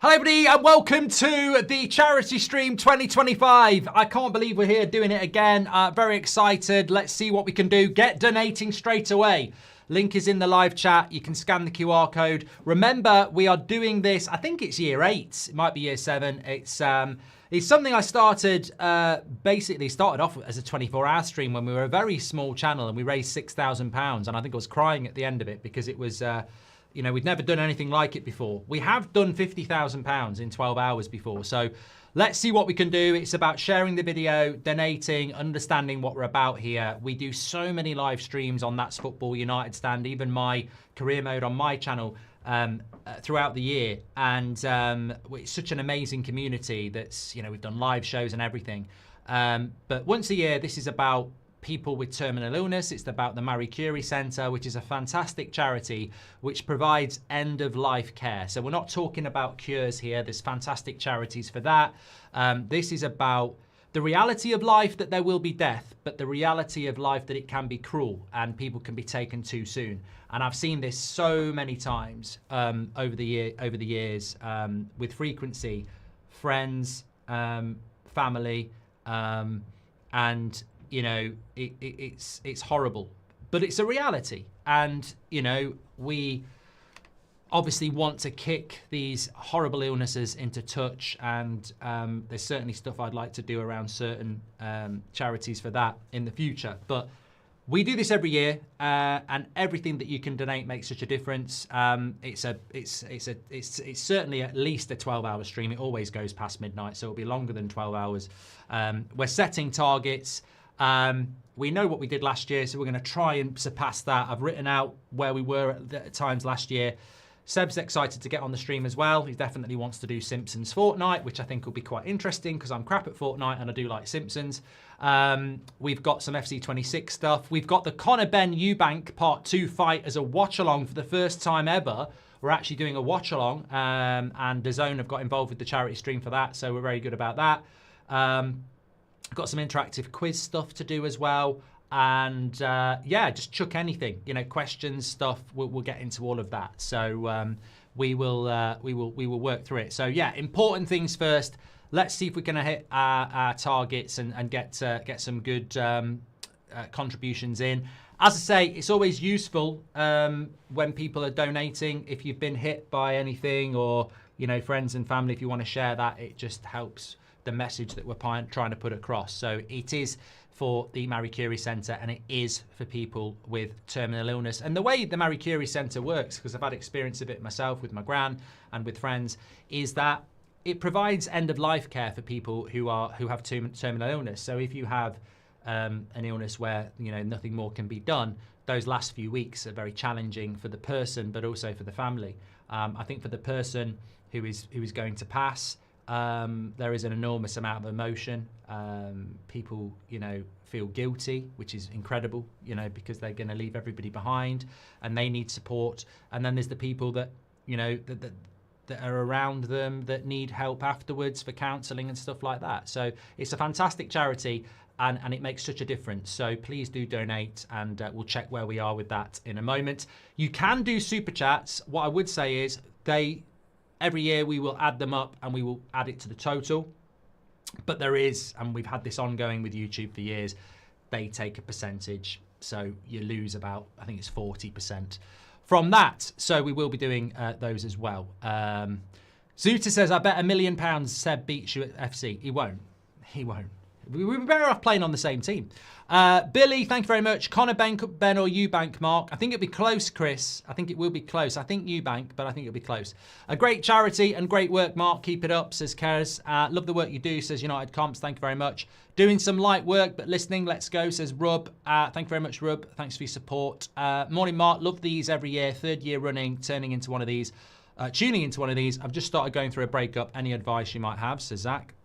Hello everybody and welcome to the Charity Stream 2025. I can't believe we're here doing it again. Very excited. Let's see what we can do. Get donating straight away. Link is in the live chat. You can scan the QR code. Remember, we are doing this, I think it's year 8. It might be year 7. It's something I started, basically started off as a 24-hour stream when we were a very small channel and we raised £6,000. And I think I was crying at the end of it because it was... you know, we'd never done anything like it before. We have done £50,000 in 12 hours before. So let's see what we can do. It's about sharing the video, donating, understanding what we're about here. We do so many live streams on That's Football United stand, even my career mode on my channel throughout the year. And it's such an amazing community that's, you know, we've done live shows and everything. But once a year, this is about people with terminal illness. It's about the Marie Curie Centre, which is a fantastic charity which provides end-of-life care. So we're not talking about cures here. There's fantastic charities for that. This is about the reality of life, that there will be death, but the reality of life that it can be cruel and people can be taken too soon. And I've seen this so many times over the years with frequency, friends, family, and you know, it's horrible, but it's a reality. And, you know, we obviously want to kick these horrible illnesses into touch. And there's certainly stuff I'd like to do around certain charities for that in the future. But we do this every year, and everything that you can donate makes such a difference. It's certainly at least a 12-hour stream. It always goes past midnight, so it'll be longer than 12 hours. We're setting targets. We know what we did last year, so we're going to try and surpass that. I've written out where we were at times last year. Seb's excited to get on the stream as well. He definitely wants to do Simpsons Fortnite, which I think will be quite interesting because I'm crap at Fortnite and I do like Simpsons. We've got some FC26 stuff. We've got the Conor Benn Eubank Part 2 fight as a watch-along for the first time ever. We're actually doing a watch-along, and DAZN have got involved with the charity stream for that, so we're very good about that. Got some interactive quiz stuff to do as well, and yeah, just chuck anything, you know, questions, stuff. We'll get into all of that. So we will work through it. So yeah, important things first. Let's see if we can hit our targets and get some good contributions in. As I say, it's always useful when people are donating. If you've been hit by anything, or you know, friends and family, if you want to share that, it just helps the message that we're trying to put across. So it is for the Marie Curie Centre, and it is for people with terminal illness. And the way the Marie Curie Centre works, because I've had experience of it myself with my gran and with friends, is that it provides end-of-life care for people who have terminal illness. So if you have an illness where, you know, nothing more can be done, those last few weeks are very challenging for the person, but also for the family. I think for the person who is going to pass, there is an enormous amount of emotion. People, you know, feel guilty, which is incredible, you know, because they're going to leave everybody behind and they need support. And then there's the people that, you know, that are around them that need help afterwards for counselling and stuff like that. So it's a fantastic charity, and it makes such a difference. So please do donate, and we'll check where we are with that in a moment. You can do super chats. What I would say is every year we will add them up and we will add it to the total. But there is, and we've had this ongoing with YouTube for years, they take a percentage. So you lose about, I think it's 40% from that. So we will be doing those as well. Zuta says, I bet £1 million Seb beats you at FC. He won't. He won't. We'd be better off playing on the same team. Billy, thank you very much. Conor Benn or Eubank, Mark? I think it'll be close, Chris. I think it will be close. I think Eubank, but I think it'll be close. A great charity and great work, Mark. Keep it up, says Kez. Love the work you do, says United Comps. Thank you very much. Doing some light work, but listening. Let's go, says Rub. Thank you very much, Rub. Thanks for your support. Morning, Mark. Love these every year. 3rd year running, tuning into one of these. I've just started going through a breakup. Any advice you might have, says Zach.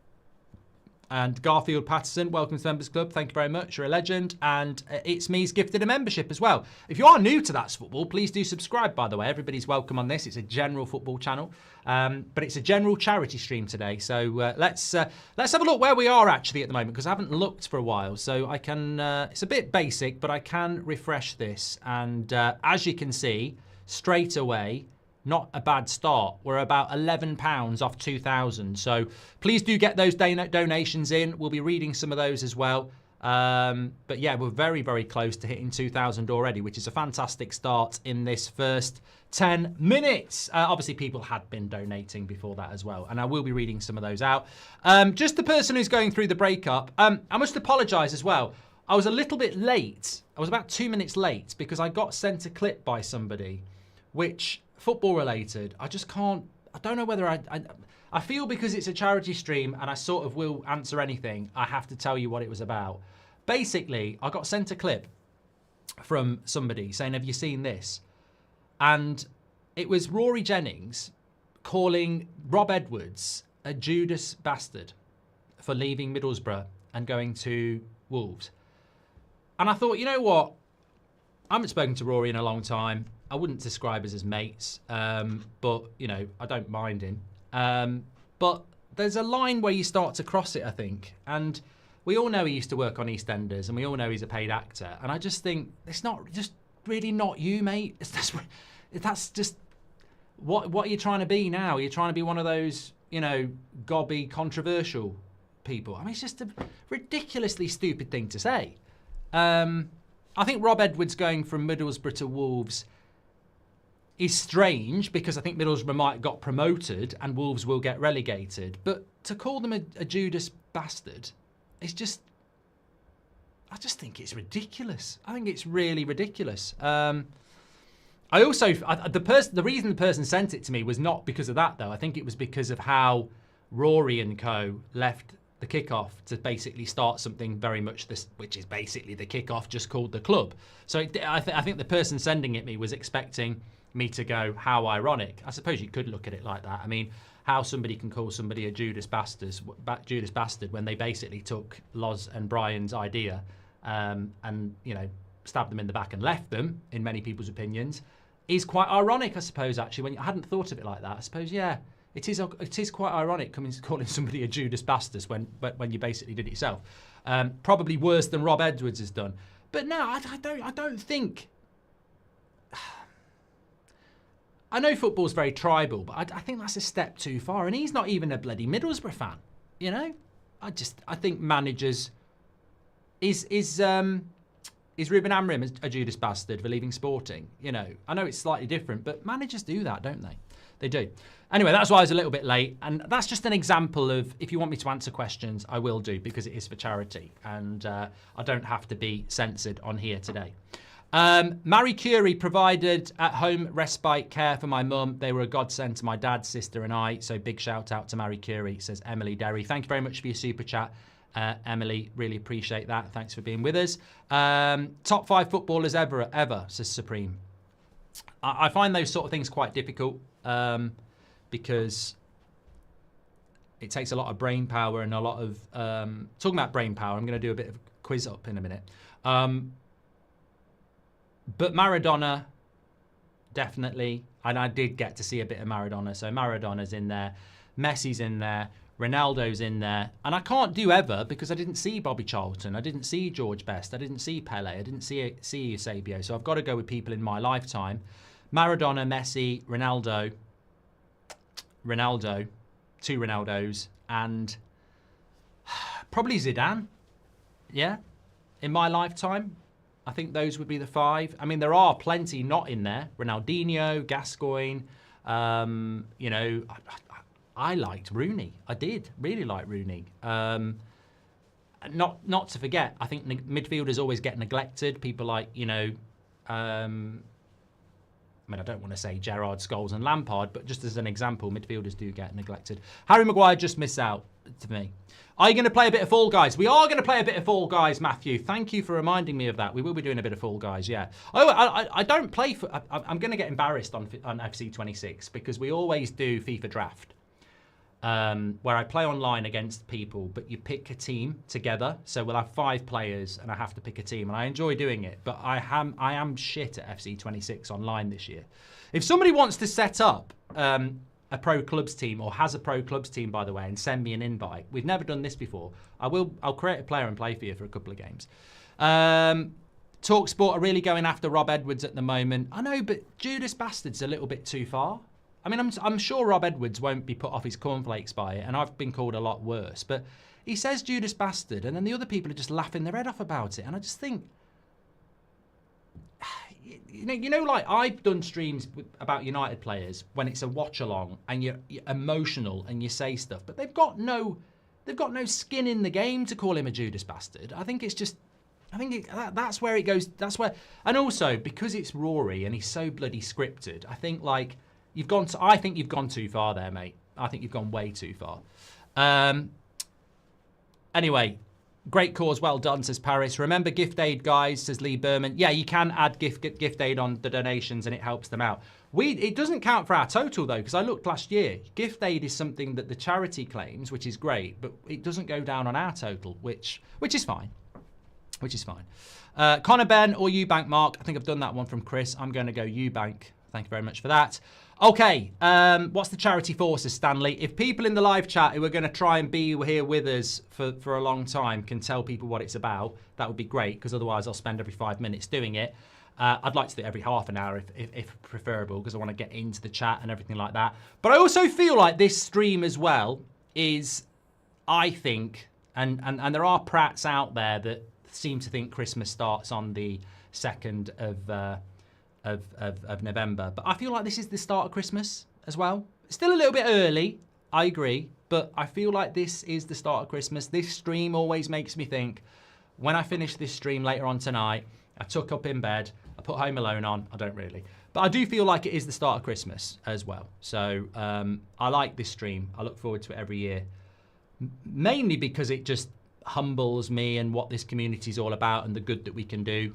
And Garfield Patterson, welcome to the Members Club. Thank you very much. You're a legend. And It's Me's gifted a membership as well. If you are new to That's Football, please do subscribe, by the way. Everybody's welcome on this. It's a general football channel, but it's a general charity stream today. So let's have a look where we are actually at the moment, because I haven't looked for a while. So I can, it's a bit basic, but I can refresh this. And as you can see, straight away, Not a bad start. We're about £11 off 2,000. So please do get those donations in. We'll be reading some of those as well. But yeah, we're very, very close to hitting 2,000 already, which is a fantastic start in this first 10 minutes. Obviously, people had been donating before that as well, and I will be reading some of those out. Just the person who's going through the breakup, I must apologise as well. I was a little bit late. I was about 2 minutes late because I got sent a clip by somebody, which football related. I just can't. I don't know whether I feel because it's a charity stream and I sort of will answer anything, I have to tell you what it was about. Basically, I got sent a clip from somebody saying, have you seen this? And it was Rory Jennings calling Rob Edwards a Judas bastard for leaving Middlesbrough and going to Wolves. And I thought, you know what? I haven't spoken to Rory in a long time. I wouldn't describe us as mates, but, you know, I don't mind him. But there's a line where you start to cross it, I think. And we all know he used to work on EastEnders, and we all know he's a paid actor. And I just think, it's not just really not you, mate. That's just, what are you trying to be now? You're trying to be one of those, you know, gobby, controversial people. I mean, it's just a ridiculously stupid thing to say. I think Rob Edwards going from Middlesbrough to Wolves is strange because I think Middlesbrough might have got promoted and Wolves will get relegated. But to call them a Judas bastard, it's just, I just think it's ridiculous. I think it's really ridiculous. The reason the person sent it to me was not because of that, though. I think it was because of how Rory and co left the kickoff to basically start something very much this, which is basically the kickoff just called the club. So I think the person sending it me was expecting me to go, how ironic. I suppose you could look at it like that. I mean, how somebody can call somebody a Judas bastard when they basically took Loz and Brian's idea and, you know, stabbed them in the back and left them, in many people's opinions, is quite ironic, I suppose, actually. When I hadn't thought of it like that, I suppose, yeah, it is quite ironic calling somebody a Judas bastard when you basically did it yourself. Probably worse than Rob Edwards has done. But no, I don't think... I know football's very tribal, but I think that's a step too far. And he's not even a bloody Middlesbrough fan, you know? I think managers... Is Ruben Amrim a Judas bastard for leaving Sporting? You know, I know it's slightly different, but managers do that, don't they? They do. Anyway, that's why I was a little bit late. And that's just an example of, if you want me to answer questions, I will do, because it is for charity. And I don't have to be censored on here today. Marie Curie provided at-home respite care for my mum. They were a godsend to my dad, sister and I. So big shout out to Marie Curie, says Emily Derry. Thank you very much for your super chat, Emily. Really appreciate that. Thanks for being with us. Top 5 footballers ever, says Supreme. I find those sort of things quite difficult because it takes a lot of brain power and a lot of... talking about brain power, I'm going to do a bit of a quiz up in a minute. But Maradona, definitely. And I did get to see a bit of Maradona. So Maradona's in there. Messi's in there. Ronaldo's in there. And I can't do ever because I didn't see Bobby Charlton. I didn't see George Best. I didn't see Pele. I didn't see Eusebio. So I've got to go with people in my lifetime. Maradona, Messi, Ronaldo, 2 Ronaldos, and probably Zidane. Yeah, in my lifetime. I think those would be the 5. I mean, there are plenty not in there. Ronaldinho, Gascoigne. You know, I liked Rooney. I did really like Rooney. Not to forget, I think midfielders always get neglected. People like, you know, I mean, I don't want to say Gerrard, Scholes and Lampard, but just as an example, midfielders do get neglected. Harry Maguire just missed out to me. Are you going to play a bit of Fall Guys? We are going to play a bit of Fall Guys, Matthew. Thank you for reminding me of that. We will be doing a bit of Fall Guys, yeah. Oh, I don't play... I'm going to get embarrassed on FC26 because we always do FIFA Draft, where I play online against people, but you pick a team together. So we'll have 5 players and I have to pick a team. And I enjoy doing it, but I am shit at FC26 online this year. If somebody wants to set up... a pro clubs team, or has a pro clubs team, by the way, and send me an invite. We've never done this before. I'll create a player and play for you for a couple of games. TalkSport are really going after Rob Edwards at the moment. I know, but Judas Bastard's a little bit too far. I mean, I'm sure Rob Edwards won't be put off his cornflakes by it, and I've been called a lot worse. But he says Judas Bastard, and then the other people are just laughing their head off about it. And I just think, you know, like I've done streams about United players when it's a watch along and you're emotional and you say stuff, but they've got no skin in the game to call him a Judas Bastard. I think it's just, that's where it goes. That's where, and also because it's Rory and he's so bloody scripted, I think like I think you've gone too far there, mate. I think you've gone way too far. Anyway, great cause, well done, says Paris. Remember gift aid, guys, says Lee Berman. Yeah, you can add gift aid on the donations and it helps them out. It doesn't count for our total though, because I looked last year. Gift aid is something that the charity claims, which is great, but it doesn't go down on our total, which is fine. Which is fine. Conor Benn or Eubank, Mark? I think I've done that one from Chris. I'm going to go Eubank. Thank you very much for that. Okay, what's the charity for, says Stanley? If people in the live chat who are going to try and be here with us for a long time can tell people what it's about, that would be great, because otherwise I'll spend every 5 minutes doing it. I'd like to do it every half an hour if preferable, because I want to get into the chat and everything like that. But I also feel like this stream as well is, I think, and there are prats out there that seem to think Christmas starts on the 2nd of November, but I feel like this is the start of Christmas as well. It's still a little bit early, I agree, but I feel like this is the start of Christmas. This stream always makes me think, when I finish this stream later on tonight, I tuck up in bed, I put Home Alone on. I don't really, but I do feel like it is the start of Christmas as well. So I like this stream. I look forward to it every year, mainly because it just humbles me and what this community is all about and the good that we can do.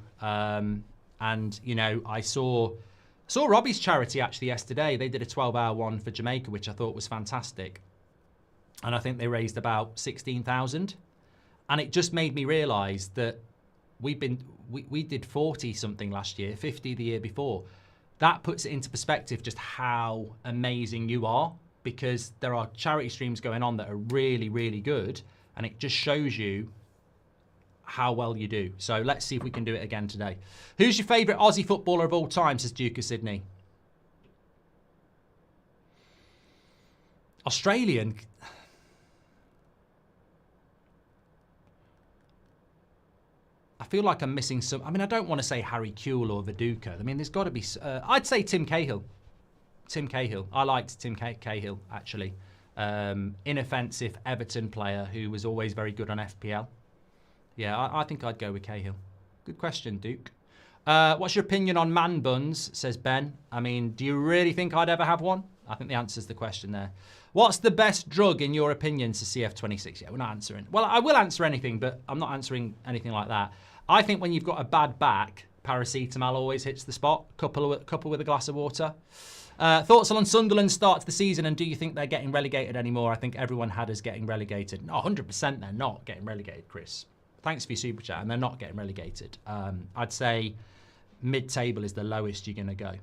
And, you know, I saw Robbie's charity actually yesterday. They did a 12-hour one for Jamaica, which I thought was fantastic. And I think they raised about 16,000. And it just made me realise that we did 40 something last year, 50 the year before. That puts it into perspective just how amazing you are, because there are charity streams going on that are really, really good. And it just shows you how well you do. So let's see if we can do it again today. Who's your favourite Aussie footballer of all time, says Duke of Sydney? Australian. I feel like I'm missing some. I mean, I don't want to say Harry Kewell or Viduka. I mean, there's got to be. I'd say Tim Cahill. Tim Cahill. I liked Tim Cahill, actually. Inoffensive Everton player who was always very good on FPL. Yeah, I think I'd go with Cahill. Good question, Duke. What's your opinion on man buns, says Ben. I mean, do you really think I'd ever have one? I think the answer's the question there. What's the best drug in your opinion, says CF26? Yeah, we're not answering. Well, I will answer anything, but I'm not answering anything like that. I think when you've got a bad back, paracetamol always hits the spot, couple with a glass of water. Thoughts on Sunderland's start to the season, and do you think they're getting relegated anymore? I think everyone had us getting relegated. No, 100% they're not getting relegated, Chris. Thanks for your super chat, and they're not getting relegated. I'd say mid-table is the lowest you're going to go.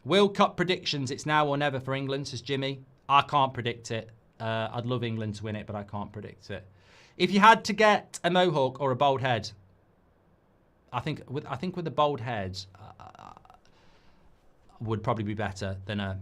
World Cup predictions, it's now or never for England, says Jimmy. I can't predict it. I'd love England to win it, but I can't predict it. If you had to get a mohawk or a bald head, I think with a bald head would probably be better than a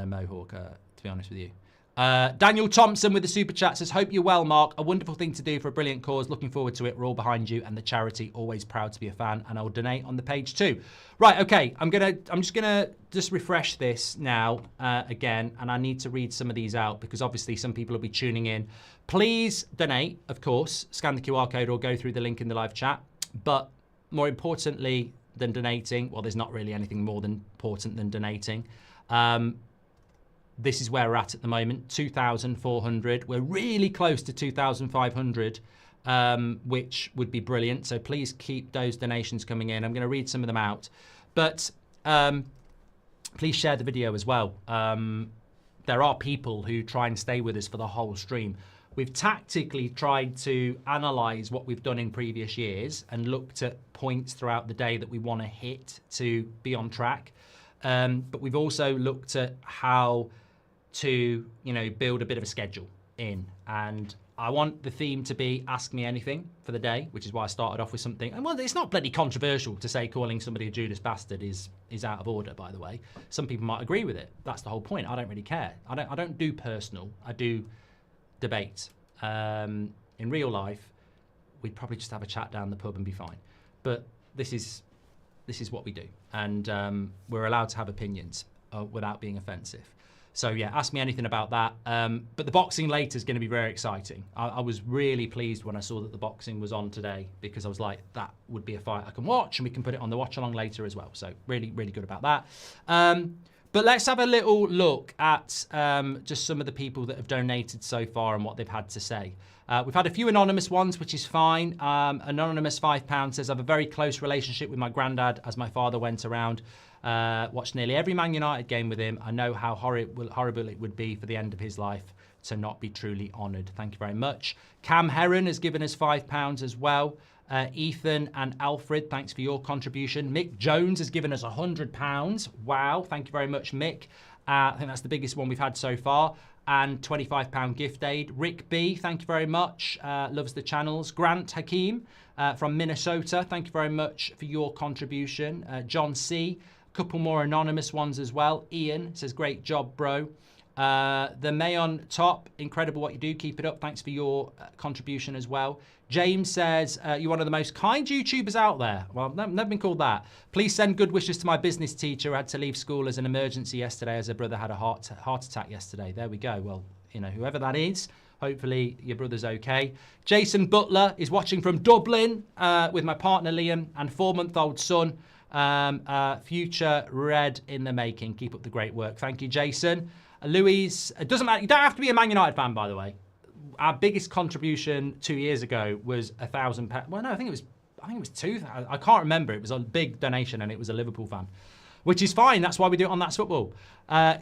mohawk. To be honest with you. Daniel Thompson with the super chat says, hope you're well, Mark. A wonderful thing to do for a brilliant cause. Looking forward to it. We're all behind you and the charity. Always proud to be a fan, and I'll donate on the page too. Right, okay. I'm just gonna refresh this now again, and I need to read some of these out because obviously some people will be tuning in. Please donate, of course. Scan the QR code or go through the link in the live chat. But more importantly than donating, well, there's not really anything more than important than donating. This is where we're at the moment, 2,400. We're really close to 2,500, which would be brilliant. So please keep those donations coming in. I'm going to read some of them out. But please share the video as well. There are people who try and stay with us for the whole stream. We've tactically tried to analyse what we've done in previous years and looked at points throughout the day that we want to hit to be on track. But we've also looked at how to, build a bit of a schedule in. And I want the theme to be Ask Me Anything for the day, which is why I started off with something. And well, it's not bloody controversial to say calling somebody a Judas bastard is out of order, by the way. Some people might agree with it. That's the whole point. I don't really care. I don't do personal. I do debate. In real life, we'd probably just have a chat down the pub and be fine. But this is what we do. And we're allowed to have opinions without being offensive. So yeah, ask me anything about that. But the boxing later is going to be very exciting. I was really pleased when I saw that the boxing was on today, because I was like, that would be a fight I can watch, and we can put it on the watch-along later as well. So really, really good about that. But let's have a little look at just some of the people that have donated so far and what they've had to say. We've had a few anonymous ones, which is fine. Anonymous £5 says, I have a very close relationship with my granddad, as my father went around. Watched nearly every Man United game with him. I know how horrible it would be for the end of his life to not be truly honoured. Thank you very much. Cam Heron has given us £5 as well. Ethan and Alfred, thanks for your contribution. Mick Jones has given us £100. Wow, thank you very much, Mick. I think that's the biggest one we've had so far. And £25 gift aid. Rick B, thank you very much. Loves the channels. Grant Hakeem from Minnesota, thank you very much for your contribution. John C, couple more anonymous ones as well. Ian says, great job, bro. The Mayon Top, incredible what you do. Keep it up. Thanks for your contribution as well. James says, you're one of the most kind YouTubers out there. Well, never been called that. Please send good wishes to my business teacher who had to leave school as an emergency yesterday as her brother had a heart attack yesterday. There we go. Well, you know, whoever that is, hopefully your brother's okay. Jason Butler is watching from Dublin with my partner Liam and 4-month-old son. Future red in the making. Keep up the great work. Thank you, Jason. Louise, it doesn't matter. You don't have to be a Man United fan, by the way. Our biggest contribution 2 years ago was £1,000. Well, no, I think it was two. I can't remember. It was a big donation, and it was a Liverpool fan, which is fine. That's why we do it on That's Football.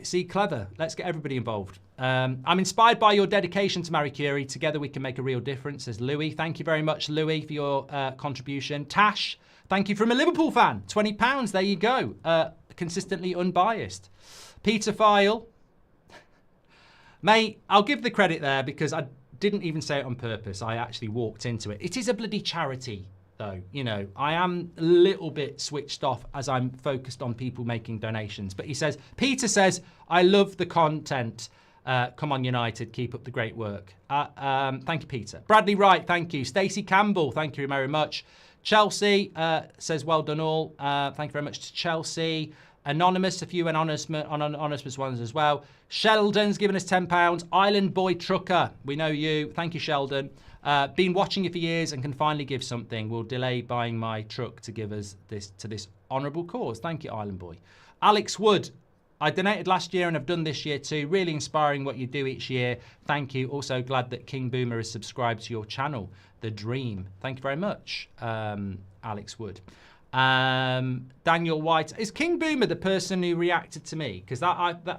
See, clever. Let's get everybody involved. I'm inspired by your dedication to Marie Curie. Together we can make a real difference, says Louis. Thank you very much, Louis, for your contribution. Tash, thank you from a Liverpool fan. £20. There you go. Consistently unbiased. Peter File. Mate, I'll give the credit there because I didn't even say it on purpose. I actually walked into it. It is a bloody charity, though. You know, I am a little bit switched off as I'm focused on people making donations. But he says, Peter says, I love the content. Come on, United. Keep up the great work. Thank you, Peter. Bradley Wright, thank you. Stacey Campbell, thank you very much. Chelsea says, well done all. Thank you very much to Chelsea. Anonymous, a few anonymous ones as well. Sheldon's given us £10. Island Boy Trucker, we know you. Thank you, Sheldon. Been watching you for years and can finally give something. Will delay buying my truck to give us this honourable cause. Thank you, Island Boy. Alex Wood, I donated last year and have done this year too. Really inspiring what you do each year. Thank you. Also glad that King Boomer has subscribed to your channel, The Dream. Thank you very much, Alex Wood. Daniel White, is King Boomer the person who reacted to me? Because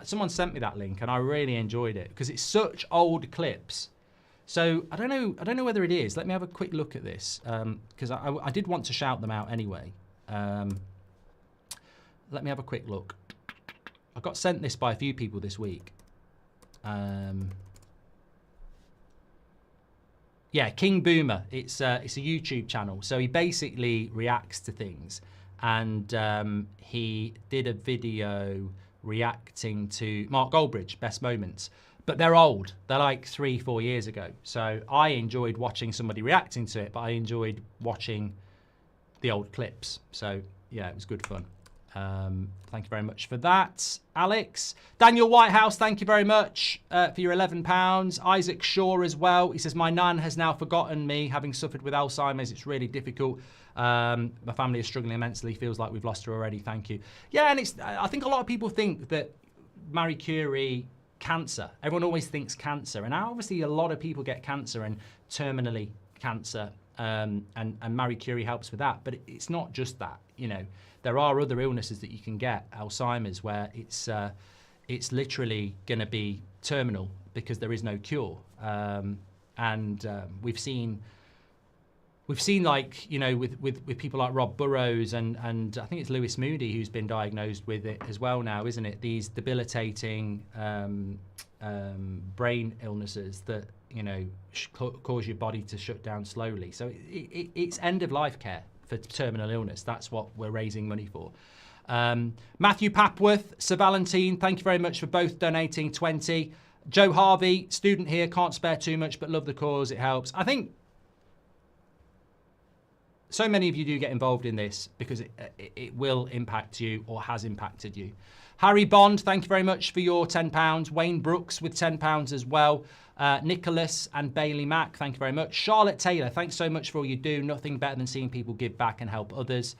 someone sent me that link and I really enjoyed it because it's such old clips. So I don't know whether it is. Let me have a quick look at this because I did want to shout them out anyway. Let me have a quick look. I got sent this by a few people this week. Yeah, King Boomer. It's a YouTube channel. So he basically reacts to things. And he did a video reacting to Mark Goldbridge, Best Moments. But they're old. They're like 3-4 years ago. So I enjoyed watching somebody reacting to it, but I enjoyed watching the old clips. So yeah, it was good fun. Thank you very much for that, Alex. Daniel Whitehouse, thank you very much for your £11. Isaac Shaw as well. He says, my nan has now forgotten me, having suffered with Alzheimer's. It's really difficult. My family is struggling immensely. Feels like we've lost her already. Thank you. Yeah, and I think a lot of people think that Marie Curie, cancer. Everyone always thinks cancer. And obviously a lot of people get cancer and terminally cancer. And Marie Curie helps with that. But it's not just that, you know. There are other illnesses that you can get, Alzheimer's, where it's literally going to be terminal because there is no cure. We've seen like, you know, with people like Rob Burrows and I think it's Lewis Moody who's been diagnosed with it as well now, isn't it? These debilitating brain illnesses that, you know, cause your body to shut down slowly. So it's end-of-life care for terminal illness. That's what we're raising money for. Matthew Papworth, Sir Valentine, thank you very much for both donating 20. Joe Harvey, student here, can't spare too much, but love the cause, it helps. I think so many of you do get involved in this because it will impact you or has impacted you. Harry Bond, thank you very much for your £10. Wayne Brooks with £10 as well. Nicholas and Bailey Mack, thank you very much. Charlotte Taylor, thanks so much for all you do. Nothing better than seeing people give back and help others.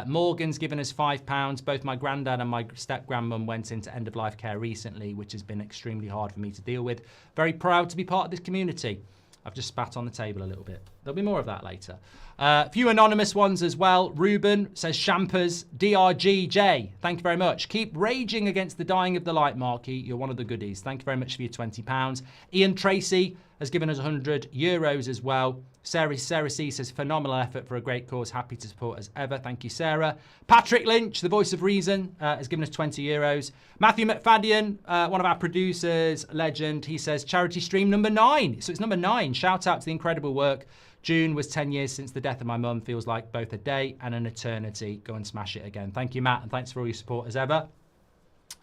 Morgan's given us £5. Both my granddad and my step-grandmum went into end-of-life care recently, which has been extremely hard for me to deal with. Very proud to be part of this community. I've just spat on the table a little bit. There'll be more of that later. A few anonymous ones as well. Ruben says, Shampers, DRGJ, thank you very much. Keep raging against the dying of the light, Marky. You're one of the goodies. Thank you very much for your £20. Ian Tracy has given us €100 as well. Sarah C says, phenomenal effort for a great cause. Happy to support as ever. Thank you, Sarah. Patrick Lynch, the voice of reason, has given us €20. Matthew McFadden, one of our producers, legend, he says, charity stream number 9. So it's number 9. Shout out to the incredible work. June was 10 years since the death of my mum. Feels like both a day and an eternity. Go and smash it again. Thank you, Matt, and thanks for all your support as ever.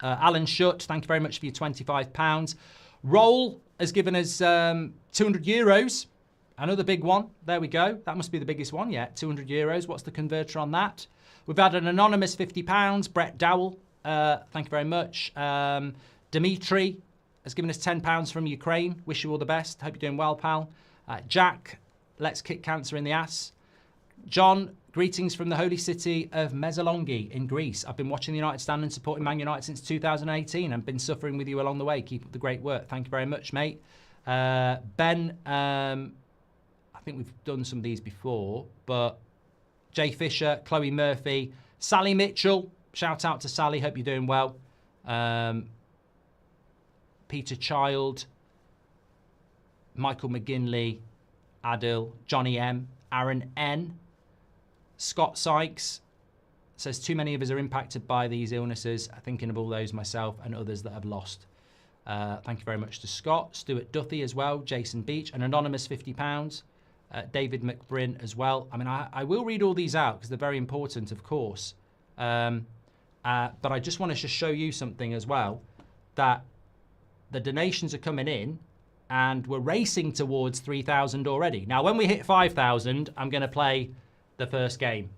Alan Shutt, thank you very much for your £25. Roll has given us €200. Another big one. There we go. That must be the biggest one yet. €200. What's the converter on that? We've had an anonymous £50. Brett Dowell, thank you very much. Dimitri has given us £10 from Ukraine. Wish you all the best. Hope you're doing well, pal. Jack, let's kick cancer in the ass. John, greetings from the holy city of Mezzalongi in Greece. I've been watching the United stand and supporting Man United since 2018 and been suffering with you along the way. Keep up the great work. Thank you very much, mate. Ben, I think we've done some of these before, but Jay Fisher, Chloe Murphy, Sally Mitchell. Shout out to Sally. Hope you're doing well. Peter Child, Michael McGinley, Adil, Johnny M, Aaron N, Scott Sykes says too many of us are impacted by these illnesses. Thinking of all those myself and others that have lost. Thank you very much to Scott. Stuart Duthie as well. Jason Beach, an anonymous £50. David McBrin as well. I mean, I will read all these out because they're very important, of course. But I just want to just show you something as well, that the donations are coming in and we're racing towards 3,000 already. Now, when we hit 5,000, I'm going to play the first game.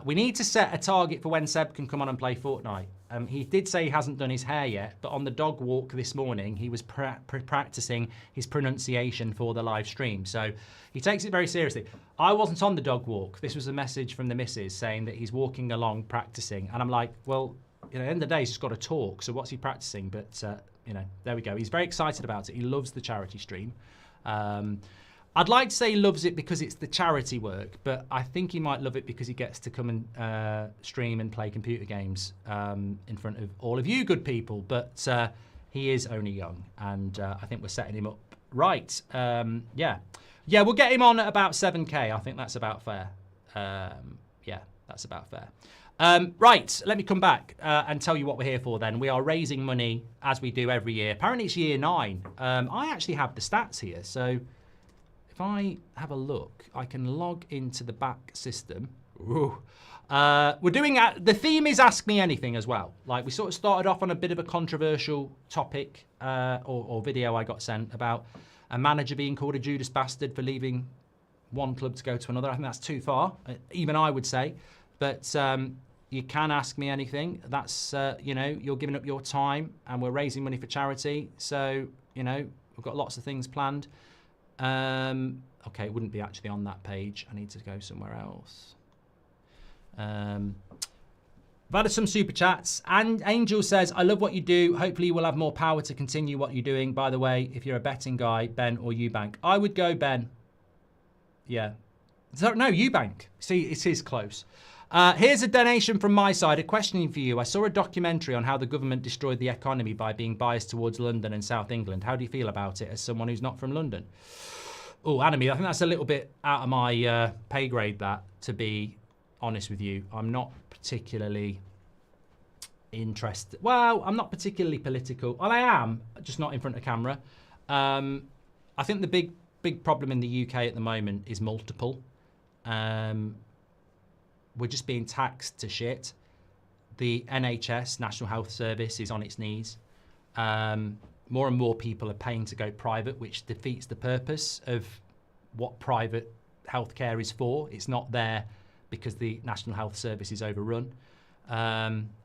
We need to set a target for when Seb can come on and play Fortnite. He did say he hasn't done his hair yet, but on the dog walk this morning, he was practicing his pronunciation for the live stream. So he takes it very seriously. I wasn't on the dog walk. This was a message from the missus saying that he's walking along practicing. And I'm like, well, you know, at the end of the day, he's just got to talk. So what's he practicing? But, you know, there we go. He's very excited about it. He loves the charity stream. I'd like to say he loves it because it's the charity work, but I think he might love it because he gets to come and stream and play computer games in front of all of you good people. But he is only young, and I think we're setting him up right. Yeah, we'll get him on at about 7K. I think that's about fair. Yeah, that's about fair. Right, let me come back and tell you what we're here for then. We are raising money, as we do every year. Apparently it's year 9. I actually have the stats here, so if I have a look, I can log into the back system. We're doing, the theme is Ask Me Anything as well. Like, we sort of started off on a bit of a controversial topic or video I got sent about a manager being called a Judas bastard for leaving one club to go to another. I think that's too far, even I would say. But you can ask me anything. That's, you know, you're giving up your time and we're raising money for charity. So, you know, we've got lots of things planned. Okay, it wouldn't be actually on that page. I need to go somewhere else. I've added some super chats. And Angel says, I love what you do. Hopefully you will have more power to continue what you're doing. By the way, if you're a betting guy, Ben or Eubank, I would go Ben. Yeah. So, no, Eubank. See, it is close. Here's a donation from my side, a question for you. I saw a documentary on how the government destroyed the economy by being biased towards London and South England. How do you feel about it as someone who's not from London? Oh, Anime, I think that's a little bit out of my pay grade, that, to be honest with you. I'm not particularly interested. Well, I'm not particularly political. Well, I am, just not in front of camera. I think the big problem in the UK at the moment is multiple. We're just being taxed to shit. The NHS, National Health Service, is on its knees. More and more people are paying to go private, which defeats the purpose of what private healthcare is for. It's not there because the National Health Service is overrun.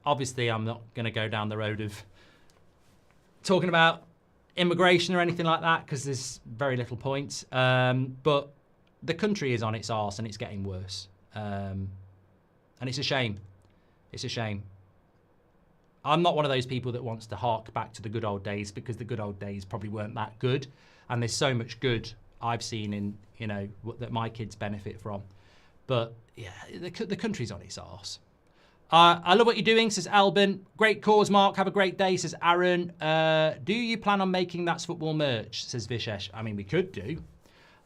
Obviously, I'm not going to go down the road of talking about immigration or anything like that because there's very little point. But the country is on its arse and it's getting worse. And it's a shame. It's a shame. I'm not one of those people that wants to hark back to the good old days because the good old days probably weren't that good. And there's so much good I've seen in, you know, that my kids benefit from. But yeah, the country's on its arse. I love what you're doing, says Albin. Great cause, Mark. Have a great day, says Aaron. Do you plan on making That's Football merch, says Vishesh. I mean, we could do.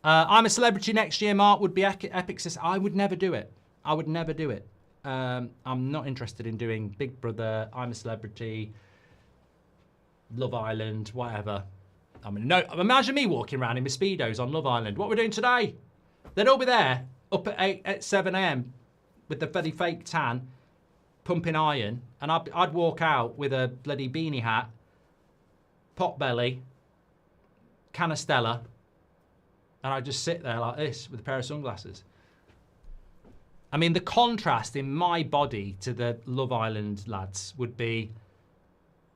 I'm a celebrity next year, Mark. Would be epic, says I would never do it. I would never do it. I'm not interested in doing Big Brother, I'm a Celebrity, Love Island, whatever. I mean, no, imagine me walking around in my Speedos on Love Island. What we're doing today? They'd all be there up at 7 a.m. with the bloody fake tan, pumping iron, and I'd walk out with a bloody beanie hat, pot belly, can of Stella, and I'd just sit there like this with a pair of sunglasses. I mean, the contrast in my body to the Love Island lads would be,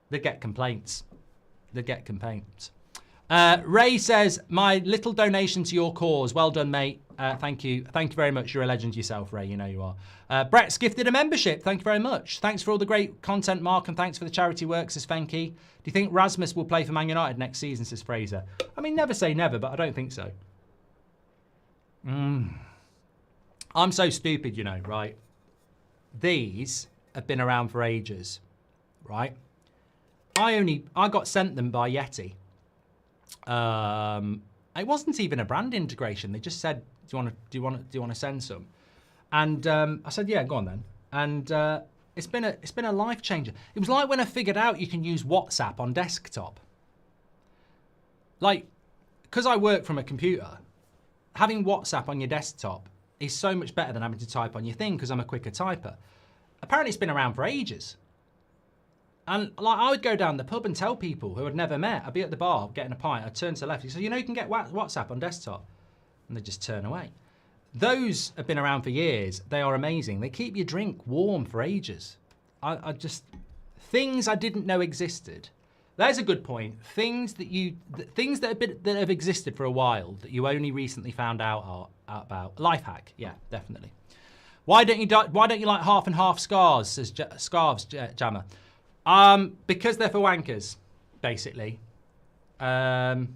they'd get complaints. They'd get complaints. Ray says, my little donation to your cause. Well done, mate. Thank you. Thank you very much. You're a legend yourself, Ray. You know you are. Brett's gifted a membership. Thank you very much. Thanks for all the great content, Mark, and thanks for the charity work, says Fenky. Do you think Rasmus will play for Man United next season, says Fraser? I mean, never say never, but I don't think so. I'm so stupid, you know, right? These have been around for ages, right? I got sent them by Yeti. It wasn't even a brand integration. They just said, do you want to send some? And I said, yeah, go on then. And it's been a life changer. It was like when I figured out you can use WhatsApp on desktop. Like, because I work from a computer, having WhatsApp on your desktop is so much better than having to type on your thing because I'm a quicker typer. Apparently it's been around for ages. And like I would go down the pub and tell people who I'd never met, I'd be at the bar getting a pint, I'd turn to the left, he said, you know, you can get WhatsApp on desktop. And they just turn away. Those have been around for years. They are amazing. They keep your drink warm for ages. I just, things I didn't know existed. There's a good point. Things that have existed for a while that you only recently found out about. Life hack, yeah, definitely. Why don't you like half and half scarves? Says scarves, Jammer. Because they're for wankers, basically. But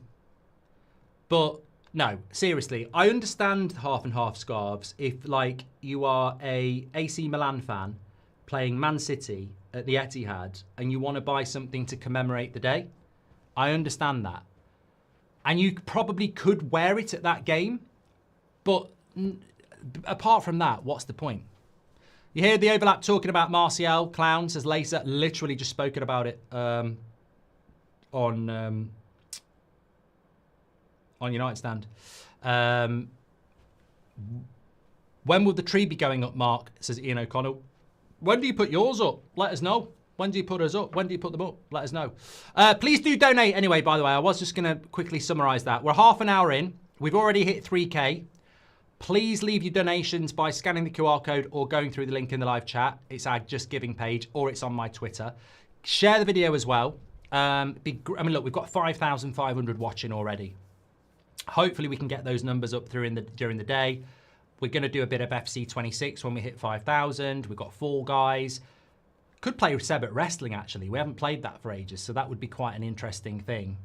no, seriously, I understand half and half scarves if like you are a AC Milan fan playing Man City at the Etihad and you want to buy something to commemorate the day. I understand that. And you probably could wear it at that game. But apart from that, what's the point? You hear the overlap talking about Martial, clown, says Laser. Literally just spoken about it on United Stand. When will the tree be going up, Mark? Says Ian O'Connell. When do you put yours up? Let us know. When do you put us up? When do you put them up? Let us know. Please do donate anyway, by the way. I was just going to quickly summarise that. We're half an hour in. We've already hit 3K. Please leave your donations by scanning the QR code or going through the link in the live chat. It's our Just Giving page or it's on my Twitter. Share the video as well. I mean, look, we've got 5,500 watching already. Hopefully we can get those numbers up during the day. We're going to do a bit of FC 26 when we hit 5,000. We've got Fall Guys. Could play Seb at Wrestling, actually. We haven't played that for ages, so that would be quite an interesting thing.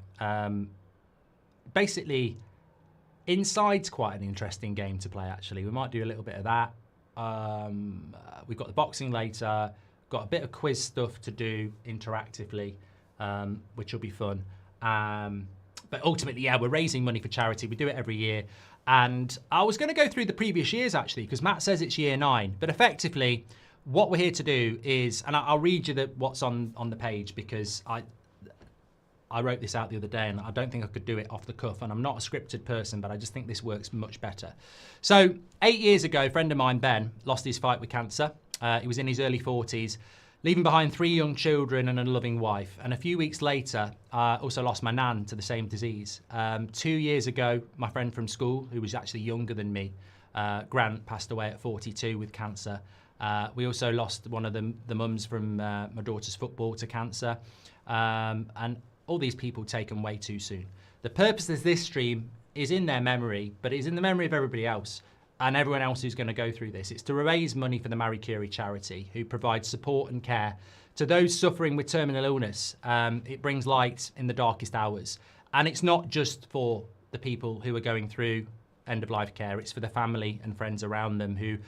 Basically, Inside's quite an interesting game to play, actually. We might do a little bit of that. We've got the boxing later. Got a bit of quiz stuff to do interactively, which will be fun. But ultimately, yeah, we're raising money for charity. We do it every year. And I was going to go through the previous years, actually, because Matt says it's year 9. But effectively, What we're here to do is, and I'll read you what's on the page, because I wrote this out the other day and I don't think I could do it off the cuff, and I'm not a scripted person, but I just think this works much better. So 8 years ago, a friend of mine, Ben, lost his fight with cancer. He was in his early 40s, leaving behind 3 young children and a loving wife. And a few weeks later, I also lost my nan to the same disease. 2 years ago, my friend from school, who was actually younger than me, Grant, passed away at 42 with cancer. We also lost one of the mums from my daughter's football to cancer. And all these people taken way too soon. The purpose of this stream is in their memory, but it's in the memory of everybody else and everyone else who's going to go through this. It's to raise money for the Marie Curie charity, who provides support and care to those suffering with terminal illness. It brings light in the darkest hours. And it's not just for the people who are going through end-of-life care. It's for the family and friends around them who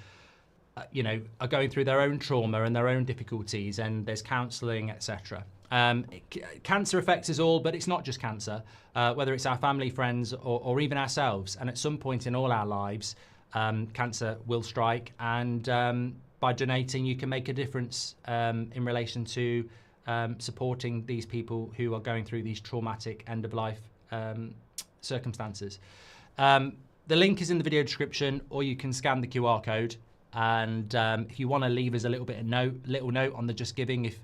are going through their own trauma and their own difficulties, and there's counselling, etc. Cancer affects us all, but it's not just cancer, whether it's our family, friends, or even ourselves. And at some point in all our lives, cancer will strike, and by donating, you can make a difference in relation to supporting these people who are going through these traumatic end-of-life circumstances. The link is in the video description, or you can scan the QR code. And if you want to leave us a little note on the Just Giving, if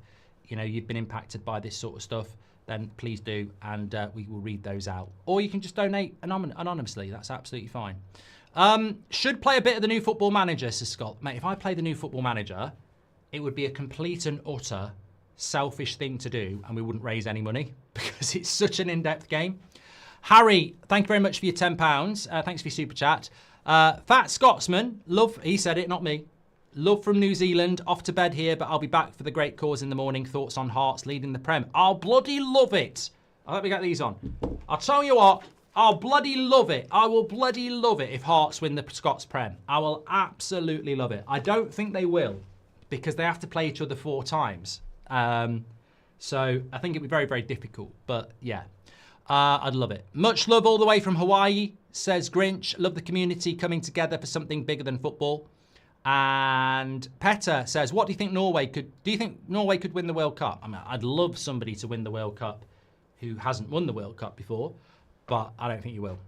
you've been impacted by this sort of stuff, then please do, and we will read those out. Or you can just donate anonymously. That's absolutely fine. Should play a bit of the new Football Manager, says Scott. Mate, if I play the new Football Manager, it would be a complete and utter selfish thing to do, and we wouldn't raise any money because it's such an in-depth game. Harry, thank you very much for your £10. Thanks for your super chat. Fat Scotsman, love, he said it, not me. Love from New Zealand, off to bed here, but I'll be back for the great cause in the morning. Thoughts on Hearts leading the Prem? I'll bloody love it. I hope we get these on. I'll tell you what, I'll bloody love it. I will bloody love it if Hearts win the Scots Prem. I will absolutely love it. I don't think they will, because they have to play each other 4 times. So I think it'd be very, very difficult, but yeah. I'd love it. Much love all the way from Hawaii, says Grinch. Love the community coming together for something bigger than football. And Petter says, what do you think Norway could... Do you think Norway could win the World Cup? I mean, I'd love somebody to win the World Cup who hasn't won the World Cup before, but I don't think you will.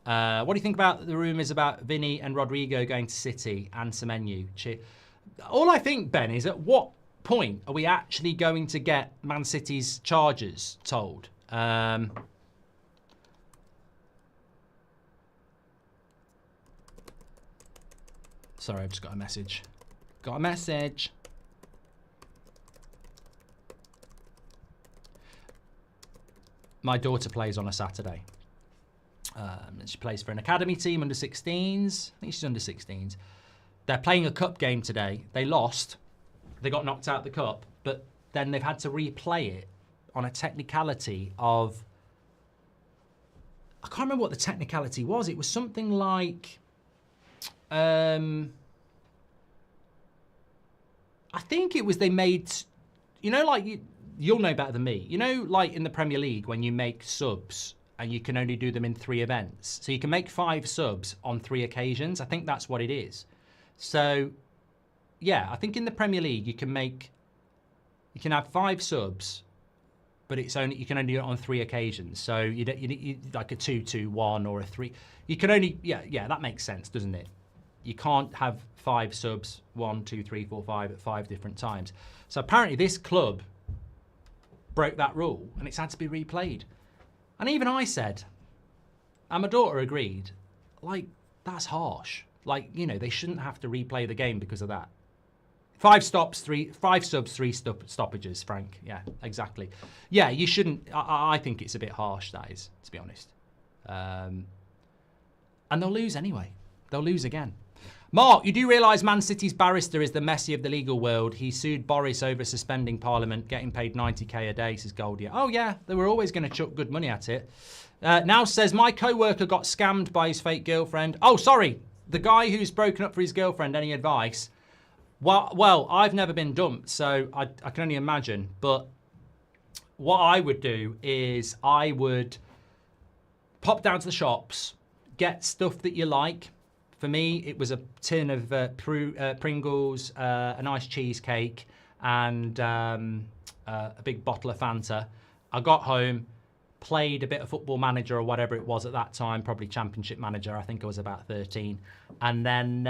What do you think about the rumours about Vinny and Rodrigo going to City and Semenyo? All I think, Ben, is at what point are we actually going to get Man City's charges told? Sorry, I've just got a message. Got a message. My daughter plays on a Saturday. She plays for an academy team, under 16s. I think she's under 16s. They're playing a cup game today. They lost. They got knocked out of the cup, but then they've had to replay it on a technicality of... I can't remember what the technicality was. It was something like... I think it was they made, like you'll know better than me. Like in the Premier League when you make subs and you can only do them in 3 events. So you can make 5 subs on 3 occasions. I think that's what it is. So, yeah, I think in the Premier League you can have 5 subs, but you can only do it on 3 occasions. So you like a 2-2-1 or a 3. You can only, yeah, that makes sense, doesn't it? You can't have 5 subs, 1, 2, 3, 4, 5 at 5 different times. So apparently this club broke that rule and it's had to be replayed. And even I said, and my daughter agreed, like, that's harsh. Like, they shouldn't have to replay the game because of that. 5 subs, 3 stoppages, Frank. Yeah, exactly. Yeah, you shouldn't. I think it's a bit harsh, that is, to be honest. And they'll lose anyway. They'll lose again. Mark, you do realise Man City's barrister is the Messi of the legal world. He sued Boris over suspending Parliament, getting paid 90k a day, says Goldie. Oh, yeah, they were always going to chuck good money at it. Now says, my co-worker got scammed by his fake girlfriend. Oh, sorry, the guy who's broken up for his girlfriend, any advice? Well, I've never been dumped, so I can only imagine. But what I would do is I would pop down to the shops, get stuff that you like, For me, it was a tin of Pringles, a nice cheesecake, and a big bottle of Fanta. I got home, played a bit of Football Manager or whatever it was at that time, probably Championship Manager. I think I was about 13. And then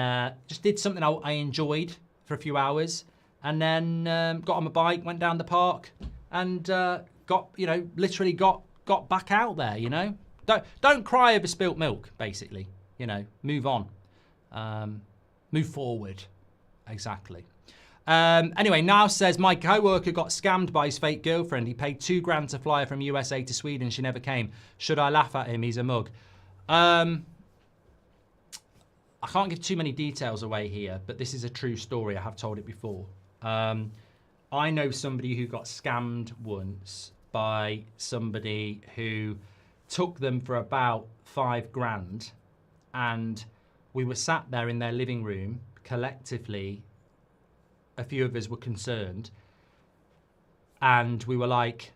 just did something I enjoyed for a few hours. And then got on my bike, went down the park, and literally got back out there, Don't cry over spilt milk, basically. Move on. Move forward. Exactly. Anyway, now says, my co-worker got scammed by his fake girlfriend. He paid $2,000 to fly her from USA to Sweden. She never came. Should I laugh at him? He's a mug. I can't give too many details away here, but this is a true story. I have told it before. I know somebody who got scammed once by somebody who took them for about $5,000, and we were sat there in their living room collectively. A few of us were concerned, and we were like,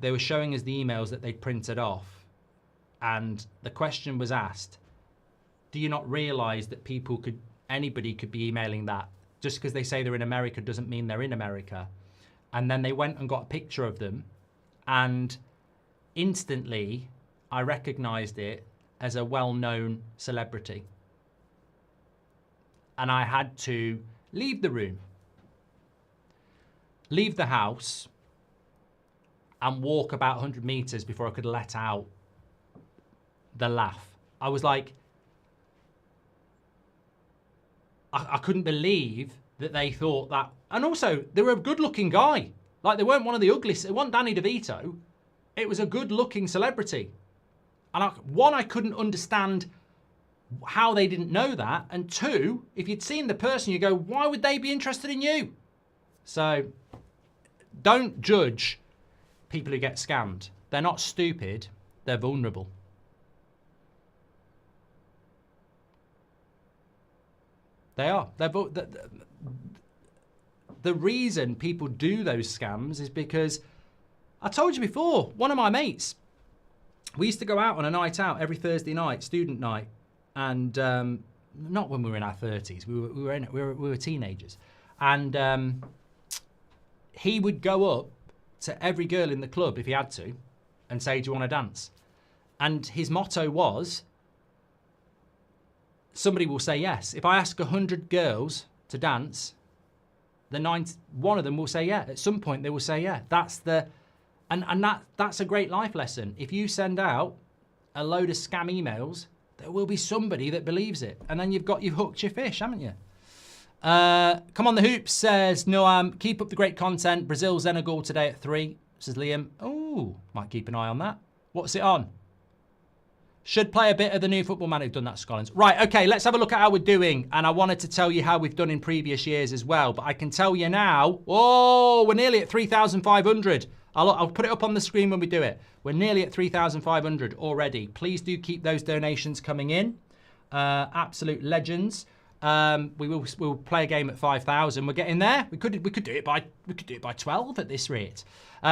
they were showing us the emails that they'd printed off, and the question was asked, do you not realize that anybody could be emailing that? Just because they say they're in America doesn't mean they're in America. And then they went and got a picture of them, and instantly I recognized it as a well-known celebrity. And I had to leave the room, leave the house, and walk about 100 meters before I could let out the laugh. I was like, I couldn't believe that they thought that. And also, they were a good-looking guy. Like, they weren't one of the ugliest. It wasn't Danny DeVito. It was a good-looking celebrity. And I couldn't understand how they didn't know that. And two, if you'd seen the person, you go, why would they be interested in you? So don't judge people who get scammed. They're not stupid. They're vulnerable. They are. The reason people do those scams is because, I told you before, one of my mates, we used to go out on a night out every Thursday night, student night, and not when we were in our 30s. We were teenagers, and he would go up to every girl in the club if he had to, and say, "Do you want to dance?" And his motto was, somebody will say yes. If I ask 100 girls to dance, one of them will say yeah. At some point, they will say yeah. That's a great life lesson. If you send out a load of scam emails, there will be somebody that believes it, and then you've hooked your fish, haven't you? Come on, the Hoops says, Noam, keep up the great content. Brazil Senegal today at 3, says Liam. Oh, might keep an eye on that. What's it on? Should play a bit of the new Football Manager. Done that, Scollins. Right, okay, let's have a look at how we're doing. And I wanted to tell you how we've done in previous years as well. But I can tell you now, we're nearly at 3,500. I'll put it up on the screen when we do it. We're nearly at 3,500 already. Please do keep those donations coming in. Absolute legends. We'll play a game at 5,000. We're getting there. We could do it by 12 at this rate.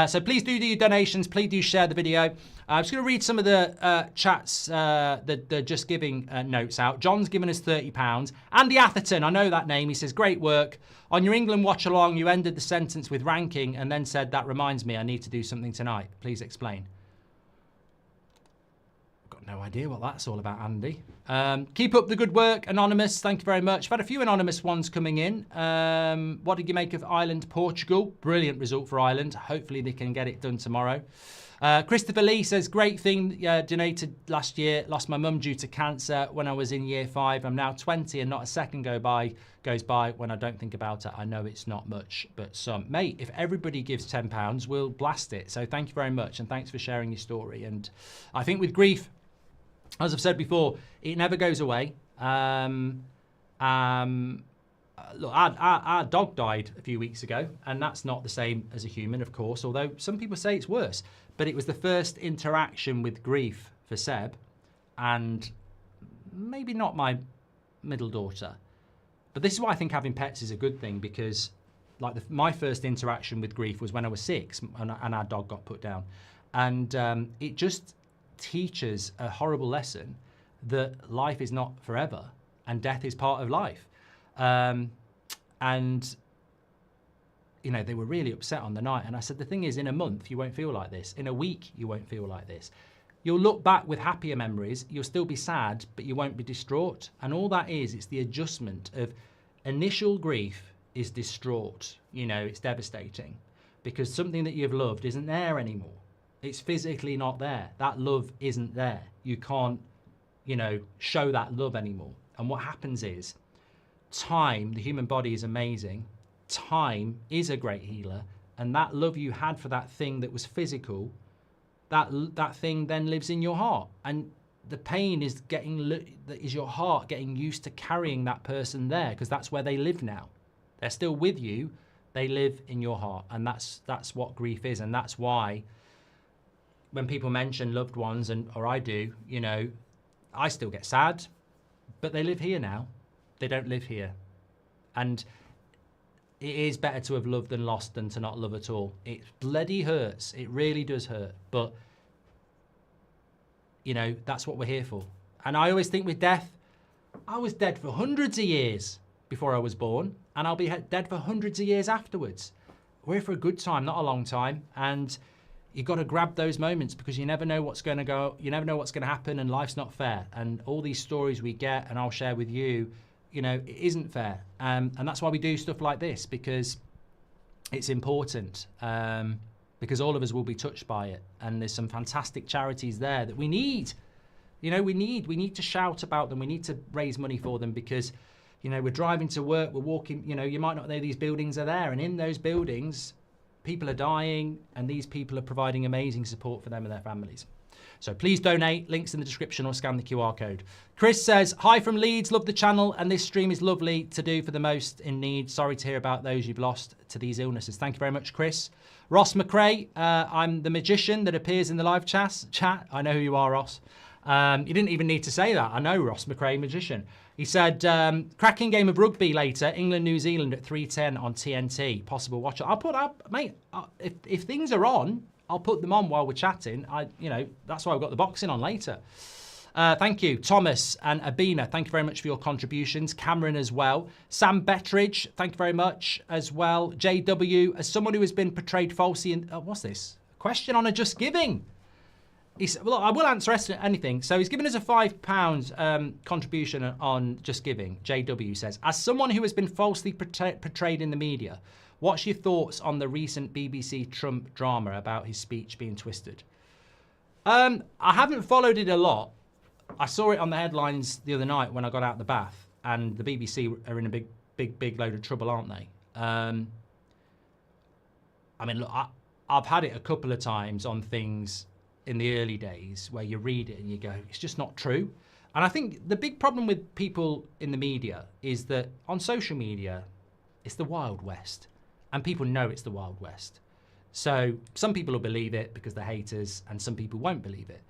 So please do your donations. Please do share the video. I'm just going to read some of the chats, the Just Giving notes out. John's given us £30. Andy Atherton, I know that name. He says, great work. On your England watch-along, you ended the sentence with ranking and then said, that reminds me, I need to do something tonight. Please explain. Got no idea what that's all about, Andy. Keep up the good work, Anonymous. Thank you very much. I've had a few anonymous ones coming in. What did you make of Ireland, Portugal? Brilliant result for Ireland. Hopefully they can get it done tomorrow. Christopher Lee says, great thing, donated last year. Lost my mum due to cancer when I was in year 5. I'm now 20 and not a second goes by when I don't think about it. I know it's not much, but some. Mate, if everybody gives £10, we'll blast it. So thank you very much, and thanks for sharing your story. And I think with grief, as I've said before, it never goes away. Look, our dog died a few weeks ago, and that's not the same as a human, of course, although some people say it's worse. But it was the first interaction with grief for Seb, and maybe not my middle daughter. But this is why I think having pets is a good thing, because like my first interaction with grief was when I was 6, and our dog got put down. And it just teaches a horrible lesson that life is not forever and death is part of life. And, you know, they were really upset on the night. And I said, the thing is, in a month, you won't feel like this. In a week, you won't feel like this. You'll look back with happier memories. You'll still be sad, but you won't be distraught. And all that is, it's the adjustment of initial grief is distraught. You know, it's devastating because something that you've loved isn't there anymore. It's physically not there. That love isn't there. You can't, you know, show that love anymore. And what happens is time, the human body is amazing. Time is a great healer. And that love you had for that thing that was physical, that thing then lives in your heart. And the pain is your heart getting used to carrying that person there because that's where they live now. They're still with you. They live in your heart. And that's what grief is. And that's why when people mention loved ones, or I do, you know, I still get sad, but they live here now. They don't live here. And it is better to have loved than lost than to not love at all. It bloody hurts. It really does hurt. But, you know, that's what we're here for. And I always think with death, I was dead for hundreds of years before I was born, and I'll be dead for hundreds of years afterwards. We're here for a good time, not a long time. And you've got to grab those moments because you never know what's going to go, you never know what's going to happen, and life's not fair. And all these stories we get, and I'll share with you, you know, it isn't fair. And that's why we do stuff like this, because it's important, because all of us will be touched by it. And there's some fantastic charities there that we need. You know, we need to shout about them. We need to raise money for them because, you know, we're driving to work, we're walking, you know, you might not know these buildings are there. And in those buildings, people are dying, and these people are providing amazing support for them and their families. So please donate, links in the description, or scan the QR code. Chris says, hi from Leeds, love the channel, and this stream is lovely to do for the most in need. Sorry to hear about those you've lost to these illnesses. Thank you very much, Chris. Ross McRae, I'm the magician that appears in the live chat. I know who you are, Ross. You didn't even need to say that. I know Ross McRae, magician. He said, cracking game of rugby later, England, New Zealand at 3:10 on TNT. Possible watch. I'll put up, mate, if things are on, I'll put them on while we're chatting. You know, that's why I've got the boxing on later. Thank you, Thomas and Abina. Thank you very much for your contributions. Cameron as well. Sam Bettridge, thank you very much as well. JW, as someone who has been portrayed falsely in, what's this? Question on a Just Giving. Well, I will answer anything. So he's given us a £5 contribution on Just Giving. JW says, as someone who has been falsely portrayed in the media, what's your thoughts on the recent BBC Trump drama about his speech being twisted? I haven't followed it a lot. I saw it on the headlines the other night when I got out the bath, and the BBC are in a big load of trouble, aren't they? I mean, look, I've had it a couple of times on things in the early days where you read it and you go, it's just not true. And I think the big problem with people in the media is that on social media, it's the Wild West. And people know it's the Wild West. So some people will believe it because they're haters, and some people won't believe it.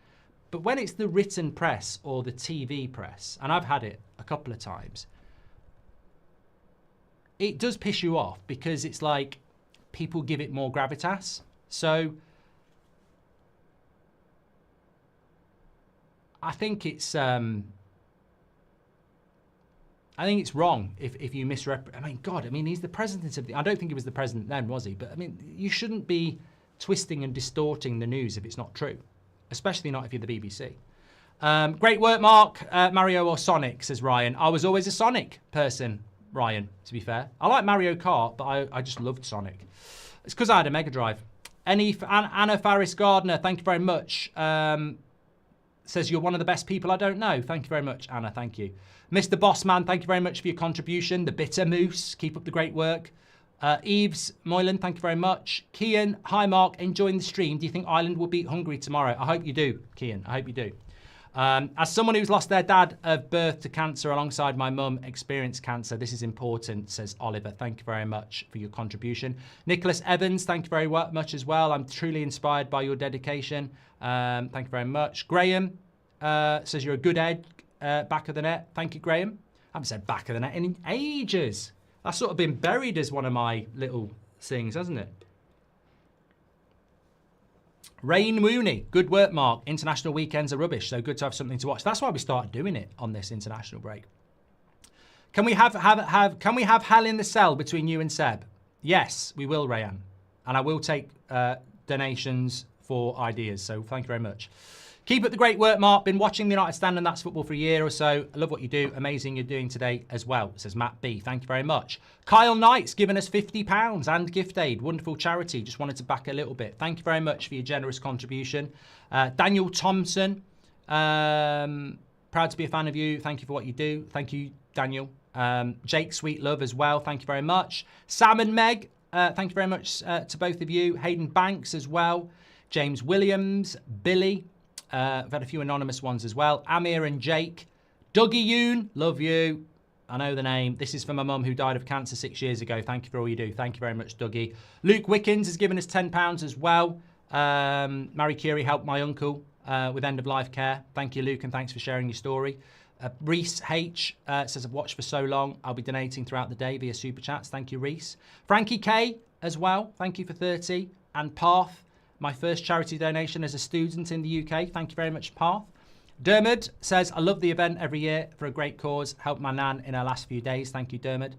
But when it's the written press or the TV press, and I've had it a couple of times, it does piss you off because it's like people give it more gravitas. So I think it's wrong if you misrepresent. I mean, God, I mean, he's the president of the... I don't think he was the president then, was he? But, I mean, you shouldn't be twisting and distorting the news if it's not true, especially not if you're the BBC. Great work, Mark. Mario or Sonic, says Ryan. I was always a Sonic person, Ryan, to be fair. I like Mario Kart, but I just loved Sonic. It's because I had a Mega Drive. Anna Faris Gardner, thank you very much. Says you're one of the best people I don't know. Thank you very much, Anna. Thank you. Mr. Bossman, thank you very much for your contribution. The Bitter Moose, keep up the great work. Eves Moylan, thank you very much. Kian, hi Mark, enjoying the stream. Do you think Ireland will beat Hungary tomorrow? I hope you do, Kian. I hope you do. As someone who's lost their dad of birth to cancer alongside my mum experienced cancer, this is important, says Oliver. Thank you very much for your contribution. Nicholas Evans, thank you very much as well. I'm truly inspired by your dedication. Thank you very much. Graham says you're a good egg, back of the net. Thank you, Graham. I haven't said back of the net in ages. That's sort of been buried as one of my little things, hasn't it? Rain Mooney, good work, Mark. International weekends are rubbish, so good to have something to watch. That's why we started doing it on this international break. Can we have hell in the cell between you and Seb? Yes, we will, Rayan. And I will take donations for ideas, so thank you very much. Keep up the great work, Mark. Been watching the United Stand and That's Football for a year or so. I love what you do. Amazing you're doing today as well, says Matt B. Thank you very much. Kyle Knight's given us £50 and gift aid. Wonderful charity. Just wanted to back a little bit. Thank you very much for your generous contribution. Daniel Thompson, proud to be a fan of you. Thank you for what you do. Thank you, Daniel. Jake Sweet Love as well. Thank you very much. Sam and Meg, thank you very much to both of you. Hayden Banks as well. James Williams, Billy. I've had a few anonymous ones as well. Amir and Jake. Dougie Yoon, love you. I know the name. This is for my mum who died of cancer 6 years ago. Thank you for all you do. Thank you very much, Dougie. Luke Wickens has given us £10 as well. Marie Curie helped my uncle with end-of-life care. Thank you, Luke, and thanks for sharing your story. Reese H says, I've watched for so long. I'll be donating throughout the day via Super Chats. Thank you, Reese. Frankie K as well. Thank you for 30. And Parth, my first charity donation as a student in the UK. Thank you very much, Parth. Dermot says, I love the event every year for a great cause. Helped my nan in her last few days. Thank you, Dermot.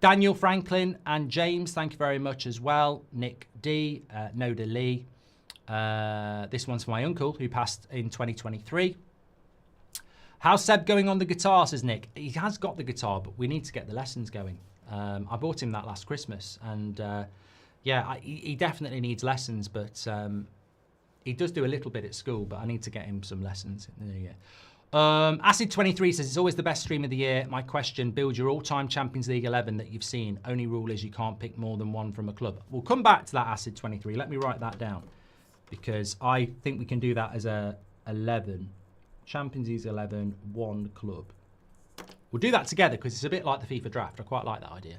Daniel Franklin and James, thank you very much as well. Nick D, Noda Lee. This one's for my uncle who passed in 2023. How's Seb going on the guitar, says Nick. He has got the guitar, but we need to get the lessons going. I bought him that last Christmas, and yeah, he definitely needs lessons, but he does do a little bit at school, but I need to get him some lessons in the new year. Acid23 says, it's always the best stream of the year. My question, build your all-time Champions League 11 that you've seen. Only rule is you can't pick more than one from a club. We'll come back to that, Acid23. Let me write that down, because I think we can do that as a 11. Champions League 11, one club. We'll do that together because it's a bit like the FIFA draft. I quite like that idea.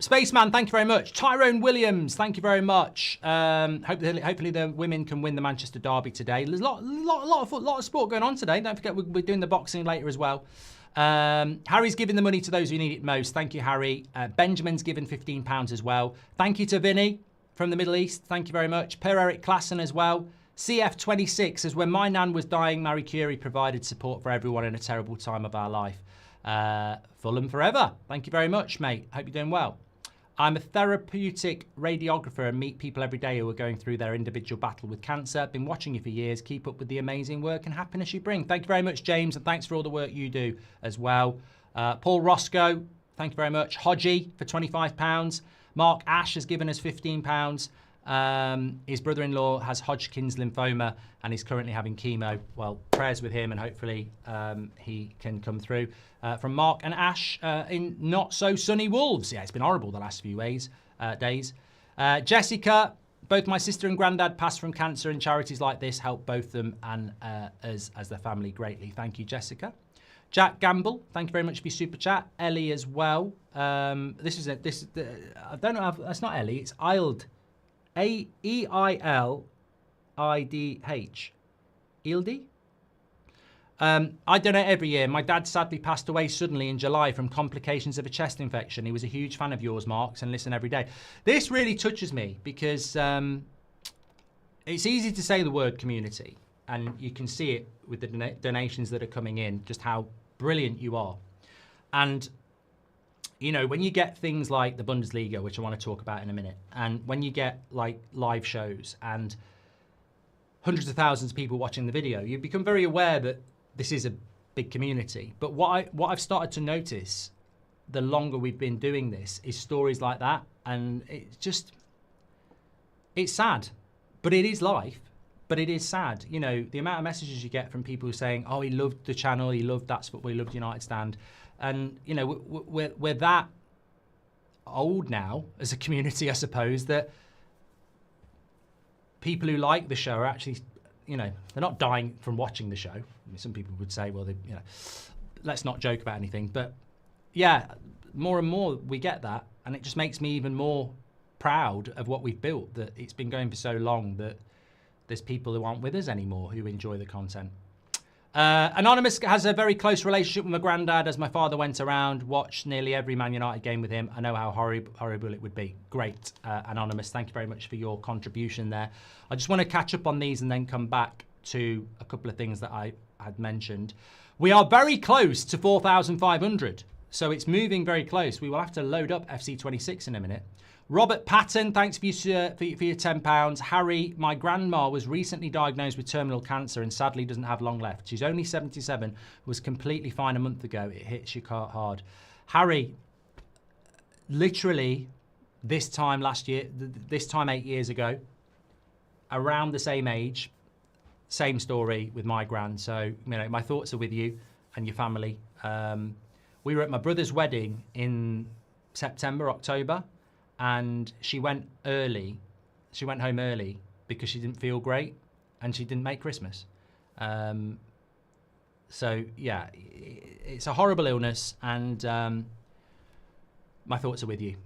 Spaceman, thank you very much. Tyrone Williams, thank you very much. Hopefully the women can win the Manchester Derby today. There's a lot of sport going on today. Don't forget we're doing the boxing later as well. Harry's giving the money to those who need it most. Thank you, Harry. Benjamin's given £15 as well. Thank you to Vinny from the Middle East. Thank you very much. Per Eric Klassen as well. CF26 says, when my nan was dying, Marie Curie provided support for everyone in a terrible time of our life. Fulham forever. Thank you very much, mate. Hope you're doing well. I'm a therapeutic radiographer and meet people every day who are going through their individual battle with cancer. Been watching you for years. Keep up with the amazing work and happiness you bring. Thank you very much, James, and thanks for all the work you do as well. Paul Roscoe, thank you very much. Hodgie for £25. Mark Ash has given us £15. His brother-in-law has Hodgkin's lymphoma and he's currently having chemo. Well, prayers with him and hopefully he can come through. From Mark and Ash in not so sunny Wolves. Yeah, it's been horrible the last few days. Jessica, both my sister and granddad passed from cancer, and charities like this help both them and as their family greatly. Thank you, Jessica. Jack Gamble, thank you very much for your super chat. Ellie as well. I don't know. That's not Ellie. It's Eild. Eildh. Eildy? I donate every year. My dad sadly passed away suddenly in July from complications of a chest infection. He was a huge fan of yours, Marks, and listen every day. This really touches me because it's easy to say the word community, and you can see it with the donations that are coming in, just how brilliant you are. And you know, when you get things like the Bundesliga, which I want to talk about in a minute, and when you get like live shows and hundreds of thousands of people watching the video, you become very aware that this is a big community. But what I've started to notice the longer we've been doing this is stories like that, and it's sad, but it is life. But it is sad, you know, the amount of messages you get from people saying, "Oh, he loved the channel, he loved That's Football, he loved United Stand." And, you know, we're that old now as a community, I suppose, that people who like the show are actually, you know, they're not dying from watching the show. I mean, some people would say, well, you know, let's not joke about anything. But, yeah, more and more we get that. And it just makes me even more proud of what we've built, that it's been going for so long that there's people who aren't with us anymore who enjoy the content. Anonymous has a very close relationship with my granddad, as my father went around, watched nearly every Man United game with him. I know how horrible it would be. Great, Anonymous. Thank you very much for your contribution there. I just want to catch up on these and then come back to a couple of things that I had mentioned. We are very close to 4,500, so it's moving very close. We will have to load up FC26 in a minute. Robert Patton, thanks for your £10. Harry, my grandma was recently diagnosed with terminal cancer and sadly doesn't have long left. She's only 77, was completely fine a month ago. It hits your heart hard. Harry, literally this time last year, this time 8 years ago, around the same age, same story with my gran. So, you know, my thoughts are with you and your family. We were at my brother's wedding in September, October. And she went early. She went home early because she didn't feel great and she didn't make Christmas. So, yeah, it's a horrible illness and my thoughts are with you.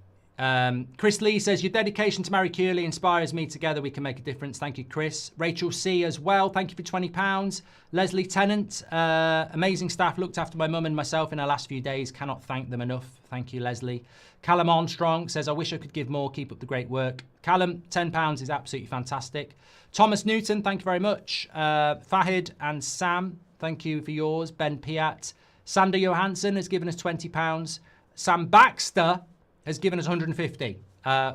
Chris Lee says, your dedication to Marie Curie inspires me. Together we can make a difference. Thank you, Chris. Rachel C as well. Thank you for £20. Leslie Tennant, amazing staff, looked after my mum and myself in her last few days. Cannot thank them enough. Thank you, Leslie. Callum Armstrong says, I wish I could give more. Keep up the great work. Callum, £10 is absolutely fantastic. Thomas Newton, thank you very much. Fahid and Sam, thank you for yours. Ben Piat. Sander Johansson has given us £20. Sam Baxter has given us 150,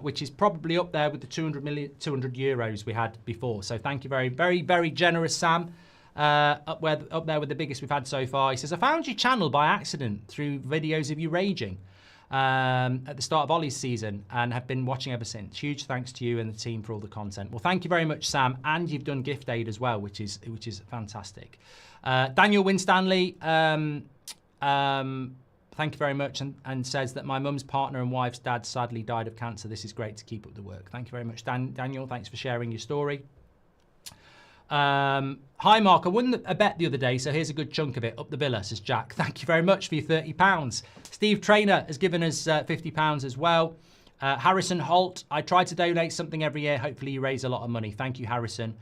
which is probably up there with the 200 euros we had before. So thank you very, very, very generous, Sam. Up there with the biggest we've had so far. He says, I found your channel by accident through videos of you raging at the start of Ollie's season and have been watching ever since. Huge thanks to you and the team for all the content. Well, thank you very much, Sam. And you've done gift aid as well, which is fantastic. Daniel Winstanley, thank you very much, and says that my mum's partner and wife's dad sadly died of cancer. This is great to keep up the work. Thank you very much, Daniel. Thanks for sharing your story. Hi, Mark. I won a bet the other day, so here's a good chunk of it. Up the villa, says Jack. Thank you very much for your £30. Steve Trainer has given us £50 as well. Harrison Holt, I try to donate something every year. Hopefully you raise a lot of money. Thank you, Harrison.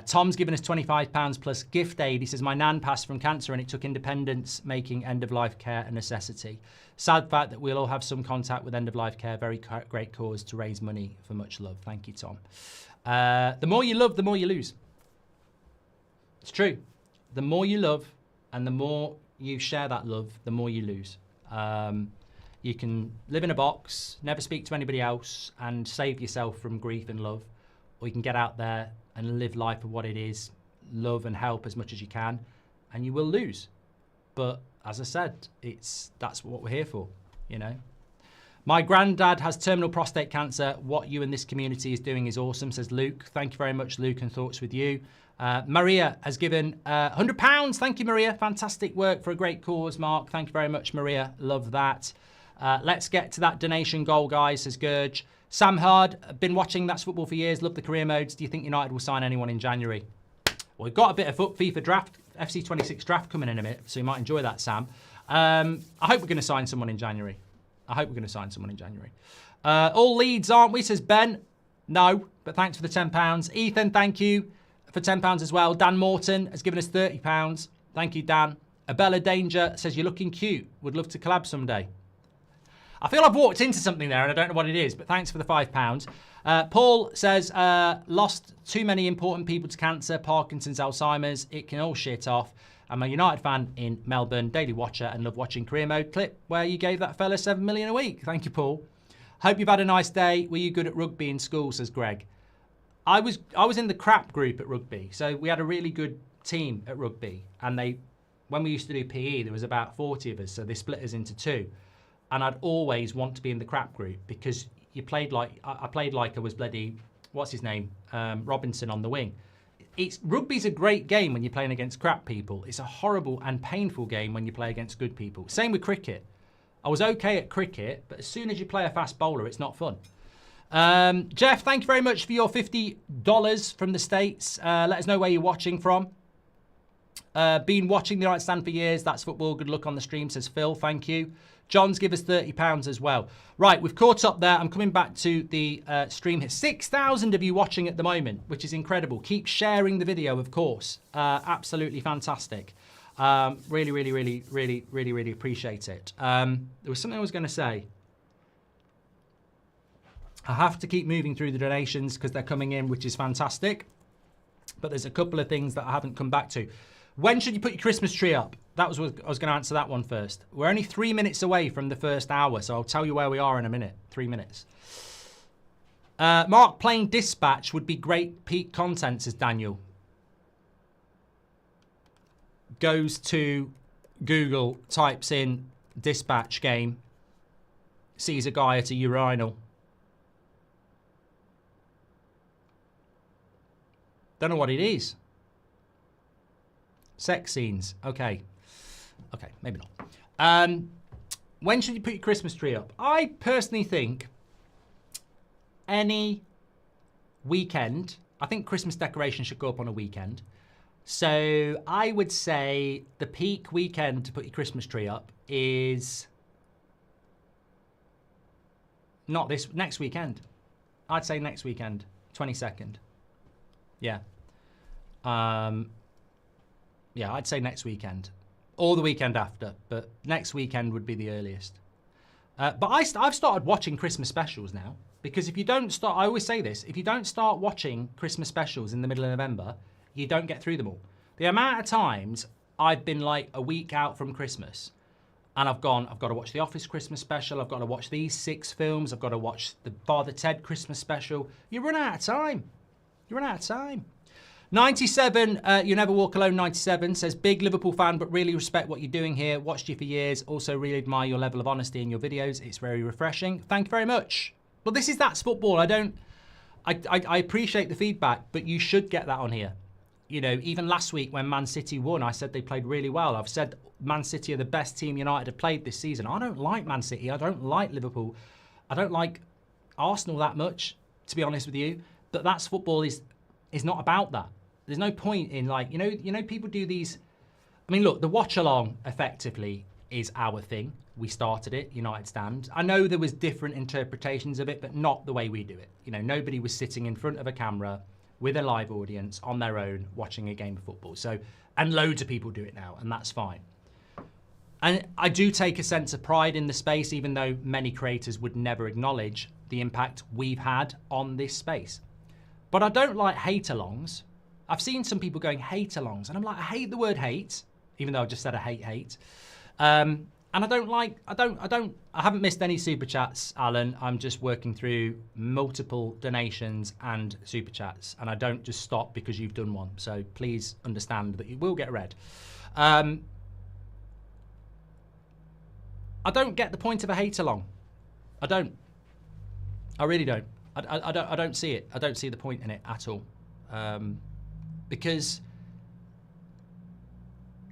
Tom's given us £25 plus gift aid. He says, my nan passed from cancer and it took independence making end-of-life care a necessity. Sad fact that we'll all have some contact with end-of-life care. Very great cause to raise money for much love. Thank you, Tom. The more you love, the more you lose. It's true. The more you love and the more you share that love, the more you lose. You can live in a box, never speak to anybody else and save yourself from grief and love. Or you can get out there and live life for what it is, love and help as much as you can, and you will lose. But as I said, that's what we're here for, you know. My granddad has terminal prostate cancer. What you and this community is doing is awesome, says Luke. Thank you very much, Luke, and thoughts with you. Maria has given £100. Thank you, Maria. Fantastic work for a great cause, Mark. Thank you very much, Maria. Love that. Let's get to that donation goal, guys, says Gurge. Sam Hard, been watching That's Football for years. Love the career modes. Do you think United will sign anyone in January? Well, we've got a bit of FIFA draft, FC26 draft coming in a minute, so you might enjoy that, Sam. I hope we're going to sign someone in January. All leads, aren't we, says Ben. No, but thanks for the £10. Ethan, thank you for £10 as well. Dan Morton has given us £30. Thank you, Dan. Abella Danger says, you're looking cute. Would love to collab someday. I feel I've walked into something there and I don't know what it is, but thanks for the £5. Paul says, lost too many important people to cancer, Parkinson's, Alzheimer's. It can all shit off. I'm a United fan in Melbourne, daily watcher, and love watching career mode clip where you gave that fella $7 million a week. Thank you, Paul. Hope you've had a nice day. Were you good at rugby in school, says Greg. I was in the crap group at rugby, so we had a really good team at rugby, and when we used to do PE, there was about 40 of us, so they split us into two. And I'd always want to be in the crap group because I played like I was bloody, what's his name, Robinson on the wing. Rugby's a great game when you're playing against crap people. It's a horrible and painful game when you play against good people. Same with cricket. I was okay at cricket, but as soon as you play a fast bowler, it's not fun. Jeff, thank you very much for your $50 from the States. Let us know where you're watching from. Been watching the right stand for years. That's football. Good luck on the stream, says Phil. Thank you. John's give us £30 as well. Right, we've caught up there. I'm coming back to the stream here. 6,000 of you watching at the moment, which is incredible. Keep sharing the video, of course. Absolutely fantastic. Really, really, really, really, really, really appreciate it. There was something I was going to say. I have to keep moving through the donations because they're coming in, which is fantastic. But there's a couple of things that I haven't come back to. When should you put your Christmas tree up? That was what I was going to answer that one first. We're only 3 minutes away from the first hour, so I'll tell you where we are in a minute. 3 minutes. Mark, playing Dispatch would be great peak content, says Daniel. Goes to Google, types in Dispatch game, sees a guy at a urinal. Don't know what it is. Sex scenes. Okay. Okay, maybe not. When should you put your Christmas tree up? I personally think any weekend. I think Christmas decorations should go up on a weekend. So I would say the peak weekend to put your Christmas tree up is not this, next weekend. I'd say next weekend, 22nd. Yeah. Yeah, I'd say next weekend. Or the weekend after, but next weekend would be the earliest. But I've started watching Christmas specials now. Because if you don't start, I always say this, if you don't start watching Christmas specials in the middle of November, you don't get through them all. The amount of times I've been like a week out from Christmas and I've got to watch the Office Christmas special, I've got to watch these 6 films, I've got to watch the Father Ted Christmas special. You run out of time. You run out of time. 97, You Never Walk Alone 97 says, big Liverpool fan, but really respect what you're doing here. Watched you for years. Also really admire your level of honesty in your videos. It's very refreshing. Thank you very much. Well, this is That's Football. I appreciate the feedback, but you should get that on here. You know, even last week when Man City won, I said they played really well. I've said Man City are the best team United have played this season. I don't like Man City. I don't like Liverpool. I don't like Arsenal that much, to be honest with you. But That's Football is not about that. There's no point in like, you know, people do these. I mean, look, the watch-along effectively is our thing. We started it, United Stand. I know there was different interpretations of it, but not the way we do it. You know, nobody was sitting in front of a camera with a live audience on their own watching a game of football. So, and loads of people do it now, and that's fine. And I do take a sense of pride in the space, even though many creators would never acknowledge the impact we've had on this space. But I don't like hate-alongs. I've seen some people going hate-alongs, and I'm like, I hate the word hate, even though I just said I hate. And I haven't missed any super chats, Alan. I'm just working through multiple donations and super chats, and I don't just stop because you've done one. So please understand that you will get read. I don't get the point of a hate-along. I don't. I really don't. I don't see it. I don't see the point in it at all. Because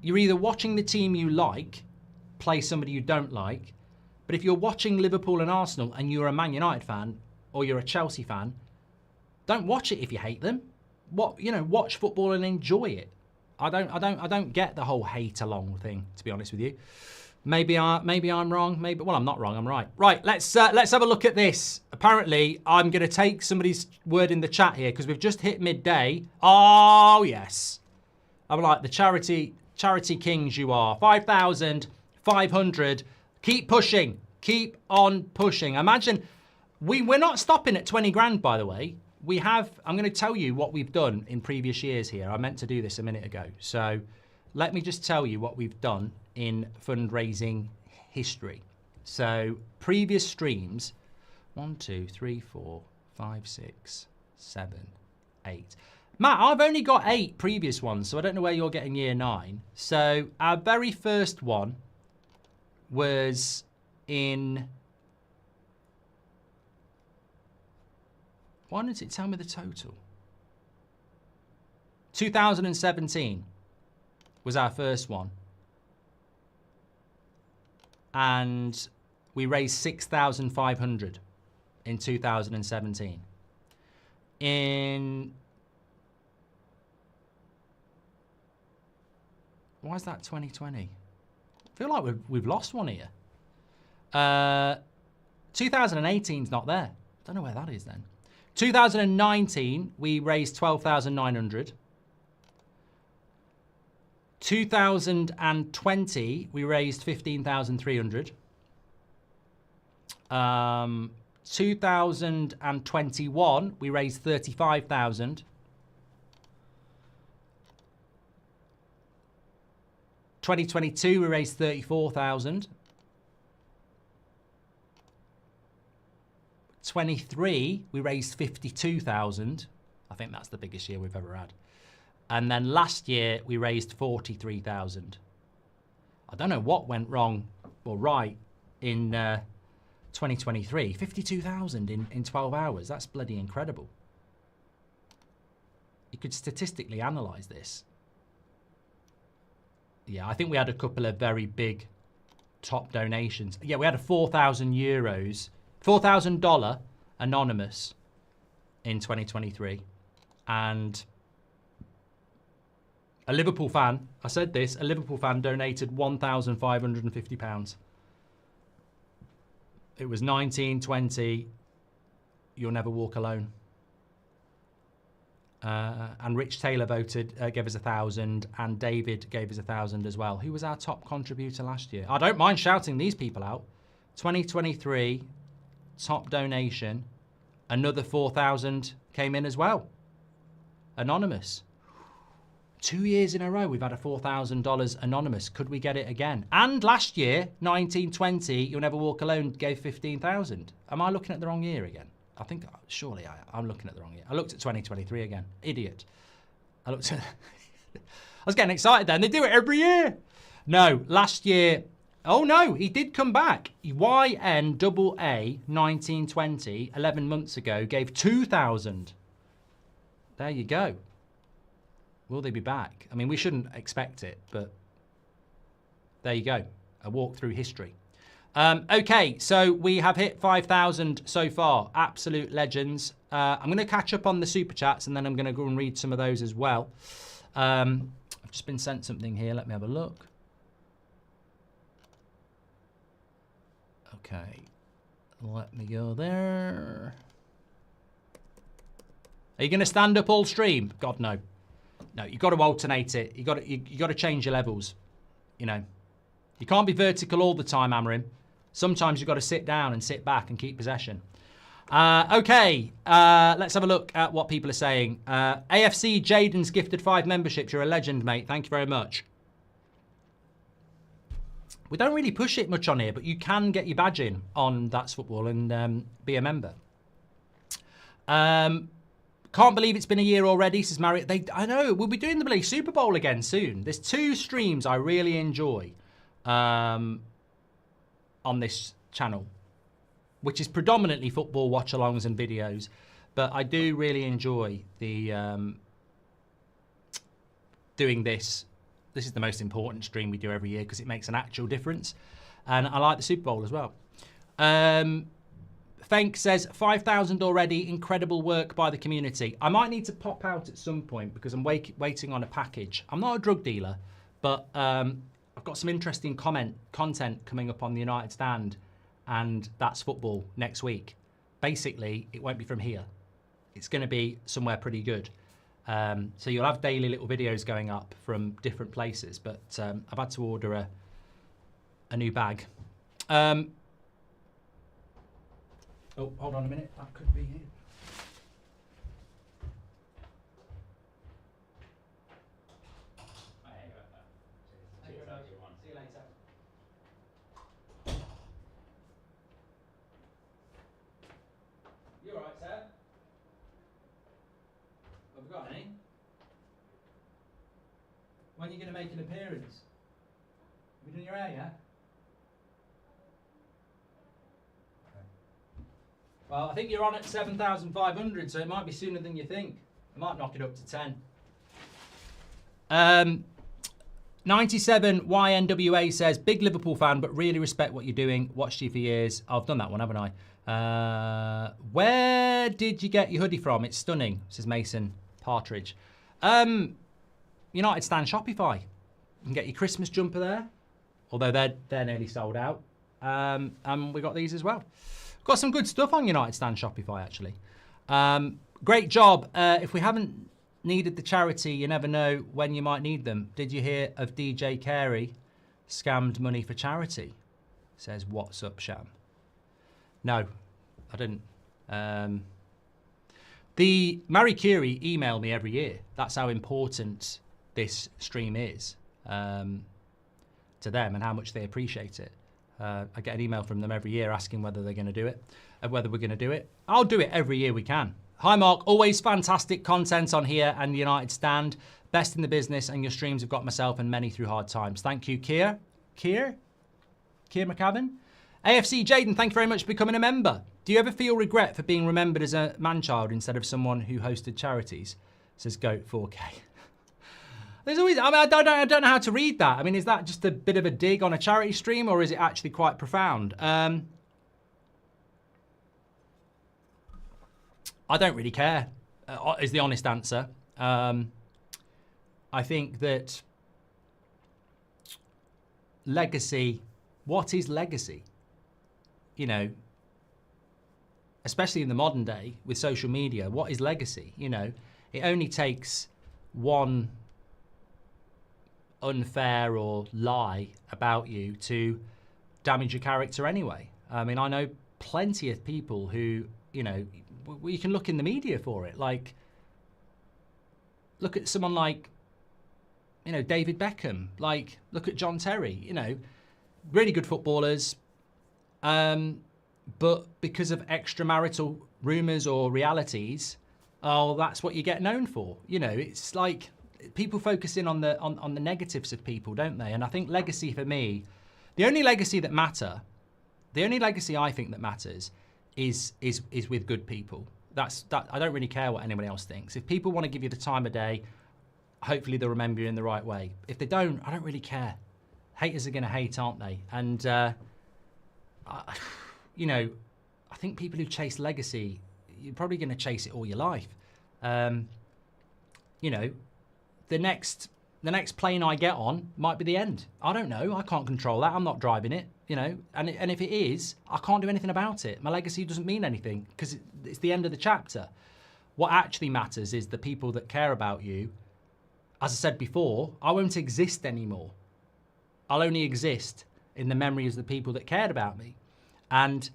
you're either watching the team you like play somebody you don't like, but if you're watching Liverpool and Arsenal and you're a Man United fan or you're a Chelsea fan, don't watch it if you hate them. Watch football and enjoy it. I don't get the whole hate along thing, to be honest with you. Maybe I'm wrong. Well, I'm not wrong. I'm right. Right. Let's have a look at this. Apparently, I'm going to take somebody's word in the chat here because we've just hit midday. Oh yes, I'm like the charity kings you are. 5,500. Keep pushing. Keep on pushing. Imagine we're not stopping at 20 grand. By the way, I'm going to tell you what we've done in previous years here. I meant to do this a minute ago. So let me just tell you what we've done in fundraising history. So previous streams, 1, 2, 3, 4, 5, 6, 7, 8. Matt, I've only got 8 previous ones, so I don't know where you're getting year 9. So our very first one was in... Why didn't it tell me the total? 2017 was our first one. And we raised 6,500 in 2017. In Why is that 2020? I feel like we've lost one here. 2018's not there. Don't know where that is then. 2019, we raised 12,900. 2020, we raised 15,300. 2021, we raised 35,000. 2022, we raised 34,000. 23, we raised 52,000. I think that's the biggest year we've ever had. And then last year, we raised 43,000. I don't know what went wrong or right in 2023. 52,000 in 12 hours. That's bloody incredible. You could statistically analyse this. Yeah, I think we had a couple of very big top donations. Yeah, we had a 4,000 euros, $4,000 anonymous in 2023. And a Liverpool fan, I said this, a Liverpool fan donated £1,550. It was 1920, You'll Never Walk Alone. And Rich Taylor voted, gave us 1,000, and David gave us 1,000 as well. Who was our top contributor last year? I don't mind shouting these people out. 2023, top donation, another 4,000 came in as well. Anonymous. 2 years in a row, we've had a $4,000 anonymous. Could we get it again? And last year, 1920, You'll Never Walk Alone gave 15,000. Am I looking at the wrong year again? I think, surely I'm looking at the wrong year. I looked at 2023 again. Idiot. I looked at... I was getting excited then. They do it every year. No, last year... Oh, no, he did come back. YNAA 1920, 11 months ago, gave 2,000. There you go. Will they be back? I mean, we shouldn't expect it, but there you go. A walk through history. Okay, so we have hit 5,000 so far. Absolute legends. I'm going to catch up on the super chats, and then I'm going to go and read some of those as well. I've just been sent something here. Let me have a look. Okay, let me go there. Are you going to stand up all stream? God, no. No, you've got to alternate it. You got to change your levels. You know, you can't be vertical all the time, Amarim. Sometimes you've got to sit down and sit back and keep possession. Okay, let's have a look at what people are saying. AFC Jaden's gifted 5 memberships. You're a legend, mate. Thank you very much. We don't really push it much on here, but you can get your badge in on That's Football and be a member. Can't believe it's been a year already, says Marriott. I know, we'll be doing the bloody Super Bowl again soon. There's 2 streams I really enjoy on this channel, which is predominantly football watch-alongs and videos. But I do really enjoy the doing this. This is the most important stream we do every year because it makes an actual difference. And I like the Super Bowl as well. Fank says, 5,000 already. Incredible work by the community. I might need to pop out at some point because I'm waiting on a package. I'm not a drug dealer, but I've got some interesting content coming up on the United Stand, and That's Football next week. Basically, it won't be from here. It's going to be somewhere pretty good. So you'll have daily little videos going up from different places, but I've had to order a new bag. Oh, hold on a minute. That could be it. See you later. You alright, sir? Have we got any? When are you going to make an appearance? Have you done your hair yet? Well, I think you're on at 7,500, so it might be sooner than you think. I might knock it up to 10. 97 YNWA says, big Liverpool fan, but really respect what you're doing. Watched you for years. I've done that one, haven't I? Where did you get your hoodie from? It's stunning, says Mason Partridge. United Stand Shopify. You can get your Christmas jumper there, although they're nearly sold out. And we got these as well. Got some good stuff on United Stand Shopify, actually. Great job. If we haven't needed the charity, you never know when you might need them. Did you hear of DJ Carey scammed money for charity? Says, what's up, Sham? No, I didn't. The Marie Curie email me every year. That's how important this stream is to them and how much they appreciate it. I get an email from them every year asking whether they're going to do it and whether we're going to do it. I'll do it every year we can. Hi, Mark. Always fantastic content on here and United Stand. Best in the business, and your streams have got myself and many through hard times. Thank you, Keir McCavan. AFC Jaden, thank you very much for becoming a member. Do you ever feel regret for being remembered as a man-child instead of someone who hosted charities? Says Goat 4K. There's always, I mean, I don't know how to read that. I mean, is that just a bit of a dig on a charity stream, or is it actually quite profound? I don't really care, is the honest answer. I think that legacy, what is legacy? You know, especially in the modern day with social media, what is legacy? You know, it only takes one unfair or lie about you to damage your character anyway. I mean, I know plenty of people who, you know, you can look in the media for it. Like, look at someone like, you know, David Beckham. Like, look at John Terry. You know, really good footballers. But because of extramarital rumours or realities, oh, that's what you get known for. You know, it's like people focus in on the negatives of people, don't they? And I think legacy for me, the only legacy I think that matters is with good people. That I don't really care what anyone else thinks. If people want to give you the time of day, hopefully they'll remember you in the right way. If they don't, I don't really care. Haters are going to hate, aren't they? And you know, I think people who chase legacy, you're probably going to chase it all your life. You know, the next plane I get on might be the end. I don't know. I can't control that. I'm not driving it, you know. And if it is, I can't do anything about it. My legacy doesn't mean anything because it's the end of the chapter. What actually matters is the people that care about you. As I said before, I won't exist anymore. I'll only exist in the memories of the people that cared about me. And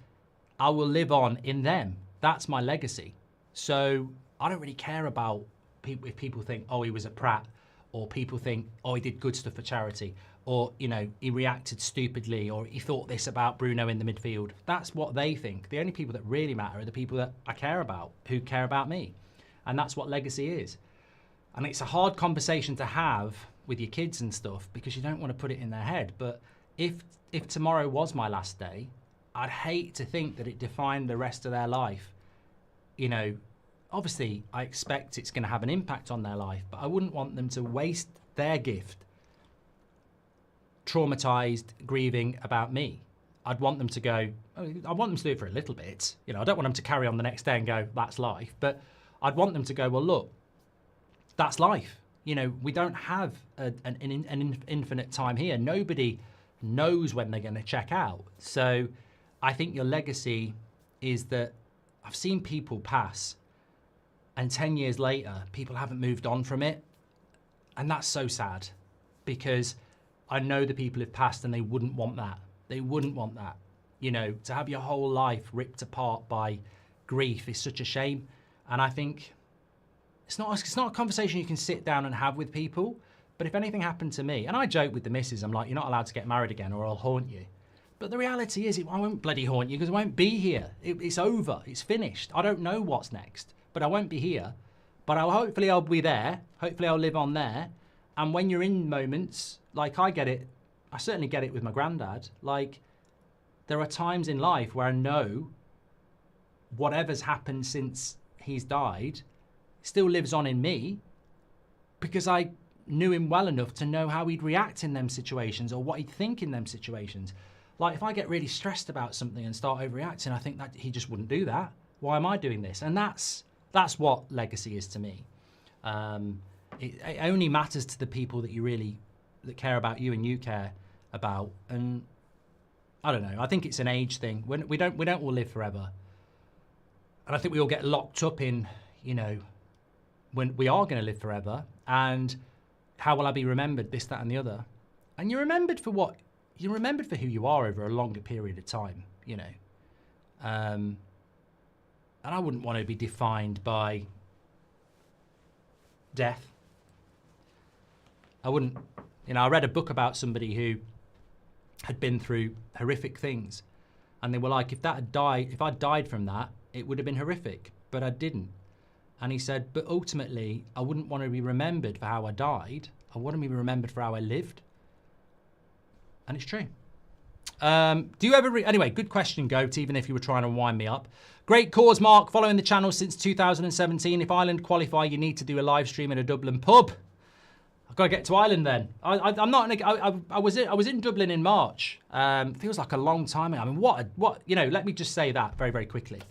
I will live on in them. That's my legacy. So I don't really care about people if people think, oh, he was a prat, or people think, oh, he did good stuff for charity, or, you know, he reacted stupidly, or he thought this about Bruno in the midfield. That's what they think. The only people that really matter are the people that I care about, who care about me. And that's what legacy is. And it's a hard conversation to have with your kids and stuff because you don't want to put it in their head. But if tomorrow was my last day, I'd hate to think that it defined the rest of their life. You know, obviously I expect it's going to have an impact on their life, but I wouldn't want them to waste their gift traumatized, grieving about me. I'd want them to go, I want them to do it for a little bit. You know, I don't want them to carry on the next day and go, that's life. But I'd want them to go, well, look, that's life. You know, we don't have an infinite time here. Nobody knows when they're going to check out. So I think your legacy is that I've seen people pass and 10 years later, people haven't moved on from it. And that's so sad because I know the people who've passed and they wouldn't want that. They wouldn't want that. You know, to have your whole life ripped apart by grief is such a shame. And I think it's not a conversation you can sit down and have with people. But if anything happened to me, and I joke with the missus, I'm like, you're not allowed to get married again or I'll haunt you. But the reality is, I won't bloody haunt you because I won't be here. It's over. It's finished. I don't know what's next, but I won't be here. But hopefully I'll be there. Hopefully I'll live on there. And when you're in moments, like I get it, I certainly get it with my granddad. Like, there are times in life where I know whatever's happened since he's died still lives on in me because I knew him well enough to know how he'd react in them situations or what he'd think in them situations. Like, if I get really stressed about something and start overreacting, I think that he just wouldn't do that. Why am I doing this? And that's what legacy is to me. It only matters to the people that you really that care about you and you care about. And I don't know. I think it's an age thing. We don't all live forever. And I think we all get locked up in, you know, when we are going to live forever, and how will I be remembered, this, that, and the other. And you're remembered for what? You're remembered for who you are over a longer period of time, you know. And I wouldn't want to be defined by death. I wouldn't, you know, I read a book about somebody who had been through horrific things, and they were like, if I died from that, it would have been horrific, but I didn't. And he said, but ultimately, I wouldn't want to be remembered for how I died. I want to be remembered for how I lived. And it's true. Do you ever... Anyway, good question, Goat, even if you were trying to wind me up. Great cause, Mark. Following the channel since 2017. If Ireland qualify, you need to do a live stream in a Dublin pub. I've got to get to Ireland then. I'm not... I was in Dublin in March. Feels like a long time ago. I mean, what... You know, let me just say that very, very quickly.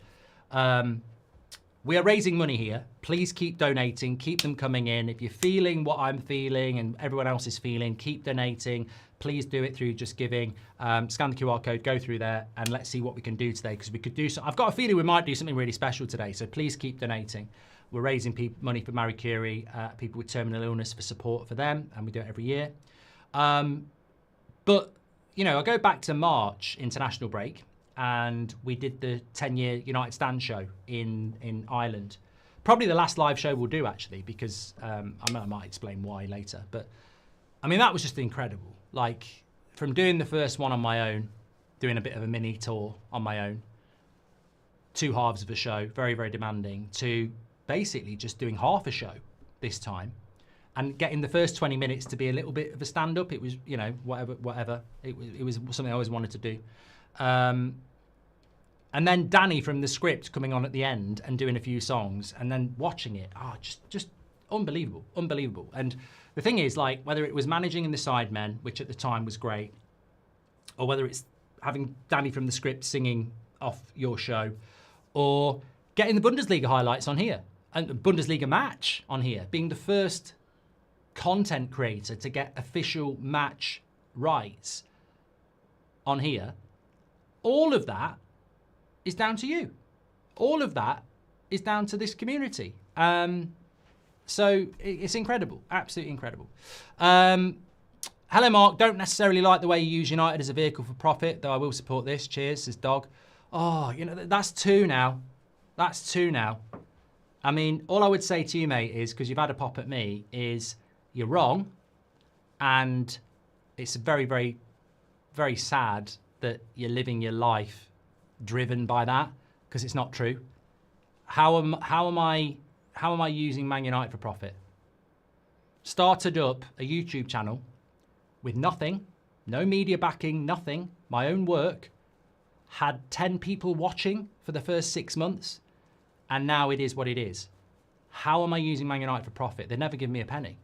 We are raising money here. Please keep donating. Keep them coming in. If you're feeling what I'm feeling and everyone else is feeling, keep donating. Please do it through Just Giving. Scan the QR code, go through there, and let's see what we can do today, because we could do so. I've got a feeling we might do something really special today, so please keep donating. We're raising money for Marie Curie, people with terminal illness, for support for them, and we do it every year. But, you know, I go back to March, international break, and we did the 10-year United Stand show in Ireland. Probably the last live show we'll do, actually, because I might explain why later. But, I mean, that was just incredible. Like, from doing the first one on my own, doing a bit of a mini tour on my own, 2 halves of a show, very, very demanding, to basically just doing half a show this time and getting the first 20 minutes to be a little bit of a stand-up. It was, you know, whatever. It was something I always wanted to do. And then Danny from the script coming on at the end and doing a few songs and then watching it. Just unbelievable, unbelievable. And the thing is, like, whether it was managing in the Sidemen, which at the time was great, or whether it's having Danny from the script singing off your show, or getting the Bundesliga highlights on here, and the Bundesliga match on here, being the first content creator to get official match rights on here, all of that is down to you. All of that is down to this community. So it's incredible, absolutely incredible. Hello, Mark. Don't necessarily like the way you use United as a vehicle for profit, though I will support this. Cheers, says Dog. Oh, you know, that's 2 now. That's 2 now. I mean, all I would say to you, mate, is, because you've had a pop at me, is you're wrong. And it's very, very, very sad that you're living your life driven by that, because it's not true. How am I using Man United for profit? Started up a YouTube channel with nothing, no media backing, nothing, my own work, had 10 people watching for the first 6 months, and now it is what it is. How am I using Man United for profit? They never give me a penny.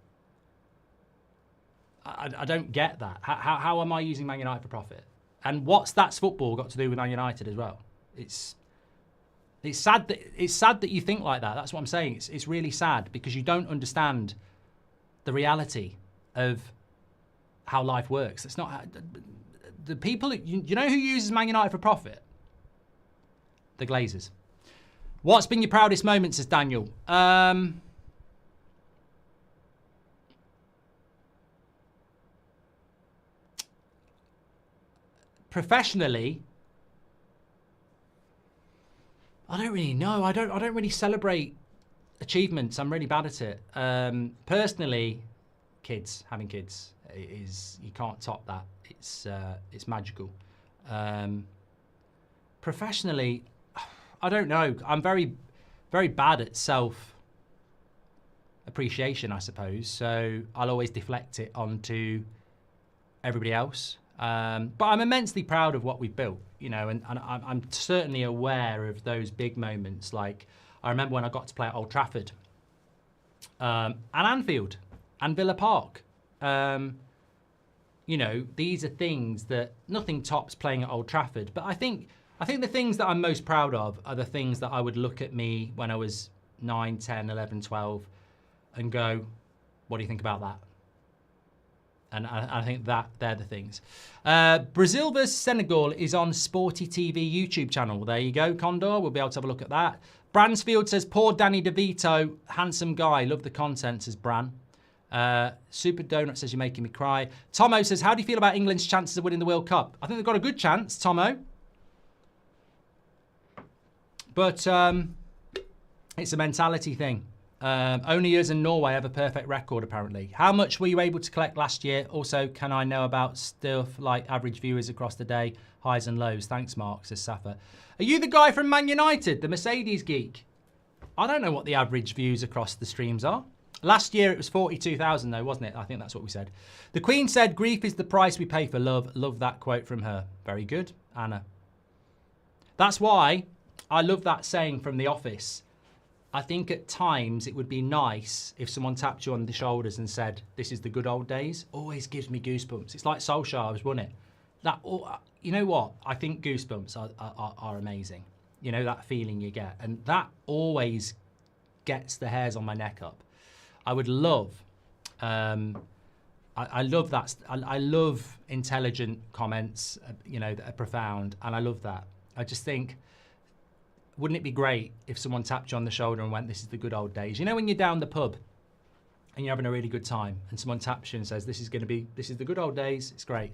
I don't get that. How am I using Man United for profit? And what's That's Football got to do with Man United as well? It's sad that you think like that. That's what I'm saying. It's really sad, because you don't understand the reality of how life works. It's not the people. You know who uses Man United for profit? The Glazers. What's been your proudest moment, says Daniel? Professionally, I don't really know. I don't really celebrate achievements. I'm really bad at it. Personally, having kids is, you can't top that. It's magical. Professionally, I don't know. I'm very, very bad at self-appreciation, I suppose. So I'll always deflect it onto everybody else. But I'm immensely proud of what we've built, you know, and I'm certainly aware of those big moments. Like, I remember when I got to play at Old Trafford, and Anfield, and Villa Park. You know, these are things that nothing tops playing at Old Trafford. But I think the things that I'm most proud of are the things that I would look at me when I was 9, 10, 11, 12 and go, what do you think about that? And I think that they're the things. Brazil versus Senegal is on Sporty TV YouTube channel. There you go, Condor. We'll be able to have a look at that. Bransfield says, poor Danny DeVito, handsome guy. Love the content, says Bran. Super Donut says, you're making me cry. Tomo says, how do you feel about England's chances of winning the World Cup? I think they've got a good chance, Tomo. But it's a mentality thing. Only us and Norway have a perfect record, apparently. How much were you able to collect last year? Also, can I know about stuff like average viewers across the day, highs and lows? Thanks, Mark, says Safa. Are you the guy from Man United, the Mercedes geek? I don't know what the average views across the streams are. Last year, it was 42,000, though, wasn't it? I think that's what we said. The Queen said, grief is the price we pay for love. Love that quote from her. Very good, Anna. That's why I love that saying from The Office. I think at times it would be nice if someone tapped you on the shoulders and said, this is the good old days. Always gives me goosebumps. It's like Solskjaer's, wasn't it? That, you know what? I think goosebumps are amazing. You know, that feeling you get. And that always gets the hairs on my neck up. I would love, I love that. I love intelligent comments, you know, that are profound. And I love that. I just think, wouldn't it be great if someone tapped you on the shoulder and went, this is the good old days? You know, when you're down the pub and you're having a really good time and someone taps you and says, this is the good old days. It's great.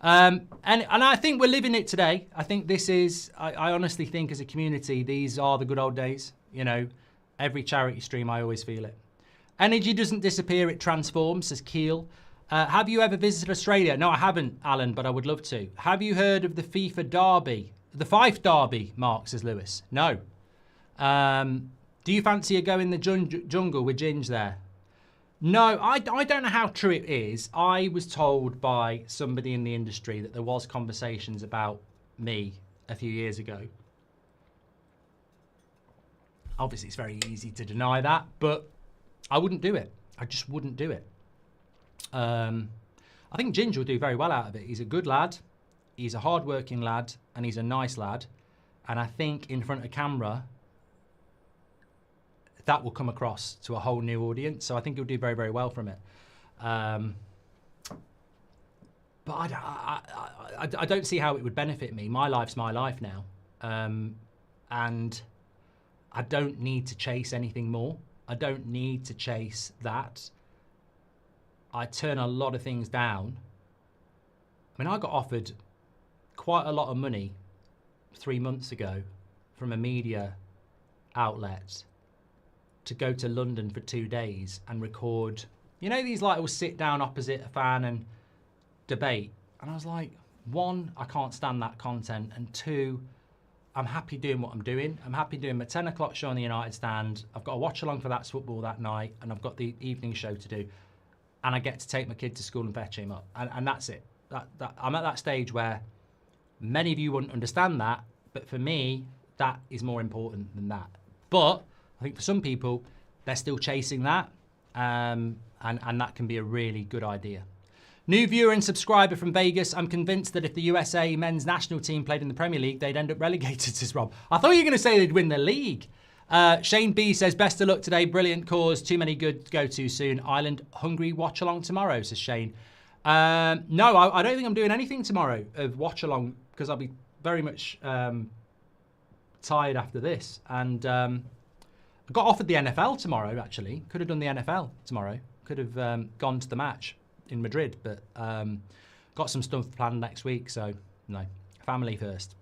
And I think we're living it today. I think this is, I honestly think as a community, these are the good old days. You know, every charity stream, I always feel it. Energy doesn't disappear, it transforms, says Keel. Have you ever visited Australia? No, I haven't, Alan, but I would love to. Have you heard of the FIFA Derby? The Fife Derby, Mark, says Lewis. No. Do you fancy a go in the jungle with Ginge there? No, I don't know how true it is. I was told by somebody in the industry that there was conversations about me a few years ago. Obviously, it's very easy to deny that, but I wouldn't do it. I just wouldn't do it. I think Ginge will do very well out of it. He's a good lad. He's a hard-working lad, and he's a nice lad. And I think in front of camera, that will come across to a whole new audience. So I think he'll do very, very well from it. But I don't see how it would benefit me. My life's my life now. And I don't need to chase anything more. I don't need to chase that. I turn a lot of things down. I mean, I got offered quite a lot of money 3 months ago from a media outlet to go to London for 2 days and record, you know, these like will sit down opposite a fan and debate. And I was like, one, I can't stand that content. And two, I'm happy doing what I'm doing. I'm happy doing my 10 o'clock show on the United Stand. I've got a watch along for That's Football that night. And I've got the evening show to do. And I get to take my kid to school and fetch him up. And that's it. I'm at that stage where many of you wouldn't understand that, but for me, that is more important than that. But I think for some people, they're still chasing that, and that can be a really good idea. New viewer and subscriber from Vegas. I'm convinced that if the USA men's national team played in the Premier League, they'd end up relegated, says Rob. I thought you were going to say they'd win the league. Shane B says, best of luck today. Brilliant cause. Too many good to go to soon. Island hungry watch along tomorrow, says Shane. No, I don't think I'm doing anything tomorrow of watch along because I'll be very much tired after this. And I got offered the NFL tomorrow, actually. Could have done the NFL tomorrow. Could have gone to the match in Madrid, but got some stuff planned next week. So, no, family first.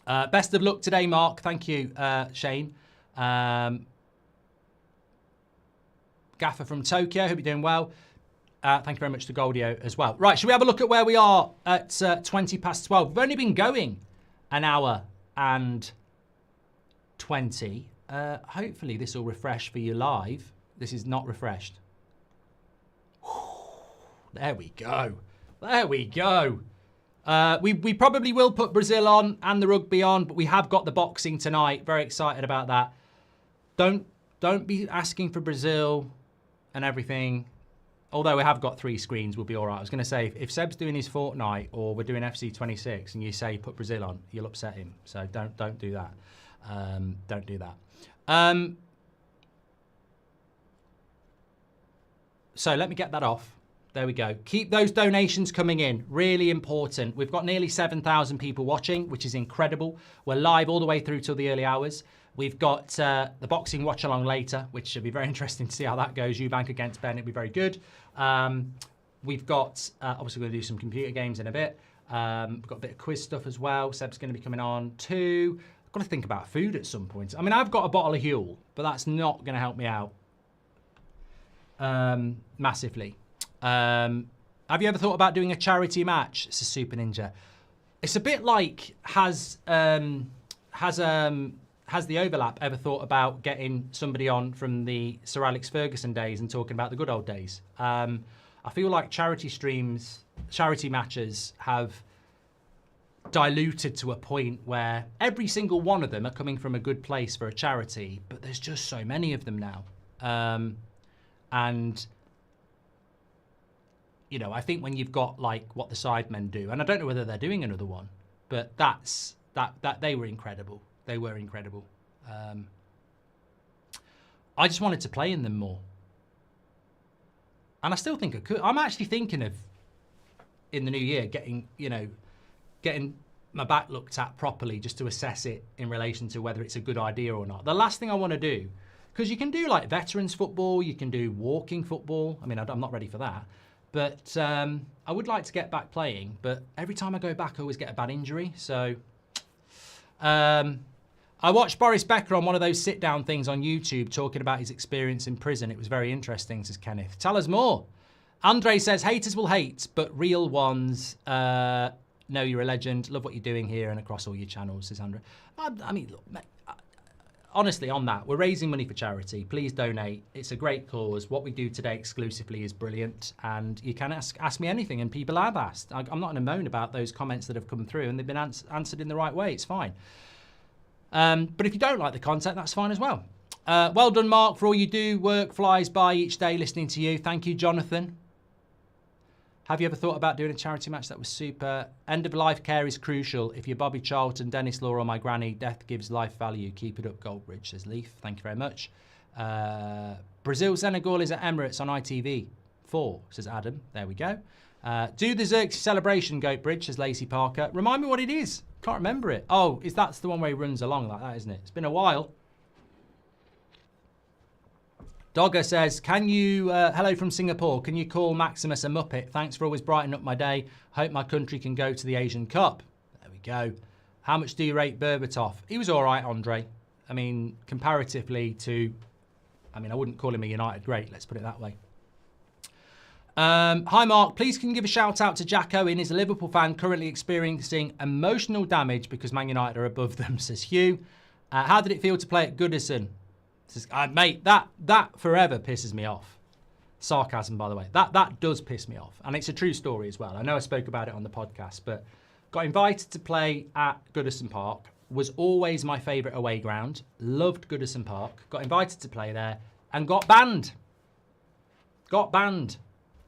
Best of luck today, Mark. Thank you, Shane. Gaffer from Tokyo. Hope you're doing well. Thank you very much to Goldio as well. Right, should we have a look at where we are at 20 past 12? We've only been going an hour and 20. Hopefully this will refresh for you live. This is not refreshed. There we go. There we go. We probably will put Brazil on and the rugby on, but we have got the boxing tonight. Very excited about that. Don't be asking for Brazil and everything. Although we have got 3 screens, we'll be all right. I was going to say, if Seb's doing his Fortnite or we're doing FC 26 and you say put Brazil on, you'll upset him. So don't do that. Don't do that. So let me get that off. There we go. Keep those donations coming in. Really important. We've got nearly 7,000 people watching, which is incredible. We're live all the way through till the early hours. We've got the boxing watch-along later, which should be very interesting to see how that goes. Eubank against Benn, it'll be very good. We've got, obviously, we're going to do some computer games in a bit. We've got a bit of quiz stuff as well. Seb's going to be coming on too. I've got to think about food at some point. I mean, I've got a bottle of Huel, but that's not going to help me out massively. Have you ever thought about doing a charity match? It's a Super Ninja. It's a bit like, has the Overlap ever thought about getting somebody on from the Sir Alex Ferguson days and talking about the good old days? I feel like charity matches have diluted to a point where every single one of them are coming from a good place for a charity, but there's just so many of them now. And, you know, I think when you've got like what the Sidemen do, and I don't know whether they're doing another one, but that they were incredible. They were incredible. I just wanted to play in them more. And I still think I could. I'm actually thinking of, in the new year, getting my back looked at properly just to assess it in relation to whether it's a good idea or not. The last thing I want to do, because you can do like veterans football, you can do walking football. I mean, I'm not ready for that. But I would like to get back playing. But every time I go back, I always get a bad injury. So I watched Boris Becker on one of those sit-down things on YouTube talking about his experience in prison. It was very interesting, says Kenneth. Tell us more. Andre says, haters will hate, but real ones know you're a legend. Love what you're doing here and across all your channels, says Andre. I mean, look, mate, honestly, on that, we're raising money for charity. Please donate. It's a great cause. What we do today exclusively is brilliant. And you can ask me anything, and people have asked. I'm not in a moan about those comments that have come through, and they've been answered in the right way. It's fine. But if you don't like the content, that's fine as well. Well done, Mark, for all you do. Work flies by each day listening to you. Thank you, Jonathan. Have you ever thought about doing a charity match? That was super. End of life care is crucial. If you're Bobby Charlton, Dennis Law, or my granny, death gives life value. Keep it up, Goldbridge, says Leaf. Thank you very much. Brazil, Senegal is at Emirates on ITV4, says Adam. There we go. Do the Xerxes celebration, Goatbridge, says Lacey Parker. Remind me what it is. Can't remember it. Oh, that's the one where he runs along like that, isn't it? It's been a while. Dogger says, can you, hello from Singapore, can you call Maximus a Muppet? Thanks for always brightening up my day. Hope my country can go to the Asian Cup. There we go. How much do you rate Berbatov? He was all right, Andre. I mean, comparatively to, I wouldn't call him a United great, let's put it that way. Hi, Mark. Please can you give a shout out to Jack Owen. He's a Liverpool fan currently experiencing emotional damage because Man United are above them, says Hugh. How did it feel to play at Goodison? Says, mate, that forever pisses me off. Sarcasm, by the way. That does piss me off. And it's a true story as well. I know I spoke about it on the podcast, but got invited to play at Goodison Park. Was always my favourite away ground. Loved Goodison Park. Got invited to play there and got banned. Got banned.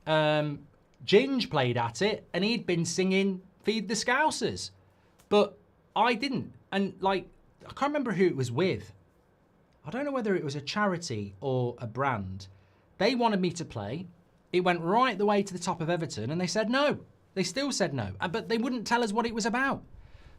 Ginge played at it and he'd been singing Feed the Scousers, but I didn't. And like, I can't remember who it was with. I don't know whether it was a charity or a brand. They wanted me to play. It went right the way to the top of Everton and they said no. They still said no, but they wouldn't tell us what it was about.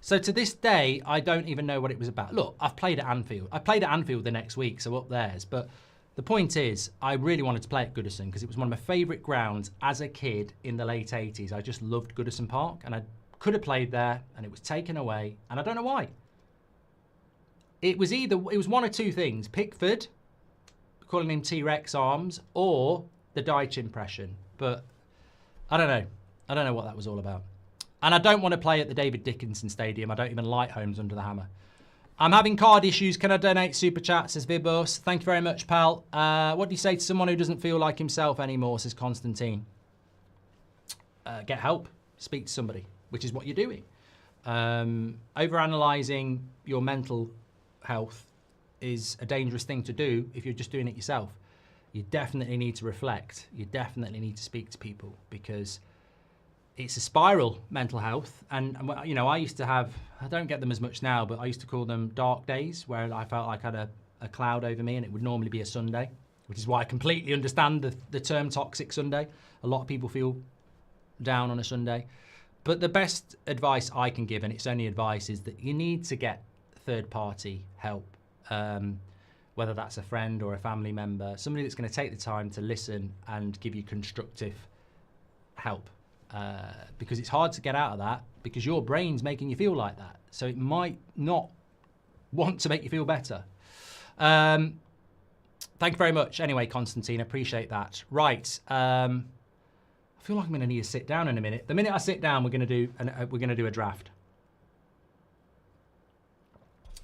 So to this day, I don't even know what it was about. Look, I've played at Anfield. I played at Anfield the next week, so up theirs, but the point is, I really wanted to play at Goodison because it was one of my favourite grounds as a kid in the late 80s. I just loved Goodison Park and I could have played there and it was taken away and I don't know why. It was one or two things. Pickford, calling him T-Rex arms, or the Deitch impression. But I don't know. I don't know what that was all about. And I don't want to play at the David Dickinson Stadium. I don't even like Homes Under the Hammer. I'm having card issues. Can I donate super chat, says Vibos. Thank you very much, pal. What do you say to someone who doesn't feel like himself anymore, says Constantine? Get help. Speak to somebody, which is what you're doing. Overanalyzing your mental health is a dangerous thing to do if you're just doing it yourself. You definitely need to reflect. You definitely need to speak to people because it's a spiral, mental health. And, you know, I used to have, I don't get them as much now, but I used to call them dark days where I felt like I had a cloud over me and it would normally be a Sunday. It which is why I completely understand the term Toxic Sunday. A lot of people feel down on a Sunday. But the best advice I can give, and it's only advice, is that you need to get third-party help, whether that's a friend or a family member, somebody that's going to take the time to listen and give you constructive help. Because it's hard to get out of that because your brain's making you feel like that. So it might not want to make you feel better. Thank you very much. Anyway, Constantine, appreciate that. Right. I feel like I'm going to need to sit down in a minute. The minute I sit down, we're going to do a draft.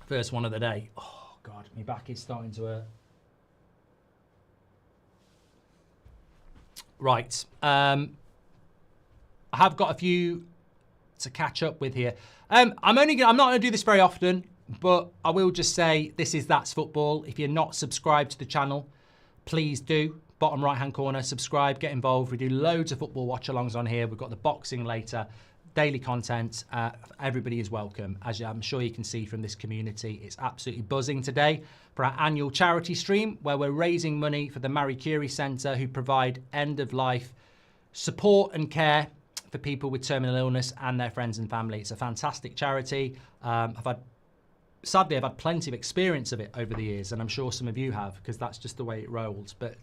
First one of the day. Oh God, my back is starting to hurt. Right. I have got a few to catch up with here. I'm not going to do this very often, but I will just say this is That's Football. If you're not subscribed to the channel, please do. Bottom right-hand corner, subscribe, get involved. We do loads of football watch-alongs on here. We've got the boxing later, daily content. Everybody is welcome. As I'm sure you can see from this community, it's absolutely buzzing today for our annual charity stream where we're raising money for the Marie Curie Centre, who provide end-of-life support and care for people with terminal illness and their friends and family. It's a fantastic charity. Sadly, I've had plenty of experience of it over the years, and I'm sure some of you have, because that's just the way it rolls. But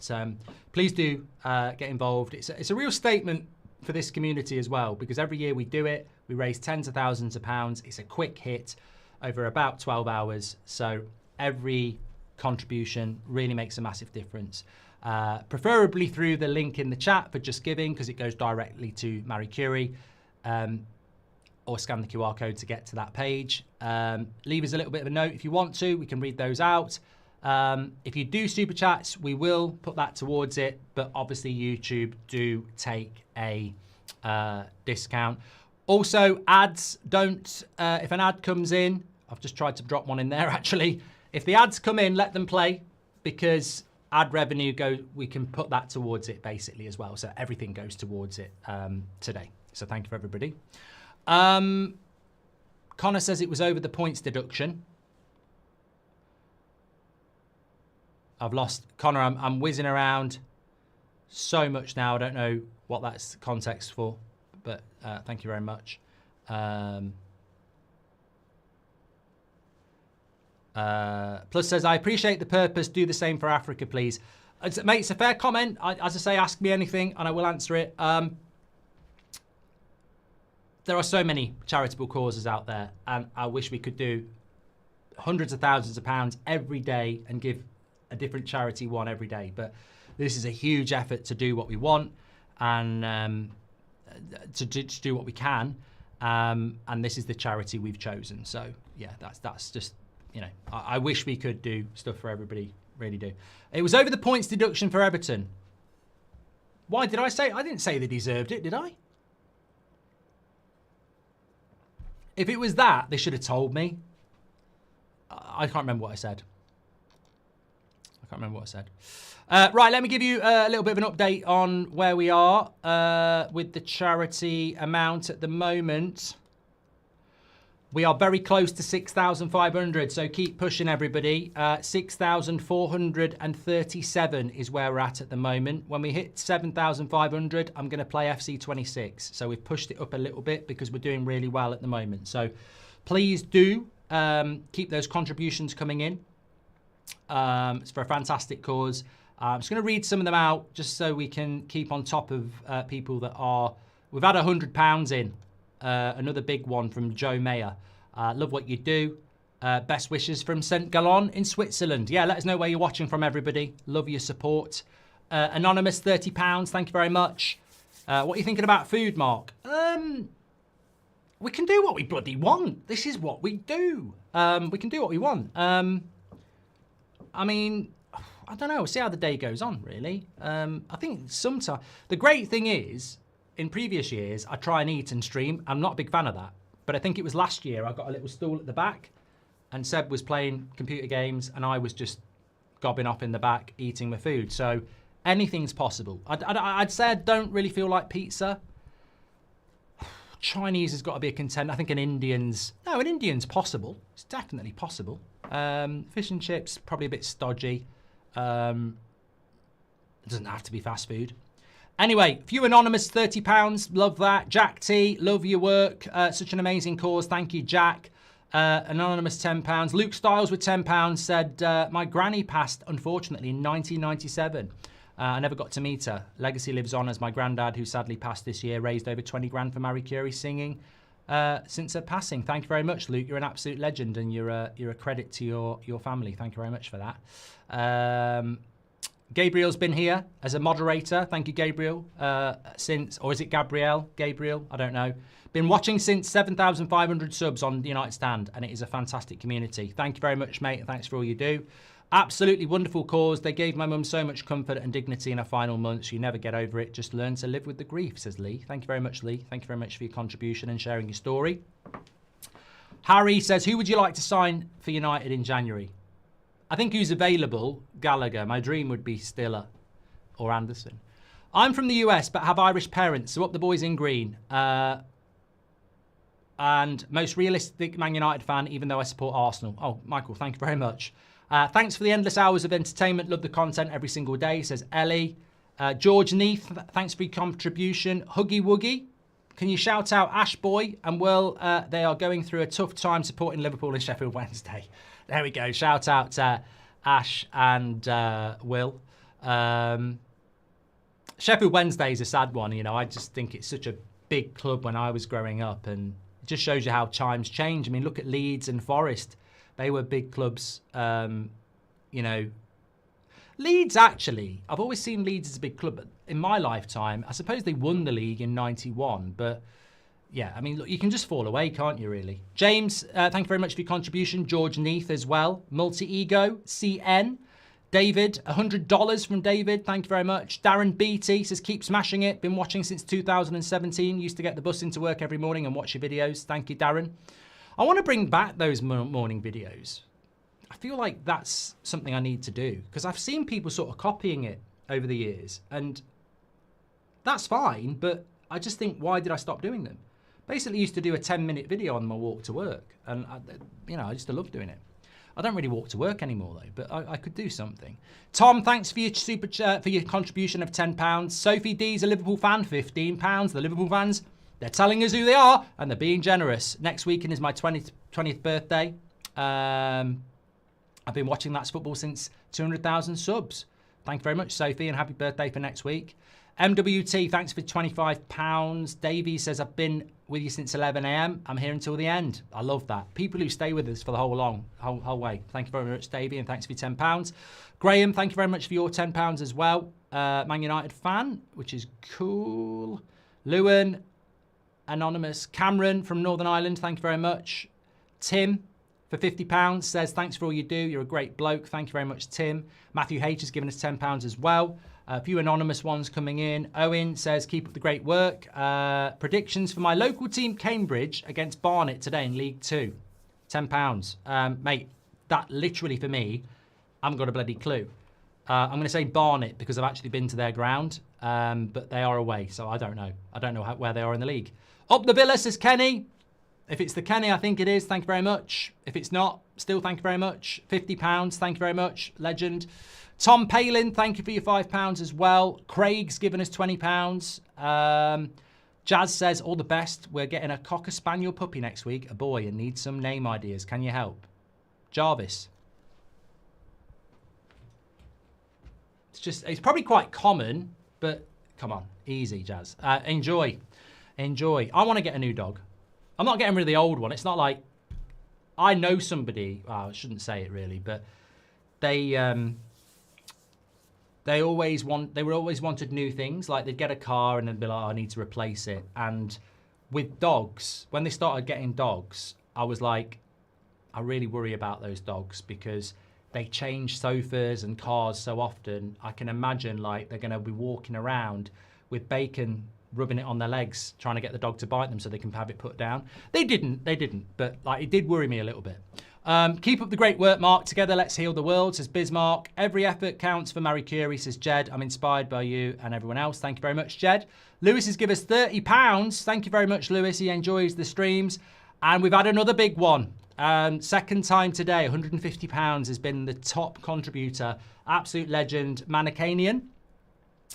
please do get involved. It's a real statement for this community as well, because every year we do it, we raise tens of thousands of pounds. It's a quick hit over about 12 hours. So every contribution really makes a massive difference. Preferably through the link in the chat for Just Giving, because it goes directly to Marie Curie. Or scan the QR code to get to that page. Leave us a little bit of a note if you want to. We can read those out. If you do super chats, we will put that towards it. But obviously YouTube do take a discount. Also, ads don't, if an ad comes in, I've just tried to drop one in there actually. If the ads come in, let them play, because ad revenue we can put that towards it basically as well. So everything goes towards it today. So thank you for everybody. Connor says it was over the points deduction. I've lost Connor. I'm whizzing around so much now. I don't know what that's context for, but thank you very much. Plus says, I appreciate the purpose. Do the same for Africa, please. Mate, it's a fair comment. As I say, ask me anything and I will answer it. There are so many charitable causes out there, and I wish we could do hundreds of thousands of pounds every day and give a different charity one every day. But this is a huge effort to do what we want and to do what we can. And this is the charity we've chosen. So yeah, that's just, you know, I wish we could do stuff for everybody, really do. It was over the points deduction for Everton. Why did I say? I didn't say they deserved it, did I? If it was that, they should have told me. I can't remember what I said. Right, let me give you a little bit of an update on where we are with the charity amount at the moment. We are very close to 6,500, so keep pushing, everybody. 6,437 is where we're at the moment. When we hit 7,500, I'm going to play FC26. So we've pushed it up a little bit because we're doing really well at the moment. So please do keep those contributions coming in. It's for a fantastic cause. I'm just going to read some of them out just so we can keep on top of people that are... We've had £100 in. Another big one from Joe Mayer. Love what you do. Best wishes from St. Gallen in Switzerland. Yeah, let us know where you're watching from, everybody. Love your support. Anonymous, £30. Thank you very much. What are you thinking about food, Mark? We can do what we bloody want. This is what we do. We can do what we want. I mean, I don't know. We'll see how the day goes on, really. I think sometimes... The great thing is... In previous years, I try and eat and stream. I'm not a big fan of that. But I think it was last year I got a little stool at the back and Seb was playing computer games and I was just gobbing off in the back, eating my food. So anything's possible. I'd say I don't really feel like pizza. Chinese has got to be a contender. I think an Indian's possible. It's definitely possible. Fish and chips, probably a bit stodgy. It doesn't have to be fast food. Anyway, few anonymous, £30. Love that. Jack T, love your work. Such an amazing cause. Thank you, Jack. Anonymous, £10. Luke Styles with £10 said, my granny passed, unfortunately, in 1997. I never got to meet her. Legacy lives on as my granddad, who sadly passed this year, raised over 20 grand for Marie Curie singing since her passing. Thank you very much, Luke. You're an absolute legend, and you're a credit to your family. Thank you very much for that. Gabriel's been here as a moderator. Thank you, Gabriel. Or is it Gabrielle? Gabriel? I don't know. Been watching since 7,500 subs on the United Stand, and it is a fantastic community. Thank you very much, mate, and thanks for all you do. Absolutely wonderful cause. They gave my mum so much comfort and dignity in her final months. You never get over it. Just learn to live with the grief, says Lee. Thank you very much, Lee. Thank you very much for your contribution and sharing your story. Harry says, who would you like to sign for United in January? I think who's available, Gallagher. My dream would be Stiller or Anderson. I'm from the US, but have Irish parents, so up the boys in green. And most realistic Man United fan, even though I support Arsenal. Oh, Michael, thank you very much. Thanks for the endless hours of entertainment. Love the content every single day, says Ellie. George Neath, thanks for your contribution. Huggy Wuggy, can you shout out Ash Boy and Will? They are going through a tough time supporting Liverpool and Sheffield Wednesday. There we go. Shout out Ash and Will. Sheffield Wednesday is a sad one. You know, I just think it's such a big club when I was growing up, and it just shows you how times change. I mean, look at Leeds and Forest. They were big clubs, you know. Leeds, actually, I've always seen Leeds as a big club. But in my lifetime, I suppose they won the league in 91. But, yeah, I mean, look, you can just fall away, can't you, really? James, thank you very much for your contribution. George Neath as well. Multi-Ego, CN. David, $100 from David. Thank you very much. Darren Beatty says, keep smashing it. Been watching since 2017. Used to get the bus into work every morning and watch your videos. Thank you, Darren. I want to bring back those morning videos. I feel like that's something I need to do because I've seen people sort of copying it over the years, and that's fine, but I just think, why did I stop doing them? Basically used to do a 10-minute video on my walk to work, and I just love doing it. I don't really walk to work anymore though, but I could do something. Tom, thanks for your for your contribution of £10. Sophie D's a Liverpool fan, £15. The Liverpool fans, they're telling us who they are, and they're being generous. Next weekend is my 20th birthday. I've been watching That's Football since 200,000 subs. Thank you very much, Sophie, and happy birthday for next week. MWT, thanks for £25. Davey says, I've been with you since 11 a.m. I'm here until the end. I love that. People who stay with us for the whole way. Thank you very much, Davey, and thanks for your £10. Graham, thank you very much for your £10 as well. Man United fan, which is cool. Lewin, Anonymous. Cameron from Northern Ireland, thank you very much. Tim, for £50, says, thanks for all you do. You're a great bloke. Thank you very much, Tim. Matthew H has given us £10 as well. A few anonymous ones coming in. Owen says, keep up the great work. Predictions for my local team, Cambridge, against Barnet today in League 2. £10. Mate, that literally for me, I haven't got a bloody clue. I'm going to say Barnet because I've actually been to their ground, but they are away, so I don't know. I don't know where they are in the league. Up the Villa, says Kenny. If it's the Kenny, I think it is. Thank you very much. If it's not, still thank you very much. £50. Thank you very much. Legend. Tom Palin, thank you for your £5 as well. Craig's given us £20. Jazz says, all the best. We're getting a Cocker Spaniel puppy next week, a boy, and need some name ideas. Can you help? Jarvis. It's probably quite common, but come on, easy, Jazz. Enjoy. I want to get a new dog. I'm not getting rid of the old one. It's not like I know somebody. Well, I shouldn't say it really, but they always wanted new things. Like they'd get a car and they'd be like, oh, I need to replace it. And with dogs, when they started getting dogs, I was like, I really worry about those dogs because they change sofas and cars so often. I can imagine like they're going to be walking around with bacon rubbing it on their legs, trying to get the dog to bite them so they can have it put down. They didn't, but like it did worry me a little bit. Keep up the great work, Mark. Together, let's heal the world, says Bismarck. Every effort counts for Marie Curie, says Jed. I'm inspired by you and everyone else. Thank you very much, Jed. Lewis has given us £30. Thank you very much, Lewis. He enjoys the streams. And we've had another big one. Second time today, £150 has been the top contributor. Absolute legend, Manacanian.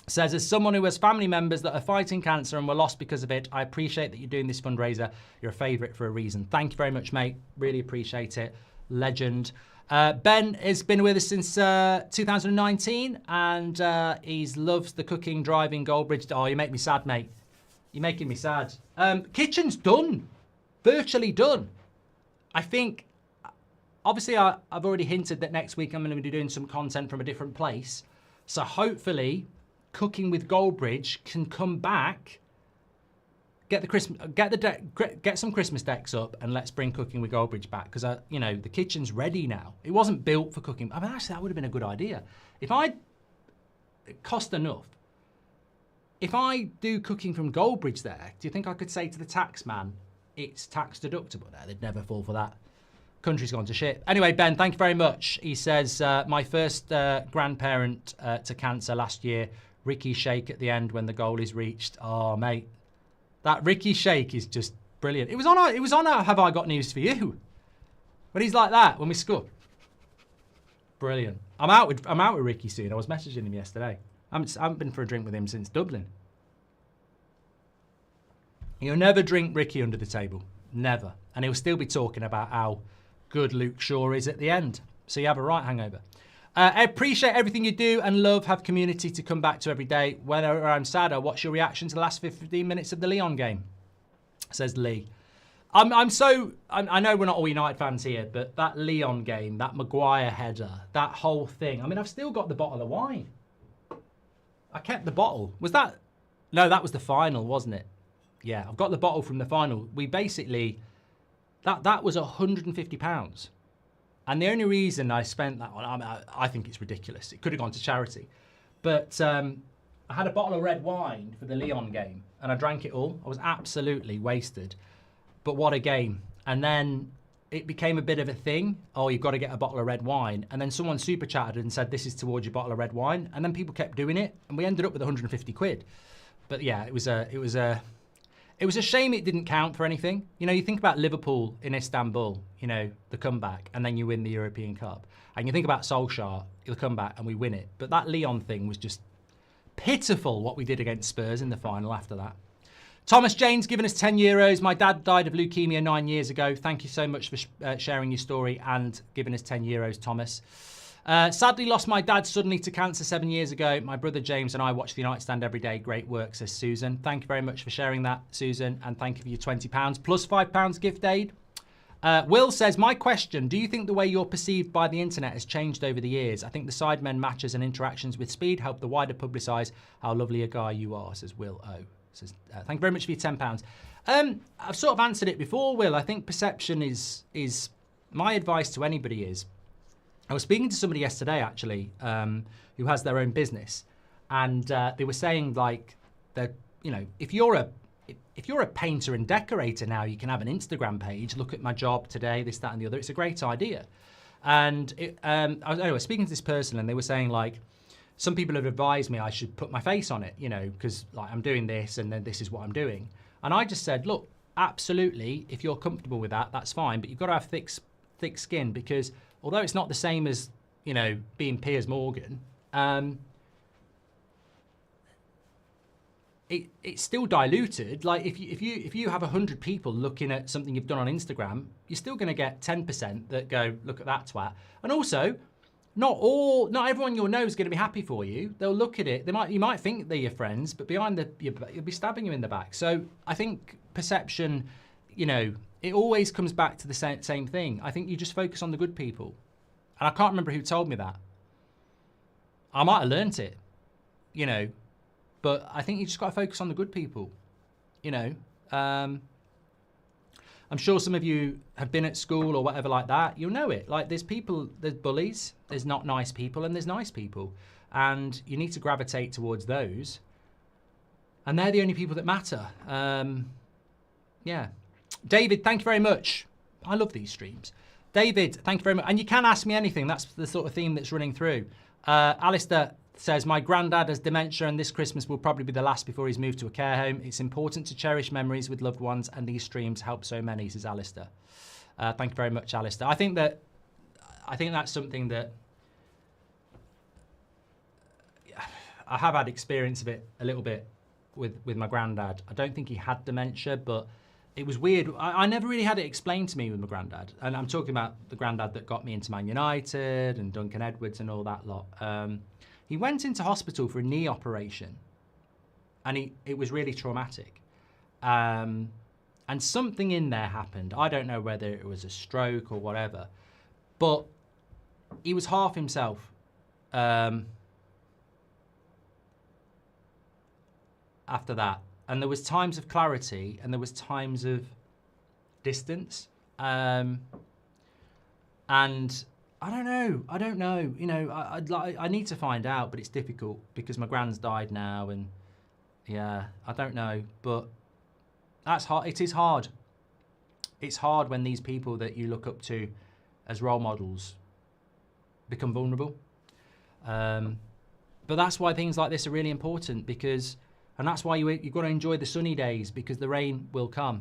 Says, as someone who has family members that are fighting cancer and were lost because of it, I appreciate that you're doing this fundraiser. You're a favourite for a reason. Thank you very much, mate. Really appreciate it. Legend. Ben has been with us since 2019, and he's loves the cooking, driving, Goldbridge. Oh, you make me sad, mate. You're making me sad. Kitchen's done. Virtually done. I think, obviously, I've already hinted that next week I'm going to be doing some content from a different place. So hopefully, Cooking with Goldbridge can come back, get some Christmas decks up, and let's bring Cooking with Goldbridge back, because the kitchen's ready now. It wasn't built for cooking. I mean, actually, that would have been a good idea. If it cost enough, if I do cooking from Goldbridge there, do you think I could say to the tax man, it's tax deductible? No, they'd never fall for that. Country's gone to shit. Anyway, Ben, thank you very much. He says, my first grandparent to cancer last year, Ricky shake at the end when the goal is reached. Oh, mate, that Ricky shake is just brilliant. It was on our Have I Got News For You? When he's like that, when we score. Brilliant. I'm out with Ricky soon. I was messaging him yesterday. I haven't been for a drink with him since Dublin. You'll never drink Ricky under the table. Never. And he'll still be talking about how good Luke Shaw is at the end. So you have a right hangover. I appreciate everything you do and love, have community to come back to every day. Whenever I'm sad, I watch your reaction to the last 15 minutes of the Leon game, says Lee. I know we're not all United fans here, but that Leon game, that Maguire header, that whole thing. I mean, I've still got the bottle of wine. I kept the bottle. Was that? No, that was the final, wasn't it? Yeah, I've got the bottle from the final. We basically, that was £150. And the only reason I spent that on, I think it's ridiculous. It could have gone to charity. But I had a bottle of red wine for the Leon game, and I drank it all. I was absolutely wasted. But what a game. And then it became a bit of a thing. Oh, you've got to get a bottle of red wine. And then someone super chatted and said, this is towards your bottle of red wine. And then people kept doing it, and we ended up with 150 quid. But yeah, it was a shame it didn't count for anything. You know, you think about Liverpool in Istanbul, you know, the comeback, and then you win the European Cup. And you think about Solskjaer, the comeback, and we win it. But that Leon thing was just pitiful, what we did against Spurs in the final after that. Thomas Jane's given us €10. My dad died of leukemia 9 years ago. Thank you so much for sharing your story and giving us €10, Thomas. Sadly lost my dad suddenly to cancer 7 years ago. My brother James and I watch the United Stand every day. Great work, says Susan. Thank you very much for sharing that, Susan, and thank you for your £20 plus £5 gift aid. Will says, my question, do you think the way you're perceived by the internet has changed over the years? I think the Sidemen matches and interactions with Speed help the wider publicise how lovely a guy you are, says Will O. Says, thank you very much for your £10. I've sort of answered it before, Will. I think perception is my advice to anybody is, I was speaking to somebody yesterday, actually, who has their own business, and they were saying, like, that, you know, if you're a painter and decorator now, you can have an Instagram page. Look at my job today, this, that, and the other. It's a great idea. And I was speaking to this person, and they were saying, like, some people have advised me I should put my face on it, you know, because, like, I'm doing this, and then this is what I'm doing. And I just said, look, absolutely, if you're comfortable with that, that's fine. But you've got to have thick skin, because although it's not the same as, you know, being Piers Morgan, it's still diluted. Like if you have 100 people looking at something you've done on Instagram, you're still going to get 10% that go, look at that twat. And also, not everyone you'll know is going to be happy for you. They'll look at it. You might think they're your friends, but behind you'll be stabbing you in the back. So I think perception, you know, it always comes back to the same thing. I think you just focus on the good people. And I can't remember who told me that. I might have learnt it, you know, but I think you just got to focus on the good people, you know. I'm sure some of you have been at school or whatever like that. You'll know it. Like, there's bullies, there's not nice people, and there's nice people. And you need to gravitate towards those. And they're the only people that matter. Yeah. David, thank you very much. I love these streams. David, thank you very much. And you can ask me anything. That's the sort of theme that's running through. Alistair says, my granddad has dementia and this Christmas will probably be the last before he's moved to a care home. It's important to cherish memories with loved ones, and these streams help so many, says Alistair. Thank you very much, Alistair. I think that's something that I have had experience of it a little bit with my granddad. I don't think he had dementia, but it was weird. I never really had it explained to me with my granddad. And I'm talking about the granddad that got me into Man United and Duncan Edwards and all that lot. He went into hospital for a knee operation, and it was really traumatic. And something in there happened. I don't know whether it was a stroke or whatever, but he was half himself. After that, and there was times of clarity and there was times of distance, and I don't know, you know, I need to find out, but it's difficult because my gran's died now, and yeah, I don't know, but that's hard. It is hard. It's hard when these people that you look up to as role models become vulnerable, but that's why things like this are really important, because and that's why you've got to enjoy the sunny days, because the rain will come.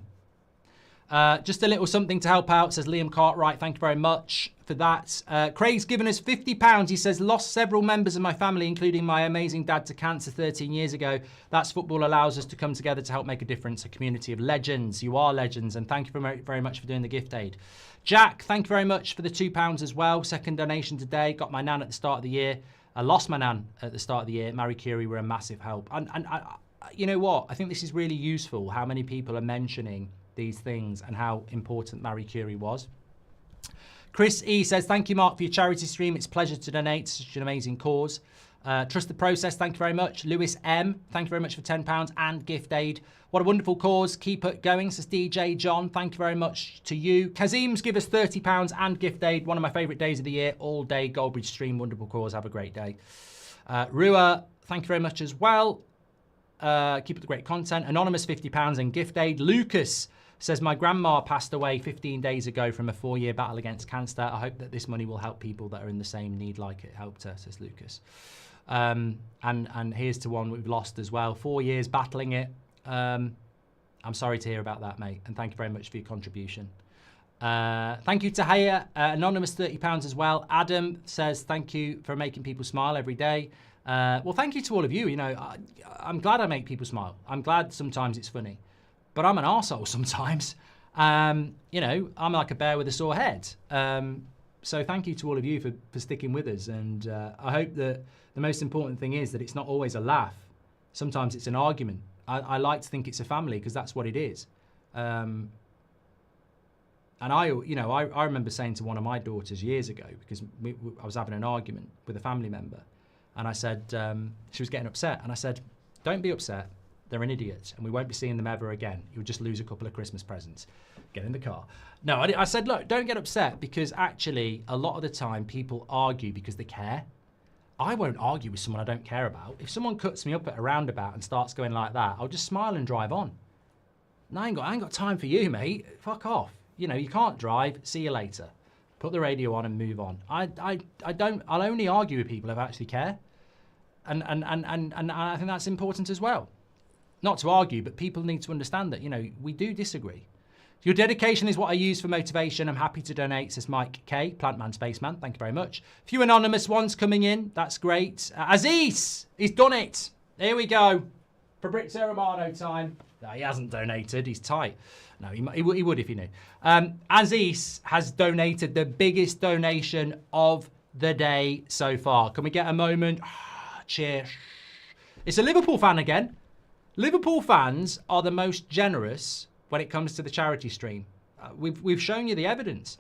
Just a little something to help out, says Liam Cartwright. Thank you very much for that. Craig's given us £50. He says, lost several members of my family, including my amazing dad, to cancer 13 years ago. That's football allows us to come together to help make a difference. A community of legends. You are legends. And thank you very much for doing the gift aid. Jack, thank you very much for the £2 as well. Second donation today. Got my nan at the start of the year. I lost my nan at the start of the year. Marie Curie were a massive help. And you know what? I think this is really useful, how many people are mentioning these things and how important Marie Curie was. Chris E says, thank you, Mark, for your charity stream. It's a pleasure to donate to such an amazing cause. Trust the process. Thank you very much. Lewis M, thank you very much for £10 and gift aid. What a wonderful cause. Keep it going, says DJ John. Thank you very much to you. Kazim's give us £30 and gift aid. One of my favourite days of the year. All day Goldbridge stream. Wonderful cause. Have a great day. Rua, thank you very much as well. Keep up the great content. Anonymous, £50 and gift aid. Lucas says, my grandma passed away 15 days ago from a 4-year battle against cancer. I hope that this money will help people that are in the same need like it helped her, says Lucas. And here's to one we've lost as well. 4 years battling it. I'm sorry to hear about that, mate. And thank you very much for your contribution. Thank you to Haya, anonymous £30 as well. Adam says, thank you for making people smile every day. Well, thank you to all of you. You know, I'm glad I make people smile. I'm glad sometimes it's funny. But I'm an arsehole sometimes. You know, I'm like a bear with a sore head. So thank you to all of you for sticking with us. And I hope that the most important thing is that it's not always a laugh. Sometimes it's an argument. I like to think it's a family because that's what it is. And I remember saying to one of my daughters years ago, because I was having an argument with a family member, and I said, she was getting upset, and I said, don't be upset. They're an idiot, and we won't be seeing them ever again. You'll just lose a couple of Christmas presents. Get in the car. No, I said, look, don't get upset, because actually, a lot of the time, people argue because they care. I won't argue with someone I don't care about. If someone cuts me up at a roundabout and starts going like that, I'll just smile and drive on. No, I ain't got time for you, mate. Fuck off. You know, you can't drive. See you later. Put the radio on and move on. I'll only argue with people if I actually care. And I think that's important as well. Not to argue, but people need to understand that, you know, we do disagree. Your dedication is what I use for motivation. I'm happy to donate, says Mike K, Plantman Spaceman. Thank you very much. A few anonymous ones coming in. That's great. Aziz, he's done it. Here we go. Fabrizio Romano time. No, he hasn't donated. He's tight. No, he would if he knew. Aziz has donated the biggest donation of the day so far. Can we get a moment? Cheer. It's a Liverpool fan again. Liverpool fans are the most generous when it comes to the charity stream. We've shown you the evidence.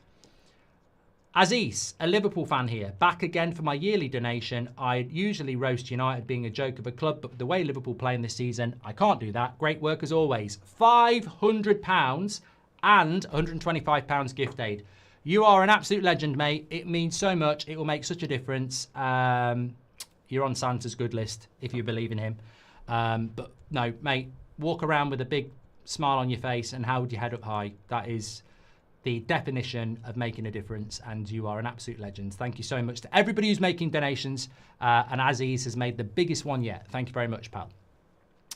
Aziz, a Liverpool fan here, back again for my yearly donation. I usually roast United being a joke of a club, but the way Liverpool playing this season, I can't do that. Great work as always. £500 and £125 gift aid. You are an absolute legend, mate. It means so much. It will make such a difference. You're on Santa's good list if you believe in him. But no, mate, walk around with a big smile on your face and hold your head up high. That is the definition of making a difference, and you are an absolute legend. Thank you so much to everybody who's making donations, and Aziz has made the biggest one yet. Thank you very much, pal.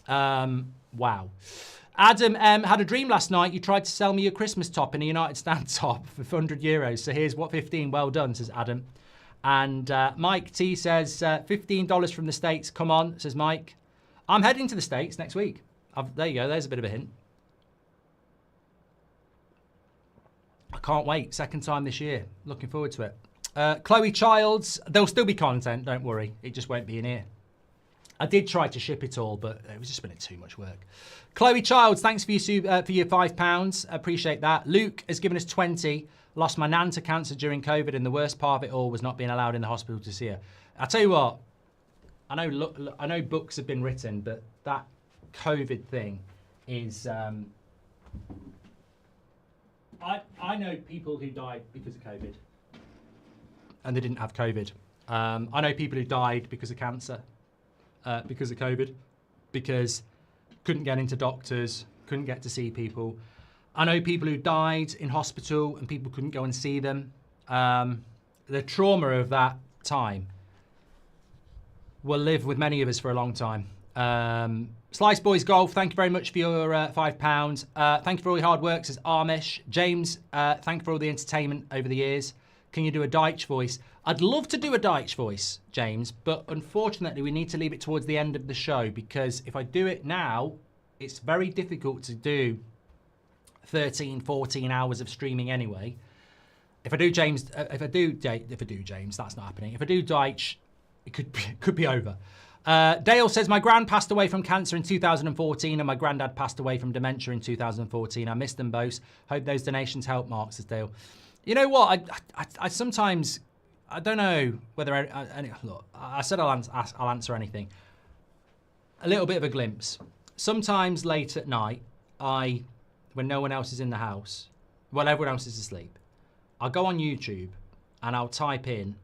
Wow. Adam had a dream last night. You tried to sell me your Christmas top in a United stand top for €100. So here's what 15. Well done, says Adam. And Mike T says, $15 from the States. Come on, says Mike. I'm heading to the States next week. There you go. There's a bit of a hint. I can't wait. Second time this year. Looking forward to it. Chloe Childs. There'll still be content. Don't worry. It just won't be in here. I did try to ship it all, but it was just been too much work. Chloe Childs, thanks for your £5. Appreciate that. Luke has given us 20. Lost my nan to cancer during COVID, and the worst part of it all was not being allowed in the hospital to see her. I tell you what, I know books have been written, but that COVID thing is. I know people who died because of COVID, and they didn't have COVID. I know people who died because of cancer, because of COVID, because couldn't get into doctors, couldn't get to see people. I know people who died in hospital and people couldn't go and see them. The trauma of that time will live with many of us for a long time. Slice Boys Golf, thank you very much for your £5. Thank you for all your hard work, says Amish. James, thank you for all the entertainment over the years. Can you do a Deitch voice? I'd love to do a Deitch voice, James, but unfortunately we need to leave it towards the end of the show, because if I do it now, it's very difficult to do 13, 14 hours of streaming anyway. If I do James, that's not happening. If I do Deitch, it could be over. Dale says, my gran passed away from cancer in 2014 and my granddad passed away from dementia in 2014. I missed them both. Hope those donations help, Mark, says Dale. You know what? I sometimes, I don't know whether, look, I said I'll answer anything. A little bit of a glimpse. Sometimes late at night, when no one else is in the house, well, everyone else is asleep, I'll go on YouTube and I'll type in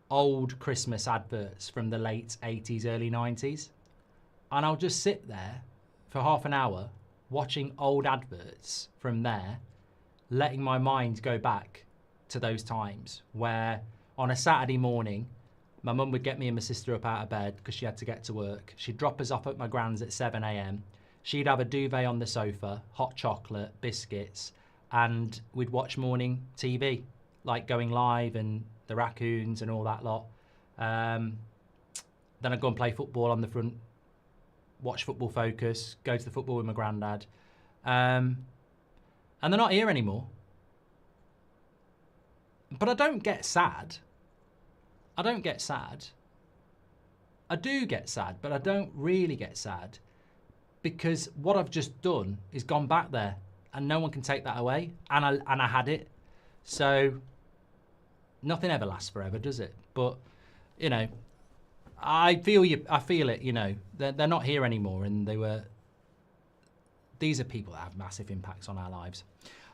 old Christmas adverts from the late 80s, early 90s. And I'll just sit there for half an hour watching old adverts from there, letting my mind go back to those times where on a Saturday morning, my mum would get me and my sister up out of bed because she had to get to work. She'd drop us off at my gran's at 7 a.m. She'd have a duvet on the sofa, hot chocolate, biscuits, and we'd watch morning TV, like Going Live and the Raccoons and all that lot. Then I'd go and play football on the front, watch Football Focus, go to the football with my granddad. And they're not here anymore. But I don't get sad. I don't get sad. I do get sad, but I don't really get sad because what I've just done is gone back there and no one can take that away. And I had it. So nothing ever lasts forever, does it? But, you know, I feel it, you know. They're not here anymore, and these are people that have massive impacts on our lives.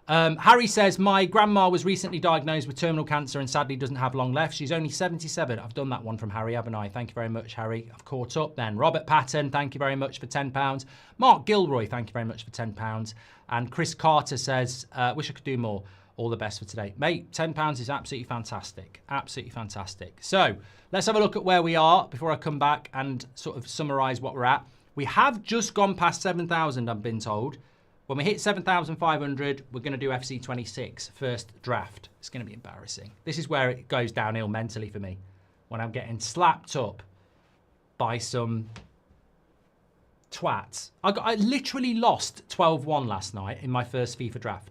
Harry says, my grandma was recently diagnosed with terminal cancer and sadly doesn't have long left. She's only 77. I've done that one from Harry, haven't I? Thank you very much, Harry. I've caught up then. Robert Patton, thank you very much for £10. Mark Gilroy, thank you very much for £10. And Chris Carter says, wish I could do more. All the best for today. Mate, £10 is absolutely fantastic. Absolutely fantastic. So let's have a look at where we are before I come back and sort of summarise what we're at. We have just gone past 7,000, I've been told. When we hit 7,500, we're going to do FC 26, first draft. It's going to be embarrassing. This is where it goes downhill mentally for me, when I'm getting slapped up by some twats. I literally lost 12-1 last night in my first FIFA draft.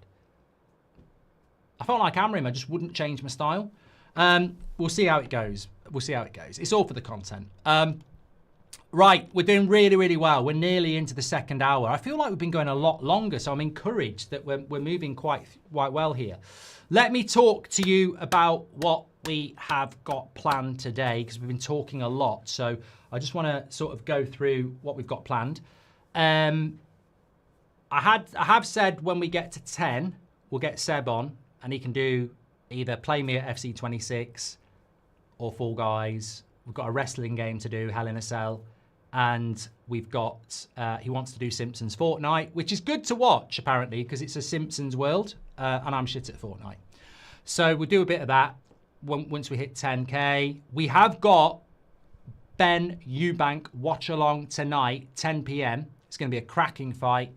I felt like Amrim, I just wouldn't change my style. We'll see how it goes. We'll see how it goes. It's all for the content. Right, we're doing really, really well. We're nearly into the second hour. I feel like we've been going a lot longer, so I'm encouraged that we're moving quite well here. Let me talk to you about what we have got planned today, because we've been talking a lot. So I just want to sort of go through what we've got planned. I have said when we get to 10, we'll get Seb on, and he can do either play me at FC 26 or Fall Guys. We've got a wrestling game to do, Hell in a Cell. And we've got, he wants to do Simpsons Fortnite, which is good to watch, apparently, because it's a Simpsons world, and I'm shit at Fortnite. So we'll do a bit of that once we hit 10K. We have got Ben Eubank Watchalong tonight, 10 p.m. It's going to be a cracking fight.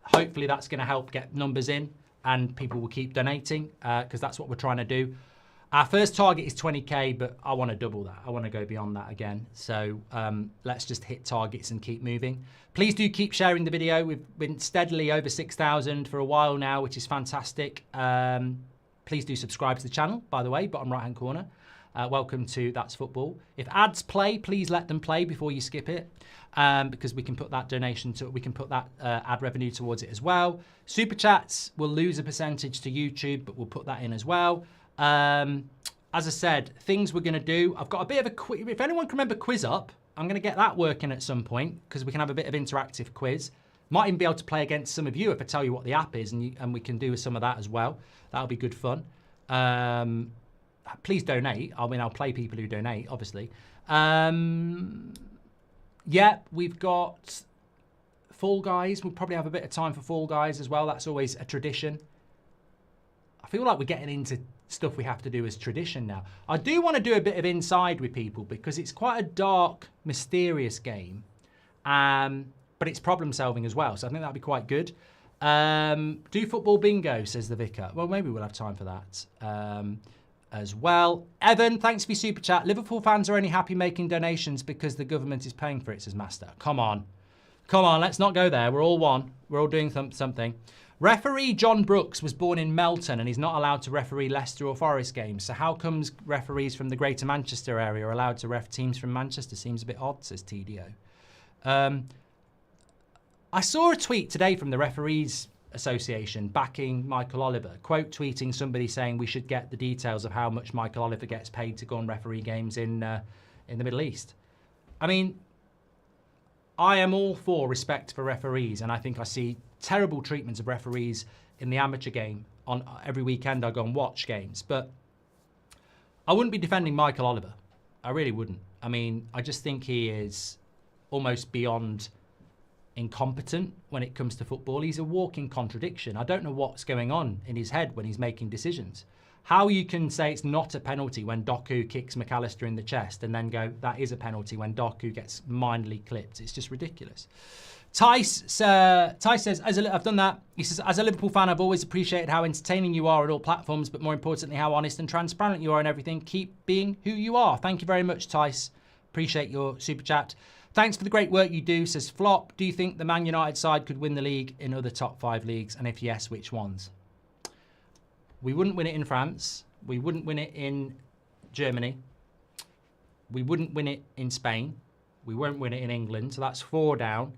Hopefully that's going to help get numbers in, and people will keep donating, because that's what we're trying to do. Our first target is 20k, but I want to double that. I want to go beyond that again. So let's just hit targets and keep moving. Please do keep sharing the video. We've been steadily over 6,000 for a while now, which is fantastic. Please do subscribe to the channel, by the way, bottom right-hand corner. Welcome to That's Football. If ads play, please let them play before you skip it, because we can put that ad revenue towards it as well. Super chats will lose a percentage to YouTube, but we'll put that in as well. As I said, things we're going to do. I've got a bit of a quiz. If anyone can remember Quiz Up, I'm going to get that working at some point because we can have a bit of interactive quiz. Might even be able to play against some of you if I tell you what the app is, and we can do some of that as well. That'll be good fun. Please donate. I mean, I'll play people who donate, obviously. Yeah, we've got Fall Guys. We'll probably have a bit of time for Fall Guys as well. That's always a tradition. I feel like we're getting into stuff we have to do as tradition now. I do want to do a bit of inside with people because it's quite a dark, mysterious game. But it's problem solving as well. So I think that'd be quite good. Do football bingo, says the vicar. Well, maybe we'll have time for that as well. Evan, thanks for your super chat. Liverpool fans are only happy making donations because the government is paying for it, says Master. Come on. Come on, let's not go there. We're all one. We're all doing something. Referee John Brooks was born in Melton and he's not allowed to referee Leicester or Forest games. So how comes referees from the Greater Manchester area are allowed to ref teams from Manchester? Seems a bit odd, says TDO. I saw a tweet today from the Referees Association backing Michael Oliver, quote tweeting somebody saying we should get the details of how much Michael Oliver gets paid to go and referee games in the Middle East. I mean, I am all for respect for referees, and I think I see terrible treatments of referees in the amateur game. On every weekend I go and watch games, but I wouldn't be defending Michael Oliver. I really wouldn't. I mean, I just think he is almost beyond incompetent when it comes to football. He's a walking contradiction. I don't know what's going on in his head when he's making decisions. How you can say it's not a penalty when Doku kicks McAllister in the chest and then go, that is a penalty when Doku gets mindly clipped. It's just ridiculous. Tice says, I've done that. He says, as a Liverpool fan, I've always appreciated how entertaining you are at all platforms, but more importantly, how honest and transparent you are in everything. Keep being who you are. Thank you very much, Tice. Appreciate your super chat. Thanks for the great work you do, says Flop. Do you think the Man United side could win the league in other top 5 leagues? And if yes, which ones? We wouldn't win it in France. We wouldn't win it in Germany. We wouldn't win it in Spain. We won't win it in England. So that's 4 down.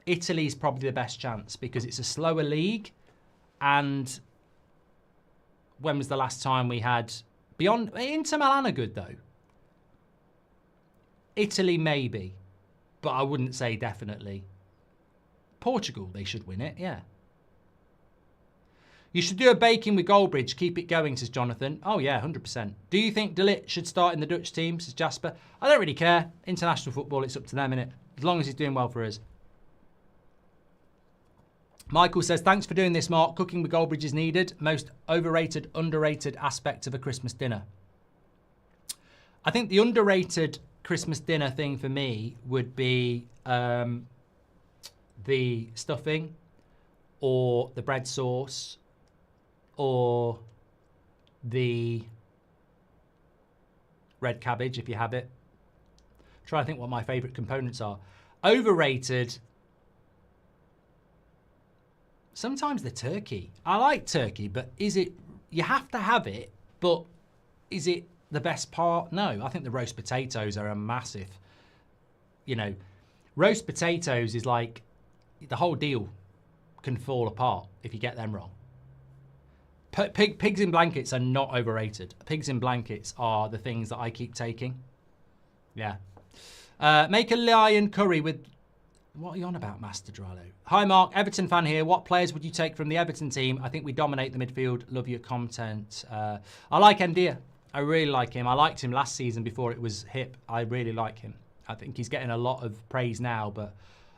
Italy's probably the best chance because it's a slower league. And when was the last time we had... Beyond Inter Milan are good, though. Italy, maybe. But I wouldn't say definitely. Portugal, they should win it, yeah. You should do a baking with Goldbridge. Keep it going, says Jonathan. Oh, yeah, 100%. Do you think De Ligt should start in the Dutch team, says Jasper? I don't really care. International football, it's up to them, innit? As long as he's doing well for us. Michael says, thanks for doing this, Mark. Cooking with Goldbridge is needed. Most overrated, underrated aspect of a Christmas dinner. I think the underrated Christmas dinner thing for me would be the stuffing or the bread sauce or the red cabbage, if you have it. Try to think what my favourite components are. Overrated... Sometimes the turkey. I like turkey, but is it... You have to have it, but is it the best part? No. I think the roast potatoes are a massive... You know, roast potatoes is like... The whole deal can fall apart if you get them wrong. Pigs in blankets are not overrated. Pigs in blankets are the things that I keep taking. Yeah. Make a lion curry with... What are you on about, Master Drilo? Hi, Mark. Everton fan here. What players would you take from the Everton team? I think we dominate the midfield. Love your content. I like Ndia. I really like him. I liked him last season before it was hip. I really like him. I think he's getting a lot of praise now, but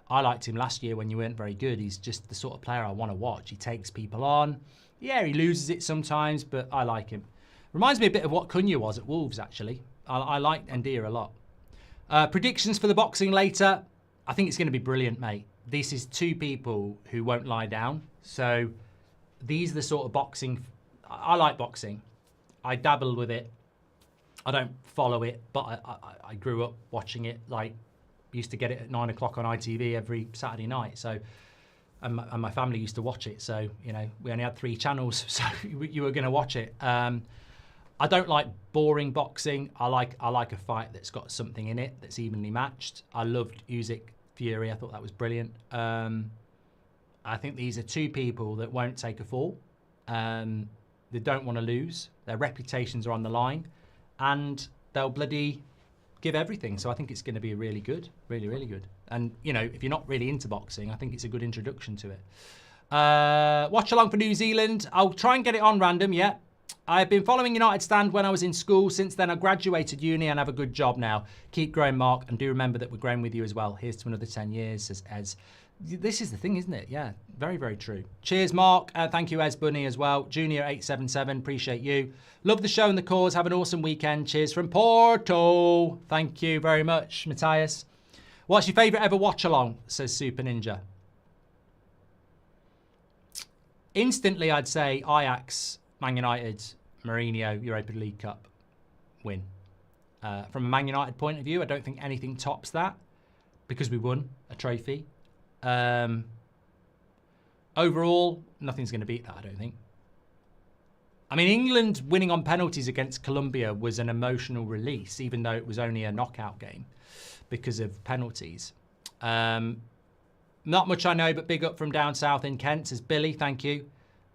I liked him last year when you weren't very good. He's just the sort of player I want to watch. He takes people on. Yeah, he loses it sometimes, but I like him. Reminds me a bit of what Cunha was at Wolves, actually. I like Ndia a lot. Predictions for the boxing later. I think it's going to be brilliant, mate. This is 2 people who won't lie down. So these are the sort of boxing. I like boxing. I dabble with it. I don't follow it, but I grew up watching it. Like, used to get it at 9 o'clock on ITV every Saturday night. So, and my family used to watch it. So, you know, we only had 3 channels, so you were going to watch it. I don't like boring boxing. I like a fight that's got something in it, that's evenly matched. I loved Usyk Fury. I thought that was brilliant. I think these are 2 people that won't take a fall. They don't want to lose. Their reputations are on the line, and they'll bloody give everything. So I think it's going to be really good, really, really good. And, you know, if you're not really into boxing, I think it's a good introduction to it. Watch along for New Zealand. I'll try and get it on random, yeah. I've been following United Stand when I was in school. Since then, I graduated uni and have a good job now. Keep growing, Mark, and do remember that we're growing with you as well. Here's to another 10 years, as this is the thing, isn't it? Yeah, very, very true. Cheers, Mark. Thank you, Ez Bunny, as well. Junior877, appreciate you. Love the show and the cause. Have an awesome weekend. Cheers from Porto. Thank you very much, Matthias. What's your favourite ever watch-along, says Super Ninja. Instantly, I'd say Ajax, Man United, Mourinho, Europa League Cup win. From a Man United point of view, I don't think anything tops that because we won a trophy. Overall, nothing's going to beat that, I don't think. I mean, England winning on penalties against Colombia was an emotional release, even though it was only a knockout game because of penalties. Not much I know, but big up from down south in Kent, says Billy. Thank you.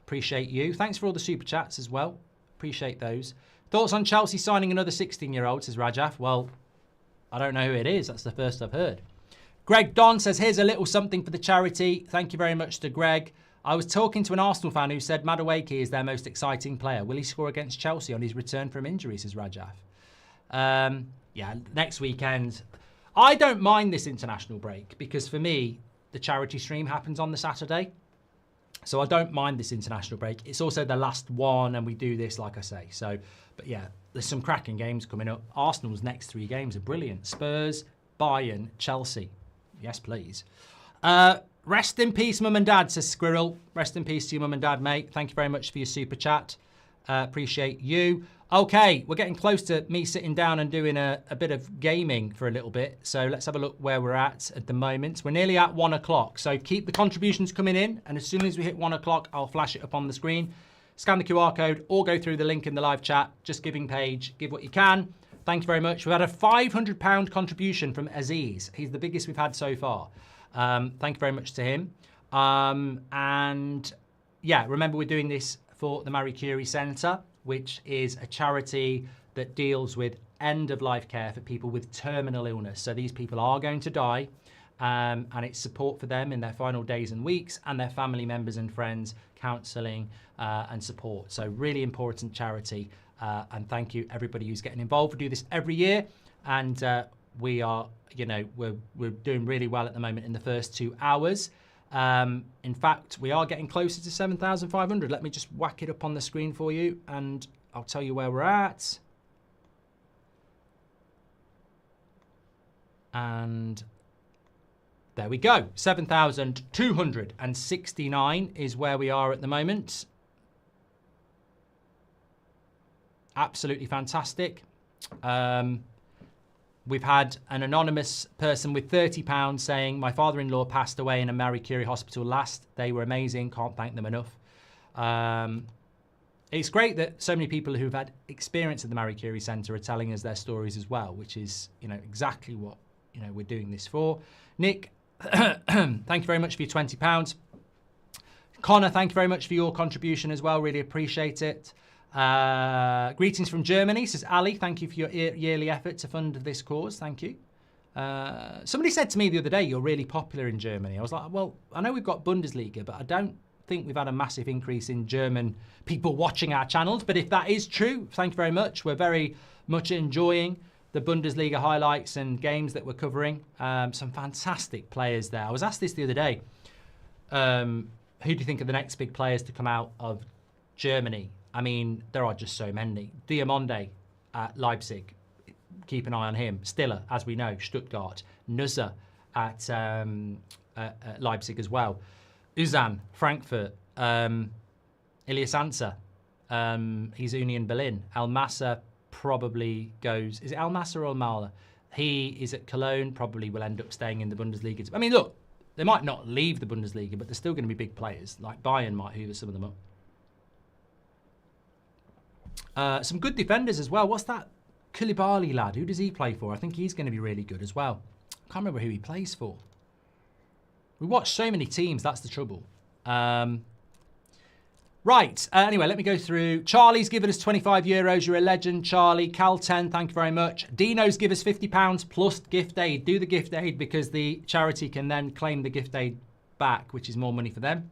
Appreciate you. Thanks for all the super chats as well. Appreciate those. Thoughts on Chelsea signing another 16-year-old, says Rajaf. Well, I don't know who it is. That's the first I've heard. Greg Don says, here's a little something for the charity. Thank you very much to Greg. I was talking to an Arsenal fan who said Madueke is their most exciting player. Will he score against Chelsea on his return from injury, says Rajaf. Yeah, next weekend. I don't mind this international break because for me, the charity stream happens on the Saturday. So I don't mind this international break. It's also the last one and we do this, like I say. So, but yeah, there's some cracking games coming up. Arsenal's next 3 games are brilliant. Spurs, Bayern, Chelsea. Yes, please. Rest in peace, Mum and Dad, says Squirrel. Rest in peace to you, Mum and Dad, mate. Thank you very much for your super chat. Appreciate you. Okay, we're getting close to me sitting down and doing a bit of gaming for a little bit. So let's have a look where we're at the moment. We're nearly at 1 o'clock. So keep the contributions coming in. And as soon as we hit 1 o'clock, I'll flash it up on the screen. Scan the QR code or go through the link in the live chat. Just giving page. Give what you can. Thank you very much. We've had a £500 contribution from Aziz. He's the biggest we've had so far. Thank you very much to him. And yeah, remember we're doing this for the Marie Curie Centre, which is a charity that deals with end-of-life care for people with terminal illness. So these people are going to die, and it's support for them in their final days and weeks, and their family members and friends, counselling and support. So really important charity. And thank you everybody who's getting involved. We do this every year, and we are, you know, we're doing really well at the moment in the first 2 hours. In fact, we are getting closer to 7,500. Let me just whack it up on the screen for you, and I'll tell you where we're at. And there we go. 7,269 is where we are at the moment. Absolutely fantastic. We've had an anonymous person with £30 saying, my father-in-law passed away in a Marie Curie hospital last. They were amazing. Can't thank them enough. It's great that so many people who've had experience at the Marie Curie Centre are telling us their stories as well, which is, you know, exactly what, you know, we're doing this for. Nick, thank you very much for your £20. Connor, thank you very much for your contribution as well. Really appreciate it. Greetings from Germany, says Ali. Thank you for your yearly effort to fund this cause. Thank you. Somebody said to me the other day, you're really popular in Germany. I was like, well, I know we've got Bundesliga, but I don't think we've had a massive increase in German people watching our channels. But if that is true, thank you very much. We're very much enjoying the Bundesliga highlights and games that we're covering. Some fantastic players there. I was asked this the other day. Who do you think are the next big players to come out of Germany? I mean, there are just so many. Diamonde at Leipzig, keep an eye on him. Stiller, as we know, Stuttgart. Nuzzer at Leipzig as well. Uzan, Frankfurt. Ilias Ansah. He's Union Berlin. Al Massa probably goes... Is it Al Massa or Al Mala? He is at Cologne, probably will end up staying in the Bundesliga. I mean, look, they might not leave the Bundesliga, but they're still going to be big players. Like Bayern might hoover some of them up. Some good defenders as well. What's that Koulibaly lad? Who does he play for? I think he's going to be really good as well. Can't remember who he plays for. We watch so many teams, that's the trouble. Right, anyway, let me go through. Charlie's given us €25. You're a legend, Charlie. Cal 10, thank you very much. Dino's give us £50 plus gift aid. Do the gift aid because the charity can then claim the gift aid back, which is more money for them.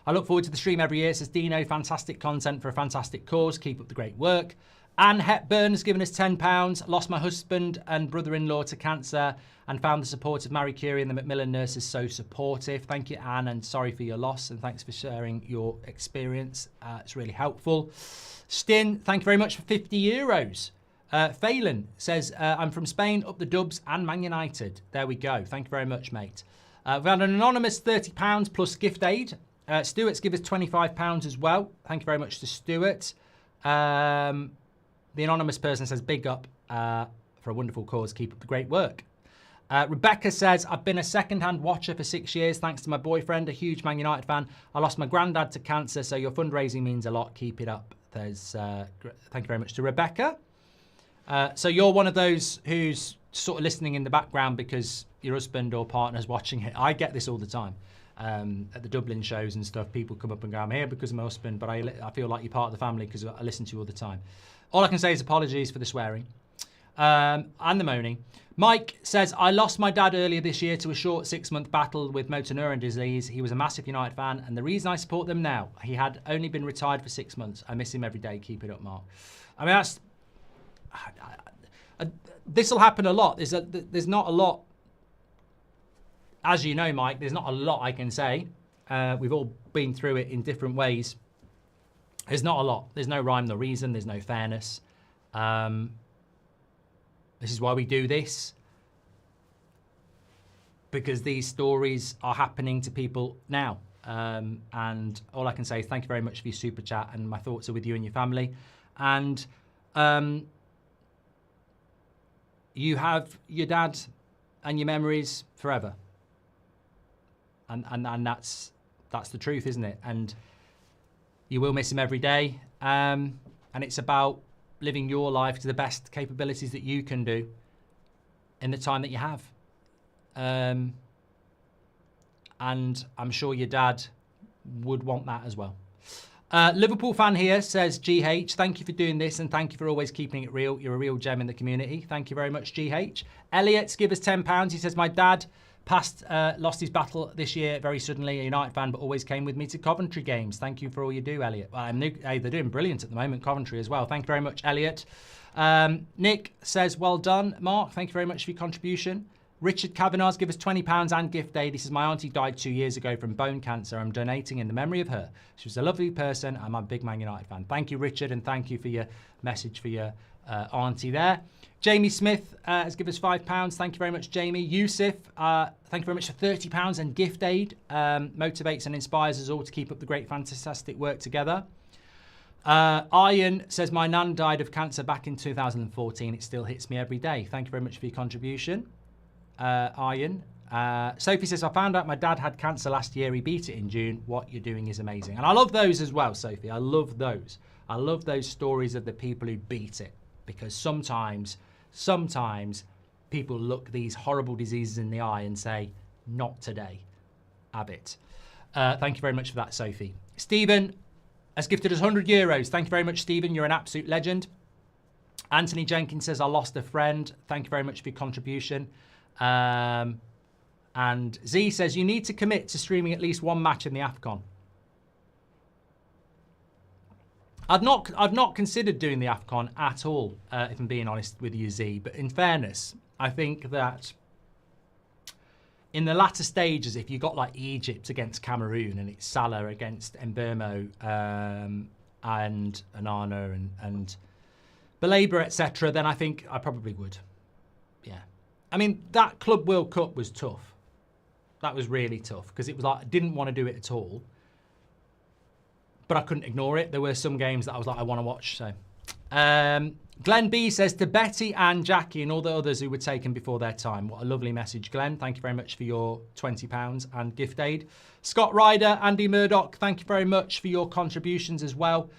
I look forward to the stream every year, says Dino. Fantastic content for a fantastic cause. Keep up the great work. Anne Hepburn has given us £10. Lost my husband and brother-in-law to cancer and found the support of Marie Curie and the Macmillan nurses so supportive. Thank you, Anne, and sorry for your loss, and thanks for sharing your experience. It's really helpful. Stin, thank you very much for €50. Phelan says, I'm from Spain, up the Dubs and Man United. There we go. Thank you very much, mate. We've had an anonymous £30 plus gift aid. Stuart's give us £25 as well. Thank you very much to Stuart. The anonymous person says, big up for a wonderful cause. Keep up the great work. Rebecca says, I've been a second-hand watcher for 6 years thanks to my boyfriend, a huge Man United fan. I lost my granddad to cancer, so your fundraising means a lot. Keep it up. Thank you very much to Rebecca. So you're one of those who's sort of listening in the background because your husband or partner's watching it. I get this all the time. At the Dublin shows and stuff, people come up and go, I'm here because of my husband, but I feel like you're part of the family because I listen to you all the time. All I can say is apologies for the swearing and the moaning. Mike says, I lost my dad earlier this year to a short 6-month battle with motor neuron disease. He was a massive United fan, and the reason I support them now, he had only been retired for 6 months. I miss him every day. Keep it up, Mark. I mean, that's... this will happen a lot. There's not a lot... As you know, Mike, there's not a lot I can say. We've all been through it in different ways. There's not a lot. There's no rhyme nor reason. There's no fairness. This is why we do this. Because these stories are happening to people now. And all I can say is thank you very much for your super chat. And my thoughts are with you and your family. And you have your dad and your memories forever. And that's the truth, isn't it? And you will miss him every day. And it's about living your life to the best capabilities that you can do in the time that you have. And I'm sure your dad would want that as well. Liverpool fan here says, GH, thank you for doing this and thank you for always keeping it real. You're a real gem in the community. Thank you very much, GH. Elliot's give us £10. He says, my dad lost his battle this year very suddenly, a United fan, but always came with me to Coventry games. Thank you for all you do, Elliot. Well, they're doing brilliant at the moment, Coventry as well. Thank you very much, Elliot. Nick says, well done, Mark. Thank you very much for your contribution. Richard Kavanagh's give us £20 and gift aid. He says, my auntie died 2 years ago from bone cancer. I'm donating in the memory of her. She was a lovely person. I'm a big Man United fan. Thank you, Richard, and thank you for your message for your auntie there. Jamie Smith has given us £5. Thank you very much, Jamie. Yusuf, thank you very much for £30 and gift aid. Motivates and inspires us all to keep up the great, fantastic work together. Ian says, my nan died of cancer back in 2014. It still hits me every day. Thank you very much for your contribution, Ian. Sophie says, I found out my dad had cancer last year. He beat it in June. What you're doing is amazing. And I love those as well, Sophie. I love those. I love those stories of the people who beat it. Because sometimes people look these horrible diseases in the eye and say, not today, Abbott. Thank you very much for that, Sophie. Stephen has gifted us €100. Thank you very much, Stephen. You're an absolute legend. Anthony Jenkins says, I lost a friend. Thank you very much for your contribution. And Z says, you need to commit to streaming at least one match in the AFCON. I've not considered doing the AFCON at all, if I'm being honest with you, Z. But in fairness, I think that in the latter stages, if you got like Egypt against Cameroon and it's Salah against Mbeumo and Onana and Baleba, etc., then I think I probably would. Yeah. I mean, that Club World Cup was tough. That was really tough because it was like I didn't want to do it at all. but I couldn't ignore it. There were some games that I was like, I want to watch. So, Glenn B says, to Betty and Jackie and all the others who were taken before their time. What a lovely message, Glenn. Thank you very much for your £20 and gift aid. Scott Ryder, Andy Murdoch, thank you very much for your contributions as well.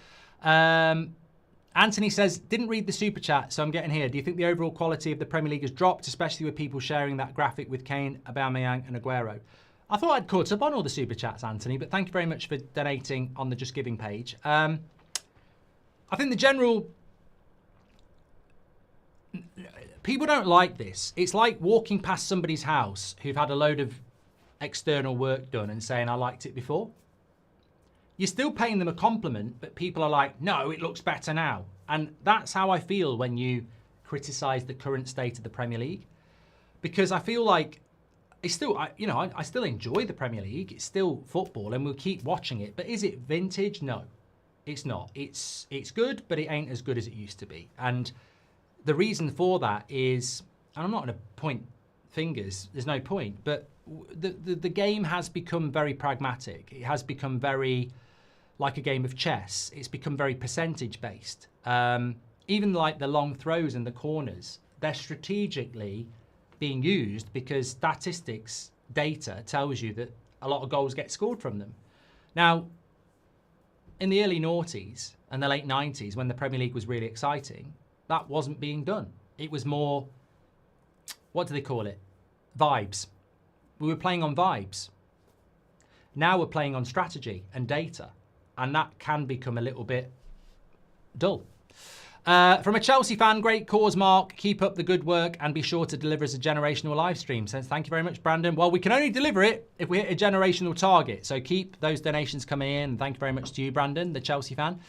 Anthony says, didn't read the super chat, so I'm getting here. Do you think the overall quality of the Premier League has dropped, especially with people sharing that graphic with Kane, Aubameyang and Aguero? I thought I'd caught up on all the super chats, Anthony, but thank you very much for donating on the Just Giving page. I think the general... People don't like this. It's like walking past somebody's house who've had a load of external work done and saying, I liked it before. You're still paying them a compliment, but people are like, no, it looks better now. And that's how I feel when you criticise the current state of the Premier League. Because I feel like it's still, I still enjoy the Premier League. It's still football and we'll keep watching it. But is it vintage? No, it's not. It's good, but it ain't as good as it used to be. And the reason for that is, and I'm not going to point fingers, there's no point, but the game has become very pragmatic. It has become very like a game of chess. It's become very percentage based. Even like the long throws and the corners, they're strategically being used because statistics data tells you that a lot of goals get scored from them. Now, in the early noughties and the late 90s, when the Premier League was really exciting, that wasn't being done. It was more, what do they call it? Vibes. We were playing on vibes. Now we're playing on strategy and data, and that can become a little bit dull. From a Chelsea fan, great cause, Mark. Keep up the good work and be sure to deliver us a generational live stream. So thank you very much, Brandon. Well, we can only deliver it if we hit a generational target. So keep those donations coming in. And thank you very much to you, Brandon, the Chelsea fan.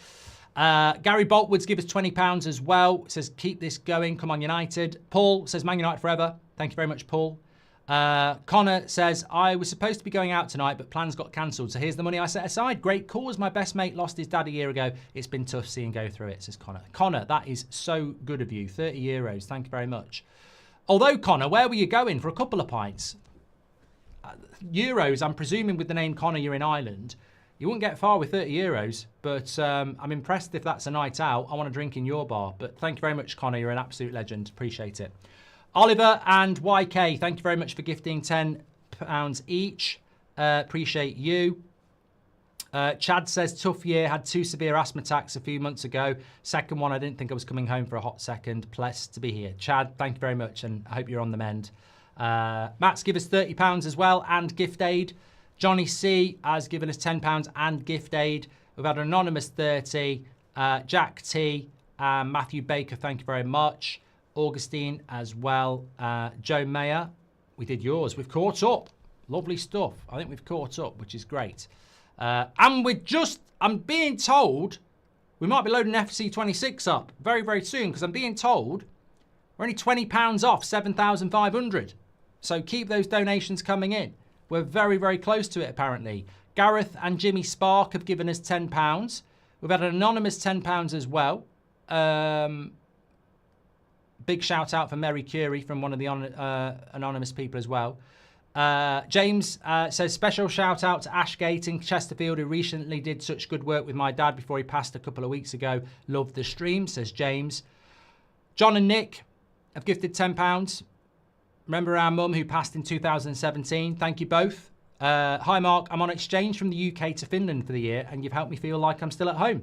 Gary Boltwoods give us £20 as well. Says, keep this going. Come on, United. Paul says, Man United forever. Thank you very much, Paul. Connor says, I was supposed to be going out tonight, but plans got cancelled. So here's the money I set aside. Great cause. My best mate lost his dad a year ago. It's been tough seeing go through it, says Connor. Connor, that is so good of you. €30. Thank you very much. Although, Connor, where were you going for a couple of pints? Euros, I'm presuming with the name Connor, you're in Ireland. You wouldn't get far with €30, but I'm impressed if that's a night out. I want to drink in your bar. But thank you very much, Connor. You're an absolute legend. Appreciate it. Oliver and YK, thank you very much for gifting £10 each. Appreciate you. Chad says, tough year. Had 2 severe asthma attacks a few months ago. Second one, I didn't think I was coming home for a hot second. Blessed to be here. Chad, thank you very much, and I hope you're on the mend. Matt's given us £30 as well, and gift aid. Johnny C has given us £10 and gift aid. We've had an anonymous 30, Jack T, Matthew Baker, thank you very much. Augustine as well. Joe Mayer, we did yours. We've caught up. Lovely stuff. I think we've caught up, which is great. And I'm being told we might be loading FC26 up very, very soon because I'm being told we're only £20 off 7,500. So keep those donations coming in. We're very, very close to it, apparently. Gareth and Jimmy Spark have given us £10. We've had an anonymous £10 as well. Big shout out for Mary Curie from one of the anonymous people as well. James says, special shout out to Ashgate in Chesterfield, who recently did such good work with my dad before he passed a couple of weeks ago. Love the stream, says James. John and Nick have gifted £10. Remember our mum who passed in 2017. Thank you both. Hi, Mark. I'm on exchange from the UK to Finland for the year, and you've helped me feel like I'm still at home.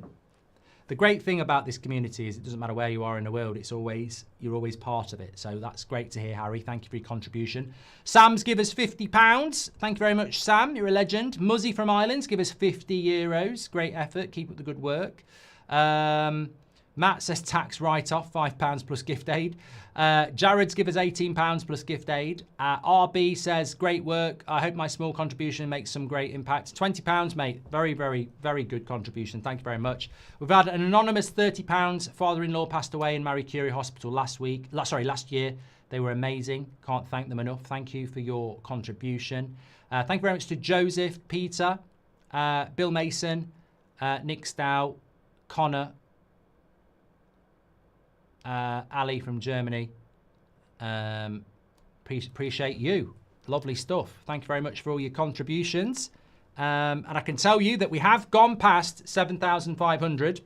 The great thing about this community is it doesn't matter where you are in the world. You're always part of it. So that's great to hear, Harry. Thank you for your contribution. Sam's give us £50. Thank you very much, Sam. You're a legend. Muzzy from Ireland give us €50. Great effort. Keep up the good work. Matt says tax write-off, £5 plus gift aid. Jared's give us £18 plus gift aid. RB says, great work. I hope my small contribution makes some great impact. £20, mate. Very, very, very good contribution. Thank you very much. We've had an anonymous £30. Father-in-law passed away in Marie Curie Hospital last year. They were amazing. Can't thank them enough. Thank you for your contribution. Thank you very much to Joseph, Peter, Bill Mason, Nick Stow, Connor, Ali from Germany. Appreciate you. Lovely stuff. Thank you very much for all your contributions. And I can tell you that we have gone past 7,500.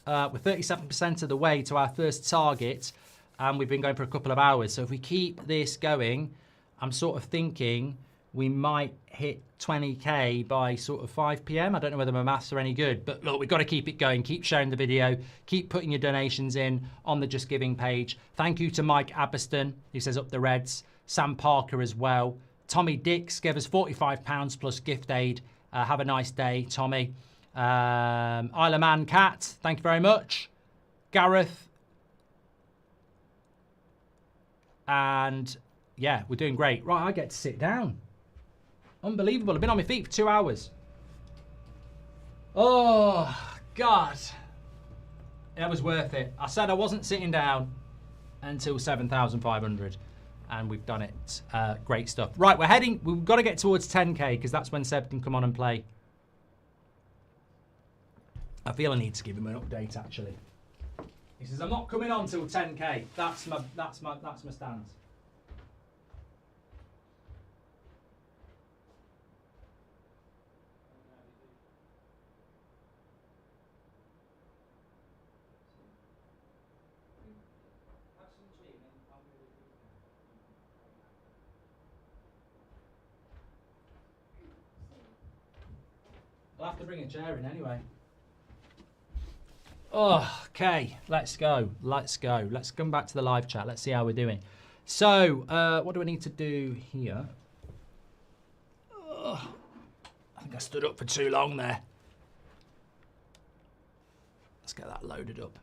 We're 37% of the way to our first target, and we've been going for a couple of hours. So if we keep this going, I'm sort of thinking we might hit 20k by sort of 5 p.m. I don't know whether my maths are any good, but look, we've got to keep it going. Keep sharing the video. Keep putting your donations in on the Just Giving page. Thank you to Mike Aberston, who says up the Reds. Sam Parker as well. Tommy Dix gave us £45 plus gift aid. Have a nice day, Tommy. Isla Man Cat, thank you very much. Gareth. And yeah, we're doing great. Right, I get to sit down. Unbelievable. I've been on my feet for 2 hours. Oh, God. That was worth it. I said I wasn't sitting down until 7,500. And we've done it. Great stuff. Right, we've got to get towards 10k because that's when Seb can come on and play. I feel I need to give him an update actually. He says, I'm not coming on till 10k. That's my stance. I'll have to bring a chair in anyway. Oh, okay, let's go. Let's come back to the live chat. Let's see how we're doing. So, what do I need to do here? I think I stood up for too long there. Let's get that loaded up.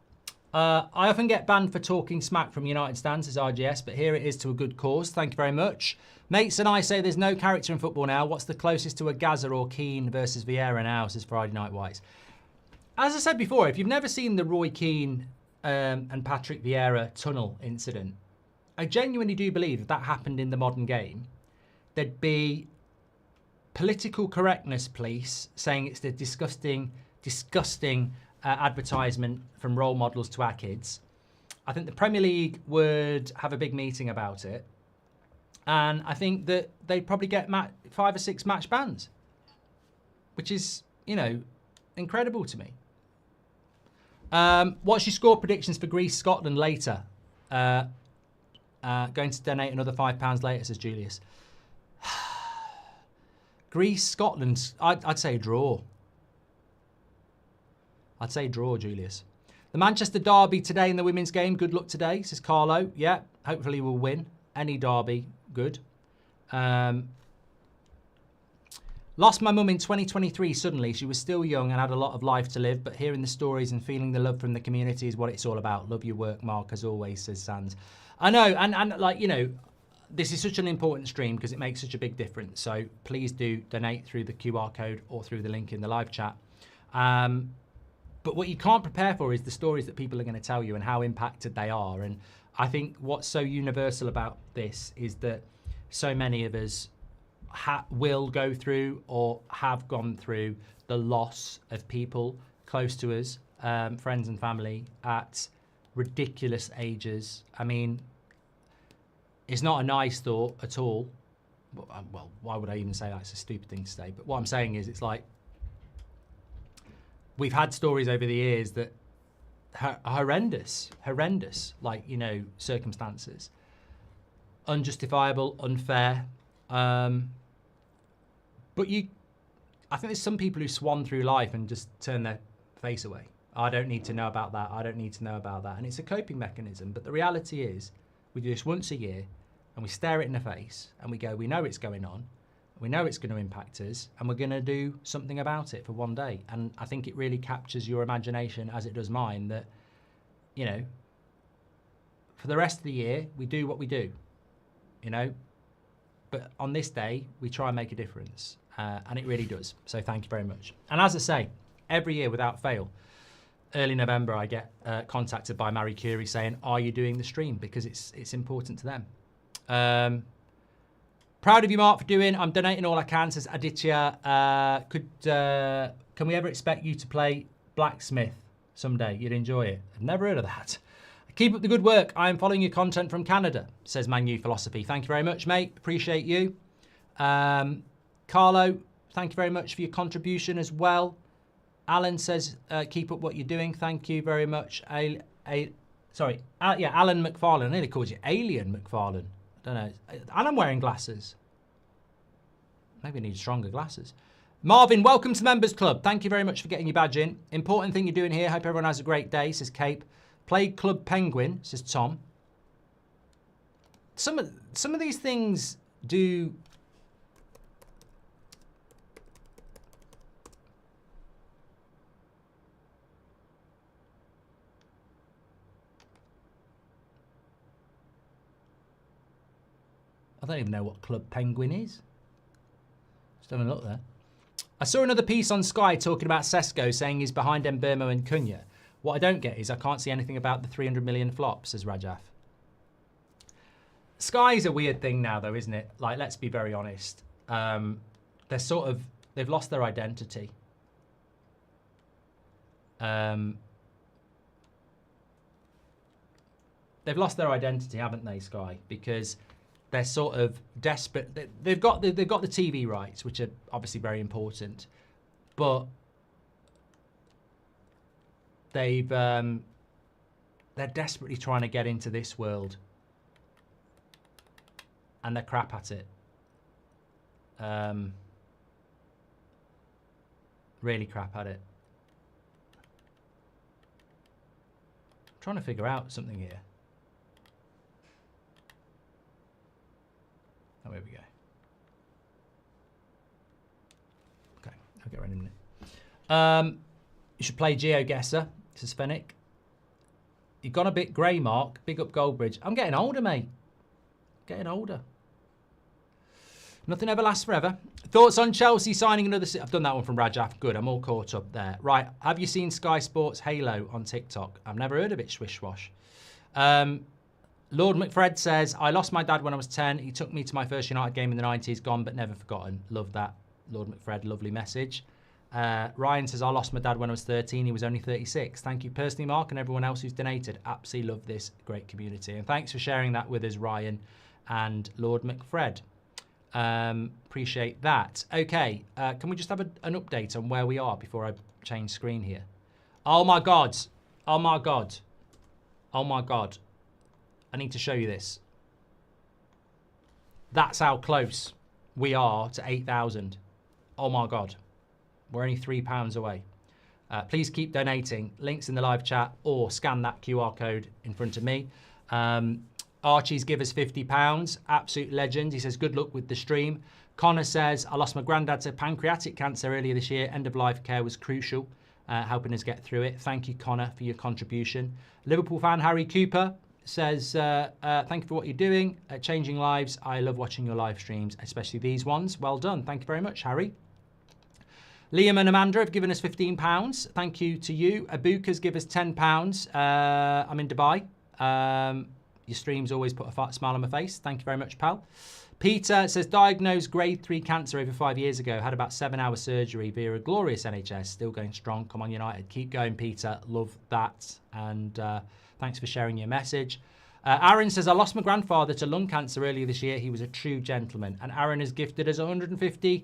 I often get banned for talking smack from United stands as RGS, but here it is to a good cause. Thank you very much. Mates and I say there's no character in football now. What's the closest to a Gaza or Keane versus Vieira now, says Friday Night Whites. As I said before, if you've never seen the Roy Keane and Patrick Vieira tunnel incident, I genuinely do believe if that happened in the modern game, there'd be political correctness police saying it's the disgusting advertisement from role models to our kids. I think the Premier League would have a big meeting about it. And I think that they'd probably get 5 or 6 match bans, which is, you know, incredible to me. What's your score predictions for Greece-Scotland later? Going to donate another £5 later, says Julius. Greece-Scotland, I'd say a draw. I'd say draw, Julius. The Manchester derby today in the women's game. Good luck today, says Carlo. Yeah, hopefully we'll win. Any derby, good. Lost my mum in 2023 suddenly. She was still young and had a lot of life to live, but hearing the stories and feeling the love from the community is what it's all about. Love your work, Mark, as always, says Sands. I know, and like, you know, this is such an important stream because it makes such a big difference. So please do donate through the QR code or through the link in the live chat. But what you can't prepare for is the stories that people are going to tell you and how impacted they are. And I think what's so universal about this is that so many of us will go through or have gone through the loss of people close to us, friends and family, at ridiculous ages. I mean, it's not a nice thought at all. Well, why would I even say that? It's a stupid thing to say. But what I'm saying is it's like, we've had stories over the years that are horrendous, like, you know, circumstances. Unjustifiable, unfair. But I think there's some people who swan through life and just turn their face away. I don't need to know about that. I don't need to know about that. And it's a coping mechanism. But the reality is we do this once a year and we stare it in the face and we go, we know it's going on. We know it's going to impact us and we're going to do something about it for one day. And I think it really captures your imagination as it does mine that, you know, for the rest of the year, we do what we do, you know. But on this day, we try and make a difference. And it really does. So thank you very much. And as I say, every year without fail, early November, I get contacted by Marie Curie saying, are you doing the stream? Because it's important to them. Proud of you, Mark, for doing. I'm donating all I can, says Aditya. Can we ever expect you to play Blacksmith someday? You'd enjoy it. I've never heard of that. Keep up the good work. I am following your content from Canada, says Manu Philosophy. Thank you very much, mate. Appreciate you. Carlo, thank you very much for your contribution as well. Alan says, keep up what you're doing. Thank you very much. Alan McFarlane. I nearly called you Alien McFarlane. I don't know. Alan wearing glasses. Maybe I need stronger glasses. Marvin, welcome to the Members Club. Thank you very much for getting your badge in. Important thing you're doing here. Hope everyone has a great day, says Cape. Played Club Penguin, says Tom. Some of these things do... I don't even know what Club Penguin is. Just having a look there. I saw another piece on Sky talking about Sesko, saying he's behind Mbeumo and Cunha. What I don't get is I can't see anything about the 300 million flop, says Rajaf. Sky's a weird thing now, though, isn't it? Like, let's be very honest. They've lost their identity. They've lost their identity, haven't they, Sky? Because they're sort of desperate. They've got the TV rights, which are obviously very important, but they're desperately trying to get into this world, and they're crap at it. Really crap at it. I'm trying to figure out something here. Oh, here we go. Okay, I'll get right in a minute. You should play GeoGuessr, says Fennec. You've gone a bit grey, Mark. Big up Goldbridge. I'm getting older, mate. Getting older. Nothing ever lasts forever. Thoughts on Chelsea signing another... I've done that one from Rajaf. Good, I'm all caught up there. Right, have you seen Sky Sports Halo on TikTok? I've never heard of it, Swish Swash. Lord McFred says, I lost my dad when I was 10. He took me to my first United game in the 90s. Gone but never forgotten. Love that, Lord McFred. Lovely message. Ryan says, I lost my dad when I was 13. He was only 36. Thank you personally, Mark, and everyone else who's donated. Absolutely love this great community. And thanks for sharing that with us, Ryan and Lord McFred. Appreciate that. Okay, can we just have an update on where we are before I change screen here? Oh my God. Oh my God. Oh my God. I need to show you this. That's how close we are to 8,000. Oh my God. We're only £3 away. Please keep donating. Links in the live chat or scan that QR code in front of me. Archie's give us £50. Absolute legend. He says, good luck with the stream. Connor says, I lost my granddad to pancreatic cancer earlier this year. End of life care was crucial, helping us get through it. Thank you, Connor, for your contribution. Liverpool fan Harry Cooper says, thank you for what you're doing. Changing lives. I love watching your live streams, especially these ones. Well done. Thank you very much, Harry. Liam and Amanda have given us £15. Thank you to you. Abuka's give us £10. I'm in Dubai. Your streams always put a smile on my face. Thank you very much, pal. Peter says, diagnosed grade 3 cancer over 5 years ago. Had about 7-hour surgery via a glorious NHS. Still going strong. Come on, United. Keep going, Peter. Love that. And thanks for sharing your message. Aaron says, I lost my grandfather to lung cancer earlier this year. He was a true gentleman. And Aaron has gifted us €150.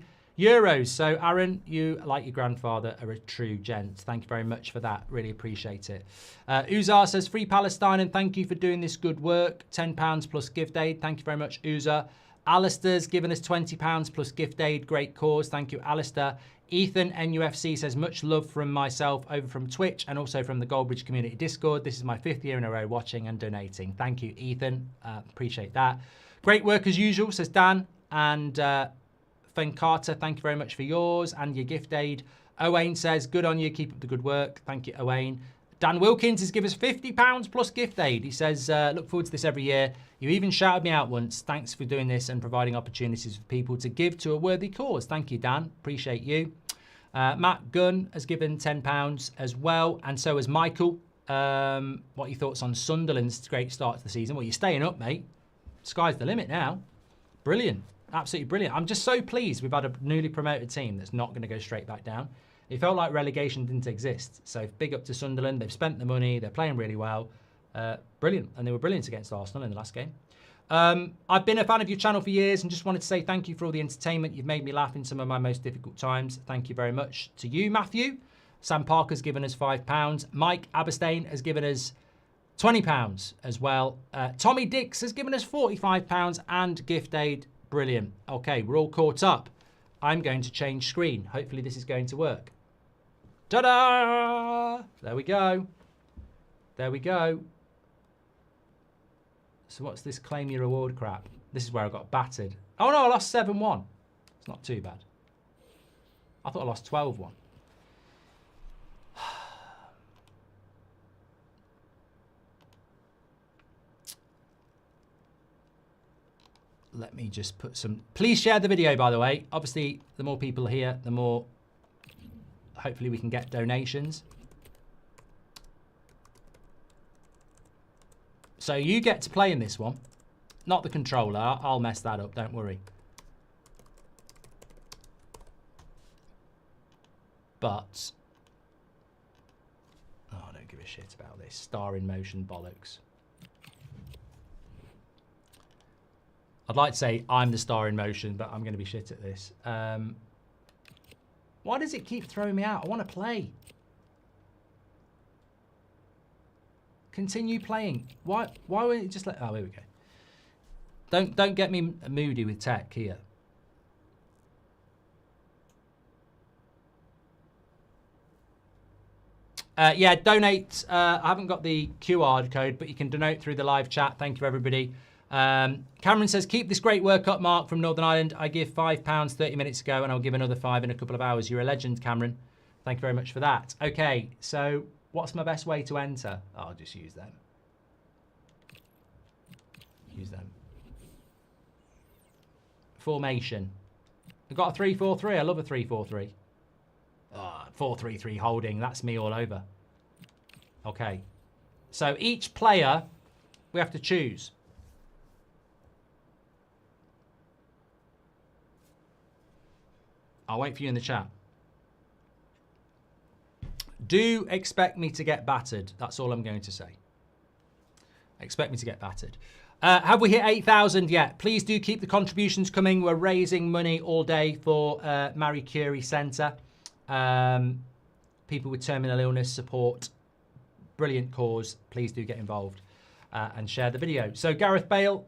So, Aaron, you, like your grandfather, are a true gent. Thank you very much for that. Really appreciate it. Uzar says, Free Palestine, and thank you for doing this good work. £10 plus gift aid. Thank you very much, Uzar. Alistair's given us £20 plus gift aid. Great cause. Thank you, Alistair. Ethan, NUFC, says, much love from myself over from Twitch and also from the Goldbridge Community Discord. This is my 5th year in a row watching and donating. Thank you, Ethan. Appreciate that. Great work as usual, says Dan. And Fen Carter, thank you very much for yours and your gift aid. Owain says, good on you. Keep up the good work. Thank you, Owain. Dan Wilkins has given us £50 plus gift aid. He says, look forward to this every year. You even shouted me out once. Thanks for doing this and providing opportunities for people to give to a worthy cause. Thank you, Dan. Appreciate you. Matt Gunn has given £10 as well. And so has Michael. What are your thoughts on Sunderland's great start to the season? Well, you're staying up, mate. Sky's the limit now. Brilliant. Absolutely brilliant. I'm just so pleased we've had a newly promoted team that's not going to go straight back down. It felt like relegation didn't exist. So big up to Sunderland. They've spent the money. They're playing really well. Brilliant. And they were brilliant against Arsenal in the last game. I've been a fan of your channel for years and just wanted to say thank you for all the entertainment. You've made me laugh in some of my most difficult times. Thank you very much to you, Matthew. Sam Parker's given us £5. Mike Aberstein has given us £20 as well. Tommy Dix has given us £45 and gift aid. Brilliant. Okay, we're all caught up. I'm going to change screen. Hopefully this is going to work. Ta-da! There we go. There we go. So what's this claim your reward crap? This is where I got battered. Oh no, I lost 7-1. It's not too bad. I thought I lost 12-1. Let me just put some... Please share the video, by the way. Obviously, the more people here, the more... Hopefully we can get donations. So you get to play in this one. Not the controller. I'll mess that up, don't worry. But... Oh, I don't give a shit about this. Star in motion bollocks. I'd like to say I'm the star in motion, but I'm going to be shit at this. Why does it keep throwing me out? I want to play. Continue playing. Why won't it just let... Oh, here we go. Don't get me moody with tech here. Yeah, donate. I haven't got the QR code, but you can donate through the live chat. Thank you, everybody. Cameron says, keep this great work up, Mark from Northern Ireland. I give £5 30 minutes ago, and I'll give another 5 in a couple of hours. You're a legend, Cameron. Thank you very much for that. Okay, so what's my best way to enter? I'll just use them. Use them. Formation. I've got a 3-4-3. I love a 3-4-3. 4-3-3 holding. That's me all over. Okay. So each player, we have to choose. I'll wait for you in the chat. Do expect me to get battered. That's all I'm going to say. Expect me to get battered. Have we hit 8,000 yet? Please do keep the contributions coming. We're raising money all day for Marie Curie Centre. People with terminal illness support. Brilliant cause. Please do get involved and share the video. So Gareth Bale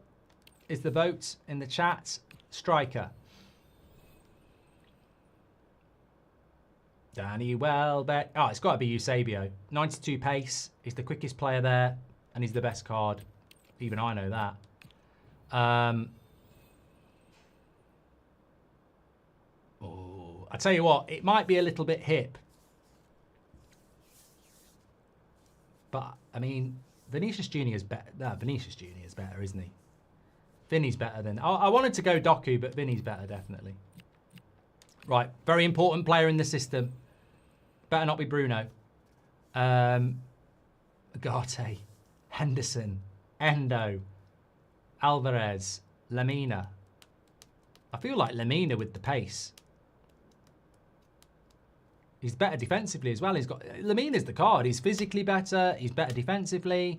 is the vote in the chat. Striker. Danny Welbeck. Oh, it's got to be Eusebio. 92 pace. He's the quickest player there, and he's the best card. Even I know that. Oh, I tell you what, it might be a little bit hip. But, I mean, Vinicius Jr. is better. No, Vinicius Jr. is better, isn't he? Vinny's better than... I wanted to go Doku, but Vinny's better, definitely. Right, very important player in the system. Better not be Bruno. Agate, Henderson, Endo, Alvarez, Lamina. I feel like Lamina with the pace. He's better defensively as well. Lamina's the card. He's physically better. He's better defensively.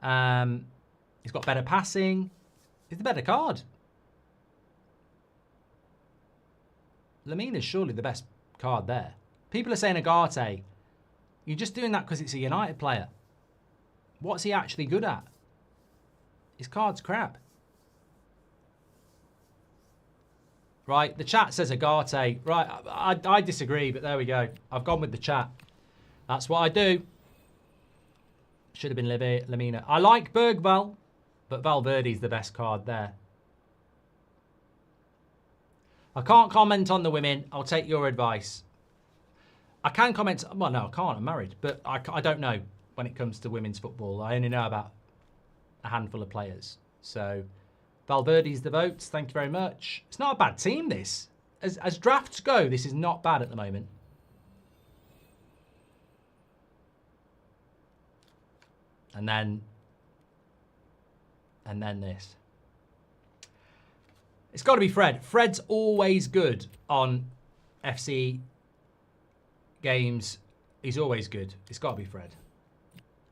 He's got better passing. He's the better card. Lamina's surely the best card there. People are saying Agate. You're just doing that because it's a United player. What's he actually good at? His card's crap. Right, the chat says Agate. Right, I disagree, but there we go. I've gone with the chat. That's what I do. Should have been Lamina. I like Bergvall, but Valverde's the best card there. I can't comment on the women. I'll take your advice. I can comment. Well, no, I can't. I'm married. But I don't know when it comes to women's football. I only know about a handful of players. So Valverde's the votes. Thank you very much. It's not a bad team, this. As drafts go, this is not bad at the moment. And then this. It's got to be Fred. Fred's always good on FC games. He's always good. It's got to be Fred.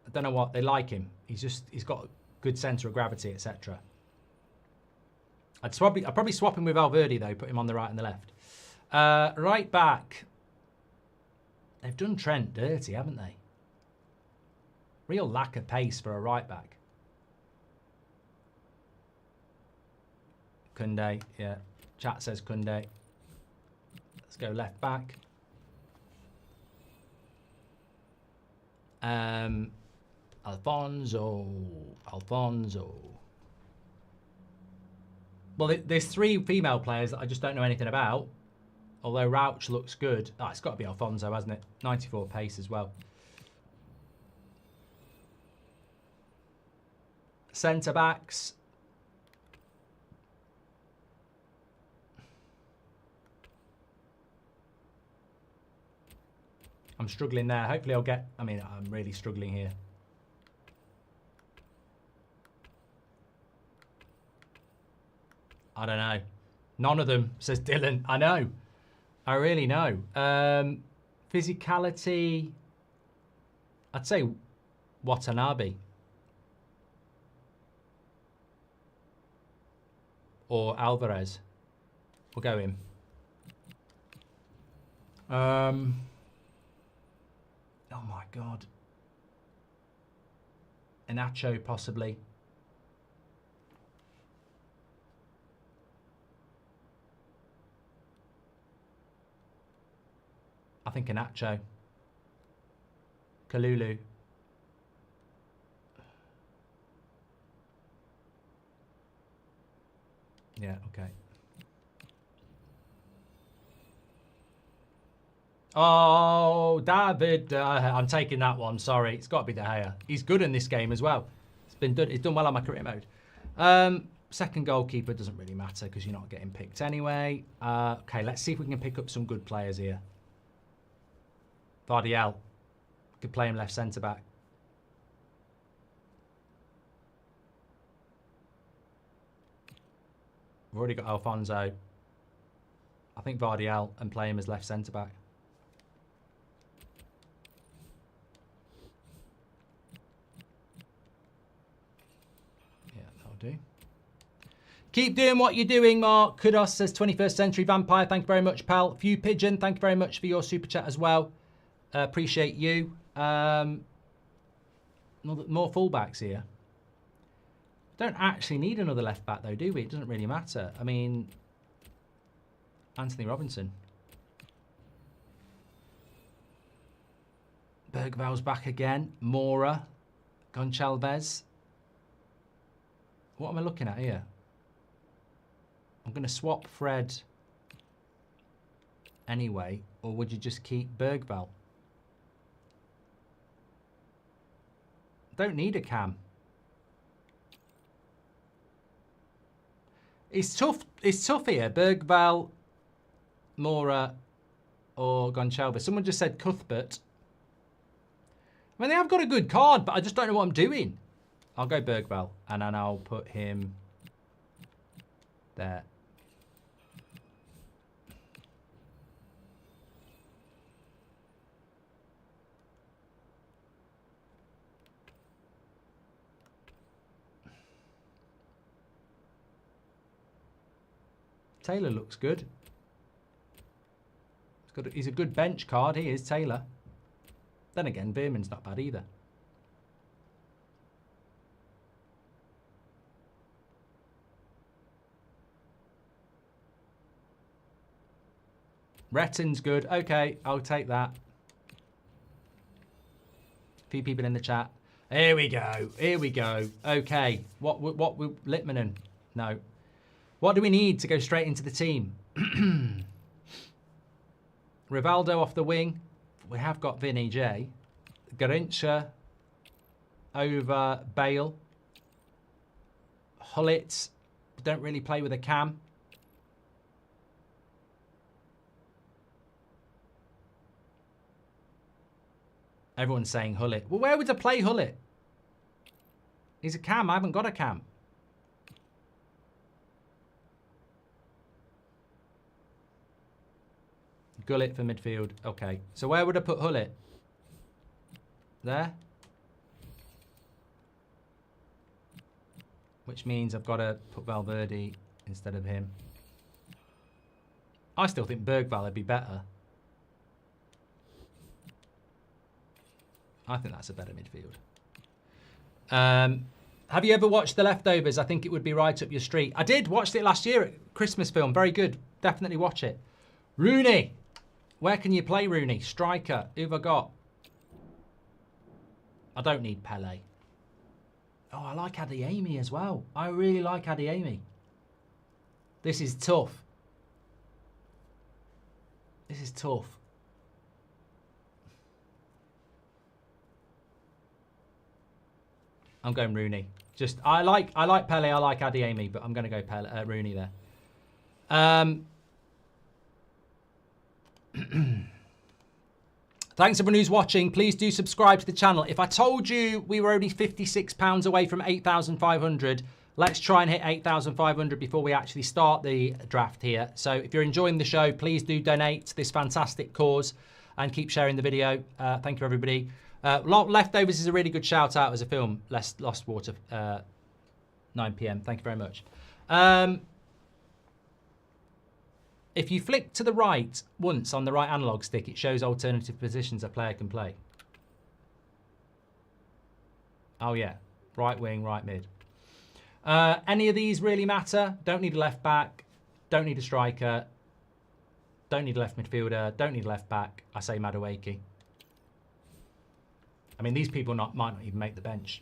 I don't know what they like him. He's got a good centre of gravity, etc. I'd probably swap him with Valverde though, put him on the right and the left. Right back. They've done Trent dirty, haven't they? Real lack of pace for a right back. Kunde, yeah. Chat says Kunde. Let's go left back. Alfonso. Well, there's 3 female players that I just don't know anything about. Although Rauch looks good. Oh, it's got to be Alfonso, hasn't it? 94 pace as well. Centre backs. I'm struggling there. Hopefully I'll get... I mean, I'm really struggling here. I don't know. None of them, says Dylan. I know. I really know. Physicality... I'd say Watanabe. Or Alvarez. We'll go him. Oh my God. Inacho, possibly. I think Inacho. Kalulu. Yeah, okay. Oh, David. I'm taking that one. Sorry. It's got to be De Gea. He's good in this game as well. He's done well on my career mode. Second goalkeeper doesn't really matter because you're not getting picked anyway. Okay, let's see if we can pick up some good players here. Vardiel. Could play him left centre-back. We've already got Alfonso. I think Vardiel and play him as left centre-back. Yeah, that'll do. Keep doing what you're doing, Mark. Kudos says 21st Century Vampire. Thank you very much, pal. Few Pigeon, thank you very much for your super chat as well. Appreciate you. More fullbacks here. Don't actually need another left back though, do we? It doesn't really matter. I mean, Anthony Robinson. Bergval's back again. Mora. Goncalves. What am I looking at here? I'm going to swap Fred anyway, or would you just keep Bergval? Don't need a cam. It's tough here. Bergval, Mora, or Goncalves. Someone just said Cuthbert. I mean, they have got a good card, but I just don't know what I'm doing. I'll go Bergval, and then I'll put him there. Taylor looks good. He's a good bench card. He is, Taylor. Then again, Veerman's not bad either. Retton's good. Okay, I'll take that. A few people in the chat. Here we go. Here we go. Okay. What Littmanen? No. What do we need to go straight into the team? Rivaldo off the wing. We have got Vinny J. Garincha over Bale. Hullet. Don't really play with a cam. Everyone's saying Hullet. Well, where would I play Hullet? He's a cam. I haven't got a cam. Gullit for midfield. Okay. So where would I put Hullet? There. Which means I've got to put Valverde instead of him. I still think Bergvall would be better. I think that's a better midfield. Have you ever watched The Leftovers? I think it would be right up your street. I did. Watched it last year at Christmas film. Very good. Definitely watch it. Rooney. Where can you play Rooney? Striker. Who've I got? I don't need Pele. Oh, I like Adeyemi as well. I really like Adeyemi. This is tough. This is tough. I'm going Rooney. Just I like Pele, I like Adeyemi, but I'm going to go Rooney there. Thanks everyone who's watching. Please do subscribe to the channel. If I told you we were only £56 away from 8,500, let's try and hit 8,500 before we actually start the draft here. So if you're enjoying the show, please do donate to this fantastic cause and keep sharing the video. Thank you, everybody. Leftovers is a really good shout out as a film. Lost Water, 9 p.m. Thank you very much. If you flick to the right once on the right analog stick, it shows alternative positions a player can play. Oh yeah, right wing, right mid. Any of these really matter? Don't need a left back, don't need a striker, don't need a left midfielder, don't need a left back. I say Madueke. I mean, these people might not even make the bench.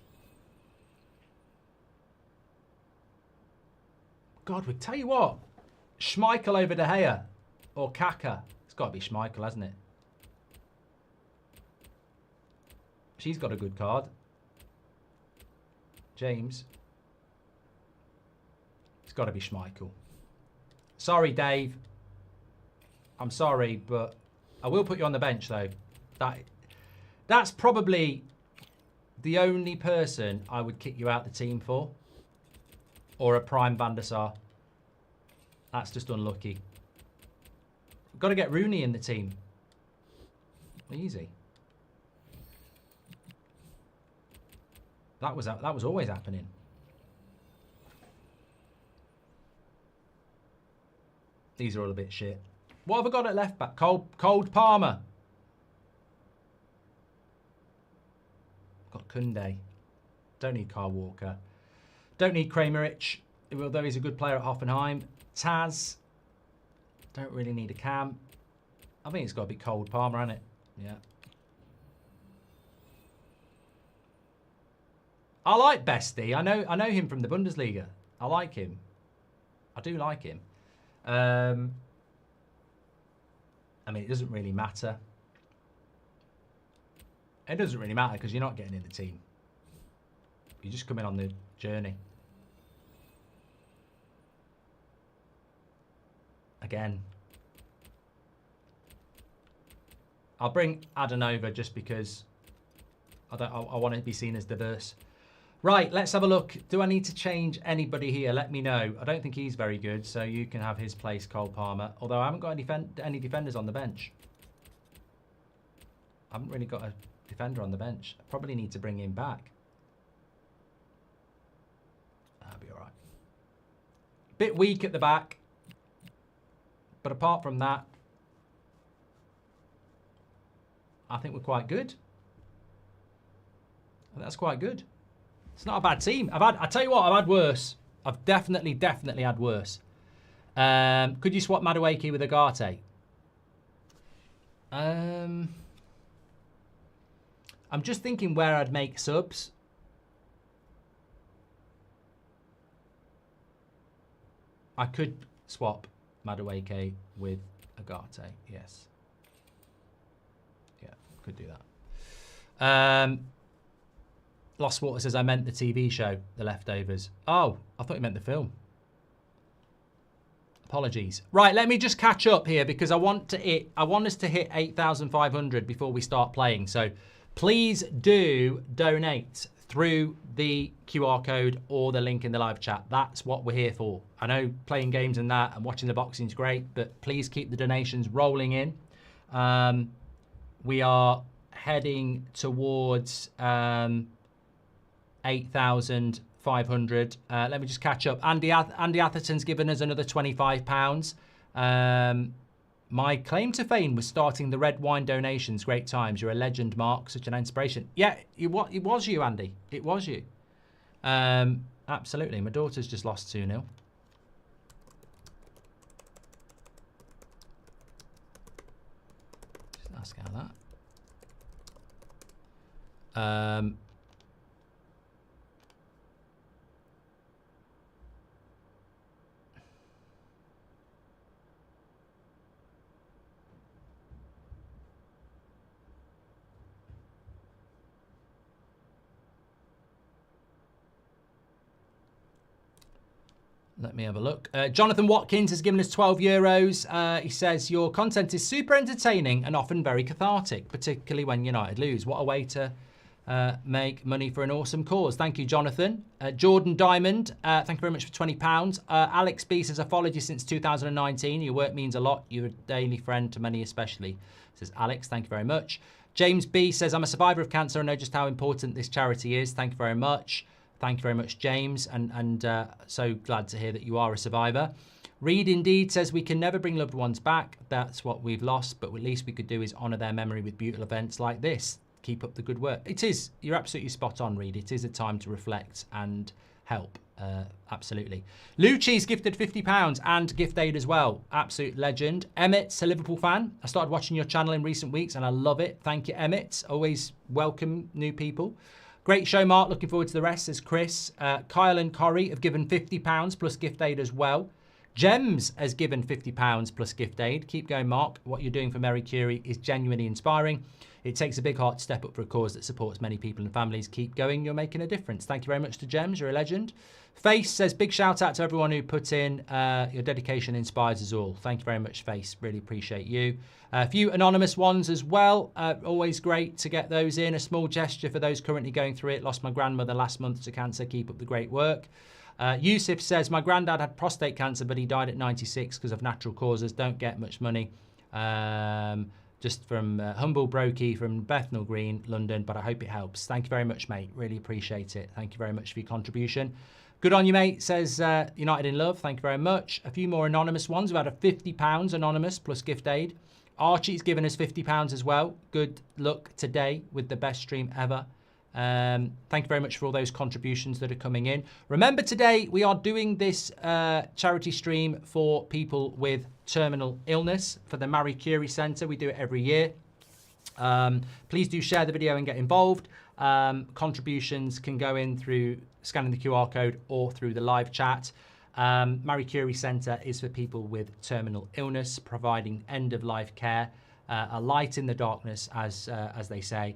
God, we tell you what. Schmeichel over De Gea or Kaka. It's got to be Schmeichel, hasn't it? She's got a good card. James. It's got to be Schmeichel. Sorry, Dave. I'm sorry, but I will put you on the bench, though. That's probably the only person I would kick you out the team for. Or a prime Van der Sar. That's just unlucky. We've got to get Rooney in the team. Easy. That was always happening. These are all a bit shit. What have I got at left back? Cold Palmer. Got Kunde. Don't need Kyle Walker. Don't need Kramerich, although he's a good player at Hoffenheim. Taz. Don't really need a cam. I think it's got to be Cold Palmer, hasn't it? Yeah. I like Bestie. I know him from the Bundesliga. I like him. I do like him. I mean, it doesn't really matter. It doesn't really matter because you're not getting in the team. You're just coming on the journey. Again. I'll bring Adon over just because I want to be seen as diverse. Right, let's have a look. Do I need to change anybody here? Let me know. I don't think he's very good, so you can have his place, Cole Palmer. Although I haven't got any defenders on the bench. I haven't really got a defender on the bench. I probably need to bring him back. That'll be all right. Bit weak at the back. But apart from that, I think we're quite good. That's quite good. It's not a bad team. I tell you what, I've had worse. I've definitely had worse. Could you swap Madueke with Agate? I'm just thinking where I'd make subs. I could swap Madueke with Agate, yes. Yeah, could do that. Lost Water says, I meant the TV show, The Leftovers. Oh, I thought you meant the film. Apologies. Right, let me just catch up here because I want us to hit 8,500 before we start playing. So please do donate through the QR code or the link in the live chat. That's what we're here for. I know playing games and that and watching the boxing is great, but please keep the donations rolling in. We are heading towards 8,500 500. Let me just catch up. Andy Atherton's given us another £25. My claim to fame was starting the red wine donations. Great times. You're a legend, Mark. Such an inspiration. Yeah, it was you, Andy. It was you. Absolutely. My daughter's just lost 2-0. Just ask how that. Let me have a look. Jonathan Watkins has given us €12. He says, your content is super entertaining and often very cathartic, particularly when United lose. What a way to make money for an awesome cause. Thank you, Jonathan. Jordan Diamond, thank you very much for £20. Alex B says, I've followed you since 2019. Your work means a lot. You're a daily friend to many especially. Says Alex, thank you very much. James B says, I'm a survivor of cancer and know just how important this charity is. Thank you very much. Thank you very much, James, and so glad to hear that you are a survivor. Reed Indeed says, we can never bring loved ones back. That's what we've lost, but at least we could do is honour their memory with beautiful events like this. Keep up the good work. It is. You're absolutely spot on, Reed. It is a time to reflect and help. Absolutely. Lucci's gifted £50 and gift aid as well. Absolute legend. Emmett's a Liverpool fan. I started watching your channel in recent weeks and I love it. Thank you, Emmett. Always welcome new people. Great show, Mark. Looking forward to the rest, says Chris. Kyle and Corrie have given £50 plus gift aid as well. Gems has given £50 plus gift aid. Keep going, Mark. What you're doing for Mary Curie is genuinely inspiring. It takes a big heart to step up for a cause that supports many people and families. Keep going. You're making a difference. Thank you very much to Gems. You're a legend. Face says, big shout out to everyone who put in. Your dedication inspires us all. Thank you very much, Face. Really appreciate you. A few anonymous ones as well. Always great to get those in. A small gesture for those currently going through it. Lost my grandmother last month to cancer. Keep up the great work. Yusuf says, my granddad had prostate cancer, but he died at 96 because of natural causes. Don't get much money. Just from Humble Brokey from Bethnal Green, London, but I hope it helps. Thank you very much, mate. Really appreciate it. Thank you very much for your contribution. Good on you, mate, says United in Love. Thank you very much. A few more anonymous ones. We've had a £50 anonymous plus gift aid. Archie's given us £50 as well. Good luck today with the best stream ever. Thank you very much for all those contributions that are coming in. Remember, today we are doing this charity stream for people with terminal illness for the Marie Curie Centre. We do it every year. Please do share the video and get involved. Contributions can go in through scanning the QR code or through the live chat. Marie Curie Centre is for people with terminal illness, providing end-of-life care, a light in the darkness, as they say,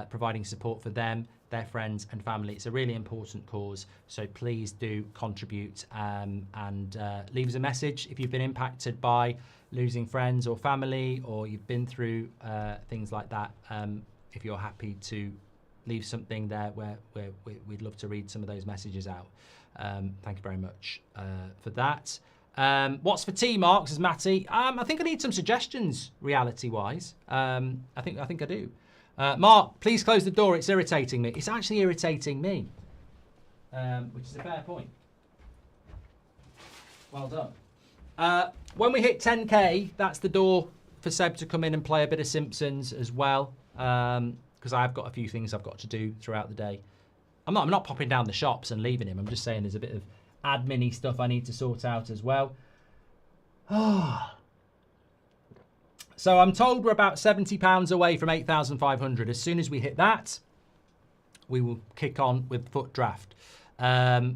providing support for them, their friends and family. It's a really important cause, so please do contribute and leave us a message if you've been impacted by losing friends or family, or you've been through things like that. If you're happy to leave something there where we'd love to read some of those messages out. Thank you very much for that. What's for tea, Mark, says Matty. I think I need some suggestions, reality-wise. I think I do. Mark, please close the door. It's irritating me. It's actually irritating me, which is a fair point. Well done. When we hit 10k, that's the door for Seb to come in and play a bit of Simpsons as well, because I've got a few things I've got to do throughout the day. I'm not popping down the shops and leaving him. I'm just saying there's a bit of admin-y stuff I need to sort out as well. So I'm told we're about £70 away from 8,500. As soon as we hit that, we will kick on with foot draft. Thank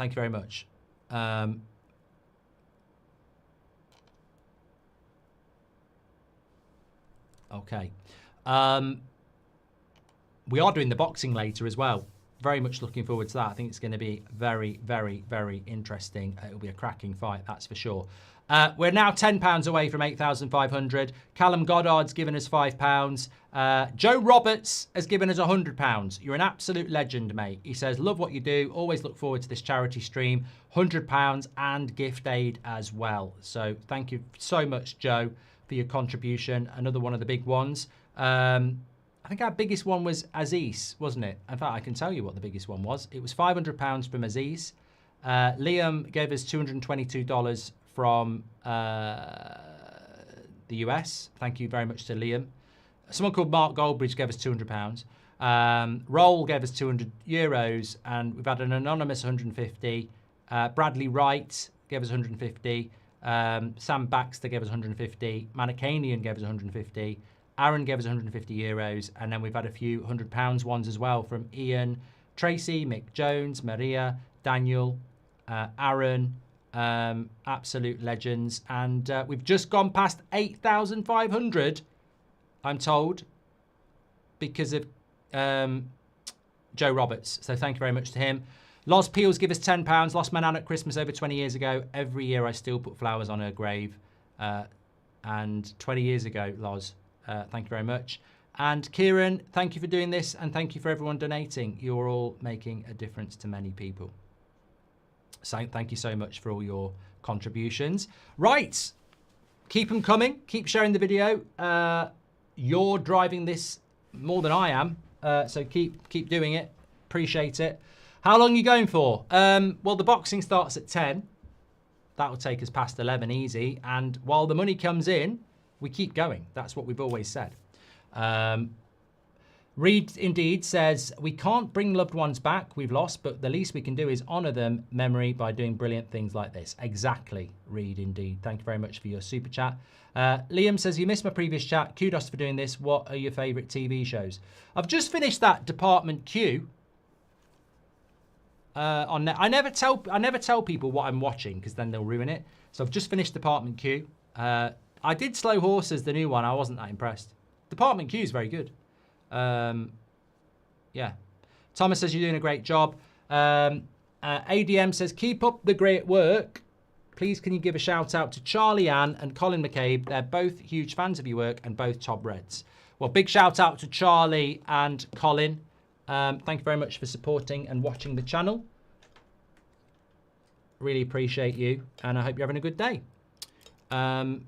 you very much. Okay. We are doing the boxing later as well. Very much looking forward to that. I think it's going to be very, very, very interesting. It'll be a cracking fight, that's for sure. We're now £10 away from 8,500. Callum Goddard's given us £5. Joe Roberts has given us £100. You're an absolute legend, mate. He says, love what you do. Always look forward to this charity stream. £100 and gift aid as well. So thank you so much, Joe, for your contribution. Another one of the big ones. I think our biggest one was Aziz, wasn't it? In fact, I can tell you what the biggest one was. It was £500 from Aziz. Liam gave us $222 from the US. Thank you very much to Liam. Someone called Mark Goldbridge gave us £200. Roll gave us €200, and we've had an anonymous 150. Bradley Wright gave us 150. Sam Baxter gave us 150. Manacanian gave us 150. Aaron gave us €150, and then we've had a few £100 ones as well from Ian, Tracy, Mick Jones, Maria, Daniel, Aaron, absolute legends. And we've just gone past 8,500, I'm told, because of Joe Roberts. So thank you very much to him. Loz Peels give us £10. Lost my nan at Christmas over 20 years ago. Every year I still put flowers on her grave. And 20 years ago, Loz, thank you very much. And Kieran, thank you for doing this, and thank you for everyone donating. You're all making a difference to many people. So thank you so much for all your contributions. Right, keep them coming. Keep sharing the video. You're driving this more than I am, so keep doing it. Appreciate it. How long are you going for? Well, the boxing starts at 10. That will take us past 11 easy. And while the money comes in, we keep going. That's what we've always said. Reed indeed says, we can't bring loved ones back. We've lost, but the least we can do is honour them memory by doing brilliant things like this. Exactly, Reed indeed. Thank you very much for your super chat. Liam says, you missed my previous chat. Kudos for doing this. What are your favourite TV shows? I've just finished that Department Q. I never tell people what I'm watching because then they'll ruin it. So I've just finished Department Q. I did Slow Horses, the new one. I wasn't that impressed. Department Q is very good. Yeah. Thomas says you're doing a great job. ADM says keep up the great work. Please can you give a shout out to Charlie Ann and Colin McCabe. They're both huge fans of your work and both top Reds. Well, big shout out to Charlie and Colin. Thank you very much for supporting and watching the channel. Really appreciate you, and I hope you're having a good day. Thank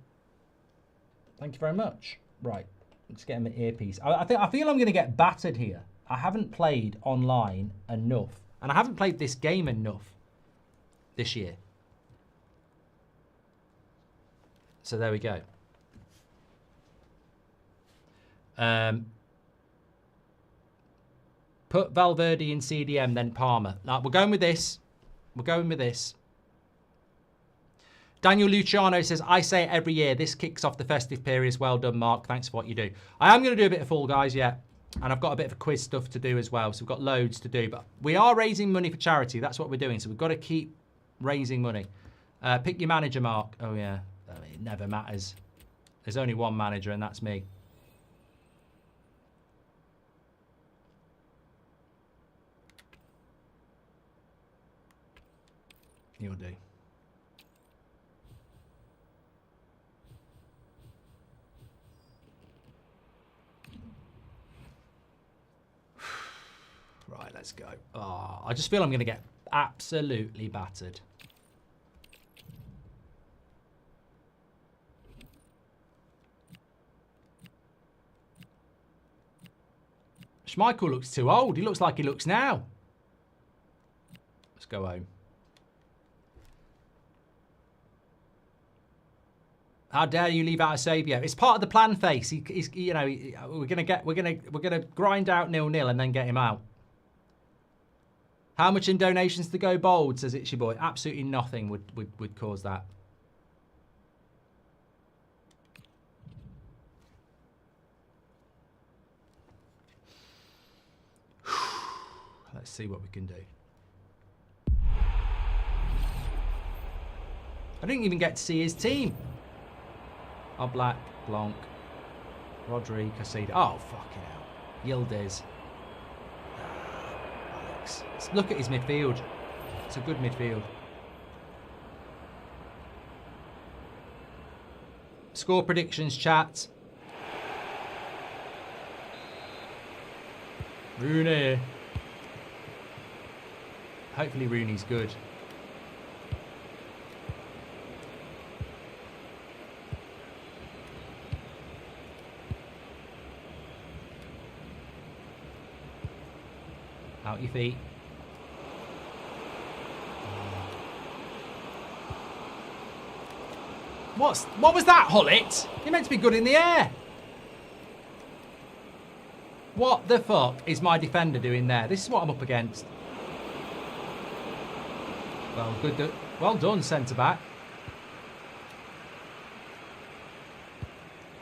you very much. Right, let's get my earpiece. I feel I'm going to get battered here. I haven't played online enough, and I haven't played this game enough this year. So there we go. Put Valverde in CDM, then Palmer. Now, we're going with this. We're going with this. Daniel Luciano says, I say it every year. This kicks off the festive period. Well done, Mark. Thanks for what you do. I am going to do a bit of Fall Guys, yeah. And I've got a bit of quiz stuff to do as well. So we've got loads to do. But we are raising money for charity. That's what we're doing. So we've got to keep raising money. Pick your manager, Mark. Oh, yeah. I mean, it never matters. There's only one manager, and that's me. You'll do. Right, let's go. Oh, I just feel I'm going to get absolutely battered. Schmeichel looks too old. He looks like he looks now. Let's go home. How dare you leave out Eusebio? It's part of the plan, Face. He's you know, we're gonna grind out 0-0 and then get him out. How much in donations to go bold? Says Itchy Boy. Absolutely nothing would cause that. Let's see what we can do. I didn't even get to see his team. Oblak, Blanc, Rodri, Casado. Oh, fucking hell. Yildiz. Alex. Let's look at his midfield. It's a good midfield. Score predictions, chat. Rooney. Hopefully Rooney's good. Out your feet. What was that, Hullet? You're meant to be good in the air. What the fuck is my defender doing there? This is what I'm up against. Well, good. Well done, centre-back.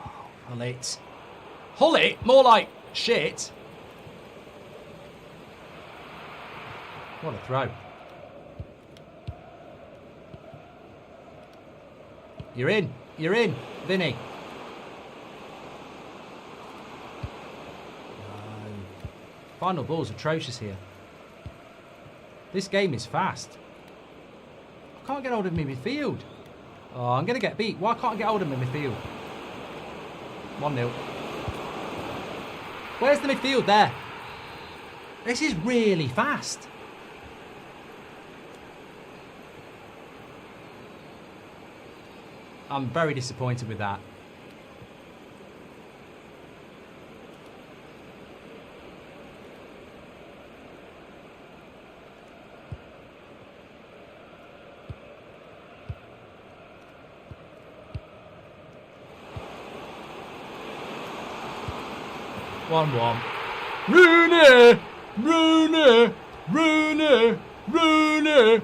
Oh, Hullet. Hullet? More like shit. What a throw. You're in. You're in, Vinny. Final ball's atrocious here. This game is fast. I can't get hold of my midfield. Oh, I'm going to get beat. Why can't I get hold of my midfield? 1-0. Where's the midfield there? This is really fast. I'm very disappointed with that. One. Rooney! Rooney! Rooney! Rooney!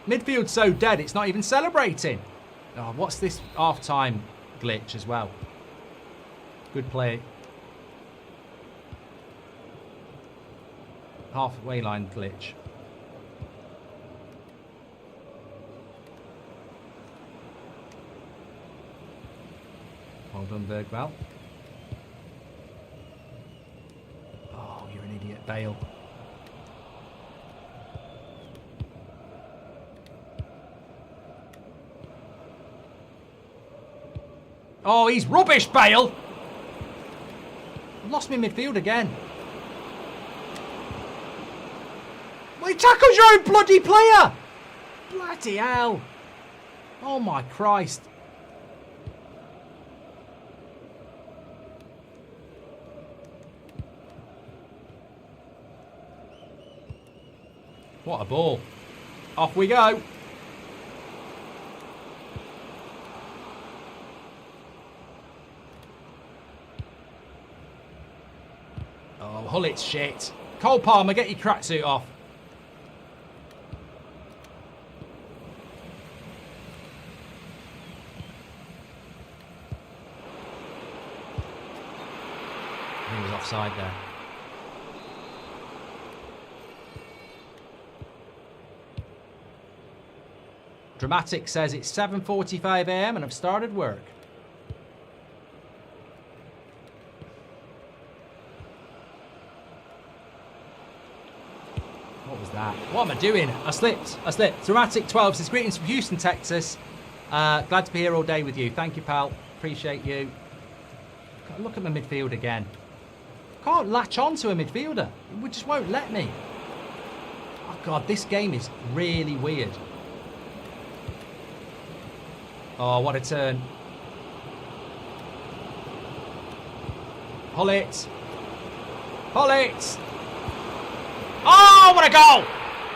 Midfield's so dead, it's not even celebrating. Oh, what's this half-time glitch as well? Good play. Halfway line glitch. Well done, Bergwell. Oh, you're an idiot, Bale. Oh, he's rubbish, Bale! I've lost my midfield again. Well, he tackles your own bloody player! Bloody hell. Oh, my Christ. What a ball. Off we go. Oh, Hullet's shit. Cole Palmer, get your tracksuit off. He was offside there. Dramatic says it's 7:45 AM and I've started work. What was that? What am I doing? I slipped. Dramatic 12 says greetings from Houston, Texas. Glad to be here all day with you. Thank you, pal. Appreciate you. Look at my midfield again. Can't latch on to a midfielder. It just won't let me. Oh God, this game is really weird. Oh, what a turn. Hullet. Hullet. Oh, what a goal.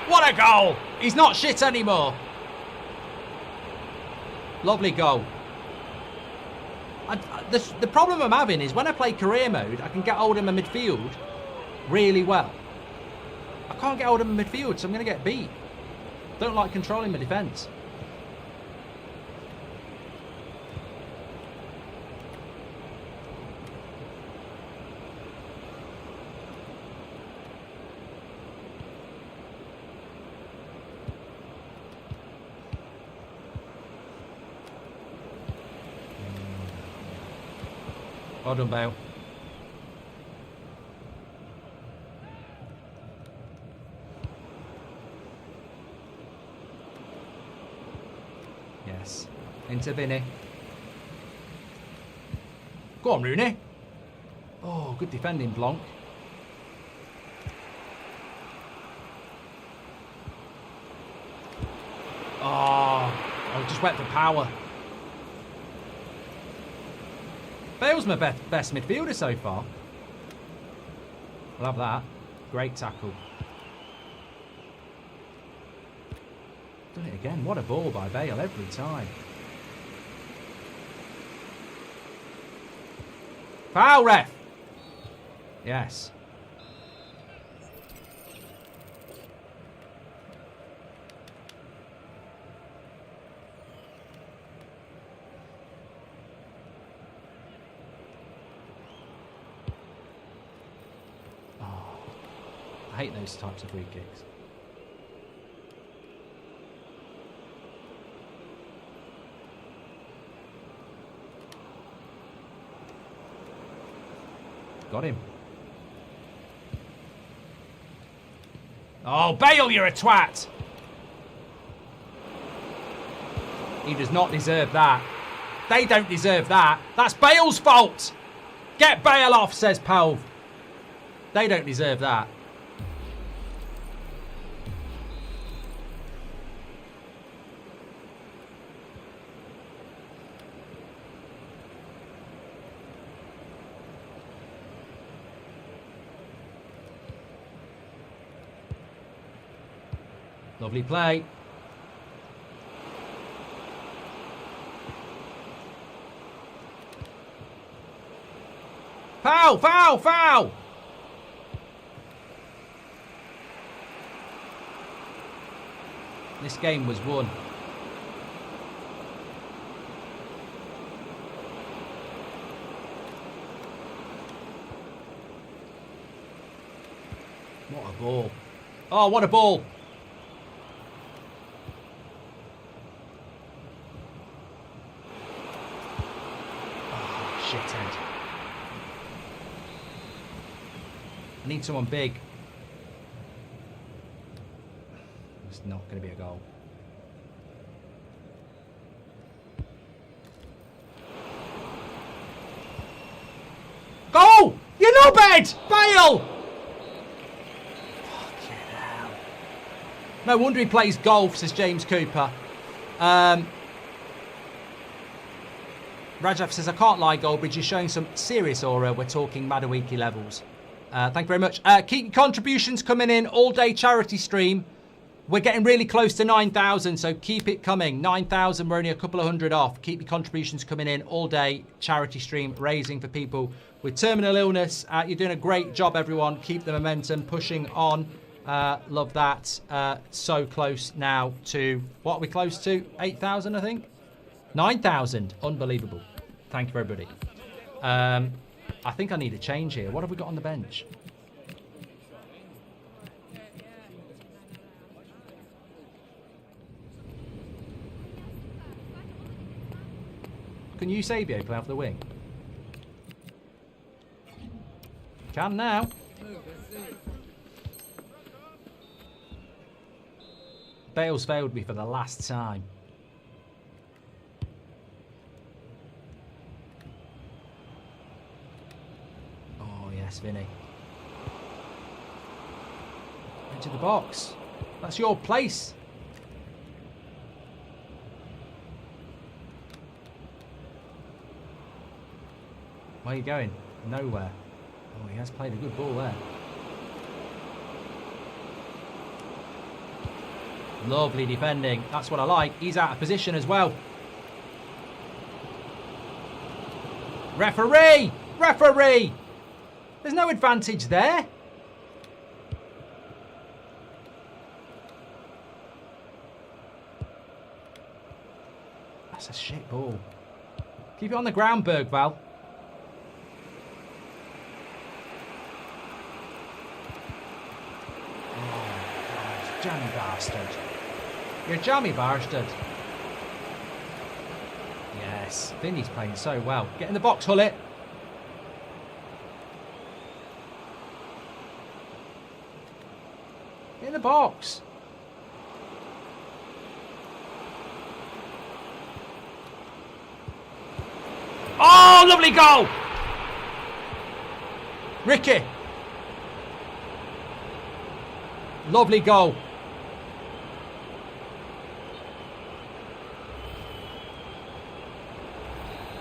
What a goal. He's not shit anymore. Lovely goal. The problem I'm having is when I play career mode, I can get hold of my midfield really well. I can't get hold of my midfield, so I'm going to get beat. Don't like controlling my defence. Well done, Bale. Yes. Into Vinny. Go on, Rooney. Oh, good defending, Blanc. Oh, I just went for power. Bale's my best midfielder so far. We'll have that. Great tackle. Done it again. What a ball by Bale every time. Foul, ref! Yes. I hate those types of free kicks. Got him. Oh, Bale, you're a twat! He does not deserve that. They don't deserve that. That's Bale's fault! Get Bale off, says Pelv. They don't deserve that. Lovely play. Foul, foul, foul! This game was won. What a ball. Oh, what a ball. Shithead. I need someone big. It's not going to be a goal. Goal! You know bed! Bale! Fucking hell. No wonder he plays golf, says James Cooper. Rajaf says, I can't lie, Goldbridge, you're showing some serious aura. We're talking Madawiki levels. Thank you very much. Keep your contributions coming in. All day charity stream. We're getting really close to 9,000, so keep it coming. 9,000, we're only a couple of hundred off. Keep your contributions coming in. All day charity stream, raising for people with terminal illness. You're doing a great job, everyone. Keep the momentum, pushing on. Love that. So close now to, what are we close to? 8,000, I think? 9,000. Unbelievable. Thank you, everybody. I think I need a change here. What have we got on the bench? Can you Sabio play off the wing? Can now. Bale's failed me for the last time. Oh, yes, Vinny. Into the box. That's your place. Where are you going? Nowhere. Oh, he has played a good ball there. Lovely defending. That's what I like. He's out of position as well. Referee! Referee! There's no advantage there. That's a shit ball. Keep it on the ground, Bergval. Jammy bastard. You're a jammy bastard. Yes, Vinny's playing so well. Get in the box, Hullet. Get in the box. Oh, lovely goal! Ricky. Lovely goal.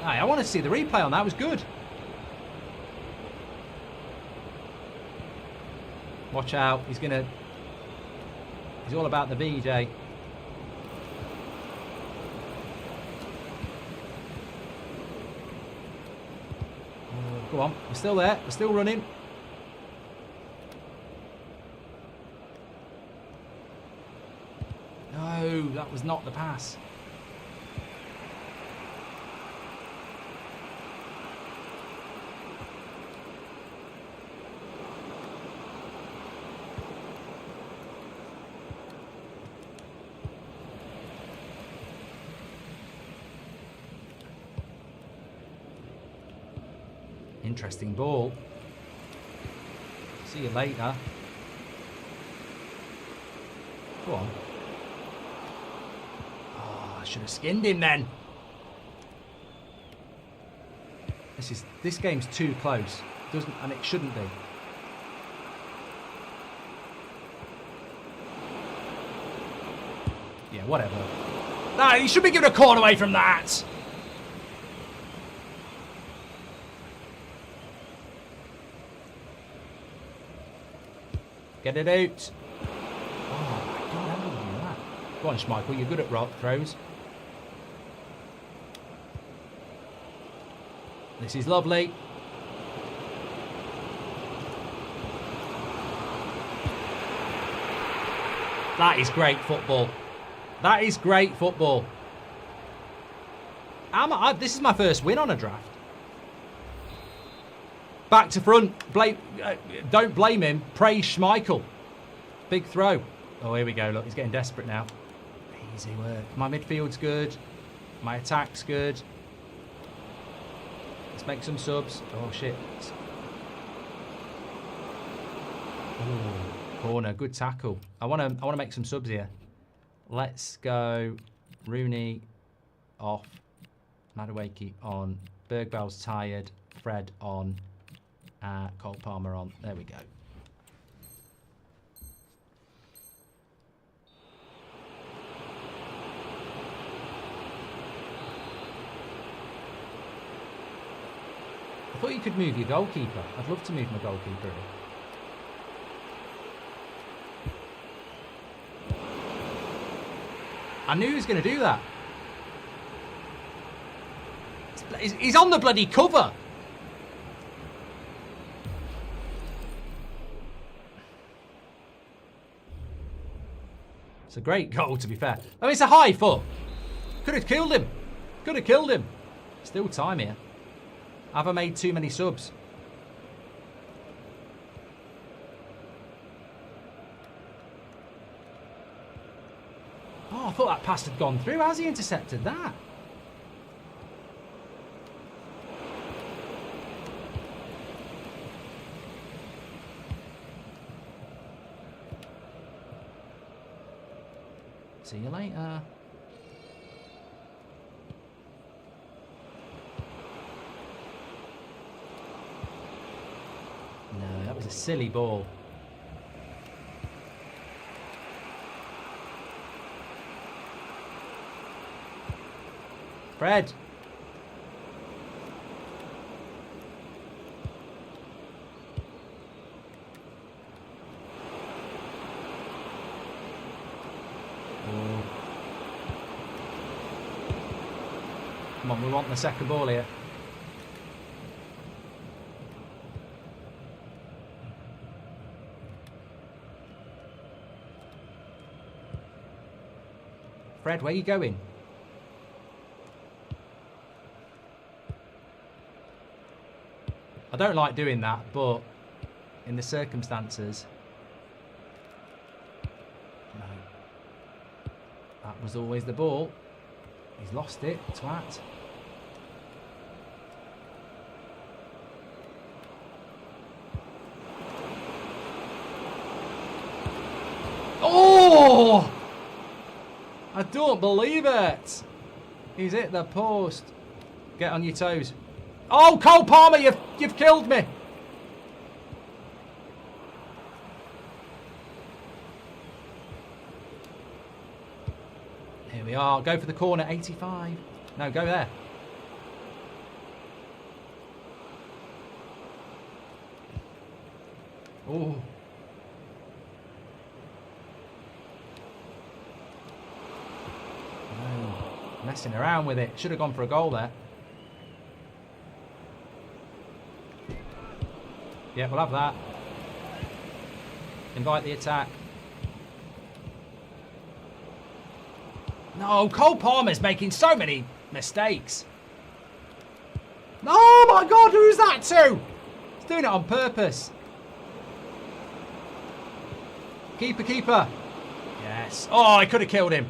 I want to see the replay on that. It was good. Watch out. He's all about the VJ. Oh, go on. We're still there. We're still running. No, that was not the pass. Interesting ball. See you later. Go on. Oh, I should have skinned him then. This game's too close. And it shouldn't be. Yeah, whatever. No, you should be given a corner away from that. Get it out. Oh my God, how did you do that? Go on, Schmeichel, you're good at rock throws. This is lovely. That is great football. That is great football. This is my first win on a draft. Back to front. Don't blame him. Praise Schmeichel. Big throw. Oh, here we go. Look, he's getting desperate now. Easy work. My midfield's good. My attack's good. Let's make some subs. Oh, shit. Ooh, corner. Good tackle. I want to make some subs here. Let's go Rooney off. Madueke on. Bergvall's tired. Fred on. Cole Palmer on. There we go. I thought you could move your goalkeeper. I'd love to move my goalkeeper. I knew he was going to do that. He's on the bloody cover. It's a great goal, to be fair. I mean, it's a high foot. Could have killed him. Could have killed him. Still time here. Have I made too many subs? Oh, I thought that pass had gone through. How's he intercepted that? See you later. No, that was a silly ball. Fred. Come on, we want the second ball here. Fred, where are you going? I don't like doing that, but in the circumstances... No. That was always the ball. He's lost it, twat. Oh! I don't believe it. He's hit the post. Get on your toes. Oh, Cole Palmer, you've killed me. Here we are. Go for the corner, 85. No, go there. Oh. Messing around with it. Should have gone for a goal there. Yeah, we'll have that. Invite the attack. No, Cole Palmer's making so many mistakes. Oh my God, who's that to? He's doing it on purpose. Keeper, keeper. Yes. Oh, I could have killed him.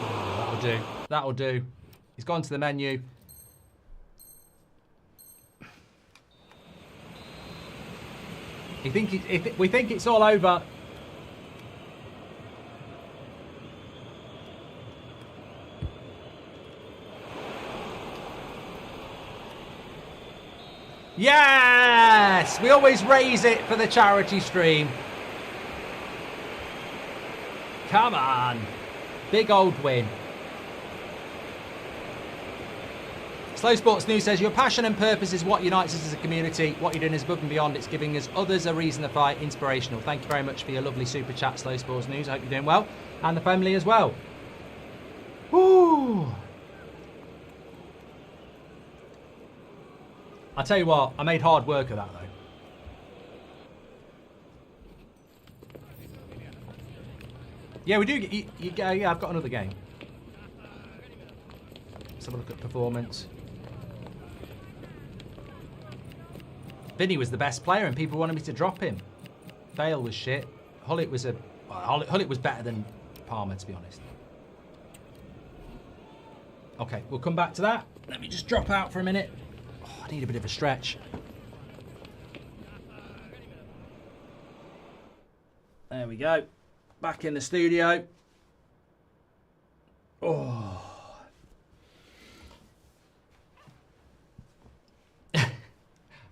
Oh, that'll do. That'll do. He's gone to the menu. We think it's all over. Yes! We always raise it for the charity stream. Come on. Big old win. Slow Sports News says, your passion and purpose is what unites us as a community. What you're doing is above and beyond. It's giving us others a reason to fight. Inspirational. Thank you very much for your lovely super chat, Slow Sports News. I hope you're doing well. And the family as well. Woo! I'll tell you what, I made hard work of that, though. Yeah, we do. Yeah, I've got another game. Let's have a look at performance. Vinny was the best player and people wanted me to drop him. Bale was shit. Hullet was Hullet was better than Palmer, to be honest. Okay, we'll come back to that. Let me just drop out for a minute. Oh, I need a bit of a stretch. There we go. Back in the studio. Oh.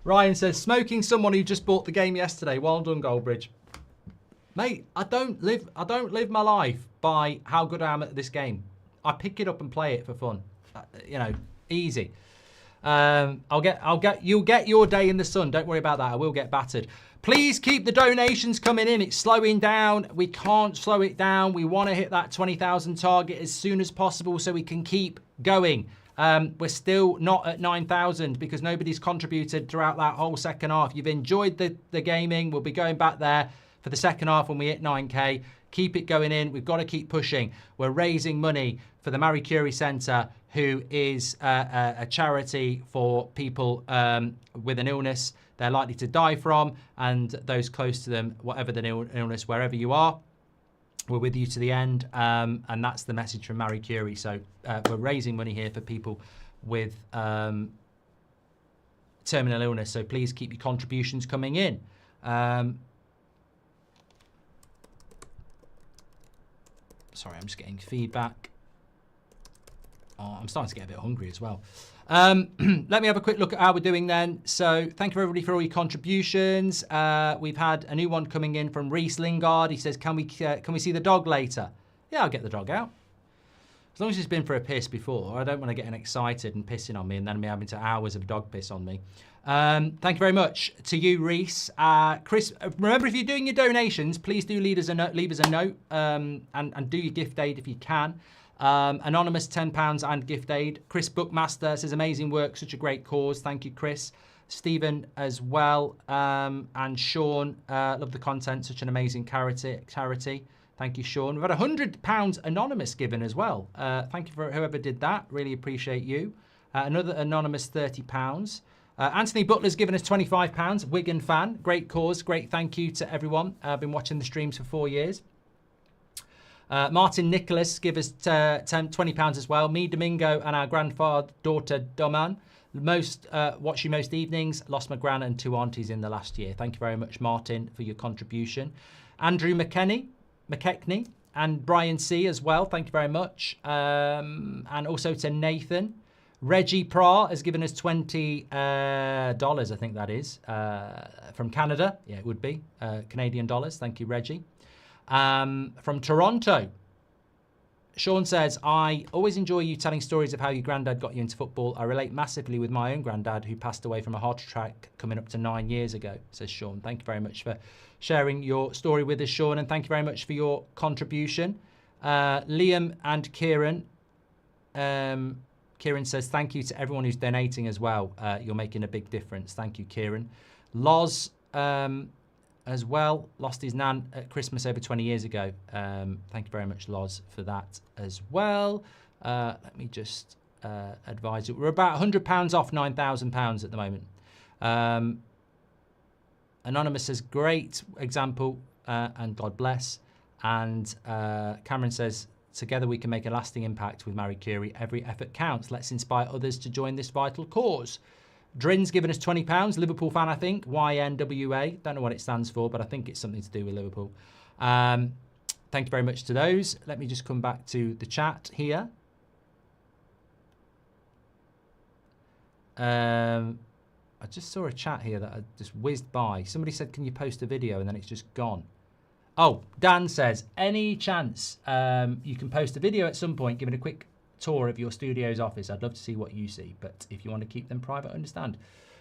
Ryan says, smoking someone who just bought the game yesterday. Well done, Goldbridge. Mate, I don't live my life by how good I am at this game. I pick it up and play it for fun. You know, easy. You'll get your day in the sun. Don't worry about that. I will get battered. Please keep the donations coming in. It's slowing down. We can't slow it down. We want to hit that 20,000 target as soon as possible so we can keep going. We're still not at 9,000 because nobody's contributed throughout that whole second half. You've enjoyed the gaming. We'll be going back there for the second half when we hit 9K. Keep it going in. We've got to keep pushing. We're raising money for the Marie Curie Centre, who is a charity for people with an illness they're likely to die from, and those close to them, whatever the illness, wherever you are. We're with you to the end, and that's the message from Marie Curie. So we're raising money here for people with terminal illness. So please keep your contributions coming in. Sorry, I'm just getting feedback. Oh, I'm starting to get a bit hungry as well. Let me have a quick look at how we're doing then. So thank you everybody for all your contributions. We've had a new one coming in from Reese Lingard. He says, can we see the dog later? Yeah, I'll get the dog out. As long as it's been for a piss before. I don't want to get excited and pissing on me and then me having hours of dog piss on me. Thank you very much to you, Reese. Chris, remember, if you're doing your donations, please do leave us a note and do your gift aid if you can. Anonymous, £10 and gift aid. Chris Bookmaster says, amazing work, such a great cause. Thank you, Chris. Stephen as well. And Sean, love the content, such an amazing charity. Thank you, Sean. We've had £100 anonymous given as well. Thank you for whoever did that. Really appreciate you. Another anonymous £30. Anthony Butler's given us £25. Wigan fan. Great cause. Great thank you to everyone. I've been watching the streams for 4 years. Martin Nicholas give us £20 as well. Me, Domingo, and our daughter Doman. Watch you most evenings. Lost my gran and 2 aunties in the last year. Thank you very much, Martin, for your contribution. Andrew McKechnie, and Brian C as well. Thank you very much. And also to Nathan. Reggie Pra has given us $20, I think that is, from Canada. Yeah, it would be Canadian dollars. Thank you, Reggie. From Toronto, Sean says, I always enjoy you telling stories of how your granddad got you into football. I relate massively with my own granddad who passed away from a heart attack coming up to 9 years ago, says Sean. Thank you very much for sharing your story with us, Sean, and thank you very much for your contribution. Liam and Kieran. Kieran says, thank you to everyone who's donating as well. You're making a big difference. Thank you, Kieran. Loz, as well, lost his nan at Christmas over 20 years ago. Thank you very much, Loz, for that as well. Let me just advise you. We're about £100 off £9,000 at the moment. Anonymous says, great example, and God bless. And Cameron says, together we can make a lasting impact with Marie Curie. Every effort counts. Let's inspire others to join this vital cause. Drin's given us £20, Liverpool fan, I think. YNWA. Don't know what it stands for, but I think it's something to do with Liverpool. Thank you very much to those. Let me just come back to the chat here. I just saw a chat here that I just whizzed by. Somebody said, can you post a video? And then it's just gone. Oh, Dan says, any chance you can post a video at some point, give it a quick tour of your studio's office. I'd love to see what you see, but if you want to keep them private, I understand.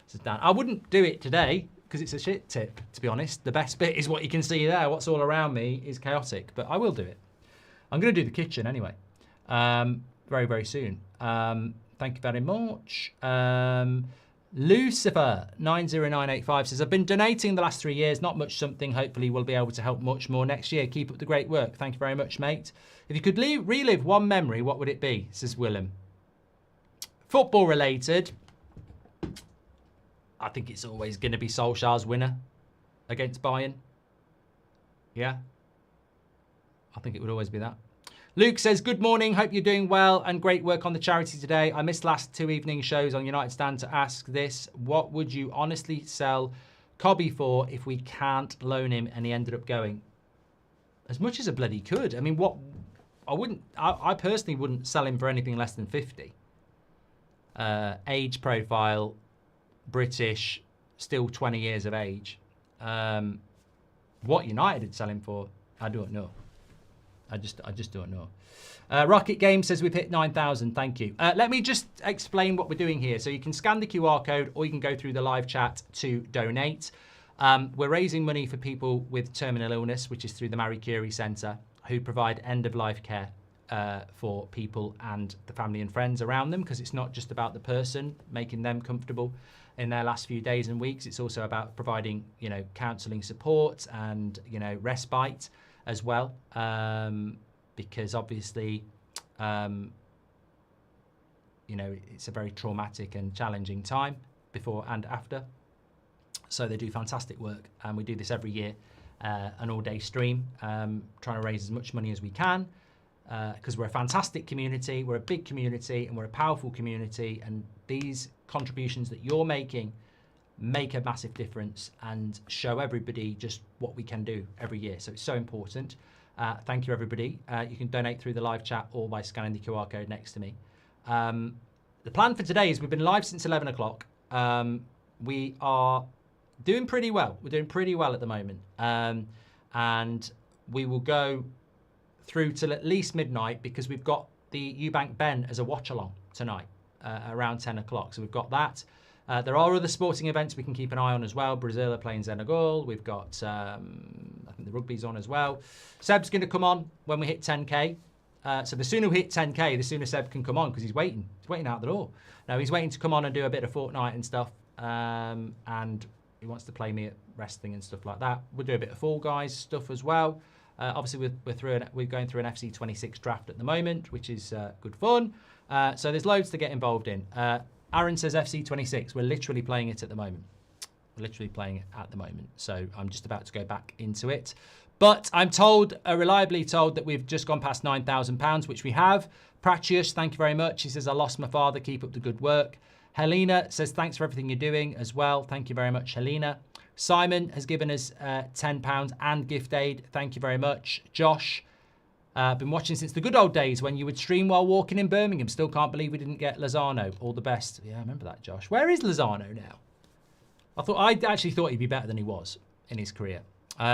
Says Dan. I wouldn't do it today because it's a shit tip, to be honest. The best bit is what you can see there. What's all around me is chaotic, but I will do it. I'm going to do the kitchen anyway, very, very soon. Thank you very much. Lucifer 90985 says, I've been donating the last 3 years, not much something. Hopefully we'll be able to help much more next year. Keep up the great work. Thank you very much, mate. If you could relive one memory, what would it be? Says Willem. Football related. I think it's always going to be Solskjaer's winner against Bayern. Yeah. I think it would always be that. Luke says, good morning, hope you're doing well and great work on the charity today. I missed last 2 evening shows on United Stand to ask this. What would you honestly sell Cobby for if we can't loan him? And he ended up going. As much as a bloody could. I mean, what... I personally wouldn't sell him for anything less than 50. Age profile, British, still 20 years of age. What United would sell him for, I don't know. I just don't know. Rocket Game says we've hit 9,000. Thank you. Let me just explain what we're doing here. So you can scan the QR code or you can go through the live chat to donate. We're raising money for people with terminal illness, which is through the Marie Curie Centre, who provide end-of-life care for people and the family and friends around them, because it's not just about the person, making them comfortable in their last few days and weeks. It's also about providing, you know, counselling support and, you know, respite as well, because obviously, you know, it's a very traumatic and challenging time before and after. So they do fantastic work, and we do this every year, an all-day stream, trying to raise as much money as we can, because we're a fantastic community, we're a big community, and we're a powerful community, and these contributions that you're making make a massive difference and show everybody just what we can do every year. So it's so important. Thank you, everybody. You can donate through the live chat or by scanning the QR code next to me. The plan for today is we've been live since 11 o'clock. We are doing pretty well. We're doing pretty well at the moment. And we will go through till at least midnight, because we've got the Eubank Benn as a watch-along tonight around 10 o'clock. So we've got that. There are other sporting events we can keep an eye on as well. Brazil are playing Senegal. We've got, I think the rugby's on as well. Seb's going to come on when we hit 10K. So the sooner we hit 10K, the sooner Seb can come on, because he's waiting. He's waiting out the door. No, he's waiting to come on and do a bit of Fortnite and stuff. And he wants to play me at wrestling and stuff like that. We'll do a bit of Fall Guys stuff as well. Obviously, we're going through an FC26 draft at the moment, which is good fun. So there's loads to get involved in. Aaron says FC26. We're literally playing it at the moment. We're literally playing it at the moment. So I'm just about to go back into it. But I'm told, reliably told, that we've just gone past £9,000, which we have. Pratius, thank you very much. He says, I lost my father. Keep up the good work. Helena says, thanks for everything you're doing as well. Thank you very much, Helena. Simon has given us £10 and gift aid. Thank you very much. Josh, been watching since the good old days when you would stream while walking in Birmingham. Still can't believe we didn't get Lozano. All the best. Yeah, I remember that, Josh. Where is Lozano now? I actually thought he'd be better than he was in his career.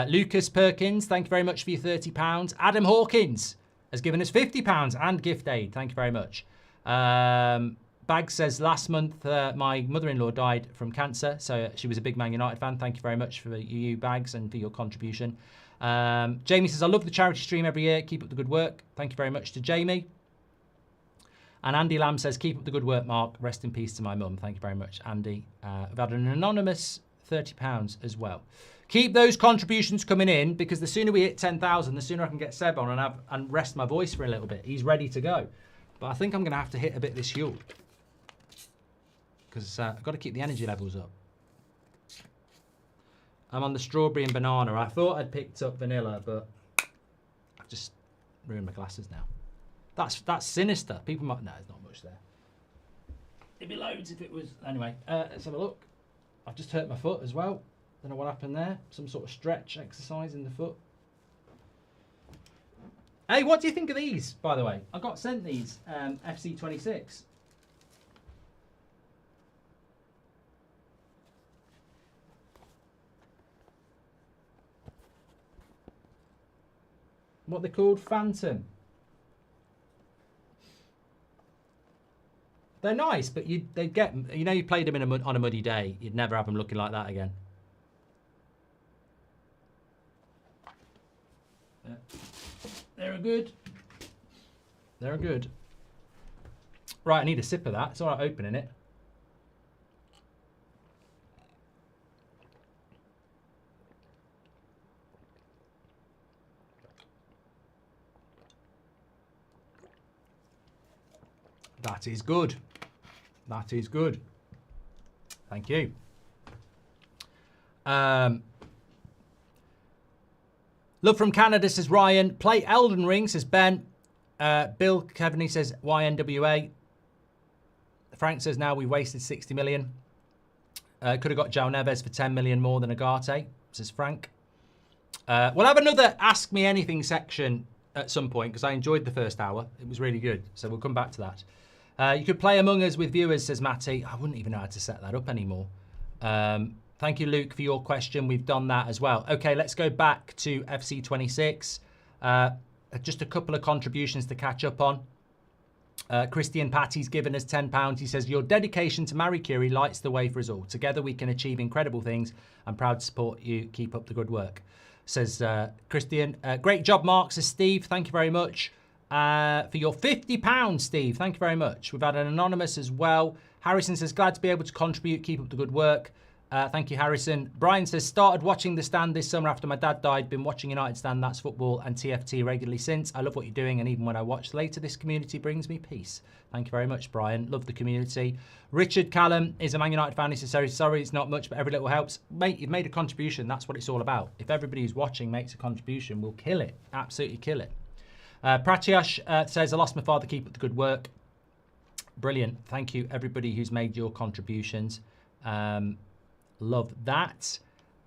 Lucas Perkins, thank you very much for your £30. Adam Hawkins, has given us £50 and gift aid. Thank you very much. Bags says, last month my mother-in-law died from cancer, so she was a big Man United fan. Thank you very much for you, Bags, and for your contribution. Jamie says, I love the charity stream every year. Keep up the good work. Thank you very much to Jamie. And Andy Lamb says, keep up the good work, Mark. Rest in peace to my mum. Thank you very much, Andy. We've had an anonymous £30 as well. Keep those contributions coming in, because the sooner we hit 10,000, the sooner I can get Seb on and rest my voice for a little bit. He's ready to go. But I think I'm going to have to hit a bit this fuel, because I've got to keep the energy levels up. I'm on the strawberry and banana. I thought I'd picked up vanilla, but I've just ruined my glasses now. That's sinister. People might... No, there's not much there. It'd be loads if it was... Anyway, let's have a look. I've just hurt my foot as well. Don't know what happened there. Some sort of stretch exercise in the foot. Hey, what do you think of these, by the way? I got sent these, FC26. What they're called? Phantom. They're nice, but they'd get... You know, you played them on a muddy day. You'd never have them looking like that again. They're good. They're good. Right, I need a sip of that. It's all right opening it. That is good. That is good. Thank you. Love from Canada, says Ryan. Play Elden Ring, says Ben. Bill Keviney says YNWA. Frank says now we wasted 60 million. Could have got João Neves for 10 million more than Agate, says Frank. We'll have another Ask Me Anything section at some point, because I enjoyed the first hour. It was really good. So we'll come back to that. You could play Among Us with viewers, says Matty. I wouldn't even know how to set that up anymore. Thank you, Luke, for your question. We've done that as well. Okay, let's go back to FC26. Just a couple of contributions to catch up on. Christian Patty's given us £10. He says, your dedication to Marie Curie lights the way for us all. Together we can achieve incredible things. I'm proud to support you. Keep up the good work, says Christian. Great job, Mark, says Steve. Thank you very much for your £50, Steve. Thank you very much. We've had an anonymous as well. Harrison says, glad to be able to contribute. Keep up the good work. Thank you, Harrison. Brian says, started watching The Stand this summer after my dad died. Been watching United Stand, That's Football, and TFT regularly since. I love what you're doing, and even when I watch later, this community brings me peace. Thank you very much, Brian. Love the community. Richard Callum is a Man United fan. He says, sorry, it's not much, but every little helps. Mate, you've made a contribution. That's what it's all about. If everybody who's watching makes a contribution, we'll kill it. Absolutely kill it. Pratyash says, I lost my father. Keep up the good work. Brilliant. Thank you, everybody who's made your contributions. Love that.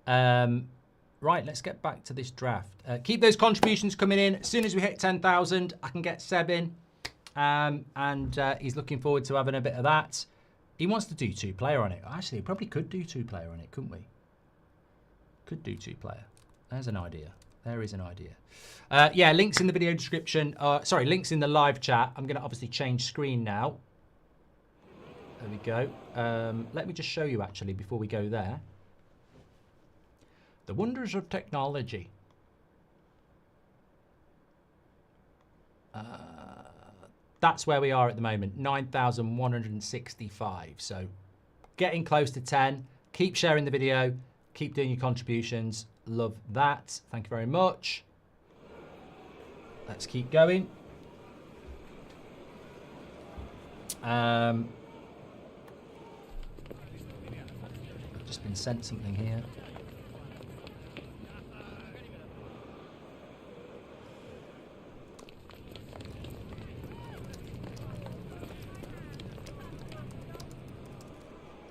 Right, let's get back to this draft. Keep those contributions coming in. As soon as we hit 10,000, I can get Seb in. And he's looking forward to having a bit of that. He wants to do two-player on it. Actually, he probably could do two-player on it, couldn't we? Could do two-player. There's an idea. There is an idea. Yeah, links in the video description. Sorry, links in the live chat. I'm going to obviously change screen now. There we go. Let me just show you, actually, before we go there. The wonders of technology. That's where we are at the moment, 9,165. So getting close to 10. Keep sharing the video. Keep doing your contributions. Love that. Thank you very much. Let's keep going. I've just been sent something here.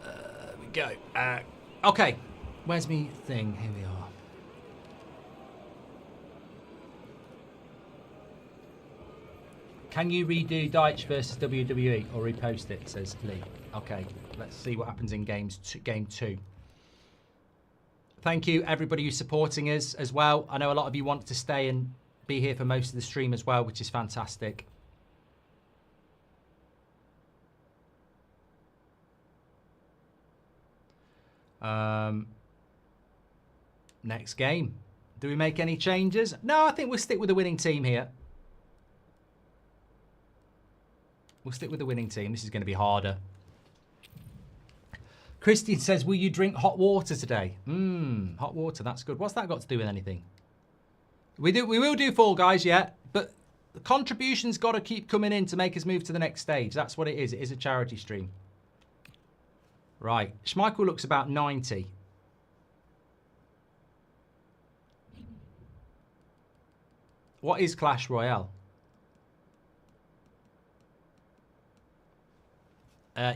There we go. Okay, where's me thing? Here we are. Can you redo Deitch versus WWE or repost it, says Lee. Okay, let's see what happens in game two. Thank you, everybody who's supporting us as well. I know a lot of you want to stay and be here for most of the stream as well, which is fantastic. Next game. Do we make any changes? No, I think we'll stick with the winning team here. We'll stick with the winning team. This is going to be harder. Christian says, will you drink hot water today? Hot water, that's good. What's that got to do with anything? We will do Fall Guys, yeah, but the contributions got to keep coming in to make us move to the next stage. That's what it is. It is a charity stream. Right. Schmeichel looks about 90. What is Clash Royale?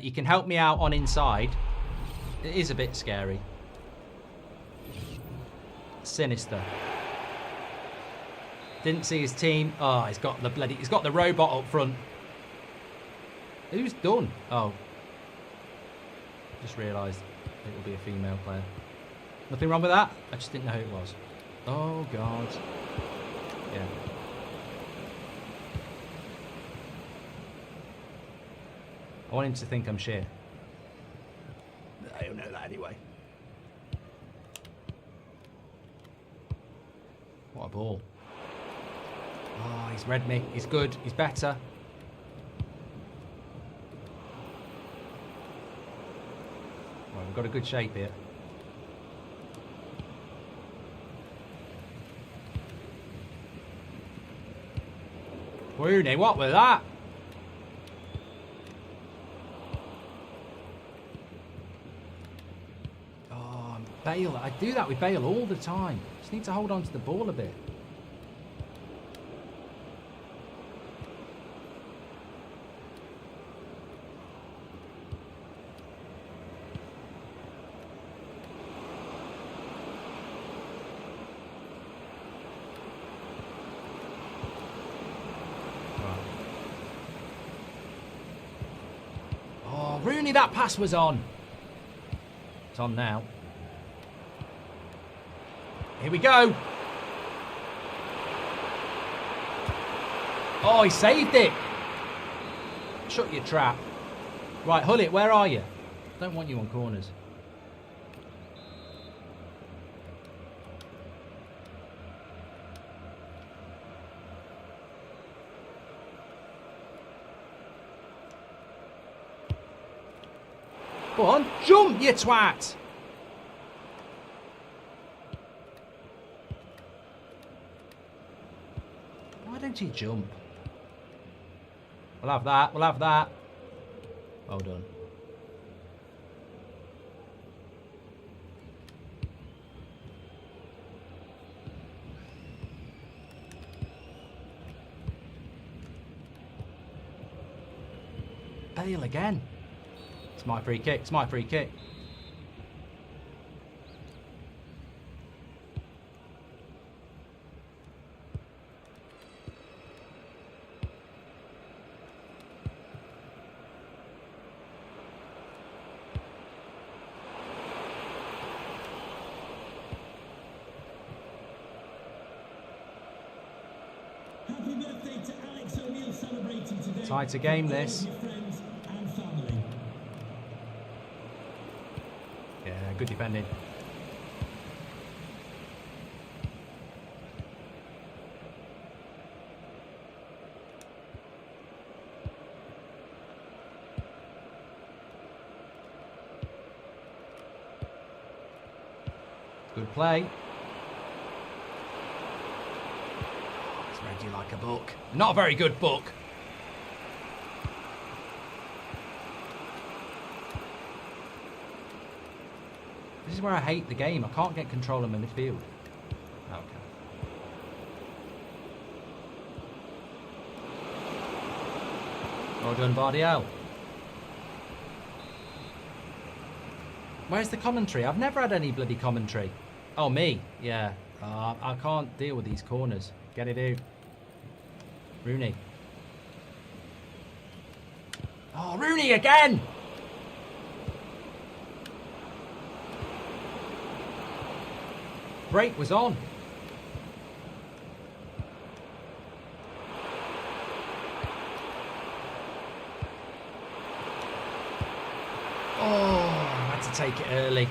You can help me out on inside. It is a bit scary. Sinister. Didn't see his team. Oh, he's got the robot up front. Who's done? Oh. Just realised it will be a female player. Nothing wrong with that. I just didn't know who it was. Oh, God. Yeah. I want him to think I'm shit. I don't know that anyway. What a ball. Oh, he's read me. He's good. He's better. Well, we've got a good shape here. Rooney, what was that? Oh, Bale. I do that with Bale all the time. Just need to hold on to the ball a bit. Rooney, that pass was on. It's on now. Here we go. Oh, he saved it. Shut your trap. Right, Hullet, where are you? Don't want you on corners. Go on, jump, you twat! Why don't you jump? We'll have that, we'll have that. Well done. Bale again. It's my free kick. It's my free kick. Happy birthday to Alex O'Neill celebrating today. Tighter game this. Good defending. Good play. Oh, he's read you like a book. Not a very good book. This is where I hate the game. I can't get control of my midfield. Okay. Well done, Bardiel. Where's the commentary? I've never had any bloody commentary. Oh, me? Yeah. I can't deal with these corners. Get it out. Rooney. Oh, Rooney again! Break was on. take it early.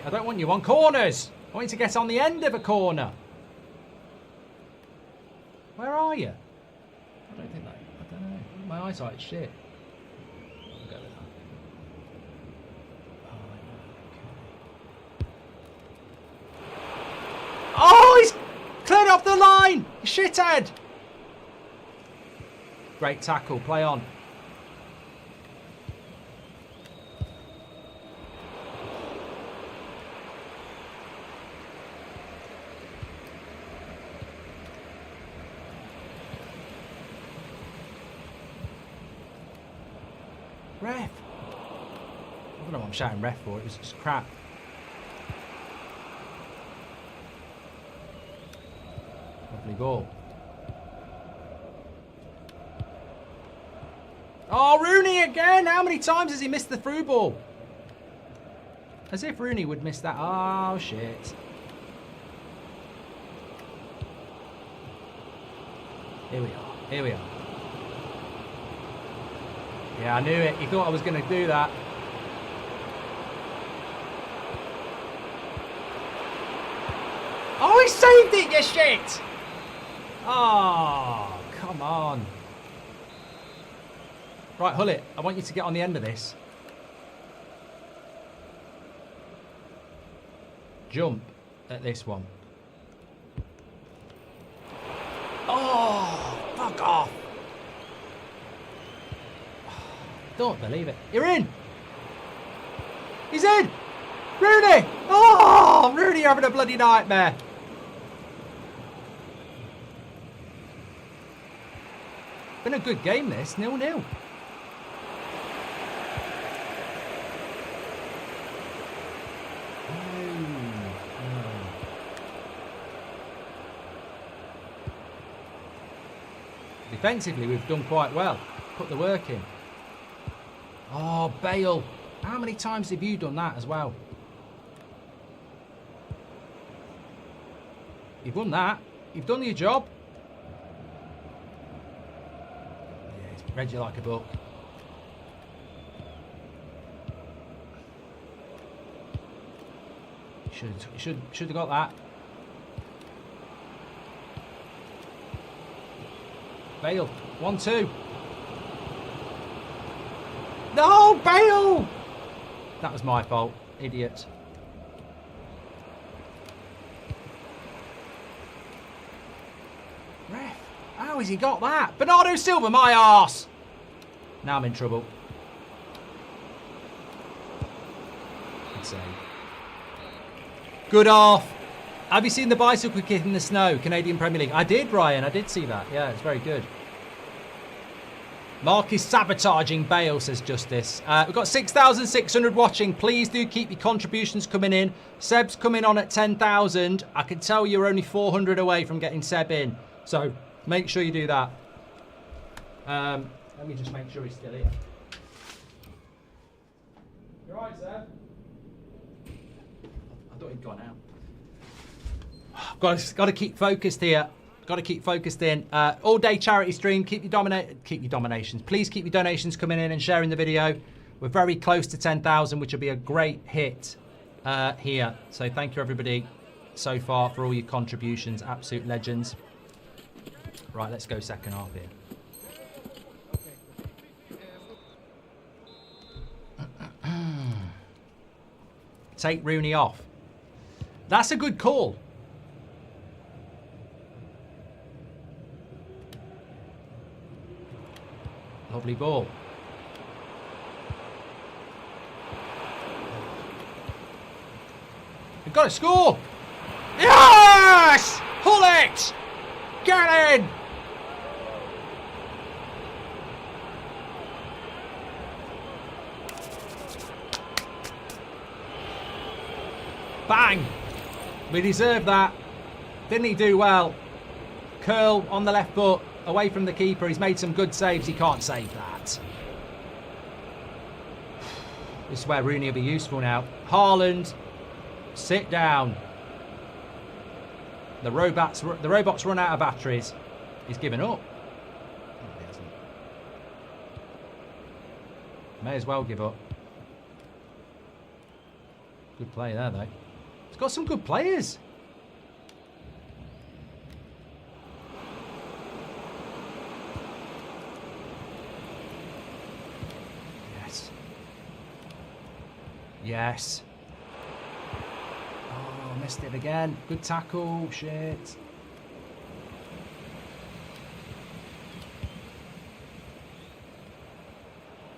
I don't want you on corners. I want you to get on the end of a corner. Where are you? I don't know. My eyesight's shit. I'll go with that. Oh, he's cleared off the line! You shithead! Great tackle, play on. Ref. I don't know what I'm shouting ref for, it was just crap. Lovely ball. Oh, Rooney again! How many times has he missed the through ball? As if Rooney would miss that. Oh, shit. Here we are. Here we are. Yeah, I knew it. He thought I was going to do that. Oh, he saved it, you shit! Oh, come on. Right, Hullet, I want you to get on the end of this. Jump at this one. Oh, fuck off. Don't believe it. You're in. He's in. Rooney. Oh, Rooney, you're having a bloody nightmare. Been a good game, this. 0-0. Defensively, we've done quite well. Put the work in. Oh, Bale. How many times have you done that as well? You've won that. You've done your job. Yeah, he's read you like a book. Should have got that. Bale, 1-2. No, Bale! That was my fault, idiot. Ref, how has he got that? Bernardo Silva, my arse! Now I'm in trouble. Good save. Good off. Have you seen the bicycle kick in the snow, Canadian Premier League? I did, Ryan. I did see that. Yeah, it's very good. Mark is sabotaging Bale, says Justice. We've got 6,600 watching. Please do keep your contributions coming in. Seb's coming on at 10,000. I can tell you're only 400 away from getting Seb in. So make sure you do that. Let me just make sure he's still here. You all right, Seb? I thought he'd gone out. Got to keep focused here. Got to keep focused in. All day charity stream. Keep your donations. Please keep your donations coming in and sharing the video. We're very close to 10,000, which will be a great hit here. So thank you everybody so far for all your contributions. Absolute legends. Right, let's go second half here. Take Rooney off. That's a good call. Lovely ball. We've got to score. Yes! Pull it! Get in! Bang! We deserve that. Didn't he do well? Curl on the left foot. Away from the keeper. He's made some good saves. He can't save that. This is where Rooney will be useful now. Haaland, sit down. The robots run out of batteries. He's given up. Oh, he hasn't. May as well give up. Good play there, though. It's got some good players. Yes. Yes. Oh, missed it again. Good tackle. Shit.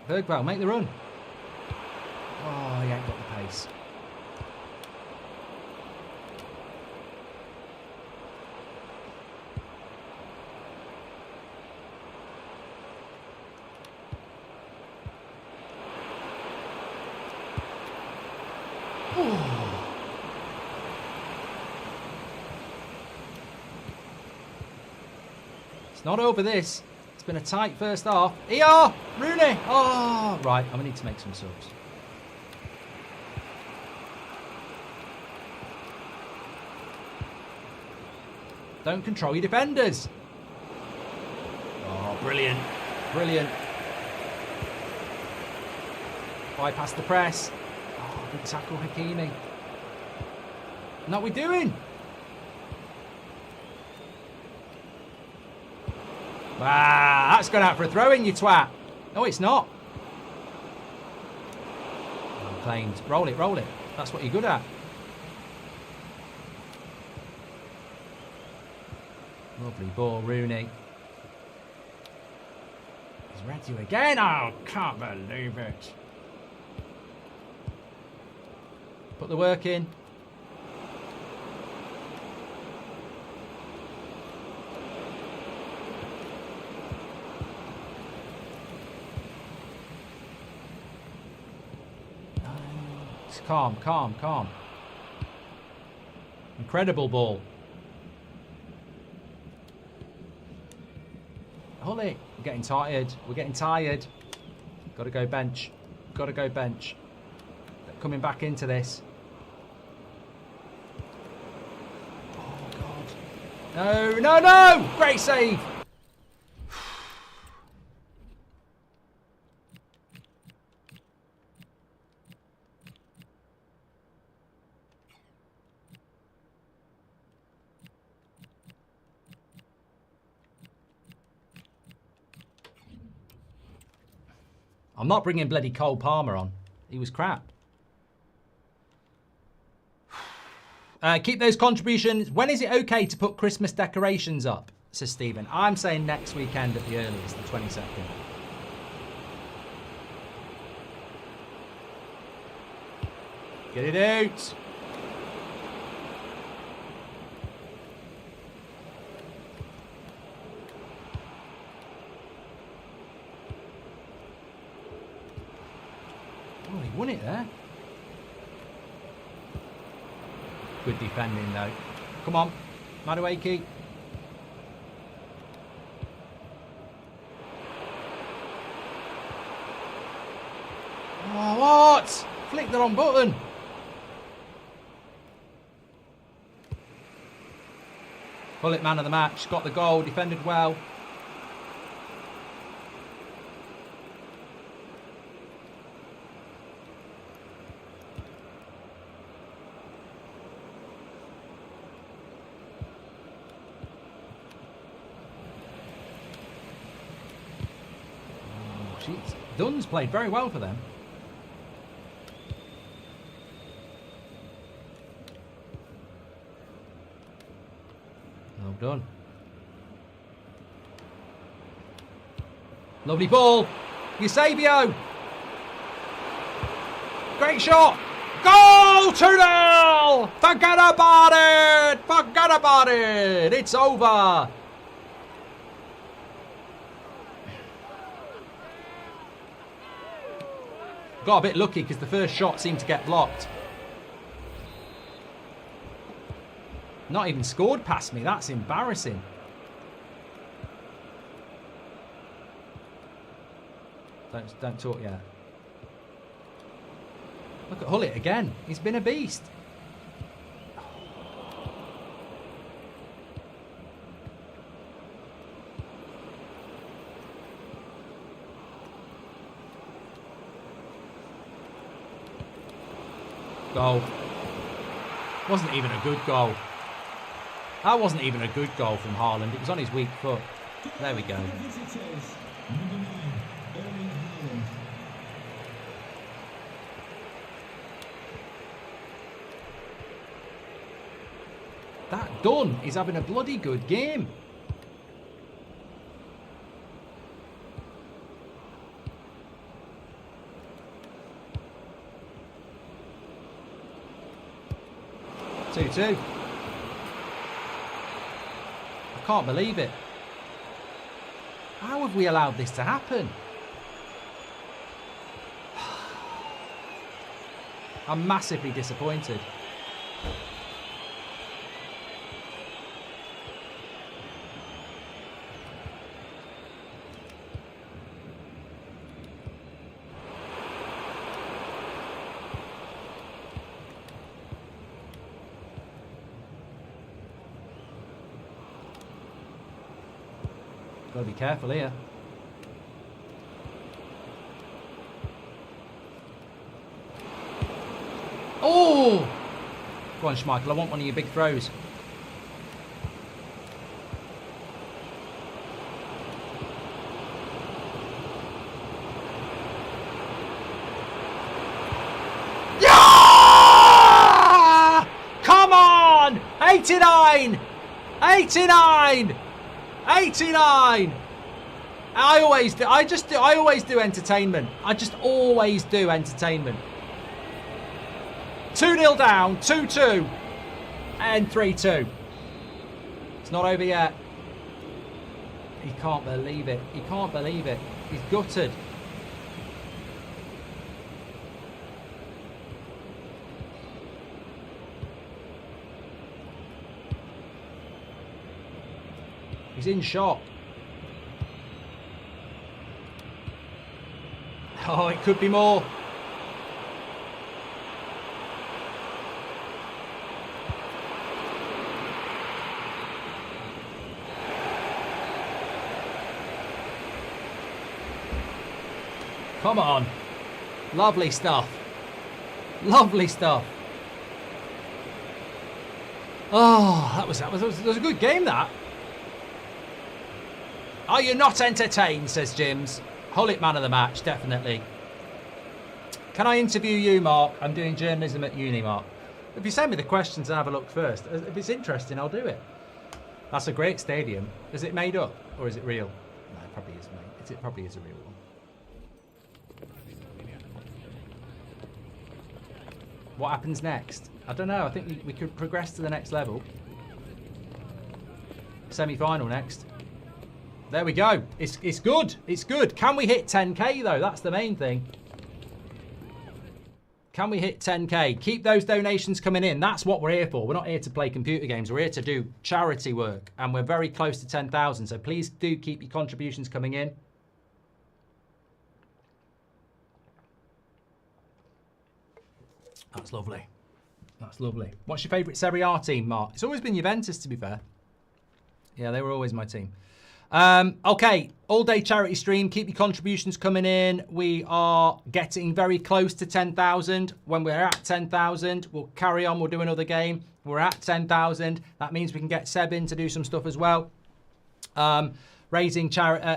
Bergwell, make the run. Oh, he ain't got the pace. It's not over this. It's been a tight first half. ER! Rooney! Oh, right. I'm going to need to make some subs. Don't control your defenders. Oh, brilliant. Brilliant. Bypass the press. Oh, good tackle, Hakimi. And what we doing? Ah, that's gone out for a throw-in, you twat. No, it's not. Oh, claimed. Roll it, roll it. That's what you're good at. Lovely ball, Rooney. He's read you again. Oh, can't believe it. Put the work in. Calm, calm, calm. Incredible ball. Hully, we're getting tired. We're getting tired. Got to go bench. Got to go bench. They're coming back into this. Oh, God. No, no, no! Great save! I'm not bringing bloody Cole Palmer on. He was crap. Keep those contributions. When is it okay to put Christmas decorations up? Says Stephen. I'm saying next weekend at the earliest, the 22nd. Get it out. Oh, he won it there. Good defending though. Come on, Madueke. Oh, what? Flicked the wrong button. Bullet man of the match. Got the goal. Defended well. Dunn's played very well for them. Well done. Lovely ball. Eusebio. Great shot. Goal! 2-0! Forget about it! Forget about it! It's over. Got a bit lucky because the first shot seemed to get blocked. Not even scored past me. That's embarrassing. Don't talk yet. Look at Hullet again. He's been a beast. Goal. Wasn't even a good goal. That wasn't even a good goal from Haaland. It was on his weak foot. There we go. Visitors, number 9, Erling Haaland. That Dunn is having a bloody good game. Two. I can't believe it. How have we allowed this to happen? I'm massively disappointed. Got to be careful here. Oh! Go on, Schmeichel. I want one of your big throws. Yeah! Come on! 89! 89! 89! I always do entertainment. I just always do entertainment. 2-0 down, 2-2, and 3-2. It's not over yet. He can't believe it. He can't believe it. He's gutted. He's in shock. Oh, it could be more. Come on. Lovely stuff. Lovely stuff. Oh, that was a good game, that. Are you not entertained, says Jims. Hullet man of the match, definitely. Can I interview you, Mark? I'm doing journalism at uni, Mark. If you send me the questions and have a look first, if it's interesting, I'll do it. That's a great stadium. Is it made up or is it real? No, it probably is made. It probably is a real one. What happens next? I don't know. I think we could progress to the next level. Semi-final next. There we go. It's good. It's good. Can we hit 10k though? That's the main thing. Can we hit 10k? Keep those donations coming in. That's what we're here for. We're not here to play computer games. We're here to do charity work. And we're very close to 10,000. So please do keep your contributions coming in. That's lovely. That's lovely. What's your favourite Serie A team, Mark? It's always been Juventus, to be fair. Yeah, they were always my team. Okay, all-day charity stream. Keep your contributions coming in. We are getting very close to 10,000. When we're at 10,000, we'll carry on. We'll do another game. We're at 10,000. That means we can get Seb in to do some stuff as well. Raising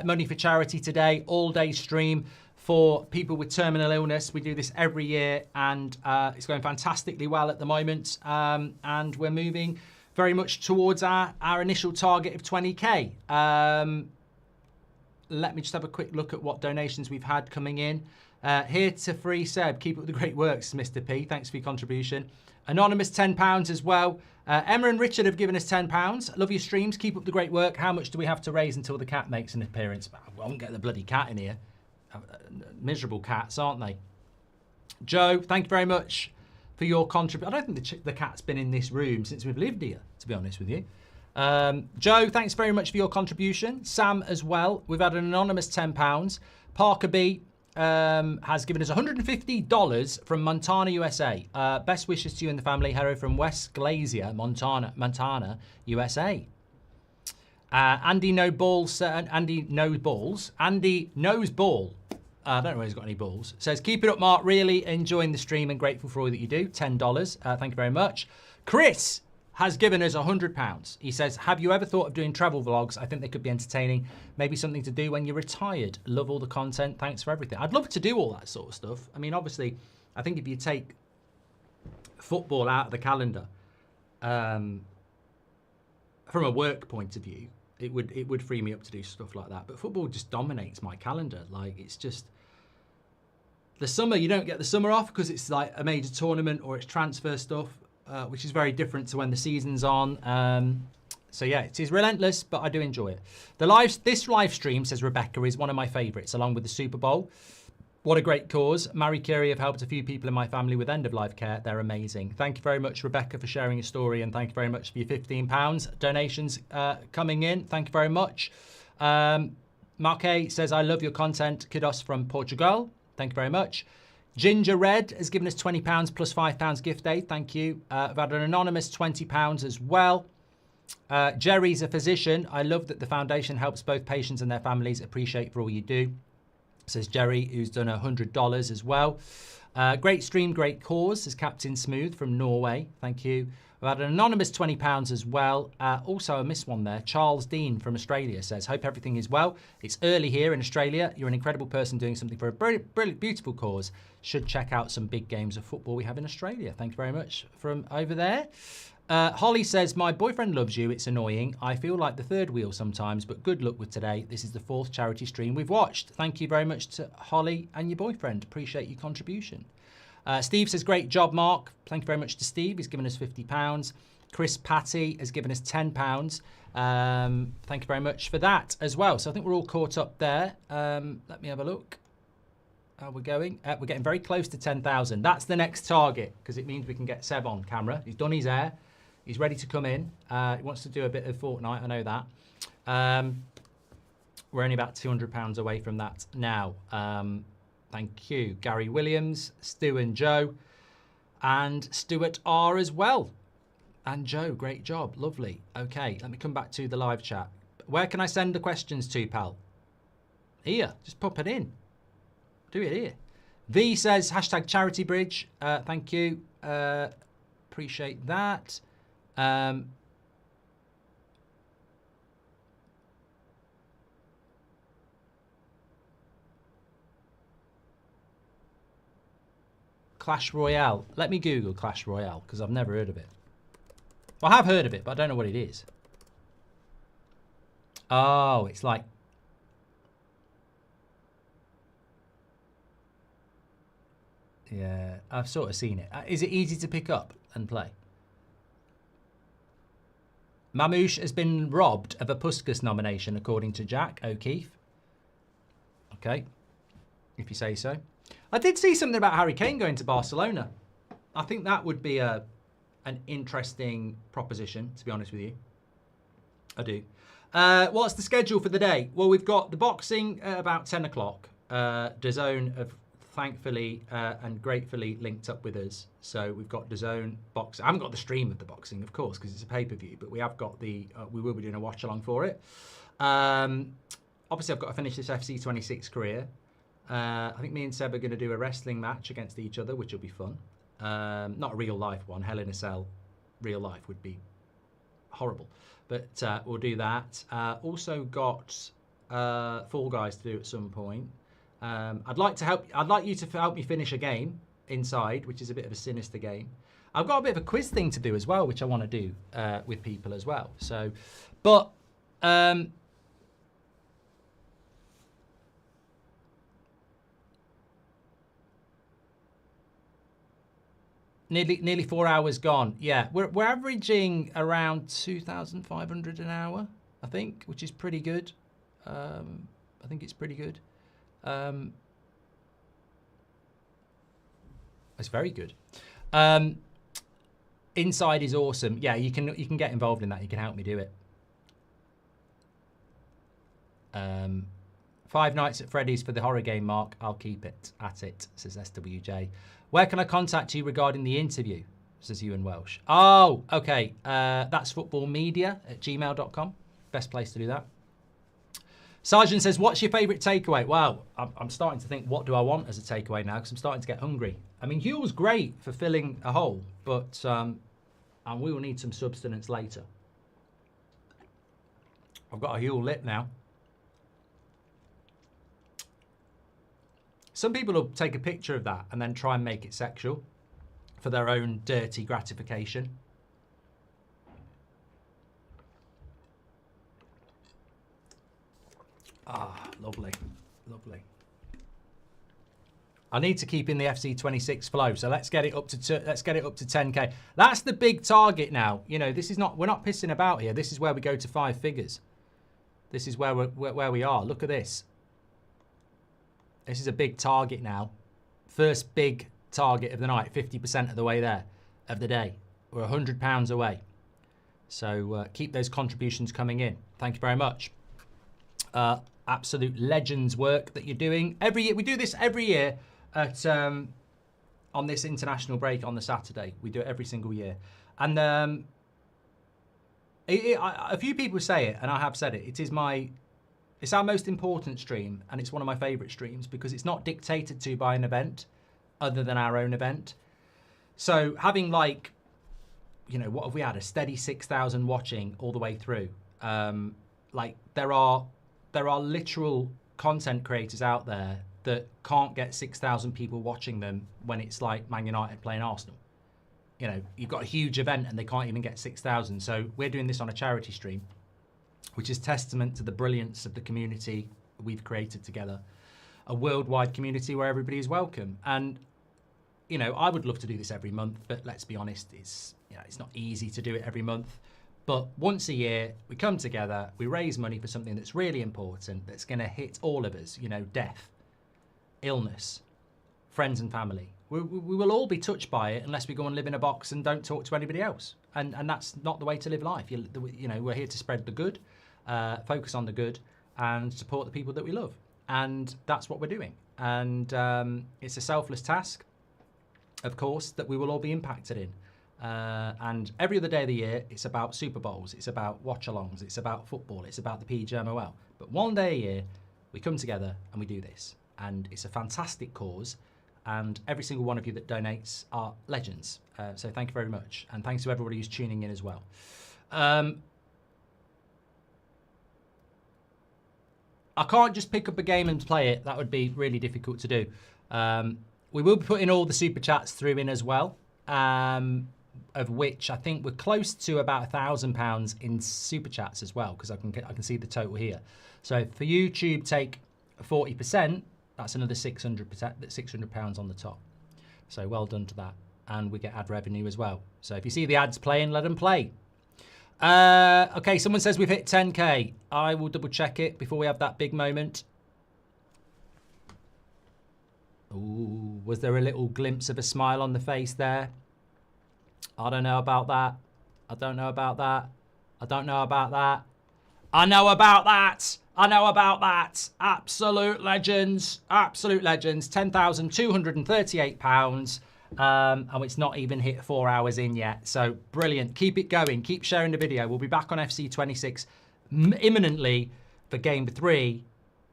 money for charity today. All-day stream for people with terminal illness. We do this every year, and it's going fantastically well at the moment. And we're moving very much towards our initial target of 20k. Let me just have a quick look at what donations we've had coming in. Here to free Seb, keep up the great works, Mr. P. Thanks for your contribution. Anonymous, £10 as well. Emma and Richard have given us £10. Love your streams, keep up the great work. How much do we have to raise until the cat makes an appearance? I won't get the bloody cat in here. Miserable cats, aren't they? Joe, thank you very much for your contribution. I don't think the cat's been in this room since we've lived here, to be honest with you. Joe, thanks very much for your contribution. Sam as well. We've had an anonymous £10. Parker B has given us $150 from Montana, USA. Best wishes to you and the family. Hero from West Glacier, Montana, USA. Andy Knows Ball I don't know whether he's got any balls. Says, keep it up, Mark. Really enjoying the stream and grateful for all that you do. $10. Thank you very much. Chris has given us £100. He says, have you ever thought of doing travel vlogs? I think they could be entertaining. Maybe something to do when you're retired. Love all the content. Thanks for everything. I'd love to do all that sort of stuff. I mean, obviously, I think if you take football out of the calendar, from a work point of view, it would free me up to do stuff like that. But football just dominates my calendar. Like, it's just the summer. You don't get the summer off because it's like a major tournament or it's transfer stuff, which is very different to when the season's on. So yeah, it is relentless, but I do enjoy it. This live stream, says Rebecca, is one of my favourites, along with the Super Bowl. What a great cause. Marie Curie have helped a few people in my family with end-of-life care. They're amazing. Thank you very much, Rebecca, for sharing your story, and thank you very much for your £15 donations coming in. Thank you very much. Marque says, I love your content. Kudos from Portugal. Thank you very much. Ginger Red has given us £20 plus £5 gift aid. Thank you. I've had an anonymous £20 as well. Jerry's a physician. I love that the foundation helps both patients and their families. Appreciate for all you do. Says Jerry, who's done $100 as well. Great stream, great cause, says Captain Smooth from Norway. Thank you. We've had an anonymous £20 as well. Also, I missed one there. Charles Dean from Australia says, hope everything is well. It's early here in Australia. You're an incredible person doing something for a brilliant, beautiful cause. Should check out some big games of football we have in Australia. Thank you very much from over there. Holly says, my boyfriend loves you. It's annoying. I feel like the third wheel sometimes, but good luck with today. This is the 4th charity stream we've watched. Thank you very much to Holly and your boyfriend. Appreciate your contribution. Steve says, great job, Mark. Thank you very much to Steve. He's given us £50. Chris Patty has given us £10. Thank you very much for that as well. So I think we're all caught up there. Let me have a look. How we're going. We're getting very close to 10,000. That's the next target because it means we can get Seb on camera. He's done his hair. He's ready to come in. He wants to do a bit of Fortnite. I know that. We're only about £200 away from that now. Thank you. Gary Williams, Stu and Joe, and Stuart R as well. And Joe, great job. Lovely. Okay, let me come back to the live chat. Where can I send the questions to, pal? Here, just pop it in. Do it here. V says, hashtag CharityBridge. Thank you. Appreciate that. Clash Royale. Let me Google Clash Royale because I've never heard of it. Well, I have heard of it, but I don't know what it is. Oh, it's like... Yeah, I've sort of seen it. Is it easy to pick up and play? Mamouche has been robbed of a Puskas nomination, according to Jack O'Keefe. Okay, if you say so. I did see something about Harry Kane going to Barcelona. I think that would be an interesting proposition, to be honest with you. I do. What's the schedule for the day? Well, we've got the boxing at about 10 o'clock. DAZN have thankfully and gratefully linked up with us. So we've got DAZN boxing. I haven't got the stream of the boxing, of course, because it's a pay-per-view, but we have got the, we will be doing a watch-along for it. Obviously, I've got to finish this FC26 career. I think me and Seb are going to do a wrestling match against each other, which will be fun. Not a real-life one. Hell in a Cell real life would be horrible. But we'll do that. Also got Fall Guys to do at some point. I'd like you to help me finish a game inside, which is a bit of a sinister game. I've got a bit of a quiz thing to do as well, which I want to do with people as well. So, but nearly 4 hours gone. Yeah, we're averaging around 2,500 an hour, I think, which is pretty good. I think it's pretty good. It's very good. Inside is awesome. Yeah, you can get involved in that. You can help me do it. 5 nights at Freddy's for the horror game, Mark. I'll keep it at it, says SWJ. Where can I contact you regarding the interview, says Ewan Welsh. Oh, okay. That's footballmedia@gmail.com. Best place to do that. Sergeant says, what's your favourite takeaway? Well, I'm starting to think, what do I want as a takeaway now? Because I'm starting to get hungry. I mean, Huel's great for filling a hole, but and we will need some substance later. I've got a Huel lit now. Some people will take a picture of that and then try and make it sexual for their own dirty gratification. Ah, lovely, lovely. I need to keep in the FC26 flow, so let's get it up to 10k. That's the big target now. You know, this is not, we're not pissing about here. This is where we go to 5 figures. This is where we are. Look at this. This is a big target now. First big target of the night, 50% of the way there, of the day. We're £100 away. So keep those contributions coming in. Thank you very much. Absolute legends work that you're doing. Every year, we do this every year at on this international break on the Saturday. We do it every single year. And a few people say it, and I have said it. It's our most important stream, and it's one of my favourite streams because it's not dictated to by an event other than our own event. So having, like, you know, what have we had? A steady 6,000 watching all the way through. Like, there are literal content creators out there that can't get 6,000 people watching them when it's like Man United playing Arsenal. You know, you've got a huge event and they can't even get 6,000. So we're doing this on a charity stream, which is testament to the brilliance of the community we've created together. A worldwide community where everybody is welcome. And, you know, I would love to do this every month, but let's be honest, it's not easy to do it every month. But once a year, we come together, we raise money for something that's really important, that's going to hit all of us, you know, death, illness, friends and family. We will all be touched by it unless we go and live in a box and don't talk to anybody else. And that's not the way to live life. You know, we're here to spread the good, focus on the good, and support the people that we love. And that's what we're doing. And it's a selfless task, of course, that we will all be impacted in. And every other day of the year, it's about Super Bowls, it's about watch-alongs, it's about football, it's about the PGMOL. But one day a year, we come together and we do this. And it's a fantastic cause. And every single one of you that donates are legends. So thank you very much. And thanks to everybody who's tuning in as well. I can't just pick up a game and play it. That would be really difficult to do. We will be putting all the super chats through in as well. Of which I think we're close to about £1,000 in super chats as well, because I can see the total here. So for YouTube, take 40%. That's another £600 on the top. So well done to that, and we get ad revenue as well. So if you see the ads playing, let them play. Okay, someone says we've hit 10k. I will double check it before we have that big moment. Ooh, was there a little glimpse of a smile on the face there? I don't know about that. I don't know about that. I don't know about that. I know about that. I know about that. Absolute legends. Absolute legends. £10,238. And it's not even hit 4 hours in yet. So brilliant. Keep it going. Keep sharing the video. We'll be back on FC26 imminently for game 3.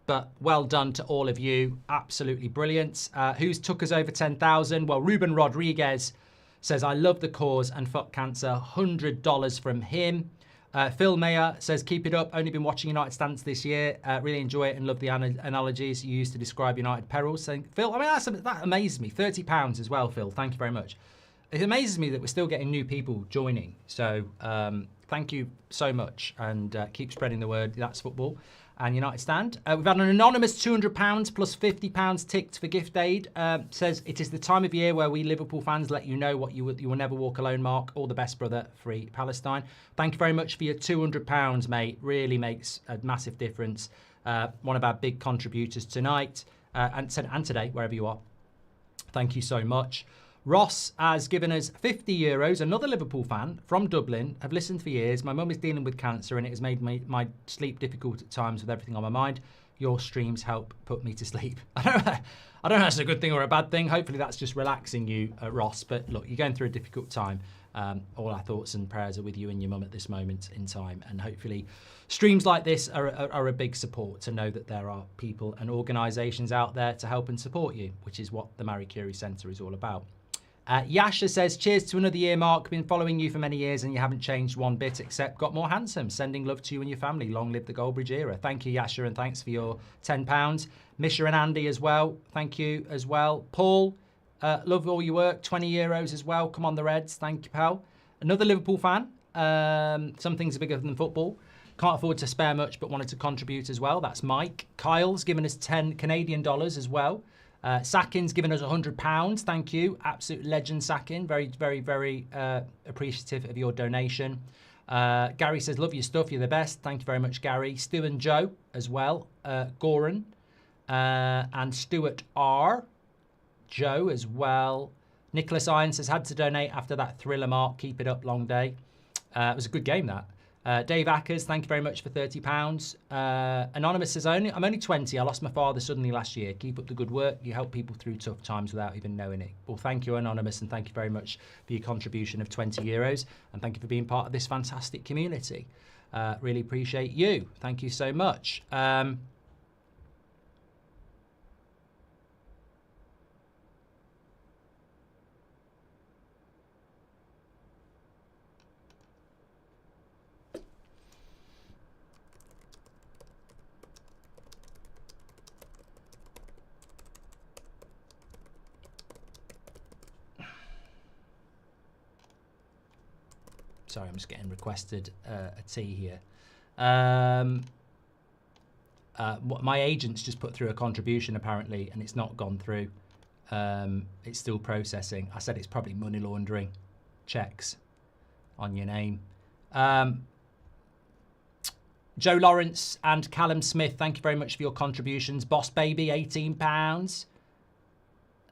But well done to all of you. Absolutely brilliant. Who's took us over 10,000? Well, Ruben Rodriguez says, I love the cause and fuck cancer. $100 from him. Phil Mayer says, keep it up. Only been watching United Stance this year. Really enjoy it and love the analogies you used to describe United perils. Saying, Phil, I mean, that amazes me. £30 as well, Phil. Thank you very much. It amazes me that we're still getting new people joining. So thank you so much. And keep spreading the word. That's football. And United Stand. We've had an anonymous £200 plus £50 ticked for gift aid. Says, it is the time of year where we Liverpool fans let you know what you will never walk alone, Mark. All the best, brother. Free Palestine. Thank you very much for your £200, mate. Really makes a massive difference. One of our big contributors tonight and today, wherever you are. Thank you so much. Ross has given us €50. Another Liverpool fan from Dublin. Have listened for years. My mum is dealing with cancer and it has made my sleep difficult at times with everything on my mind. Your streams help put me to sleep. I don't know if that's a good thing or a bad thing. Hopefully that's just relaxing you, Ross. But look, you're going through a difficult time. All our thoughts and prayers are with you and your mum at this moment in time. And hopefully streams like this are a big support to know that there are people and organisations out there to help and support you, which is what the Marie Curie Centre is all about. Yasha says, cheers to another year, Mark. Been following you for many years and you haven't changed one bit except got more handsome. Sending love to you and your family. Long live the Goldbridge era. Thank you, Yasha, and thanks for your £10. Misha and Andy as well. Thank you as well. Paul, love all your work. €20 as well. Come on, the Reds. Thank you, pal. Another Liverpool fan. Some things are bigger than football. Can't afford to spare much, but wanted to contribute as well. That's Mike. Kyle's given us 10 Canadian dollars as well. Sakin's given us £100. Thank you. Absolute legend, Sakin. Very, very, very appreciative of your donation. Gary says, love your stuff. You're the best. Thank you very much, Gary. Stu and Joe as well. Goran and Stuart R. Joe as well. Nicholas Irons says, had to donate after that thriller, Mark. Keep it up, long day. It was a good game, that. Dave Ackers, thank you very much for £30. Anonymous says, I'm only 20. I lost my father suddenly last year. Keep up the good work. You help people through tough times without even knowing it. Well, thank you, Anonymous, and thank you very much for your contribution of €20. And thank you for being part of this fantastic community. Really appreciate you. Thank you so much. Sorry, I'm just getting requested a tea here. My agent's just put through a contribution apparently, and it's not gone through. It's still processing. I said it's probably money laundering checks on your name. Joe Lawrence and Callum Smith, thank you very much for your contributions. Boss Baby, £18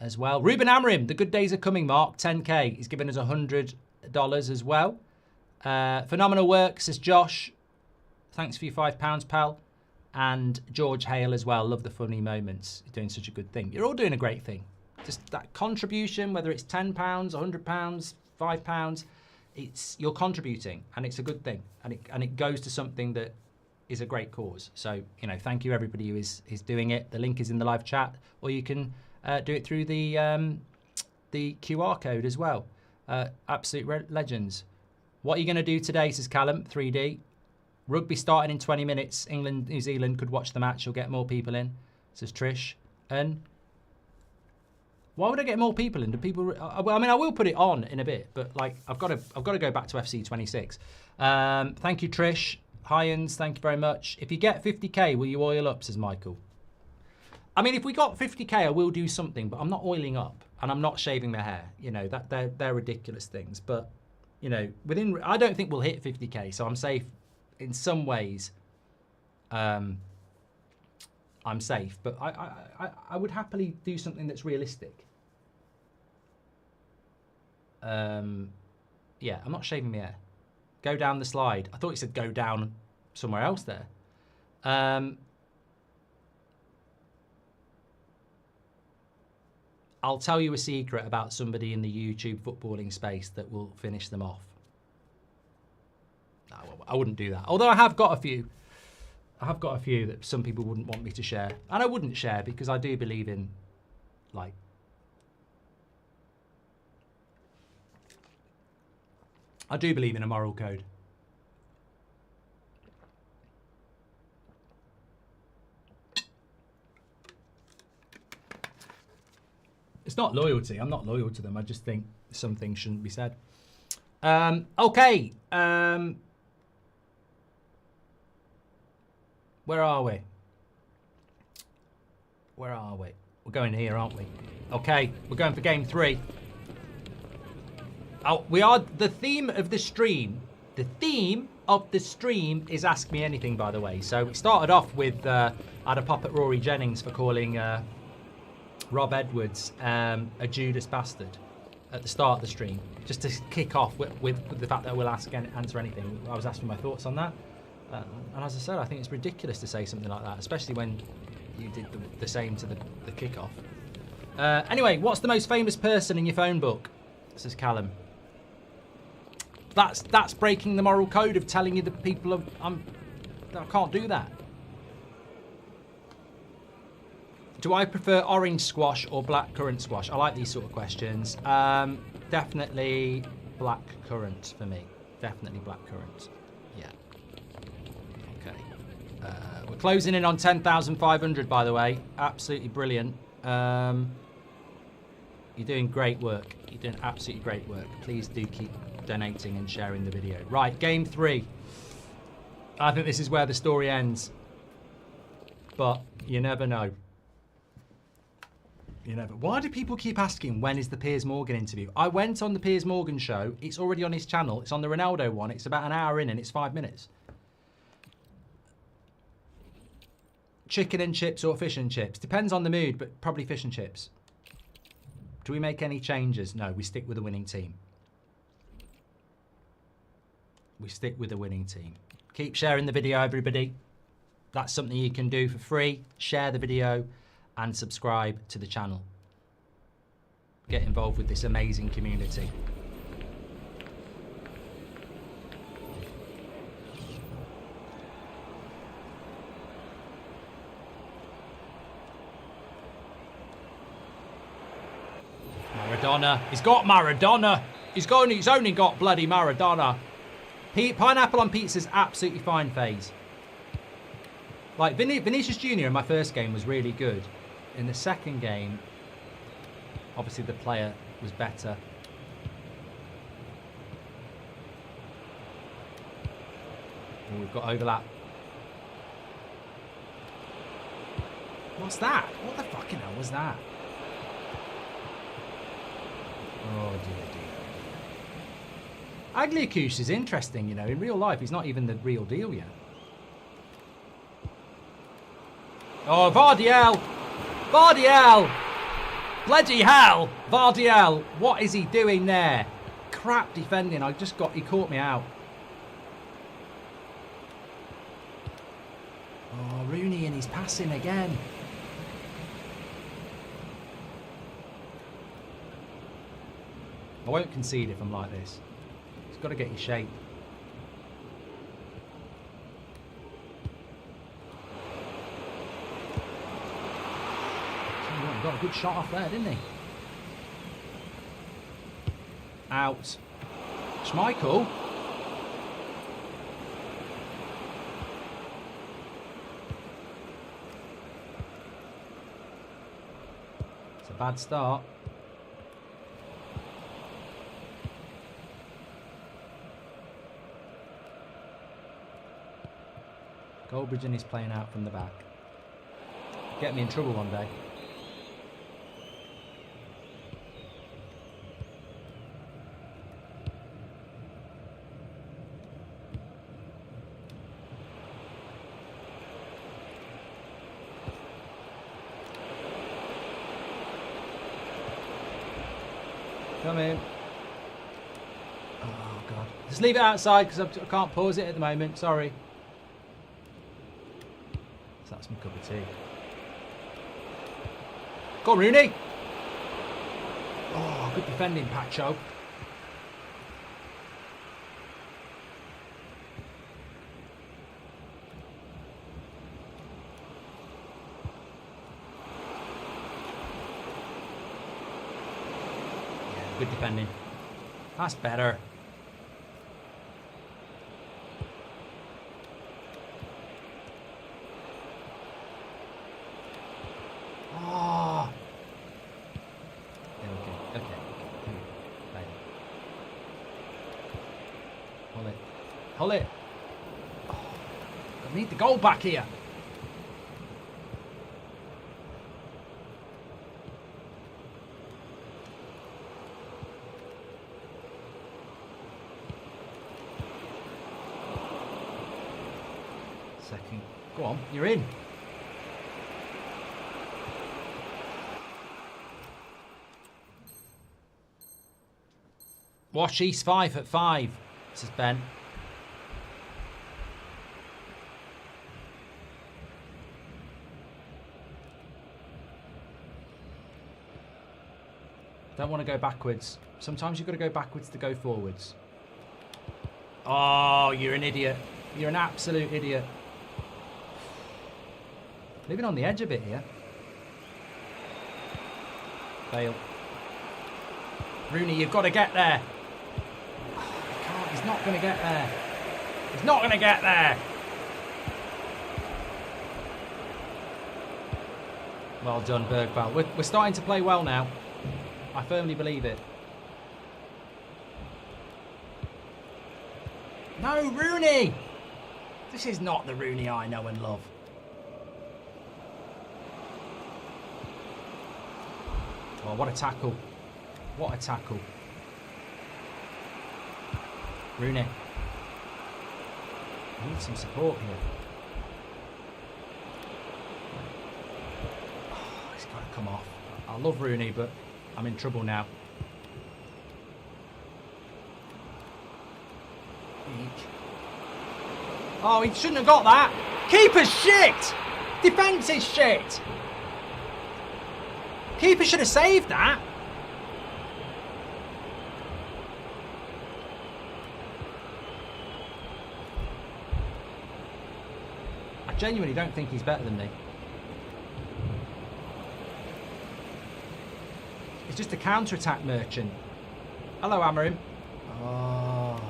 as well. Ruben Amrim, the good days are coming, Mark. 10k. He's given us $100 as well. Phenomenal work, says Josh. Thanks for your £5, pal. And George Hale as well. Love the funny moments. You're doing such a good thing. You're all doing a great thing. Just that contribution, whether it's £10, £100, £5, you're contributing, and it's a good thing, and it goes to something that is a great cause. So, you know, thank you everybody who is doing it. The link is in the live chat, or you can do it through the QR code as well. Absolute legends. What are you going to do today, says Callum, 3D. Rugby starting in 20 minutes. England, New Zealand could watch the match. You'll get more people in, says Trish. And why would I get more people in? Do people? I mean, I will put it on in a bit, but like I've got to go back to FC 26. Thank you, Trish. Hyans, thank you very much. If you get 50k, will you oil up, says Michael. I mean, if we got 50k, I will do something, but I'm not oiling up, and I'm not shaving my hair. You know, that they're ridiculous things, but. You know, I don't think we'll hit 50k, so I'm safe in some ways. I'm safe, but I would happily do something that's realistic. Yeah, I'm not shaving my hair. Go down the slide. I thought you said go down somewhere else there. I'll tell you a secret about somebody in the YouTube footballing space that will finish them off. No, I wouldn't do that. Although I have got a few. I have got a few that some people wouldn't want me to share. And I wouldn't share because I do believe in, like, I do believe in a moral code. It's not loyalty. I'm not loyal to them. I just think some things shouldn't be said. Okay. Where are we? Where are we? We're going here, aren't we? Okay, we're going for game 3. Oh, we are the theme of the stream. The theme of the stream is Ask Me Anything, by the way. So we started off with I had a pop at Rory Jennings for calling Rob Edwards a Judas bastard at the start of the stream, just to kick off with the fact that we'll answer anything. I was asking my thoughts on that, and as I said, I think it's ridiculous to say something like that, especially when you did the same to the kickoff. Anyway, what's the most famous person in your phone book? Says Callum. That's breaking the moral code of telling you that people are, I can't do that. Do I prefer orange squash or black currant squash? I like these sort of questions. Definitely black currant for me. Definitely black currant. Yeah. Okay. We're closing in on 10,500, by the way. Absolutely brilliant. You're doing great work. You're doing absolutely great work. Please do keep donating and sharing the video. Right, game 3. I think this is where the story ends. But you never know. You never. Why do people keep asking when is the Piers Morgan interview? I went on the Piers Morgan show. It's already on his channel. It's on the Ronaldo one. It's about an hour in and it's 5 minutes. Chicken and chips or fish and chips? Depends on the mood, but probably fish and chips. Do we make any changes? No, we stick with the winning team. We stick with the winning team. Keep sharing the video, everybody. That's something you can do for free. Share the video and subscribe to the channel. Get involved with this amazing community. Maradona. He's got Maradona. He's only got bloody Maradona. Pineapple on pizza's absolutely fine, FaZe. Like, Vinicius Jr. in my first game was really good. In the second game, obviously the player was better. Oh, we've got overlap. What's that? What the fucking hell was that? Oh, dear. Agliakush is interesting, you know. In real life, he's not even the real deal yet. Oh, Vardiel! Vardiel! Bloody hell! Vardiel, what is he doing there? Crap defending. He caught me out. Oh, Rooney and he's passing again. I won't concede if I'm like this. He's got to get your shape. He got a good shot off there, didn't he? Out. Schmeichel. It's a bad start. Goldbridge and he's playing out from the back. Get me in trouble one day. Come in. Oh, God. Just leave it outside because I can't pause it at the moment. Sorry. So that's my cup of tea. Go on, Rooney. Oh, good defending, Pacho. Good defending. That's better. Oh. Okay. Hold it. Hold it. Oh, I need the goal back here. Second. Go on, you're in. Watch East 5 at 5, says Ben. Don't want to go backwards. Sometimes you've got to go backwards to go forwards. Oh, you're an idiot. You're an absolute idiot. Living on the edge a bit here. Fail. Rooney, you've got to get there. Oh, he can't. He's not going to get there. He's not going to get there. Well done, Bergvall. We're starting to play well now. I firmly believe it. No, Rooney! This is not the Rooney I know and love. Oh, what a tackle. What a tackle. Rooney. I need some support here. Oh, he's got to come off. I love Rooney, but I'm in trouble now. Oh, he shouldn't have got that. Keeper's shit. Defence is shit. Keeper should have saved that. I genuinely don't think he's better than me. He's just a counter-attack merchant. Hello, Amarim. Oh.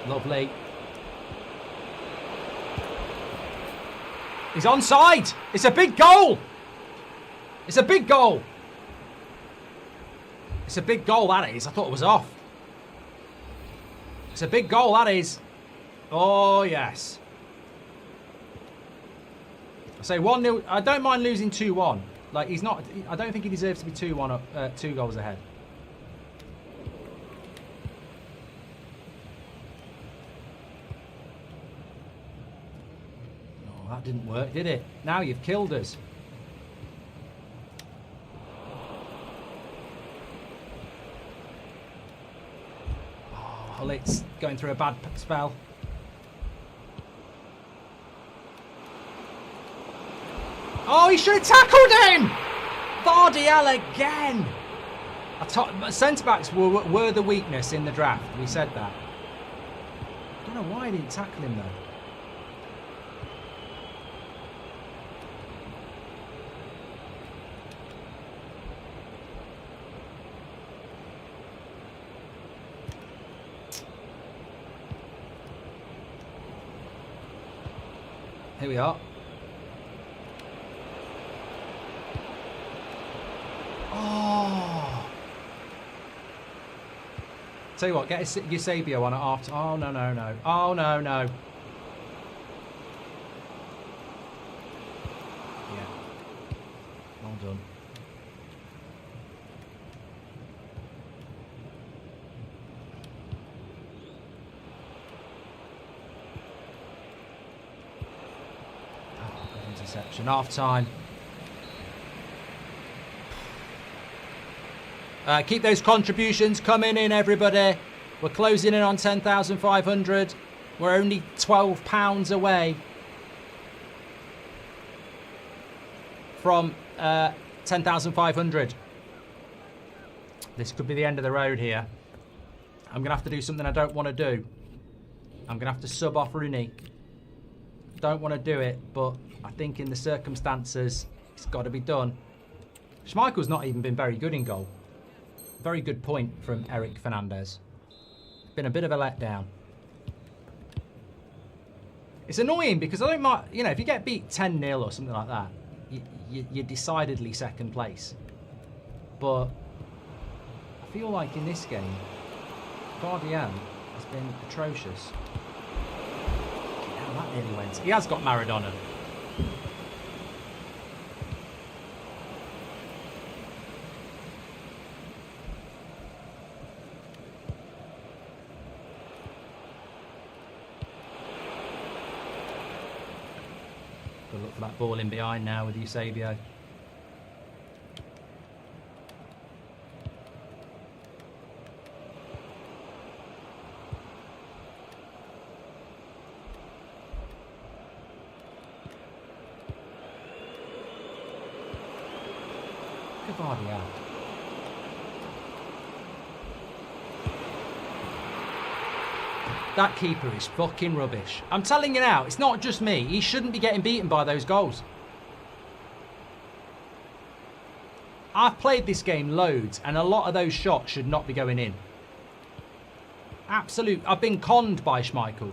Lovely. He's onside. It's a big goal. It's a big goal. It's a big goal, that is. I thought it was off. It's a big goal, that is. Oh, yes. I say 1-0. I don't mind losing 2-1. Like, he's not... I don't think he deserves to be 2-1 up, 2 goals ahead. Oh, that didn't work, did it? Now you've killed us. Oh, it's going through a bad spell. Oh, he should have tackled him! Vardiel again! Centre-backs were the weakness in the draft. We said that. I don't know why I didn't tackle him, though. Here we are. Oh. Tell you what, get Eusebio on at half. Oh, no, no, no. Oh, no, no. Yeah. Well done. Oh, good interception. Half time. Keep those contributions coming in, everybody. We're closing in on 10,500. We're only £12 away from 10,500. This could be the end of the road here. I'm going to have to do something I don't want to do. I'm going to have to sub off Rooney. Don't want to do it, but I think in the circumstances, it's got to be done. Schmeichel's not even been very good in goal. Very good point from Eric Fernandez. Been a bit of a letdown. It's annoying because I don't mind, you know, if you get beat 10-0 or something like that, you're decidedly second place. But I feel like in this game, Vardiel has been atrocious. Damn, that nearly went. He has got Maradona. Look for that ball in behind now with Eusebio. Look at Vardy. That keeper is fucking rubbish. I'm telling you now, it's not just me. He shouldn't be getting beaten by those goals. I've played this game loads, and a lot of those shots should not be going in. Absolute. I've been conned by Schmeichel.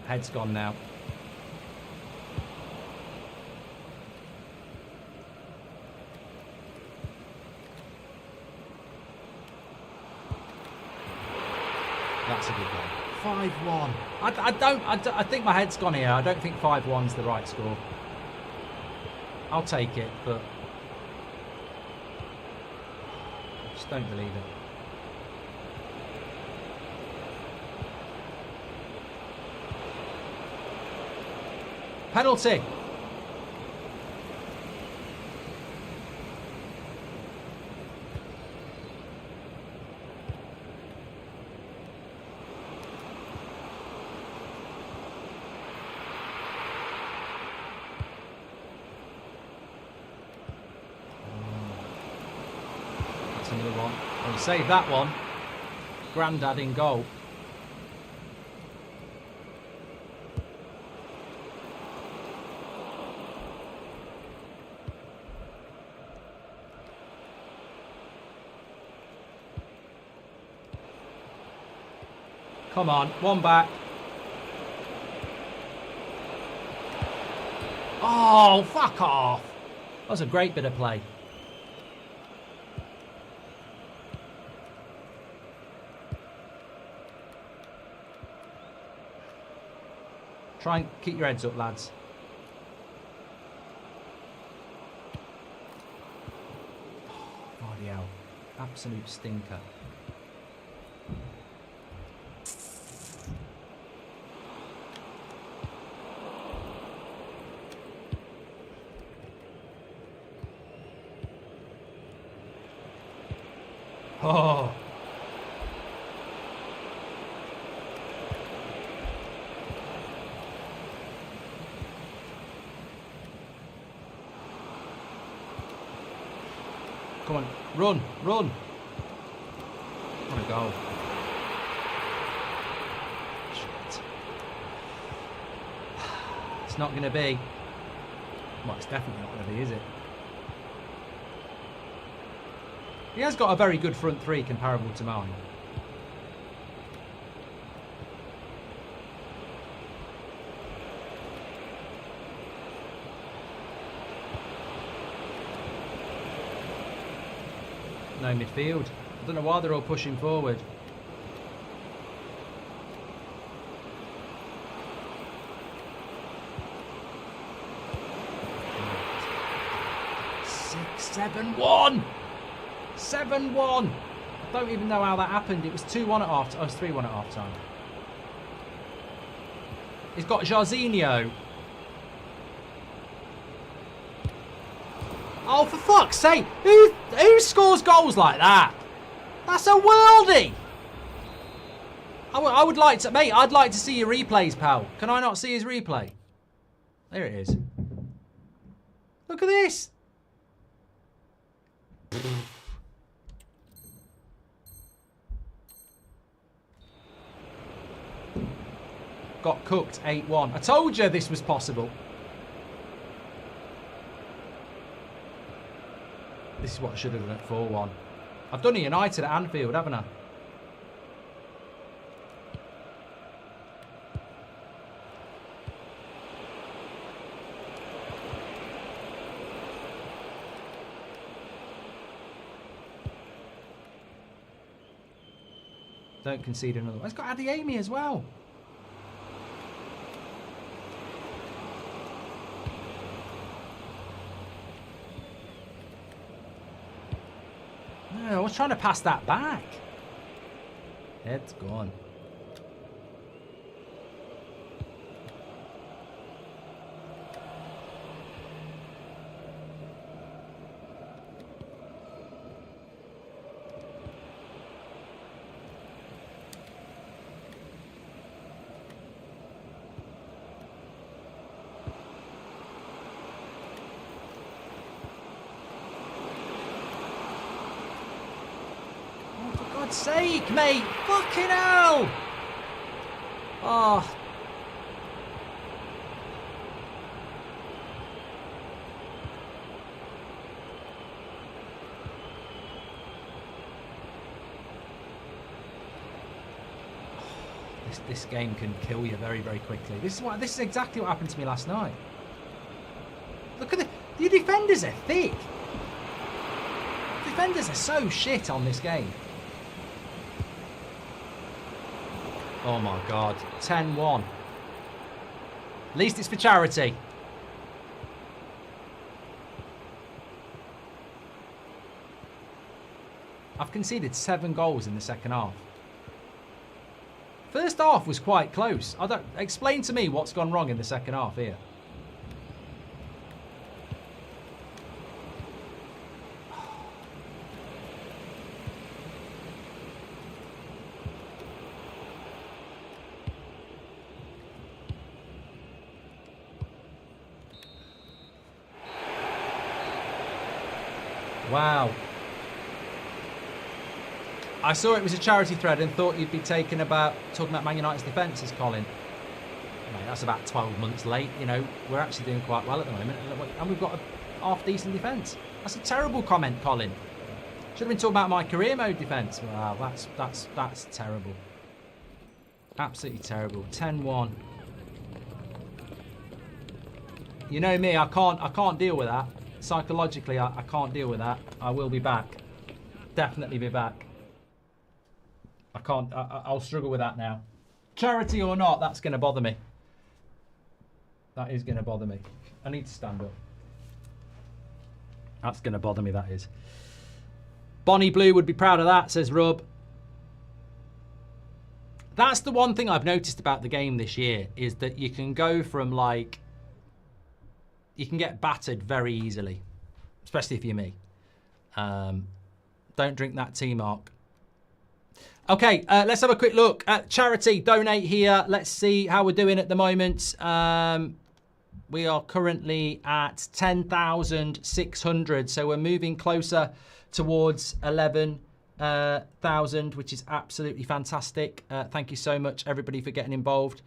Head's gone now. That's a good goal. 5-1. I think my head's gone here. I don't think 5-1's the right score. I'll take it, but I just don't believe it. Penalty. That's another one. I'll save that one. Grandad in goal. Come on, one back. Oh, fuck off. That was a great bit of play. Try and keep your heads up, lads. Oh, bloody hell. Absolute stinker. Oh. Come on, run, run. What a goal. Shit. It's not going to be. Well, it's definitely not going to be, is it? He has got a very good front three comparable to mine. No midfield. I don't know why they're all pushing forward. Six, 7-1. 7-1. I don't even know how that happened. It was 2-1 at half time. Oh, it was 3-1 at half time. He's got Jarzinho. Oh, for fuck's sake. Who scores goals like that? That's a worldie. I would like to... Mate, I'd like to see your replays, pal. Can I not see his replay? There it is. Look at this. Got cooked 8-1. I told you this was possible. This is what I should have done at 4-1. I've done a United at Anfield, haven't I? Don't concede another one. It's got Adeyemi as well. No, I was trying to pass that back. It's gone. God's sake, mate. Fucking hell. Oh. This game can kill you very, very quickly. This is exactly what happened to me last night. Look at the defenders are thick. Defenders are so shit on this game. Oh my God, 10-1. At least it's for charity. I've conceded 7 goals in the second half. First half was quite close. Explain to me what's gone wrong in the second half here. Wow. I saw it was a charity thread and thought you'd be talking about Man United's defences, Colin. Mate, that's about 12 months late. You know, we're actually doing quite well at the moment, and we've got a half-decent defence. That's a terrible comment, Colin. Should have been talking about my career mode defence. Wow, that's terrible. Absolutely terrible. 10-1. You know me, I can't deal with that. Psychologically, I can't deal with that. I will be back. Definitely be back. I can't. I'll struggle with that now. Charity or not, that's going to bother me. That is going to bother me. I need to stand up. That's going to bother me, that is. Bonnie Blue would be proud of that, says Rub. That's the one thing I've noticed about the game this year, is that you can go from like... You can get battered very easily, especially if you're me. Don't drink that tea, Mark. Okay, let's have a quick look at charity. Donate here. Let's see how we're doing at the moment. We are currently at 10,600, so we're moving closer towards 11,000, which is absolutely fantastic. Thank you so much, everybody, for getting involved.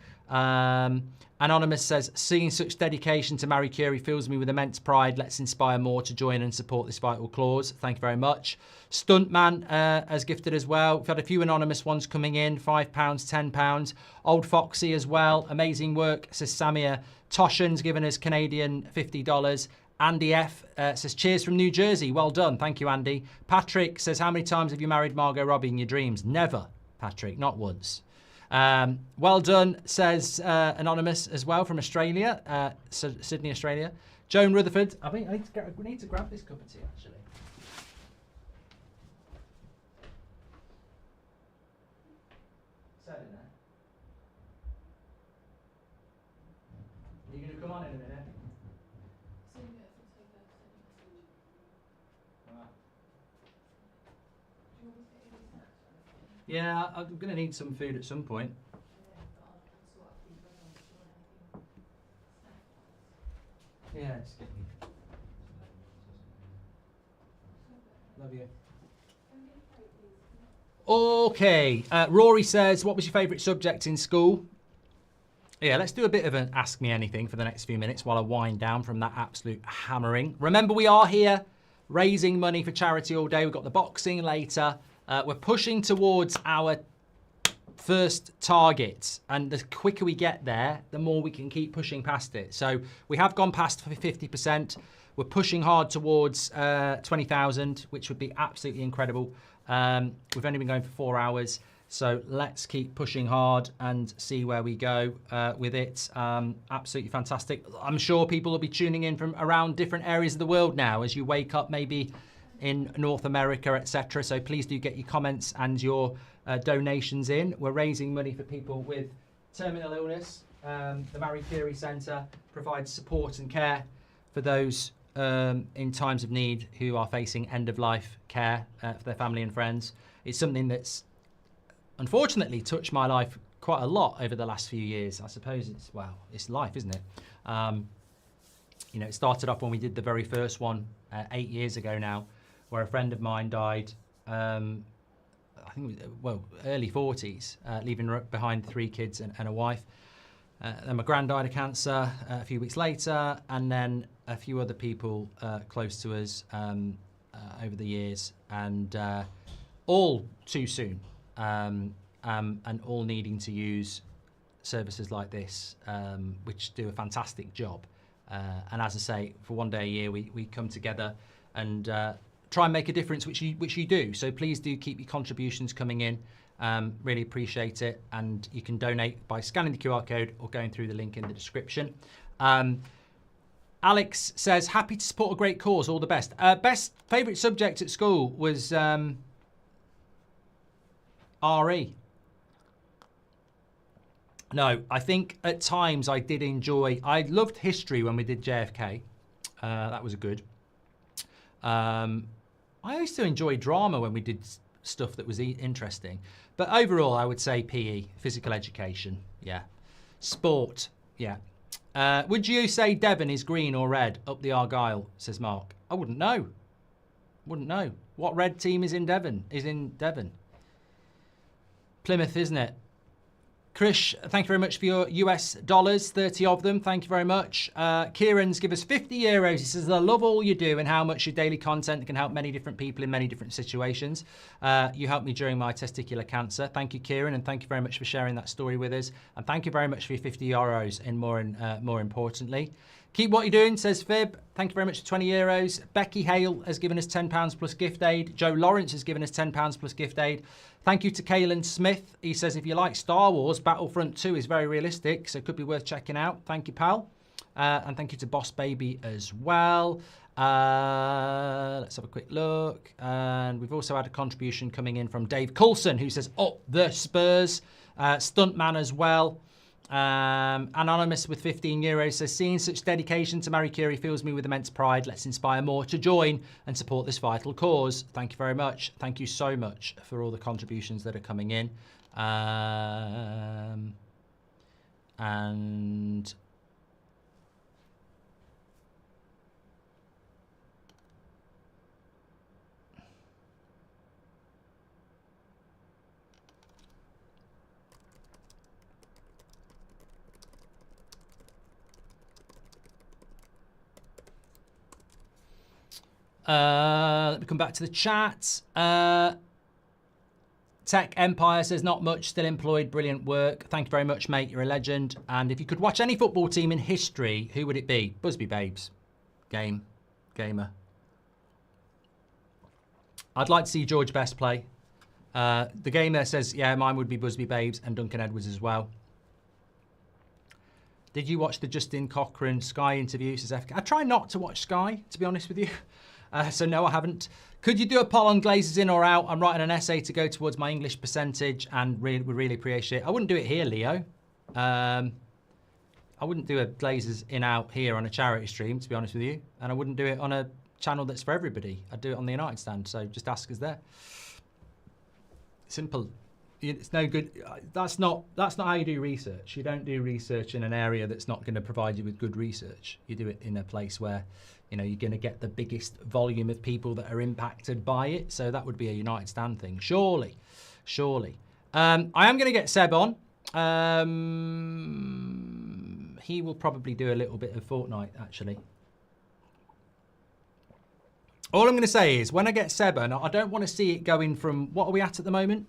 Anonymous says, seeing such dedication to Marie Curie fills me with immense pride. Let's inspire more to join and support this vital cause. Thank you very much. Stuntman has gifted as well. We've had a few anonymous ones coming in, £5, £10. Old Foxy as well. Amazing work, says Samir. Toshan's given us Canadian $50. Andy F says, cheers from New Jersey. Well done. Thank you, Andy. Patrick says, how many times have you married Margot Robbie in your dreams? Never, Patrick, not once. Well done, says Anonymous as well from Australia, Sydney, Australia. Joan Rutherford. I think we need to grab this cup of tea, actually. Set in there. Are you going to come on in a minute? Yeah, I'm going to need some food at some point. Yeah, it's good. Love you. Okay, Rory says, what was your favourite subject in school? Yeah, let's do a bit of an Ask Me Anything for the next few minutes while I wind down from that absolute hammering. Remember, we are here raising money for charity all day. We've got the boxing later. We're pushing towards our first target, and the quicker we get there, the more we can keep pushing past it. So we have gone past 50%. We're pushing hard towards 20,000, which would be absolutely incredible. We've only been going for 4 hours, so let's keep pushing hard and see where we go with it. Absolutely fantastic. I'm sure people will be tuning in from around different areas of the world now as you wake up, maybe in North America, etc. So please do get your comments and your donations in. We're raising money for people with terminal illness. The Marie Curie Centre provides support and care for those in times of need who are facing end-of-life care for their family and friends. It's something that's unfortunately touched my life quite a lot over the last few years. I suppose it's life, isn't it? You know, it started off when we did the very first one 8 years ago now, where a friend of mine died I think, well, early 40s, leaving behind 3 kids and a wife. Then my gran died of cancer a few weeks later, and then a few other people close to us over the years, and all too soon, and all needing to use services like this, which do a fantastic job. And as I say, for one day a year, we come together and try and make a difference, which you do. So please do keep your contributions coming in. Really appreciate it. And you can donate by scanning the QR code or going through the link in the description. Alex says, happy to support a great cause. All the best. Best favourite subject at school was RE. No, I think at times I did enjoy... I loved history when we did JFK. That was good. I used to enjoy drama when we did stuff that was interesting. But overall, I would say PE, physical education, yeah. Sport, yeah. Would you say Devon is green or red up the Argyle, says Mark? I wouldn't know. Wouldn't know. What red team is in Devon? Plymouth, isn't it? Krish, thank you very much for your US dollars, 30 of them. Thank you very much. Kieran's give us 50 euros. He says, I love all you do and how much your daily content can help many different people in many different situations. You helped me during my testicular cancer. Thank you, Kieran, and thank you very much for sharing that story with us. And thank you very much for your 50 euros, and more importantly. Keep what you're doing, says Fib. Thank you very much for 20 euros. Becky Hale has given us £10 plus gift aid. Joe Lawrence has given us £10 plus gift aid. Thank you to Kaylan Smith. He says, if you like Star Wars, Battlefront 2 is very realistic, so it could be worth checking out. Thank you, pal. And thank you to Boss Baby as well. Let's have a quick look. And we've also had a contribution coming in from Dave Coulson, who says, up the Spurs. Stuntman as well. Anonymous with 15 euros says, seeing such dedication to Marie Curie fills me with immense pride. Let's inspire more to join and support this vital cause. Thank you very much. Thank you so much for all the contributions that are coming in. And let me come back to the chat. Tech Empire says, not much, still employed, brilliant work. Thank you very much, mate, you're a legend. And if you could watch any football team in history, who would it be? Busby Babes. Gamer. I'd like to see George Best play. The Gamer says, yeah, mine would be Busby Babes and Duncan Edwards as well. Did you watch the Justin Cochran Sky interview? Says FK. I try not to watch Sky, to be honest with you. So no, I haven't. Could you do a poll on Glazers in or out? I'm writing an essay to go towards my English percentage and would really appreciate it. I wouldn't do it here, Leo. I wouldn't do a Glazers in out here on a charity stream, to be honest with you. And I wouldn't do it on a channel that's for everybody. I'd do it on the United stand. So just ask us there. Simple. It's no good. That's not how you do research. You don't do research in an area that's not going to provide you with good research. You do it in a place where, you know, you're going to get the biggest volume of people that are impacted by it. So that would be a United stand thing. Surely. I am going to get Seb on. He will probably do a little bit of Fortnite, actually. All I'm going to say is, when I get Seb on, I don't want to see it going from, what are we at the moment?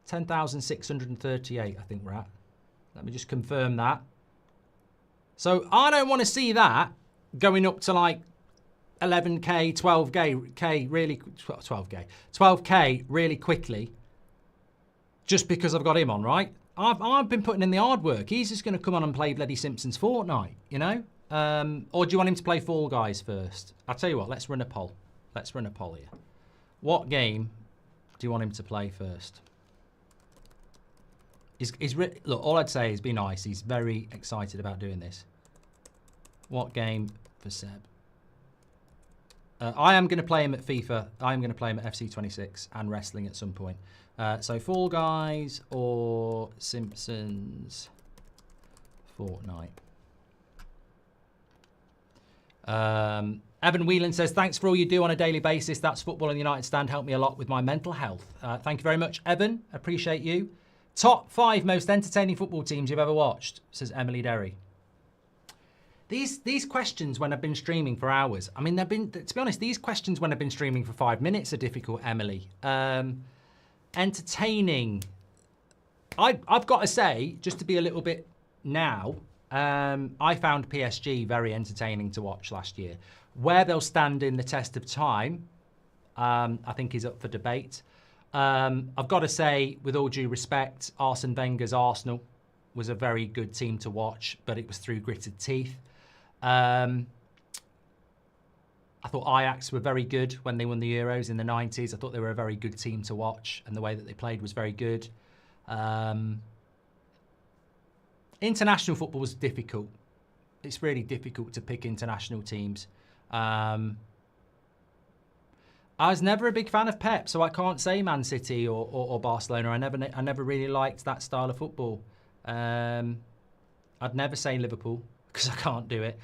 10,638, I think we're at. Let me just confirm that. So I don't want to see that going up to like 11k, 12k really, 12k really quickly, just because I've got him on, right? I've been putting in the hard work. He's just going to come on and play bloody Simpsons Fortnite, you know? Or do you want him to play Fall Guys first? I'll tell you what, let's run a poll. Let's run a poll here. What game do you want him to play first? Look, all I'd say is be nice. He's very excited about doing this. What game for Seb? I am going to play him at FIFA. I'm going to play him at FC 26 and wrestling at some point. So Fall Guys or Simpsons Fortnite. Evan Whelan says, thanks for all you do on a daily basis. That's Football on the United Stand. Helped me a lot with my mental health. Thank you very much, Evan. Appreciate you. Top 5 most entertaining football teams you've ever watched, says Emily Derry. These questions when I've been streaming for hours, I mean, to be honest, these questions when I've been streaming for 5 minutes are difficult, Emily. Entertaining. I've got to say, just to be a little bit now, I found PSG very entertaining to watch last year. Where they'll stand in the test of time, I think is up for debate. I've got to say, with all due respect, Arsene Wenger's Arsenal was a very good team to watch, but it was through gritted teeth. I thought Ajax were very good when they won the Euros in the 90s. I thought they were a very good team to watch, and the way that they played was very good. International football was difficult. It's really difficult to pick international teams. I was never a big fan of Pep, so I can't say Man City or Barcelona. I never really liked that style of football. I'd never say Liverpool because I can't do it.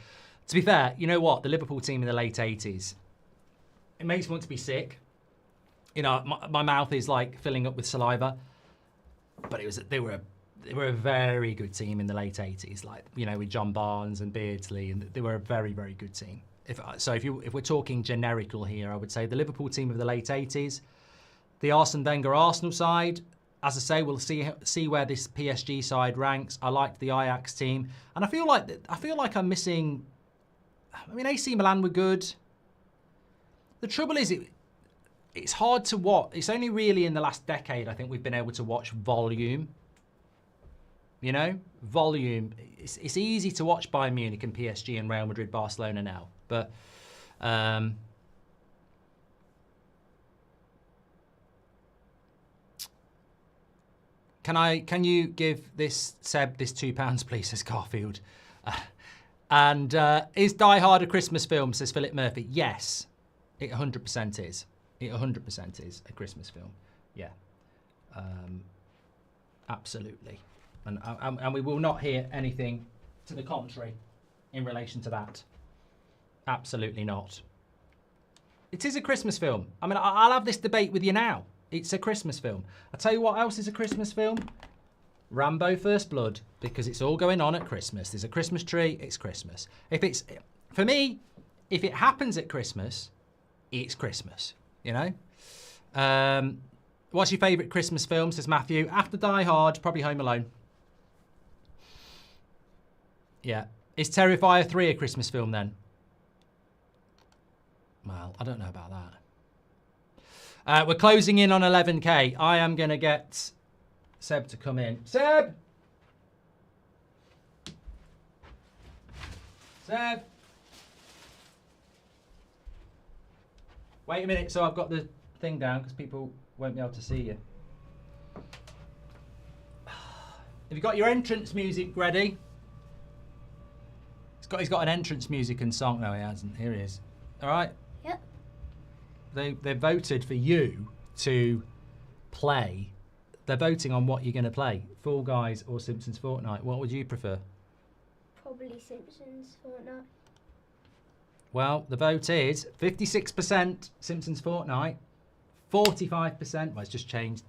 To be fair, you know what? The Liverpool team in the late 80s, it makes me want to be sick. You know, my mouth is like filling up with saliva. But they were a very good team in the late 80s, like, you know, with John Barnes and Beardsley, and they were a very, very good team. If we're talking generical here, I would say the Liverpool team of the late 80s, the Arsene Wenger Arsenal side. As I say, we'll see where this PSG side ranks. I liked the Ajax team, and I feel like I'm missing. I mean, AC Milan were good. The trouble is, it's hard to watch. It's only really in the last decade I think we've been able to watch volume. You know, volume. It's easy to watch Bayern Munich and PSG and Real Madrid, Barcelona now, but. Can you give Seb this £2, please, says Garfield. And is Die Hard a Christmas film, says Philip Murphy? Yes, it 100% is. It 100% is a Christmas film. Yeah, absolutely. And we will not hear anything to the contrary in relation to that. Absolutely not. It is a Christmas film. I mean, I'll have this debate with you now. It's a Christmas film. I'll tell you what else is a Christmas film. Rambo First Blood, because it's all going on at Christmas. There's a Christmas tree, it's Christmas. For me, if it happens at Christmas, it's Christmas, you know? What's your favourite Christmas film, says Matthew? After Die Hard, probably Home Alone. Yeah. Is Terrifier 3 a Christmas film then? Well, I don't know about that. We're closing in on 11k. I am going to get Seb to come in. Seb! Seb! Wait a minute, so I've got the thing down because people won't be able to see you. Have you got your entrance music ready? He's got an entrance music and song. No, he hasn't. Here he is. All right? Yep. They voted for you to play. They're voting on what you're going to play. Fall Guys or Simpsons Fortnite. What would you prefer? Probably Simpsons Fortnite. Well, the vote is 56% Simpsons Fortnite, 45%, well, it's just changed,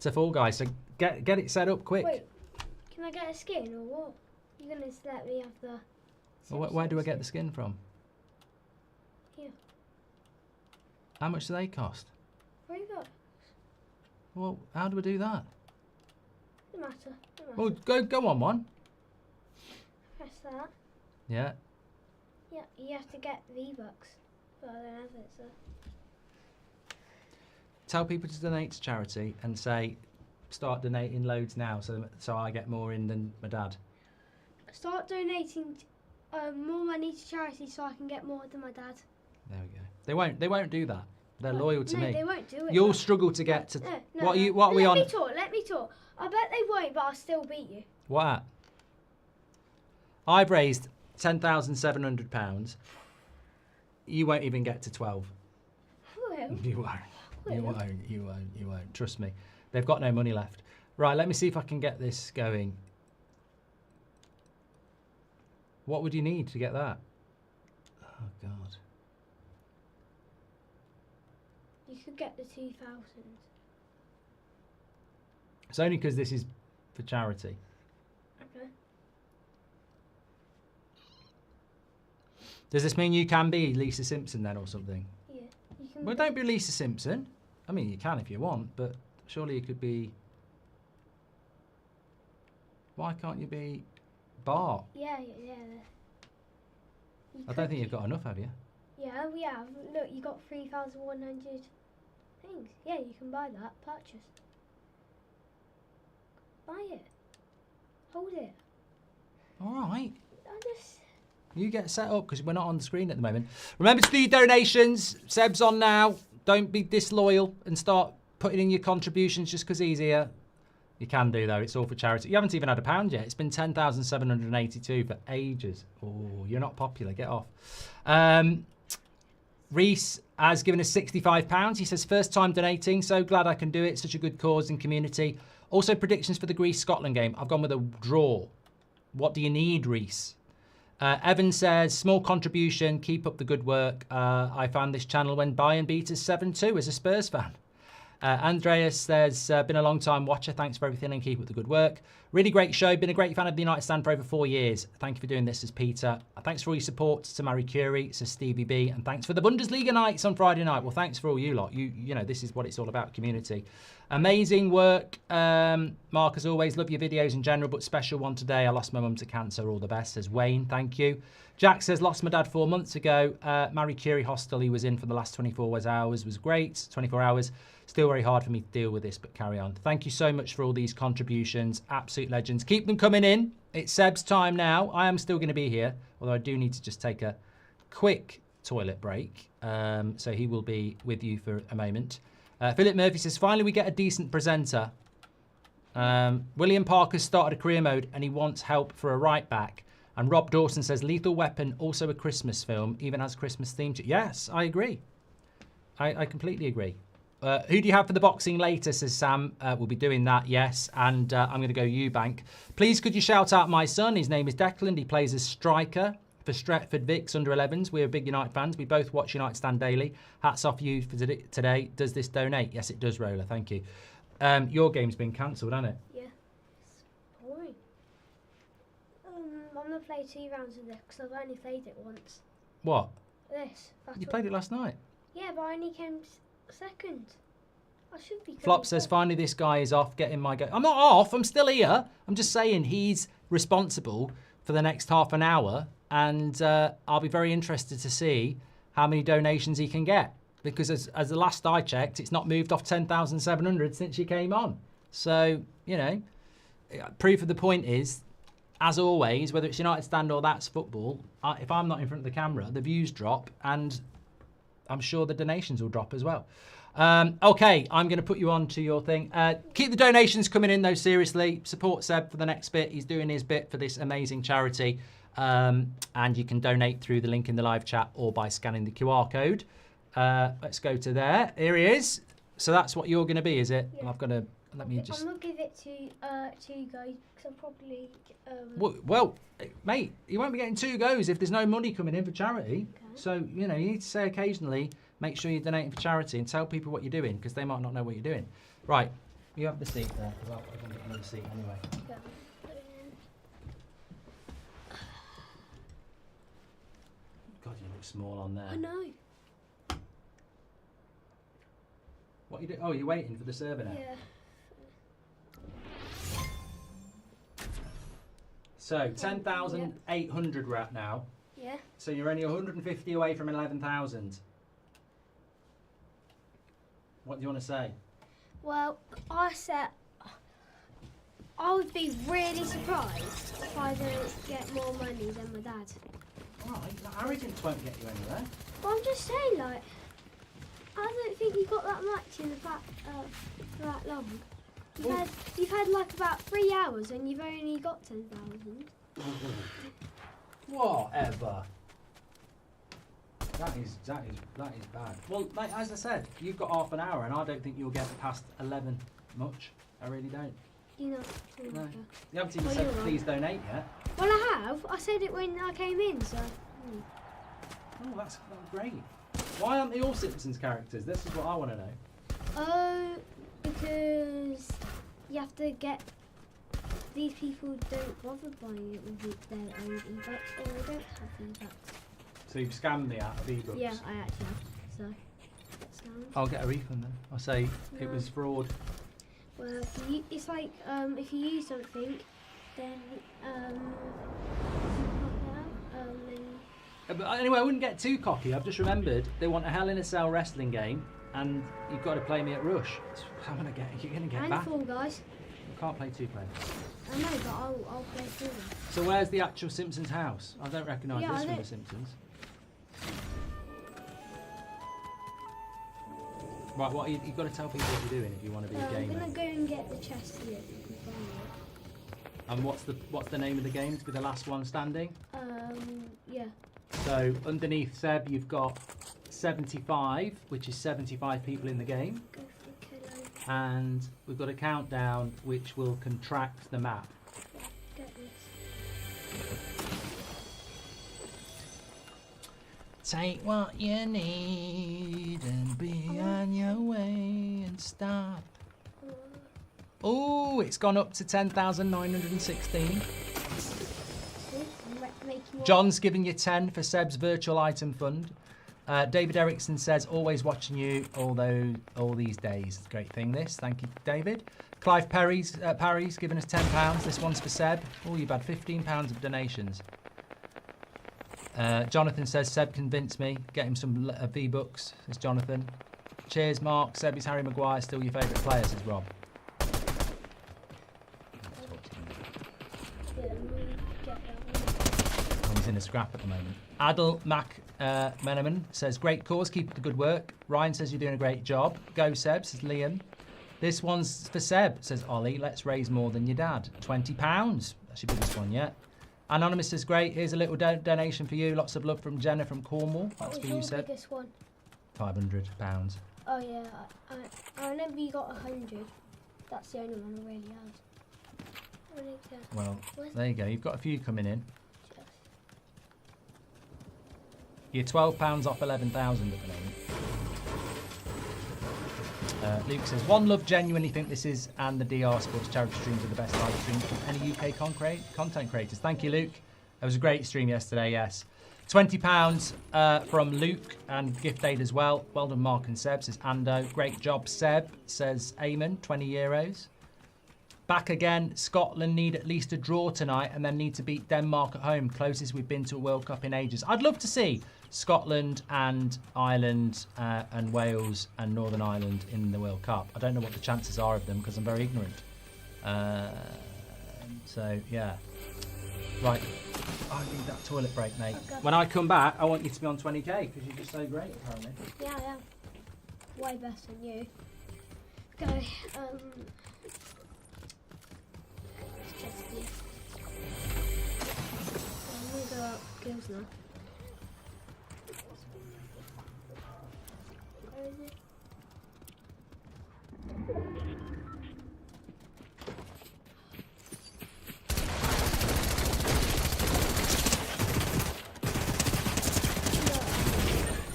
to Fall Guys. So get it set up quick. Wait, can I get a skin or what? You're going to let me have the... Well, where do I get the skin from? Here. How much do they cost? Where you got? Well, how do we do that? No matter. Well, go on one. Press that. Yeah. Yeah, you have to get V-Bucks. But I don't have it, so... Tell people to donate to charity and say, start donating loads now so I get more in than my dad. Start donating more money to charity so I can get more than my dad. There we go. They won't do that. They're loyal to me. No, they won't do it. You'll struggle to get to... No, what are we on? Let me talk. I bet they won't, but I'll still beat you. What? I've raised £10,700. You won't even get to 12. Well, You won't. You won't. Trust me. They've got no money left. Right, let me see if I can get this going. What would you need to get that? Oh, God. You could get the 2,000. It's only because this is for charity. Okay. Does this mean you can be Lisa Simpson then or something? Yeah. You can. Well, don't be Lisa Simpson. I mean, you can if you want, but surely you could be... Why can't you be Bart? Yeah. I don't think you've got enough, have you? Yeah, we have. Look, you got 3,100 things. Yeah, you can buy that. Purchase. Buy it. Hold it. All right. I just... You get set up because we're not on the screen at the moment. Remember to do your donations. Seb's on now. Don't be disloyal and start putting in your contributions just because he's here. You can do, though. It's all for charity. You haven't even had £1 yet. It's been 10,782 for ages. Oh, you're not popular. Get off. Reese has given us £65. He says, first time donating. So glad I can do it. Such a good cause and community. Also, predictions for the Greece-Scotland game. I've gone with a draw. What do you need, Reese? Evan says, small contribution. Keep up the good work. I found this channel when Bayern beat us 7-2 as a Spurs fan. Andreas says, been a long time watcher. Thanks for everything and keep up the good work. Really great show. Been a great fan of the United Stand for over 4 years. Thank you for doing this, says Peter. Thanks for all your support to Marie Curie, says Stevie B. And thanks for the Bundesliga nights on Friday night. Well, thanks for all you lot. You know, this is what it's all about, community. Amazing work. Mark, as always, love your videos in general, but special one today. I lost my mum to cancer. All the best, says Wayne. Thank you. Jack says, lost my dad 4 months ago. Marie Curie hostel he was in for the last 24 hours was great. 24 hours. Still very hard for me to deal with this, but carry on. Thank you so much for all these contributions. Absolute legends. Keep them coming in. It's Seb's time now. I am still going to be here, although I do need to just take a quick toilet break. So he will be with you for a moment. Philip Murphy says, finally we get a decent presenter. William Parker's started a career mode and he wants help for a right back. And Rob Dawson says, Lethal Weapon, also a Christmas film, even has Christmas theme to it. Yes, I agree. I completely agree. Who do you have for the boxing later, says Sam. We'll be doing that, yes. And I'm going to go Eubank. Please, could you shout out my son? His name is Declan. He plays as striker for Stretford Vicks under 11s. We're big United fans. We both watch United Stand daily. Hats off you for today. Does this donate? Yes, it does, Roller. Thank you. Your game's been cancelled, hasn't it? Yeah. It's boring. I'm going to play 2 rounds of this because I've only played it once. What? This. You played it last night? Yeah, but I only came second. I should be. Flop says, finally this guy is off getting my go. I'm not off. I'm still here. I'm just saying he's responsible for the next half an hour. And I'll be very interested to see how many donations he can get. Because as the last I checked, it's not moved off 10,700 since you came on. So, you know, proof of the point is, as always, whether it's United Stand or that's football, if I'm not in front of the camera, the views drop and I'm sure the donations will drop as well. Okay, I'm going to put you on to your thing. Keep the donations coming in, though, seriously. Support Seb for the next bit. He's doing his bit for this amazing charity. And you can donate through the link in the live chat or by scanning the QR code. Let's go to there. Here he is. So that's what you're going to be, is it? Yeah. I've got to... Let me just... I'm going to give it to you guys because I'll probably... Well, mate, you won't be getting 2 goes if there's no money coming in for charity. Okay. So, you know, you need to say occasionally, make sure you're donating for charity and tell people what you're doing because they might not know what you're doing. Right, you have the seat there. Well, I'm going to get another seat anyway. Okay. God, you look small on there. I know. What are you doing? Oh, you're waiting for the server now? Yeah. So, 10,800 we're at now. Yeah. So you're only 150 away from 11,000. What do you want to say? Well, I said I would be really surprised if I don't get more money than my dad. Right, that arrogance won't get you anywhere. But I'm just saying, like, I don't think you got that much in the fact for that long. You've had like about 3 hours and you've only got 10,000. Whatever. That is bad. Well, like, as I said, you've got half an hour, and I don't think you'll get past 11 much. I really don't. You know. No. You haven't even Well, said you're right. please donate yet. Well, I have. I said it when I came in, so. Oh, that's great. Why aren't they all Simpsons characters? This is what I want to know. Oh, because you have to get. These people don't bother buying it with their own e-books, or they don't have e-books. So you've scammed me out of ebooks? Yeah, I actually have. So, sounds. I'll get a refund then. I'll say it was fraud. Well, it's like if you use something, then But anyway, I wouldn't get too cocky. I've just remembered they want a Hell in a Cell wrestling game, and you've got to play me at Rush. I'm gonna get. You're gonna get and back. Fall Guys. I can't play 2 players. I know, but I'll play through them. So where's the actual Simpsons house? I don't recognise Yeah, this I from don't- the Simpsons. Right, what you've got to tell people what you're doing if you want to be a I'm gamer. gonna go and get the chest here. And what's the name of the game to be the last one standing? Yeah. So underneath Seb, you've got 75, which is 75 people in the game, Go for the kilo. and we've got a countdown which will contract the map. Get this. Take what you need and be on your way and stop. Oh, it's gone up to 10,916. John's giving you 10 for Seb's virtual item fund. David Erickson says, always watching you all these days. Great thing this. Thank you, David. Clive Parry's giving us £10. This one's for Seb. Oh, you've had £15 of donations. Jonathan says, Seb convinced me. Get him some V-Bucks, says Jonathan. Cheers, Mark. Seb is Harry Maguire, still your favourite player, says Rob. He's in a scrap at the moment. Adel Meneman says, great cause, keep up the good work. Ryan says, you're doing a great job. Go, Seb, says Liam. This one's for Seb, says Ollie. Let's raise more than your dad. £20. That's your biggest one yet. Anonymous says, great, here's a little donation for you. Lots of love from Jenna from Cornwall. That's for you, Seb. What's your biggest one? £500. Oh yeah, I remember you got 100. That's the only one I really had. Well, there you go. You've got a few coming in. You're £12 off 11,000 at the moment. Luke says, one love, genuinely think this is, and the DR Sports charity streams are the best live streams from any UK content creators. Thank you, Luke. It was a great stream yesterday, yes. £20 from Luke and gift aid as well. Well done, Mark and Seb, says Ando. Great job, Seb, says Eamon, €20. Back again, Scotland need at least a draw tonight and then need to beat Denmark at home. Closest we've been to a World Cup in ages. I'd love to see Scotland and Ireland and Wales and Northern Ireland in the World Cup. I don't know what the chances are of them because I'm very ignorant. So, yeah. Right. I need that toilet break, mate. Okay. When I come back, I want you to be on 20k because you're just so great, apparently. Yeah, I am. Way better than you. Go. Let's just do. I'm gonna go up kills now. Where is it?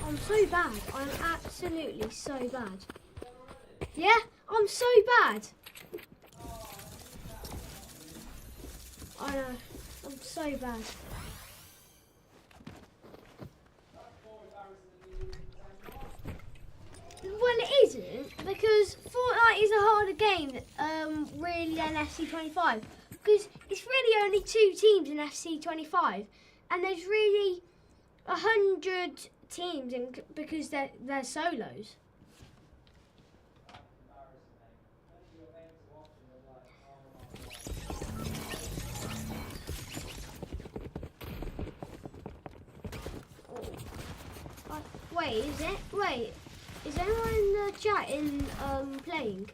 I'm so bad. I'm absolutely so bad. Yeah, I'm so bad. I know. I'm so bad. Well, it isn't, because Fortnite is a harder game, really, than FC25. Because it's really only 2 teams in FC25, and there's really 100 teams because they're solos. Wait, is it? Wait, is anyone in the chat playing?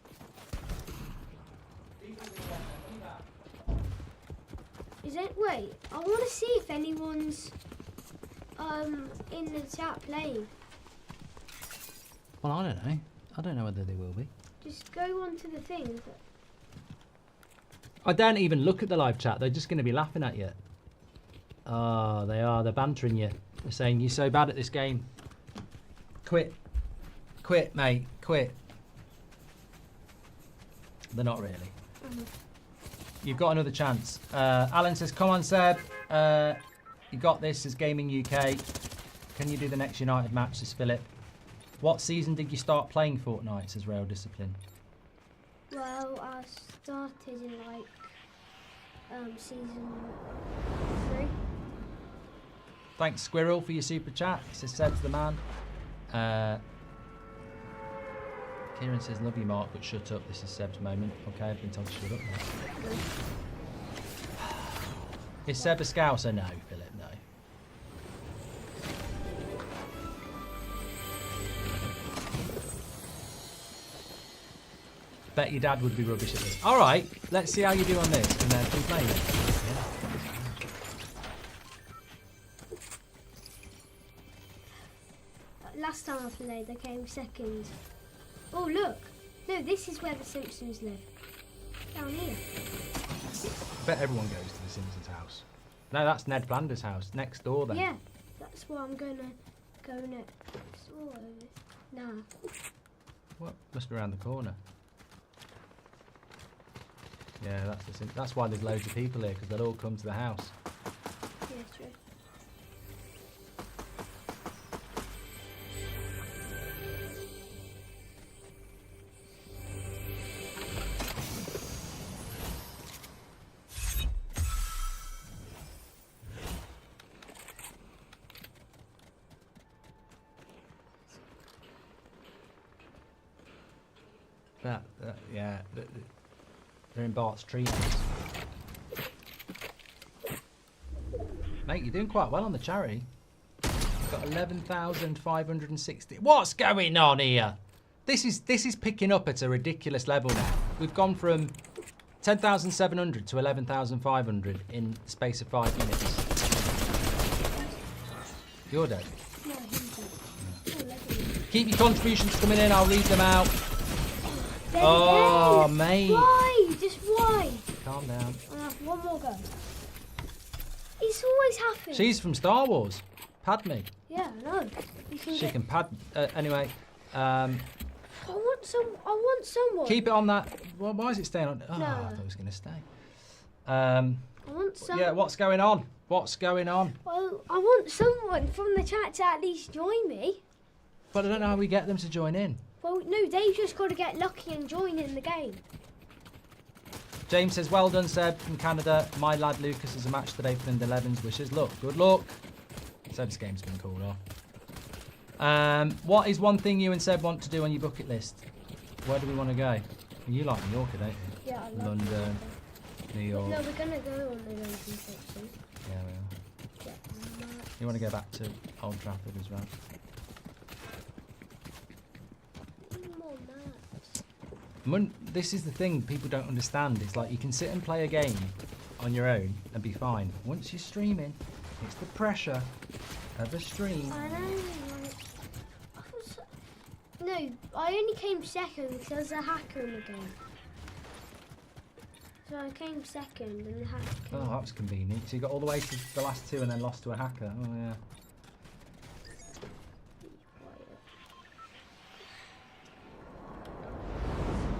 Is it? Wait, I want to see if anyone's in the chat playing. Well, I don't know. I don't know whether they will be. Just go onto the thing. I don't even look at the live chat. They're just going to be laughing at you. Oh, they are. They're bantering you. They're saying you're so bad at this game. Quit. Quit, mate. Quit. They're not really. You've got another chance. Alan says, come on, Seb. You got this as Gaming UK. Can you do the next United match, says Philip? What season did you start playing Fortnite, says Rail Discipline? Well, I started in like season 3. Thanks, Squirrel, for your super chat. He says, Seb's the man. Kieran says, love you, Mark, but shut up. This is Seb's moment. Okay, I've been told to shut up now. Is Seb a Scouser? No, Philip, no. Bet your dad would be rubbish at this. All right, let's see how you do on this, and then keep playing it. Yeah. Last time I played, I came second. Oh, look. No, this is where the Simpsons live. Down here. Bet everyone goes to the Simpsons house. No, that's Ned Flanders' house, next door then. Yeah, that's where I'm going to go next. Oh, nah. What? Must be around the corner. Yeah, that's why there's loads of people here, because they'll all come to the house. Yeah, true. Yeah, they're in Bart's treehouse. Mate, you're doing quite well on the charity. You've got 11,560. What's going on here? This is picking up at a ridiculous level now. We've gone from 10,700 to 11,500 in the space of 5 minutes. You're dead. No, he's dead. Keep your contributions coming in. I'll read them out. Dead Oh, again. mate. Why? Just why? Calm down. I'll have one more go. It's always happening. She's from Star Wars. Padme. Yeah, I know. You can She get... can pad. Anyway, I want someone. keep it on that. Well, why is it staying on? Oh, No. I thought it was going to stay. I want someone. Yeah, what's going on? What's going on? Well, I want someone from the chat to at least join me. But I don't know how we get them to join in. Well, no, they've just got to get lucky and join in the game. James says, well done, Seb, from Canada. My lad Lucas has a match today for the 11's wishes. Look, good luck. Seb's game's been called off. What is one thing you and Seb want to do on your bucket list? Where do we want to go? You like Mallorca, don't you? Yeah, I love London, New York. No, we're going to go on the London section. Yeah, we are. Get You want to go back to Old Trafford as well? more maps. This is the thing people don't understand. It's like you can sit and play a game on your own and be fine. Once you're streaming, it's the pressure of a stream. I know, like, no, I only came second because there was a hacker in the game. So I came second and the hacker came. Oh, that was convenient. So you got all the way to the last two and then lost to a hacker. Oh, yeah.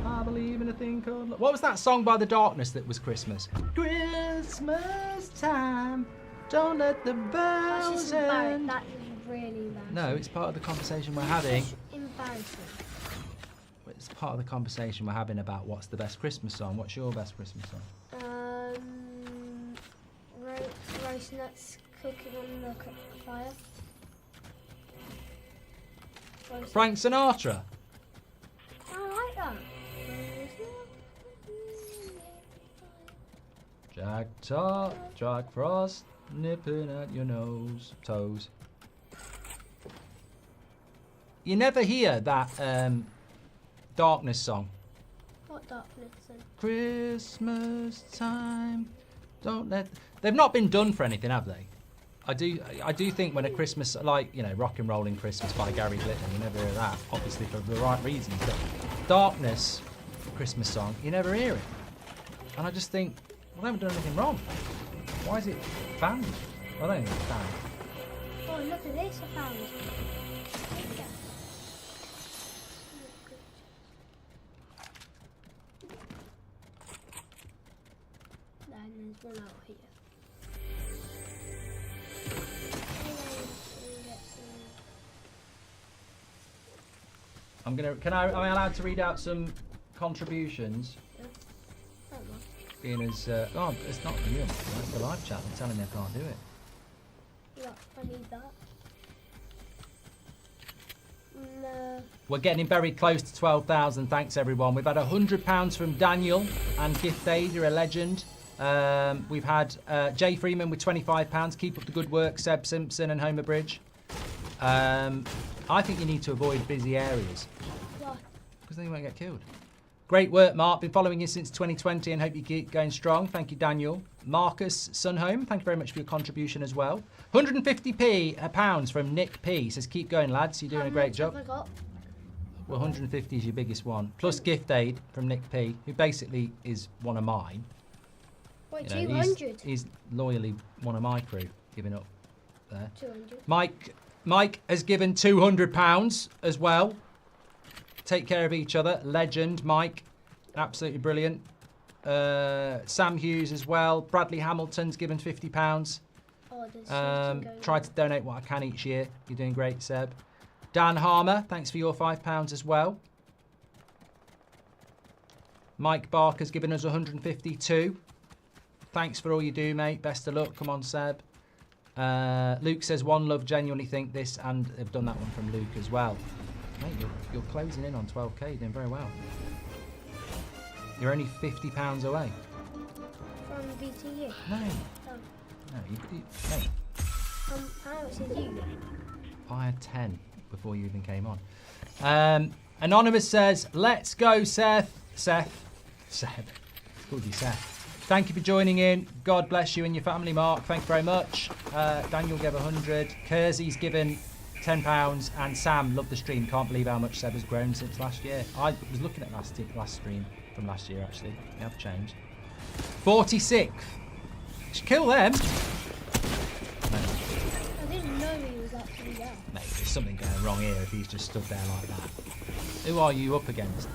I believe in a thing called... What was that song by The Darkness that was Christmas? Christmas time, don't let the That's bells just embarrassing. end. That is really embarrassing. No, it's part of the conversation we're having. That's embarrassing. It's part of the conversation we're having about what's the best Christmas song. What's your best Christmas song? Roast nuts cooking on the fire. Roast Frank Sinatra. I like that. Jack Frost, nipping at your toes. You never hear that Darkness song. What darkness then? Christmas time, don't let... They've not been done for anything, have they? I do think when a Christmas, like, you know, Rock and Rolling Christmas by Gary Glittman, you never hear that, obviously for the right reasons. But Darkness, Christmas song, you never hear it. And I just think, well, they haven't done anything wrong. Why is it banned? I don't think it's banned. Well, Oh, look at this I found. Then there's one out here. Am I allowed to read out some contributions? Being as oh, it's not real. It's the live chat. They're telling me I can't do it. Yeah, I need that. No. We're getting very close to 12,000. Thanks everyone. We've had £100 from Daniel and Gift Aid. You're a legend. We've had Jay Freeman with £25. Keep up the good work. Seb Simpson and Homer Bridge. I think you need to avoid busy areas. Why? Because then you won't get killed. Great work, Mark. Been following you since 2020 and hope you keep going strong. Thank you, Daniel. Marcus Sunhome, thank you very much for your contribution as well. £150 from Nick P. Says, keep going, lads. You're doing a great job. How much have I got? Well, 150 is your biggest one. Plus Gift Aid from Nick P, who basically is one of mine. Wait, You know, 200? He's loyally one of my crew, giving up there. 200. Mike has given £200 as well. Take care of each other. Legend, Mike. Absolutely brilliant. Sam Hughes as well. Bradley Hamilton's given £50. Oh, there's something going Try on. to donate what I can each year. You're doing great, Seb. Dan Harmer, thanks for your £5 as well. Mike Barker's given us 152. Thanks for all you do, mate. Best of luck. Come on, Seb. Luke says, one love, genuinely think this, and they've done that one from Luke as well. Mate, you're closing in on 12k. You're doing very well. You're only £50 away. From BTU? No. Oh. No, mate. How much did you get? I had 10 before you even came on. Anonymous says, let's go, Seb. It's called you Seth. Thank you for joining in. God bless you and your family, Mark. Thank you very much. Daniel gave 100. Kersey's given £10. And Sam, love the stream. Can't believe how much Seb has grown since last year. I was looking at last stream from last year, actually. They have changed. 46. Should kill them. No. I didn't know he was actually there. Mate, there's something going wrong here if he's just stood there like that. Who are you up against?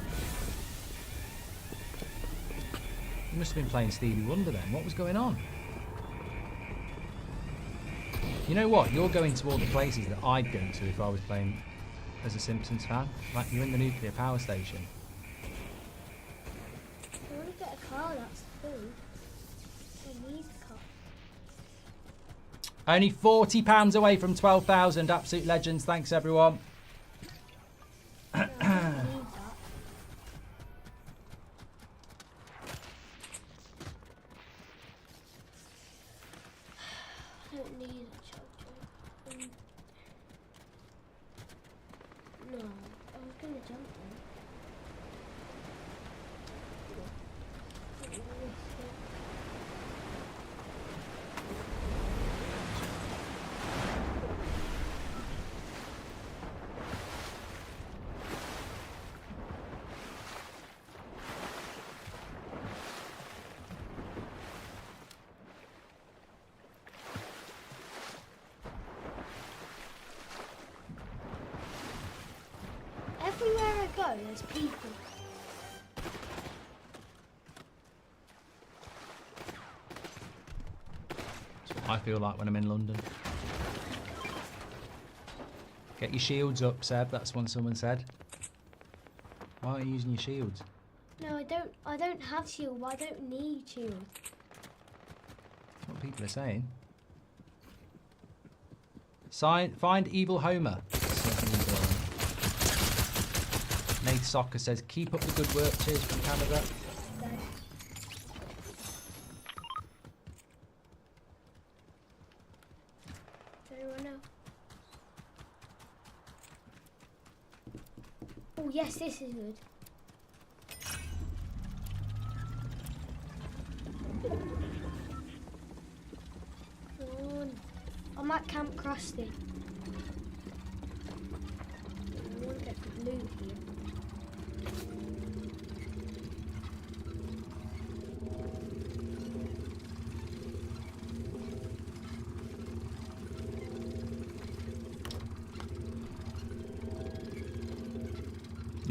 You must have been playing Stevie Wonder then. What was going on? You know what? You're going to all the places that I'd go to if I was playing as a Simpsons fan. Like, you're in the nuclear power station. I want to get a car, that's food. I need a car. Only £40 away from 12,000. Absolute legends. Thanks, everyone. No, I don't need that. I don't need a charger. No, I was going to jump in. Everywhere I go, there's people. That's what I feel like when I'm in London. Get your shields up, Seb. That's what someone said. Why aren't you using your shields? No, I don't. I don't have shield. But I don't need shield. That's what people are saying. Find Evil Homer. Nate Soccer says, keep up the good work. Cheers from Canada. Dead. Does anyone know? Oh yes, this is good. Come on. I'm at Camp Krusty. I want to get the loot here.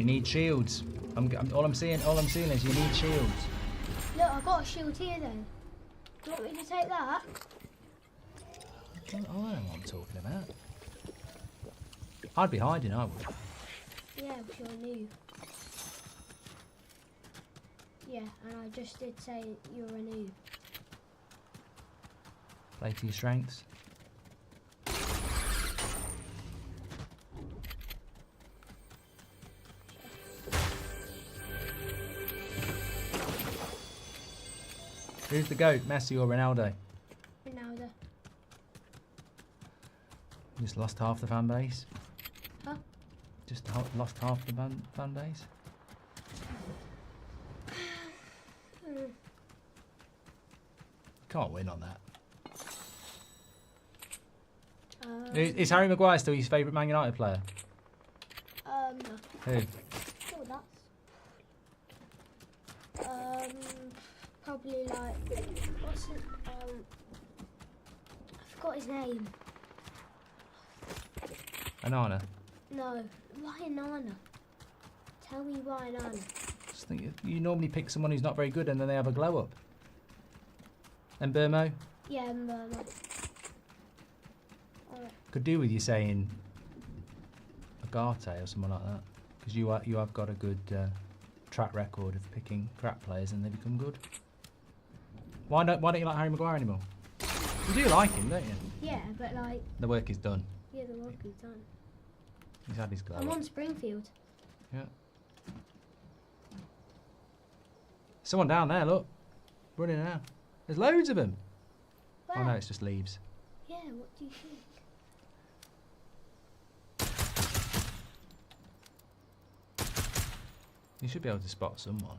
You need shields. All I'm seeing is you need shields. Look, I've got a shield here then. Do you want me to take that? I don't know what I'm talking about. I'd be hiding, I would. Yeah, I'm sure I knew. Yeah, and I just did say you're a noob. Play to your strengths. Who's the GOAT, Messi or Ronaldo? Ronaldo. Just lost half the fan base. Huh? Just lost half the fan base. Can't win on that. Is Harry Maguire still your favourite Man United player? No. Who? Oh, that's... probably like... What's it? I forgot his name. Anana. No. Ryan Nana. Tell me Ryan Nana. Just think you normally pick someone who's not very good and then they have a glow up. And Burmo? Yeah, Alright. Could do with you saying Agate or someone like that, because you have got a good track record of picking crap players and they become good. Why don't you like Harry Maguire anymore? You do like him, don't you? Yeah, but like... The work is done. Yeah, the work is done. He's had his glow I'm up. on Springfield. Yeah. Someone down there, look. Running now. There's loads of them. Where? Oh no, it's just leaves. Yeah, what do you think? You should be able to spot someone.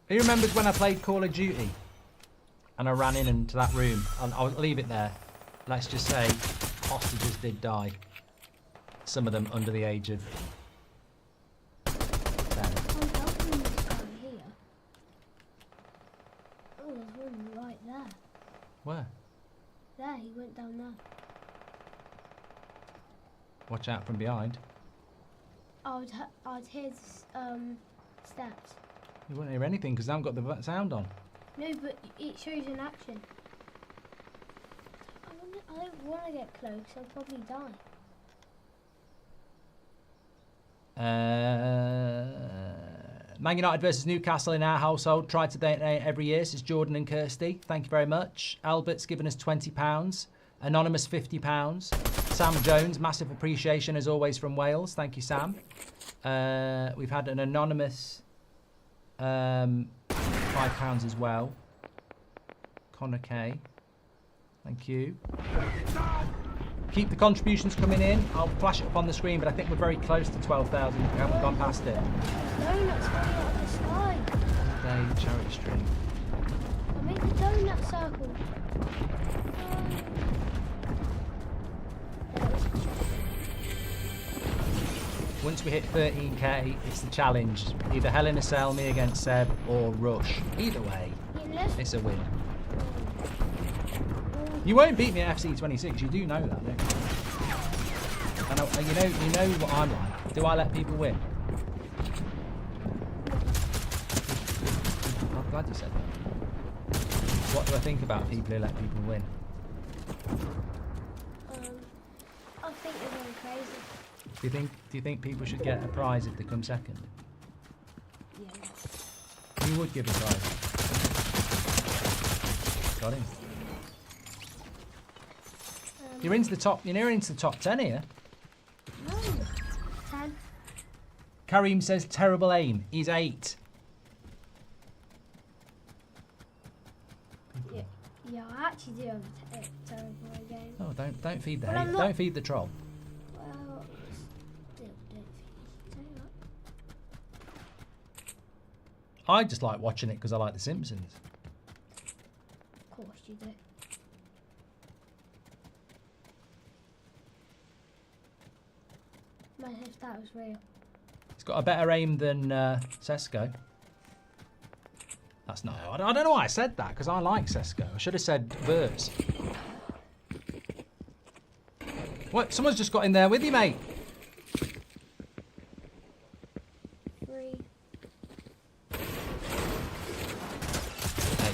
Who remembers when I played Call of Duty and I ran into that room? I'll leave it there. Let's just say hostages did die. Some of them under the age of 10. I'm helping this guy here. Oh, there's one right there. Where? There, he went down there. Watch out from behind. I'd hear steps. You won't hear anything because I haven't got the sound on. No, but it shows in action. I don't want to get close. I'll probably die. Man United versus Newcastle in our household. Try to donate every year, says Jordan and Kirsty. Thank you very much. Albert's given us £20. Anonymous £50. Sam Jones, massive appreciation as always from Wales. Thank you, Sam. We've had an anonymous £5 as well. Connor K. Thank you. Keep the contributions coming in. I'll flash it up on the screen, but I think we're very close to 12,000. We haven't gone past it. Donuts coming out of the sky. Day charity stream. I'm in the donut circle. Once we hit 13k, it's the challenge. Either Hell in a Cell, me against Seb, or Rush. Either way, it's a win. You won't beat me at FC 26. You do know that, don't you? And you know what I'm like. Do I let people win? I'm glad you said that. What do I think about people who let people win? I think they're going crazy. Do you think people should get a prize if they come second? Yeah. You would give a prize. Got him. You're into the top. You're near into the top 10 here. No. 10. Kareem says terrible aim. He's 8. Yeah, I actually do have a terrible game. Oh, don't feed the But hate. I'm not- Don't feed the troll. Well, still don't feel that. I just like watching it because I like The Simpsons. Of course you do. Man, if that was real. He's got a better aim than Sesko. That's not. I don't know why I said that because I like Sesko. I should have said Verts. What? Someone's just got in there with you, mate. 3. Hey,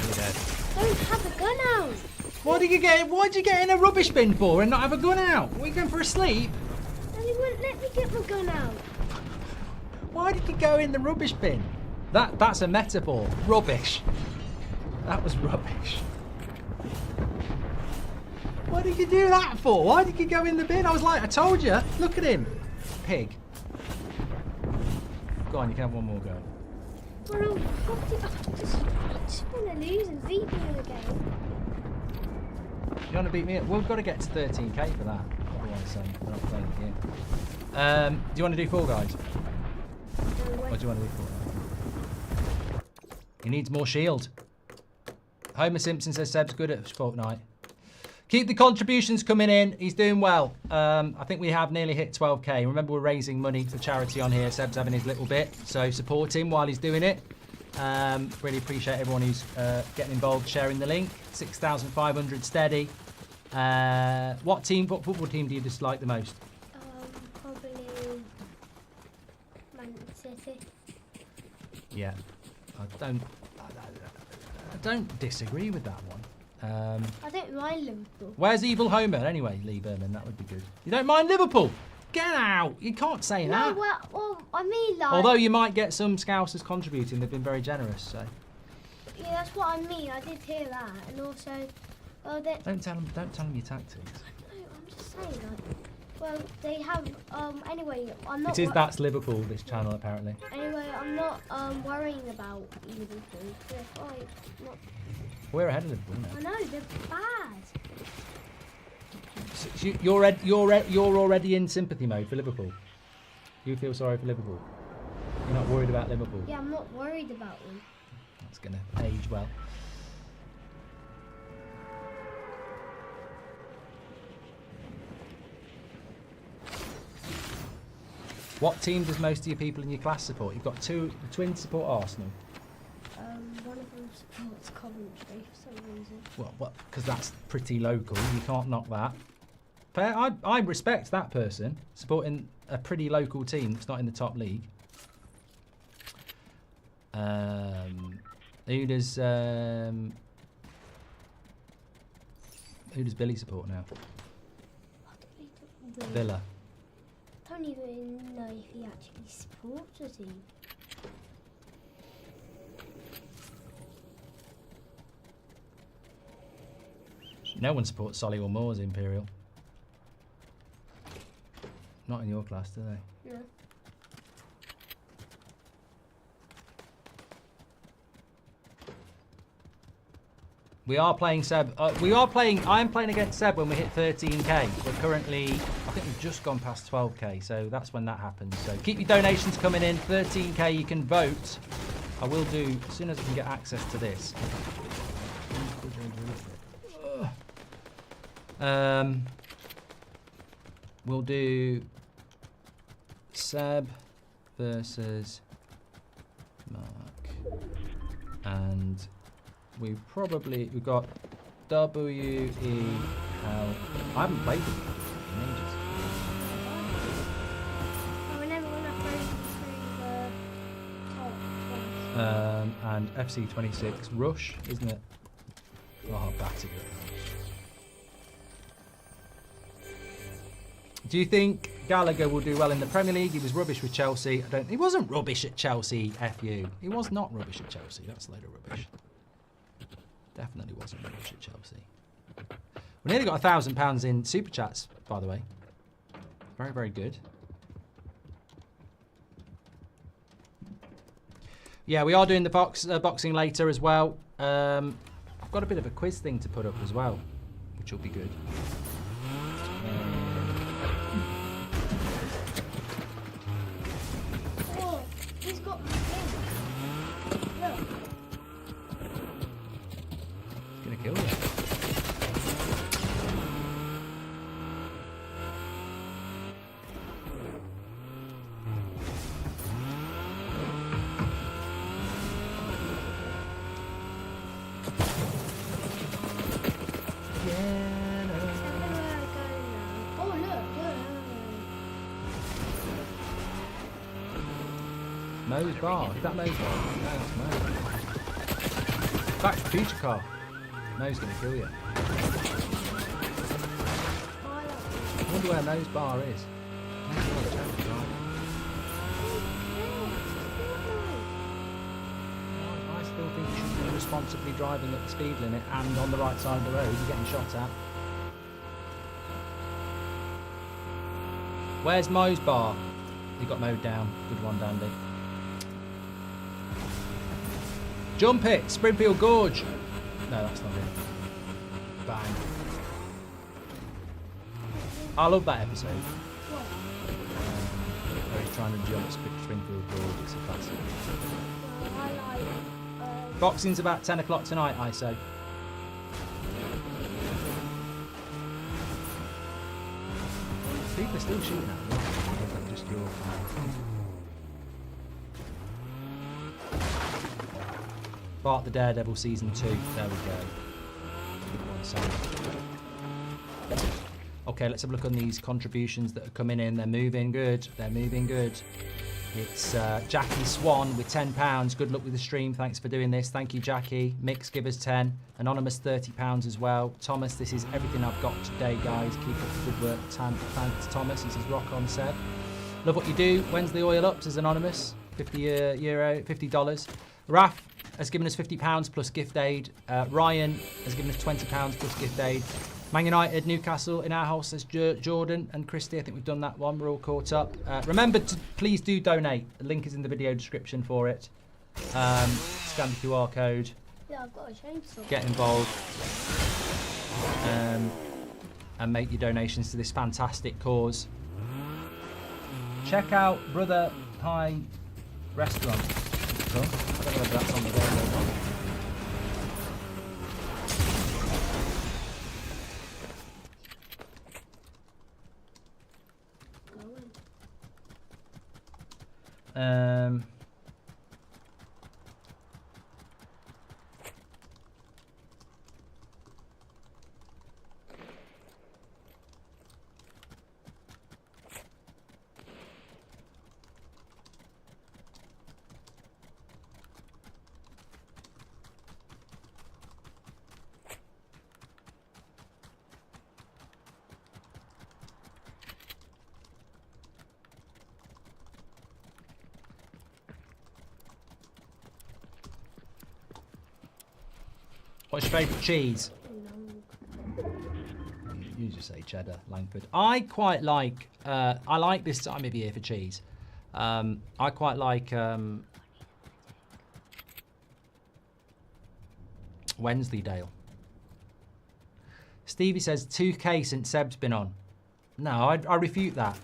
you're dead. Don't have a gun out. Why'd you get in a rubbish bin for and not have a gun out? Were you going for a sleep? And he wouldn't let me get my gun out. Why did you go in the rubbish bin? That's a metaphor. Rubbish. That was rubbish. What did you do that for? Why did you go in the bin? I was like, I told you. Look at him. Pig. Go on, you can have one more go. Well, I just want to lose and beat you again. You want to beat me? We've got to get to 13k for that. Otherwise, we're not playing here. Do you want to do Fall Guys? Or do you want to do Fall Guys? He needs more shield. Homer Simpson says Seb's good at Fortnite. Keep the contributions coming in. He's doing well. I think we have nearly hit 12k. Remember, we're raising money for charity on here. Seb's having his little bit, so support him while he's doing it. Really appreciate everyone who's getting involved, sharing the link. 6,500 steady. What football team do you dislike the most? Probably Man City. Yeah, I don't disagree with that one. I don't mind Liverpool. Where's Evil Homer anyway, Lee Berman? That would be good. You don't mind Liverpool? Get out! You can't say No, that. well, I mean like. Although you might get some Scousers contributing, they've been very generous. So. Yeah, that's what I mean. I did hear that, and also, well, they. Don't tell them your tactics. No, I'm just saying. Like, well, they have. Anyway, I'm not. That's Liverpool. This channel apparently. Anyway, I'm not worrying about Liverpool. They're quite not. We're ahead of Liverpool now. I know they're bad. So you're already in sympathy mode for Liverpool. You feel sorry for Liverpool. You're not worried about Liverpool. Yeah, I'm not worried about them. That's gonna age well. What team does most of your people in your class support? You've got two. The twins support Arsenal. One of them supports Coventry for some reason. Well, because that's pretty local. You can't knock that. Fair. I respect that person supporting a pretty local team that's not in the top league. Who does Billy support now? Villa. I don't even know if he actually supports a team. No one supports Solihull Moors Imperial. Not in your class, do they? No. We are playing Seb. I'm playing against Seb when we hit 13k. We're currently, I think we've just gone past 12k, so that's when that happens. So keep your donations coming in. 13k, you can vote. I will do as soon as I can get access to this. We'll do Seb versus Mark, and we've got WEL. I haven't played with them in ages. I remember when I played through the top twice. And FC26 Rush, isn't it? Oh, battered it. Do you think Gallagher will do well in the Premier League? He was rubbish with Chelsea. He wasn't rubbish at Chelsea, FU. He was not rubbish at Chelsea. That's a load of rubbish. Definitely wasn't rubbish at Chelsea. We nearly got £1,000 in super chats, by the way. Very, very good. Yeah, we are doing the boxing later as well. I've got a bit of a quiz thing to put up as well, which will be good. Oh, he's got my thing. Look. It's gonna kill you. Mo's bar. Is that Mo's bar? No, that's Mo. Back to the Future car. Mo's going to kill you. I wonder where Mo's bar is. I still think you should be responsibly driving at the speed limit and on the right side of the road. You're getting shot at. Where's Mo's bar? He got mowed down. Good one, Dandy. Jump it! Springfield Gorge! No, that's not it. Bang. I love that episode. Where he's trying to jump Springfield Gorge. It's a classic. Boxing's about 10 o'clock tonight, I say. People are still shooting at me. Just your Bart the Daredevil season 2. There we go. Good one, Sam. Okay, let's have a look on these contributions that are coming in. They're moving good. They're moving good. It's Jackie Swan with £10. Good luck with the stream. Thanks for doing this. Thank you, Jackie. Mix, give us 10. Anonymous, £30 as well. Thomas, this is everything I've got today, guys. Keep up the good work. Thanks, Thomas. This is Rock On Said. Love what you do. When's the oil up? Says Anonymous. $50. Raf has given us £50 plus gift aid. Ryan has given us £20 plus gift aid. Man United, Newcastle in our house, says Jordan and Christy. I think we've done that one. We're all caught up. Remember to please do donate. The link is in the video description for it. Scan the QR code. Yeah, I've got a chainsaw. Get involved. And make your donations to this fantastic cause. Check out Brother Pie Restaurant. Cool. I don't know whether that's on the go or not. What's your favourite cheese? You just say cheddar, Langford. I quite like, I like this time of year for cheese. I quite like Wensleydale. Stevie says 2K since Seb's been on. No, I refute that.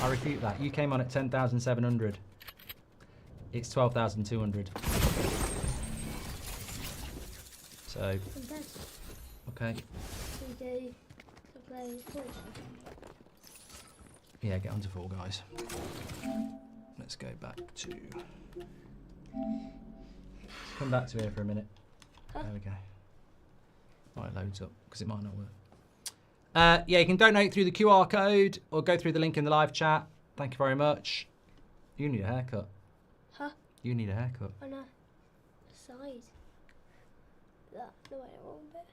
I refute that. You came on at 10,700. It's 12,200. So, okay. Yeah, get onto Fall Guys. Let's go back to... Come back to here for a minute. There we go. Right, it loads up, because it might not work. Yeah, you can donate through the QR code, or go through the link in the live chat. Thank you very much. You need a haircut. Huh? You need a haircut. I know. Size. That's the way I want it.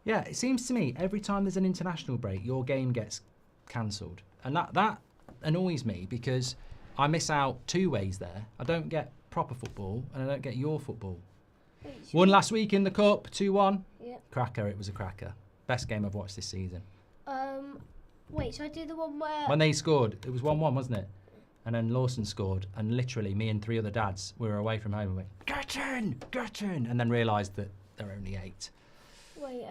Yeah, it seems to me every time there's an international break, your game gets cancelled. And that annoys me because I miss out two ways there. I don't get proper football and I don't get your football. Won last week in the Cup, 2-1. Yep. Cracker, it was a cracker. Best game I've watched this season. Wait, so I did the one where... When they scored, it was 1-1, wasn't it? And then Lawson scored, and literally me and three other dads, we were away from home and went, get in! And then realised that there are only 8. Wait,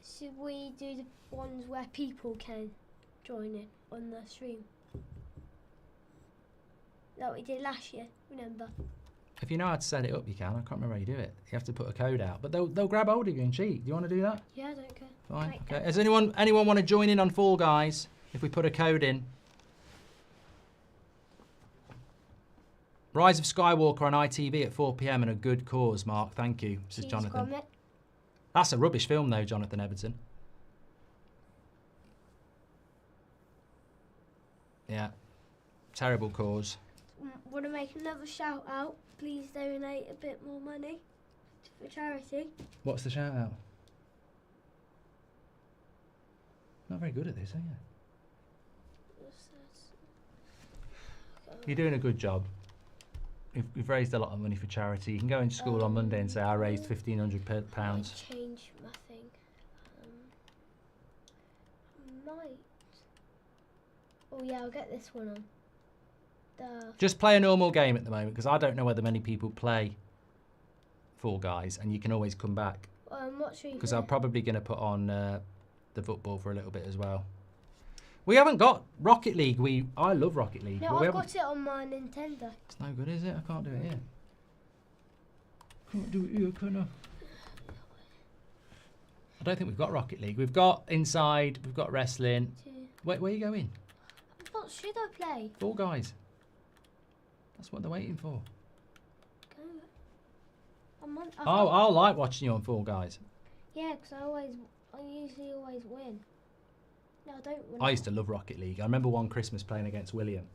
should we do the ones where people can join in on the stream? That we did last year, remember? If you know how to set it up, you can. I can't remember how you do it. You have to put a code out, but they'll grab hold of you and cheat. Do you want to do that? Yeah, I don't care. Fine. Okay. Does anyone want to join in on Fall Guys? If we put a code in. Rise of Skywalker on ITV at 4 PM and a good cause, Mark. Thank you. This is Jonathan. Comment. That's a rubbish film, though, Jonathan Everton. Yeah. Terrible cause. want to make another shout out. Please donate a bit more money for charity. What's the shout out? Not very good at this, are you? You're doing a good job. You've raised a lot of money for charity. You can go into school on Monday and say, I raised £1,500. Change my thing. Might. Oh yeah, I'll get this one on. Just play a normal game at the moment, because I don't know whether many people play Fall Guys, and you can always come back. Because I'm probably going to put on the football for a little bit as well. We haven't got Rocket League. I love Rocket League. No, I've got it on my Nintendo. It's no good, is it? I can't do it here. Can't do it here, can I? I don't think we've got Rocket League. We've got Inside. We've got Wrestling. Wait, where are you going? What should I play? Fall Guys. That's what they're waiting for. I like watching you on Fall Guys. Yeah, because I usually always win. No, I don't win. I used to love Rocket League. I remember one Christmas playing against William,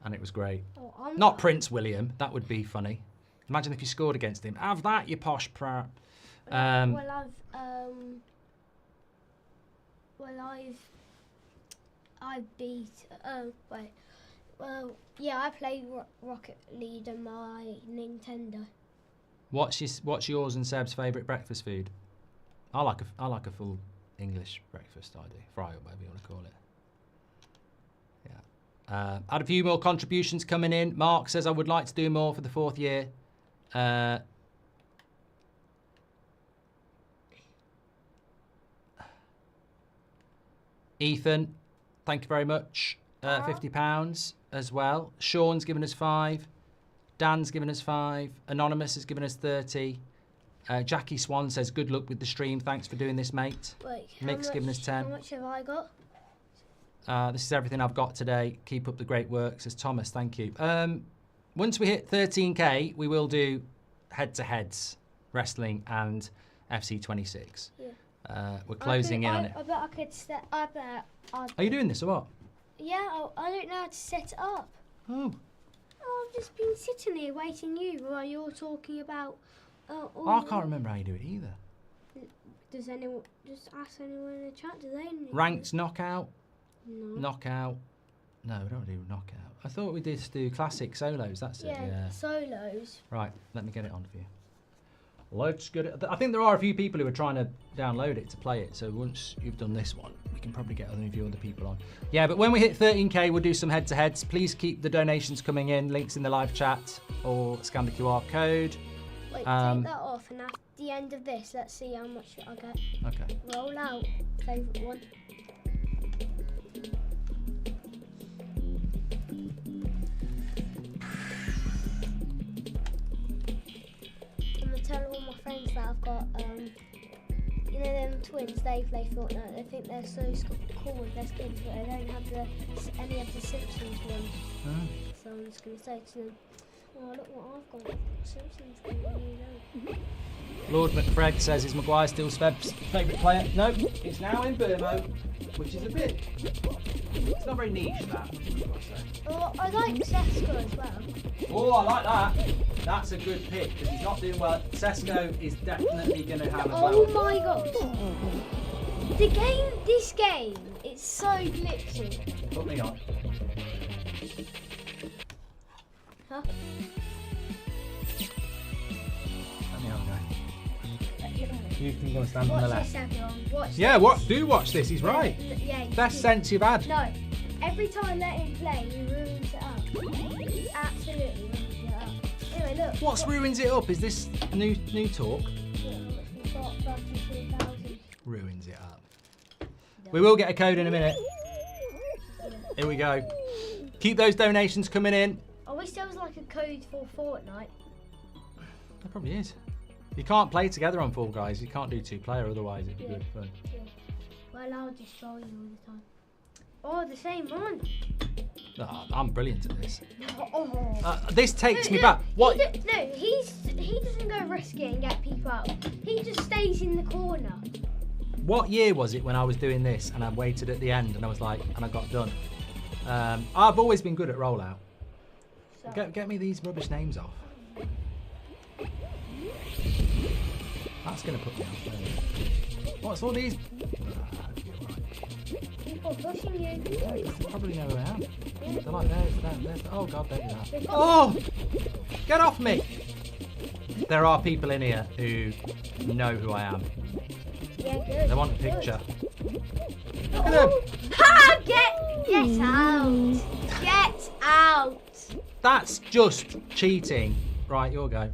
and it was great. Oh, Not Prince William. That would be funny. Imagine if you scored against him. Have that, you posh prat. I've beat. Yeah, I play Rocket League on my Nintendo. What's yours and Seb's favourite breakfast food? I like a full English breakfast. I do, fry up, whatever you want to call it. Yeah. Had a few more contributions coming in. Mark says I would like to do more for the 4th year. Ethan, thank you very much. £50 as well. Sean's given us 5. Dan's given us 5. Anonymous has given us 30. Jackie Swan says, good luck with the stream. Thanks for doing this, mate. Wait, Mick's given us 10. How much have I got? This is everything I've got today. Keep up the great work, says Thomas. Thank you. Once we hit 13k, we will do head-to-heads, wrestling and FC 26. Yeah. We're closing in on it. I bet I could set. Are you doing this or what? Yeah, I don't know how to set it up. Oh. I've just been sitting here waiting you while you're talking about. I can't remember how you do it either. Does anyone just ask anyone in the chat? Do they? Ranked knockout. No. Knockout. No, we don't do knockout. I thought we did do classic solos. That's it. Yeah. Solos. Right. Let me get it on for you. Let's get it. I think there are a few people who are trying to download it to play it. So once you've done this one, we can probably get a few other people on. Yeah, but when we hit 13k, we'll do some head-to-heads. Please keep the donations coming in. Links in the live chat or scan the QR code. Wait, take that off, and at the end of this, let's see how much I get. Okay. Roll out. Favourite one. I'm gonna tell all my friends that I've got, you know, them twins. They play Fortnite. They think they're so cool with their skins, but they don't have any of the Simpsons ones. Oh. So I'm just gonna say to them, oh, look what I've got. Simpsons game, you know. Lord McFred says, is Maguire still Sveb's favourite player? No, it's now in Burmo, which is a bit... It's not very niche, that. Oh, I like Sesko as well. Oh, I like that. That's a good pick, because he's not doing well. Sesko is definitely going to have a blow. Oh my god. This game, it's so glitchy. Put me on. Huh? Let me have a go. You can go and stand on the Watch left. this, everyone. Watch Yeah, this. do watch this. He's right. Yeah, Best sense you've had. No, every time I let him play, he ruins it up. He absolutely ruins it up. Anyway, look. What's ruins it up? Is this new talk? We've got 32,000. Ruins it up. We will get a code in a minute. Here we go. Keep those donations coming in. I wish there was like a code for Fortnite. There probably is. You can't play together on Fall Guys. You can't do 2-player, otherwise it'd be good fun. Yeah. Well, I'll destroy you all the time. Oh, the same one. Oh, I'm brilliant at this. Oh. This takes me back. What? He doesn't go risk it and get people out. He just stays in the corner. What year was it when I was doing this and I waited at the end and I was like, and I got done? I've always been good at rollout. Get me these rubbish names off. That's going to put me off. What's all these? People pushing you. They probably know who I am. They're like, there's. Oh God, don't do that. Oh! Get off me! There are people in here who know who I am. Yeah, good. They want a picture. Look at them. Ha! Get out! Get out! That's just cheating. Right, your go.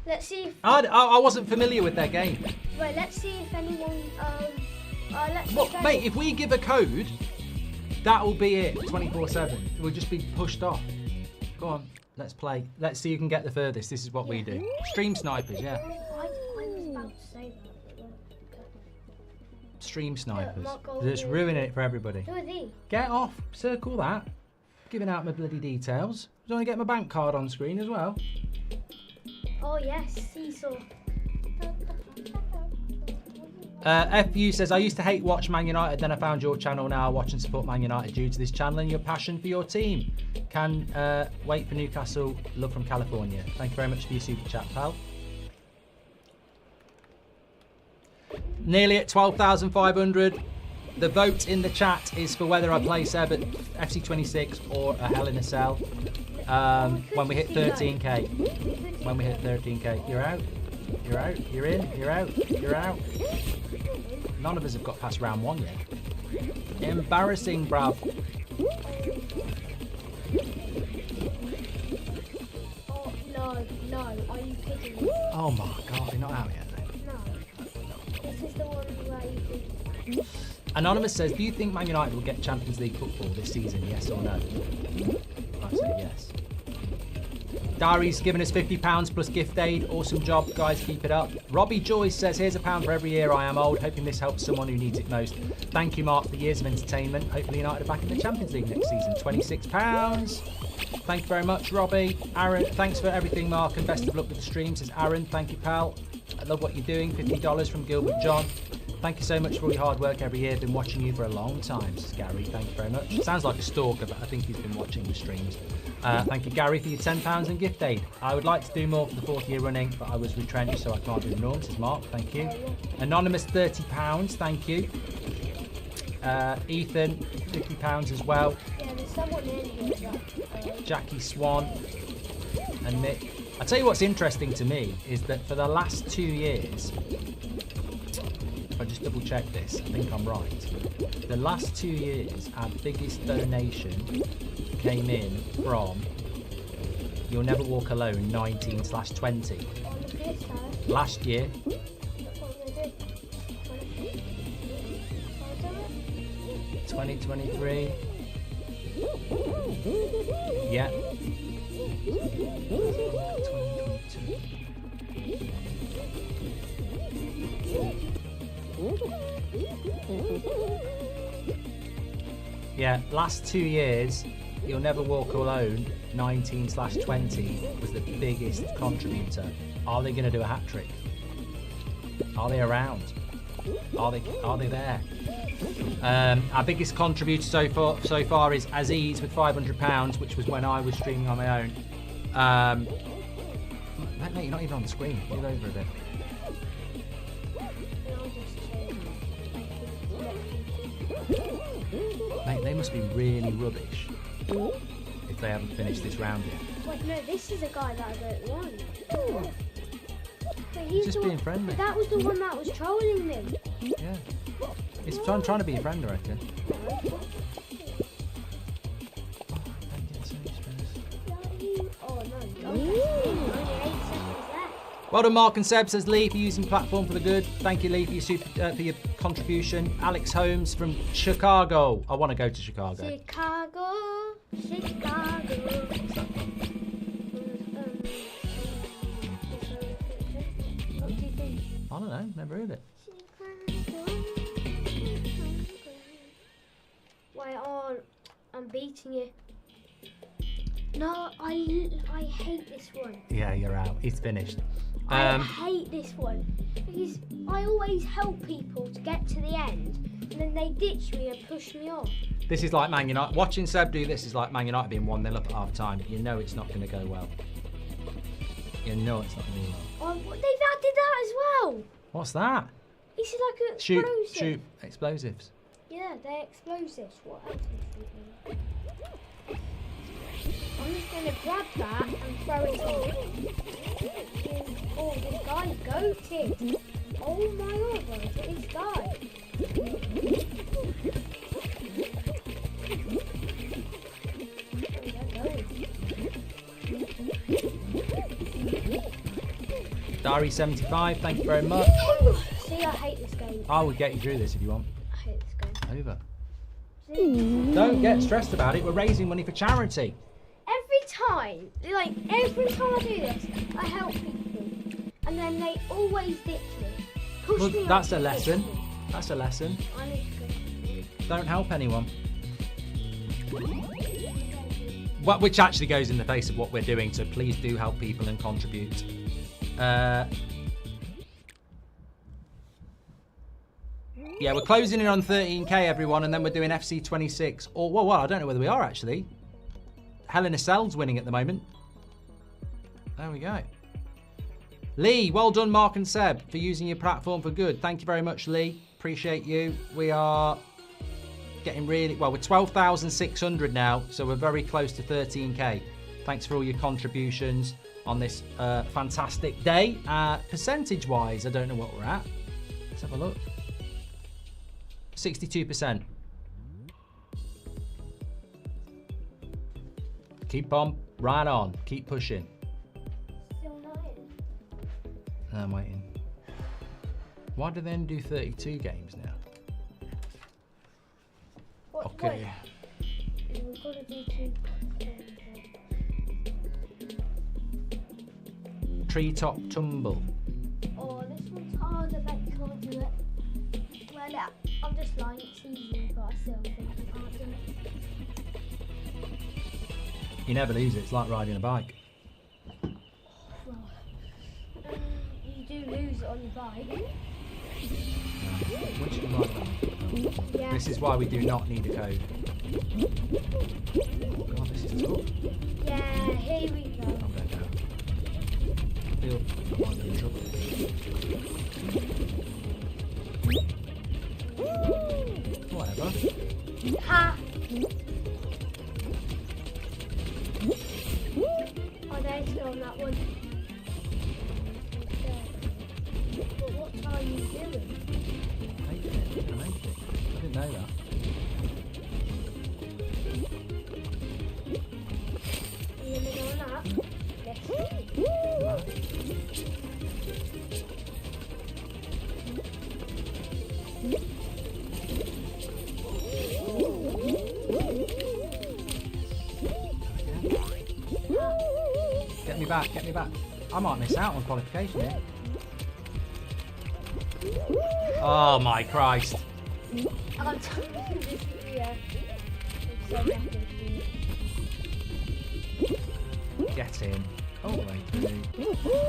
Let's see if. I wasn't familiar with their game. Wait, let's see if anyone. Let's Well, see if mate, if we give a code, that will be it. 24/7. We'll just be pushed off. Go on, let's play. Let's see who can get the furthest. This is what we do. Stream snipers, yeah. I was about to say that. Stream snipers. Mark Goldbridge. Just ruining it for everybody. Who are these? Get off. Circle that. Giving out my bloody details. I want to get my bank card on screen as well. Oh yes, Seesaw. FU says, I used to hate watch Man United, then I found your channel. Now I watch and support Man United due to this channel and your passion for your team. Can wait for Newcastle. Love from California. Thank you very much for your super chat, pal. Nearly at 12,500. The vote in the chat is for whether I play Seb at FC26 or a Hell in a Cell. When we hit 13k. When we hit 13k. You're out. You're out. You're in. You're out. You're out. None of us have got past round 1 yet. Embarrassing, bruv. Oh no, are you kidding me? Oh my God, you're not out yet then. No. This is the one where you. Anonymous says, do you think Man United will get Champions League football this season, yes or no? I say yes. Dari's given us £50 plus gift aid. Awesome job, guys. Keep it up. Robbie Joyce says, here's £1 for every year I am old. Hoping this helps someone who needs it most. Thank you, Mark, for years of entertainment. Hopefully United are back in the Champions League next season. £26. Thank you very much, Robbie. Aaron, thanks for everything, Mark, and best of luck with the stream, says Aaron. Thank you, pal. I love what you're doing. $50 from Gilbert John. Thank you so much for all your hard work every year. Been watching you for a long time, says Gary. Thank you very much. Sounds like a stalker, but I think he's been watching the streams. Thank you, Gary, for your £10 and gift aid. I would like to do more for the 4th year running, but I was retrenched, so I can't do the norm, says Mark. Thank you. Anonymous, £30. Thank you. Ethan, £50 as well. Yeah, there's someone in here that. Jackie Swan and Nick. I tell you what's interesting to me is that for the last 2 years, if I just double check this, I think I'm right. The last 2 years, our biggest donation came in from You'll Never Walk Alone 19/20. Last year, 2023. Yeah. 2022. Yeah, last 2 years, You'll Never Walk Alone 19/20 was the biggest contributor. Are they going to do a hat trick? Are they around? Are they there? Our biggest contributor so far is Aziz with £500, which was when I was streaming on my own. Mate, you're not even on the screen. Move over a bit. Mate, they must be really rubbish if they haven't finished this round yet. Wait, no, this is a guy that I don't want. But He's just being friendly. But that was the one that was trolling me. Yeah. He's trying to be a friend, I reckon. Oh, no. Only 8 seconds left. Well done, Mark and Seb, says Lee, for using platform for the good. Thank you, Lee, for your contribution. Alex Holmes from Chicago. I want to go to Chicago. Chicago. What do you think? I don't know, never heard it. Wait, I'm beating you. No, I hate this one. Yeah, you're out. He's finished. I hate this one because I always help people to get to the end and then they ditch me and push me off. This is like Man United. Watching Seb do this is like Man United being 1-0 up at half time. You know it's not going to go well. You know it's not going to go well. Oh, they've added that as well. What's that? This is like an explosive. Shoot explosives. Yeah, they're explosives. What else is it? I'm just going to grab that and throw it on. Oh, this guy's goated. Oh my god, look at this guy. Dari 75, thank you very much. See, I hate this game. I will get you through this if you want. I hate this game. Over. See? Don't get stressed about it. We're raising money for charity. Every time I do this, I help people. And then they always ditch me. Push Well, me that's off, a lesson. ditch me. That's a lesson. I need to go. Don't help anyone. Which actually goes in the face of what we're doing, so please do help people and contribute. Yeah, we're closing in on 13k, everyone, and then we're doing FC 26. Or, well, I don't know whether we are, actually. Hell in a Cell's winning at the moment. There we go. Lee, well done, Mark and Seb, for using your platform for good. Thank you very much, Lee. Appreciate you. We are getting really... Well, we're 12,600 now, so we're very close to 13k. Thanks for all your contributions on this fantastic day. Percentage-wise, I don't know what we're at. Let's have a look. 62%. Keep on, right on. Keep pushing. Still not in. I'm waiting. Why do they only do 32 games now? What, Okay. Wait. We've got to do two. Treetop tumble. Oh, this one's hard. I bet you can't do it. Well, yeah, I'm just lying. It's easy, but I still think I can't do it. You never lose it. It's like riding a bike. Well, you do lose it on your bike. Which is like Yeah. This is why we do not need a code. Oh God, this is tough. Yeah, here we go. I'm going down. I feel like I'm in trouble. Whatever. Ha! Oh, there's still on that one. But what are you doing? I didn't know that. Are you gonna go on that? Yes. Get me back, get me back. I might miss out on qualification here. Oh my Christ. I'm telling this, yeah. It's so happy. Get in. All the way through.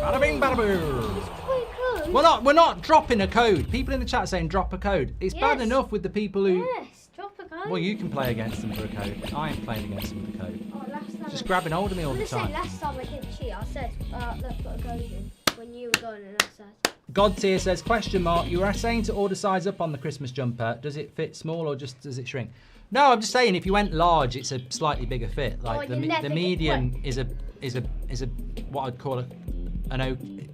Bada bing, bada boo. Quite close. We're not dropping a code. People in the chat saying drop a code. It's bad Yes. enough with the people who... Yes, drop a code. Well, you can play against them for a code. I ain't playing against them for a code. Oh, last time Just I- grabbing hold of me all I'm the just saying, time. last time I didn't cheat. I said, let's put a code in when you were going, and I said, God tier says, question mark, you were saying to order size up on the Christmas jumper. Does it fit small or just does it shrink? No, I'm just saying if you went large, it's a slightly bigger fit. Like you never the get medium is a what I'd call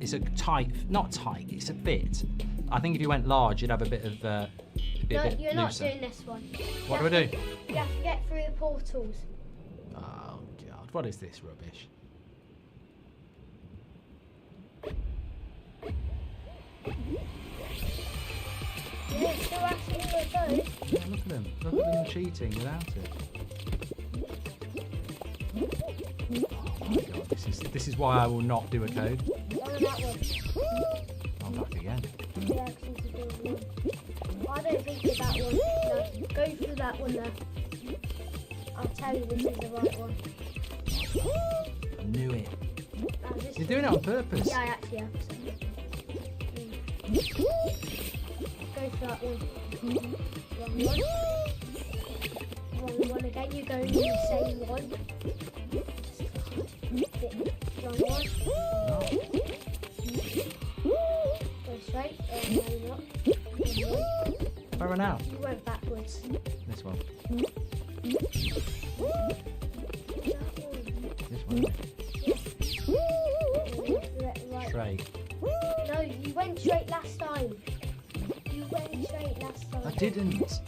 it's a tight, not tight, it's a fit. I think if you went large, you'd have a bit of a bit you're not looser. doing this one. What do I do? You have to get through the portals. Oh God, what is this rubbish? You're still asking for a code. Yeah, look at them. Look at them cheating without it. Oh my God, this is why I will not do a code. Go on that one. I'm back again. Yeah, because you should do one. I don't think you're that one. No, go through that one there. I'll tell you this is the right one. I knew it. This You're doing it on purpose. Yeah, I actually have. Go for that one. Wrong one. wrong one again. You're going to the same one. Wrong one. Go straight. No, you're not. Have I run out? You went backwards. This one. That This one. one. Right. Straight. No, you went straight last time. You went straight last time. I didn't.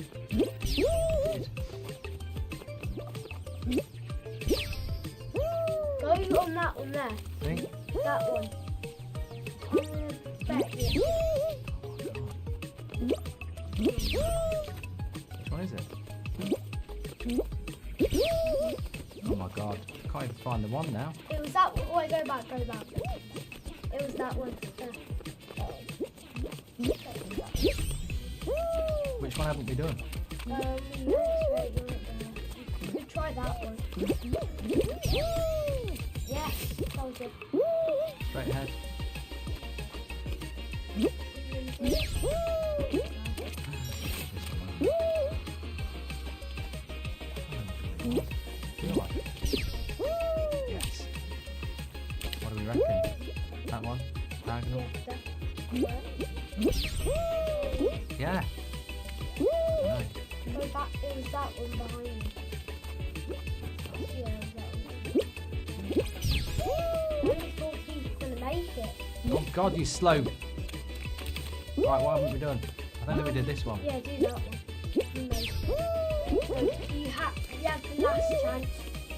Go on that one there. Think. That one. I'm gonna bet you. Which one is it? Oh my god. I can't even find the one now. It was that one. Wait, go back, go back. It was that one. Which one haven't we done? We went straight, we went there. You could try that one. Yes, that was it. Straight ahead. Yes. What do we reckon? That one? Diagonal? Yeah. No. Go back, it was that one behind me. Yeah, it was that one. I only thought he was going to make it. Oh god, you slow. Right, what haven't we done? I think we did this one. Yeah, do that one. You made it. So you had the last chance.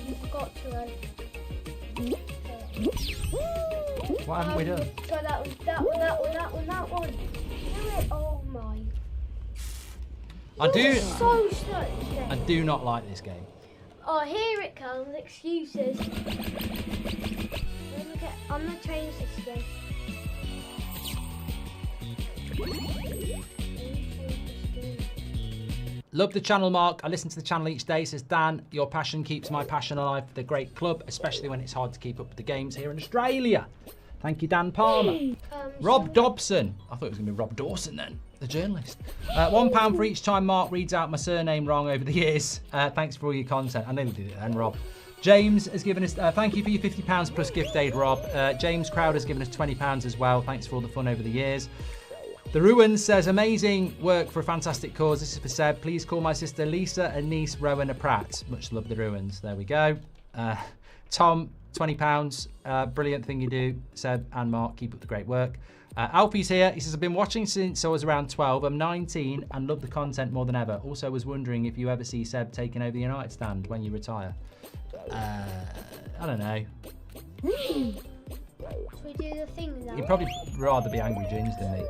You forgot to run. What haven't we done? Try that one, that one, that one, that one, that one. Do it. Oh my. I do. So slow. I do not like this game. Oh, here it comes. Excuses. I'm gonna change this again. Love the channel, Mark. I listen to the channel each day. Says Dan, your passion keeps my passion alive for the great club, especially when it's hard to keep up with the games here in Australia. Thank you, Dan Palmer. Rob Dobson. I thought it was going to be Rob Dawson then, the journalist. £1 for each time Mark reads out my surname wrong over the years. Thanks for all your content. I nearly did it then, Rob. James has given us, thank you for your £50 plus gift aid, Rob. James Crowder has given us £20 as well. Thanks for all the fun over the years. The Ruins says, amazing work for a fantastic cause. This is for Seb. Please call my sister Lisa and niece Rowan a Pratt. Much love, The Ruins. There we go. Tom, £20. Brilliant thing you do, Seb and Mark. Keep up the great work. Alfie's here. He says, I've been watching since I was around 12. I'm 19 and love the content more than ever. Also was wondering if you ever see Seb taking over the United stand when you retire. I don't know. Should we do the thing now? He'd probably rather be Angry Ginge than me.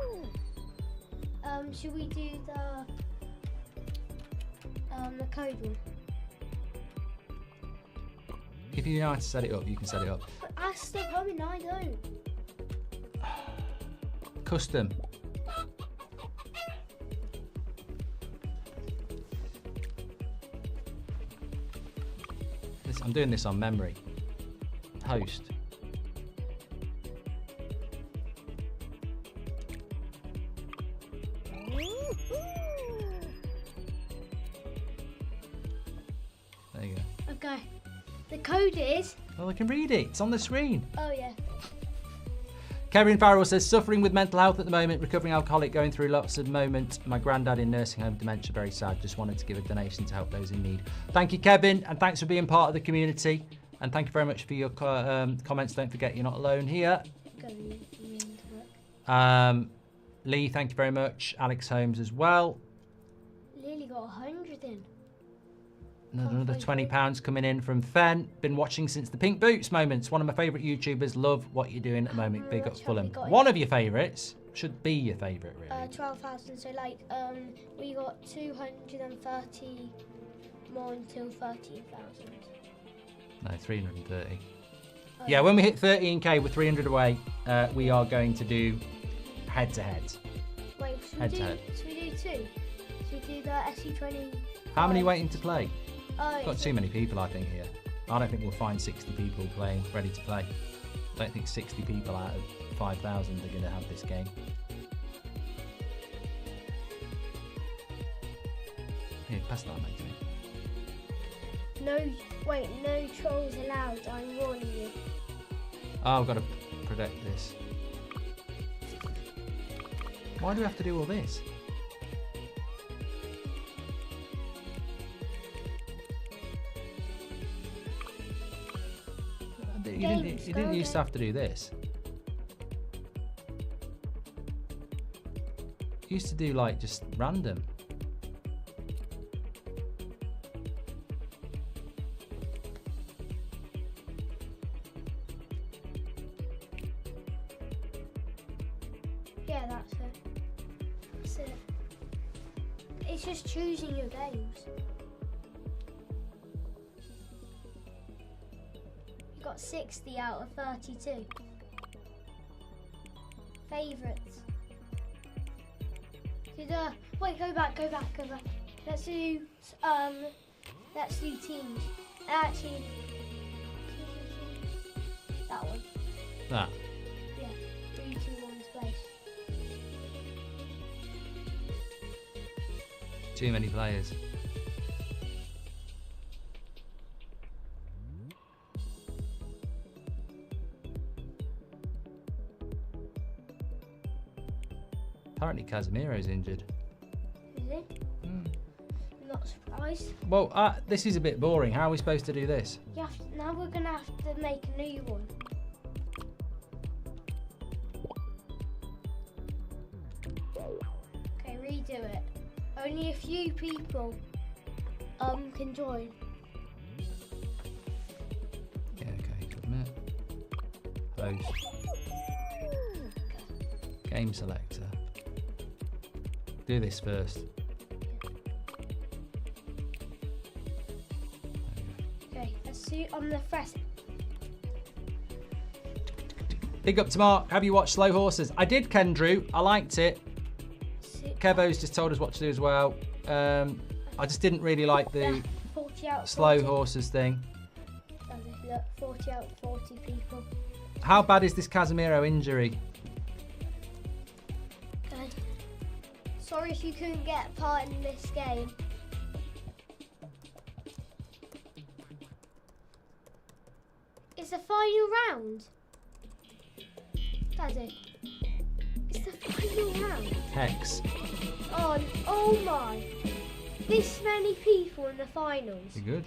Should we do the code one? If you know how to set it up, you can set it up. But I still coming, I don't. Custom. I'm doing this on memory. Host. There you go. Okay. The code is. Well, I can read it. It's on the screen. Oh yeah. Kevin Farrell says, suffering with mental health at the moment, recovering alcoholic, going through lots of moments. My granddad in nursing home, dementia, very sad. Just wanted to give a donation to help those in need. Thank you, Kevin, and thanks for being part of the community. And thank you very much for your comments. Don't forget, you're not alone here. Lee, thank you very much. Alex Holmes as well. Lily got 100 in. Another £20 coming in from Fen. Been watching since the Pink Boots moments. One of my favourite YouTubers. Love what you're doing at the moment. Big up Fulham. One of your favourites. Should be your favourite, really. 12,000. So like, we got 230 more until 13,000. No, 330. Yeah, when we hit 13k with 300 away, we are going to do head-to-head. Wait, should we do two? Should we do the SC20? How many waiting to play? Oh, Got too many people, I think, here. I don't think we'll find 60 people playing, ready to play. I don't think 60 people out of 5,000 are going to have this game. Here, pass that mate to me. No, wait, no trolls allowed. I'm warning you. Oh, I've got to protect this. Why do we have to do all this? You didn't used to have to do this. You used to do like just random. Yeah, that's it. That's it. It's just choosing your games. You got 60 out of 32. Favourites. Wait, go back. Let's do teams. Actually, that one. That. Yeah, 3, 2, 1's place. Too many players. Apparently Casemiro's injured. Is it? I'm not surprised. Well, this is a bit boring. How are we supposed to do this? Now we're going to have to make a new one. Okay, redo it. Only a few people can join. Yeah, okay, submit. Host. Game selector. Do this first. Okay, let's see on the first. Big up to Mark. Have you watched Slow Horses? I did, Kendrew. I liked it. Kevo's just told us what to do as well. I just didn't really like the 40 out of Slow 40. Horses thing. Look, 40 out of 40 people. How bad is this Casemiro injury? Good. Sorry if you couldn't get part in this game. It's the final round. Daddy. It's the final round. Hex. Oh my. This many people in the finals. You good?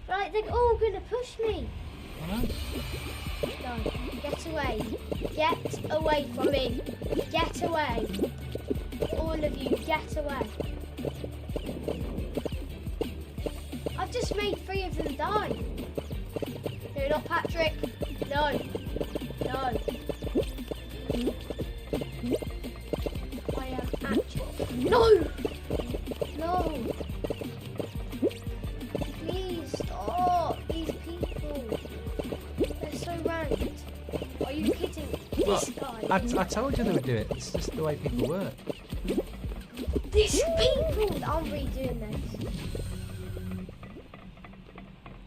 Right, they're all gonna push me. I know. No, get away. Get away from me. Get away. All of you, get away. I've just made 3 of them die. No, not Patrick. No. No. I am actually... No! No! Please stop! These people. They're so ranked. Are you kidding? This guy. I told you they would do it. It's just the way people work. These people! I'm redoing this.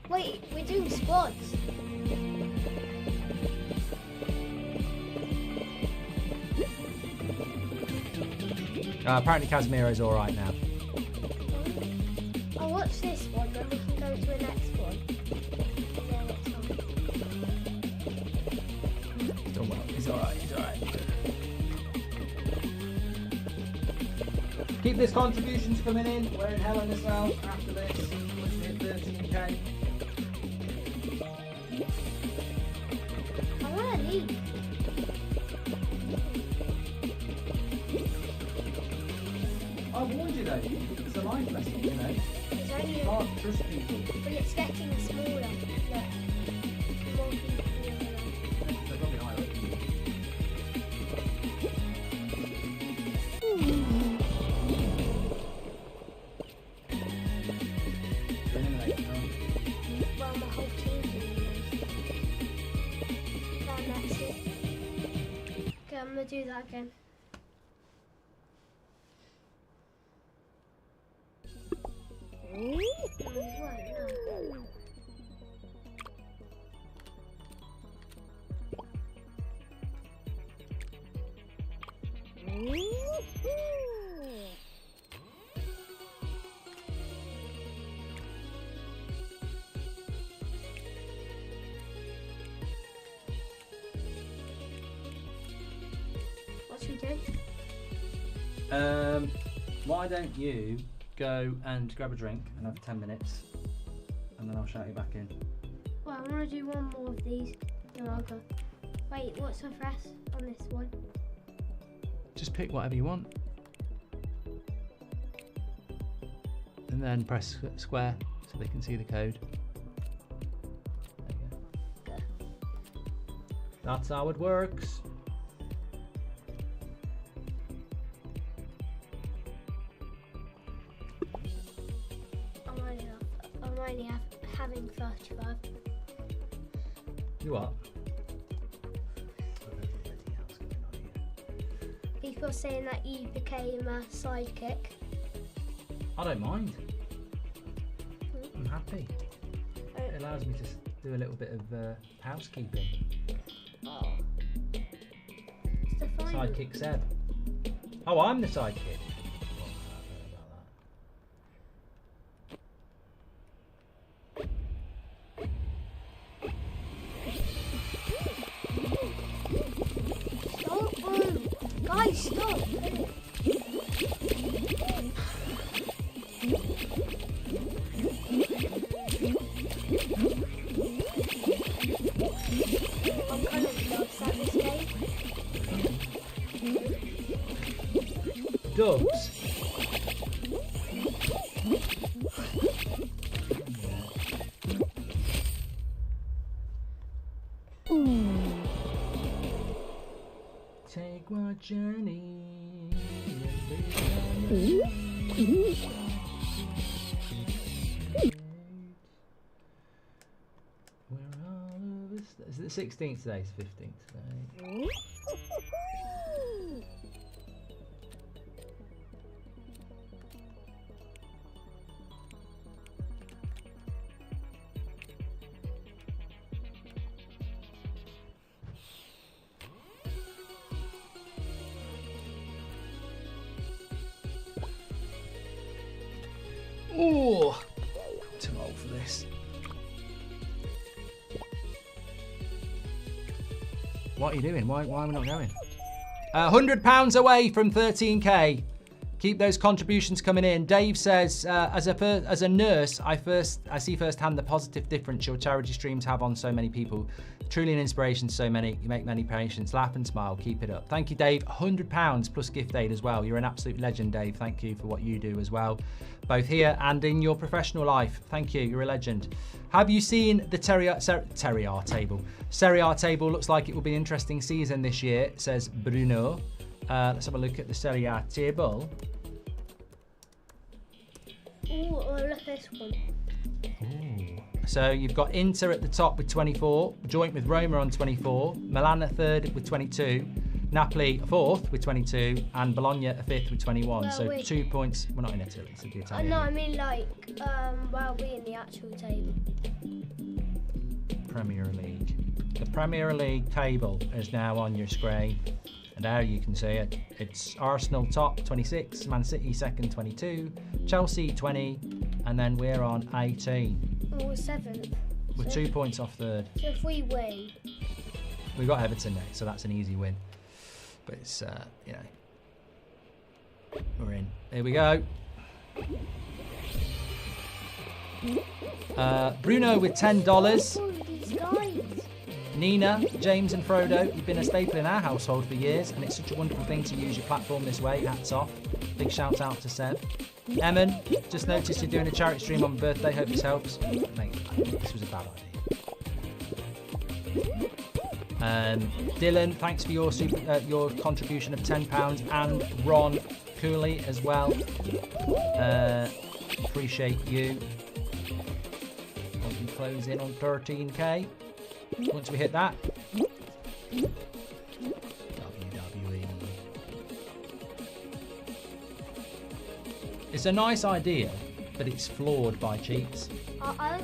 Wait, we're doing squads. Apparently Casemiro's all right now. I'll watch this one, then we can go to the next one. He's done well. He's all right. He's all right. Keep this contributions coming in. We're in hell in a cell after this. Let's hit 13k. I want to leave. I warned you though. It's a life lesson, you know. There's only You can't trust people. but it's getting smaller. Look. More people. They're probably higher up than you. You're eliminated, aren't you? Well, my whole team's in and that's it. Okay, I'm going to do that again. No. don't. Why don't you go and grab a drink and have 10 minutes, and then I'll shout you back in. Well, I want to do one more of these. Then I'll go. Wait, what's the press on this one? Just pick whatever you want. And then press square so they can see the code. There you go. That's how it works. I'm only having 35. You what? People are saying that you became a sidekick. I don't mind. I'm happy. It allows me to do a little bit of housekeeping. Oh. It's the final. Sidekick Seb. Oh, I'm the sidekick. Stop, bro. Guys, stop. I'm kind of lost at this game. Dubs. Take what you need. We're all of us. Is it the 16th today? It's 15th today. Oh, too old for this. What are you doing? Why are we not going? £100 away from 13k. Keep those contributions coming in. Dave says, as a nurse, I see firsthand the positive difference your charity streams have on so many people. Truly an inspiration to so many. You make many patients laugh and smile. Keep it up. Thank you, Dave. £100 plus gift aid as well. You're an absolute legend, Dave. Thank you for what you do as well, both here and in your professional life. Thank you. You're a legend. Have you seen the Serie A table? Serie A table looks like it will be an interesting season this year, says Bruno. Let's have a look at the Serie A table. Ooh, oh, look at this one. Ooh. So you've got Inter at the top with 24, joint with Roma on 24, Milan at third with 22, Napoli fourth with 22, and Bologna at fifth with 21. Well, so 2 points. We're not in Italy, it's the Italian. No, I mean like, well, we're in the actual table. Premier League. The Premier League table is now on your screen. And there you can see it. It's Arsenal top 26, Man City second 22, Chelsea 20, and then we're on 18. We're 7th. We're So- 2 points off third. So if we win, We've got Everton next, so that's an easy win. But it's, you know, we're in. Here we go. Bruno with $10. oh, these guys. Nina, James and Frodo, you've been a staple in our household for years, and it's such a wonderful thing to use your platform this way. Hats off. Big shout out to Seb. Emin, just noticed you're doing a charity stream on my birthday. Hope this helps. Mate, this was a bad idea. Dylan, thanks for your your contribution of £10, and Ron Cooley as well. Appreciate you. We can close in on 13k. Once we hit that. WWE. It's a nice idea, but it's flawed by cheats. Yeah.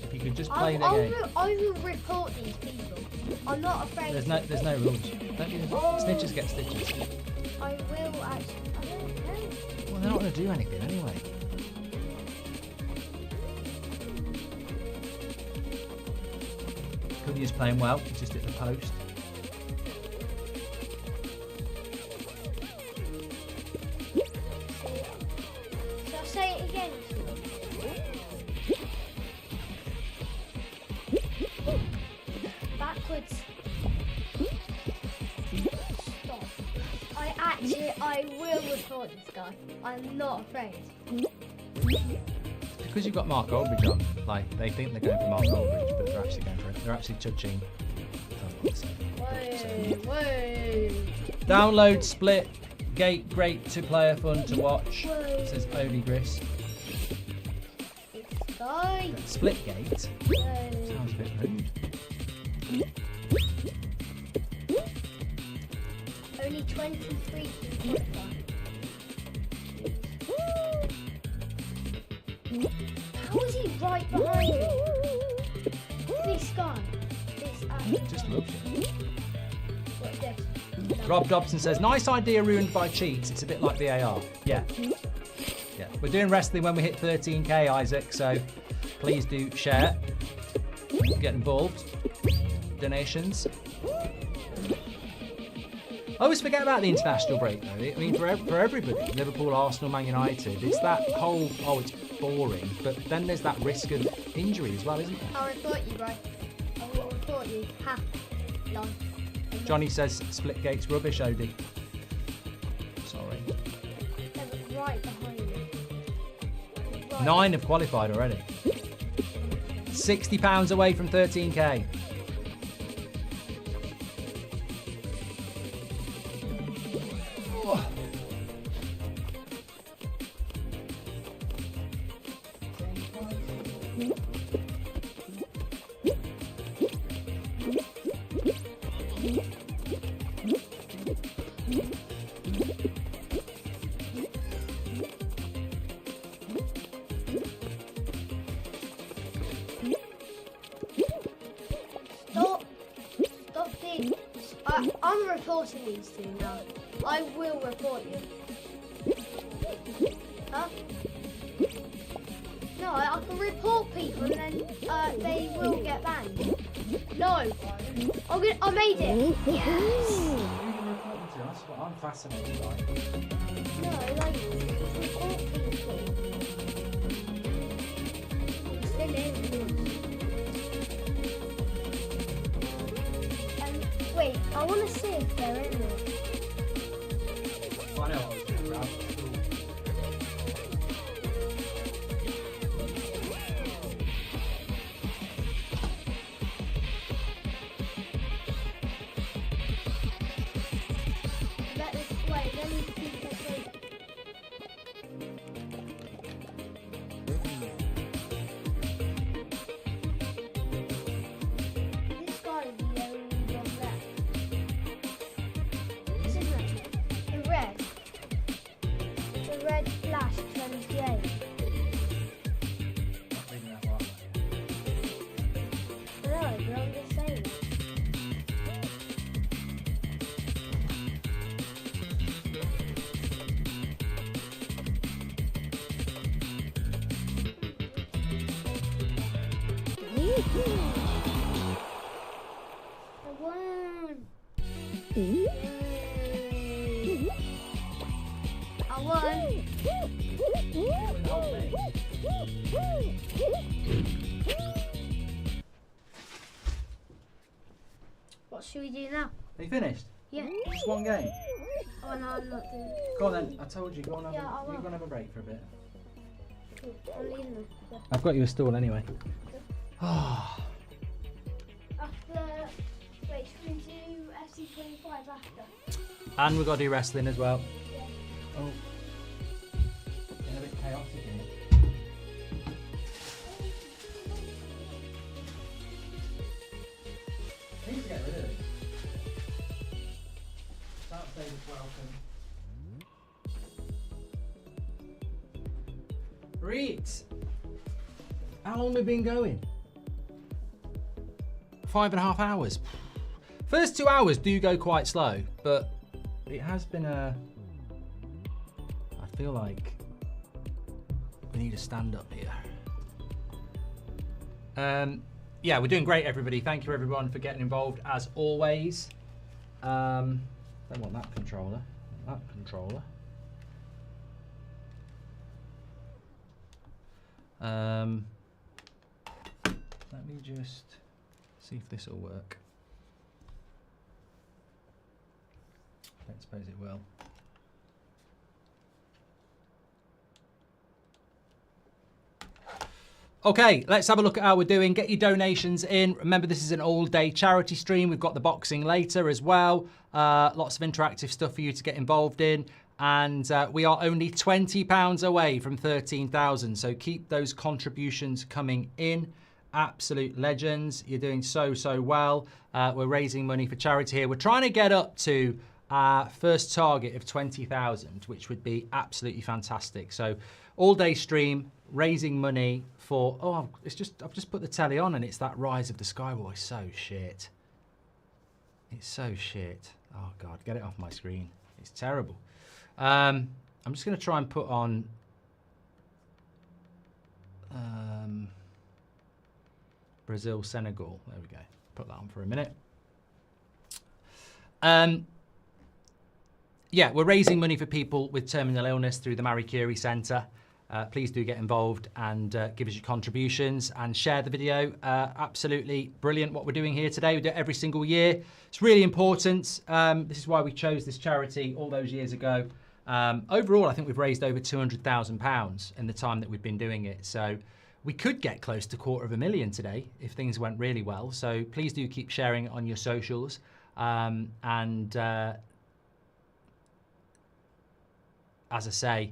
If you could just play the game. I will report these people. I'm not afraid. There's no rules. Don't you? Snitches get stitches. I will actually. I don't know. Well, they're not going to do anything anyway. Could use playing well. Just hit the post. I will report this guy. I'm not afraid. Because you've got Mark Goldbridge on, like they think they're going for Mark Goldbridge, but they're actually going for it. They're actually touching. Whoa. Download Split Gate, great to player, fun to watch. Says Odie Gris. Guy. Split Gate. Sounds a bit rude. Only 23 can qualify. How is he right behind me? This guy. Just loves you. What's this? Rob Dobson says, nice idea ruined by cheats. It's a bit like VAR. Yeah. Yeah. We're doing wrestling when we hit 13k, Isaac, so please do share. Get involved. Donations. I always forget about the international break though. I mean, for everybody, Liverpool, Arsenal, Man United, it's that whole, oh, it's boring, but then there's that risk of injury as well, isn't there? I'll report you, right? I will report you. Ha. Lol. Johnny says Split Gate's rubbish, Odie. Sorry. They're right behind me. Right. 9 have qualified already. £60 away from 13k. I'm reporting these two now. I will report you. Huh? No, I can report people and then they will get banned. No. I made it. Yes. That's what I'm fascinated by. No, like, report people. It's still in. Wait, I want to see if they're in there. I know I was going to grab. Wait, let me keep this wait. This guy is the only one left. This isn't it. The red. The red flash 28. No, but I'm just saying. I won. I won. What should we do now? Are you finished? Yeah. Just one game? Oh no, I'm not doing it. Go on then, I told you, go on, Yeah, I will. you go and have a break for a bit. I'm leaving them. Yeah. I've got you a stool anyway. After, wait, should we do FC25 after? And we've got to do wrestling as well. Yeah. Oh. Getting a bit chaotic here. I need to get rid of it. Start saying welcome. Reet! How long have we been going? 5.5 hours. First 2 hours do go quite slow, but it has been a... I feel like we need a stand up here. Yeah, we're doing great, everybody. Thank you, everyone, for getting involved as always. Don't want that controller. That controller. Let me just see if this will work. I don't suppose it will. Okay, let's have a look at how we're doing. Get your donations in. Remember, this is an all-day charity stream. We've got the boxing later as well. Lots of interactive stuff for you to get involved in. And we are only £20 away from 13,000. So keep those contributions coming in. Absolute legends. You're doing so well. We're raising money for charity here. We're trying to get up to our first target of 20,000, which would be absolutely fantastic. So all-day stream, raising money for... Oh, I've just put the telly on and it's that Rise of the Skywalker. So shit. It's so shit. Oh, God. Get it off my screen. It's terrible. I'm just going to try and put on... Brazil, Senegal. There we go. Put that on for a minute. Yeah, we're raising money for people with terminal illness through the Marie Curie Centre. Please do get involved and give us your contributions and share the video. Absolutely brilliant what we're doing here today. We do it every single year. It's really important. This is why we chose this charity all those years ago. Overall, I think we've raised over £200,000 in the time that we've been doing it. So we could get close to $250,000 today if things went really well. So please do keep sharing it on your socials. As I say,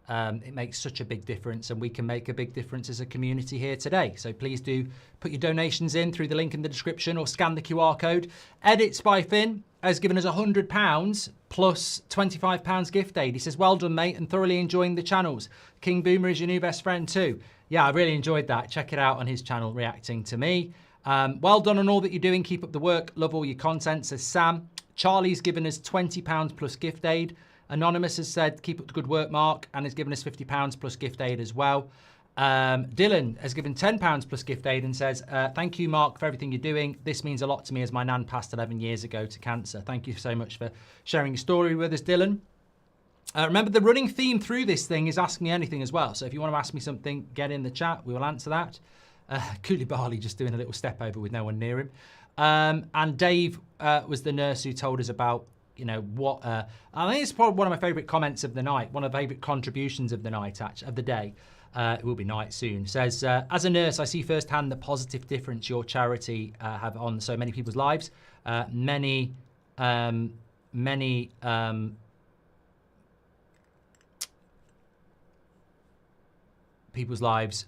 it makes such a big difference and we can make a big difference as a community here today. So please do put your donations in through the link in the description or scan the QR code. Edits by Finn has given us £100 plus £25 gift aid. He says, well done, mate, and thoroughly enjoying the channels. King Boomer is your new best friend too. Yeah, I really enjoyed that. Check it out on his channel, reacting to me. Well done on all that you're doing. Keep up the work. Love all your content, says Sam. Charlie's given us £20 plus gift aid. Anonymous has said, keep up the good work, Mark, and has given us £50 plus gift aid as well. Dylan has given £10 plus gift aid and says, thank you, Mark, for everything you're doing. This means a lot to me as my nan passed 11 years ago to cancer. Thank you so much for sharing your story with us, Dylan. Remember, the running theme through this thing is Ask Me Anything as well. So if you want to ask me something, get in the chat. We will answer that. Koulibaly just doing a little step over with no one near him. And Dave was the nurse who told us about, you know, what... I think it's probably one of my favourite comments of the night, one of the favourite contributions of the night, of the day. It will be night soon. Says, as a nurse, I see firsthand the positive difference your charity have on so many people's lives. Many people's lives.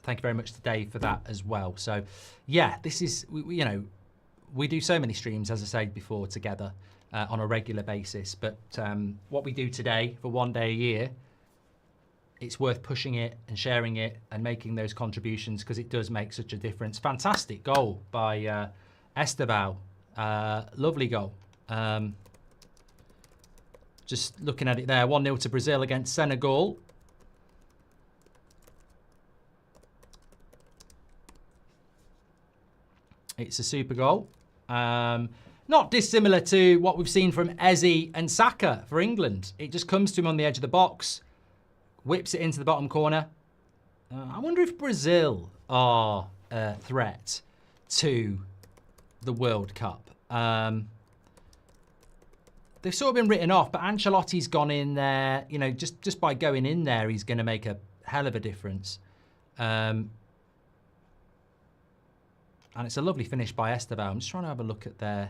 Thank you very much to Dave for that as well. So, yeah, this is, you know, we do so many streams, as I said before, together on a regular basis. But what we do today for one day a year, it's worth pushing it and sharing it and making those contributions because it does make such a difference. Fantastic goal by Esteban. Lovely goal. Just looking at it there, 1-0 to Brazil against Senegal. It's a super goal. Not dissimilar to what we've seen from Eze and Saka for England. It just comes to him on the edge of the box, whips it into the bottom corner. I wonder if Brazil are a threat to the World Cup. They've sort of been written off, but Ancelotti's gone in there. You know, just by going in there, he's going to make a hell of a difference. And it's a lovely finish by Esteban. I'm just trying to have a look at their...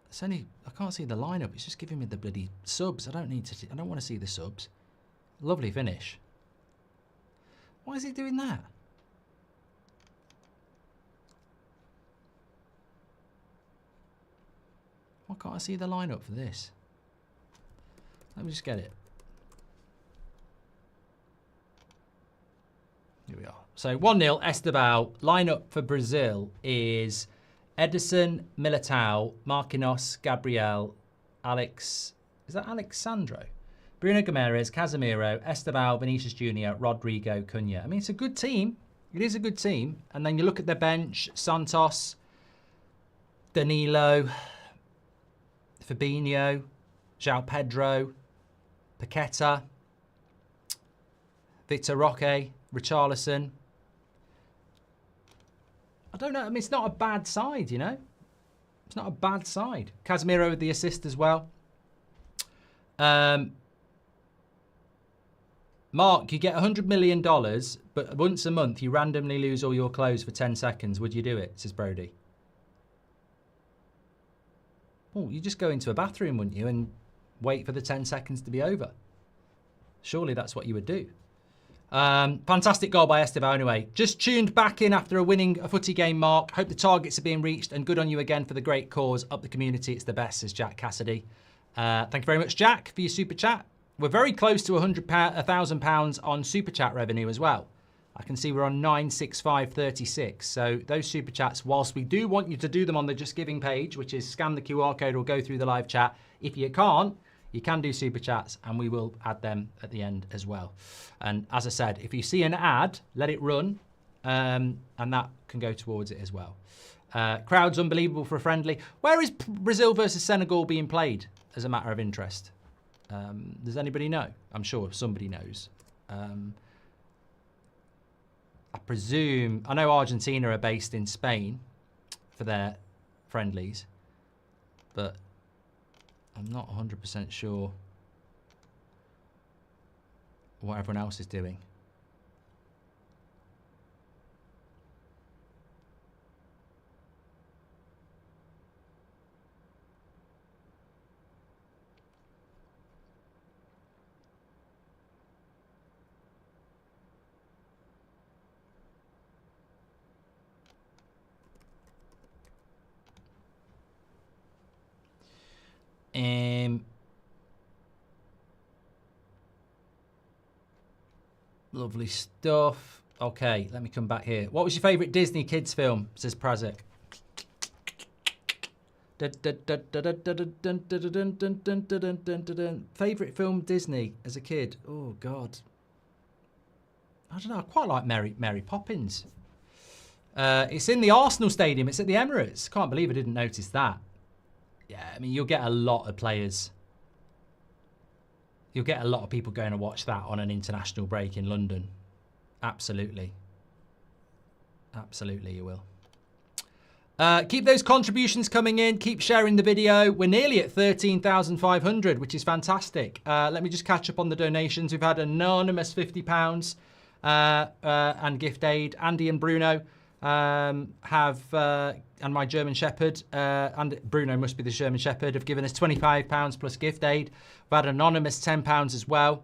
It's only... I can't see the lineup. It's just giving me the bloody subs. I don't need to... I don't want to see the subs. Lovely finish. Why is he doing that? Why can't I see the lineup for this? Let me just get it. Here we are. So 1-0, Esteban. Lineup for Brazil is Edison, Militao, Marquinhos, Gabriel, Alex... Is that Alexandro? Bruno Gomes, Casemiro, Esteban, Vinicius Jr, Rodrigo, Cunha. I mean, it's a good team. It is a good team. And then you look at their bench, Santos, Danilo, Fabinho, João Pedro, Paqueta, Victor Roque, Richarlison. I don't know. I mean, it's not a bad side, you know. It's not a bad side. Casemiro with the assist as well. Mark, you get $100 million, but once a month you randomly lose all your clothes for 10 seconds. Would you do it? Says Brody. Oh, you just go into a bathroom, wouldn't you, and wait for the 10 seconds to be over. Surely that's what you would do. Fantastic goal by Estevao anyway. Just tuned back in after winning a footy game, Mark. Hope the targets are being reached, and good on you again for the great cause. Up the community, it's the best, says Jack Cassidy. Thank you very much, Jack, for your super chat. We're very close to £1,000 on super chat revenue as well. I can see we're on 96536. So those super chats, whilst we do want you to do them on the Just Giving page, which is scan the QR code or go through the live chat. If you can't, you can do super chats and we will add them at the end as well. And as I said, if you see an ad, let it run and that can go towards it as well. Crowd's unbelievable for a friendly. Where is Brazil versus Senegal being played as a matter of interest? Does anybody know? I'm sure somebody knows. I presume, I know Argentina are based in Spain for their friendlies, but I'm not 100% sure what everyone else is doing. Lovely stuff. Okay, let me come back here. What was your favourite Disney kids film? Says Prazek. Favourite film Disney as a kid? Oh God, I don't know. I quite like Mary Poppins. It's in the Arsenal Stadium. It's at the Emirates. Can't believe I didn't notice that. Yeah, I mean, you'll get a lot of players. You'll get a lot of people going to watch that on an international break in London. Absolutely. Absolutely, you will. Keep those contributions coming in. Keep sharing the video. We're nearly at 13,500, which is fantastic. Let me just catch up on the donations. We've had anonymous £50 and gift aid. Andy and Bruno and my German Shepherd, and Bruno must be the German Shepherd, have given us £25 plus gift aid. We've had anonymous £10 as well.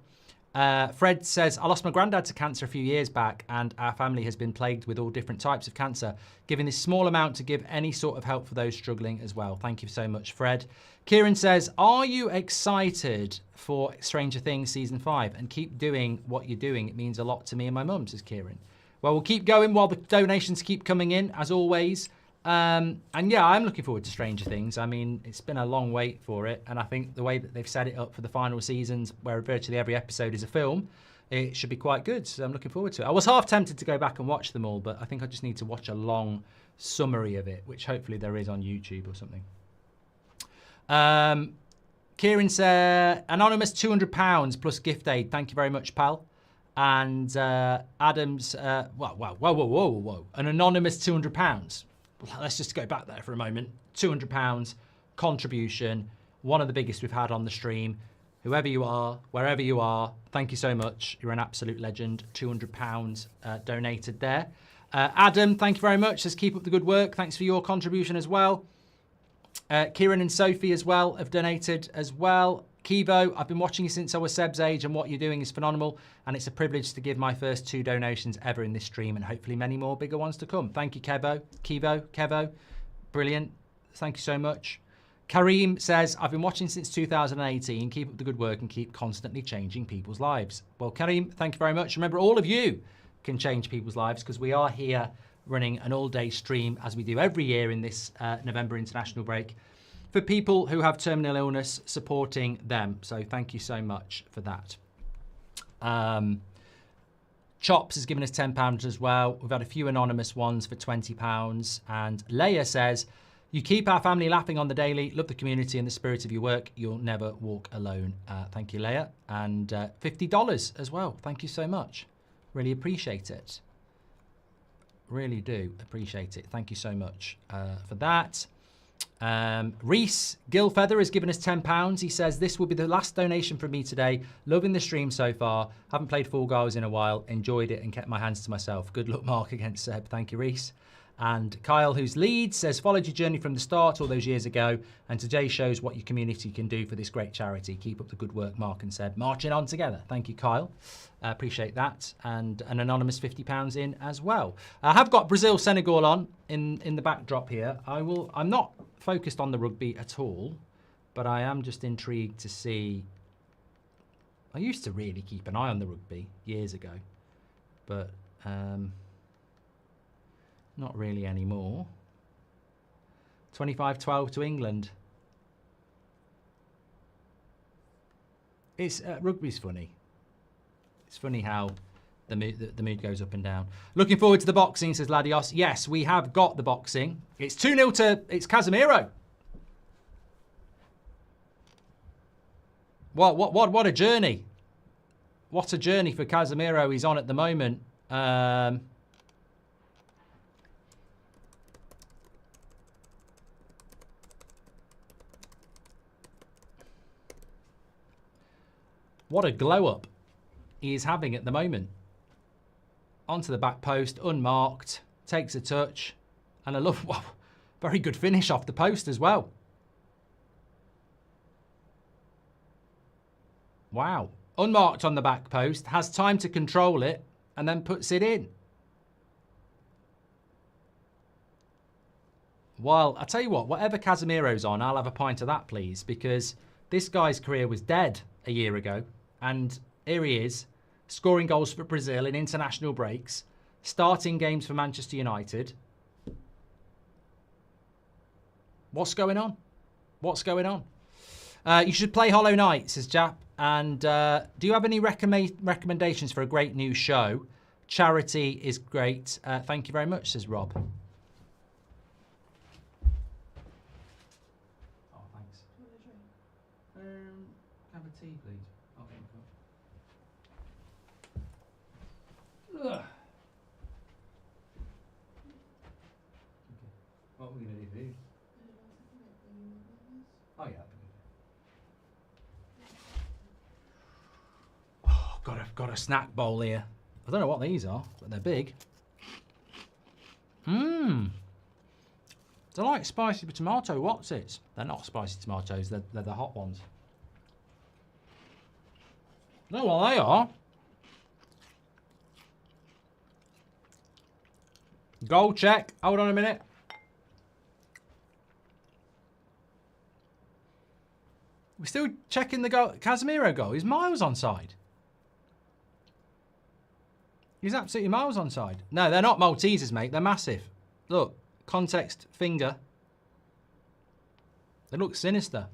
Fred says, I lost my granddad to cancer a few years back and our family has been plagued with all different types of cancer. Giving this small amount to give any sort of help for those struggling as well. Thank you so much, Fred. Kieran says, are you excited for Stranger Things Season 5? And keep doing what you're doing. It means a lot to me and my mum, says Kieran. Well, we'll keep going while the donations keep coming in, as always. And yeah, I'm looking forward to Stranger Things. I mean, it's been a long wait for it. And I think the way that they've set it up for the final seasons, where virtually every episode is a film, it should be quite good. So I'm looking forward to it. I was half tempted to go back and watch them all, but I think I just need to watch a long summary of it, which hopefully there is on YouTube or something. Kieran said, anonymous £200 plus gift aid. Thank you very much, pal. And Adams, whoa. An anonymous £200. Let's just go back there for a moment. £200 contribution, one of the biggest we've had on the stream. Whoever you are, wherever you are, thank you so much. You're an absolute legend. £200 donated there. Adam, thank you very much. Just keep up the good work. Thanks for your contribution as well. Kieran and Sophie as well have donated as well. Kivo, I've been watching you since I was Seb's age and what you're doing is phenomenal. And it's a privilege to give my first 2 donations ever in this stream and hopefully many more bigger ones to come. Thank you, Kevo. Brilliant. Thank you so much. Kareem says, I've been watching since 2018. Keep up the good work and keep constantly changing people's lives. Well, Kareem, thank you very much. Remember, all of you can change people's lives because we are here running an all-day stream as we do every year in this November international break, for people who have terminal illness, supporting them. So thank you so much for that. Chops has given us £10 as well. We've had a few anonymous ones for £20. And Leia says, you keep our family laughing on the daily. Love the community and the spirit of your work. You'll never walk alone. Thank you, Leia. And $50 as well. Thank you so much. Really appreciate it. Really do appreciate it. Thank you so much for that. Reese Gilfeather has given us £10. He says, this will be the last donation from me today. Loving the stream so far. Haven't played Fall Guys in a while. Enjoyed it and kept my hands to myself. Good luck, Mark, against Seb. Thank you, Reese. And Kyle, who's Leeds, says, followed your journey from the start all those years ago, and today shows what your community can do for this great charity. Keep up the good work, Mark and Seb. Marching on together. Thank you, Kyle. Appreciate that. And an anonymous £50 in as well. I have got Brazil-Senegal on in the backdrop here. I'm not focused on the rugby at all, but I am just intrigued to see. I used to really keep an eye on the rugby years ago, but not really anymore. 25-12 to England. It's rugby's funny. It's funny how the mood goes up and down. Looking forward to the boxing, says Ladios. Yes, we have got the boxing. It's 2-0 to it's Casemiro. What a journey. What a journey for Casemiro he's on at the moment. What a glow up he is having at the moment. Onto the back post, unmarked, takes a touch, and I love, wow, very good finish off the post as well. Wow, unmarked on the back post, has time to control it, and then puts it in. Well, I tell you what, whatever Casemiro's on, I'll have a pint of that, please, because this guy's career was dead a year ago, and here he is, scoring goals for Brazil in international breaks, starting games for Manchester United. What's going on? What's going on? You should play Hollow Knight, says Jap. And do you have any recommendations for a great new show? Charity is great. Thank you very much, says Rob. Oh, thanks. Have a tea, please. Ugh. Okay. What are we going to do for you? Oh, yeah. Oh, got a snack bowl here. I don't know what these are, but they're big. Mmm. They're like spicy tomato what's-its. They're not spicy tomatoes, they're the hot ones. No, well, they are. Goal check. Hold on a minute. We're still checking the goal. Casemiro goal. He's miles onside. He's absolutely miles onside. No, they're not Maltesers, mate. They're massive. Look, context finger. They look sinister.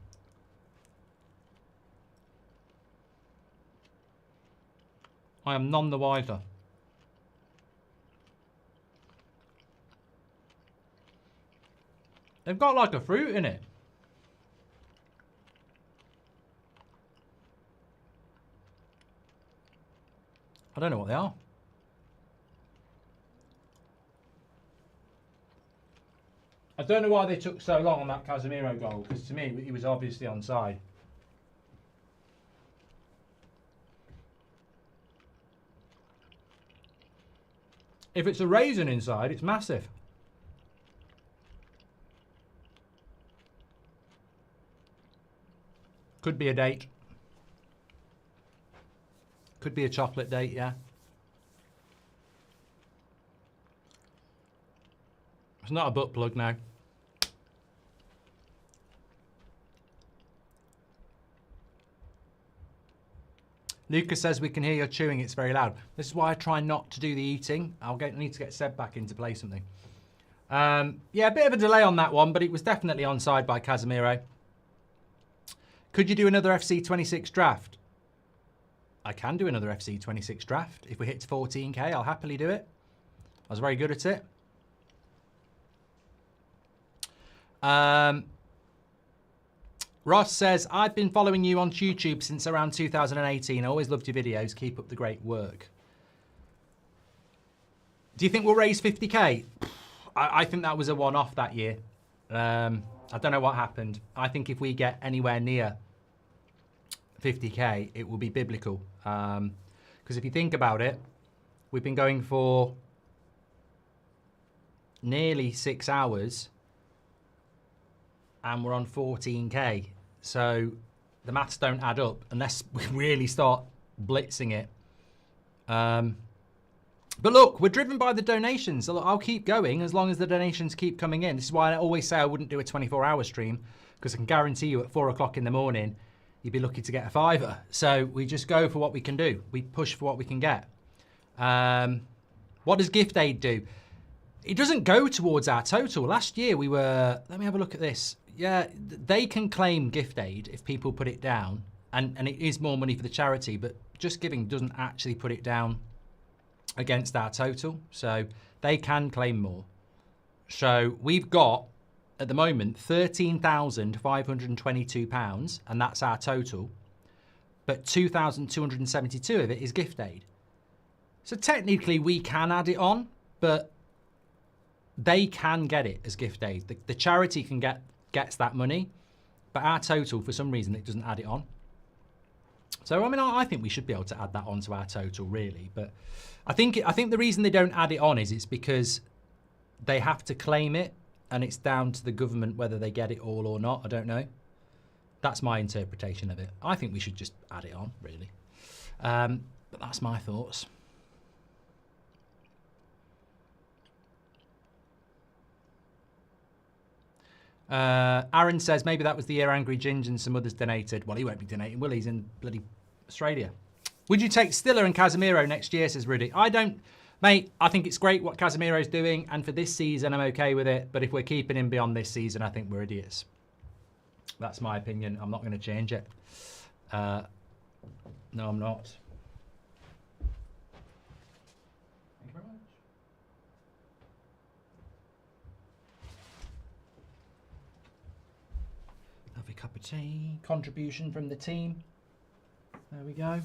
I am none the wiser. They've got like a fruit in it. I don't know what they are. I don't know why they took so long on that Casemiro goal, because to me, he was obviously onside. If it's a raisin inside, it's massive. Could be a date. Could be a chocolate date, yeah. It's not a butt plug now. Lucas says we can hear you chewing, it's very loud. This is why I try not to do the eating. I need to get Seb back into play something. Yeah, a bit of a delay on that one, but it was definitely onside by Casemiro. Could you do another FC 26 draft? I can do another FC 26 draft. If we hit 14k, I'll happily do it. I was very good at it. Ross says, I've been following you on YouTube since around 2018. I always loved your videos. Keep up the great work. Do you think we'll raise 50k? I think that was a one-off that year. I don't know what happened. I think if we get anywhere near 50k, it will be biblical. Because if you think about it, we've been going for nearly 6 hours and we're on 14k. So the maths don't add up unless we really start blitzing it. But look, we're driven by the donations. So look, I'll keep going as long as the donations keep coming in. This is why I always say I wouldn't do a 24-hour stream, because I can guarantee you at 4 o'clock in the morning, you'd be lucky to get a £5. So we just go for what we can do. We push for what we can get. What does gift aid do? It doesn't go towards our total. Last year we were, let me have a look at this. Yeah, they can claim gift aid if people put it down, and it is more money for the charity, but Just Giving doesn't actually put it down against our total, so they can claim more. So we've got, at the moment, £13,522, and that's our total, but 2,272 of it is gift aid. So technically we can add it on, but they can get it as gift aid. The charity gets that money, but our total, for some reason, it doesn't add it on. So I mean, I think we should be able to add that onto our total, really. But I think the reason they don't add it on is it's because they have to claim it, and it's down to the government whether they get it all or not. I don't know. That's my interpretation of it. I think we should just add it on, really. But that's my thoughts. Aaron says maybe that was the year Angry Ginge and some others donated. Well, he won't be donating, will he? He's in bloody Australia. Would you take Stiller and Casemiro next year, says Rudy? I don't, mate. I think it's great what Casemiro's doing, and for this season I'm okay with it, but if we're keeping him beyond this season, I think we're idiots. That's my opinion. I'm not going to change it. No, I'm not. Thank you very much. Lovely cup of tea. Contribution from the team. There we go.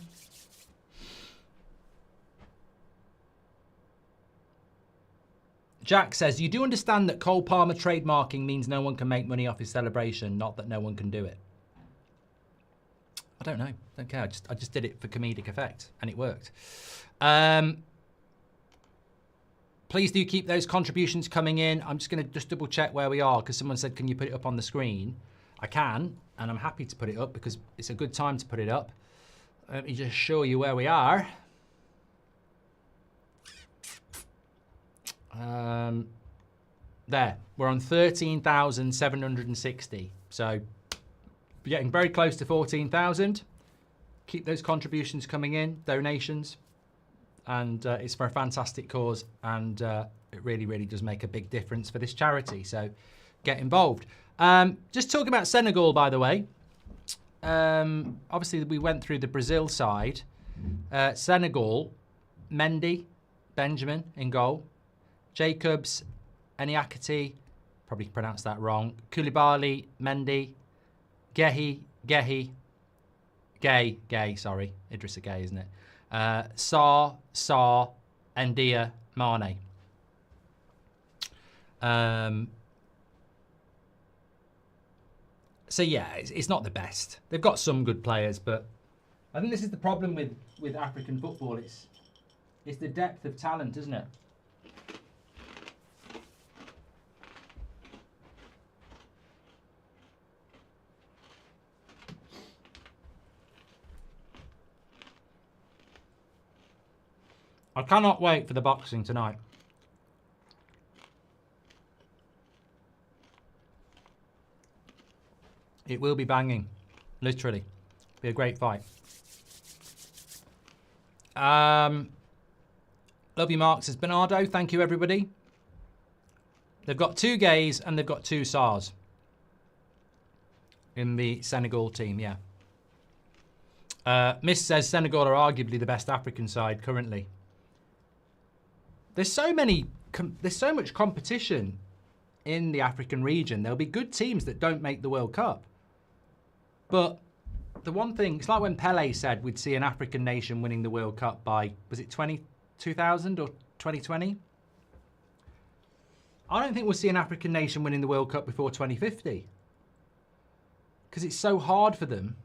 Jack says, you do understand that Cole Palmer trademarking means no one can make money off his celebration, not that no one can do it. I don't know. Don't care. I just did it for comedic effect, and it worked. Please do keep those contributions coming in. I'm just going to just double check where we are, because someone said, can you put it up on the screen? I can, and I'm happy to put it up because it's a good time to put it up. Let me just show you where we are. There, we're on 13,760. So we're getting very close to 14,000. Keep those contributions coming in, donations. And it's for a fantastic cause. And it really, really does make a big difference for this charity. So get involved. Just talking about Senegal, by the way. Obviously, we went through the Brazil side. Senegal, Mendy, Benjamin in goal. Jacobs, Eniakati, probably pronounced that wrong. Koulibaly, Mendy, Gay, sorry. Idrissa Gueye, isn't it? Sarr, Ndia, Mane. So yeah, it's not the best. They've got some good players, but I think this is the problem with African football. It's the depth of talent, isn't it? I cannot wait for the boxing tonight. It will be banging, literally. Be a great fight. Love you, Mark, says Bernardo. Thank you, everybody. They've got 2 Gays and they've got 2 Sars in the Senegal team, yeah. Miss says Senegal are arguably the best African side currently. There's so much competition in the African region. There'll be good teams that don't make the World Cup. But the one thing, it's like when Pele said we'd see an African nation winning the World Cup by, was it 2000 or 2020? I don't think we'll see an African nation winning the World Cup before 2050. because it's so hard for them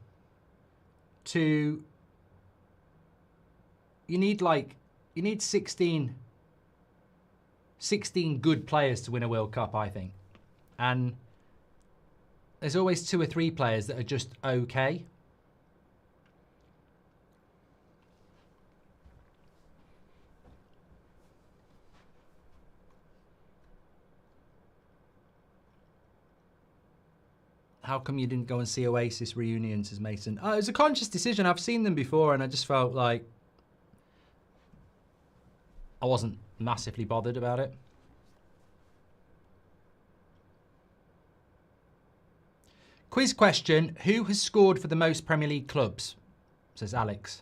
to... You need 16 good players to win a World Cup, I think. And there's always 2 or 3 players that are just okay. How come you didn't go and see Oasis reunions, as Mason? It was a conscious decision. I've seen them before and I just felt like I wasn't massively bothered about it. Quiz question. Who has scored for the most Premier League clubs? Says Alex.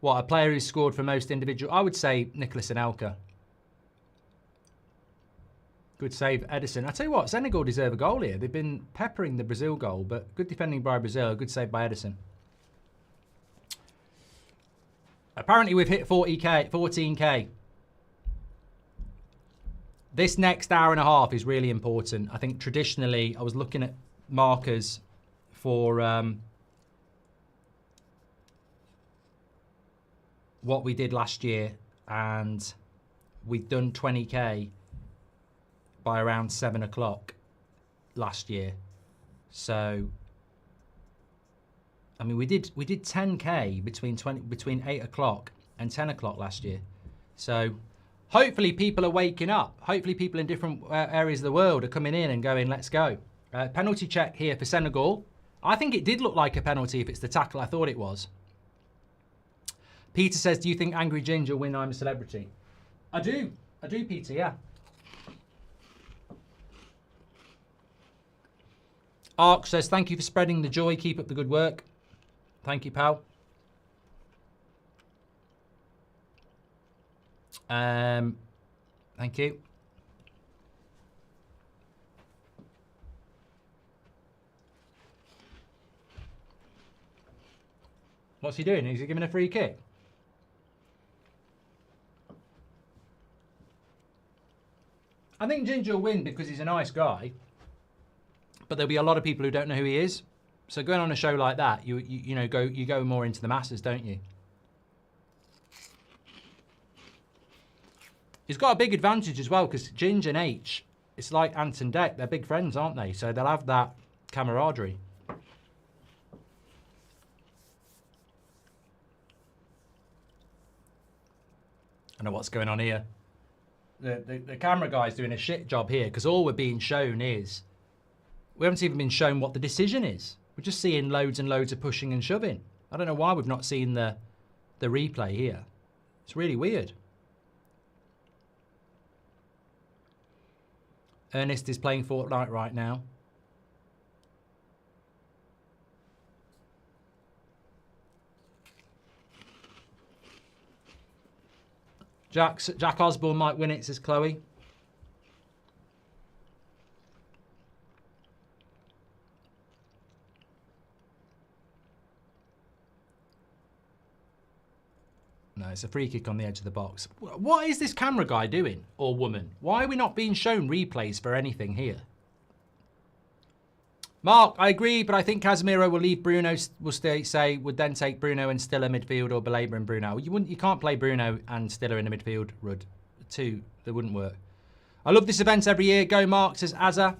What, a player who's scored for most individual? I would say Nicholas Anelka. Good save, Edison. I tell you what, Senegal deserve a goal here. They've been peppering the Brazil goal, but good defending by Brazil. Good save by Edison. Apparently we've hit 14k. This next hour and a half is really important. I think traditionally, I was looking at markers for what we did last year, and we'd done 20k by around 7 o'clock last year. So, I mean, we did 10k between 8 o'clock and 10 o'clock last year. So, hopefully people are waking up. Hopefully people in different areas of the world are coming in and going, let's go. Penalty check here for Senegal. I think it did look like a penalty if it's the tackle I thought it was. Peter says, do you think Angry Ginger will win I'm a Celebrity? I do, Peter, yeah. Ark says, thank you for spreading the joy. Keep up the good work. Thank you, pal. Thank you. What's he doing? Is he giving a free kick? I think Ginger will win because he's a nice guy. But there'll be a lot of people who don't know who he is. So going on a show like that, you go more into the masses, don't you? He's got a big advantage as well because Ginge and H, it's like Ant and Dec. They're big friends, aren't they? So they'll have that camaraderie. I know what's going on here. The camera guy's doing a shit job here because all we're being shown is... We haven't even been shown what the decision is. We're just seeing loads and loads of pushing and shoving. I don't know why we've not seen the replay here. It's really weird. Ernest is playing Fortnite right now. Jack Osborne might win it, says Chloe. No, it's a free kick on the edge of the box. What is this camera guy doing, or woman? Why are we not being shown replays for anything here? Mark, I agree, but I think Casemiro will leave Bruno, would then take Bruno and Stiller midfield or Belaber and Bruno. You can't play Bruno and Stiller in the midfield, Rud. Two, that wouldn't work. I love this event every year. Go Mark, says Azza.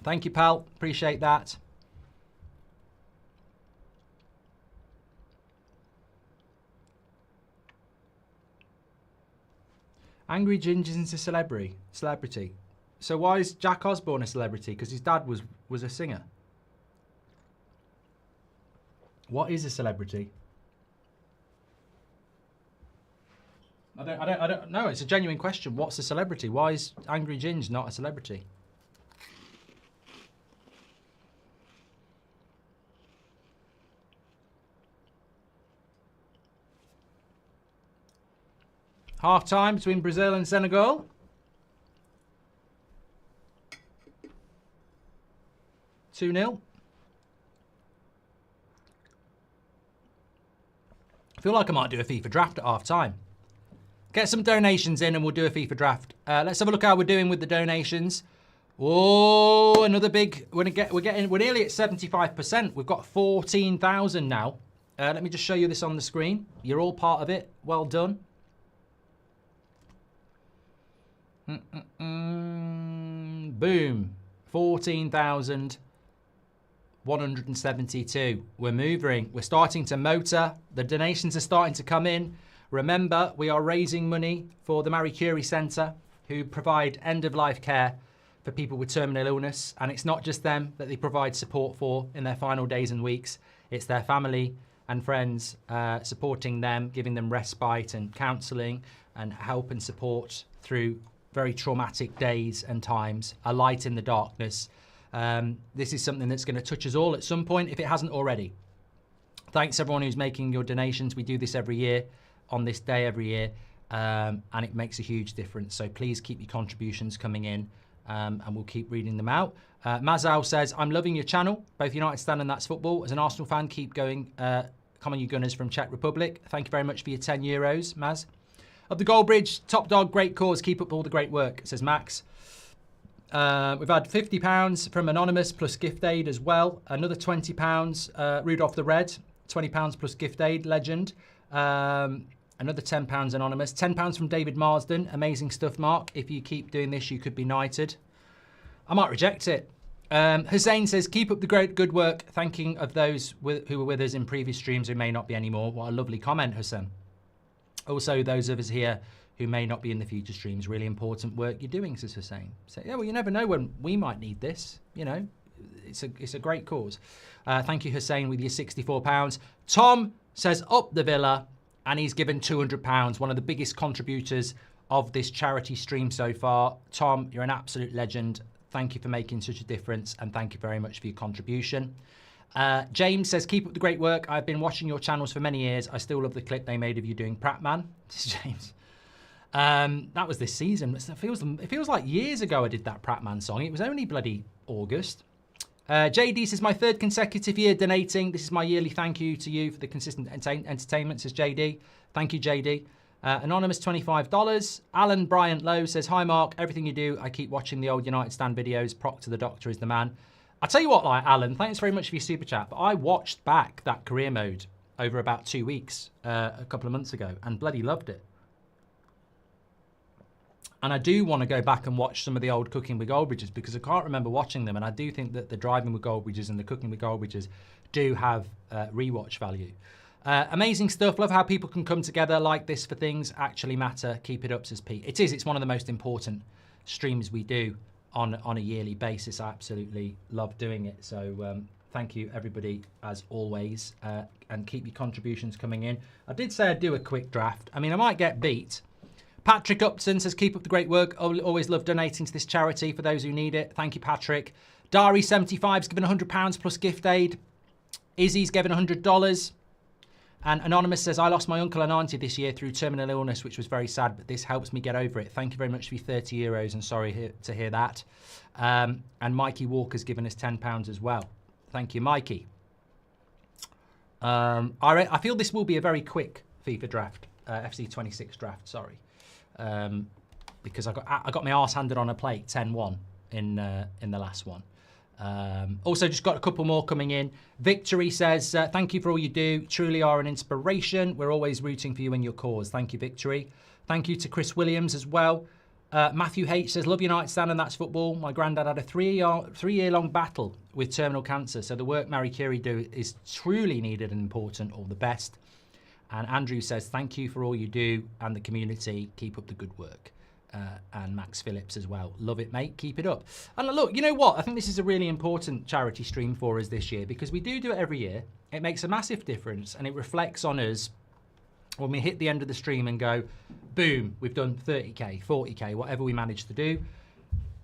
Thank you, pal. Appreciate that. Angry Ginger's a celebrity. So why is Jack Osborne a celebrity? Because his dad was a singer. What is a celebrity? I don't know. It's a genuine question. What's a celebrity? Why is Angry Ginge not a celebrity? Half time between Brazil and Senegal. (2-0). I feel like I might do a FIFA draft at half time. Get some donations in and we'll do a FIFA draft. Let's have a look how we're doing with the donations. Oh, another big. We're nearly at 75%. We've got 14,000 now. Let me just show you this on the screen. You're all part of it. Well done. Boom. 14,172. We're moving. We're starting to motor. The donations are starting to come in. Remember, we are raising money for the Marie Curie Centre, who provide end-of-life care for people with terminal illness. And it's not just them that they provide support for in their final days and weeks. It's their family and friends supporting them, giving them respite and counselling and help and support through very traumatic days and times, a light in the darkness. This is something that's going to touch us all at some point, if it hasn't already. Thanks everyone who's making your donations. We do this every year, on this day every year, and it makes a huge difference. So please keep your contributions coming in, and we'll keep reading them out. Mazal says, I'm loving your channel, both United Stand and That's Football. As an Arsenal fan, keep going. Come on, you Gunners from Czech Republic. Thank you very much for your €10, Maz. Up the Goldbridge, top dog, great cause. Keep up all the great work, says Max. We've had £50 from Anonymous plus gift aid as well. Another £20, Rudolph the Red, £20 plus gift aid, legend. Another £10 Anonymous. £10 from David Marsden. Amazing stuff, Mark. If you keep doing this, you could be knighted. I might reject it. Hussein says, keep up the great good work. Thanking of those who were with us in previous streams who may not be anymore. What a lovely comment, Hussein. Also, those of us here who may not be in the future streams, really important work you're doing, says Hussein. So, yeah, well, you never know when we might need this. You know, it's a great cause. Thank you, Hussein, with your £64. Tom says, up the Villa, and he's given £200, one of the biggest contributors of this charity stream so far. Tom, you're an absolute legend. Thank you for making such a difference, and thank you very much for your contribution. James says, keep up the great work. I've been watching your channels for many years. I still love the clip they made of you doing Pratt Man. This is James. That was this season. It feels like years ago I did that Pratt Man song. It was only bloody August. JD says, my third consecutive year donating. This is my yearly thank you to you for the consistent entertainment, says JD. Thank you, JD. Anonymous, $25. Alan Bryant Lowe says, hi, Mark. Everything you do, I keep watching the old United Stand videos. Proctor the Doctor is the man. I tell you what, like, Alan, thanks very much for your super chat, but I watched back that career mode over about 2 weeks, a couple of months ago, and bloody loved it. And I do want to go back and watch some of the old Cooking with Goldbridges, because I can't remember watching them, and I do think that the Driving with Goldbridges and the Cooking with Goldbridges do have rewatch value. Amazing stuff. Love how people can come together like this for things actually matter. Keep it up, says Pete. It is. It's one of the most important streams we do on a yearly basis. I absolutely love doing it. So thank you, everybody, as always. And keep your contributions coming in. I did say I'd do a quick draft. I mean, I might get beat. Patrick Upton says, keep up the great work. Always love donating to this charity for those who need it. Thank you, Patrick. Dari75's given £100 plus gift aid. Izzy's given $100. And Anonymous says, I lost my uncle and auntie this year through terminal illness, which was very sad, but this helps me get over it. Thank you very much for your €30, and sorry to hear that. And Mikey Walker's given us £10 as well. Thank you, Mikey. I feel this will be a very quick FIFA draft, FC 26 draft, sorry. Because I got my arse handed on a plate, 10-1 in the last one. Also just got a couple more coming in. Victory says, thank you for all you do. Truly are an inspiration. We're always rooting for you and your cause. Thank you, Victory. Thank you to Chris Williams as well. Matthew H says, love United Stand and That's Football. My granddad had a three-year-long battle with terminal cancer, so the work Marie Curie do is truly needed and important. All the best. And Andrew says, thank you for all you do and the community. Keep up the good work. And Max Phillips as well. Love it, mate. Keep it up. And look, you know what? I think this is a really important charity stream for us this year, because we do it every year. It makes a massive difference, and it reflects on us when we hit the end of the stream and go, boom, we've done 30k, 40k, whatever we manage to do.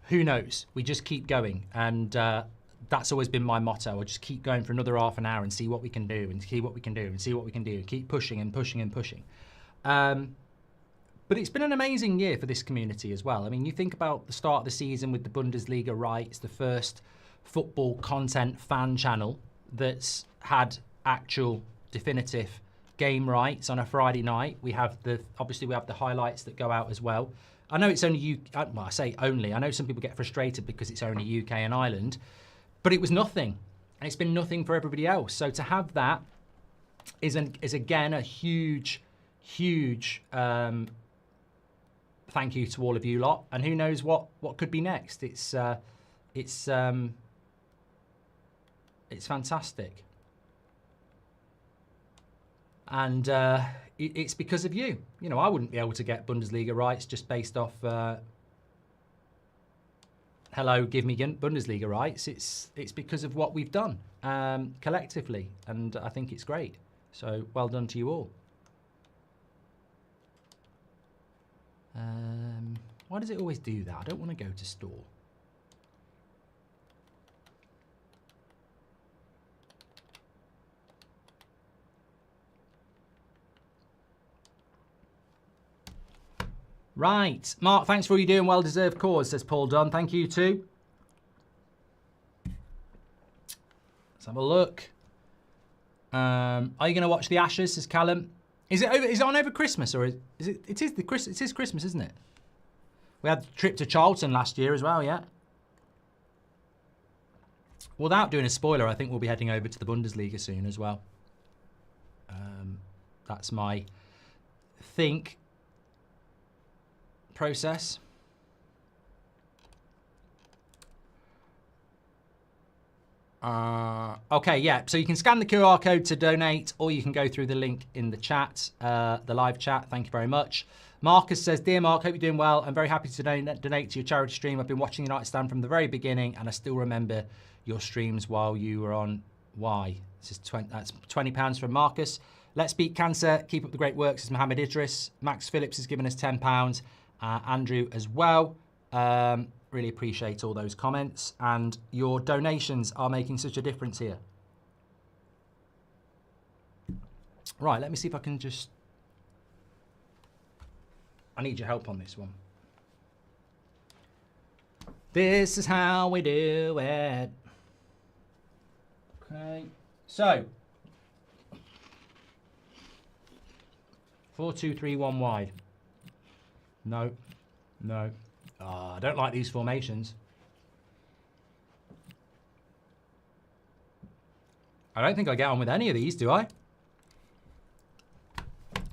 Who knows? We just keep going. And that's always been my motto. I'll just keep going for another half an hour and see what we can do, and see what we can do, and see what we can do. Keep pushing and pushing and pushing. But it's been an amazing year for this community as well. I mean, you think about the start of the season with the Bundesliga rights, the first football content fan channel that's had actual definitive game rights on a Friday night. Obviously we have the highlights that go out as well. I know it's only well, I say only. I know some people get frustrated because it's only UK and Ireland, but it was nothing, and it's been nothing for everybody else. So to have that is again a huge thank you to all of you lot. And who knows what could be next? It's fantastic, and it's because of you. You know, I wouldn't be able to get Bundesliga rights just based off hello, give me Bundesliga rights. It's because of what we've done collectively, and I think it's great. So well done to you all. Why does it always do that? I don't want to go to store. Right. Mark, thanks for all you're doing. Well-deserved cause, says Paul Dunn. Thank you too. Let's have a look. Are you going to watch the Ashes, says Callum? Is it on over Christmas, or it is Christmas, isn't it? We had the trip to Charlton last year as well, yeah. Without doing a spoiler, I think we'll be heading over to the Bundesliga soon as well. That's my process. Okay, yeah. So you can scan the QR code to donate, or you can go through the link in the chat, the live chat. Thank you very much. Marcus says, "Dear Mark, hope you're doing well. I'm very happy to donate to your charity stream. I've been watching United Stand from the very beginning, and I still remember your streams while you were on. Why? This is that's £20 from Marcus. Let's beat cancer. Keep up the great work," says Mohammed Idris. Max Phillips has given us £10. Andrew as well. Really appreciate all those comments, and your donations are making such a difference here. Right, let me see if I can just... I need your help on this one. This is how we do it. Okay, so 4-2-3-1 wide. No. I don't like these formations. I don't think I get on with any of these, do I?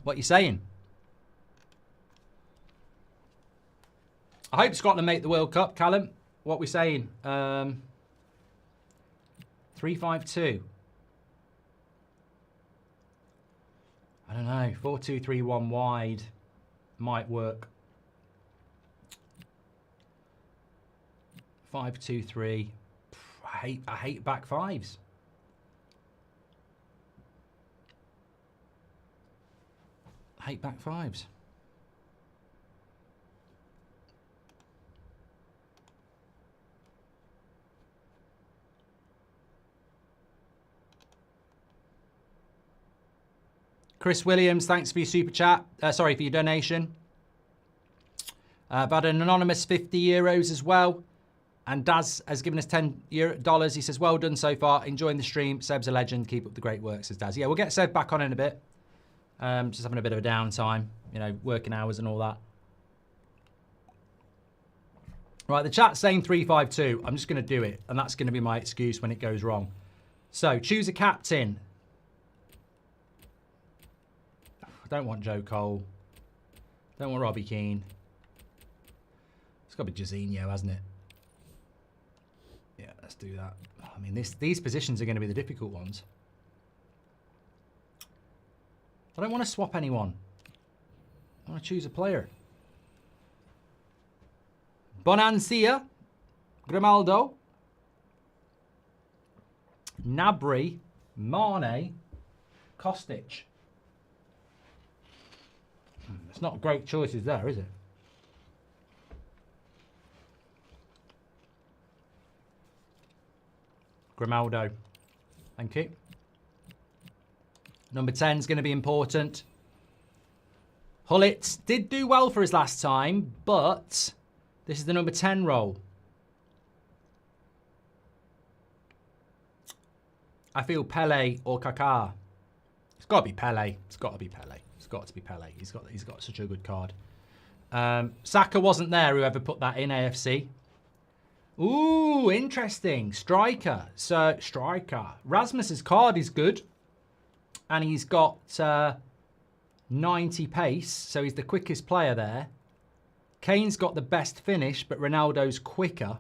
What are you saying? I hope Scotland make the World Cup, Callum. What are we saying? 3-5-2. I don't know. 4-2-3-1 wide might work. 5-2-3. I hate back fives. I hate back fives. Chris Williams, thanks for your super chat. Sorry, for your donation. I've had an anonymous €50 as well. And Daz has given us $10. He says, well done so far. Enjoying the stream. Seb's a legend. Keep up the great work, says Daz. Yeah, we'll get Seb back on in a bit. Just having a bit of a downtime, you know, working hours and all that. Right, the chat's saying 3-5-2. I'm just going to do it. And that's going to be my excuse when it goes wrong. So, choose a captain. I don't want Joe Cole. Don't want Robbie Keane. It's got to be Jorginho, hasn't it? Yeah, let's do that. I mean, these positions are going to be the difficult ones. I don't want to swap anyone. I want to choose a player. Bonancia, Grimaldo, Gnabry, Mane, Kostic. It's not great choices there, is it? Grimaldo. Thank you. Number 10 is going to be important. Hullet did do well for his last time, but this is the number 10 role. I feel Pele or Kaká. It's got to be Pele. It's got to be Pele. It's got to be Pele. He's got such a good card. Saka wasn't there, whoever put that in, AFC. Ooh, interesting. Striker. So, striker. Rasmus's card is good. And he's got 90 pace, so he's the quickest player there. Kane's got the best finish, but Ronaldo's quicker.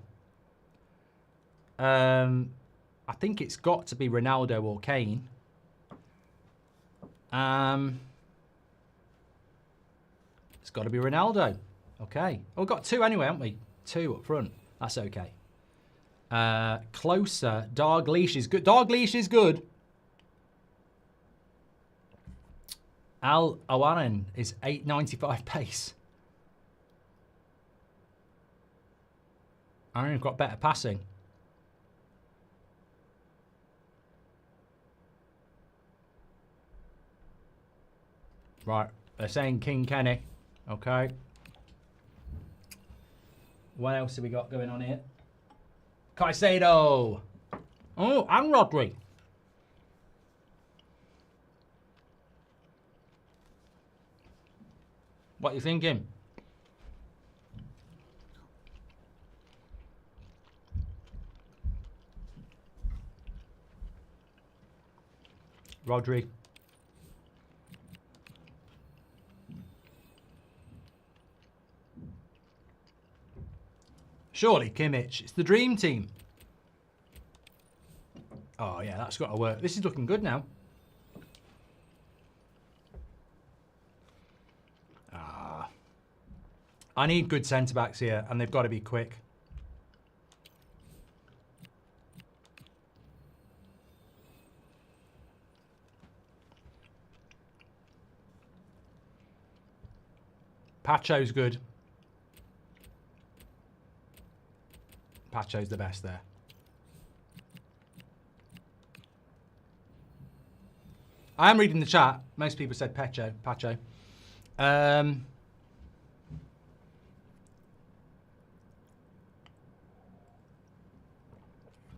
I think it's got to be Ronaldo or Kane. It's got to be Ronaldo. Okay. Oh, we've got 2 anyway, haven't we? 2 up front. That's okay. Closer. Dalglish is good. Dalglish is good. Al Awarin is 895 pace. Aaron's got better passing. Right. They're saying King Kenny. Okay. What else have we got going on here? Caicedo. Oh, and Rodri. What are you thinking? Rodri. Surely Kimmich. It's the dream team. Oh, yeah, that's got to work. This is looking good now. I need good centre-backs here, and they've got to be quick. Pacho's good. Pacho's the best there. I am reading the chat. Most people said Pacho.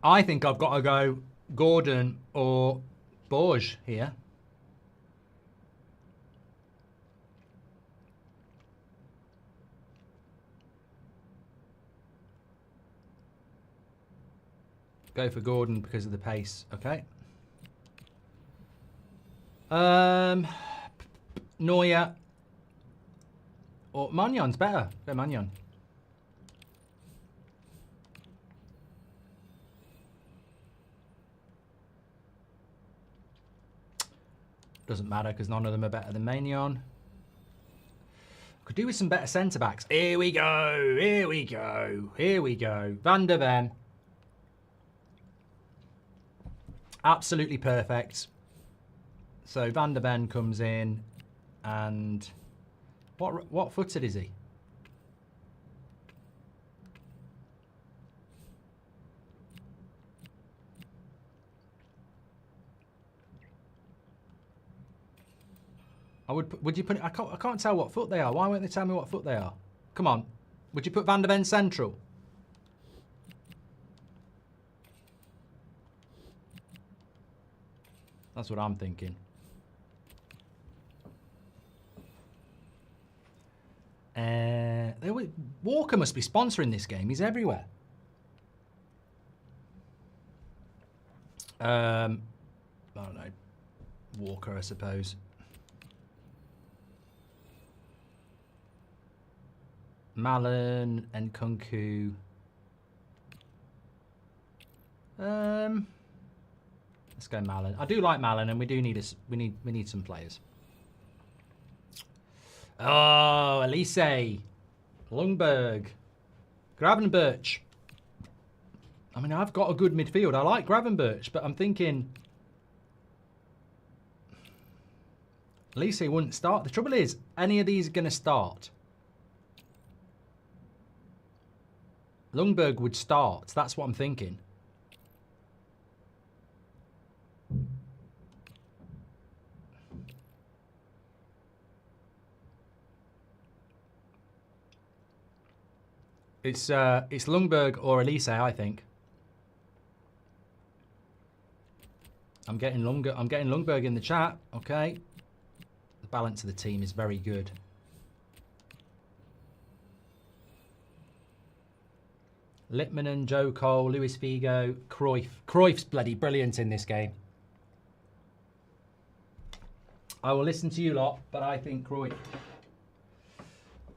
I think I've got to go Gordon or Borges here. Go for Gordon because of the pace. Okay. Neuer or Magnon's better. Go Magnon. Doesn't matter because none of them are better than Magnon. Could do with some better centre backs. Here we go. Here we go. Here we go. Van der Ven. Absolutely perfect. So Van der Ven comes in, and what footed is he? Would you put it? I can't tell what foot they are. Why won't they tell me what foot they are? Come on. Would you put Van der Ven central? That's what I'm thinking. Walker must be sponsoring this game. He's everywhere. I don't know. Walker, I suppose. Malin and Kunku. Let's go Malin. I do like Malin, and we do need we need some players. Oh, Elise, Lundberg, Gravenberch. I mean, I've got a good midfield. I like Gravenberch, but I'm thinking Elise wouldn't start. The trouble is, any of these are going to start. Lundberg would start. That's what I'm thinking. It's Lundberg or Elise, I think. I'm getting Lundberg in the chat. Okay. The balance of the team is very good. Littmanen, Joe Cole, Luis Figo, Cruyff. Cruyff's bloody brilliant in this game. I will listen to you lot, but I think Cruyff.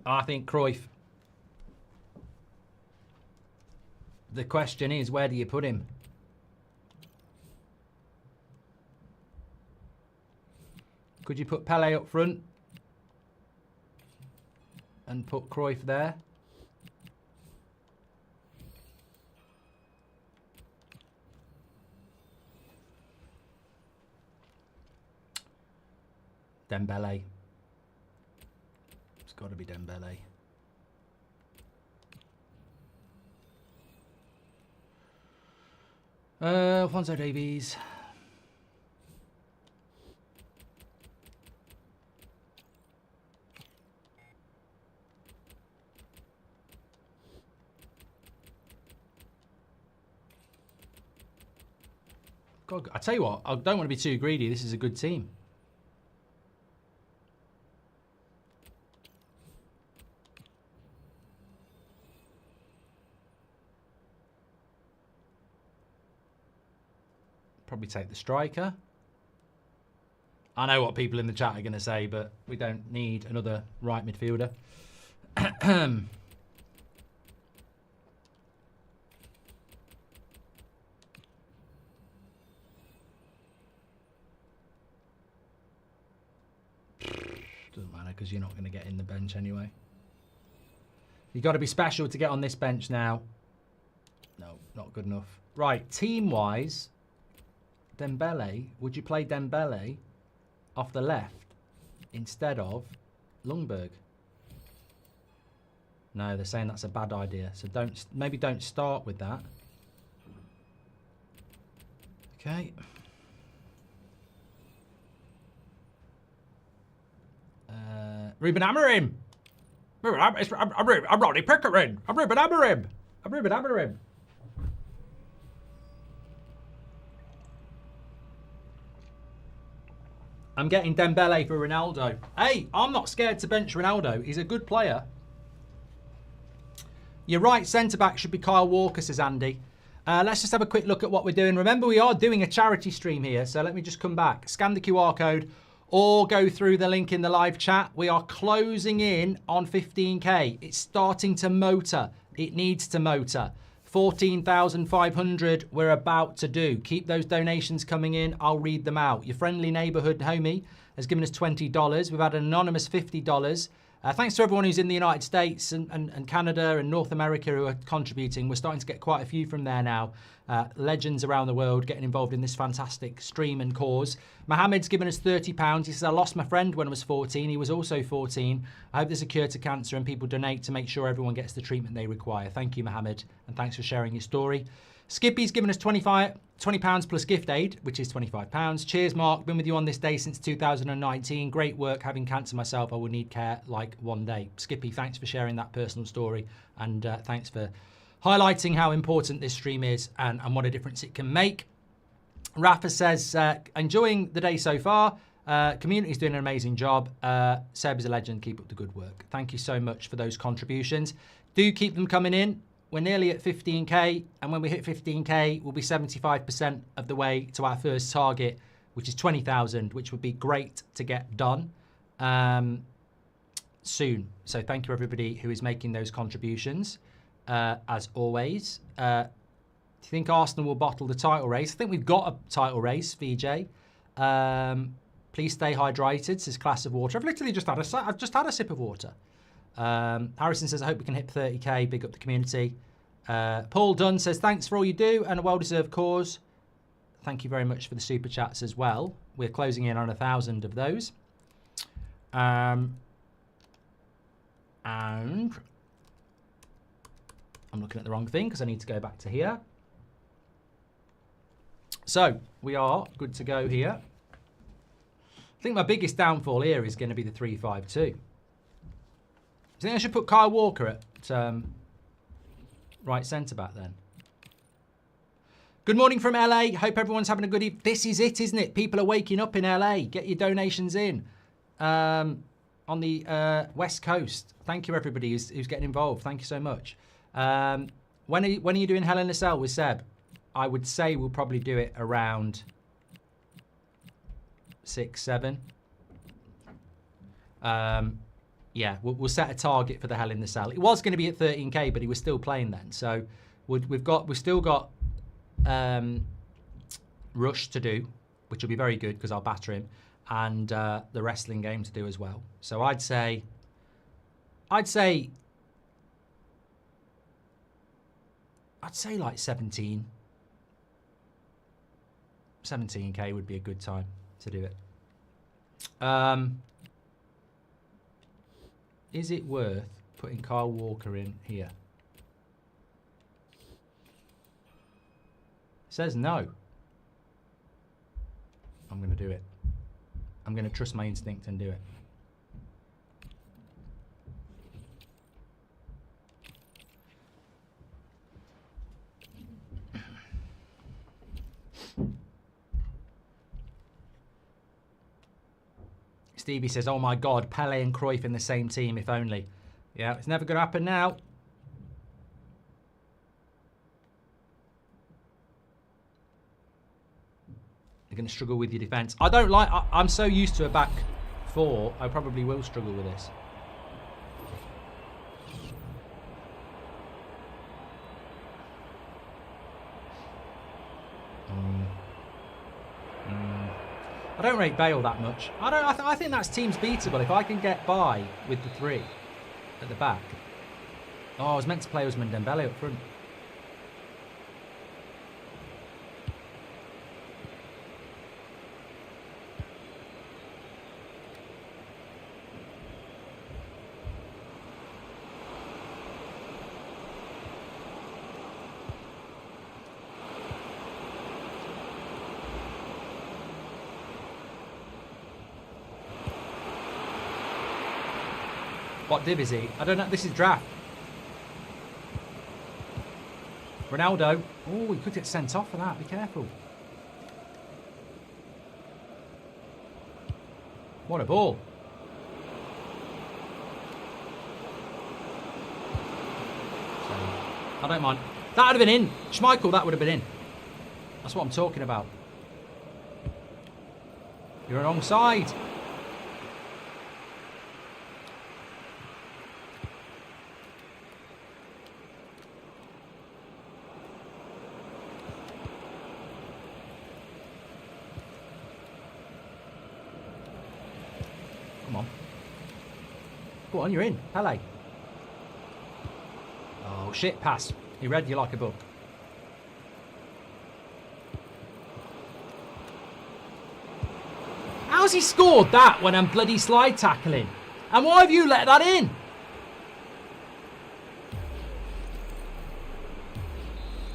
I think Cruyff. The question is, where do you put him? Could you put Pele up front and put Cruyff there? Dembele. It's got to be Dembele. Alphonso Davies. God, I tell you what, I don't want to be too greedy. This is a good team. Probably take the striker. I know what people in the chat are going to say, but we don't need another right midfielder. Doesn't matter because you're not going to get in the bench anyway. You've got to be special to get on this bench now. No, not good enough. Right, team-wise, Dembele, would you play Dembele off the left instead of Ljungberg? No, they're saying that's a bad idea. So maybe don't start with that. Okay. Ruben Amorim. I'm Roddy Pickering. I'm Ruben Amorim. I'm Ruben Amorim. I'm getting Dembele for Ronaldo. Hey, I'm not scared to bench Ronaldo. He's a good player. Your right centre-back should be Kyle Walker, says Andy. Let's just have a quick look at what we're doing. Remember, we are doing a charity stream here, so let me just come back. Scan the QR code or go through the link in the live chat. We are closing in on 15k. It's starting to motor. It needs to motor. 14,500 we're about to do. Keep those donations coming in. I'll read them out. Your friendly neighborhood homie has given us $20. We've had an anonymous $50. Thanks to everyone who's in the United States and Canada and North America who are contributing. We're starting to get quite a few from there now. Legends around the world getting involved in this fantastic stream and cause. Mohammed's given us £30. He says, I lost my friend when I was 14. He was also 14. I hope there's a cure to cancer and people donate to make sure everyone gets the treatment they require. Thank you, Mohammed, and thanks for sharing your story. Skippy's given us £20 plus gift aid, which is £25. Cheers, Mark. Been with you on this day since 2019. Great work. Having cancer myself, I would need care like one day. Skippy, thanks for sharing that personal story, and thanks for highlighting how important this stream is and what a difference it can make. Rafa says, enjoying the day so far. Community's doing an amazing job. Seb is a legend. Keep up the good work. Thank you so much for those contributions. Do keep them coming in. We're nearly at 15k, and when we hit 15k, we'll be 75% of the way to our first target, which is 20,000, which would be great to get done soon. So thank you, everybody who is making those contributions. As always, do you think Arsenal will bottle the title race? I think we've got a title race, VJ. Please stay hydrated, says Class of Water. I've literally just had a sip of water. Harrison says, I hope we can hit 30k. Big up the community. Paul Dunn says, thanks for all you do and a well-deserved cause. Thank you very much for the super chats as well. We're closing in on 1,000 of those. And I'm looking at the wrong thing because I need to go back to here. So we are good to go here. I think my biggest downfall here is going to be the 3-5-2. I think I should put Kyle Walker at right centre-back then. Good morning from LA. Hope everyone's having a good evening. This is it, isn't it? People are waking up in LA. Get your donations in on the West Coast. Thank you, everybody who's getting involved. Thank you so much. When are you doing Hell in a Cell with Seb? I would say we'll probably do it around 6, 7. Yeah, we'll set a target for the Hell in the Cell. It was going to be at 13k, but he was still playing then. So we've still got Rush to do, which will be very good because I'll batter him, and the wrestling game to do as well. So I'd say like 17. 17k would be a good time to do it. Is it worth putting Kyle Walker in here? Says no. I'm going to do it. I'm going to trust my instinct and do it. Stevie says, oh my God, Pele and Cruyff in the same team, if only. Yeah, it's never going to happen now. You're going to struggle with your defence. I'm so used to a back four, I probably will struggle with this. I don't rate Bale that much. I think that's team's beatable if I can get by with the 3 at the back. Oh, I was meant to play Ousmane Dembele up front. What div is he? I don't know. This is draft. Ronaldo. Oh, he could get sent off for that. Be careful. What a ball. So, I don't mind. That would have been in. Schmeichel, that would have been in. That's what I'm talking about. You're wrong side. Go on, you're in. Pele. Oh, shit, pass. He read you like a book. How's he scored that when I'm bloody slide tackling? And why have you let that in?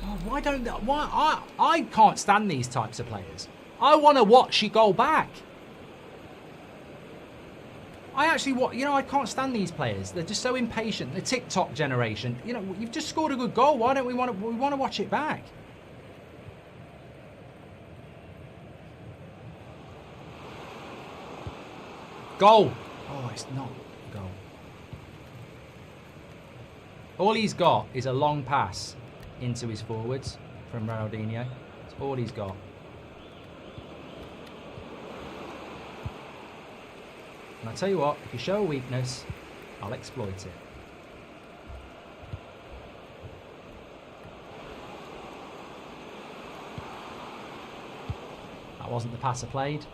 Oh, why don't... Why? I can't stand these types of players. I want to watch you go back. I actually, I can't stand these players. They're just so impatient. The TikTok generation. You know, you've just scored a good goal. Why don't we want to watch it back? Goal. Oh, it's not a goal. All he's got is a long pass into his forwards from Ronaldinho. That's all he's got. And I tell you what, if you show a weakness, I'll exploit it. That wasn't the pass I played.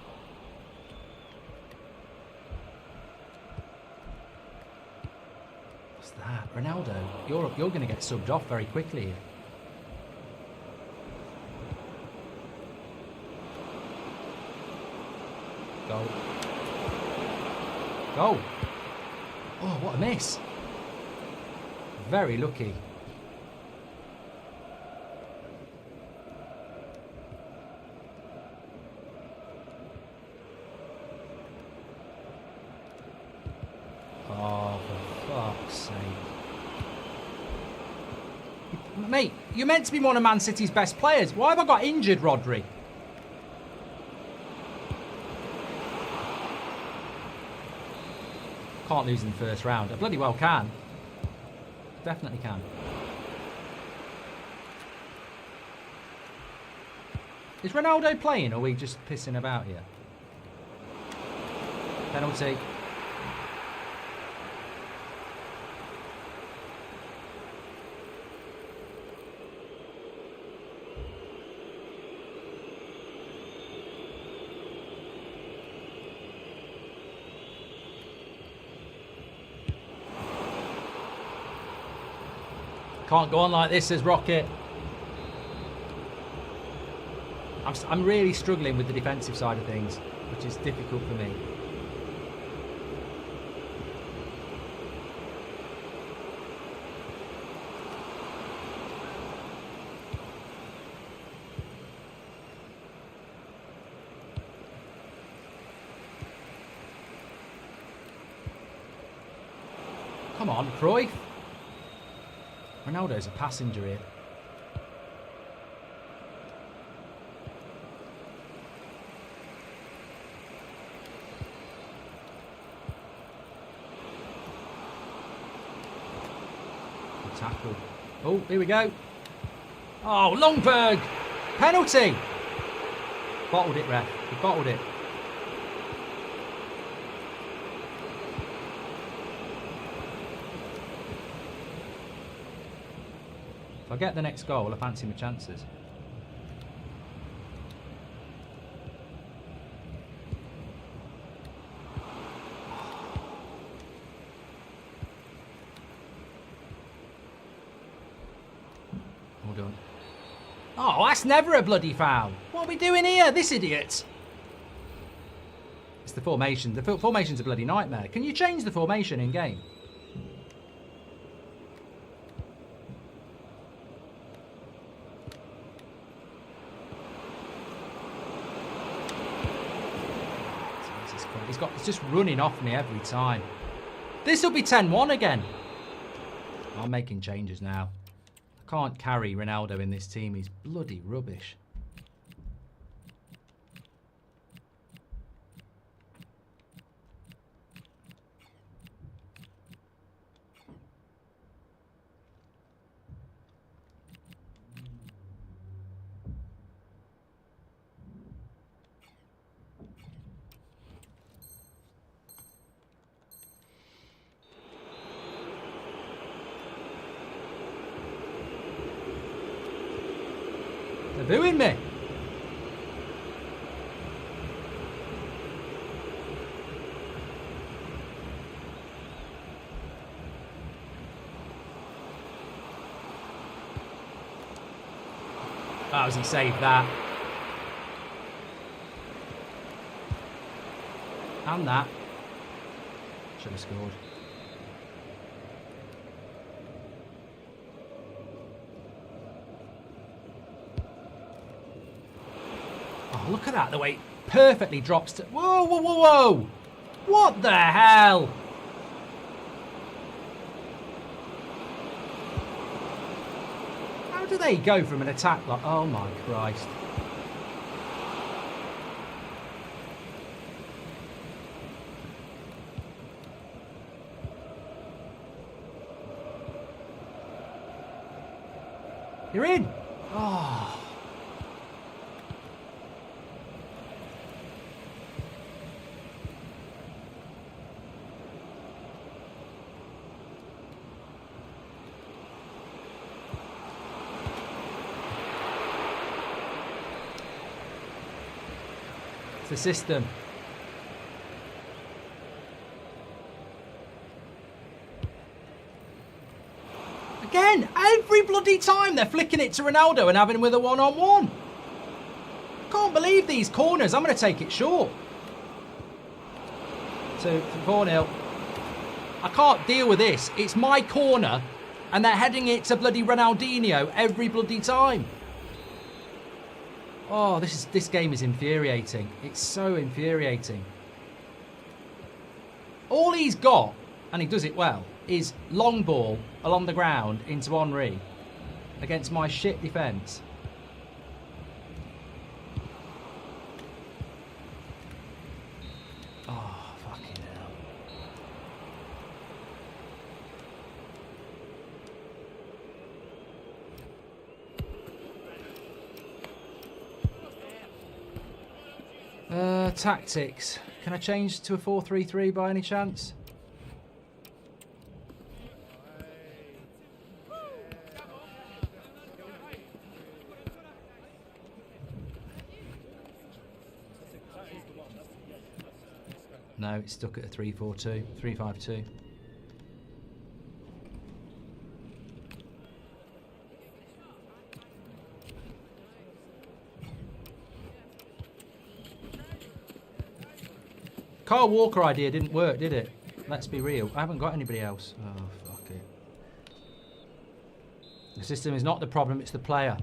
What's that? Ronaldo, you're going to get subbed off very quickly here. Goal. Goal. Oh, what a miss. Very lucky. Oh, for fuck's sake. Mate, you're meant to be one of Man City's best players. Why have I got injured, Rodri? Can't lose in the first round. I bloody well can. Definitely can. Is Ronaldo playing, or are we just pissing about here? Penalty. Can't go on like this, says Rocket. I'm really struggling with the defensive side of things, which is difficult for me. Come on, Cruyff. Ronaldo's a passenger here. Good tackle. Oh, here we go. Oh, Longberg. Penalty. Bottled it, ref. He bottled it. If I get the next goal, I fancy my chances. Well done. Oh, that's never a bloody foul. What are we doing here? This idiot. It's the formation. The formation's a bloody nightmare. Can you change the formation in game? It's just running off me every time. This will be 10-1 again. I'm making changes now. I can't carry Ronaldo in this team. He's bloody rubbish. They're booing me. Oh, as he saved that. And that. Should have scored. Oh, look at that, the way it perfectly drops to... Whoa, whoa, whoa, whoa! What the hell? How do they go from an attack like... Oh, my Christ. You're in! Oh... The system. Again, every bloody time they're flicking it to Ronaldo and having him with a one-on-one. Can't believe these corners. I'm going to take it short. So, 4-0. I can't deal with this. It's my corner and they're heading it to bloody Ronaldinho every bloody time. Oh, this game is infuriating. It's so infuriating. All he's got, and he does it well, is long ball along the ground into Henry against my shit defence. Oh, fucking hell. Tactics. Can I change to a 4-3-3 by any chance? No, it's stuck at a 3-4-2, 3-5-2. Carl Walker idea didn't work, did it? Let's be real. I haven't got anybody else. Oh, fuck it. The system is not the problem, it's the player.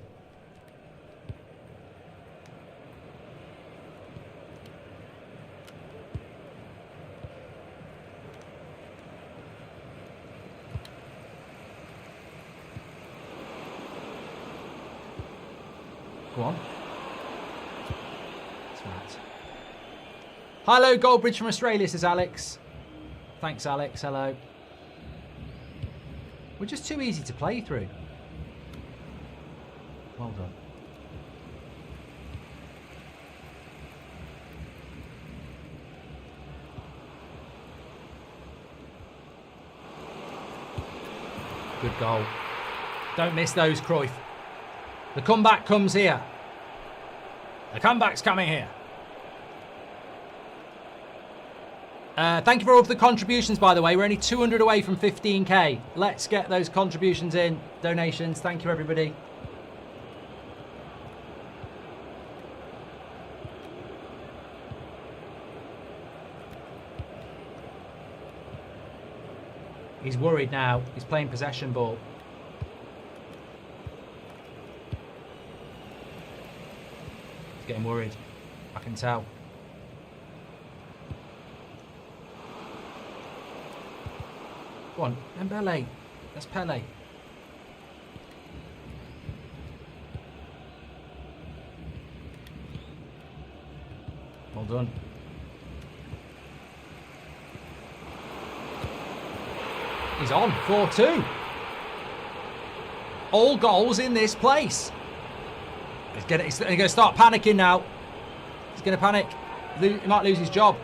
Go on. That's right. Hello, Goldbridge from Australia, says Alex. Thanks, Alex. Hello. We're just too easy to play through. Well done. Good goal. Don't miss those, Cruyff. The comeback comes here. The comeback's coming here. Thank you for all of the contributions, by the way. We're only 200 away from 15k. Let's get those contributions in. Donations. Thank you, everybody. He's worried now. He's playing possession ball. He's getting worried. I can tell. Go on, Mbele. That's Pele. Well done. He's on, 4-2. All goals in this place. He's going to start panicking now. He's going to panic. He might lose his job.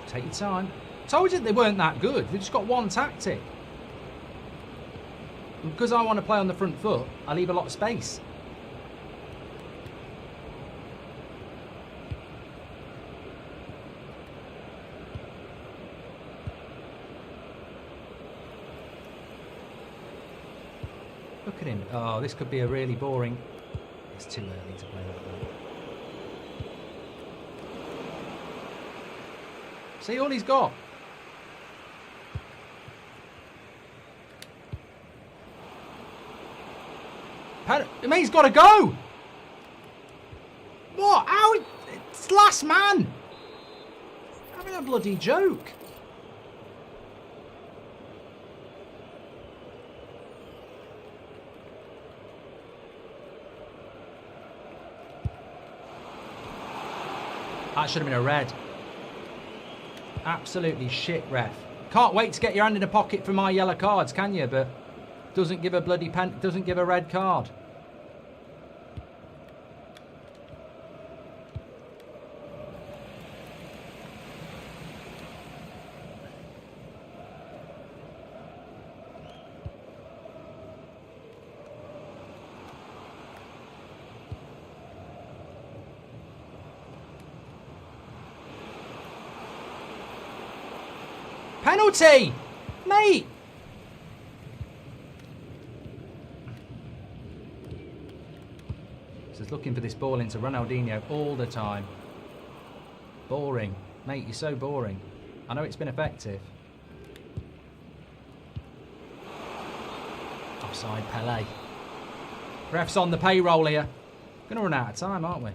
Take your time. Told you they weren't that good. They've just got one tactic. And because I want to play on the front foot, I leave a lot of space. Look at him. Oh, this could be a really boring... It's too early to play like that. See, all he's got. I mean, he's got to go. What? How? It's last man. Having a bloody joke. That should have been a red. Absolutely shit, ref. Can't wait to get your hand in a pocket for my yellow cards, can you? But doesn't give a bloody doesn't give a red card. Penalty! Mate! Just looking for this ball into Ronaldinho all the time. Boring. Mate, you're so boring. I know it's been effective. Offside, Pele. Ref's on the payroll here. Gonna run out of time, aren't we?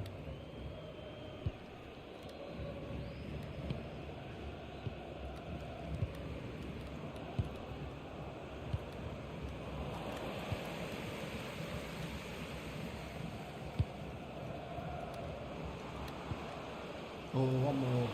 Oh, one more.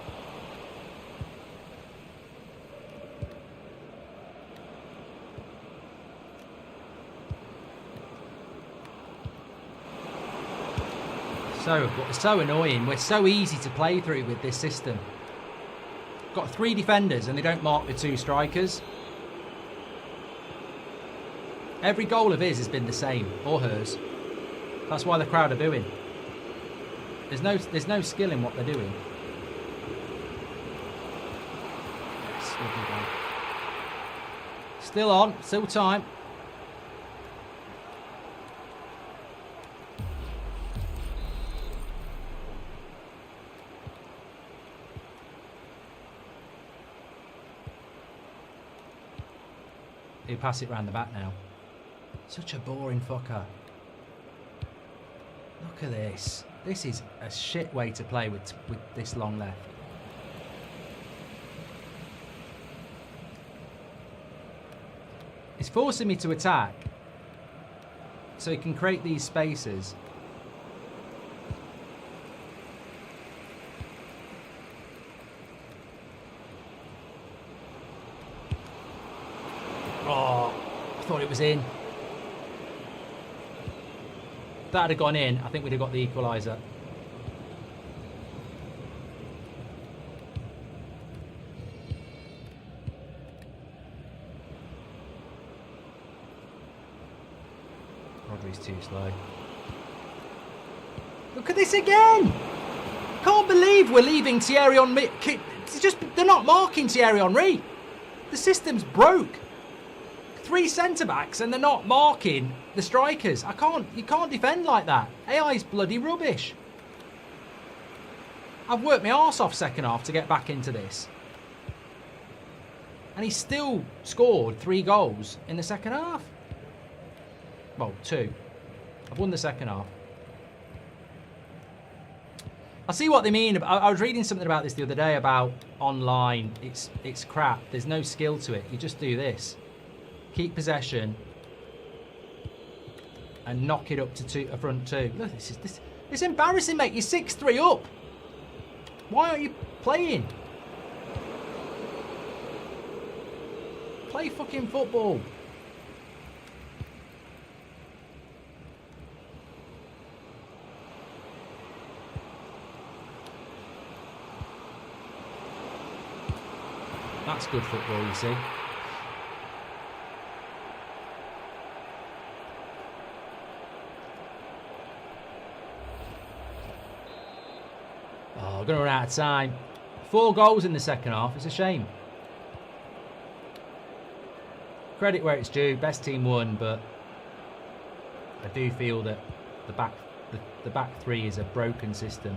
So annoying. We're so easy to play through with this system. Got 3 defenders and they don't mark the 2 strikers. Every goal of his has been the same, or hers. That's why the crowd are booing. There's no skill in what they're doing. Yes, lovely goal. Still on, still time. He'll pass it round the back now. Such a boring fucker. Look at this. This is a shit way to play with this long left. It's forcing me to attack so he can create these spaces. Oh, I thought it was in. If that had gone in, I think we'd have got the equaliser. Rodri's too slow. Look at this again! Can't believe we're leaving Thierry Henry. They're not marking Thierry Henry. The system's broke. 3 centre-backs and they're not marking the strikers. You can't defend like that. AI's bloody rubbish. I've worked my arse off second half to get back into this. And he still scored 3 goals in the second half. Well, 2. I've won the second half. I see what they mean. I was reading something about this the other day about online. It's crap. There's no skill to it. You just do this. Keep possession and knock it up to a front 2. Look, it's embarrassing, mate. You're 6-3 up. Why aren't you playing? Play fucking football. That's good football, you see. Oh, going to run out of time. 4 goals in the second half. It's a shame. Credit where it's due. Best team won, but I do feel that the back 3 is a broken system.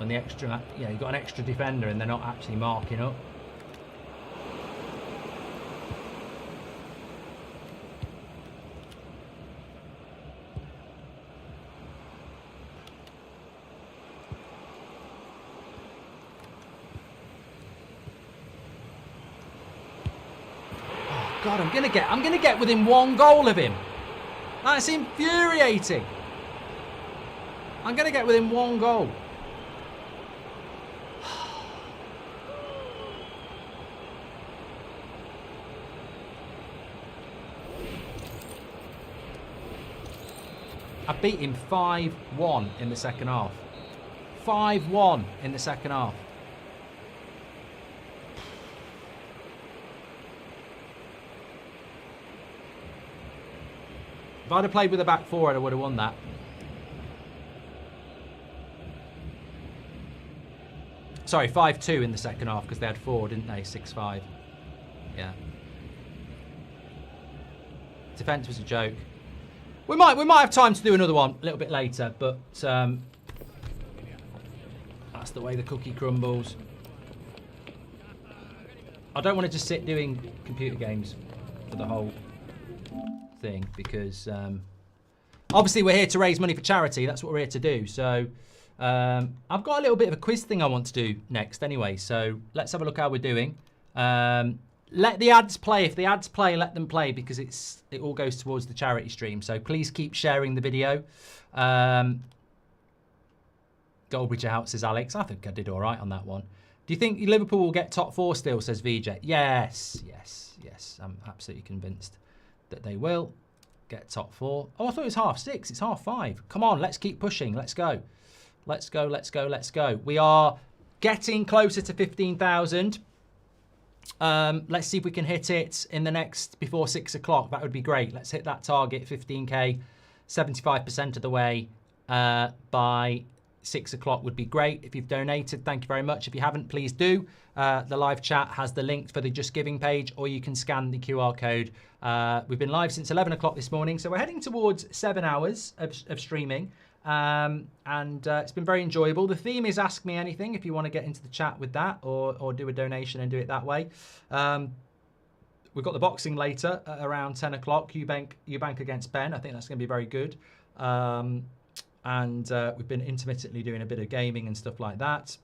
And the extra, you've got an extra defender and they're not actually marking up. God, I'm gonna get within 1 goal of him. That's infuriating. I'm gonna get within 1 goal. I beat him 5-1 in the second half. 5-1 in the second half. If I'd have played with a back 4, I would have won that. Sorry, 5-2 in the second half because they had 4, didn't they? 6-5. Yeah. Defence was a joke. We might have time to do another one a little bit later, but that's the way the cookie crumbles. I don't want to just sit doing computer games for the whole thing because obviously we're here to raise money for charity. That's what we're here to do. So I've got a little bit of a quiz thing I want to do next anyway. So let's have a look how we're doing. Let the ads play. If the ads play, let them play because it all goes towards the charity stream. So please keep sharing the video. Goldbridge out, says Alex. I think I did all right on that one. Do you think Liverpool will get top 4 still, says VJ? Yes. I'm absolutely convinced that they will. get top 4. Oh, I thought it was half 6. It's half 5. Come on, let's keep pushing. Let's go. Let's go, let's go, let's go. We are getting closer to 15,000. Let's see if we can hit it in the next, before 6 o'clock. That would be great. Let's hit that target, 15K, 75% of the way by 6 o'clock would be great. If you've donated, thank you very much. If you haven't, please do. The live chat has the link for the Just Giving page, or you can scan the QR code. We've been live since 11 o'clock this morning, so we're heading towards 7 hours of streaming. It's been very enjoyable. The theme is Ask Me Anything, if you want to get into the chat with that, or do a donation and do it that way. We've got the boxing later at around 10 o'clock, Eubank against Benn. I think that's going to be very good. We've been intermittently doing a bit of gaming and stuff like that.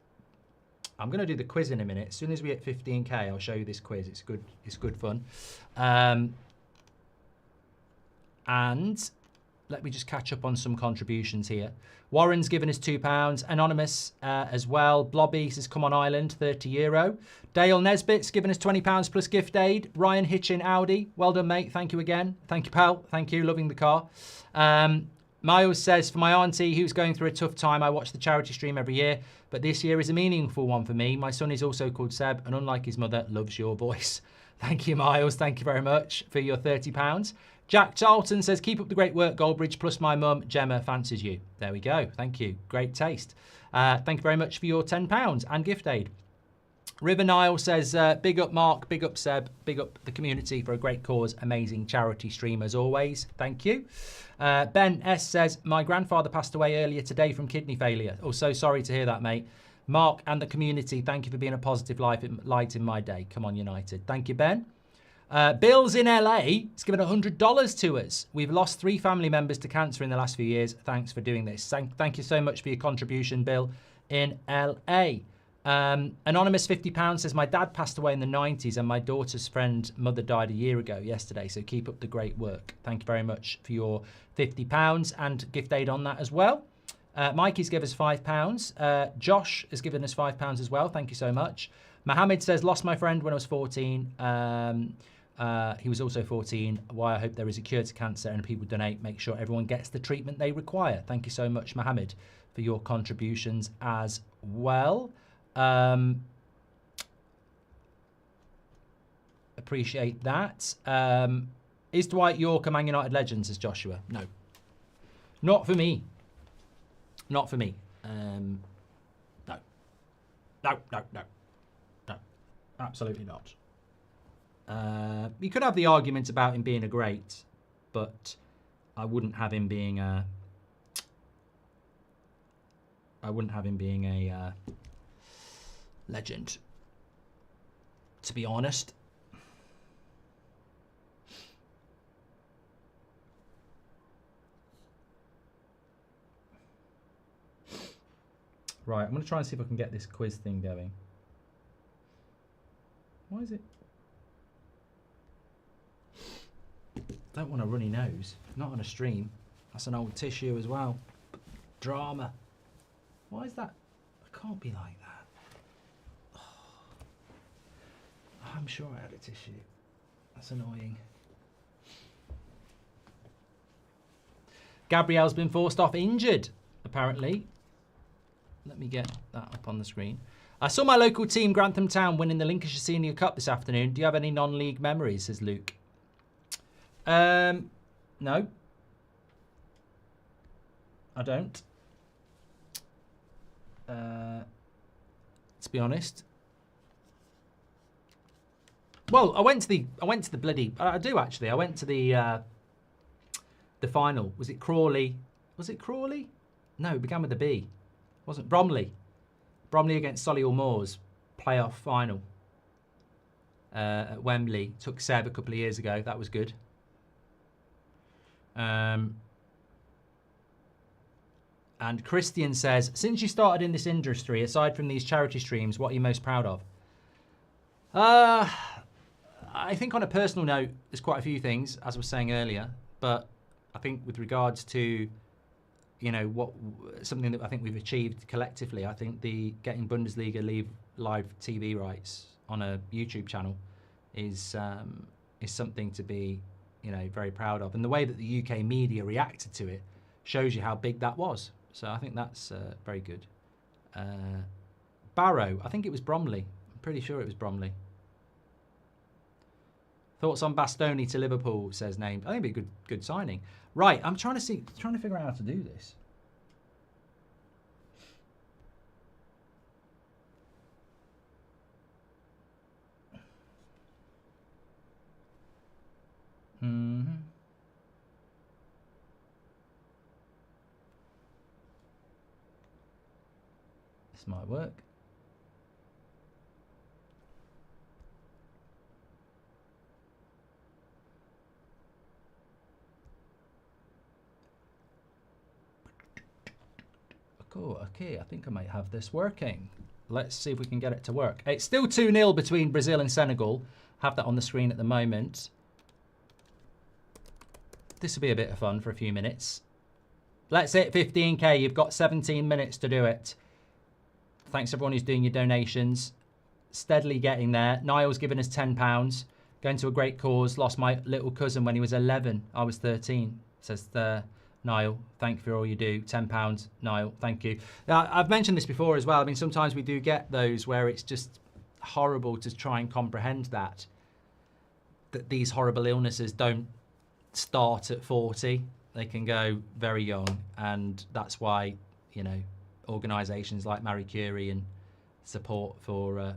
I'm going to do the quiz in a minute. As soon as we hit 15K, I'll show you this quiz. It's good. It's good fun. And let me just catch up on some contributions here. Warren's given us £2. Anonymous as well. Blobby says, come on Ireland, €30. Dale Nesbitt's given us £20 plus gift aid. Ryan Hitchin Audi, well done mate. Thank you again. Thank you pal. Thank you. Loving the car. Miles says, for my auntie who's going through a tough time, I watch the charity stream every year, but this year is a meaningful one for me. My son is also called Seb, and unlike his mother, loves your voice. Thank you, Miles. Thank you very much for your £30. Jack Charlton says, keep up the great work, Goldbridge, plus my mum, Gemma, fancies you. There we go. Thank you. Great taste. Thank you very much for your £10 and gift aid. River Nile says, big up Mark, big up Seb, big up the community for a great cause. Amazing charity stream as always. Thank you. Ben S says, my grandfather passed away earlier today from kidney failure. Oh, so sorry to hear that, mate. Mark and the community, thank you for being a positive light in my day. Come on, United. Thank you, Ben. Bill's in LA. He's given $100 to us. We've lost 3 family members to cancer in the last few years. Thanks for doing this. Thank you so much for your contribution, Bill, in LA. Anonymous £50 says, my dad passed away in the 90s and my daughter's friend mother died a year ago yesterday, so keep up the great work. Thank you very much for your £50 and gift aid on that as well. Mikey's given us £5. Josh has given us £5 as well. Thank you so much. Mohammed says, lost my friend when I was 14. He was also 14. Why I hope there is a cure to cancer and people donate. Make sure everyone gets the treatment they require. Thank you so much, Mohammed, for your contributions as well. Appreciate that. Is Dwight York a Man United legend, says Joshua? No. Not for me. Not for me. No. No, no, no. No. Absolutely not. You could have the argument about him being a great, but I wouldn't have him being a... legend, to be honest. Right, I'm going to try and see if I can get this quiz thing going. Why is it? Don't want a runny nose. Not on a stream. That's an old tissue as well. Drama. Why is that? It can't be like that. Oh, I'm sure I had a tissue. That's annoying. Gabrielle's been forced off injured, apparently. Let me get that up on the screen. I saw my local team, Grantham Town, winning the Lincolnshire Senior Cup this afternoon. Do you have any non-league memories, says Luke? No. I don't. To be honest. Well, I went to the bloody... I do, actually. I went to the final. Was it Crawley? Was it Crawley? No, it began with a B. Wasn't Bromley. Bromley against Solihull Moors. Playoff final. At Wembley. Took Seb a couple of years ago. That was good. And Christian says, since you started in this industry, aside from these charity streams, what are you most proud of? I think on a personal note, there's quite a few things, as I was saying earlier. But I think with regards to, you know, something that I think we've achieved collectively, I think getting Bundesliga live TV rights on a YouTube channel is something to be, you know, very proud of. And the way that the UK media reacted to it shows you how big that was. So I think that's very good. Barrow, I think it was Bromley. I'm pretty sure it was Bromley. Thoughts on Bastoni to Liverpool, says named. I think it'd be a good signing. Right, I'm trying to figure out how to do this. This might work. Cool, okay, I think I might have this working. Let's see if we can get it to work. It's still 2-0 between Brazil and Senegal. Have that on the screen at the moment. This will be a bit of fun for a few minutes. Let's hit 15k. You've got 17 minutes to do it. Thanks everyone who's doing your donations. Steadily getting there. Niall's given us £10. Going to a great cause. Lost my little cousin when he was 11. I was 13, says Niall. Thank you for all you do. £10, Niall. Thank you. Now, I've mentioned this before as well. I mean, sometimes we do get those where it's just horrible to try and comprehend that these horrible illnesses don't start at 40. They can go very young, and that's why, you know, organisations like Marie Curie and support for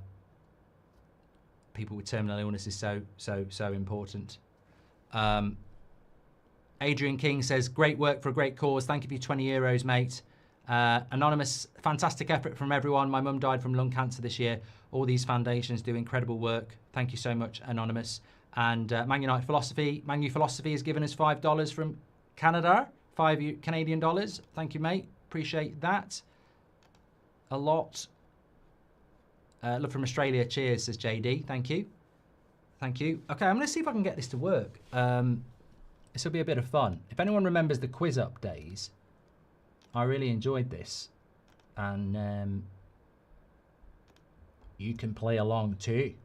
people with terminal illness is so important. Adrian King says, great work for a great cause. Thank you for your €20, mate. Anonymous, fantastic effort from everyone. My mum died from lung cancer this year. All these foundations do incredible work. Thank you so much, Anonymous. And Man United Philosophy. Man U Philosophy has given us $5 from Canada. $5 Canadian dollars. Thank you, mate. Appreciate that a lot. Love from Australia. Cheers, says JD. Thank you. Thank you. Okay, I'm going to see if I can get this to work. This will be a bit of fun. If anyone remembers the quiz up days, I really enjoyed this. And you can play along too.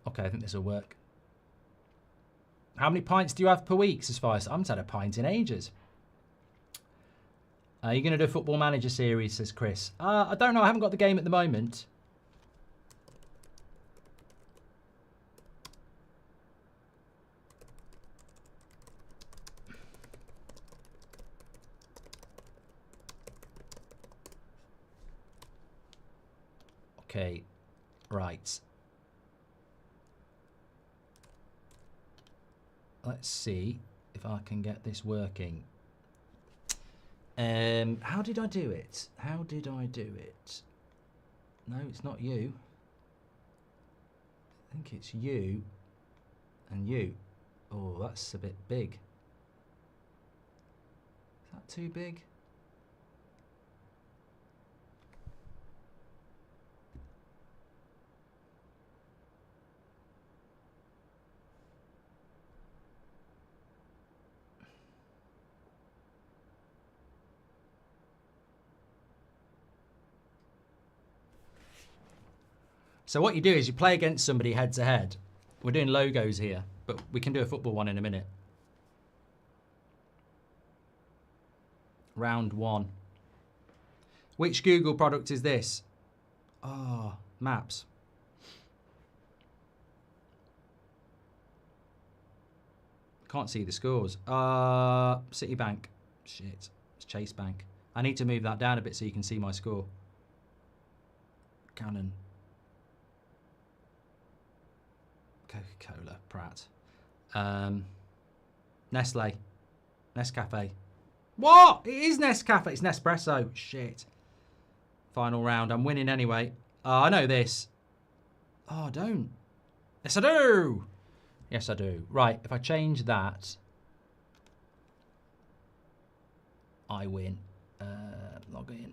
Okay, I think this will work. How many pints do you have per week, says Fire? I haven't had a pint in ages. Are you going to do a Football Manager series, says Chris? I don't know. I haven't got the game at the moment. Okay, right. Let's see if I can get this working. How did I do it? How did I do it? No, it's not you. I think it's you and you. Oh, that's a bit big. Is that too big? So what you do is you play against somebody head to head. We're doing logos here, but we can do a football one in a minute. Round one. Which Google product is this? Oh, Maps. Can't see the scores. Citibank. Shit, it's Chase Bank. I need to move that down a bit so you can see my score. Canon. Coca-Cola, Pratt. Nestle. Nescafe. What? It is Nescafe. It's Nespresso. Shit. Final round. I'm winning anyway. I know this. Oh, don't. Yes, I do. Yes, I do. Right, if I change that, I win. Log in.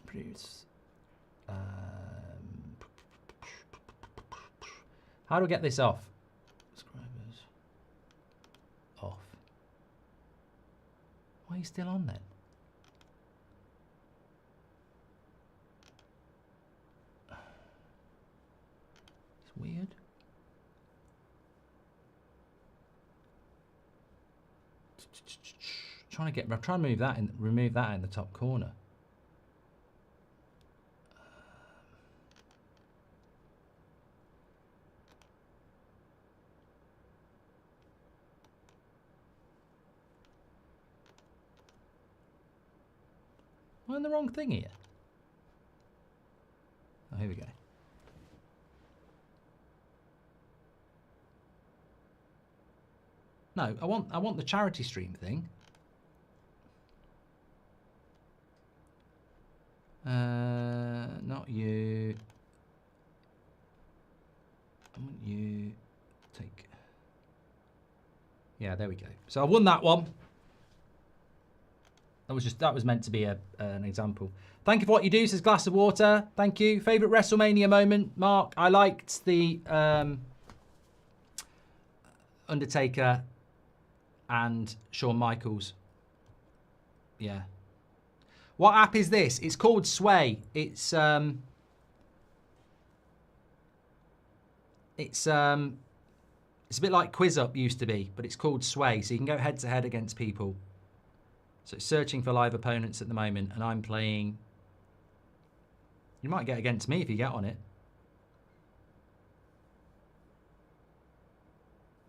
Produce. How do I get this off? Subscribers. Off. Why are you still on then? It's weird. I'm trying to remove that in the top corner. Am I on the wrong thing here? Oh, here we go. No, I want the charity stream thing. Not you. I want you. Take. Yeah, there we go. So I won that one. That was meant to be an example. Thank you for what you do, says Glass of Water. Thank you. Favorite WrestleMania moment, Mark? I liked the Undertaker and Shawn Michaels. Yeah. What app is this? It's called Sway. It's a bit like QuizUp used to be, but it's called Sway. So you can go head to head against people. So it's searching for live opponents at the moment, and I'm playing. You might get against me if you get on it.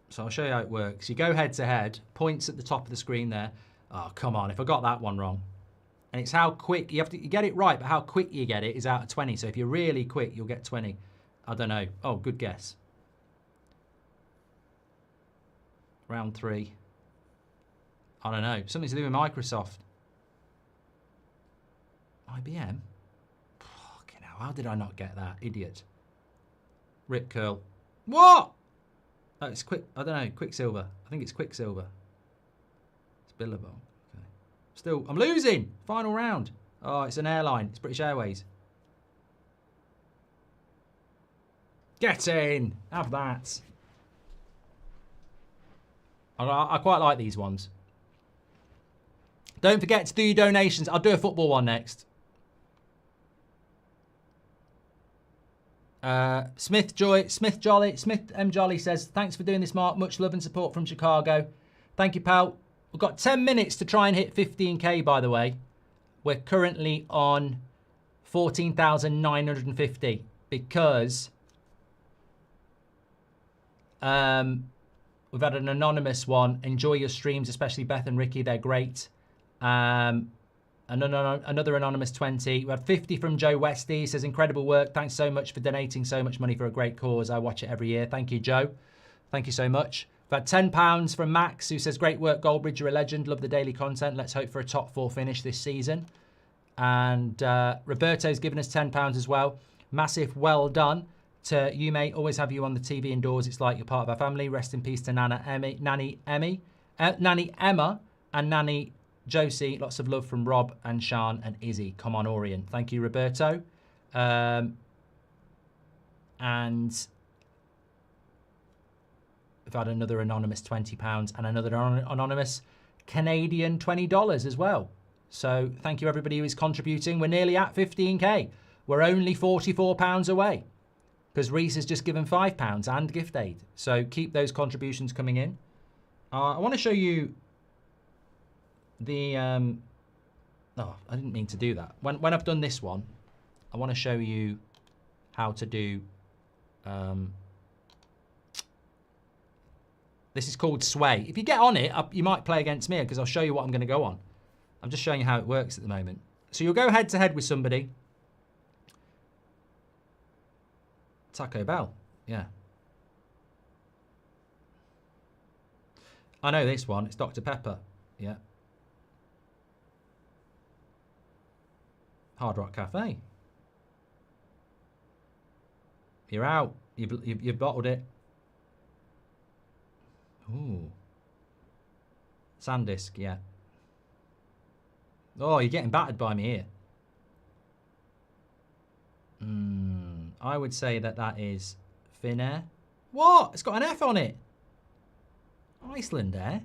So I'll show you how it works. You go head to head, points at the top of the screen there. Oh, come on, if I got that one wrong. And it's how quick, you get it right, but how quick you get it is out of 20. So if you're really quick, you'll get 20. I don't know. Oh, good guess. Round 3. I don't know. Something to do with Microsoft. IBM? Fucking hell, how did I not get that? Idiot. Rip Curl. What? Oh, it's quick. I don't know. Quicksilver. I think it's Quicksilver. It's Billabong. Okay. Still, I'm losing. Final round. Oh, it's an airline. It's British Airways. Get in. Have that. I quite like these ones. Don't forget to do your donations. I'll do a football one next. Smith M. Jolly says, thanks for doing this, Mark. Much love and support from Chicago. Thank you, pal. We've got 10 minutes to try and hit 15k, by the way. We're currently on 14,950 because we've had an anonymous one. Enjoy your streams, especially Beth and Ricky. They're great. Another anonymous 20. We had 50 from Joe Westy. He says, incredible work. Thanks so much for donating so much money for a great cause. I watch it every year. Thank you, Joe. Thank you so much. We've had £10 from Max, who says, great work, Goldbridge. You're a legend. Love the daily content. Let's hope for a top 4 finish this season. And Roberto's given us £10 as well. Massive well done to you, mate. Always have you on the TV indoors. It's like you're part of our family. Rest in peace to Nanny Emma, and Nanny Josie. Lots of love from Rob and Sean and Izzy. Come on, Orient. Thank you, Roberto. And we've had another anonymous £20 and another anonymous Canadian $20 as well. So thank you, everybody who is contributing. We're nearly at 15k. We're only £44 away because Reese has just given £5 and gift aid. So keep those contributions coming in. I want to show you the oh, I didn't mean to do that. When I've done this one, I want to show you how to do this is called Sway. If you get on it, you might play against me because I'll show you what I'm going to go on. I'm just showing you how it works at the moment. So you'll go head to head with somebody. Taco Bell, yeah. I know this one. It's Dr. Pepper, yeah. Hard Rock Cafe. You're out. You've bottled it. Ooh. Sandisk, yeah. Oh, you're getting battered by me here. I would say that is Finnair. What? It's got an F on it. Iceland Air.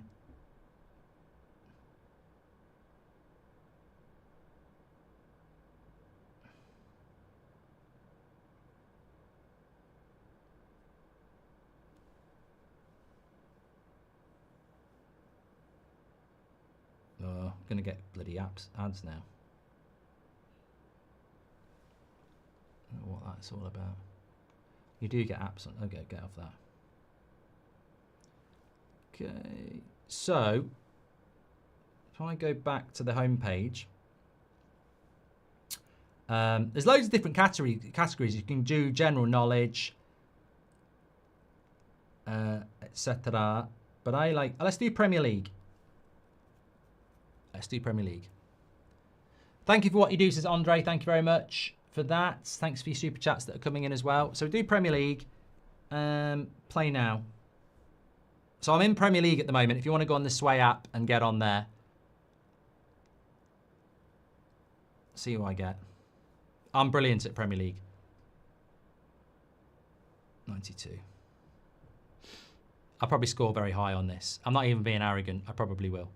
Oh, I'm going to get bloody ads now. I don't know what that's all about. You do get apps on. Okay, get off that. Okay, so if I go back to the home page, there's loads of different categories. You can do general knowledge, etc. But I like. Let's do Premier League. Let's do Premier League. Thank you for what you do, says Andre. Thank you very much for that. Thanks for your super chats that are coming in as well. So do Premier League. Play now. So I'm in Premier League at the moment. If you want to go on the Sway app and get on there. See who I get. I'm brilliant at Premier League. 92. I'll probably score very high on this. I'm not even being arrogant. I probably will.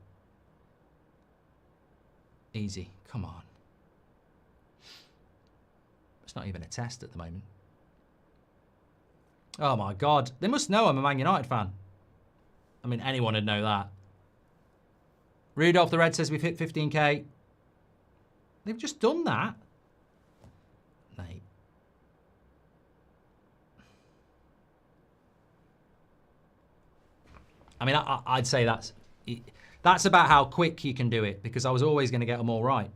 Easy. Come on. It's not even a test at the moment. Oh my God. They must know I'm a Man United fan. I mean, anyone would know that. Rudolph the Red says we've hit 15k. They've just done that. Mate. I mean, I'd say that's about how quick you can do it, because I was always going to get them all right.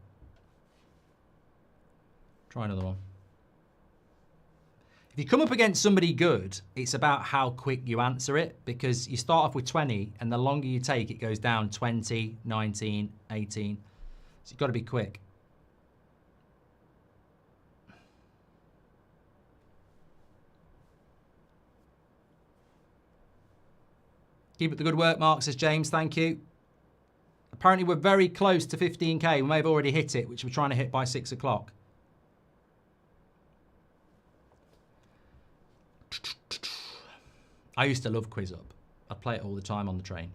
Try another one. If you come up against somebody good, it's about how quick you answer it, because you start off with 20 and the longer you take, it goes down 20, 19, 18. So you've got to be quick. Keep up the good work, Mark, says James. Thank you. Apparently we're very close to 15k. We may have already hit it, which we're trying to hit by 6 o'clock. I used to love Quiz Up. I'd play it all the time on the train.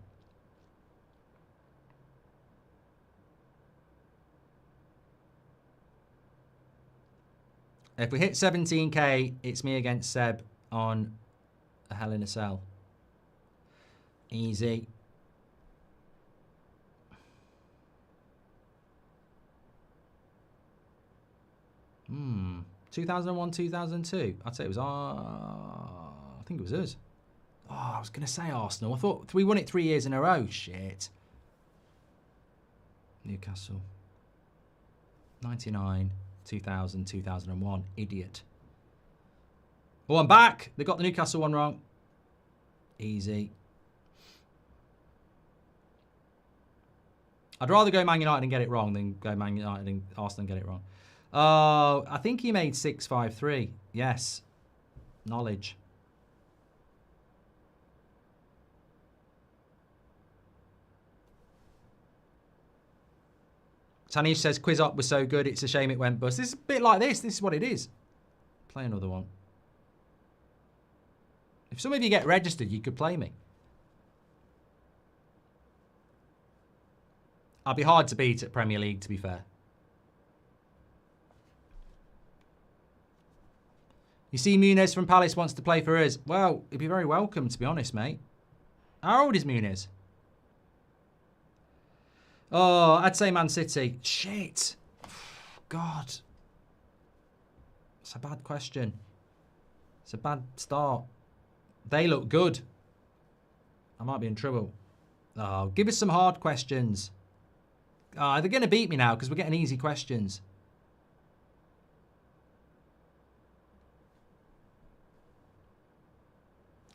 If we hit 17k, it's me against Seb on a Hell in a Cell. Easy. Hmm. 2001, 2002. I'd say it was I think it was us. Oh, I was going to say Arsenal. I thought we won it 3 years in a row. Shit. Newcastle. 99, 2000, 2001. Idiot. Oh, I'm back. They got the Newcastle one wrong. Easy. I'd rather go Man United and get it wrong than go Man United and Arsenal and get it wrong. Oh, I think he made 6-5-3. Yes. Knowledge. Tanish says, Quiz Up was so good, it's a shame it went bust. This is a bit like this. This is what it is. Play another one. If some of you get registered, you could play me. I'll be hard to beat at Premier League, to be fair. You see Muniz from Palace wants to play for us. Well, he'd be very welcome, to be honest, mate. How old is Muniz? Oh, I'd say Man City. Shit. God. It's a bad question. It's a bad start. They look good. I might be in trouble. Oh, give us some hard questions. Oh, they're going to beat me now because we're getting easy questions.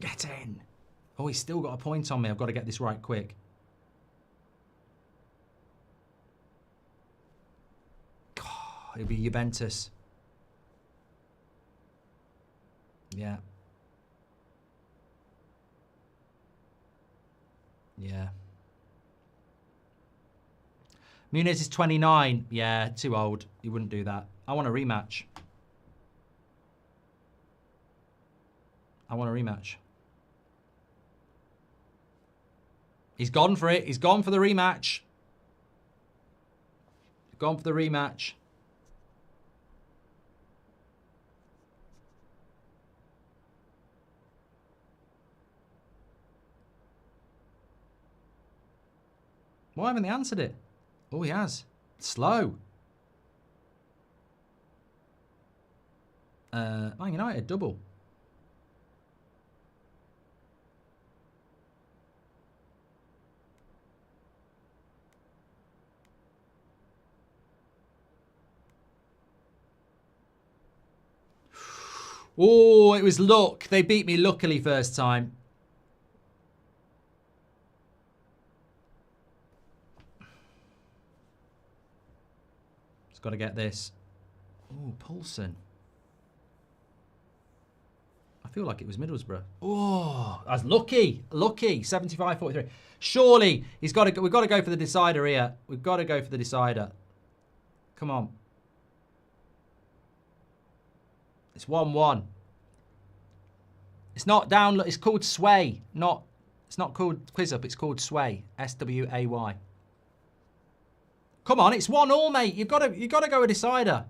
Get in. Oh, he's still got a point on me. I've got to get this right quick. God, It'll be Juventus. Yeah. Yeah. Muniz is 29. Yeah, too old. He wouldn't do that. I want a rematch. I want a rematch. He's gone for it. He's gone for the rematch. Gone for the rematch. Why haven't they answered it? Oh, he has. Slow. Man United, double. Oh, it was luck. They beat me luckily first time. Just got to get this. Oh, Poulsen. I feel like it was Middlesbrough. Oh, that's lucky. Lucky. 75-43. Surely he's got to. We've got to go for the decider here. We've got to go for the decider. Come on. It's 1-1. It's not down. It's called Sway. It's not called Quiz Up. It's called Sway. SWAY. Come on, it's 1-1, mate. You've got to go a decider.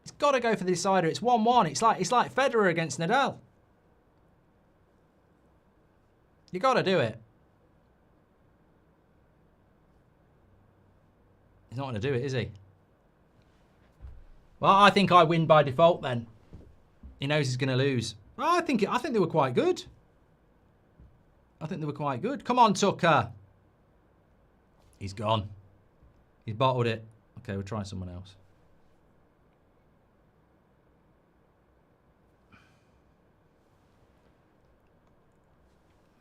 It's got to go for the decider. It's 1-1. It's like Federer against Nadal. You got to do it. He's not going to do it, is he? Well, I think I win by default then. He knows he's going to lose. Well, I think they were quite good. I think they were quite good. Come on, Tucker. He's gone. He's bottled it. Okay, we'll try someone else.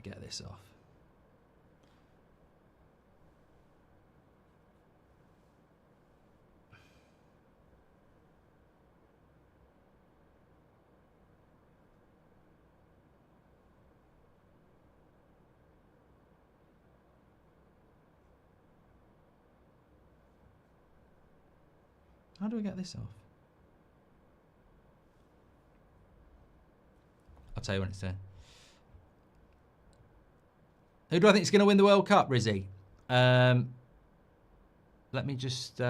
Get this off. How do we get this off? I'll tell you when it's done. Who do I think is going to win the World Cup, Rizzy? Let me just see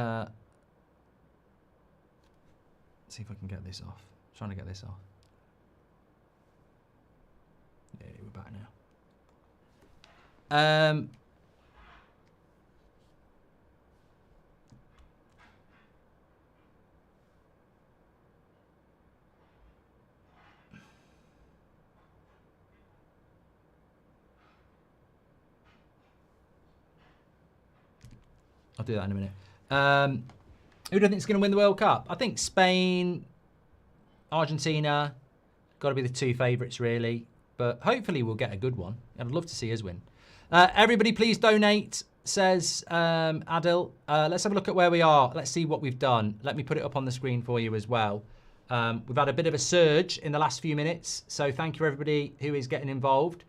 if I can get this off. I'm trying to get this off. Yeah, we're back now. I'll do that in a minute. Who do I think is going to win the World Cup? I think Spain, Argentina, got to be the two favourites really. But hopefully we'll get a good one. I'd love to see us win. Everybody please donate, says Adil. Let's have a look at where we are. Let's see what we've done. Let me put it up on the screen for you as well. We've had a bit of a surge in the last few minutes. So thank you everybody who is getting involved.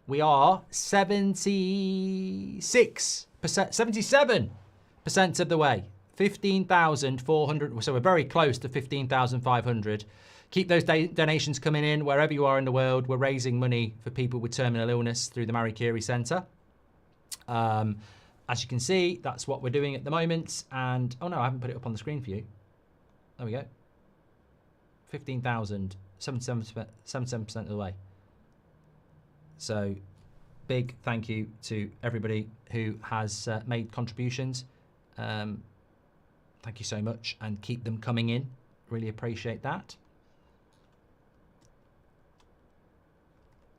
We are 77% of the way. 15,400. So we're very close to 15,500. Keep those donations coming in wherever you are in the world. We're raising money for people with terminal illness through the Marie Curie Centre. As you can see, that's what we're doing at the moment. And, oh no, I haven't put it up on the screen for you. There we go. 15,000, 77% of the way. So, big thank you to everybody who has made contributions. Thank you so much, and keep them coming in. Really appreciate that.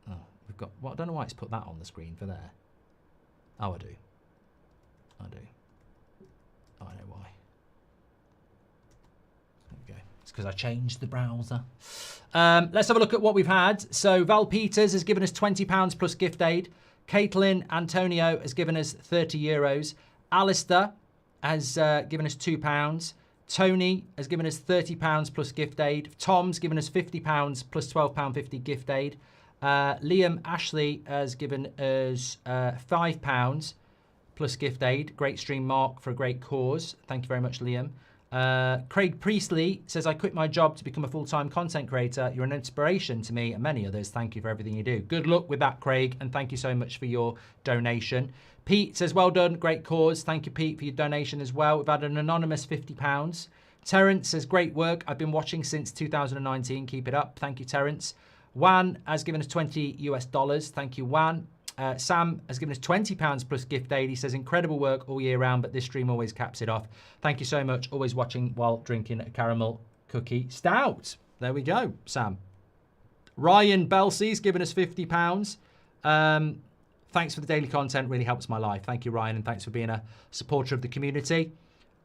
Oh, we've got. Well, I don't know why it's put that on the screen for there. Oh, I do. I do. Oh, I know why. There we go. It's because I changed the browser. Let's have a look at what we've had. So Val Peters has given us £20 plus gift aid. Caitlin Antonio has given us €30. Alistair has given us £2. Tony has given us £30 plus gift aid. Tom's given us £50 plus £12.50 gift aid. Liam Ashley has given us £5 plus gift aid. Great stream, Mark, for a great cause. Thank you very much, Liam. Craig Priestley says, I quit my job to become a full-time content creator. You're an inspiration to me and many others. Thank you for everything you do. Good luck with that, Craig, and thank you so much for your donation. Pete says, well done, great cause. Thank you, Pete, for your donation as well. We've had an anonymous £50. Terence says, great work. I've been watching since 2019. Keep it up. Thank you, Terence. Juan has given us $20 US. Thank you, Juan. Sam has given us £20 plus gift aid. He says, incredible work all year round, but this stream always caps it off. Thank you so much. Always watching while drinking a caramel cookie stout. There we go, Sam. Ryan Belsey's given us £50. Thanks for the daily content. Really helps my life. Thank you, Ryan, and thanks for being a supporter of the community.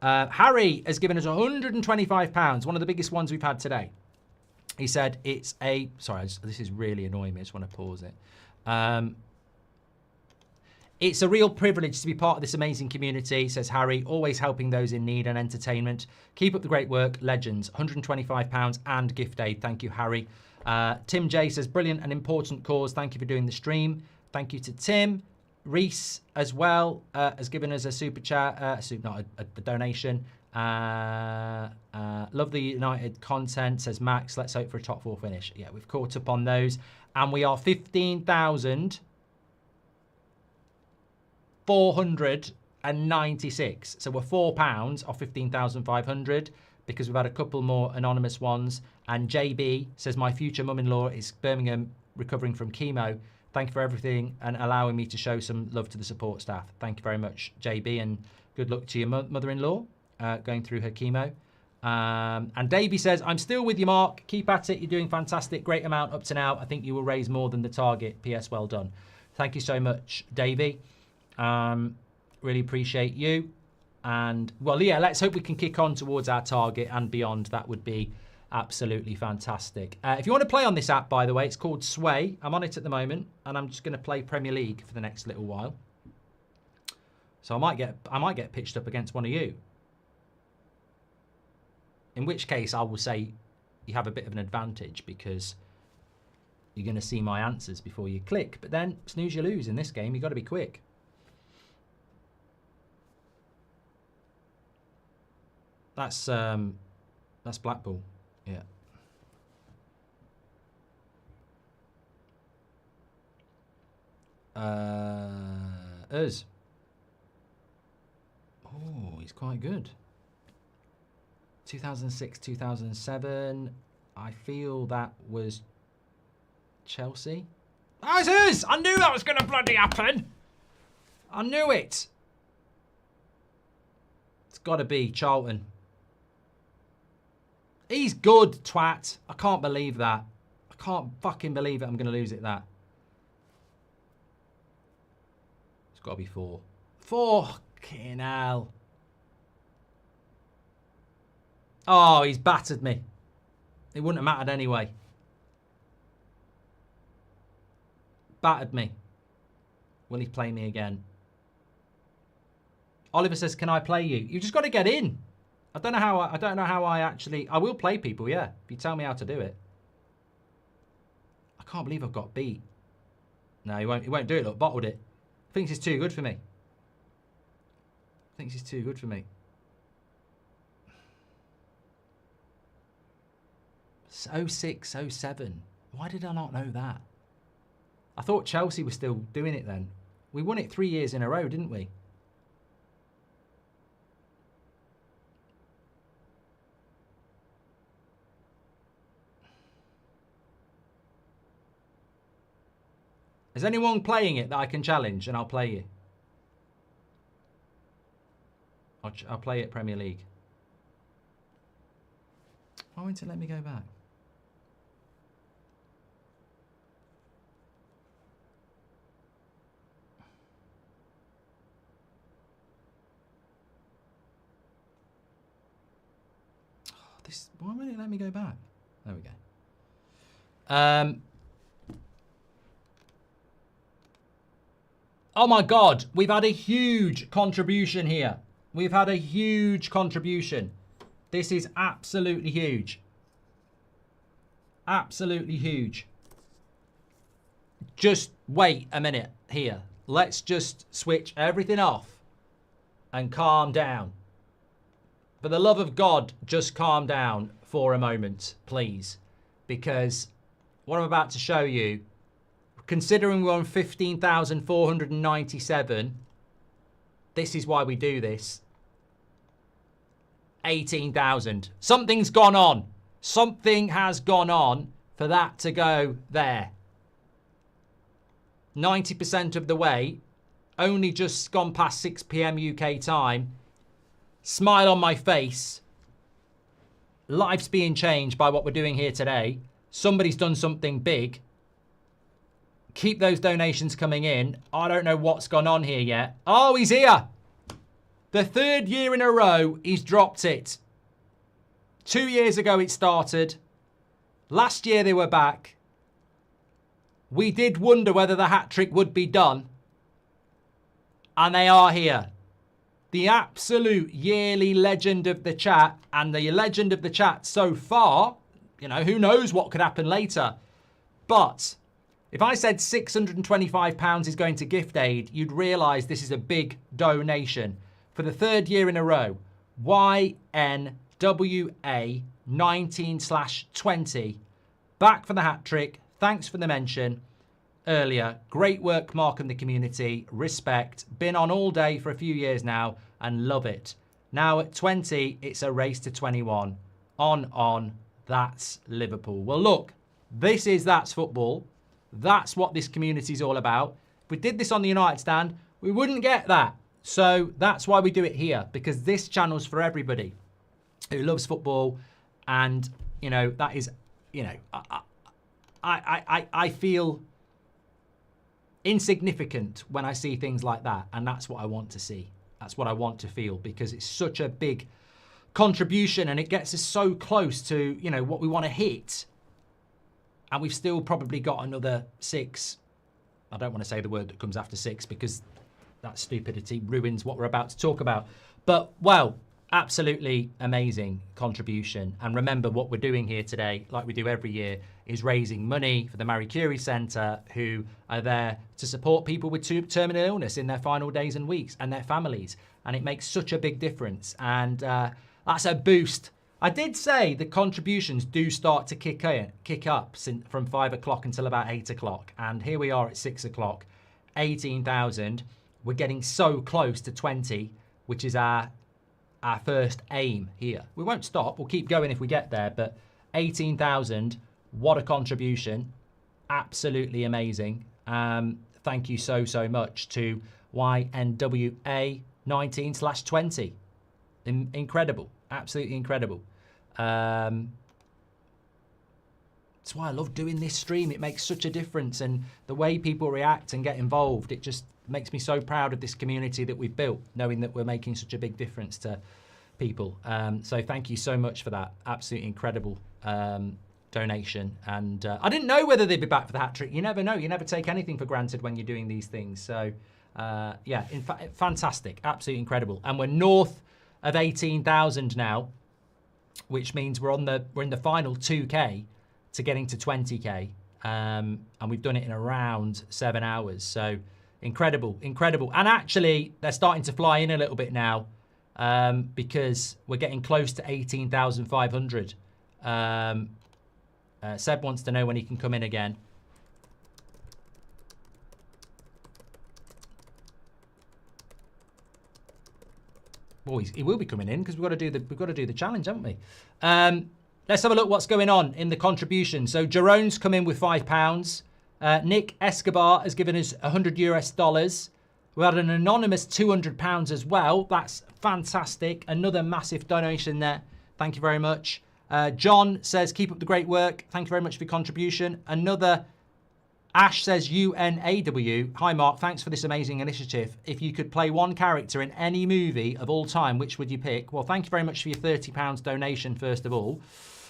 Harry has given us £125, one of the biggest ones we've had today. He said it's a... Sorry, this is really annoying me. I just want to pause it. It's a real privilege to be part of this amazing community, says Harry, always helping those in need and entertainment. Keep up the great work, legends. £125 and gift aid. Thank you, Harry. Tim J says, brilliant and important cause. Thank you for doing the stream. Thank you to Tim. Reese as well has given us a super chat, a donation. Love the United content, says Max. Let's hope for a top 4 finish. Yeah, we've caught up on those. And we are 15,496. So we're £4 off 15,500 because we've had a couple more anonymous ones. And JB says, my future mum-in-law is Birmingham recovering from chemo. Thank you for everything and allowing me to show some love to the support staff. Thank you very much, JB, and good luck to your mother-in-law going through her chemo. And Davey says, I'm still with you, Mark. Keep at it. You're doing fantastic. Great amount up to now. I think you will raise more than the target. PS, well done. Thank you so much, Davey. Really appreciate you. And, well, yeah, let's hope we can kick on towards our target and beyond. That would be absolutely fantastic. If you want to play on this app, by the way, it's called Sway. I'm on it at the moment, and I'm just going to play Premier League for the next little while. So I might get pitched up against one of you. In which case, I will say you have a bit of an advantage because you're going to see my answers before you click. But then, snooze you lose in this game. You've got to be quick. That's Blackpool. Yeah. Us. Oh, he's quite good. 2006, 2007. I feel that was Chelsea. Oh, it's us! I knew that was going to bloody happen. I knew it. It's got to be Charlton. He's good, twat. I can't believe that. I can't fucking believe it. I'm going to lose it, that. It's got to be 4. Fucking hell. Oh, he's battered me. It wouldn't have mattered anyway. Battered me. Will he play me again? Oliver says, can I play you? You've just got to get in. I don't know how I actually... I will play people, yeah. If you tell me how to do it. I can't believe I've got beat. No, he won't do it. Look, bottled it. Thinks he's too good for me. Thinks he's too good for me. 06, 07. Why did I not know that? I thought Chelsea was still doing it then. We won it 3 years in a row, didn't we? Is anyone playing it that I can challenge and I'll play you? I'll play it Premier League. Why won't it let me go back? Why won't it let me go back? There we go. Oh my God, we've had a huge contribution here. We've had a huge contribution. This is absolutely huge. Absolutely huge. Just wait a minute here. Let's just switch everything off and calm down. For the love of God, just calm down for a moment, please. Because what I'm about to show you, considering we're on 15,497, this is why we do this. 18,000. Something's gone on. Something has gone on for that to go there. 90% of the way, only just gone past 6 p.m. UK time. Smile on my face. Life's being changed by what we're doing here today. Somebody's done something big. Keep those donations coming in. I don't know what's gone on here yet. Oh, he's here. The third year in a row, he's dropped it. 2 years ago it started. Last year they were back. We did wonder whether the hat-trick would be done. And they are here. The absolute yearly legend of the chat, and the legend of the chat so far, you know, who knows what could happen later. But if I said £625 is going to gift aid, you'd realise this is a big donation. For the third year in a row, YNWA 19/20. Back for the hat-trick. Thanks for the mention earlier. Great work, Mark, and the community. Respect. Been on all day for a few years now and love it. Now at 20, it's a race to 21. On. That's Liverpool. Well, look, that's football. That's what this community is all about. If we did this on the United stand, we wouldn't get that. So that's why we do it here, because this channel's for everybody who loves football. And, you know, that is, you know, I feel insignificant when I see things like that. And that's what I want to see. That's what I want to feel, because it's such a big contribution and it gets us so close to, you know, what we want to hit. And we've still probably got another 6. I don't want to say the word that comes after 6 because that stupidity ruins what we're about to talk about. But, well, absolutely amazing contribution. And remember, what we're doing here today, like we do every year, is raising money for the Marie Curie Centre, who are there to support people with terminal illness in their final days and weeks, and their families. And it makes such a big difference. And that's a boost. I did say the contributions do start to kick up from 5 o'clock until about 8 o'clock. And here we are at 6 o'clock, 18,000. We're getting so close to 20, which is our first aim here. We won't stop. We'll keep going if we get there. But 18,000, what a contribution. Absolutely amazing. Thank you so much to YNWA 19/20. Incredible. Absolutely incredible. That's why I love doing this stream. It makes such a difference. And the way people react and get involved, it just makes me so proud of this community that we've built, knowing that we're making such a big difference to people. So thank you so much for that. Absolutely incredible donation. And I didn't know whether they'd be back for the hat-trick. You never know. You never take anything for granted when you're doing these things. So, yeah, fantastic. Absolutely incredible. And we're north of 18,000 now, which means we're in the final 2K to getting to 20K. And we've done it in around 7 hours. So incredible. And actually, they're starting to fly in a little bit now because we're getting close to 18,500. Seb wants to know when he can come in again. Well, he will be coming in because we've got to do the challenge, haven't we? Let's have a look what's going on in the contribution. So Jerome's come in with £5. Nick Escobar has given us $100 US. We had an anonymous £200 as well. That's fantastic. Another massive donation there. Thank you very much. John says, keep up the great work. Thank you very much for your contribution. Another Ash says, UNAW. Hi, Mark. Thanks for this amazing initiative. If you could play one character in any movie of all time, which would you pick? Well, thank you very much for your £30 donation, first of all.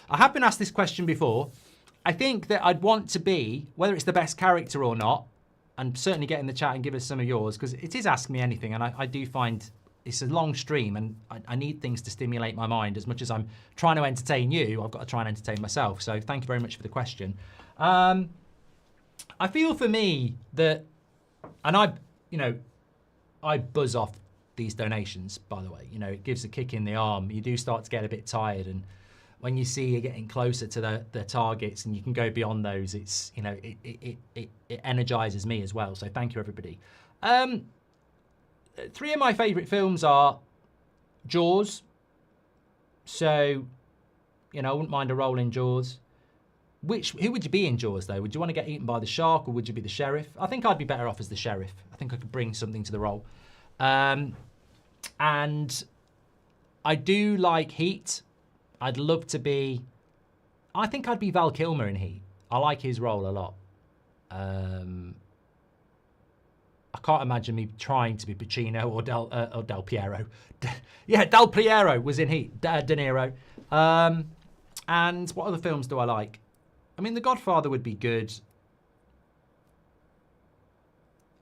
I have been asked this question before. I think that I'd want to be, whether it's the best character or not, and certainly get in the chat and give us some of yours, because it is Ask Me Anything, and I do find it's a long stream, and I need things to stimulate my mind. As much as I'm trying to entertain you, I've got to try and entertain myself. So thank you very much for the question. I feel for me that, and I buzz off these donations, by the way. It gives a kick in the arm. You do start to get a bit tired, and when you see you're getting closer to the targets and you can go beyond those, it's it energizes me as well. So thank you, everybody. 3 of my favourite films are Jaws. So, I wouldn't mind a role in Jaws. Who would you be in Jaws, though? Would you want to get eaten by the shark, or would you be the sheriff? I think I'd be better off as the sheriff. I think I could bring something to the role. And I do like Heat. I'd love to be... I think I'd be Val Kilmer in Heat. I like his role a lot. I can't imagine me trying to be Pacino or Del Piero. Yeah, Del Piero was in Heat. De Niro. And what other films do I like? I mean, The Godfather would be good.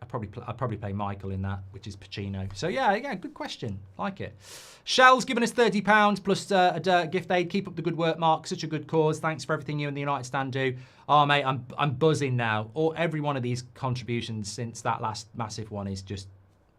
I'd probably play Michael in that, which is Pacino. So yeah, good question. Like it. Shell's given us £30 plus a gift aid. Keep up the good work, Mark. Such a good cause. Thanks for everything you and the United Stand do. Oh, mate, I'm buzzing now. Every one of these contributions since that last massive one is just,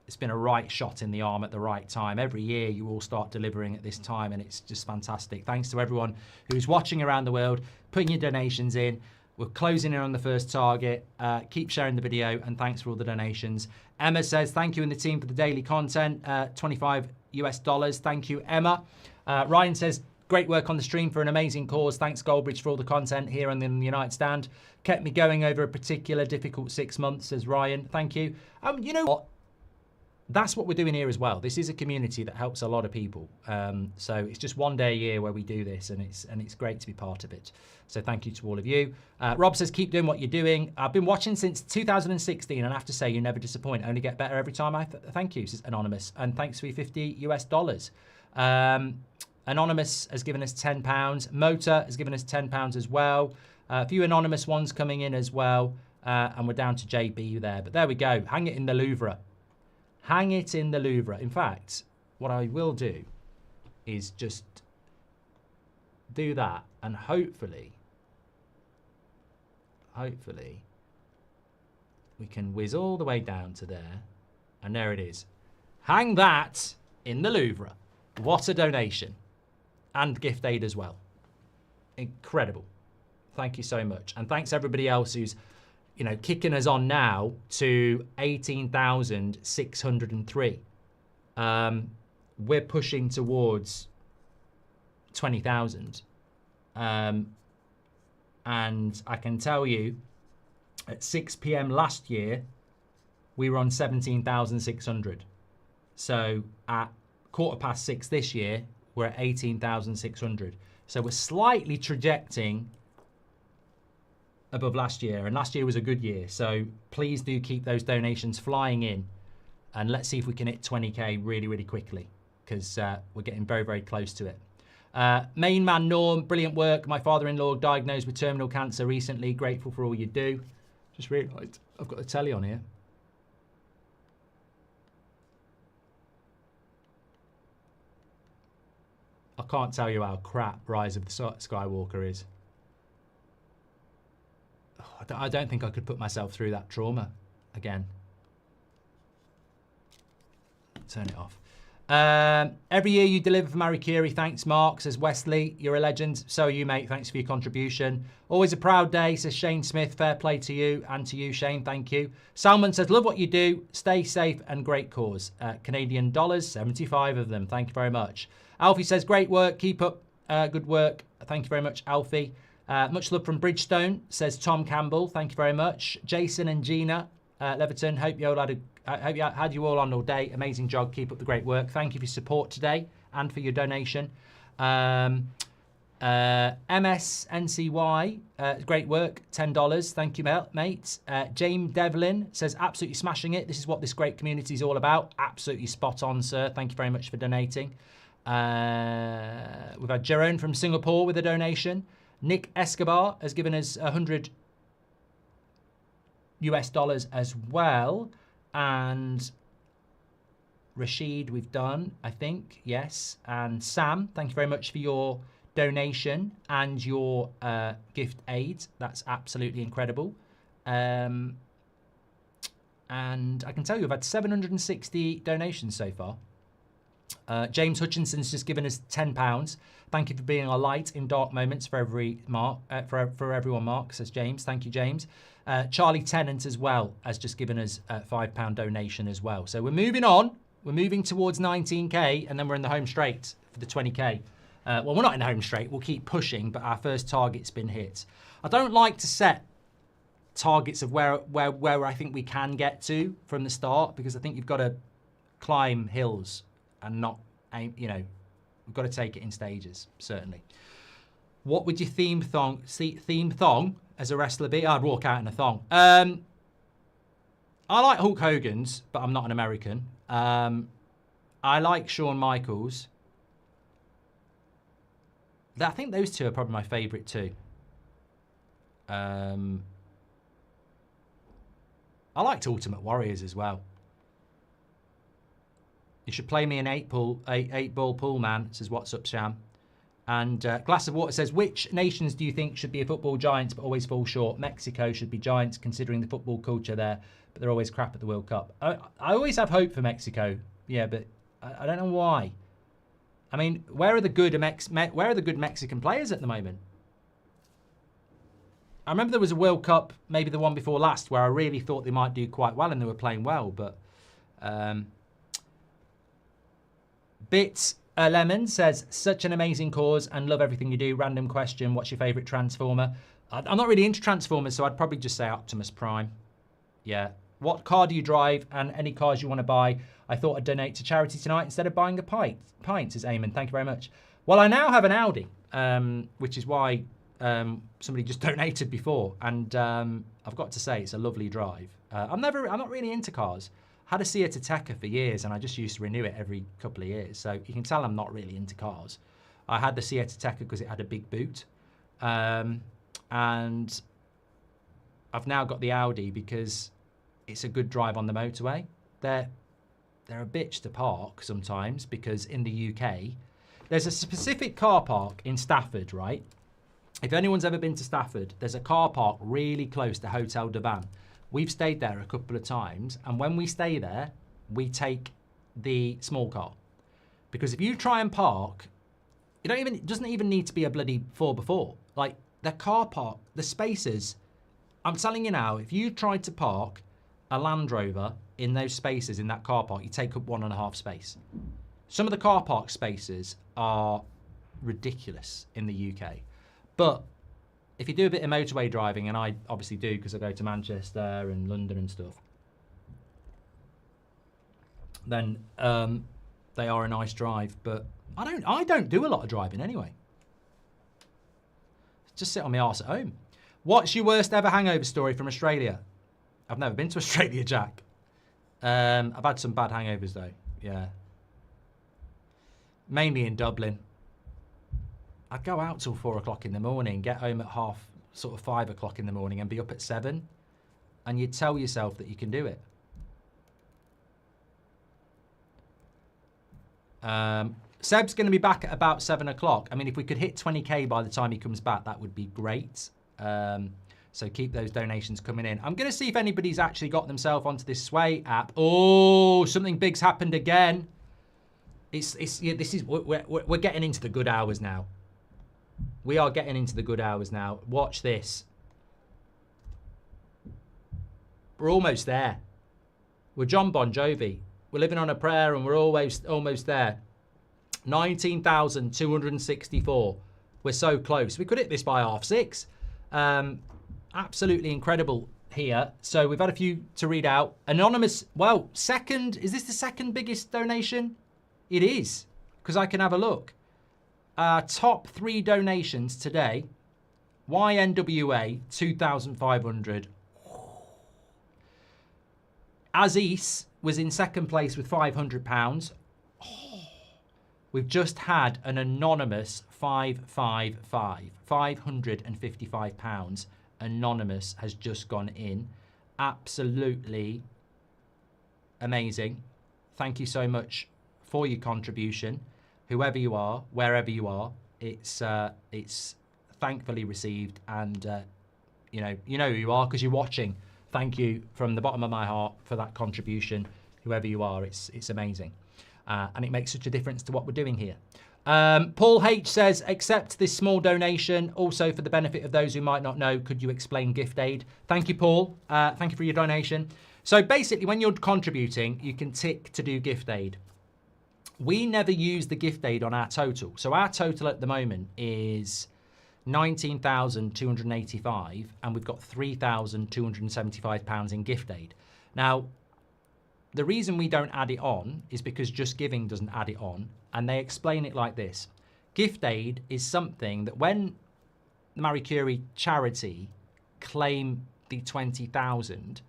it's been a right shot in the arm at the right time. Every year you all start delivering at this time, and it's just fantastic. Thanks to everyone who's watching around the world, putting your donations in. We're closing in on the first target. Keep sharing the video, and thanks for all the donations. Emma says, thank you and the team for the daily content. $25 US. Thank you, Emma. Ryan says, great work on the stream for an amazing cause. Thanks, Goldbridge, for all the content here on the United Stand. Kept me going over a particular difficult 6 months, says Ryan. Thank you. You know what? That's what we're doing here as well. This is a community that helps a lot of people. So it's just one day a year where we do this, and it's great to be part of it. So thank you to all of you. Rob says, keep doing what you're doing. I've been watching since 2016, and I have to say, you never disappoint. Only get better every time. Thank you, says Anonymous. And thanks for your $50 US. Anonymous has given us £10. Motor has given us £10 as well. A few anonymous ones coming in as well. And we're down to JB there. But there we go. Hang it in the Louvre. Hang it in the Louvre. In fact, what I will do is just do that, and hopefully we can whiz all the way down to there, and there it is. Hang that in the Louvre. What a donation. And gift aid as well. Incredible. Thank you so much. And thanks everybody else who's kicking us on now to 18,603. We're pushing towards 20,000. And I can tell you, at 6 p.m. last year, we were on 17,600. So at 6:15 this year, we're at 18,600. So we're slightly trajecting above last year, and last year was a good year. So please do keep those donations flying in, and let's see if we can hit 20k really, really quickly, because we're getting very, very close to it. Main man Norm, brilliant work. My father-in-law diagnosed with terminal cancer recently. Grateful for all you do. Just realised I've got the telly on here. I can't tell you how crap Rise of the Skywalker is. I don't think I could put myself through that trauma again. Turn it off. Every year you deliver for Marie Curie. Thanks, Mark, says Wesley. You're a legend. So are you, mate. Thanks for your contribution. Always a proud day, says Shane Smith. Fair play to you, and to you, Shane. Thank you. Salman says, love what you do. Stay safe and great cause. Canadian dollars, 75 of them. Thank you very much. Alfie says, great work. Keep up good work. Thank you very much, Alfie. Much love from Bridgestone, says Tom Campbell. Thank you very much. Jason and Gina Leverton, hope you had you all on all day. Amazing job. Keep up the great work. Thank you for your support today and for your donation. MSNCY, great work. $10. Thank you, mate. James Devlin says, absolutely smashing it. This is what this great community is all about. Absolutely spot on, sir. Thank you very much for donating. We've had Jerome from Singapore with a donation. Nick Escobar has given us 100 US dollars as well. And Rashid, we've done, I think, yes. And Sam, thank you very much for your donation and your gift aid. That's absolutely incredible. And I can tell you, I've had 760 donations so far. James Hutchinson's just given us £10. Thank you for being a light in dark moments for every Mark, for everyone. Mark, says James. Thank you, James. Charlie Tennant as well has just given us a £5 donation as well. So we're moving on. We're moving towards 19k, and then we're in the home straight for the 20k. Well, we're not in the home straight. We'll keep pushing, but our first target's been hit. I don't like to set targets of where I think we can get to from the start, because I think you've got to climb hills and not aim, you know, we've got to take it in stages, certainly. What would your theme thong as a wrestler be? I'd walk out in a thong. I like Hulk Hogan's, but I'm not an American. I like Shawn Michaels. I think those two are probably my favourite too. I liked Ultimate Warriors as well. You should play me an 8-ball pool, man, says What's Up, Sham. And Glass of Water says, which nations do you think should be a football giants but always fall short? Mexico should be giants considering the football culture there, but they're always crap at the World Cup. I always have hope for Mexico, yeah, but I don't know why. I mean, where are the good Mexican players at the moment? I remember there was a World Cup, maybe the one before last, where I really thought they might do quite well and they were playing well, but... Lemon says, such an amazing cause and love everything you do. Random question, what's your favourite Transformer? I'm not really into Transformers, so I'd probably just say Optimus Prime. Yeah. What car do you drive and any cars you want to buy? I thought I'd donate to charity tonight instead of buying a pint, says Eamon. Thank you very much. Well, I now have an Audi, which is why somebody just donated before. And I've got to say, it's a lovely drive. I'm not really into cars. Had a Seat Ateca for years, and I just used to renew it every couple of years. So you can tell I'm not really into cars. I had the Seat Ateca because it had a big boot. And I've now got the Audi because it's a good drive on the motorway. They're a bitch to park sometimes because in the UK, there's a specific car park in Stafford, right? If anyone's ever been to Stafford, there's a car park really close to Hotel de Van. We've stayed there a couple of times, and when we stay there, we take the small car. Because if you try and park, it doesn't even need to be a bloody 4x4. Like, the car park, the spaces, I'm telling you now, if you tried to park a Land Rover in those spaces in that car park, you take up 1.5 space. Some of the car park spaces are ridiculous in the UK. But if you do a bit of motorway driving, and I obviously do because I go to Manchester and London and stuff, then they are a nice drive. But I don't do a lot of driving anyway. Just sit on my arse at home. What's your worst ever hangover story from Australia? I've never been to Australia, Jack. I've had some bad hangovers though. Yeah. Mainly in Dublin. I'd go out till 4 o'clock in the morning, get home at 5 o'clock in the morning and be up at 7. And you'd tell yourself that you can do it. Seb's going to be back at about 7 o'clock. I mean, if we could hit 20k by the time he comes back, that would be great. So keep those donations coming in. I'm going to see if anybody's actually got themselves onto this Sway app. Oh, something big's happened again. We're getting into the good hours now. We are getting into the good hours now. Watch this. We're almost there. We're John Bon Jovi. We're living on a prayer and we're almost there. 19,264. We're so close. We could hit this by 6:30. Absolutely incredible here. So we've had a few to read out. Anonymous, well, second. Is this the second biggest donation? It is, because I can have a look. Top 3 donations today. YNWA, 2,500. Aziz was in second place with £500. We've just had an anonymous 555. £555. Anonymous has just gone in. absolutely amazing. Thank you so much for your contribution, whoever you are, wherever you are. It's thankfully received, and you know who you are because you're watching. Thank you from the bottom of my heart for that contribution, whoever you are. It's amazing, and it makes such a difference to what we're doing here. Paul H says, accept this small donation. Also, for the benefit of those who might not know, could you explain gift aid? Thank you, Paul. Thank you for your donation. So basically, when you're contributing, you can tick to do gift aid. We never use the gift aid on our total. So our total at the moment is 19,285, and we've got £3,275 in gift aid. Now, the reason we don't add it on is because Just Giving doesn't add it on, and they explain it like this. Gift aid is something that when the Marie Curie charity claim the 20,000,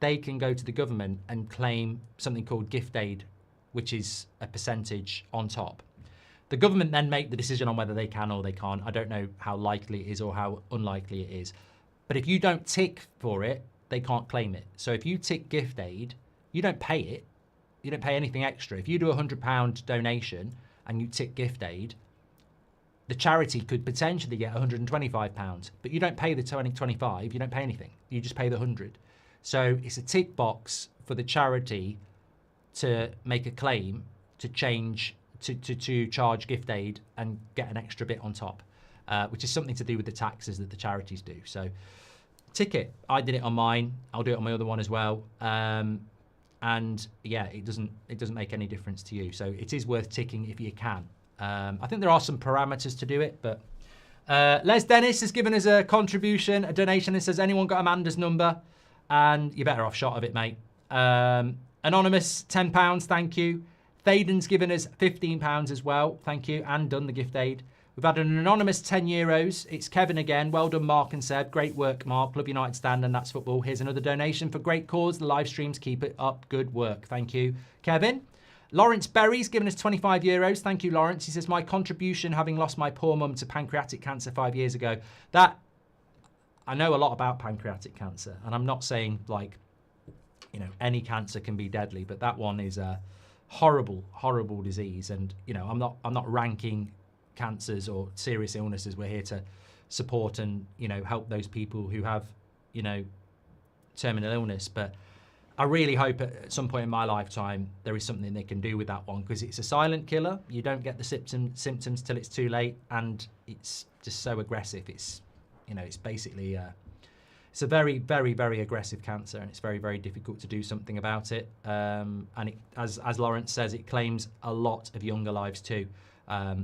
they can go to the government and claim something called gift aid, which is a percentage on top. The government then make the decision on whether they can or they can't. I don't know how likely it is or how unlikely it is. But if you don't tick for it, they can't claim it. So if you tick gift aid, you don't pay it. You don't pay anything extra. If you do a £100 donation and you tick gift aid, the charity could potentially get £125, but you don't pay the 25, you don't pay anything. You just pay the 100. So it's a tick box for the charity to make a claim to change to charge gift aid and get an extra bit on top, which is something to do with the taxes that the charities do. So tick it. I did it on mine. I'll do it on my other one as well. And yeah, it doesn't make any difference to you. So it is worth ticking if you can. I think there are some parameters to do it, but Les Dennis has given us a contribution, a donation, and says, anyone got Amanda's number? And you're better off shot of it, mate. Anonymous, £10, thank you. Thaden's given us £15 as well, thank you, and done the gift aid. We've had an anonymous €10. It's Kevin again. Well done, Mark and Seb. Great work, Mark. Club United stand, and that's football. Here's another donation for great cause. The live streams keep it up. Good work. Thank you, Kevin. Lawrence Berry's given us €25. Thank you, Lawrence. He says, my contribution, having lost my poor mum to pancreatic cancer 5 years ago. That, I know a lot about pancreatic cancer, and I'm not saying, like, you know, any cancer can be deadly, but that one is a horrible, horrible disease. And, you know, I'm not ranking cancers or serious illnesses. We're here to support and, you know, help those people who have, you know, terminal illness. But I really hope at some point in my lifetime there is something they can do with that one, because it's a silent killer. You don't get the symptoms till it's too late, and it's just so aggressive. It's, you know, it's basically it's a very, very, very aggressive cancer, and it's very, very difficult to do something about it. And it, as Lawrence says, it claims a lot of younger lives too.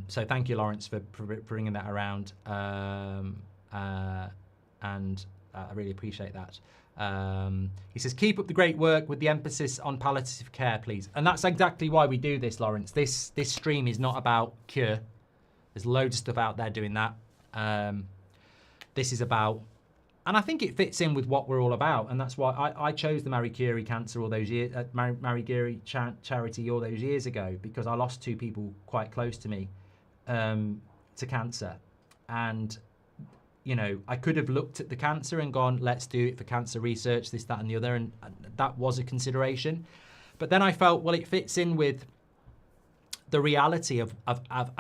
So thank you, Lawrence, for bringing that around. And I really appreciate that. He says, keep up the great work with the emphasis on palliative care, please. And that's exactly why we do this, Lawrence. This stream is not about cure. There's loads of stuff out there doing that. This is about, and I think it fits in with what we're all about, and that's why I chose the Marie Curie cancer all those years, Marie Curie charity all those years ago, because I lost two people quite close to me to cancer. And, you know, I could have looked at the cancer and gone, let's do it for cancer research, this, that, and the other, and that was a consideration. But then I felt, well, it fits in with the reality of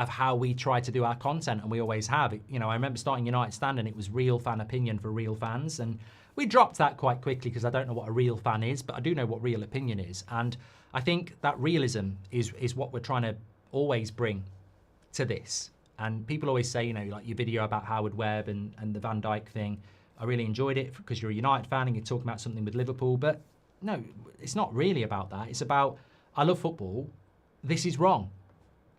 how we try to do our content, and we always have. You know, I remember starting United Stand, and it was real fan opinion for real fans, and we dropped that quite quickly because I don't know what a real fan is, but I do know what real opinion is. And I think that realism is what we're trying to always bring to this. And people always say, you know, like your video about Howard Webb and the Van Dijk thing, I really enjoyed it because you're a United fan and you're talking about something with Liverpool. But no, it's not really about that. It's about, I love football. This is wrong.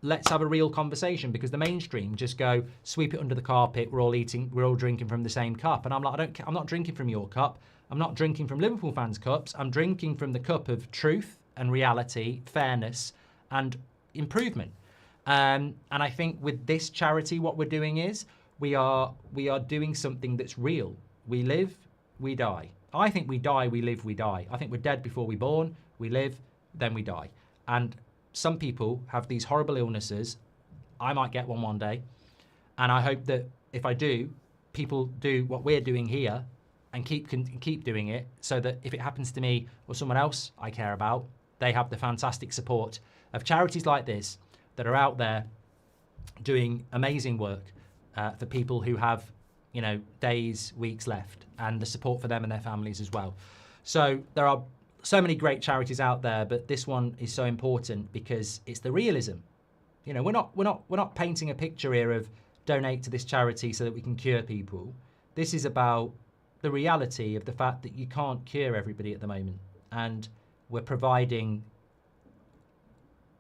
Let's have a real conversation, because the mainstream just go, sweep it under the carpet, we're all drinking from the same cup. And I'm like, I'm not drinking from your cup. I'm not drinking from Liverpool fans' cups. I'm drinking from the cup of truth and reality, fairness and improvement. And I think with this charity, what we're doing is we are doing something that's real. We live, we die. I think we die, we live, we die. I think we're dead before we're born, we live, then we die. And some people have these horrible illnesses. I might get one day. And I hope that if I do, people do what we're doing here and keep doing it, so that if it happens to me or someone else I care about, they have the fantastic support of charities like this that are out there doing amazing work for people who have, you know, days, weeks left, and the support for them and their families as well. So there are so many great charities out there, but this one is so important because it's the realism. You know, we're not painting a picture here of donate to this charity so that we can cure people. This is about the reality of the fact that you can't cure everybody at the moment, and we're providing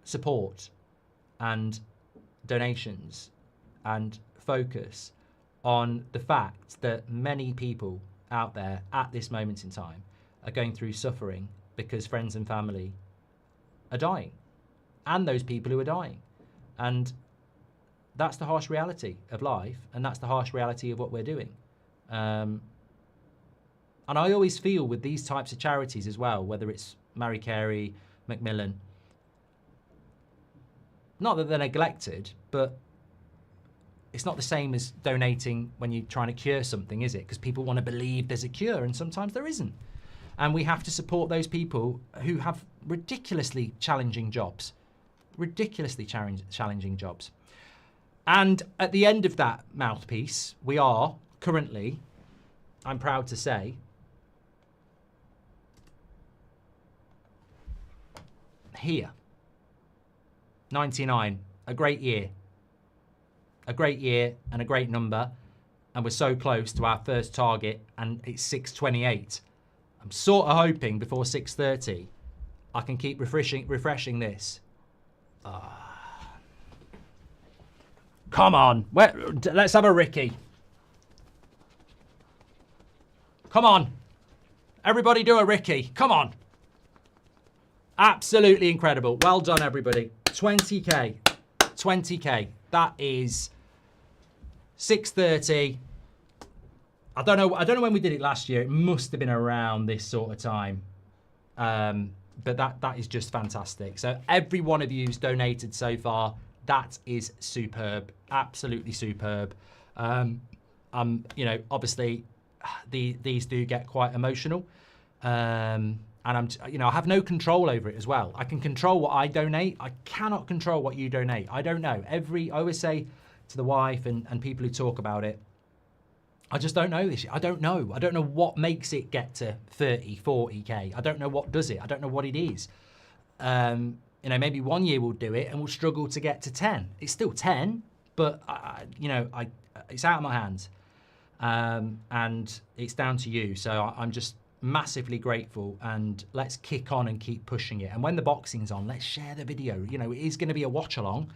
support and donations and focus on the fact that many people out there at this moment in time are going through suffering because friends and family are dying, and those people who are dying. And that's the harsh reality of life, and that's the harsh reality of what we're doing. And I always feel with these types of charities as well, whether it's Marie Carey, Macmillan, not that they're neglected, but it's not the same as donating when you're trying to cure something, is it? Because people want to believe there's a cure, and sometimes there isn't. And we have to support those people who have ridiculously challenging jobs. Ridiculously challenging jobs. And at the end of that mouthpiece, we are currently, I'm proud to say, here. 99, a great year. A great year and a great number. And we're so close to our first target, and it's 628. I'm sort of hoping before 630 I can keep refreshing this. Come on, let's have a Ricky. Come on, everybody do a Ricky. Come on. Absolutely incredible. Well done, everybody. 20k, 20k. That is 630. I don't know when we did it last year. It must have been around this sort of time. But that is just fantastic. So every one of you who's donated so far, that is superb. Absolutely superb. You know, obviously these do get quite emotional. And I have no control over it as well. I can control what I donate. I cannot control what you donate. I don't know. I always say to the wife and people who talk about it, I just don't know this. I don't know. I don't know what makes it get to 30, 40k. I don't know what does it. I don't know what it is. You know, maybe one year we'll do it and we'll struggle to get to 10. It's still 10, but it's out of my hands. And it's down to you. So I'm just massively grateful, and let's kick on and keep pushing it. And when the boxing's on, let's share the video. You know, it is going to be a watch along,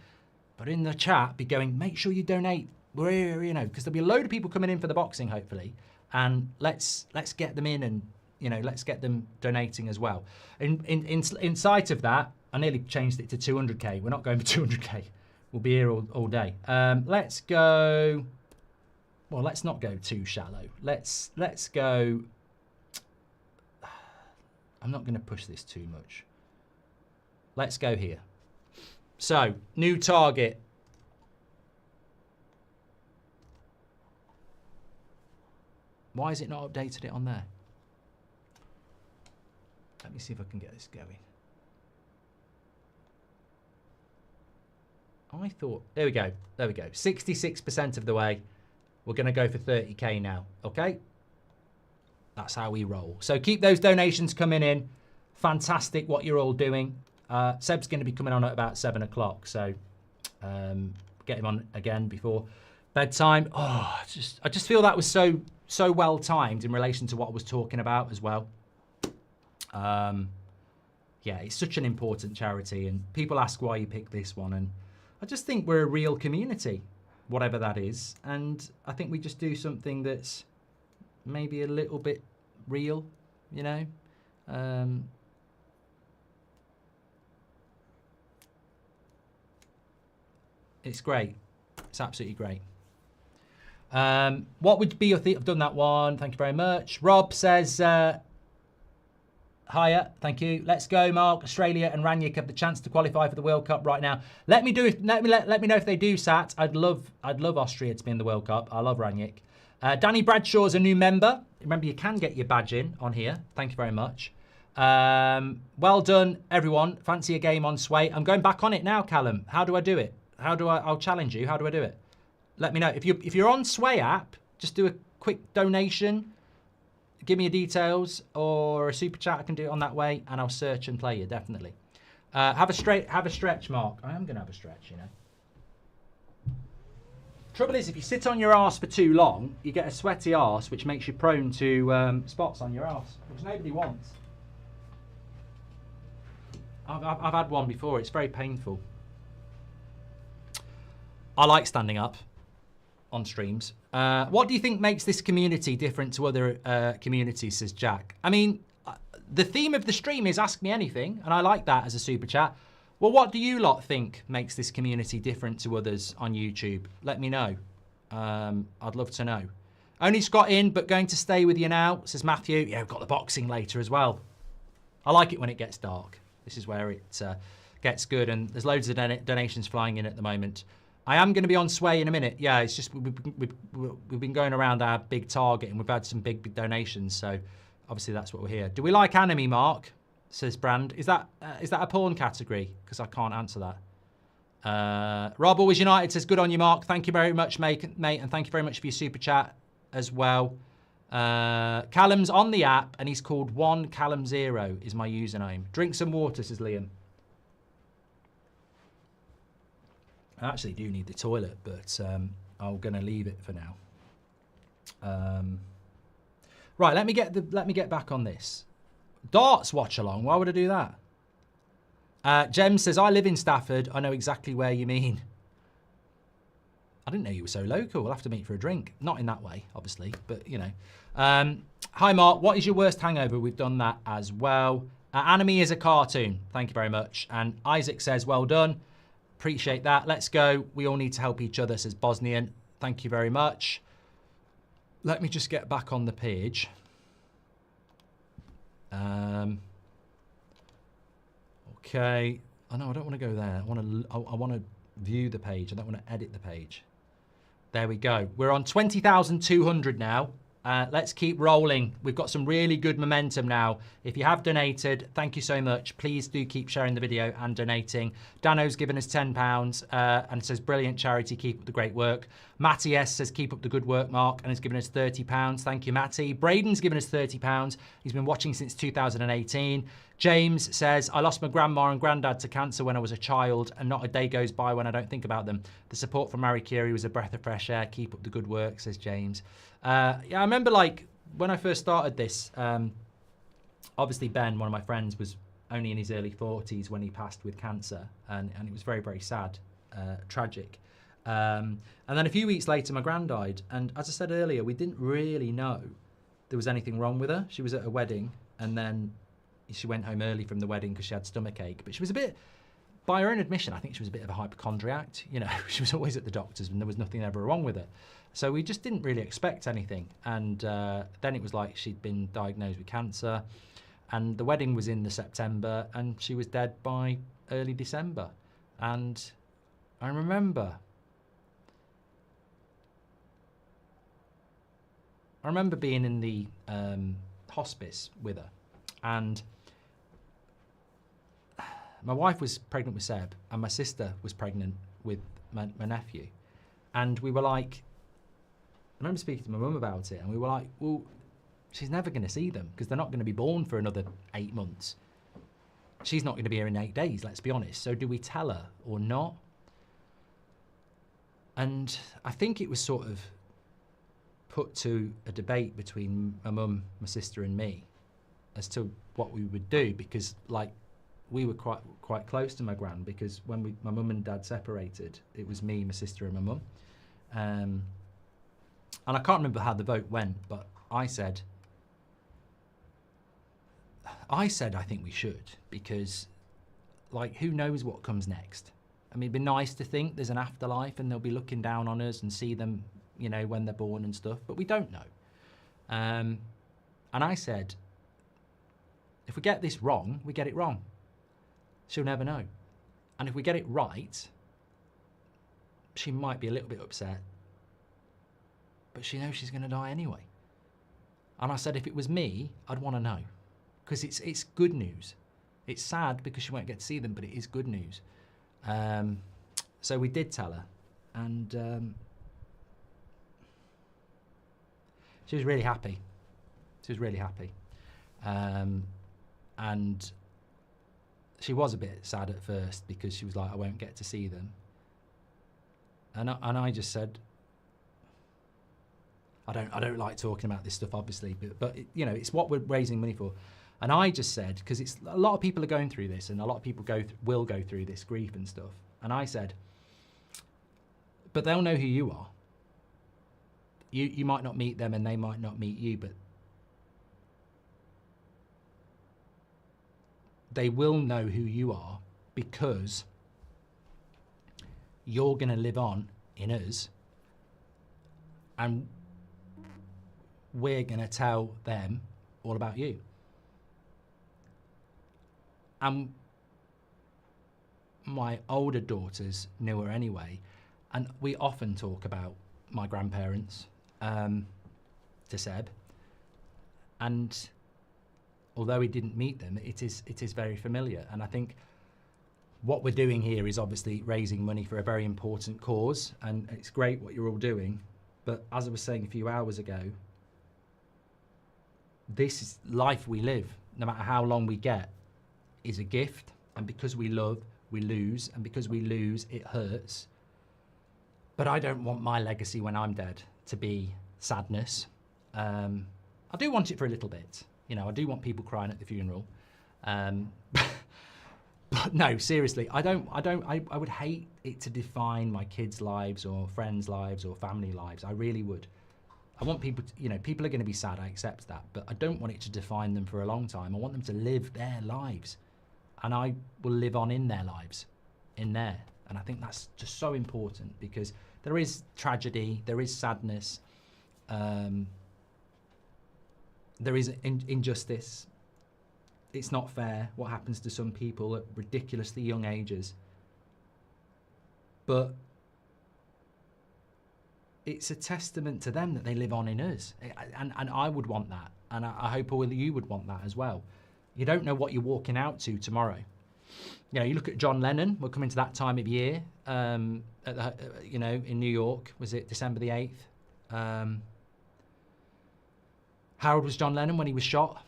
but in the chat, be going, make sure you donate. You know, because there'll be a load of people coming in for the boxing, hopefully, and let's get them in, and you know, let's get them donating as well. In sight of that, I nearly changed it to 200k. We're not going for 200k. We'll be here all day. Let's go. Well, let's not go too shallow. Let's go. I'm not going to push this too much. Let's go here. So, new target. Why is it not updated it on there? Let me see if I can get this going. I thought, there we go. 66% of the way. We're going to go for 30k now, okay? That's how we roll. So keep those donations coming in. Fantastic what you're all doing. Seb's going to be coming on at about 7 o'clock, so get him on again before bedtime. Oh, I just feel that was so well timed in relation to what I was talking about as well. Yeah, it's such an important charity, and people ask why you picked this one, and I just think we're a real community, whatever that is, and I think we just do something that's maybe a little bit real, you know. It's great. It's absolutely great. What would be your I've done that one. Thank you very much. Rob says, hiya, thank you. Let's go, Mark. Australia and Ranić have the chance to qualify for the World Cup right now. Let me know if they do, Sat. I'd love Austria to be in the World Cup. I love Ranić. Danny Bradshaw's a new member. Remember, you can get your badge in on here. Thank you very much. Well done, everyone. Fancy a game on Sway. I'm going back on it now, Callum. How do I do it? I'll challenge you. How do I do it? Let me know. If you're on Sway app, just do a quick donation. Give me your details or a super chat. I can do it on that way, and I'll search and play you, definitely. Have a stretch, Mark. I am going to have a stretch, you know. Trouble is, if you sit on your arse for too long, you get a sweaty arse, which makes you prone to spots on your arse, which nobody wants. I've had one before. It's very painful. I like standing up on streams. What do you think makes this community different to other communities, says Jack? I mean, the theme of the stream is Ask Me Anything, and I like that as a super chat. Well, what do you lot think makes this community different to others on YouTube? Let me know. I'd love to know. Only just got in, but going to stay with you now, says Matthew. Yeah, we've got the boxing later as well. I like it when it gets dark. This is where it gets good, and there's loads of donations flying in at the moment. I am going to be on Sway in a minute. Yeah, it's just we've been going around our big target, and we've had some big donations, so obviously that's what we're here. Do we like anime, Mark? Says Brand. Is that a porn category? Because I can't answer that. Rob Always United says, good on you, Mark. Thank you very much, mate, and thank you very much for your super chat as well. Callum's on the app, and he's called 1Callum0 is my username. Drink some water, says Liam. I actually do need the toilet, but I'm going to leave it for now. Right, let me get back on this. Darts watch along. Why would I do that? Jem says, I live in Stafford. I know exactly where you mean. I didn't know you were so local. We'll have to meet for a drink. Not in that way, obviously, but you know. Hi, Mark. What is your worst hangover? We've done that as well. Anime is a cartoon. Thank you very much. And Isaac says, well done. Appreciate that. Let's go. We all need to help each other, says Bosnian. Thank you very much. Let me just get back on the page. Okay. Oh no, I don't want to go there. I want to view the page. I don't want to edit the page. There we go. We're on 20,200 now. Let's keep rolling. We've got some really good momentum now. If you have donated, thank you so much. Please do keep sharing the video and donating. Dano's given us £10 and says, brilliant charity, keep up the great work. Matty S says, keep up the good work, Mark, and has given us £30. Thank you, Matty. Braden's given us £30. He's been watching since 2018. James says, I lost my grandma and granddad to cancer when I was a child, and not a day goes by when I don't think about them. The support from Marie Curie was a breath of fresh air. Keep up the good work, says James. Yeah, I remember like when I first started this, obviously Ben, one of my friends, was only in his early 40s when he passed with cancer, and it was very, very sad, tragic. And then a few weeks later, my gran died, and as I said earlier, we didn't really know there was anything wrong with her. She was at a wedding, and then she went home early from the wedding because she had stomachache, but she was a bit, by her own admission, I think she was a bit of a hypochondriac. You know, she was always at the doctor's and there was nothing ever wrong with her. So we just didn't really expect anything. And then it was like she'd been diagnosed with cancer, and the wedding was in the September, and she was dead by early December. And I remember being in the hospice with her, and my wife was pregnant with Seb, and my sister was pregnant with my nephew. And we were like, I remember speaking to my mum about it, and we were like, well, she's never going to see them because they're not going to be born for another 8 months. She's not going to be here in 8 days, let's be honest. So do we tell her or not? And I think it was sort of put to a debate between my mum, my sister and me as to what we would do, because like we were quite close to my gran, because when my mum and dad separated, it was me, my sister and my mum. And I can't remember how the vote went, but I said I think we should, because like who knows what comes next. I mean, it'd be nice to think there's an afterlife and they'll be looking down on us and see them, you know, when they're born and stuff, but we don't know. And I said, if we get this wrong, we get it wrong. She'll never know. And if we get it right, she might be a little bit upset, but she knows she's going to die anyway. And I said, if it was me, I'd want to know. Because it's good news. It's sad because you won't get to see them, but it is good news. So we did tell her. And she was really happy. She was really happy. And she was a bit sad at first because she was like, I won't get to see them. And I just said, I don't like talking about this stuff, obviously, but you know, it's what we're raising money for. And I just said, because it's a lot of people are going through this, and a lot of people will go through this grief and stuff. And I said, but they'll know who you are. You might not meet them, and they might not meet you, but they will know who you are because you're going to live on in us, and we're going to tell them all about you. And my older daughters knew her anyway, and we often talk about my grandparents to Seb, and although he didn't meet them, it is very familiar. And I think what we're doing here is obviously raising money for a very important cause, and it's great what you're all doing. But as I was saying a few hours ago, this is life we live, no matter how long we get, is a gift. And because we love, we lose. And because we lose, it hurts. But I don't want my legacy when I'm dead to be sadness. I do want it for a little bit. You know, I do want people crying at the funeral. But no, seriously, I would hate it to define my kids' lives or friends' lives or family lives. I really would. I want people to, you know, people are going to be sad, I accept that, but I don't want it to define them for a long time. I want them to live their lives, and I will live on in their lives, in there. And I think that's just so important, because there is tragedy, there is sadness, there is injustice. It's not fair what happens to some people at ridiculously young ages. But it's a testament to them that they live on in us. And I would want that. And I hope all of you would want that as well. You don't know what you're walking out to tomorrow. You know, you look at John Lennon, we're coming to that time of year, you know, in New York, was it December the 8th? How old was John Lennon when he was shot?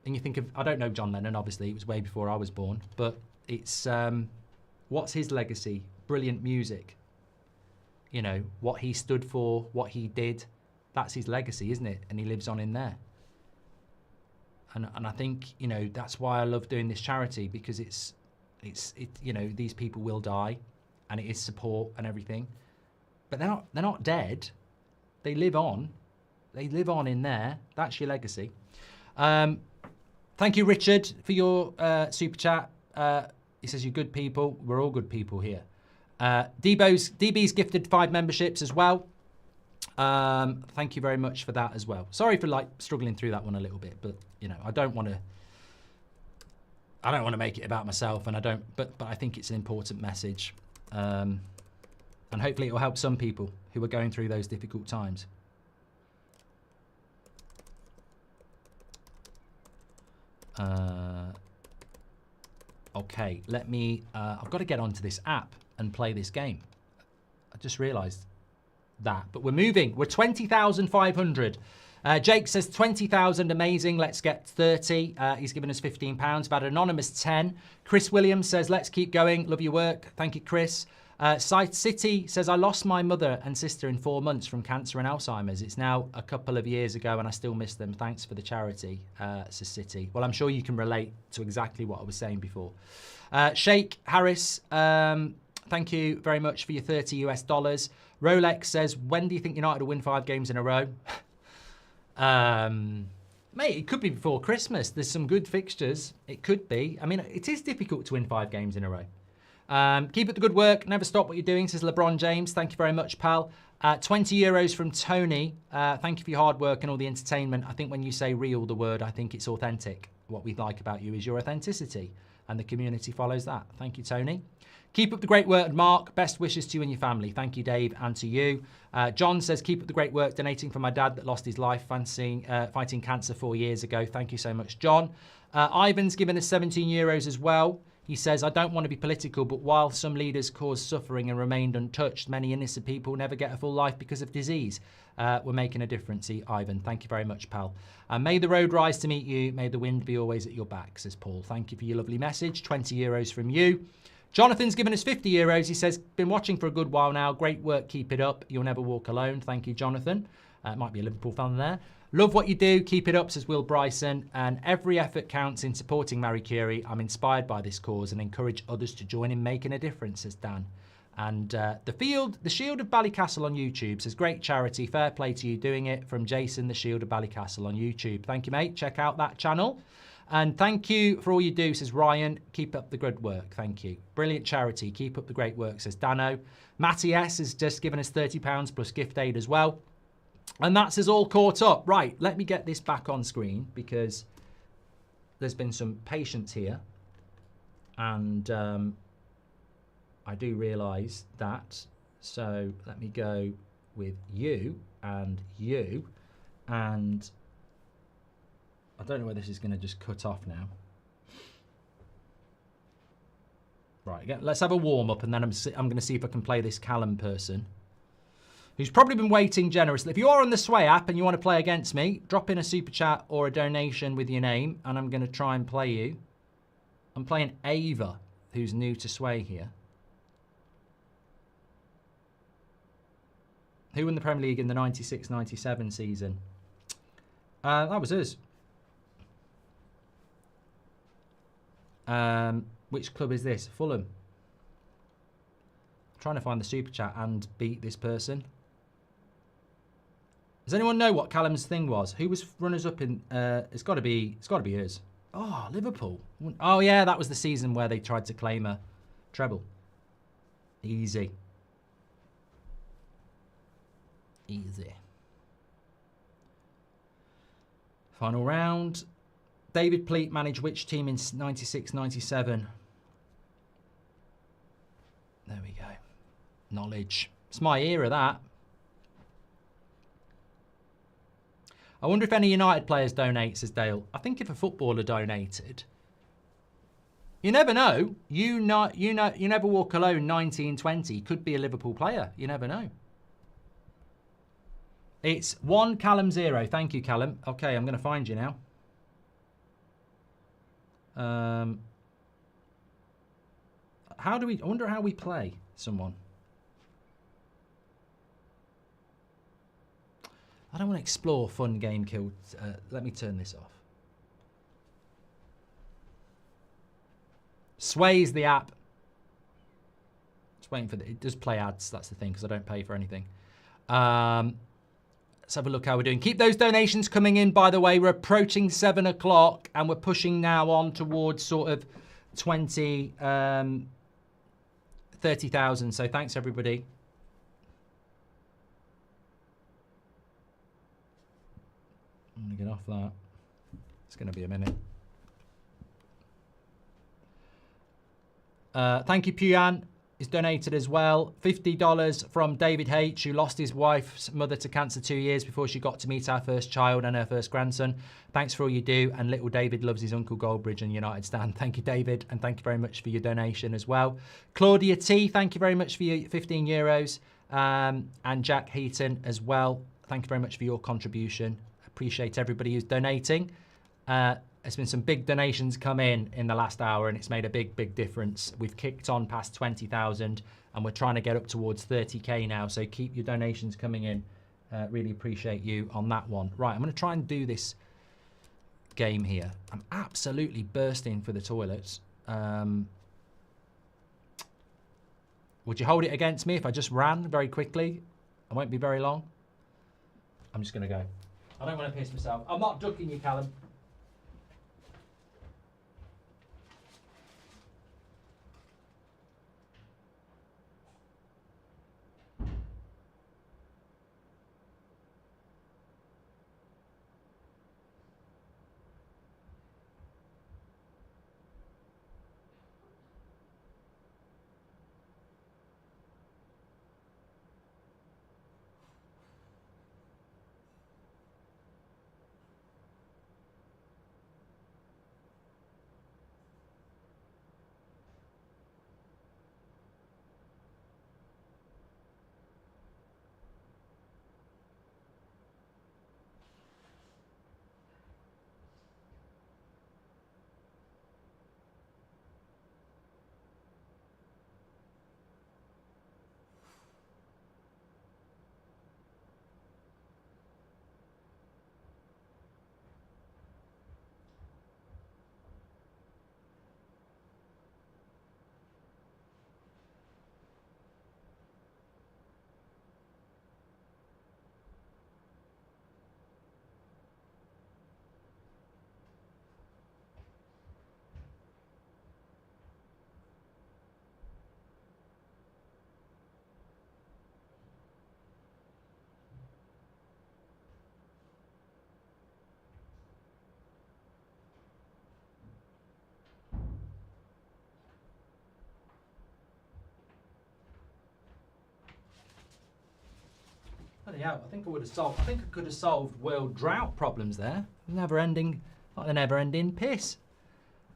And you think of, I don't know John Lennon, obviously, it was way before I was born, but it's, what's his legacy? Brilliant music. You know, what he stood for, what he did, that's his legacy, isn't it? And he lives on in there. And I think, you know, that's why I love doing this charity, because it's you know, these people will die, and it is support and everything, but they're not dead. They live on. They live on in there. That's your legacy. Thank you, Richard, for your super chat. He says, you're good people. We're all good people here. DB's gifted 5 memberships as well. Thank you very much for that as well. Sorry for like struggling through that one a little bit, but you know, I don't want to make it about myself, and but I think it's an important message. And hopefully it will help some people who are going through those difficult times. Okay, let me, I've got to get onto this app and play this game. I just realized that, but we're moving. We're 20,500. Jake says 20,000, amazing. Let's get 30. He's given us £15. I've had anonymous 10. Chris Williams says, let's keep going. Love your work. Thank you, Chris. Sight City says, I lost my mother and sister in 4 months from cancer and Alzheimer's. It's now a couple of years ago and I still miss them. Thanks for the charity, says City. Well, I'm sure you can relate to exactly what I was saying before. Sheikh Harris, thank you very much for your $30 US. Rolex says, when do you think United will win 5 games in a row? Mate, it could be before Christmas. There's some good fixtures. It could be. I mean, it is difficult to win 5 games in a row. Keep up the good work. Never stop what you're doing, says LeBron James. Thank you very much, pal. €20 from Tony. Thank you for your hard work and all the entertainment. I think when you say real, the word, I think it's authentic. What we like about you is your authenticity, and the community follows that. Thank you, Tony. Keep up the great work, Mark. Best wishes to you and your family. Thank you, Dave, and to you. John says, keep up the great work, donating for my dad that lost his life fighting cancer 4 years ago. Thank you so much, John. Ivan's given us €17 as well. He says, I don't want to be political, but while some leaders caused suffering and remained untouched, many innocent people never get a full life because of disease. We're making a difference, Ivan. Thank you very much, pal. May the road rise to meet you. May the wind be always at your back, says Paul. Thank you for your lovely message. €20 from you. Jonathan's given us €50. He says, been watching for a good while now. Great work. Keep it up. You'll never walk alone. Thank you, Jonathan. Might be a Liverpool fan there. Love what you do. Keep it up, says Will Bryson. And every effort counts in supporting Marie Curie. I'm inspired by this cause and encourage others to join in making a difference, says Dan. And the Shield of Ballycastle on YouTube says, great charity. Fair play to you doing it. From Jason, the Shield of Ballycastle on YouTube. Thank you, mate. Check out that channel. And thank you for all you do, says Ryan. Keep up the good work. Thank you. Brilliant charity. Keep up the great work, says Dano. Matty S has just given us £30 plus gift aid as well. And that's us all caught up. Right, let me get this back on screen because there's been some patience here. And I do realise that. So let me go with you. And I don't know whether this is going to just cut off now. Right, again, let's have a warm-up and then I'm going to see if I can play this Callum person, who's probably been waiting generously. If you are on the Sway app and you want to play against me, drop in a super chat or a donation with your name and I'm going to try and play you. I'm playing Ava, who's new to Sway here. Who won the Premier League in the 96-97 season? That was us. Which club is this? Fulham. I'm trying to find the super chat and beat this person. Does anyone know what Callum's thing was? Who was runners up in? It's got to be us. Oh, Liverpool. Oh yeah, that was the season where they tried to claim a treble. Easy. Easy. Final round. David Pleat managed which team in 96-97? There we go. Knowledge. It's my era, that. I wonder if any United players donate, says Dale. I think if a footballer donated. You never know. You never walk alone. 1920 could be a Liverpool player. You never know. It's 1 Callum 0. Thank you, Callum. Okay, I'm going to find you now. How do we? I wonder how we play someone. I don't want to explore fun game kill. Let me turn this off. Sway's the app. Just waiting for it does play ads. That's the thing because I don't pay for anything. Let's have a look how we're doing. Keep those donations coming in, by the way. We're approaching 7 o'clock and we're pushing now on towards sort of 30,000. So thanks, everybody. I'm going to get off that. It's going to be a minute. Thank you, Puyan. Is donated as well. $50 from David H, who lost his wife's mother to cancer 2 years before she got to meet our first child and her first grandson. Thanks for all you do. And little David loves his uncle Goldbridge and United stand. Thank you, David. And thank you very much for your donation as well. Claudia T, thank you very much for your €15. And Jack Heaton as well. Thank you very much for your contribution. Appreciate everybody who's donating. There's been some big donations come in the last hour and it's made a big difference. We've kicked on past 20,000 and we're trying to get up towards 30k now. So keep your donations coming in. Really appreciate you on that one. Right, I'm going to try and do this game here. I'm absolutely bursting for the toilets. Would you hold it against me if I just ran very quickly? I won't be very long. I'm just going to go. I don't want to piss myself. I'm not ducking you, Callum. Yeah, I think I would have solved. I think I could have solved world drought problems there. Never ending, like the never ending piss.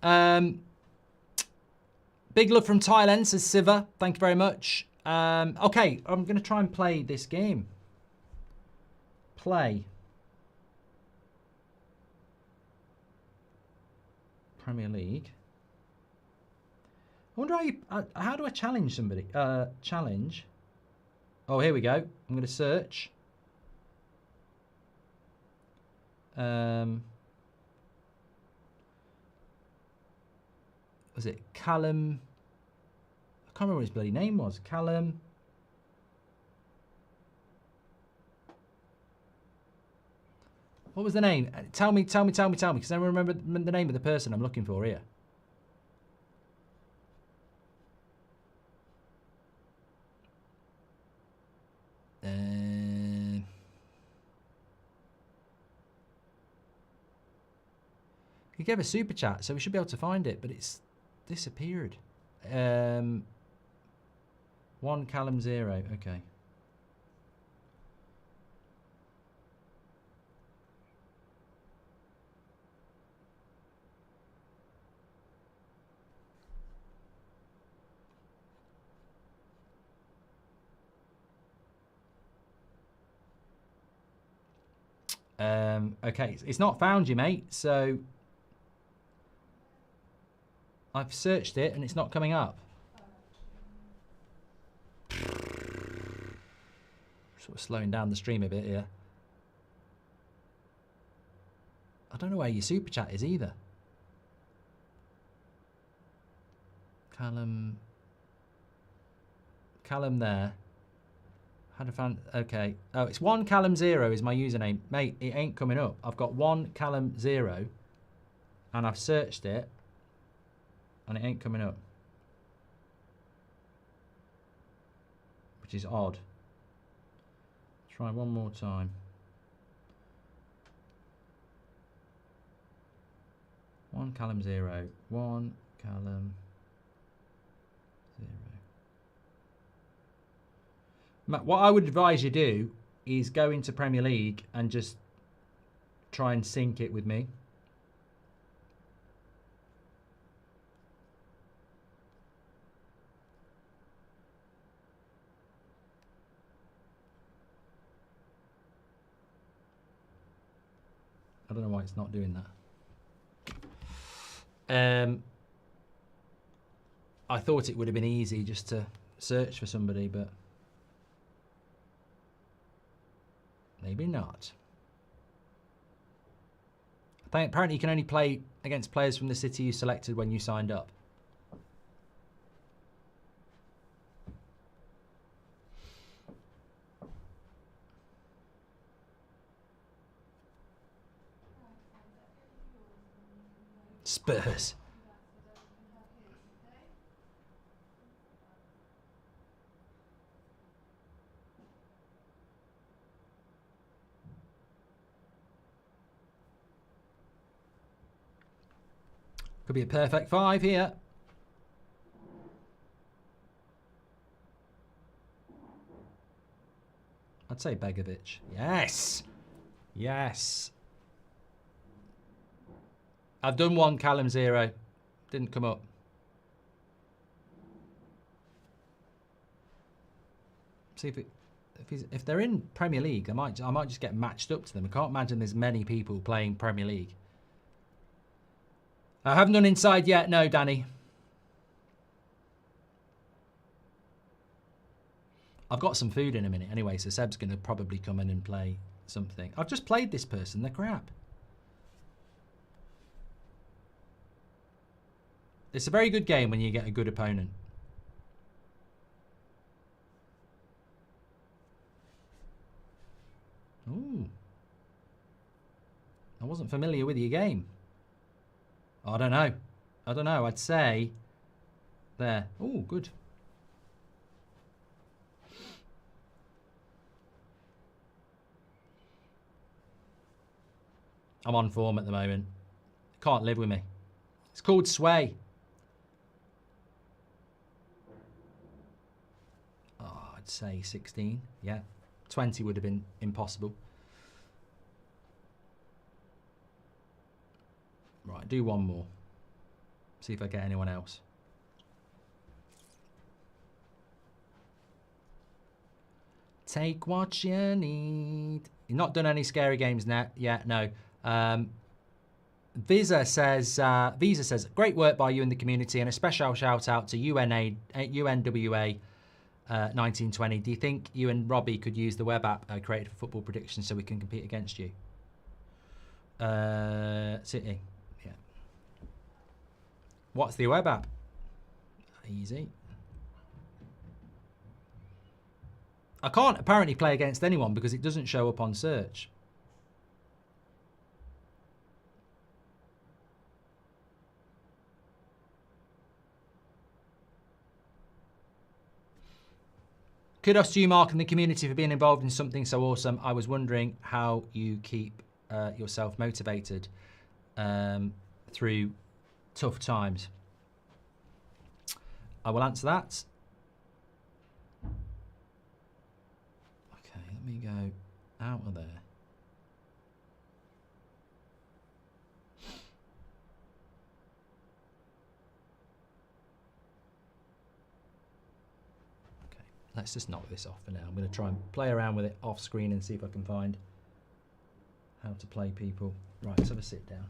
Big love from Thailand, says Siva. Thank you very much. Okay, I'm going to try and play this game. Play. Premier League. I wonder how do I challenge somebody? Challenge. Oh, here we go. I'm going to search. Was it Callum? I can't remember what his bloody name was. Callum. What was the name? Tell me, because I don't remember the name of the person I'm looking for here. He gave a super chat, so we should be able to find it, but it's disappeared. 1 Callum 0. Okay. Okay, it's not found you, mate, so I've searched it and it's not coming up. Sort of slowing down the stream a bit here. I don't know where your super chat is either. Callum there. Had a fan. Okay. Oh, it's 1 Callum 0 is my username. Mate, it ain't coming up. I've got 1 Callum 0 and I've searched it and it ain't coming up. Which is odd. Try one more time. 1 Callum 0. 1 Callum 0. What I would advise you do is go into Premier League and just try and sync it with me. I don't know why it's not doing that. I thought it would have been easy just to search for somebody, but maybe not. Apparently you can only play against players from the city you selected when you signed up. Spurs. Could be a perfect 5 here. I'd say Begovic. Yes. Yes. I've done 1 Callum 0. Didn't come up. See if they're in Premier League, I might just get matched up to them. I can't imagine there's many people playing Premier League. I haven't done inside yet, no, Danny. I've got some food in a minute anyway, so Seb's going to probably come in and play something. I've just played this person, they're crap. It's a very good game when you get a good opponent. Ooh. I wasn't familiar with your game. I don't know. I don't know. I'd say there. Oh, good. I'm on form at the moment. Can't live with me. It's called Sway. Oh, I'd say 16. Yeah. 20 would have been impossible. Right, do one more. See if I get anyone else. Take what you need. You've not done any scary games yet, no. Visa says, great work by you in the community, and a special shout out to UNWA 1920. Do you think you and Robbie could use the web app I created for football predictions so we can compete against you? City, yeah. What's the web app? Easy. I can't apparently play against anyone because it doesn't show up on search. Kudos to you, Mark, and the community for being involved in something so awesome. I was wondering how you keep yourself motivated through tough times. I will answer that. Okay, let me go out of there. Let's just knock this off for now. I'm going to try and play around with it off screen and see if I can find how to play people. Right, let's have a sit down.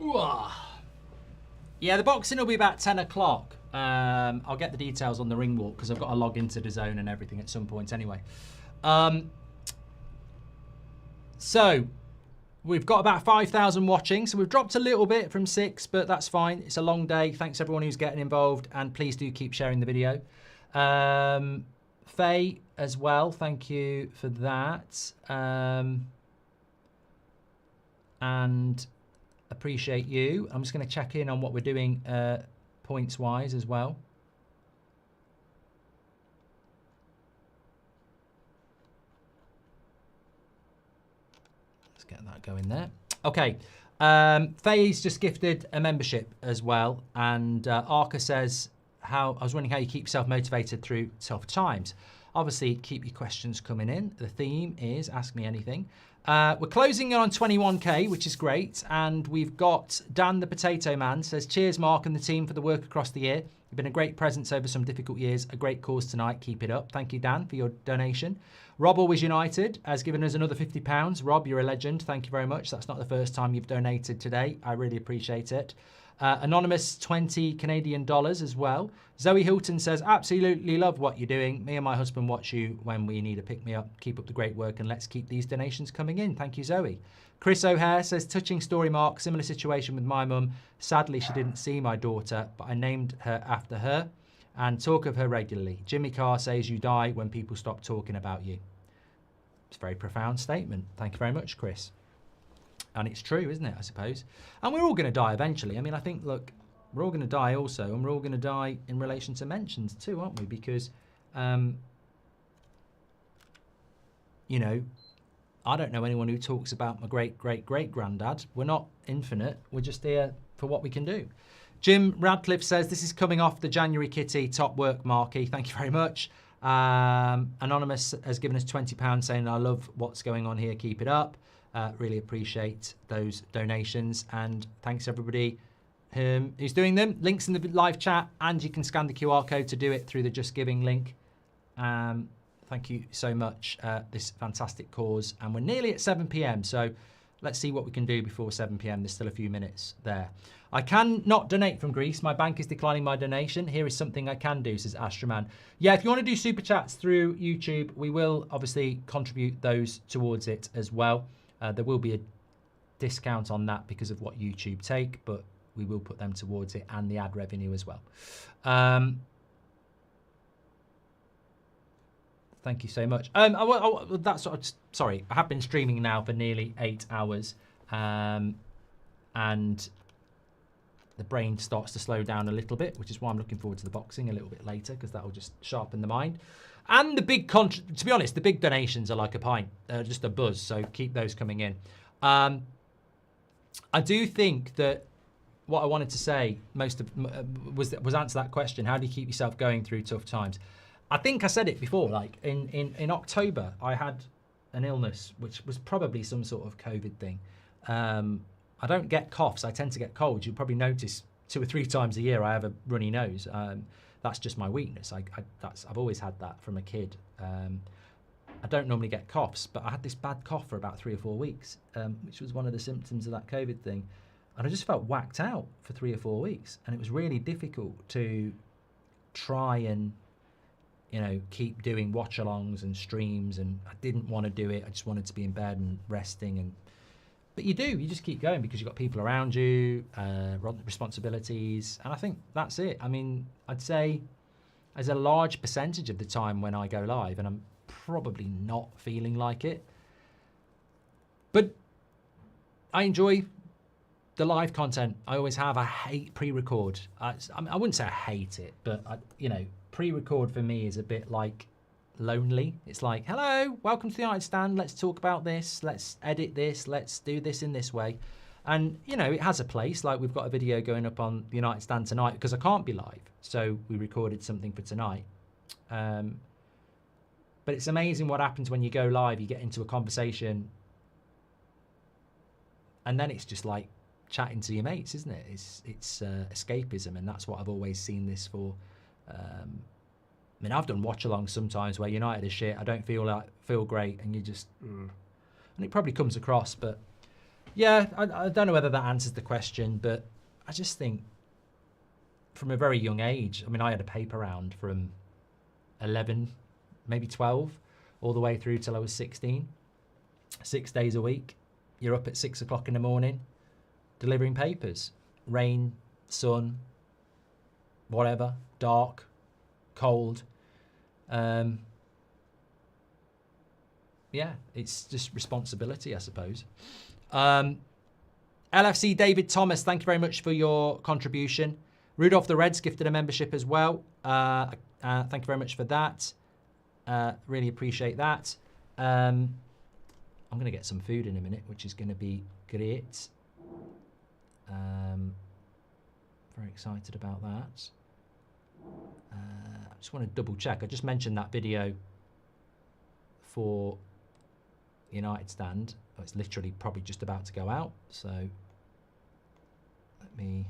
Ooh. Yeah, the boxing will be about 10 o'clock. I'll get the details on the ring walk because I've got to log into the zone and everything at some point anyway. So we've got about 5,000 watching, so we've dropped a little bit from 6, but that's fine. It's a long day. Thanks everyone who's getting involved, and please do keep sharing the video. Faye as well, thank you for that. And appreciate you. I'm just going to check in on what we're doing points-wise as well. Get that going there. Okay. Faye's just gifted a membership as well. And Arca says, I was wondering how you keep yourself motivated through tough times. Obviously, keep your questions coming in. The theme is Ask Me Anything. We're closing in on 21k, which is great. And we've got Dan the Potato Man says, cheers, Mark and the team for the work across the year. You've been a great presence over some difficult years. A great cause tonight. Keep it up. Thank you, Dan, for your donation. Rob Always United has given us another £50. Rob, you're a legend. Thank you very much. That's not the first time you've donated today. I really appreciate it. Anonymous, 20 Canadian dollars as well. Zoe Hilton says, absolutely love what you're doing. Me and my husband watch you when we need a pick-me-up. Keep up the great work and let's keep these donations coming in. Thank you, Zoe. Chris O'Hare says, touching story, Mark. Similar situation with my mum. Sadly, she didn't see my daughter, but I named her after her and talk of her regularly. Jimmy Carr says you die when people stop talking about you. It's a very profound statement. Thank you very much, Chris. And it's true, isn't it, I suppose? And we're all going to die eventually. I mean, I think, look, we're all going to die also, and we're all going to die in relation to mentions too, aren't we? Because, you know, I don't know anyone who talks about my great-great-great-granddad. We're not infinite. We're just here for what we can do. Jim Radcliffe says, this is coming off the January kitty. Top work, Marky. Thank you very much. Anonymous has given us £20 saying, I love what's going on here. Keep it up. Really appreciate those donations. And thanks, everybody who's doing them. Links in the live chat, and you can scan the QR code to do it through the Just Giving link. Thank you so much. This fantastic cause. And we're nearly at 7 p.m. So let's see what we can do before 7 p.m. There's still a few minutes there. I cannot donate from Greece. My bank is declining my donation. Here is something I can do, says Astroman. Yeah, if you want to do super chats through YouTube, we will obviously contribute those towards it as well. There will be a discount on that because of what YouTube take, but we will put them towards it and the ad revenue as well. Thank you so much. Sorry, I have been streaming now for nearly 8 hours, and the brain starts to slow down a little bit, which is why I'm looking forward to the boxing a little bit later, because that will just sharpen the mind. And the big, to be honest, the big donations are like a pint, just a buzz, so keep those coming in. I do think that what I wanted to say was answer that question, how do you keep yourself going through tough times? I think I said it before, like in October, I had an illness, which was probably some sort of COVID thing. I don't get coughs. I tend to get colds. You'll probably notice 2 or 3 times a year I have a runny nose. That's just my weakness. I've always had that from a kid. I don't normally get coughs, but I had this bad cough for about 3 or 4 weeks, which was one of the symptoms of that COVID thing. And I just felt whacked out for 3 or 4 weeks. And it was really difficult to try and, keep doing watch-alongs and streams. And I didn't want to do it. I just wanted to be in bed and resting. But you just keep going because you've got people around you, responsibilities. And I think that's it. I mean, I'd say there's a large percentage of the time when I go live, and I'm probably not feeling like it. But I enjoy the live content. I always have. I hate pre-record. I wouldn't say I hate it, but pre-record for me is a bit like lonely. It's like, hello, welcome to the United Stand. Let's talk about this. Let's edit this. Let's do this in this way. And, it has a place. Like, we've got a video going up on the United Stand tonight because I can't be live. So we recorded something for tonight. But it's amazing what happens when you go live. You get into a conversation and then it's just like chatting to your mates, isn't it? It's escapism, and that's what I've always seen this for. I mean, I've done watch-alongs sometimes where United is shit. I don't feel great, and you just... and it probably comes across, but... Yeah, I don't know whether that answers the question, but I just think from a very young age, I mean, I had a paper round from 11, maybe 12, all the way through till I was 16. 6 days a week. You're up at 6 o'clock in the morning, delivering papers. Rain, sun, whatever, dark, cold. Yeah, it's just responsibility, I suppose. LFC David Thomas, thank you very much for your contribution. Rudolph the Reds gifted a membership as well. Thank you very much for that. Really appreciate that. I'm going to get some food in a minute, which is going to be great. Very excited about that. I just want to double check. I just mentioned that video for United Stand. Oh, it's literally probably just about to go out. So let me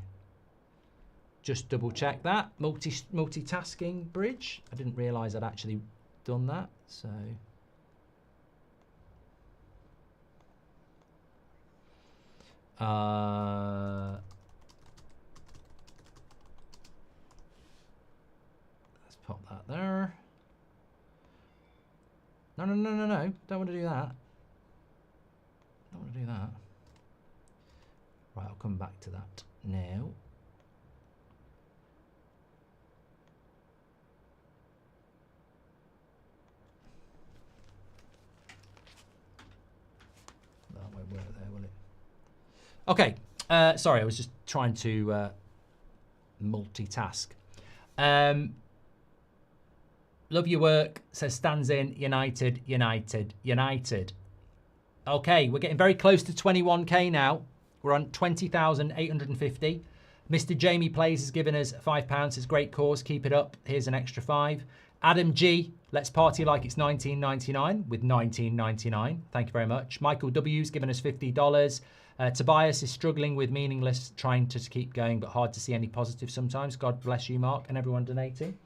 just double check that. Multitasking bridge. I didn't realise I'd actually done that. So let's pop that there. No. Don't want to do that. Don't want to do that. Right, I'll come back to that now. That won't work there, will it? Okay. Sorry, I was just trying to multitask. Love your work, says stands in United. Okay, we're getting very close to 21k now. We're on 20,850. Mr. Jamie Plays has given us £5. It's a great cause. Keep it up. Here's an extra 5. Adam G, let's party like it's 1999 with 1999. Thank you very much. Michael W's given us $50. Tobias is struggling with meaningless, trying to keep going, but hard to see any positive sometimes. God bless you, Mark, and everyone donating.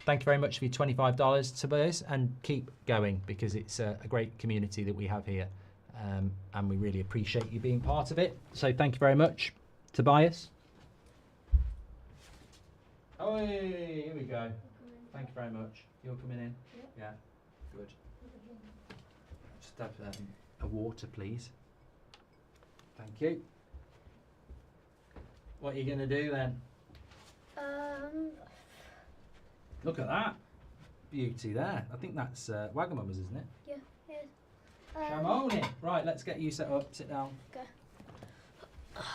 Thank you very much for your $25, Tobias, and keep going because it's a great community that we have here. And we really appreciate you being part of it. So thank you very much, Tobias. Oh, here we go. Thank you very much. You're coming in? Yep. Yeah, good. Just have a water, please. Thank you. What are you going to do then? Look at that. Beauty there. I think that's Wagamama's, isn't it? Yeah, it is. Shamoni. Right, let's get you set up. Sit down. Okay.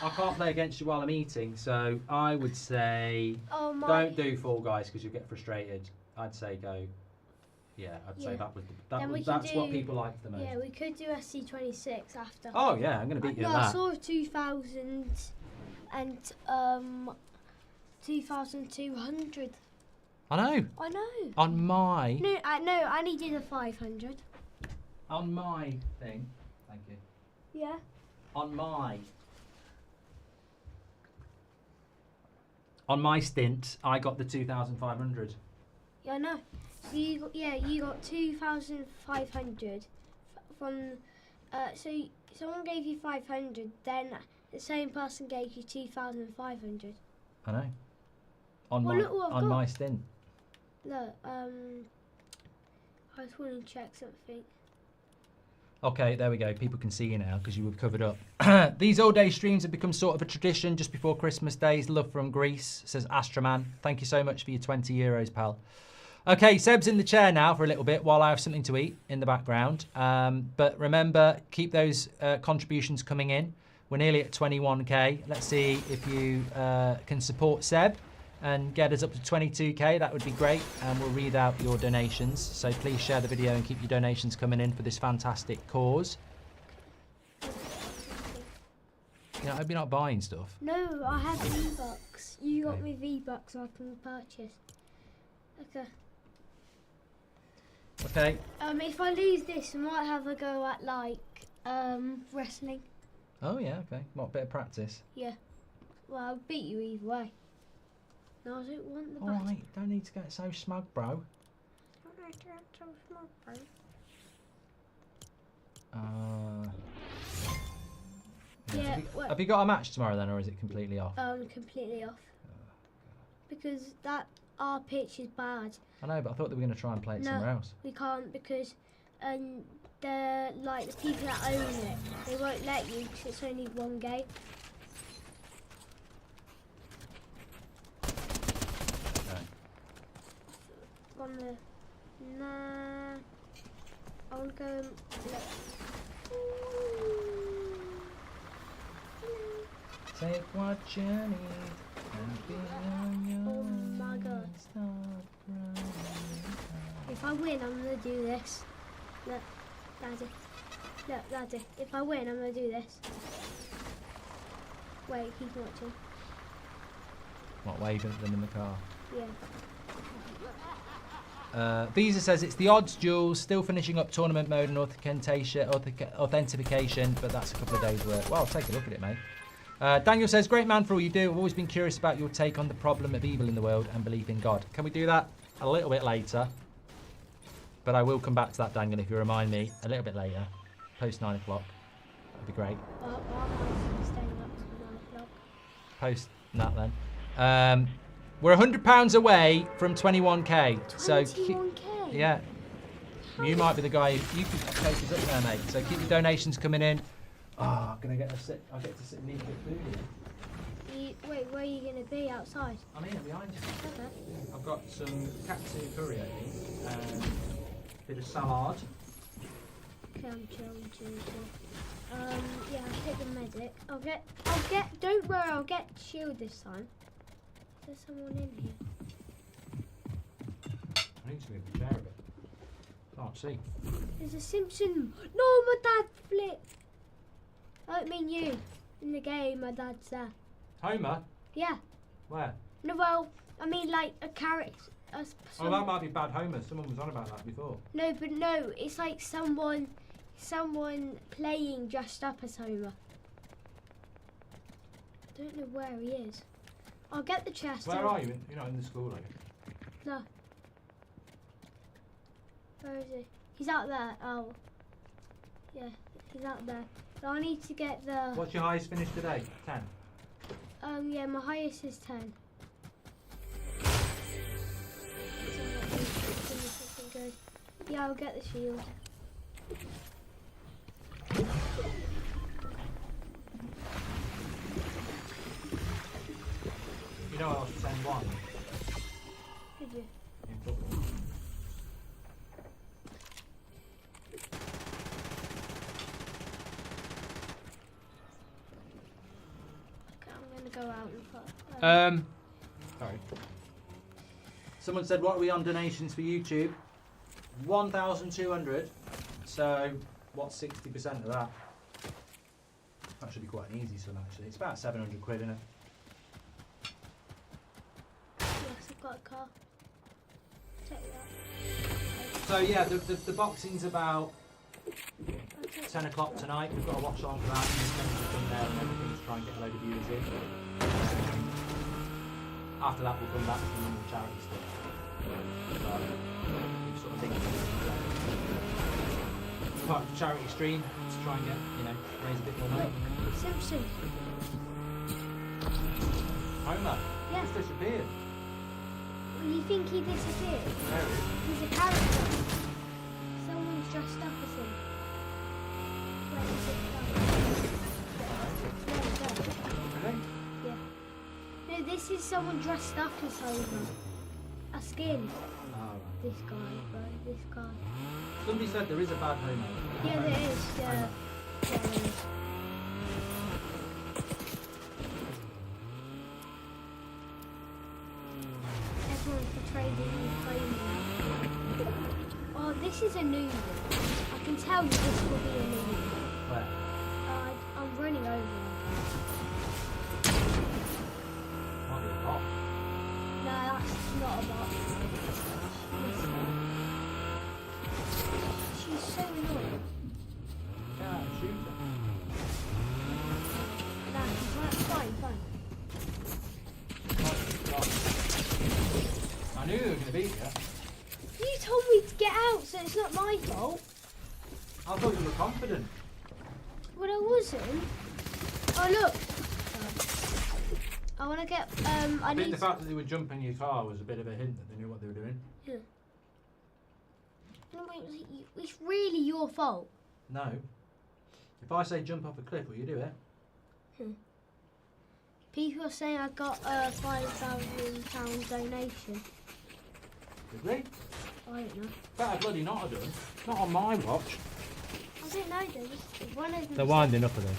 I can't play against you while I'm eating, so I would say don't do Fall Guys because you'll get frustrated. I'd say go. Yeah, I'd say that's what people like the most. Yeah, we could do SC26 after. Oh yeah, I'm going to beat you at that. I saw 2,000 and 2,200. I know. I know. On my... No, I needed a 500. On my thing. Thank you. Yeah. On my stint, I got the 2,500. Yeah, I know. So you got 2,500 from. So someone gave you 500, then the same person gave you 2,500. I know. On Well, my look what I've on got. my stint. Look, I just want to check something. Okay, there we go. People can see you now because you were covered up. These all-day streams have become sort of a tradition just before Christmas days. Love from Greece, says Astroman. Thank you so much for your 20 euros, pal. Okay, Seb's in the chair now for a little bit while I have something to eat in the background. But remember, keep those contributions coming in. We're nearly at 21k. Let's see if you can support Seb and get us up to 22k. That would be great, and we'll read out your donations. So please share the video and keep your donations coming in for this fantastic cause. You know, I hope you're not buying stuff. No, I have V-Bucks. You got me V-Bucks so I can purchase. Okay. Okay. If I lose this, I might have a go at like wrestling. Oh yeah, okay. What, a bit of practice? Yeah. Well, I'll beat you either way. No, I don't want the All battle. right, don't need to get so smug, bro. Yeah, Have you got a match tomorrow then, or is it completely off? Completely off. Because our pitch is bad. I know, but I thought they were going to try and play it No. somewhere else. We can't because the people that own it, they won't let you because it's only one game. Okay. Nah. I want to go and look. Take what you need and be on your Oh my god. stop crying. If I win, I'm going to do this. Look, Daddy. Look, Daddy. If I win, I'm going to do this. Wait, keep watching. What, waving at them in the car? Yeah. Visa says it's the odds, Jules. Still finishing up tournament mode and authentication, but that's a couple of days' work. Well, take a look at it, mate. Daniel says, great man for all you do. I've always been curious about your take on the problem of evil in the world and belief in God. Can we do that a little bit later? But I will come back to that, Daniel, if you remind me a little bit later, post 9 o'clock. That'd be great. Well, I'm staying up till 9 o'clock. Post that then. We're £100 away from 21k. 21k? Yeah. You might be the guy. You can take us up there, mate. So keep your donations coming in. Oh, I'm gonna get to sit. I get to sit and eat a bit of food here. Wait, where are you going to be? Outside? I'm here behind you. Okay. I've got some katsu curry, I think, and a bit of salad. Okay, I'm chill. Yeah, I'll take the medic. Don't worry, I'll get shield this time. Is there someone in here? I need to move the chair a bit. Can't see. There's a Simpson. No, my dad flipped. I don't mean you. In the game, my dad's there. Homer? Yeah. Where? No, well, I mean like a character. Oh, that might be Bad Homer. Someone was on about that before. No, but no, it's like someone playing dressed up as Homer. I don't know where he is. I'll get the chest. Where are you? You're not in the school, are you? No. Where is he? He's out there. Oh. Yeah, he's out there. So I need to get the... What's your highest finish today? 10? Yeah, my highest is 10. Good. Yeah, I'll get the shield. You know I was 10-1 Did you? in football. Okay, I'm going to go out and put... Sorry. Someone said, what are we on donations for YouTube? 1,200. So, what's 60% of that? That should be quite an easy sum, actually. It's about 700 quid, isn't it? Yes, I've got a car. take that. So yeah, the boxing's about 10 o'clock tonight. We've got to watch along for that. There's going to be fun there and everything to try and get a load of viewers in. After that, we'll come back to the normal charity stuff. So we've sort of linked part of the charity stream to try and get, raise a bit more money. Simpson. Homer. Yeah. He's disappeared. Well, you think he disappeared? There he is. He's a character. Someone's dressed up as him. Where is it from? Really? Yeah. No, this is someone dressed up as Homer. A skin. Oh, right. This guy, bro. This guy. Somebody said there is a bad Homer. Yeah, there is. Yeah. Yeah, there is. Everyone's portrayed in Ukraine now. Oh, this is a new one. I can tell you this will be a new one. Where? I'm running over him. Might be a bot. No, that's not a bot. This one. She's so annoying. Yeah, shoot her. No, she's fine. I knew you were going to beat you. You told me to get out, so it's not my fault. I thought you were confident. Well, I wasn't. Oh, look. I want to get, I think the fact that they were jumping your car was a bit of a hint that they knew what they were doing. Yeah. No, it's really your fault. No. If I say jump off a cliff, will you do it? People are saying I got a £5,000 donation. Did they? I don't know. Better bloody not have done. Not on my watch. I don't know, one of them. They're winding up, are they?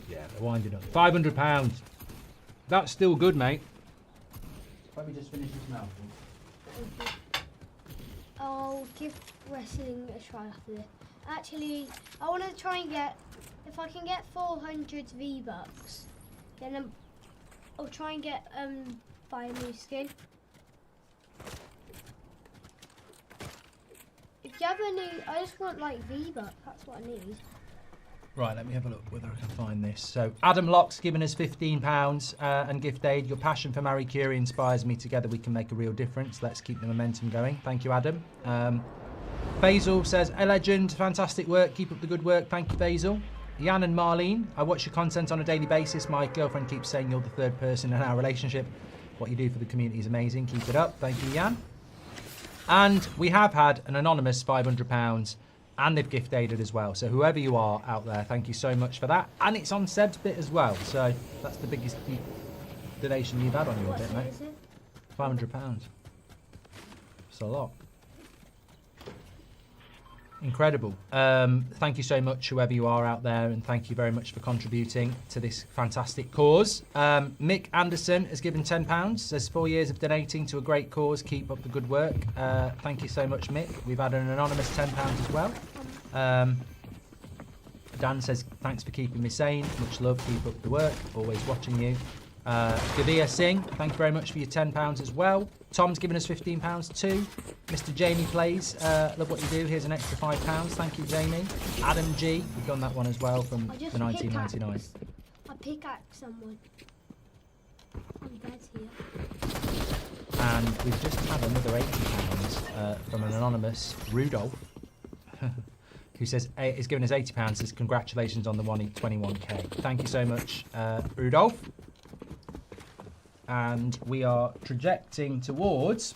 Yeah, they're winding up. £500. That's still good, mate. Let me just finish this mouthful. I'll give wrestling a try after this. Actually, I want to try and get, if I can get 400 V-Bucks, then I'll try and get, buy a new skin. If you have a new, I just want like V-Bucks, that's what I need. Right, let me have a look whether I can find this. So, Adam Locke's given us £15 and gift aid. Your passion for Marie Curie inspires me. Together we can make a real difference. Let's keep the momentum going. Thank you, Adam. Basil says, a legend, fantastic work. Keep up the good work. Thank you, Basil. Jan and Marlene, I watch your content on a daily basis. My girlfriend keeps saying you're the third person in our relationship. What you do for the community is amazing. Keep it up. Thank you, Jan. And we have had an anonymous £500. And they've gift aided as well. So whoever you are out there, thank you so much for that. And it's on Seb's bit as well. So that's the biggest donation you've had on your bit, mate. £500. It's a lot. Incredible. Thank you so much, whoever you are out there, and thank you very much for contributing to this fantastic cause. Mick Anderson has given £10. Says 4 years of donating to a great cause. Keep up the good work. Thank you so much, Mick. We've had an anonymous £10 as well. Dan says, thanks for keeping me sane. Much love. Keep up the work. Always watching you. Gavia Singh, thank you very much for your £10 as well. Tom's given us £15 too. Mr. Jamie Plays, love what you do. Here's an extra £5. Thank you, Jamie. Adam G, we've done that one as well from the 1999. I pickaxe someone. I'm dead here. And we've just had another £80 from an anonymous Rudolph, who says is giving us £80. Says congratulations on the 21k. Thank you so much, Rudolph. And we are trajecting towards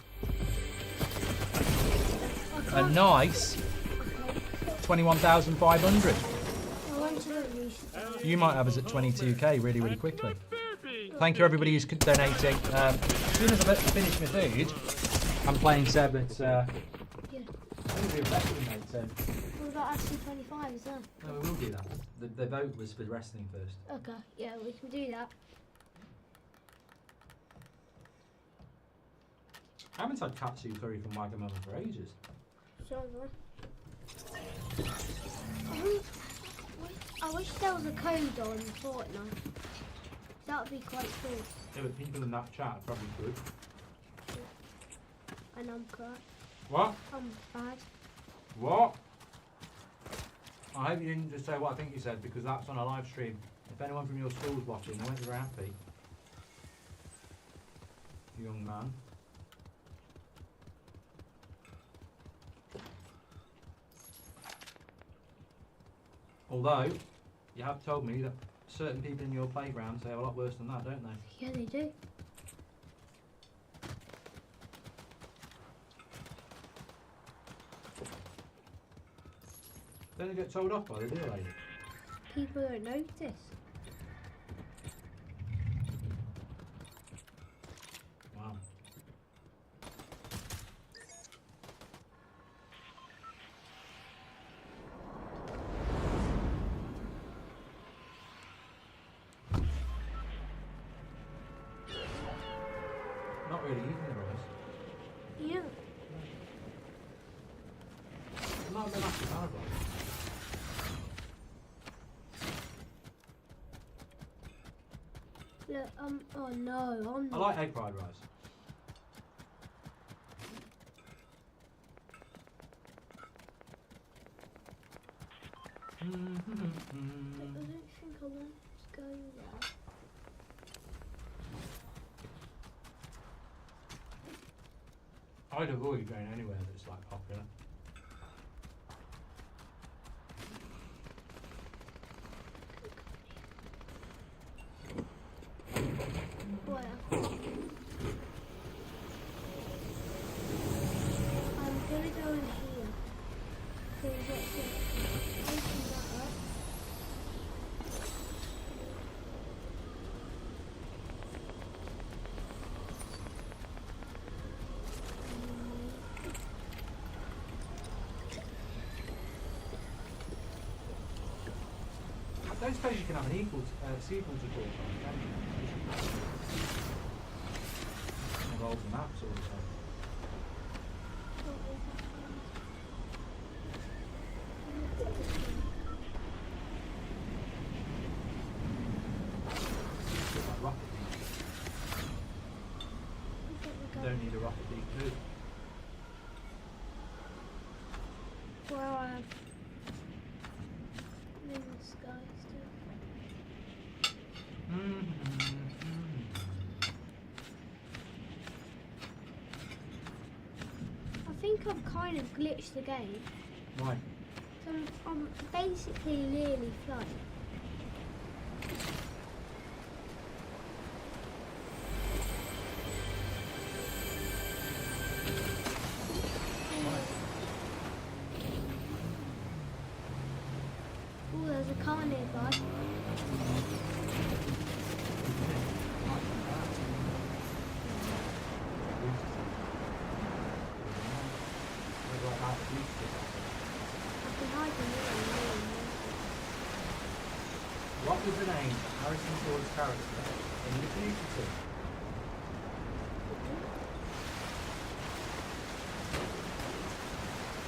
a nice 21,500. You might have us at 22k really, really quickly. Thank you, everybody who's donating. As soon as I finish my food, I'm playing Seb at. I think we'll do wrestling, mate. So. What about actually 25 as well? No, we will do that. The vote was for wrestling first. Okay, yeah, we can do that. I haven't had katsu curry from Wagamama for ages. So I wish there was a code on Fortnite. That would be quite cool. Yeah, but people in that chat probably could. And I'm correct. What? I'm bad. What? I hope you didn't just say what I think you said, because that's on a live stream. If anyone from your school's watching, they won't be very happy. Young man. Although, you have told me that certain people in your playground say a lot worse than that, don't they? Yeah, they do. Don't they get told off by the dear lady? People don't notice. Wow. Not really eating the rice. Yeah. I'm not a massive fan of rice. Look, oh no, I'm I not. like egg fried rice. I don't think I want to go there. I'd avoid going anywhere that's like popular. Where? I'm gonna go in here. So what's it? Open that up. I don't suppose you can have an equal sequel to call from, can you? Involves a map sort of thing. Bit like Rocket League. You don't need a Rocket League too. Where I have in the sky still. I think I've kind of glitched the game. Why? So I'm basically nearly flying. Oh, there's a car nearby. I've been hiding there. What was the name of Harrison Ford's character in The Fugitive?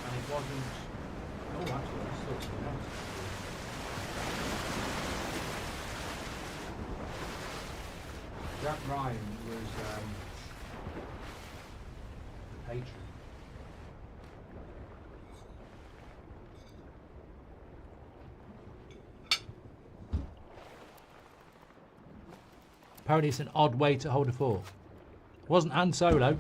And it wasn't. Oh, actually, that's still something else. Jack Ryan was the patron. Apparently it's an odd way to hold a fork. It wasn't Han Solo.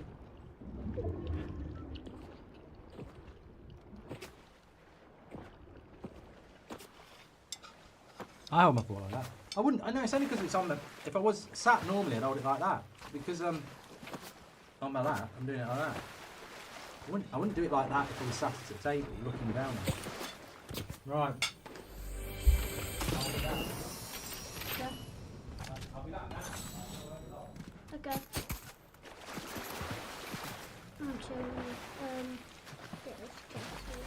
I hold my fork like that. I wouldn't. I know it's only because it's on the. If I was sat normally, I'd hold it like that. Because on my lap, I'm doing it like that. I wouldn't do it like that if I was sat at a table looking down. Right. I'll be back. Okay. I'll be back now. Okay. I'm chilling. Get this castle.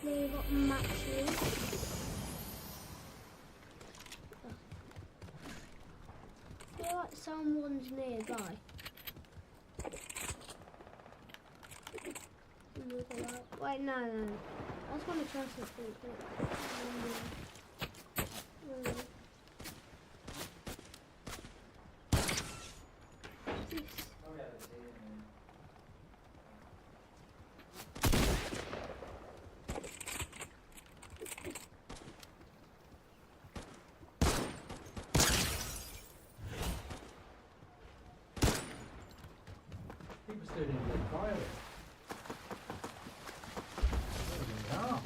They've got matches. I feel like someone's nearby. Wait, no. I just want to try something. turning into a fire. There we are.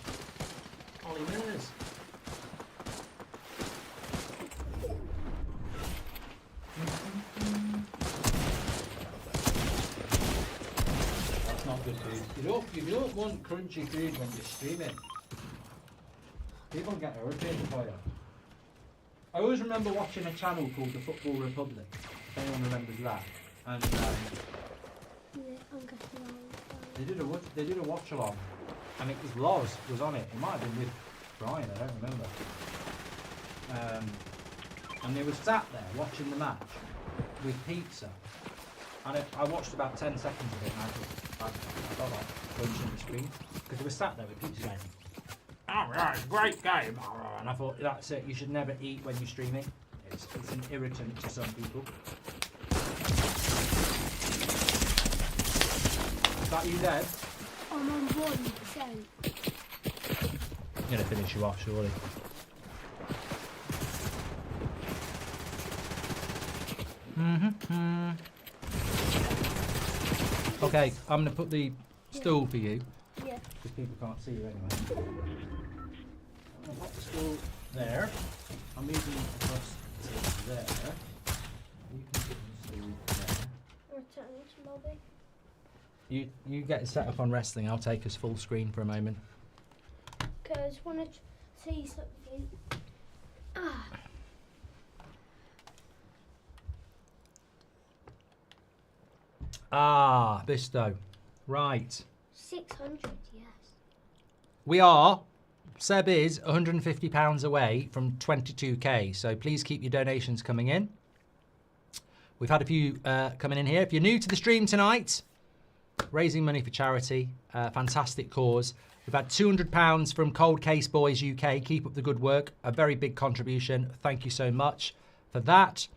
Ollie Mears. That's not good food. You don't want crunchy food when you're streaming. People get irritated by it. I always remember watching a channel called the Football Republic. If anyone remembers that. And they did a watch along, and it was Loz was on it. It might have been with Brian, I don't remember. And they were sat there watching the match with pizza. And I watched about 10 seconds of it, and I felt like punching the screen because they were sat there with pizza going, "Oh yeah, it's a great game," and I thought that's it. You should never eat when you're streaming. It's an irritant to some people. Is that you dead? I'm on 1%. I'm gonna finish you off, surely. Okay, I'm gonna put the stool for you. Yeah. Because people can't see you anyway. I'm gonna put the stool there. I'm moving it across to there. You can put the stool there. Return to lobby. You get set up on wrestling. I'll take us full screen for a moment. Because I want to see something. Bisto. Right. 600, yes. We are. Seb is £150 away from 22k. So please keep your donations coming in. We've had a few coming in here. If you're new to the stream tonight, raising money for charity, fantastic cause. We've had £200 from Cold Case Boys UK. Keep up the good work. A very big contribution. Thank you so much for that.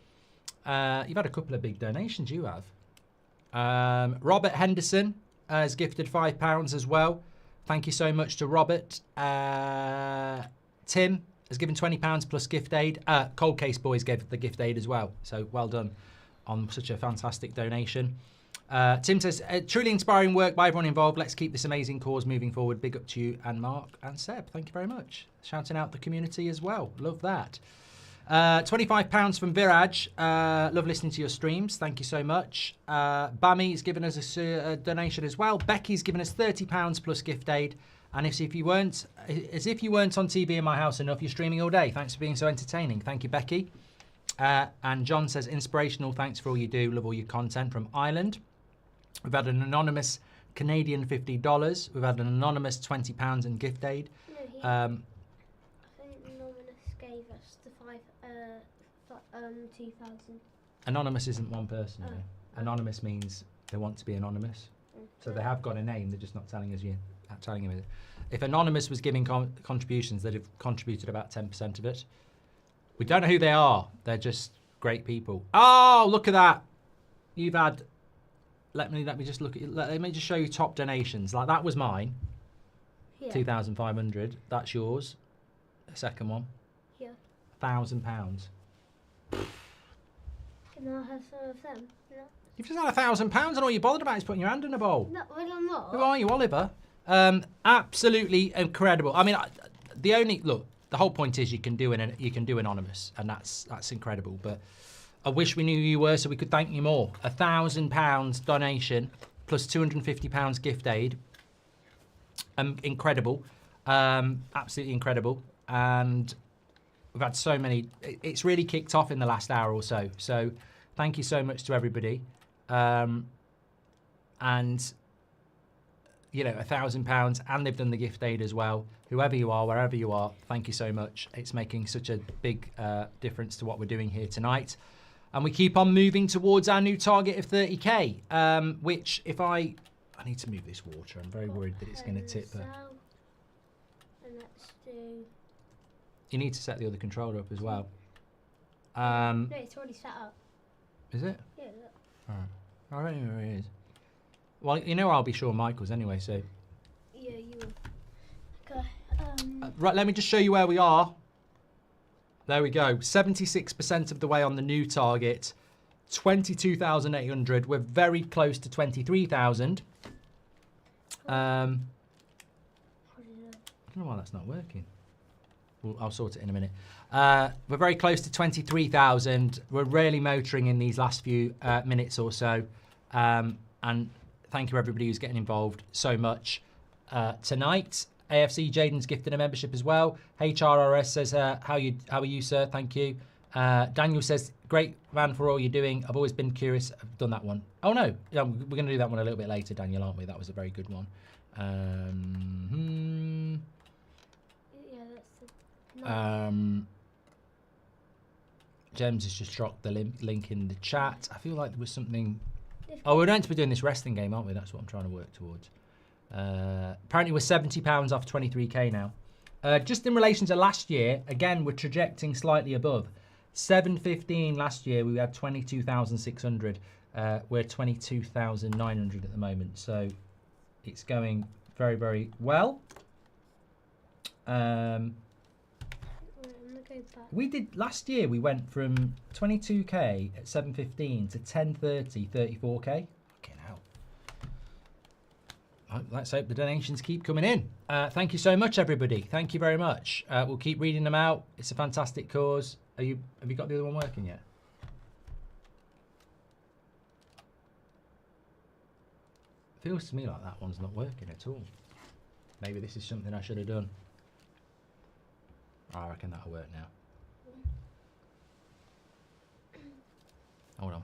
You've had a couple of big donations, you have. Robert Henderson has gifted £5 as well. Thank you so much to Robert. Tim has given £20 plus gift aid. Cold Case Boys gave the gift aid as well. So well done on such a fantastic donation. Tim says, truly inspiring work by everyone involved. Let's keep this amazing cause moving forward. Big up to you and Mark and Seb. Thank you very much. Shouting out the community as well. Love that. £25 from Viraj. Love listening to your streams. Thank you so much. Bami's given us a donation as well. Becky's given us £30 plus gift aid. And as if you weren't on TV in my house enough, you're streaming all day. Thanks for being so entertaining. Thank you, Becky. And John says, inspirational. Thanks for all you do. Love all your content from Ireland. We've had an anonymous Canadian $50. We've had an anonymous £20 in gift aid. No, I think Anonymous gave us the 2,000. Anonymous isn't one person. You know. Anonymous means they want to be anonymous. So they have got a name. They're just not telling us you. Telling him it. If Anonymous was giving contributions, they'd have contributed about 10% of it. We don't know who they are. They're just great people. Oh, look at that! You've had. Let me just look at. Let me just show you top donations. Like that was mine. Yeah. 2,500. That's yours. The second one. Yeah. £1,000. Can I have some of them? No. You've just had £1,000, and all you're bothered about is putting your hand in a bowl. No, well, I'm not. Who are you, Oliver? Absolutely incredible. I mean, the whole point is you can do anonymous, and that's incredible. But I wish we knew who you were so we could thank you more. £1,000 donation plus £250 gift aid. Incredible, absolutely incredible. And we've had so many. It's really kicked off in the last hour or so. So thank you so much to everybody. And you know, £1,000, and they've done the gift aid as well. Whoever you are, wherever you are, thank you so much. It's making such a big difference to what we're doing here tonight. And we keep on moving towards our new target of 30k, which if I need to move this water. I'm very worried that it's going to tip. And let's do... You need to set the other controller up as well. No, it's already set up. Is it? Yeah, look. All right. I don't know where it is. Well, you know I'll be Shawn Michaels anyway, so... Yeah, you will. Okay, right, let me just show you where we are. There we go. 76% of the way on the new target. 22,800. We're very close to 23,000. I don't know why that's not working. I'll sort it in a minute. We're very close to 23,000. We're really motoring in these last few minutes or so. And thank you everybody who's getting involved so much tonight. AFC Jaden's gifted a membership as well. HRRS says, how are you, sir? Thank you. Daniel says, great man for all you're doing. I've always been curious. I've done that one. Oh no, we're going to do that one a little bit later, Daniel, aren't we? That was a very good one. James has just dropped the link in the chat. I feel like there was something. Oh, we're going to be doing this wrestling game, aren't we? That's what I'm trying to work towards. Apparently we're £70 off 23k now. Just in relation to last year, again, we're trajecting slightly above. 715 last year, we had 22,600. We're 22,900 at the moment. So it's going very, very well. We did last year. We went from 22k at 715 to 1030, 34k. Fucking hell. Let's hope the donations keep coming in. Thank you so much, everybody. Thank you very much. We'll keep reading them out. It's a fantastic cause. Have you got the other one working yet? Feels to me like that one's not working at all. Maybe this is something I should have done. I reckon that'll work now. Hold on.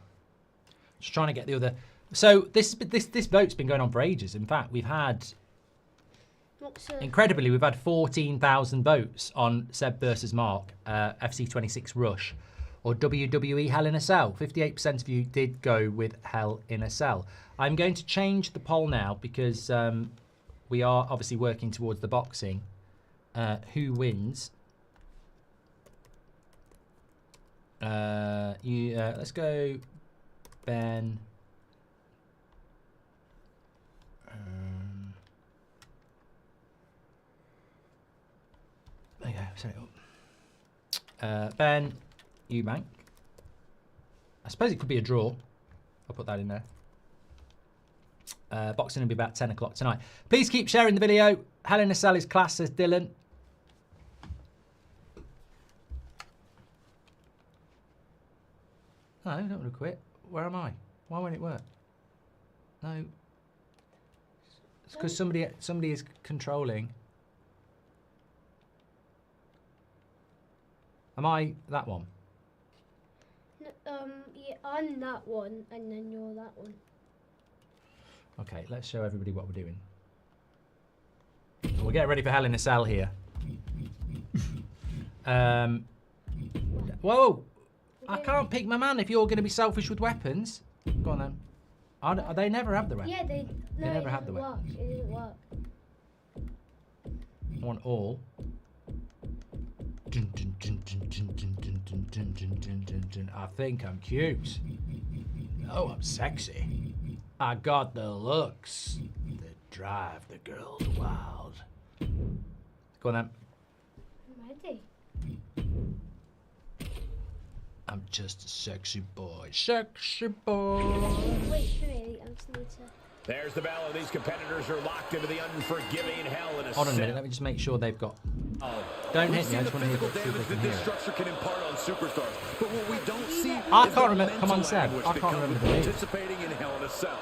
Just trying to get the other. So this vote's been going on for ages. In fact, we've had incredibly, we've had 14,000 votes on Seb versus Mark, FC26 Rush, or WWE Hell in a Cell. 58% of you did go with Hell in a Cell. I'm going to change the poll now because we are obviously working towards the boxing. Who wins? Let's go Ben. There you go, set it up. Ben, Eubank. I suppose it could be a draw. I'll put that in there. Boxing will be about 10 o'clock tonight. Please keep sharing the video. Hell in a Cell is class, says Dylan. No, I don't want to quit. Where am I? Why won't it work? No. It's because somebody is controlling. Am I that one? Yeah, I'm that one, and then you're that one. Okay, let's show everybody what we're doing. We're getting ready for Hell in a Cell here. Whoa! I can't pick my man if you're going to be selfish with weapons. Go on then. They never have the weapon. Yeah, they never have the weapon. It didn't work. I want all. I think I'm cute. Oh, I'm sexy. I got the looks that drive the girls wild. Go on then. I'm ready. I'm just a sexy boy. Sexy boy. Wait, really, I just need to... There's the bell. These competitors are locked into the unforgiving Hell in a Cell. Hold on a minute, let me just make sure they've got... Don't hit me, I just want to hear damage if they that can this hear it. structure can impart on superstars. But what we don't see I is can't the remember. Come on, mental Seb. anguish I that can't comes remember with the name. participating in Hell in a Cell.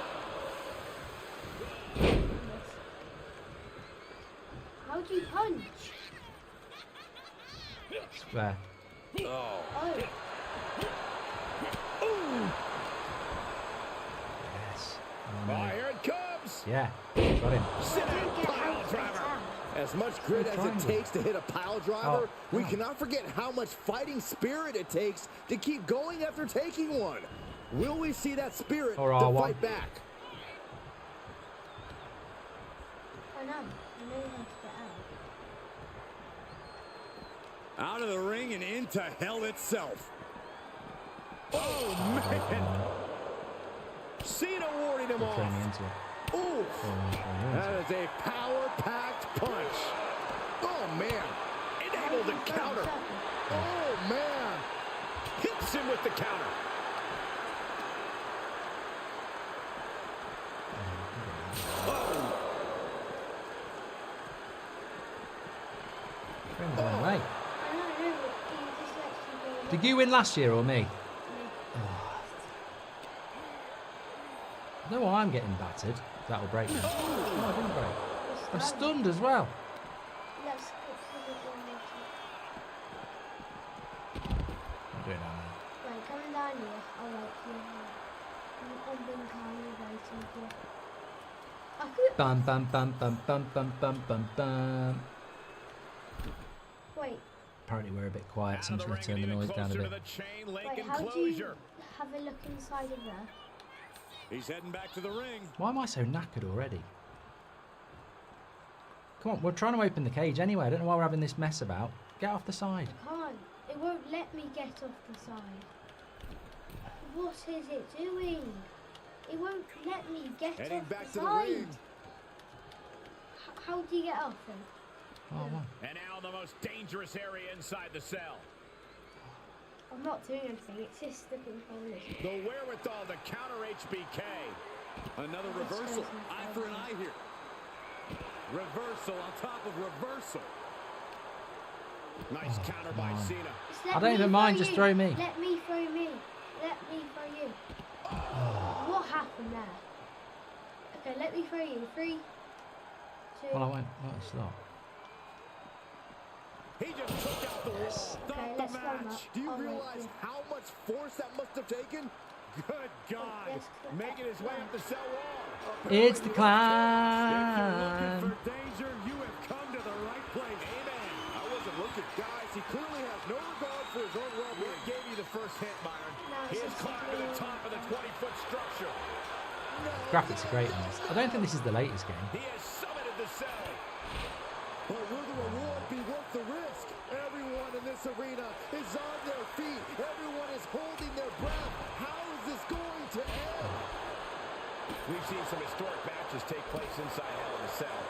How do you punch? Where? Oh. Yes. Oh, here it comes. Yeah, got him. Sit down, pile driver. As much grit as it takes to hit a pile driver, we cannot forget how much fighting spirit it takes to keep going after taking one. Will we see that spirit to fight back? I know. I know how to get out. Out of the ring and into Hell itself. Oh, man. Cena warding him off. Ooh, that is a power-packed punch. Oh, man. Enabled the counter. Oh, man. Hits him with the counter. Did you win last year or me? Me. I know why I'm getting battered. That'll break now. Oh, I didn't break. I'm stunned as well. Let's go for the one more I'm doing that now. time. Right, coming down here. I'll wait for you. I'm being calmly waiting for you. I could. Bum bum bum bum bum bum bum bum bum. Wait. Apparently we're a bit quiet, so I'm just going to turn the noise down a bit. Wait, how do you have a look inside of there? He's heading back to the ring. Why am I so knackered already? Come on, we're trying to open the cage anyway. I don't know why we're having this mess about. Get off the side. I can't. It won't let me get off the side. What is it doing? It won't let me get Heading off back the to the side. ring. How do you get off then? Oh, well. And now the most dangerous area inside the cell. I'm not doing anything. It's just the controllers. The wherewithal to counter HBK. Another reversal. Eye for an eye here. Reversal on top of reversal. Nice counter by man. Cena. Just let I don't me even mind, throw just you. throw me. Let me throw me. Let me throw you. What happened there? Okay, let me throw you. 3, 2. Well, I went. Oh, it's not. He just took out the wall. Okay, Stop let's the go match. now. Do you I'll wait realize for you. how much force that must have taken? Good God. Yes, Making his way up the cell wall. It's the If climb. you're looking for danger, you have come to the right place. Amen. I wasn't looking. Guys, he clearly has no regard for his own well-being. What gave you the first hit, Byron? No, He it's has just climbed to the top of the 20-foot structure. Graphics are great in this. I don't think this is the latest game. He has summited the cell. But will the reward be worth the risk? Everyone in this arena is on their feet. Everyone is holding their breath. How is this going to end? We've seen some historic matches take place inside Hell in a Cell.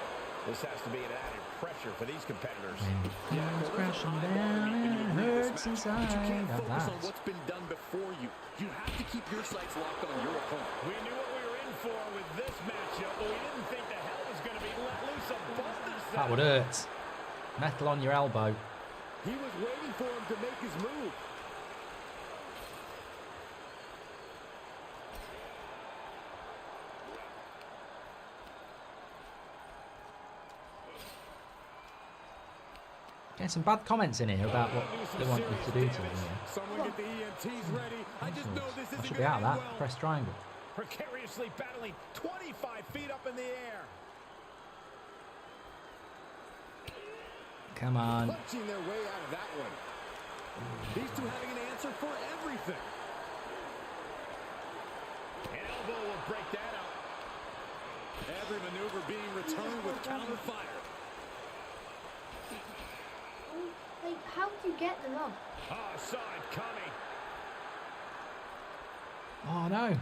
This has to be an added pressure for these competitors. It's crashing down and it hurts inside. But you can't Now focus on that. what's been done before you. You have to keep your sights locked on your opponent. We knew what we were in for with this matchup, but we didn't think the hell was going to be let loose above this. That would hurt. Metal on your elbow. He was waiting for him to make his move. Getting some bad comments in here about what they want you to do to them. Someone get the EMTs ready. I just know this I isn't should going be out to of end that. well. Press triangle. Precariously battling 25 feet up in the air. Come on. Punching their way out of that one. These two having an answer for everything. An elbow will break that up. Every maneuver being returned with counter fire. Like, how do you get them off? Oh, saw it coming. Oh no.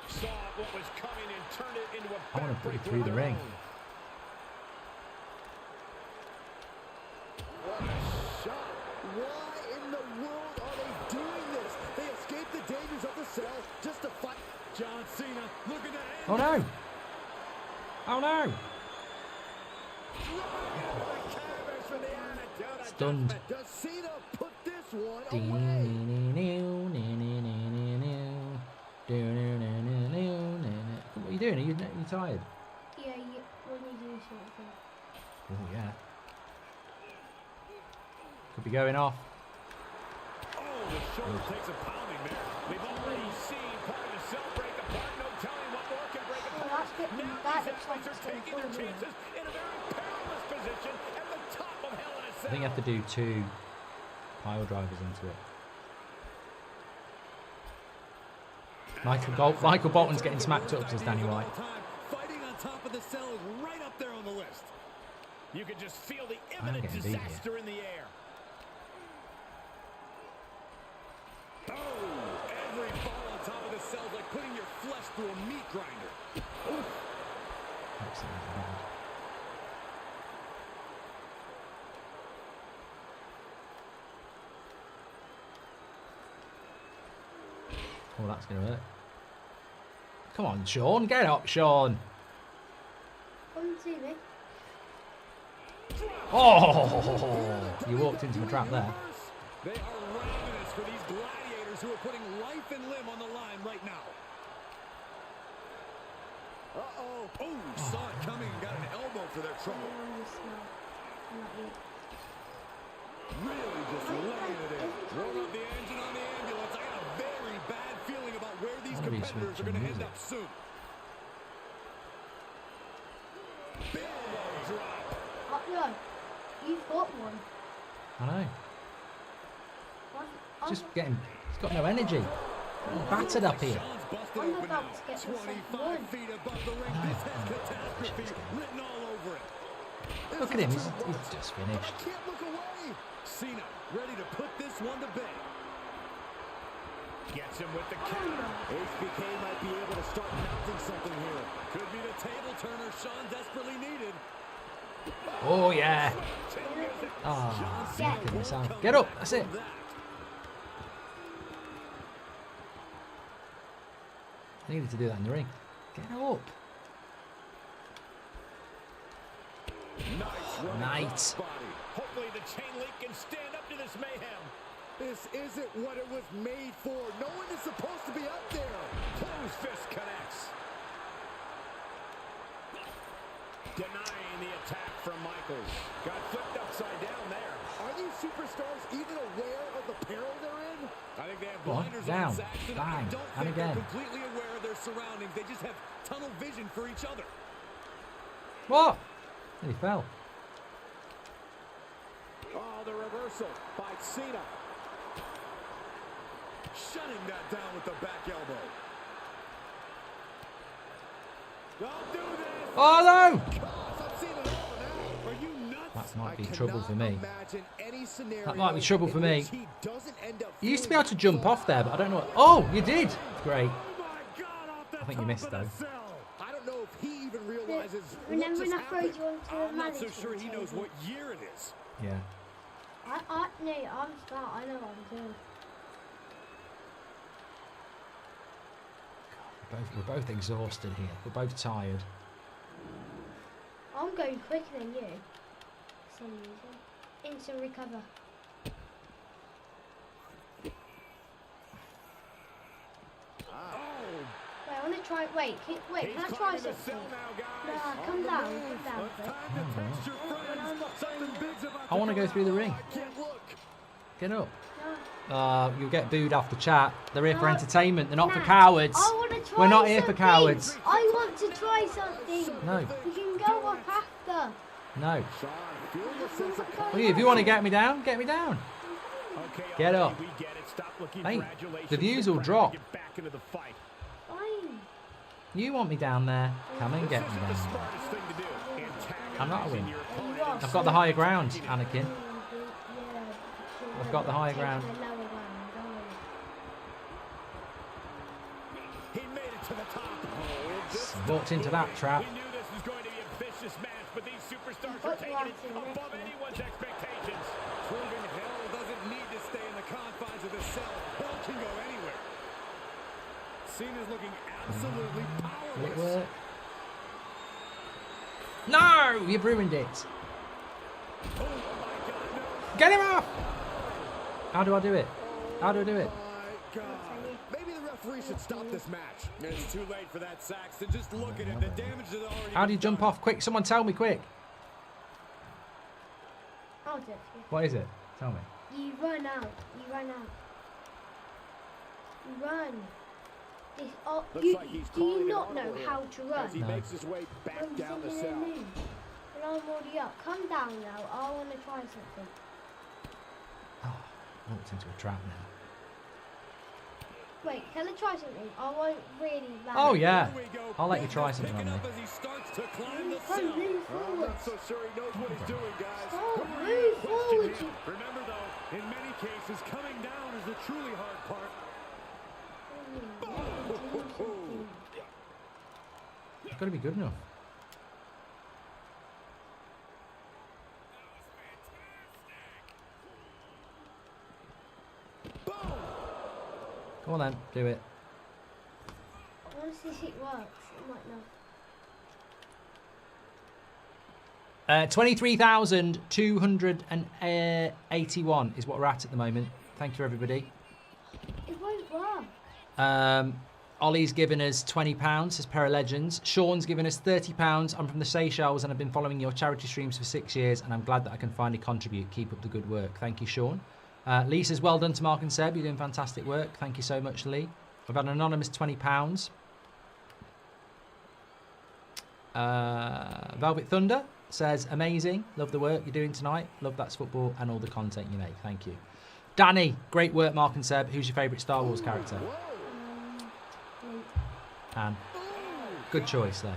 Saw what was coming and turned it into a I want to put you backbreaker through of the their ring. own. What a shot. Why in the world are they doing this? They escaped the dangers of the cell just to fight. John Cena looking to end. Oh no. Oh no. Stunned. Does Cena put this one What away? are you doing? Are you tired? Yeah, when you do something. Oh yeah. Could be going off. Oh, the shoulder takes a pounding there. We've already seen part of the cell break apart. No telling what more can break Oh, apart. that's good. Now That these looks like athletes it's are going taking their forward. chances in a very perilous position at the top of Hell in a Cell. I think you have to do 2 pile drivers into it. Michael Bolton's getting smacked up, says Danny White. Fighting on top of the cell is right up there on the list. You can just feel the I'm imminent getting beat here. disaster in the air. Oh, every ball on top of the cell is like putting your flesh through a meat grinder. Oof. Absolutely bad. Oh, that's going to hurt. Come on, Sean. Get up, Sean. Come to me. Oh, you walked into the trap there. They are ravenous for these gladiators who are putting life and limb on the line right now. Uh-oh. Oh, saw it coming and got an elbow for their trouble. Really just laying it in. Warm up the engine on the ambulance. I got a very bad feeling about where these competitors are going to end up soon. Big drop. No, you've got one. I know. Just getting. He's got no energy. Battered up here. I'm about to get the second one. Feet above the ring. This has catastrophe written all over it. Look at him. He's just finished. Can't look away. Cena ready to put this one to bed. Gets him with the counter. HBK might be able to start mounting something here. Could be the table turner Sean desperately needed. Oh yeah. Ah, look at this out. Get up. That's it. I needed to do that in the ring. Get up. Nice. Hopefully the chain link can stand up to this mayhem. This isn't what it was made for. No one is supposed to be up there. Closed fist connects. Denying the attack from Michaels. Got flipped upside down there. Are these superstars even aware of the peril they're in? I think they have Go on, blinders down, on Saxton. bang, I don't and think again. they're completely aware of their surroundings. They just have tunnel vision for each other. What? And he fell. Oh, the reversal by Cena. Shutting that down with the back elbow. Don't do this. Oh no! I've seen it all now. Are you nuts? That might be I trouble for me. cannot imagine any scenario That might be trouble for in me. which he doesn't end up You used to be feeling able to jump off there, but I don't know. Oh, you did. Great. Oh my God, off the I think you top missed of the though. cell. I don't know if he even realizes what Remember just when I throwed happened. you onto the I'm not so management sure he knows table? what year it is. Yeah. No, I'm smart. I know what I'm doing. We're both exhausted here. We're both tired. I'm going quicker than you. For some reason. Instant recover. Wait, I want to try. Wait, wait. Can I try He's climbing the something? cell now, guys. Nah, come down. Come down. It's quick. time to test your friends. Something big's about I want to go through the ring. I can't look. Get up. No. You'll get booed off the chat. They're here for No. entertainment. They're not for Nah, cowards. I want to try We're not here for something. cowards. I want to try something. No. We can go up after. No. Sean, feeling a sense of Well, if you want to get me down, get me down. Okay, Get okay, up. we get it. Stop looking Mate, for adulation. the views Get will back drop. and Get back into the fight. Fine. You want me down there? Come and This get me isn't the down there. smartest thing to do. I'm not a Antagonizing win. your opponent. I've got the higher ground, Anakin. Yeah, I've got the higher taking ground. the lower ground, don't worry. He made it to the top. Walked into that trap. We knew this was going to be a vicious match, but these superstars are What taking it watching this above one? anyone's expectations. Proving hell doesn't need to stay in the confines of the cell. Hell can go anywhere. Cena's looking absolutely Will it powerless. work? No! You've ruined it. Oh my God, no. Get him off! How do I do it? How do I do it? My God. Maybe the referee should stop this match. It's too late for that, Saxton. Just look at it. The damage is already How do you been jump done. off? Quick, someone tell me quick. I'll do it. What is it? Tell me. You run out. You run out. You run. This, oh, Looks you, like he's do you calling not an know audible here how to run? As he No. makes his way back I'm down the thinking cell. I knew. But I'm already up. Come down now. I want to try something. Oh, walked into a trap now. Wait, can I try something? I won't really land. Oh yeah. Here we go. I'll let you Benn try is something on picking me. up as he starts to climb the Come, cell. move I'm forward. not so sure he knows what he's doing, guys. Oh, Who are move you forward. questioning? Remember though, in many cases, coming down is the truly hard part. It's got to be good enough. Come on then, do it. I want to see if it works. It might not. 23,281 is what we're at the moment. Thank you, everybody. It won't work. Ollie's given us £20, says Pair of Legends. Sean's given us £30. I'm from the Seychelles and I've been following your charity streams for 6 years and I'm glad that I can finally contribute. Keep up the good work. Thank you, Sean. Lee says, well done to Mark and Seb. You're doing fantastic work. Thank you so much, Lee. I've had an anonymous £20. Velvet Thunder says, amazing. Love the work you're doing tonight. Love That's Football and all the content you make. Thank you. Danny, great work, Mark and Seb. Who's your favourite Star Wars character? Anne. Good choice, though.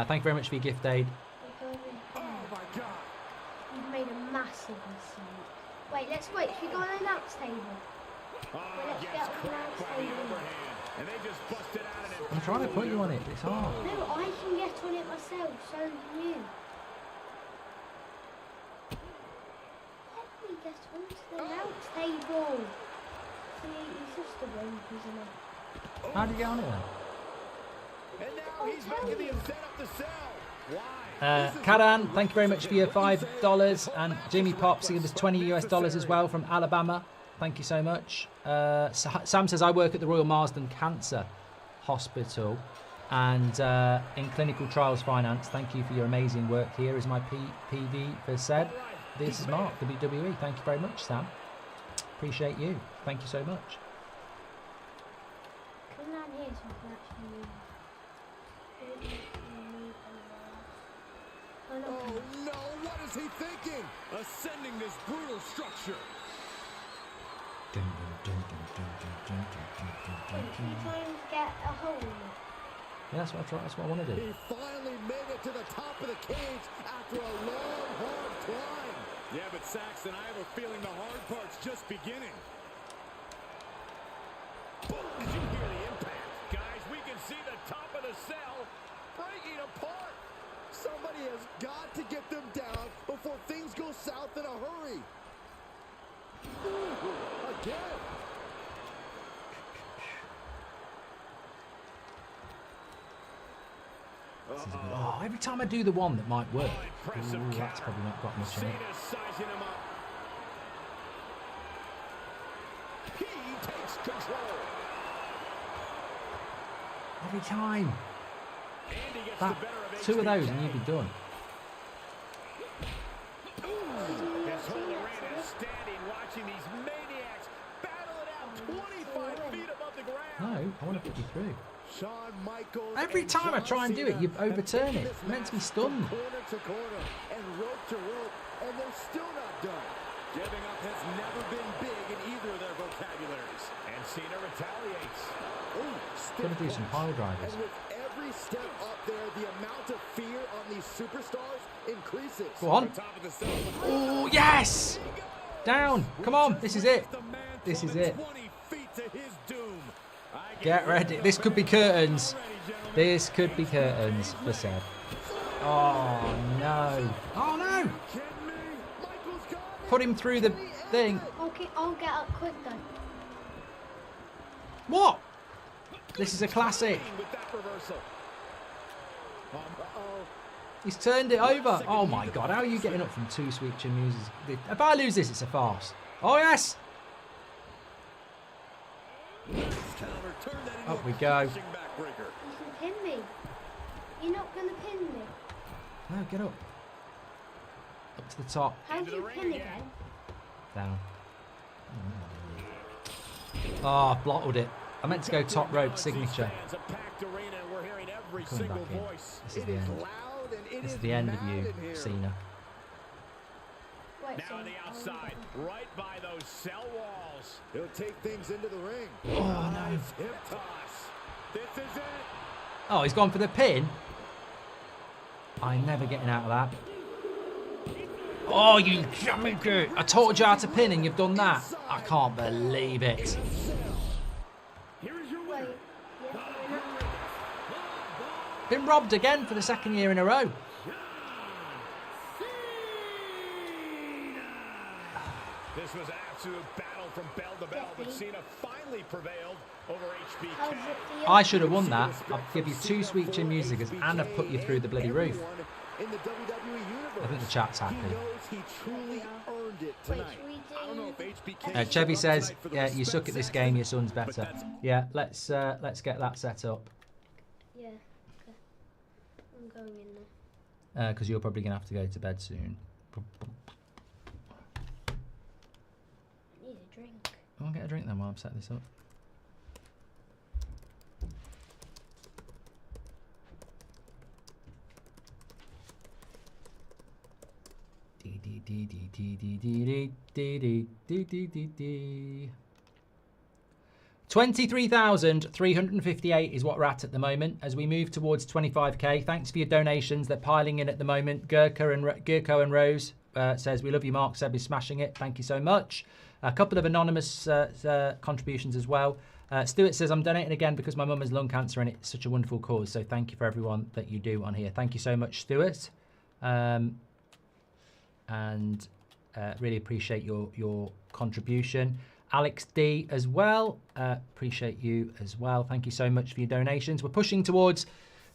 Thank you very much for your gift aid. You've made a massive mistake. Wait, let's wait. Should we go on the announce table? Wait, let's get on the announce table. I'm trying to put you on it. It's hard. No, I can get on it myself. So can you. Let me get onto the announce table. See, he's just a wimp, isn't he? How do you get on it then? And now he's making the set up the cell. Why? Kadan, thank you very much for your $5. And Jimmy Pops, he gave us $20 as well from Alabama. Thank you so much. Sam says, I work at the Royal Marsden Cancer Hospital and in clinical trials finance. Thank you for your amazing work. Here is my PV for Seb. This is Mark, WWE. Thank you very much, Sam. Appreciate you. Thank you so much. Come down here so I can actually move. Oh no. Oh no, what is he thinking? Ascending this brutal structure. Wait, can you try and get a hole in it? Yeah, that's what I try. That's what I want to do. He finally made it to the top of the cage after a long, hard climb. Yeah, but Saxon, I have a feeling the hard part's just beginning. Boom! Did you hear the impact? Guys, we can see the top of the cell breaking apart. Somebody has got to get them down before things go south in a hurry. Ooh, again. Oh, every time I do the one that might work. Ooh, that's probably not got much in it. Cena's sizing him up. He takes control. Every time. And he gets That, the better of two of those HBK. and you'd be done. His whole arena is standing watching these maniacs battle it out 25 feet above the ground. No, I want to put you through. Shawn Michaels Every and time I John try and do it, Cena you have overturn taken it. this You're meant to be match stunned. from corner to corner and rope to rope, and they're still not done. Giving up has never been big in either of their vocabularies. And Cena retaliates. Ooh, Gonna do some pile drivers. And with every step up there, the amount of fear on these superstars increases. Go on. Top of the cell. Oh, yes! Down. Come on. This is it. The man This is plummeted it. 20 feet to his doom. I Get ready. This could be curtains. This could be curtains for Seb. Oh, no. Oh, no. Kidding me? Michaels got it. Put him through the thing. Okay, I'll get up quick then. What? This is a classic. with that reversal. Uh-oh. He's turned it over. Oh, my God. How are you getting up from two sweet chin muses? If I lose this, it's a farce. Oh, yes. Up we go. You can pin me. You're not going to pin me. No, get up. Up to the top. How do you pin again? Down. Oh, I blotted it. I meant to go top rope signature. Coming back in. This is the end. Loud and it This is is the end of mad you, in here. Cena. Wait, Now so on the outside, right by those cell walls. He'll take things into the ring. Oh, no. Nice hip toss. This is it. Oh, he's gone for the pin. I'm never getting out of that. Oh, you jumping good. I taught you how to pin and you've done that. I can't believe it. Here is your Wait. winner. Yeah. Been robbed again for the second year in a row. This was an absolute battle from bell to bell, but Cena finally prevailed over How's HBK. it the I should have won that. I'll give you 2 sweet chin musicers and I've put you through the bloody roof. In the WWE universe. numbers. I think the chat's happy. He knows he truly earned it Wait, tonight. should we I don't know do... if HBK Chevy showed up says, tonight for the "Yeah, you respect suck at this Saxon, game. Your son's but better." that's- Yeah, let's get that set up Yeah, okay. I'm going in there. because you're probably gonna have to go to bed soon. I need a drink. I'll get a drink then while I'm setting this up. Dee dee dee dee dee dee dee dee dee dee dee dee dee. 23,358 is what we're at the moment as we move towards 25k. Thanks for your donations. They're piling in at the moment. Gurko and Rose says, "We love you, Mark. Seb is smashing it. Thank you so much." A couple of anonymous contributions as well. Stuart says, "I'm donating again because my mum has lung cancer and it's such a wonderful cause. So thank you for everyone that you do on here." Thank you so much, Stuart. And really appreciate your contribution. Alex D as well, appreciate you as well. Thank you so much for your donations. We're pushing towards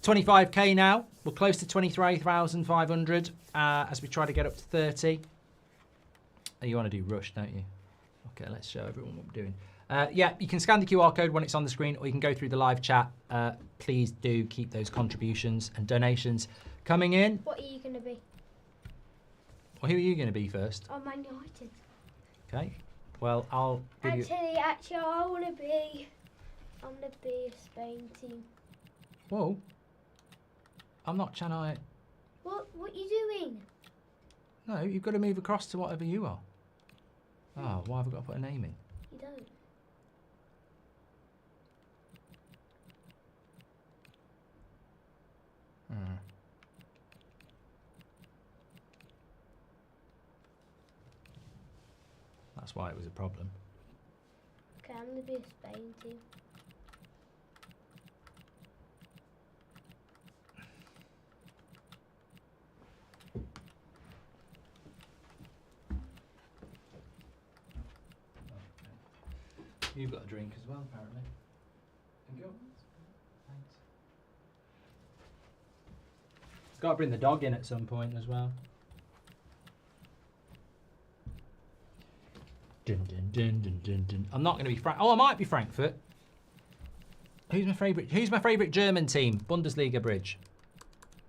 25k now. We're close to 23,500 as we try to get up to 30. Oh, you want to do rush, don't you? Okay, let's show everyone what we're doing. Yeah, you can scan the QR code when it's on the screen, or you can go through the live chat. Please do keep those contributions and donations coming in. What are you going to be? Well, who are you going to be first? Oh, Man United. Okay. Well, I'll give you... Actually, I'm going to be a Spain team. Whoa. I'm not trying to... What you doing? No, you've got to move across to whatever you are. Oh, why have I got to put a name in? You don't. That's why it was a problem. Okay, I'm going to be a Spain team. You've got a drink as well, apparently. Thank you. Thanks. Got to bring the dog in at some point as well. Dun, dun, dun, dun, dun, dun. I'm not going to be I might be Frankfurt. Who's my favourite German team? Bundesliga Bridge.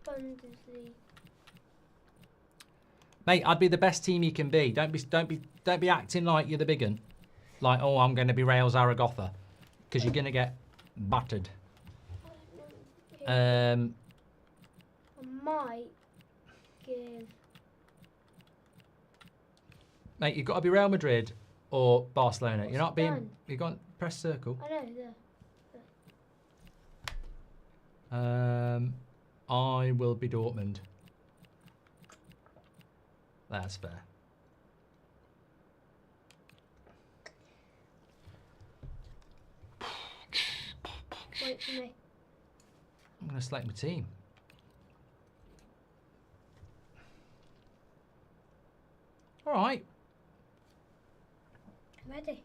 Bundesliga. Mate, I'd be the best team you can be. Don't be acting like you're the big un. Like, oh, I'm going to be Real Zaragoza, because you're going to get battered. I might give. Mate, you've got to be Real Madrid or Barcelona. What's You're not it being. done? You've got press circle. I know, I will be Dortmund. That's fair. wait for me. I'm going to select my team. All right. Ready?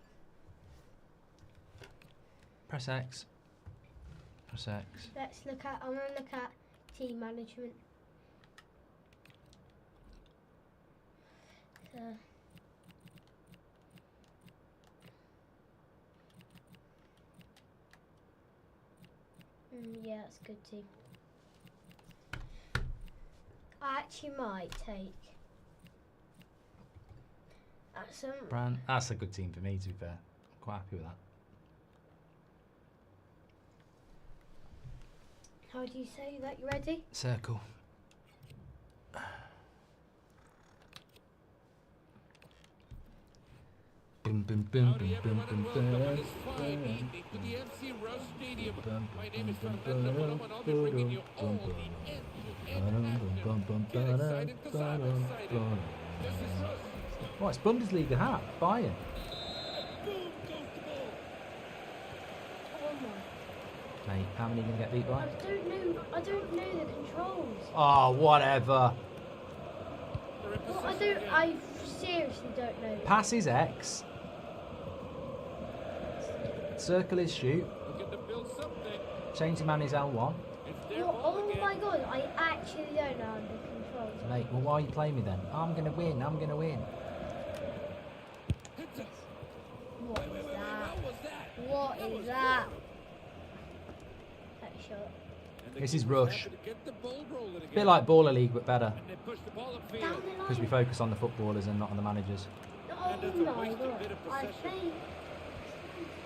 Press X. Press X. Let's look at. I'm going to look at team management. So. Yeah, that's a good team. I actually might take. That's a good team for me, to be fair. I'm quite happy with that. How do you say that? You ready? Circle. Boom, boom, boom, Howdy boom, boom, everyone boom, and welcome on boom. this fine evening to the FC Rush Stadium. My name is Conor Benn and I'll be bringing you all the end-to-end action. Get excited because I'm excited. This is Rush. Oh, it's Bundesliga hat. Bayern. Boom goes the ball. Oh my. Mate, how many are you going to get beat by? I don't know the controls. Oh, whatever. They're in Well, possession again. I seriously don't know. Pass is X. Circle is shoot. Looking to build something. Change the man is L1. It's Their Oh, ball oh again. my god, I actually don't know how to control. Mate, well, why are you playing me then? I'm going to win. I'm going to win. Hits it. What Wait, is what that? was that? What That is was that? good. That shot. And the This is keeper's rush. happy to get the ball rolling A bit again. like Baller League, but better. And they push the ball upfield. Down the line. Because we focus on the footballers and not on the managers. Oh And it's a my wasted god. bit of I possession. think.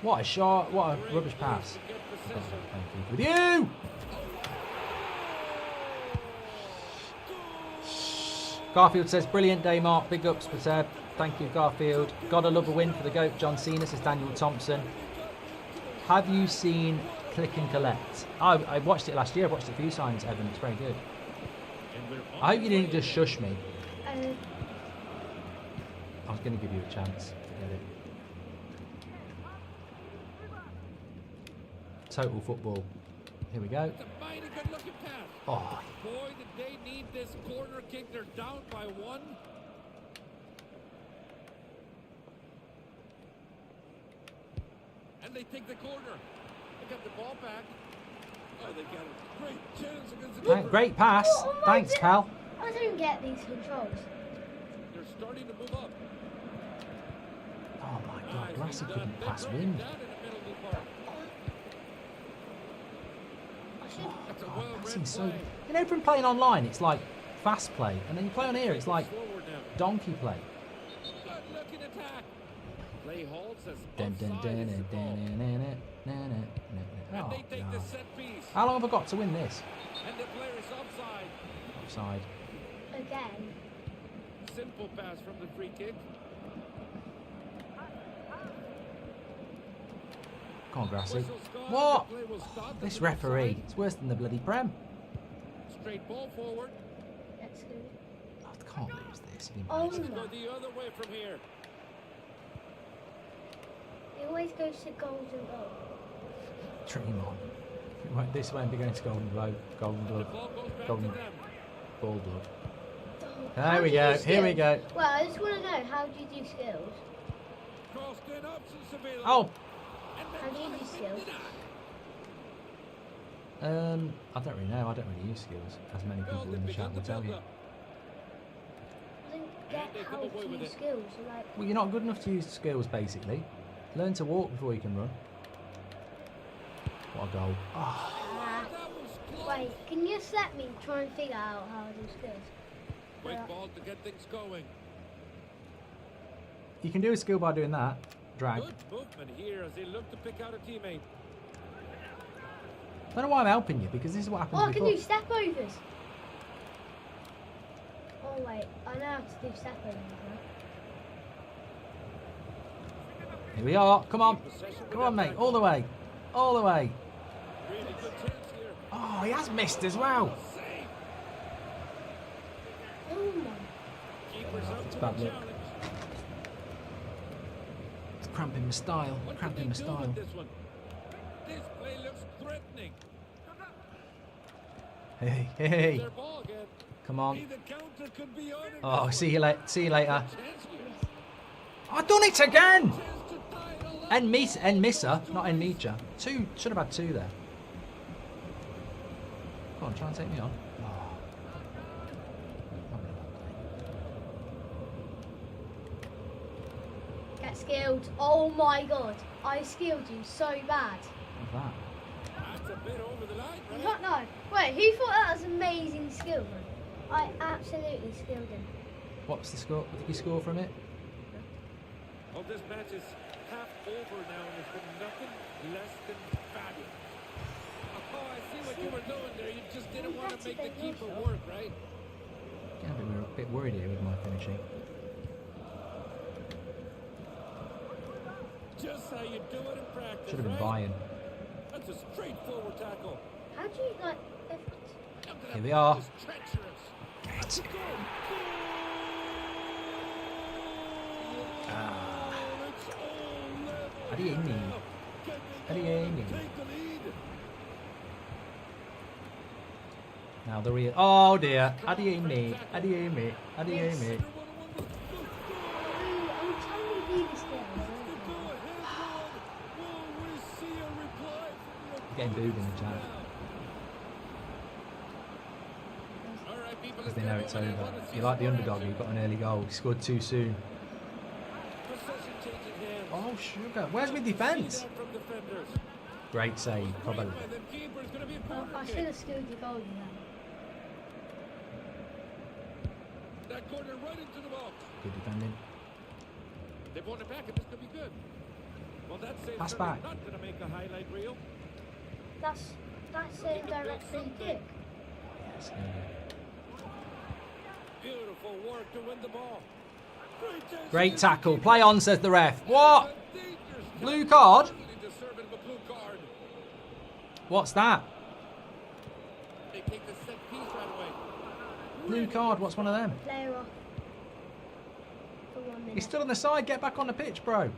What a shot. What a Great rubbish move pass. to get Oh, possession. thank you. With you! Garfield says, brilliant day, Mark. Big ups for Seb. Thank you, Garfield. Gotta love a win for the GOAT. John Cena, says Daniel Thompson. Have you seen Click and Collect? I watched it last year. I watched it a few times, Evan. It's very good. And we're I hope you didn't just shush me. Uh, I was going to give you a chance to get it. Total football. Here we go. It's a mighty good looking pass. Oh, Boy, did they need this corner kick. They're down by one. And they take the corner. They got the ball back. Oh, they got a great chance against the keeper. great pass. Oh my Thanks, God. pal. I don't get these controls. They're starting to move up. Oh my God, Nicely Grassy done. couldn't They're pass running wind. down in the middle of the park. I should. That's a God, well-read passing's so. play. You know, from playing online, it's like fast play, and then you play on here, it's like Forward now. donkey play. Good looking attack. Play halts as Dun, dun, offside dun, is the dun, ball. dun, dun, dun, dun, dun, dun. And Oh, they take the God. set piece. How long have I got to win this? And the player is offside. Offside. Again. Simple pass from the free kick. Come on, Grassy. Whistle's gone. What? The play will stop. This It's referee, offside. it's worse than the bloody Prem. Straight ball forward. That's good. Oh, I can't lose this. Oh Let's go my. the other way from here. It always goes to golden goal. Dream on. This won't be going to Golden Globe. Golden The Glove. ball goes back Golden to them. Ball Glove. How There do we you go. do Here we skills? go. Well, I just want to know, how do you do skills? Crossed in, options available. Oh, And How do you do skills? I don't really know. I don't really use skills, as many people in the chat will tell you. I don't get they how come away to with use it. skills. Like, Well, you're not good enough to use skills, basically. Learn to walk before you can run. What a goal. Oh, That was close. wait, can you just let me try and figure out how to do skills? Quick ball to get things going. you can do a skill by doing that. Drag. Good movement here as they look to pick out a teammate. I don't know why I'm helping you, because this is what happens Oh, I can before. do step overs. Oh wait, I know how to do step overs now. Here we are. Come on. Possession Come with on, that mate. back. All the way. All the way. Really good chance here. Oh, he has missed as well. Save. Oh my. Keeper's up It's to bad the luck. challenge. It's cramping my style. What can Cramping they my do style. with this one? This play looks threatening. Hey, hey, hey. Their ball again. Come on. Either counter could be on in Oh, this see one. you later. See you later. Chance here. I've done it again. Chance to tie it all up. And misser, not en meter. Two. Should have had two there. Come on, try and take me on. Oh. Not really bad day. Get skilled. Oh my god. I skilled you so bad. What's that? That's a bit over the line, You right? don't know. Wait, who thought that was amazing skill, man? I absolutely skilled him. What's the score? What did you score from it? Well, this match is half over now, and it's been nothing less than fabulous. Oh, I see what you were doing there. You just didn't want to make the keeper work, right? Getting a bit worried here with my finishing. Just how you do it in practice, Should have been right? buying. That's a straightforward tackle. How do you like? Look at Here that we ball, are. it's treacherous. Get. Go! Ah. It's all level Adiini. now. Can they go on and Adiini. take the lead? Now the real. Oh dear. Adiemi. Adiemi. Adiemi. Everyone was good. I'm trying to do the skills. The go-ahead one. Will we see a reply from the Getting booed in the chat. because they know it's over. You like the underdog, you've got an early goal. He scored too soon. Oh, sugar. Where's my defence? Great save, probably. Oh, I should have scored the goal in that. That corner right into the box. Good defending. They've won it back, and this could be good. Well, that's Pass back. not going to make a highlight reel. That's a direct free kick. Yes, Beautiful work to win the ball. great tackle. Play on, says the ref. What? Blue card? Deserving of a blue card. What's that? They take the set piece right away. Blue card, what's one of them? Player off. For 1 minute. He's still on the side, get back on the pitch, bro.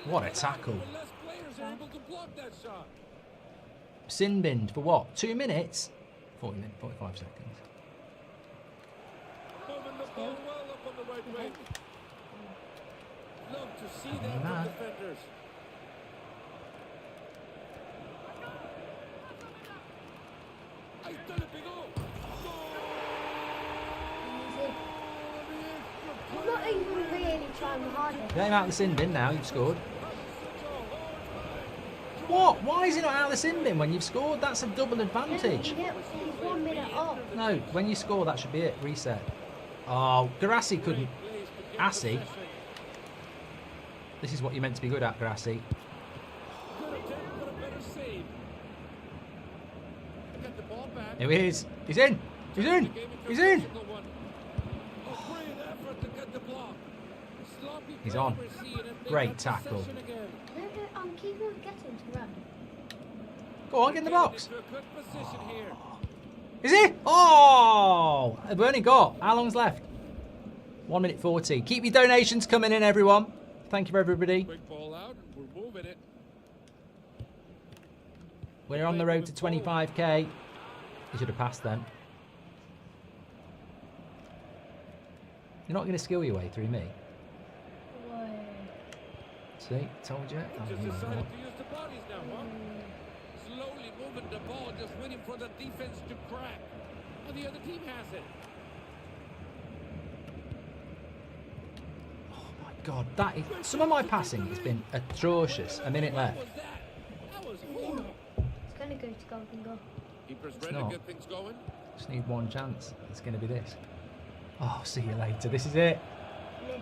What a tackle. Less players are able to block that shot. Sin binned for what? 2 minutes? 45 seconds. Moving the ball well up on the right wing. Love to see that man. from defenders. He's done a big goal. He's not even really trying harder. Get him out of the sin bin now, you've scored. What? Why is he not out of the sin bin when you've scored? That's a double advantage. He's 1 minute off. No, when you score, that should be it. Reset. Oh, Garassi couldn't. Assy. This is what you're meant to be good at, Garassi. Good attempt, but a better save. Get the ball back. Here he is. He's in. He's in. He's in. A great effort to get the block. Sloppy He's on. accuracy and they Great got tackle. possession again. I'm keeping on getting to run. Go on, get in the box. Into a good position here. Is he? Oh! We've only got. How long's left? 1 minute 40. Keep your donations coming in, everyone. Thank you for everybody. Quick ball out, and we're moving it. We're on the road to 25k. You should have passed then. You're not going to skill your way through me. Whoa. See? Told you. Just decided to use the bodies now, huh? Slowly moving the ball, just waiting for the defense to crack. And the other team has it. God, that is, some of my passing has been atrocious. A minute left. What was that? That was horrible. It's going to go to golden goal. Keepers It's ready not. to get things going. Just need one chance. It's going to be this. Oh, see you later. This is it.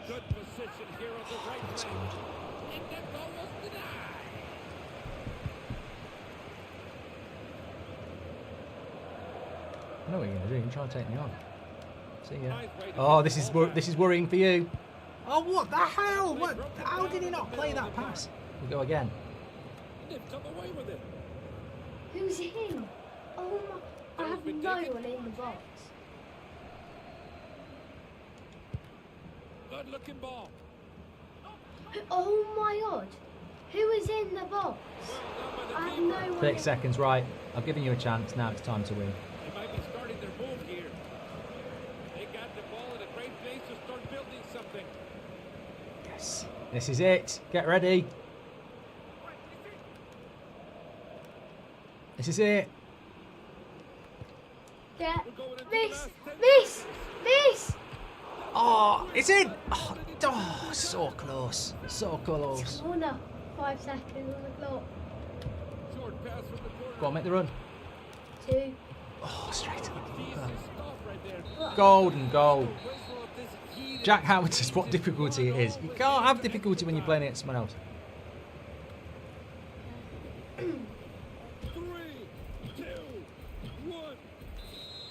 Good position here on the right That's wing. good. And that ball was denied. I know what you're going to do. You're trying to take me on. See ya. Nice way to Oh, get this is worrying for you. Oh, what the hell? What? How did he not play that pass? We'll go again. They've come away with it. Who's in? Oh my. I have no one in the box. Good looking ball. Oh my god. Who is in the box? Well done by I the have keeper. no one 30 in. seconds, right. I've given you a chance. Now it's time to win. They might be starting their move here. They got the ball in a great place to start building something. Yes. This is it. Get ready. This is it. Get We're going into the this, last 10 this, this. Oh, it's in. Oh, so close. So close. Corner. 5 seconds on the clock. Short pass from the corner. Go on, make the run. 2. Oh, straight to the keeper. Decent stop right there. Golden goal. Whistle of this heated Jack Howard says what difficulty it is. You can't have difficulty when you're playing against someone else. 3, 2, 1.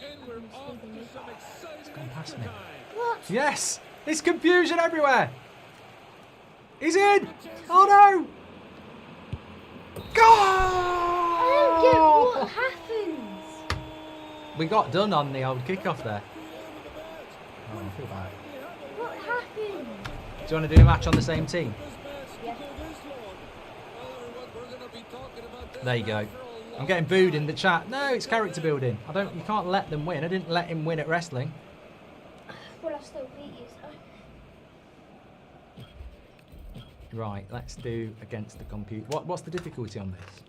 And we're off to some exciting gone past extra me. time. What? Yes! There's confusion everywhere! He's in! Oh no! I don't get Goal! what happens. We got done on the old kickoff there. Oh, I feel bad. What happened? Do you want to do a match on the same team? Yeah. There you go. I'm getting booed in the chat. No, it's character building. You can't let them win. I didn't let him win at wrestling. Well, I still beat you, so. Right, let's do against the computer. What's the difficulty on this?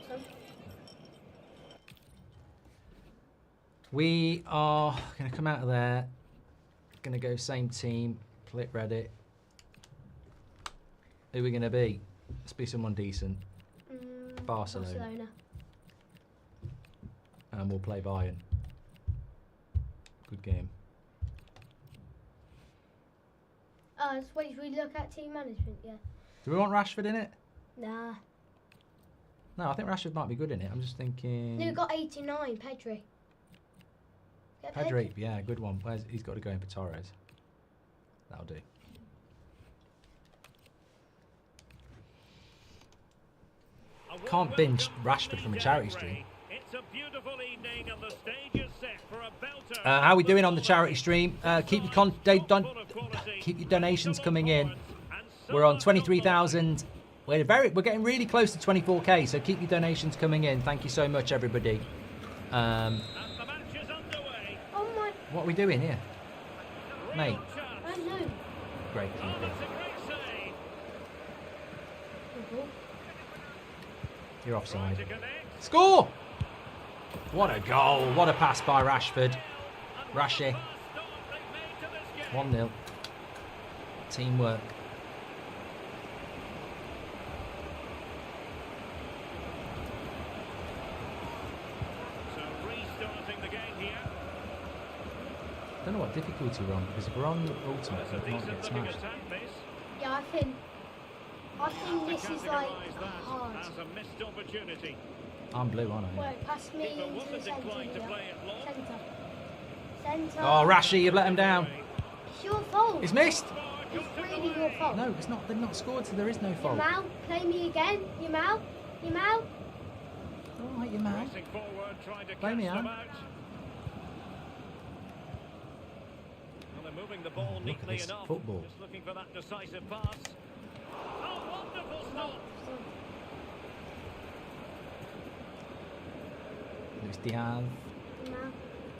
son. We are going to come out of there. Going to go same team. Click Reddit. Who are we going to be? Let's be someone decent. Barcelona. And we'll play Bayern. Good game. Oh, let's wait. We look at team management. Yeah. Do we want Rashford in it? Nah. No, I think Rashford might be good in it. I'm just thinking. No, we got 89. Pedri. Get Pedri, yeah, good one. He's got to go in for Torres. That'll do. Can't binge Rashford from a charity stream. It's a beautiful evening and the stage is set for a belter. How are we doing on the charity stream? Keep your donations coming in. We're on 23,000. We're getting really close to 24k. So keep your donations coming in. Thank you so much, everybody. And the match is underway. Oh my. What are we doing here, mate? I know. Great Oh, keeping. that's a great save. You're offside. To connect. Score! What a goal! What a pass by Rashford. Rashi. Start they've made to this game. 1-0. Teamwork. So restarting the game here. Don't know what difficulty we're on because if we're on ultimate, It's a we might decent get looking smashed. attack, this. Yeah, I think this is like Categorise that hard. as a missed opportunity. I'm blue, aren't I? Wait, pass me Keeper into the wasn't centre inclined to here. play it long. Centre. Oh, Rashi, you've let him down. It's your fault. It's missed. It's really your fault. No, it's not. They've not scored, so there is no fault. Yamal, play me again. Yamal. All right, you man. Pressing forward, trying to Play catch me them on. out. Well, they're moving the ball Look at neatly this enough. football. Just looking for that decisive pass. Oh, wonderful stop. Luis Diaz. Yamal.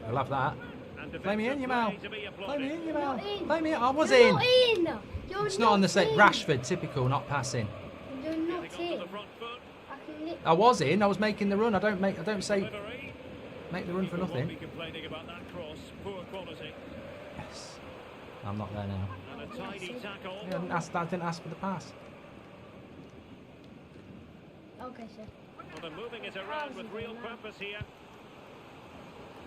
I love that. And Play me in, defensive Yamal. play to be Play me in, You're not Yamal. in. Play me in. I was You're in. not in. You're It's not on the set. in. Rashford, typical, not passing. You're not Getting onto in. the front foot. I can lick. I was in. I was making the run. I don't say Delivery. make the run for People won't be nothing. complaining about that cross. Poor quality. Yes. I'm not there now. And a tidy tackle. I didn't ask for the pass. Okay, sir. Well, they're moving it around with real purpose here.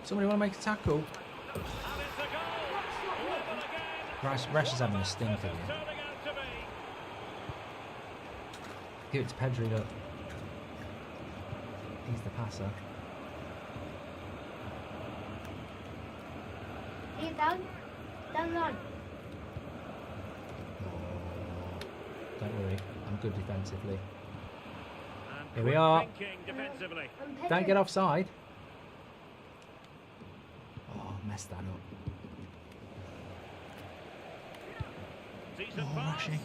Somebody want to make a tackle? And it's a goal. Level again. Rash is having a stinker It's here. turning out to be. Give it to Pedri, look. He's the passer. Here, down. Down line. Don't worry, I'm good defensively. And Here we quick are. thinking defensively. I'm Pedri. Don't get offside. Oh, messed that up. Decent Oh, pass. Rashi.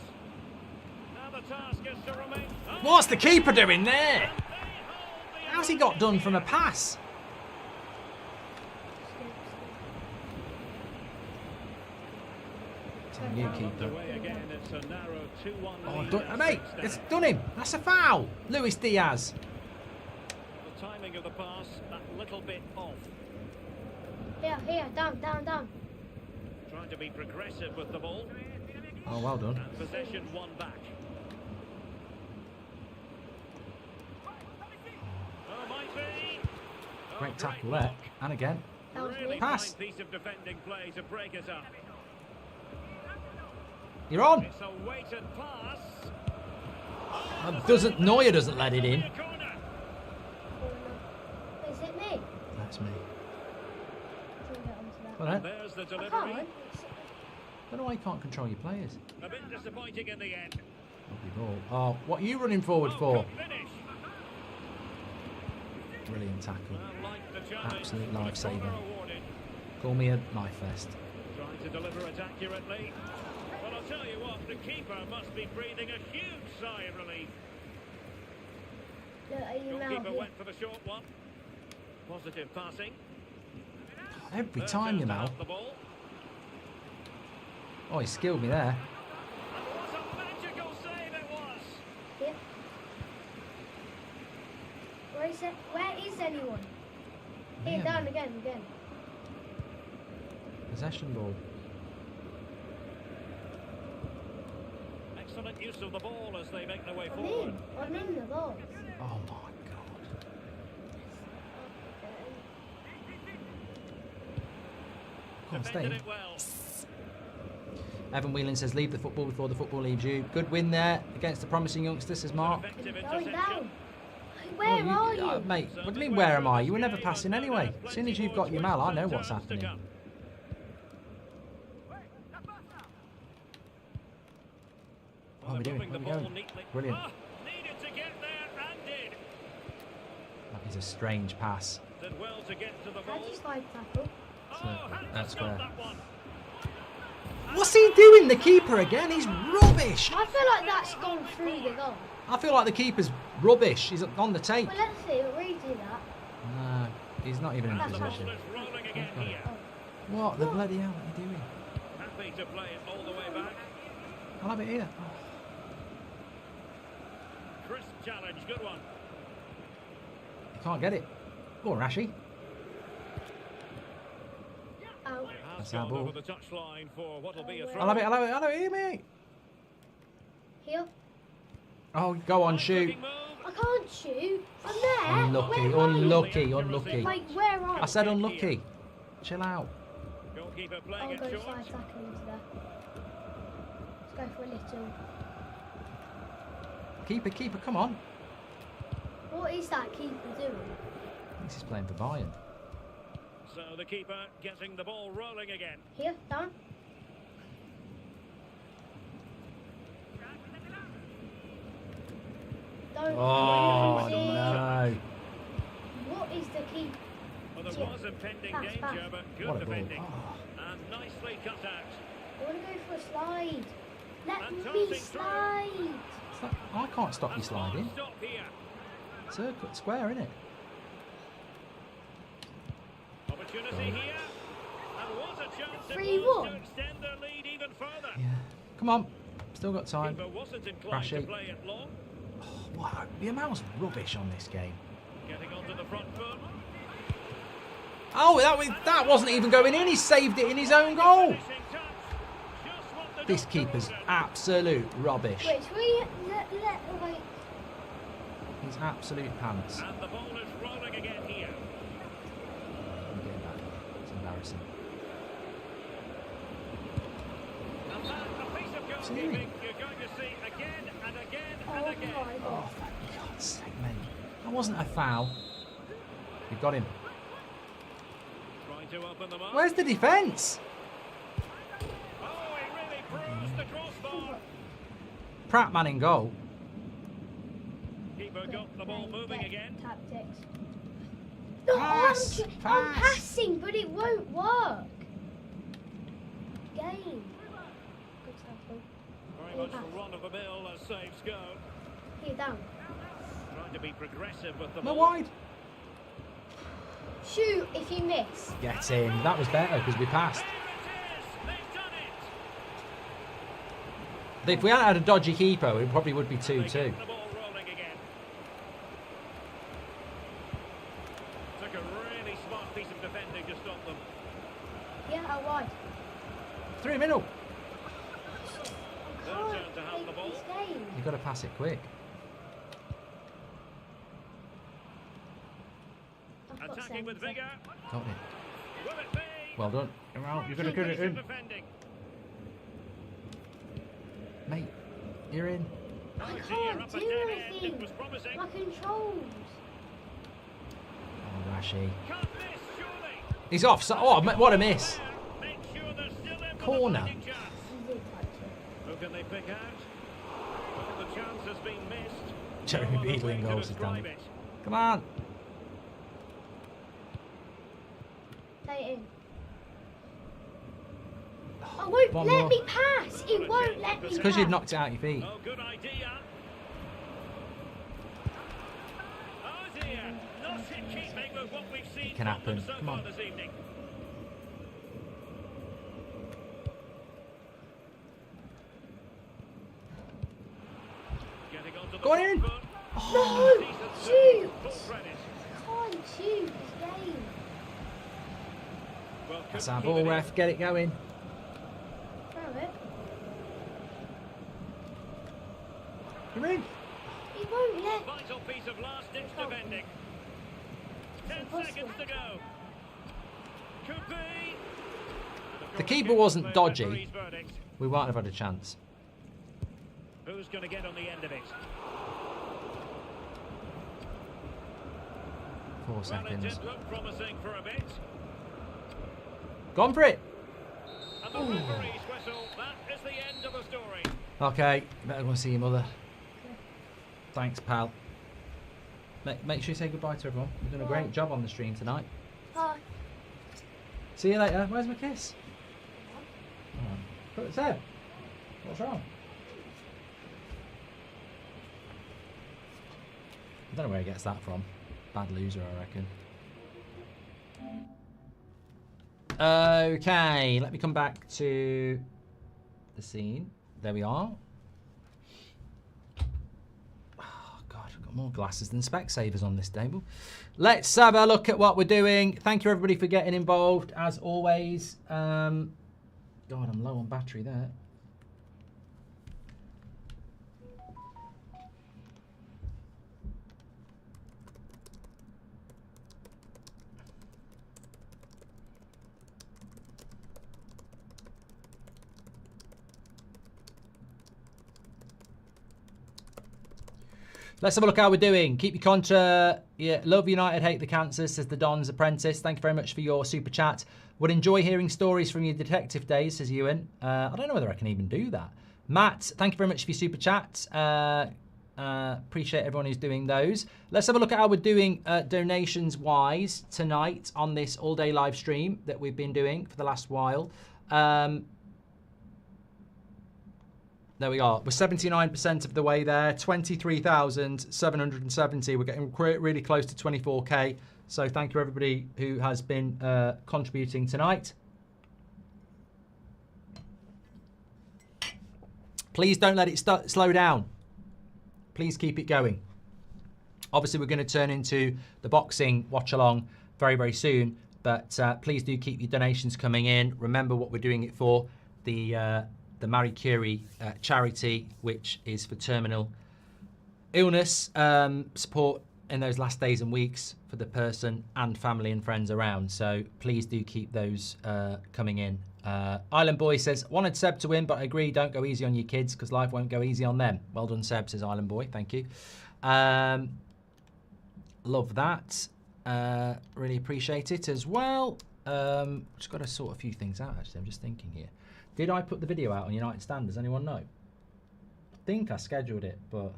Now the task is to remain. Oh, What's the keeper doing there? they hold the How's he got done from a pass? It's on you, keeper. Underway again. It's a narrow 2-1 Oh, lead. mate, it's done him. That's a foul. Luis Diaz. The timing of the pass that little bit off. Here, down. Trying to be progressive with the ball. Oh, well done. And possession won back. Oh, might be. Oh, Great tackle block. there. And again. That was Really me. Pass. fine piece of defending play to break it up. You're on. It's a weighted pass. Neuer doesn't let it in. Corner. Is it me? That's me. Can get onto that? Well, I There's the I delivery. can't. don't know why you can't control your players. A bit disappointing in the end. Lovely ball. Oh, what are you running forward for? Good finish. Brilliant tackle. Well, like the challenge, Absolute but a lifesaver. corner awarded. Call me a knife vest. Trying to deliver it accurately. Well, I'll tell you what, the keeper must be breathing a huge sigh of relief. Look, are you Goalkeeper now? went for the short one. Positive passing. Every Third time, you down to Mal. have the ball. Oh, he skilled me there. And what a magical save it was. Here. Where is anyone? Here, Man. down again. Possession ball. Excellent use of the ball as they make their way I'm forward. in the ball. Oh my god. Come on, stay Defended in. it well. Evan Whelan says, leave the football before the football leaves you. Good win there against the promising youngster, says Mark. Effective Going interception. down. Where are you? Mate, what do you mean, where am I? You were never passing anyway. As soon as you've got your mal, I know what's happening. What are we doing? Where are we going? Brilliant. Needed to get there and did. That is a strange pass. Did well to get to the How ball. do you slide tackle? That's Stop square. that one. What's he doing? The keeper again? He's rubbish. I feel like that's gone through the goal. I feel like the keeper's rubbish. He's on the tape. Well, let's see. We'll redo that. No, he's not even in And the ball position. is rolling again here. What the bloody hell are you doing? Happy to play it all the way back. I'll have it here. Crisp challenge, good one. Can't get it. Go on, Rashi. Out. Has That's our gone ball. over the touchline for what'll be a throw. I'll have it, I'll have it, I'll have it here, mate. Here. Oh, go on, shoot. Looking move. I can't shoot. I'm there. Unlucky, Where are you? unlucky, unlucky. Like, where are you? I said unlucky. Chill out. Goalkeeper playing I'll it go short. slide tackle into there. Let's go for a little. Keeper, come on. What is that keeper doing? I think he's playing for Bayern. So the keeper getting the ball rolling again. Here, down. Don't. Oh, See? no. What is the keeper? Well, there was impending Pass, danger, pass. but good What a ball. defending. Oh. And nicely cut out. I want to go for a slide. Let And me tossing through. slide. It's like, I can't stop you And sliding. Stop here. Circle, square, innit? Opportunity here. And what a chance it 3-1. was to extend their lead even further. Yeah. Come on. Still got time. Keeper wasn't inclined to Rashi. play it long. Wow, the amount's rubbish on this game. Getting onto the front foot. Oh, that wasn't even going in. He saved it in his own goal. Finishing touch. Just what the This doctor keeper's ordered. absolute rubbish. Wait, should we wait? He's absolute pants. And the ball is rolling again here. I'm getting back. It's embarrassing. And that, a piece of See? goalkeeping you're going to see again and again Oh and my again. Oh, god. for God's sake, mate. That wasn't a foul. We got him. Trying to open them up. Where's the defence? Oh, he really bruised the crossbar. Pratt man in goal. Keeper got the ball moving again. Tactics. No, Pass, I'm pass. passing, but it won't work. Game. Good tackle. Very much run of the mill as saves go. Here, down. Trying to be progressive with the No ball. wide. Shoot if you miss. Get in. That was better because we passed. There it is. They've done it. If we hadn't had a dodgy keeper, it probably would be They 2-2. get the ball rolling again. Took a really smart piece of defending to stop them. Yeah, out wide. Through middle. Their Can't turn to have the take ball. this game. You've got to pass it quick. I've got Attacking with centre. vigour. Got it. Will it be? Well done. Well, you're going to get it Piece of in. defending. Mate, you're in. Oh, I dear, can't up a do dead end. anything. It was promising. My controls. Oh, Rashi. Can't miss, surely. He's off. So, oh, what a miss. Make sure they're still in for Corner. the fighting chance. You did touch it. Who can they pick out? Well, the chance has been missed. Jeremy No other Beadle way in to goals has describe done it. it. Come on. Stay in. Oh, won't One let more. me pass. It won't let me It's pass. because you've knocked it out your feet. Oh, good idea. Oh dear, not in keeping with what we've seen It can from them happen. so Come far on. this evening. Getting onto the Go on front in. foot. No, Decent shoot. full credit. shoot this game. Well, That's couldn't our keep ball, it in. ref. Get it going. Throw it. You're in. He won't let. Vital piece of last-ditch Oh. defending. 10 seconds to go. Could be. The keeper wasn't The dodgy. referee's verdict. We might have had a chance. Who's going to get on the end of it? 4 Well, it seconds. did look promising for a bit. Gone for it. And the referee's whistle. That is the end of the story. Okay, better go and see your mother. Thanks, pal. Make sure you say goodbye to everyone. You've done a great job on the stream tonight. Hi. See you later. Where's my kiss? Oh. Seb, what's wrong? I don't know where he gets that from. Bad loser, I reckon. Okay, let me come back to the scene. There we are. Oh, God, I've got more glasses than Specsavers on this table. Let's have a look at what we're doing. Thank you, everybody, for getting involved, as always. God, I'm low on battery there. Let's have a look how we're doing. Keep your contra. Yeah, love United, hate the cancer, says the Don's Apprentice. Thank you very much for your super chat. Would enjoy hearing stories from your detective days, says Ewan. I don't know whether I can even do that. Matt, thank you very much for your super chat. Appreciate everyone who's doing those. Let's have a look at how we're doing donations-wise tonight on this all-day live stream that we've been doing for the last while. There we are. We're 79% of the way there. 23,770. We're getting really close to 24k. So thank you everybody who has been contributing tonight. Please don't let it slow down. Please keep it going. Obviously, we're going to turn into the boxing watch-along very, very soon. But please do keep your donations coming in. Remember what we're doing it for. The Marie Curie charity, which is for terminal illness support in those last days and weeks for the person and family and friends around. So please do keep those coming in. Island Boy says, wanted Seb to win, but I agree, don't go easy on your kids because life won't go easy on them. Well done, Seb, says Island Boy. Thank you. Love that. Really appreciate it as well. Just got to sort a few things out, actually. I'm just thinking here. Did I put the video out on United Stand? Does anyone know? I think I scheduled it, but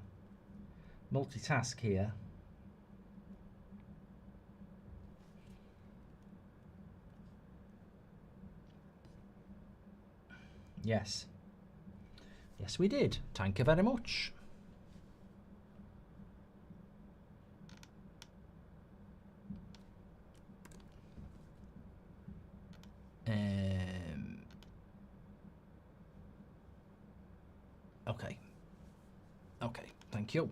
multitask here. Yes. Yes, we did. Thank you very much. Okay. Okay, thank you.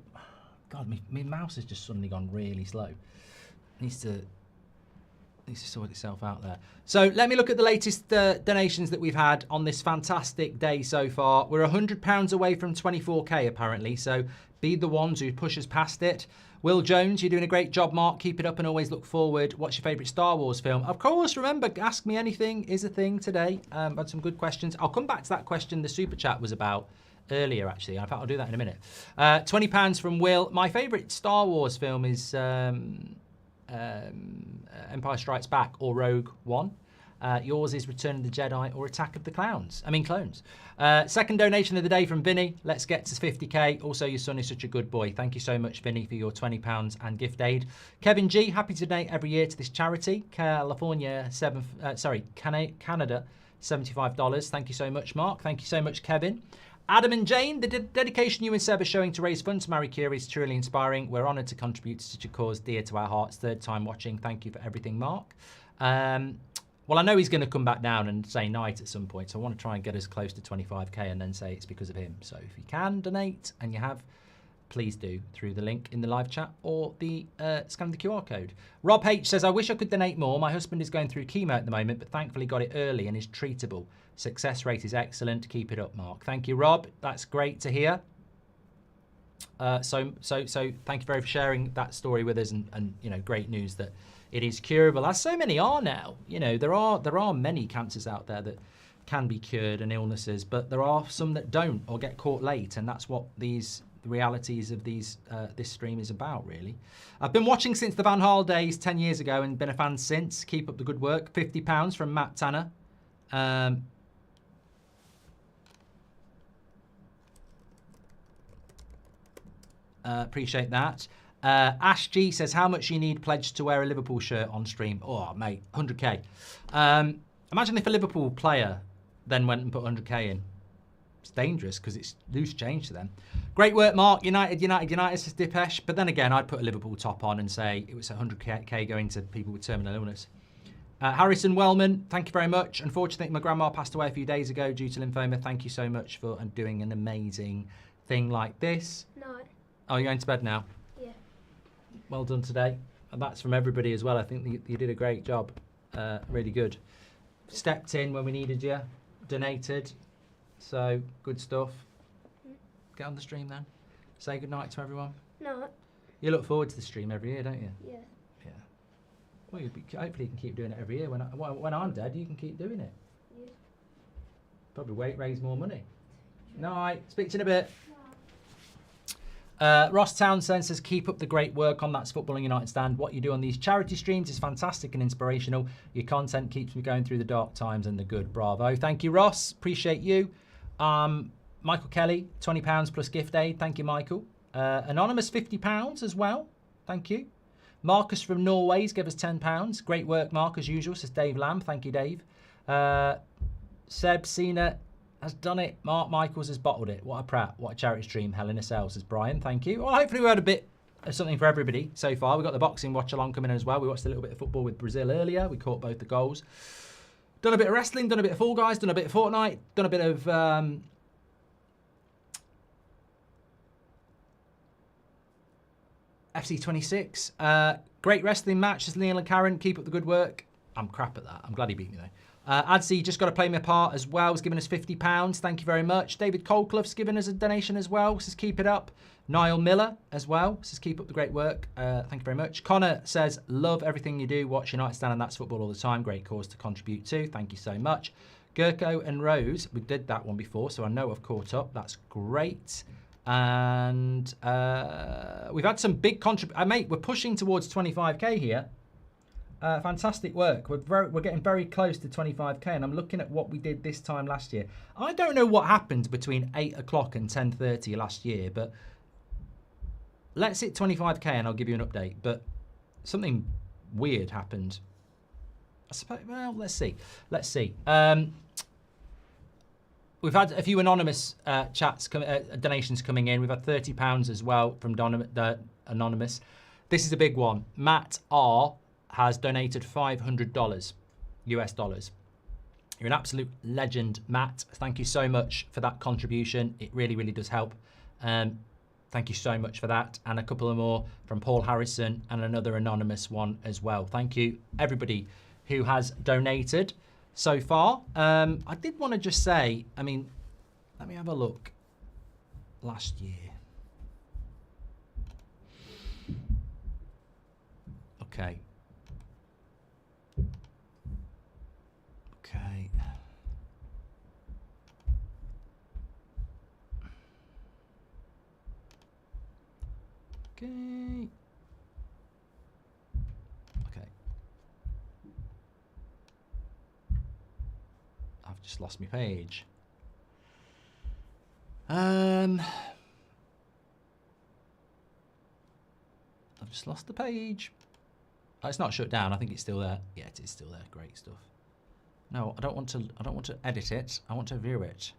God, my mouse has just suddenly gone really slow. Needs to sort itself out there. So let me look at the latest donations that we've had on this fantastic day so far. We're £100 away from 24k apparently, so be the ones who push us past it. Will Jones, you're doing a great job, Mark. Keep it up and always look forward. What's your favourite Star Wars film? Of course, remember, Ask Me Anything is a thing today. Had some good questions. I'll come back to that question the super chat was about earlier, actually. In fact, I'll do that in a minute. £20 from Will. My favourite Star Wars film is Empire Strikes Back or Rogue One. Yours is Return of the Jedi or Attack of the Clones. Second donation of the day from Vinny. Let's get to 50k. Also, your son is such a good boy. Thank you so much, Vinny, for your £20 and gift aid. Kevin G, happy to donate every year to this charity. Canada, $75. Thank you so much, Mark. Thank you so much, Kevin. Adam and Jane, the dedication you and Seb are showing to raise funds to Marie Curie is truly inspiring. We're honoured to contribute to such a cause dear to our hearts. Third time watching. Thank you for everything, Mark. Well, I know he's going to come back down and say night at some point, so I want to try and get us close to 25k and then say it's because of him. So if you can donate and you have please do through the link in the live chat or the scan the QR code. Rob H says, I wish I could donate more. My husband is going through chemo at the moment, but thankfully got it early and is treatable. Success rate is excellent. Keep it up, Mark. Thank you, Rob. That's great to hear. So thank you very much for sharing that story with us, and you know, great news that it is curable, as so many are now. You know, there are many cancers out there that can be cured and illnesses, but there are some that don't or get caught late, and that's what the realities of this stream is about, really. I've been watching since the Van Gaal days 10 years ago and been a fan since. Keep up the good work. £50 from Matt Tanner. Appreciate that. Ash G says, how much you need pledged to wear a Liverpool shirt on stream? Oh, mate, 100k. Imagine if a Liverpool player then went and put 100k in. It's dangerous because it's loose change to them. Great work, Mark. United, says Dipesh. But then again, I'd put a Liverpool top on and say it was 100k going to people with terminal illness. Harrison Wellman, thank you very much. Unfortunately, my grandma passed away a few days ago due to lymphoma. Thank you so much for doing an amazing thing like this. No. Oh, you're going to bed now? Yeah. Well done today. And that's from everybody as well. I think you did a great job. Really good. Stepped in when we needed you. Donated. So, good stuff. Get on the stream then. Say goodnight to everyone. No. You look forward to the stream every year, don't you? Yeah. Yeah. Well, hopefully you can keep doing it every year. When I'm dead, you can keep doing it. Yeah. Probably raise more money. Night. Speak to you in a bit. Ross Townsend says, keep up the great work on That's Footballing United Stand. What you do on these charity streams is fantastic and inspirational. Your content keeps me going through the dark times and the good. Bravo. Thank you, Ross. Appreciate you. Michael Kelly, £20 plus gift aid. Thank you, Michael. Anonymous, £50 as well. Thank you. Marcus from Norway's gave us £10. Great work, Mark, as usual, says Dave Lamb. Thank you, Dave. Seb Cena has done it. Mark Michaels has bottled it. What a prat. What a charity stream. Hell in a cell, says Brian. Thank you. Well, hopefully we had a bit of something for everybody so far. We've got the boxing watch-along coming in as well. We watched a little bit of football with Brazil earlier. We caught both the goals. Done a bit of wrestling, done a bit of Fall Guys, done a bit of Fortnite, done a bit of FC26. Great wrestling match, says Neil and Karen. Keep up the good work. I'm crap at that. I'm glad he beat me though. Adsy, just got to play my part as well. Has given us £50. Thank you very much. David Colclough's given us a donation as well. Says keep it up. Niall Miller as well. Says keep up the great work. Thank you very much. Connor says love everything you do. Watch United Stand and That's Football all the time. Great cause to contribute to. Thank you so much. Gurko and Rose. We did that one before, so I know I've caught up. That's great. And we've had some big mate, we're pushing towards 25k here. Fantastic work. We're getting very close to 25k, and I'm looking at what we did this time last year. I don't know what happened between 8 o'clock and 10:30 last year, but let's hit 25k and I'll give you an update. But something weird happened. I suppose. Well, let's see. Let's see. We've had a few anonymous donations coming in. We've had £30 as well from anonymous. This is a big one. Matt R has donated $500 US dollars. You're an absolute legend, Matt. Thank you so much for that contribution. It really, really does help. Thank you so much for that. And a couple of more from Paul Harrison and another anonymous one as well. Thank you, everybody who has donated so far. I did want to just say, I mean, let me have a look. Last year. Okay. Okay. Okay. Okay. I've just lost my page. I've just lost the page. Oh, it's not shut down. I think it's still there. Yeah, it is still there. Great stuff. No, I don't want to edit it. I want to view it.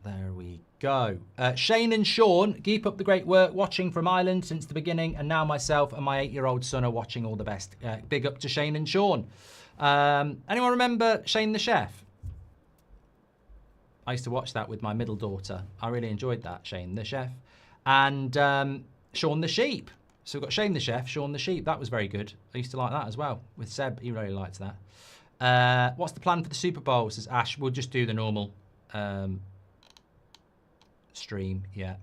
There we go. Shane and Sean, keep up the great work. Watching from Ireland since the beginning, and now myself and my 8-year-old son are watching. All the best. Big up to Shane and Sean. Anyone remember Shane the Chef? I used to watch that with my middle daughter. I really enjoyed that. Shane the Chef. And Shaun the Sheep. So we've got Shane the Chef, Shaun the Sheep. That was very good. I used to like that as well. With Seb, he really liked that. What's the plan for the Super Bowl, says Ash? We'll just do the normal stream, yeah.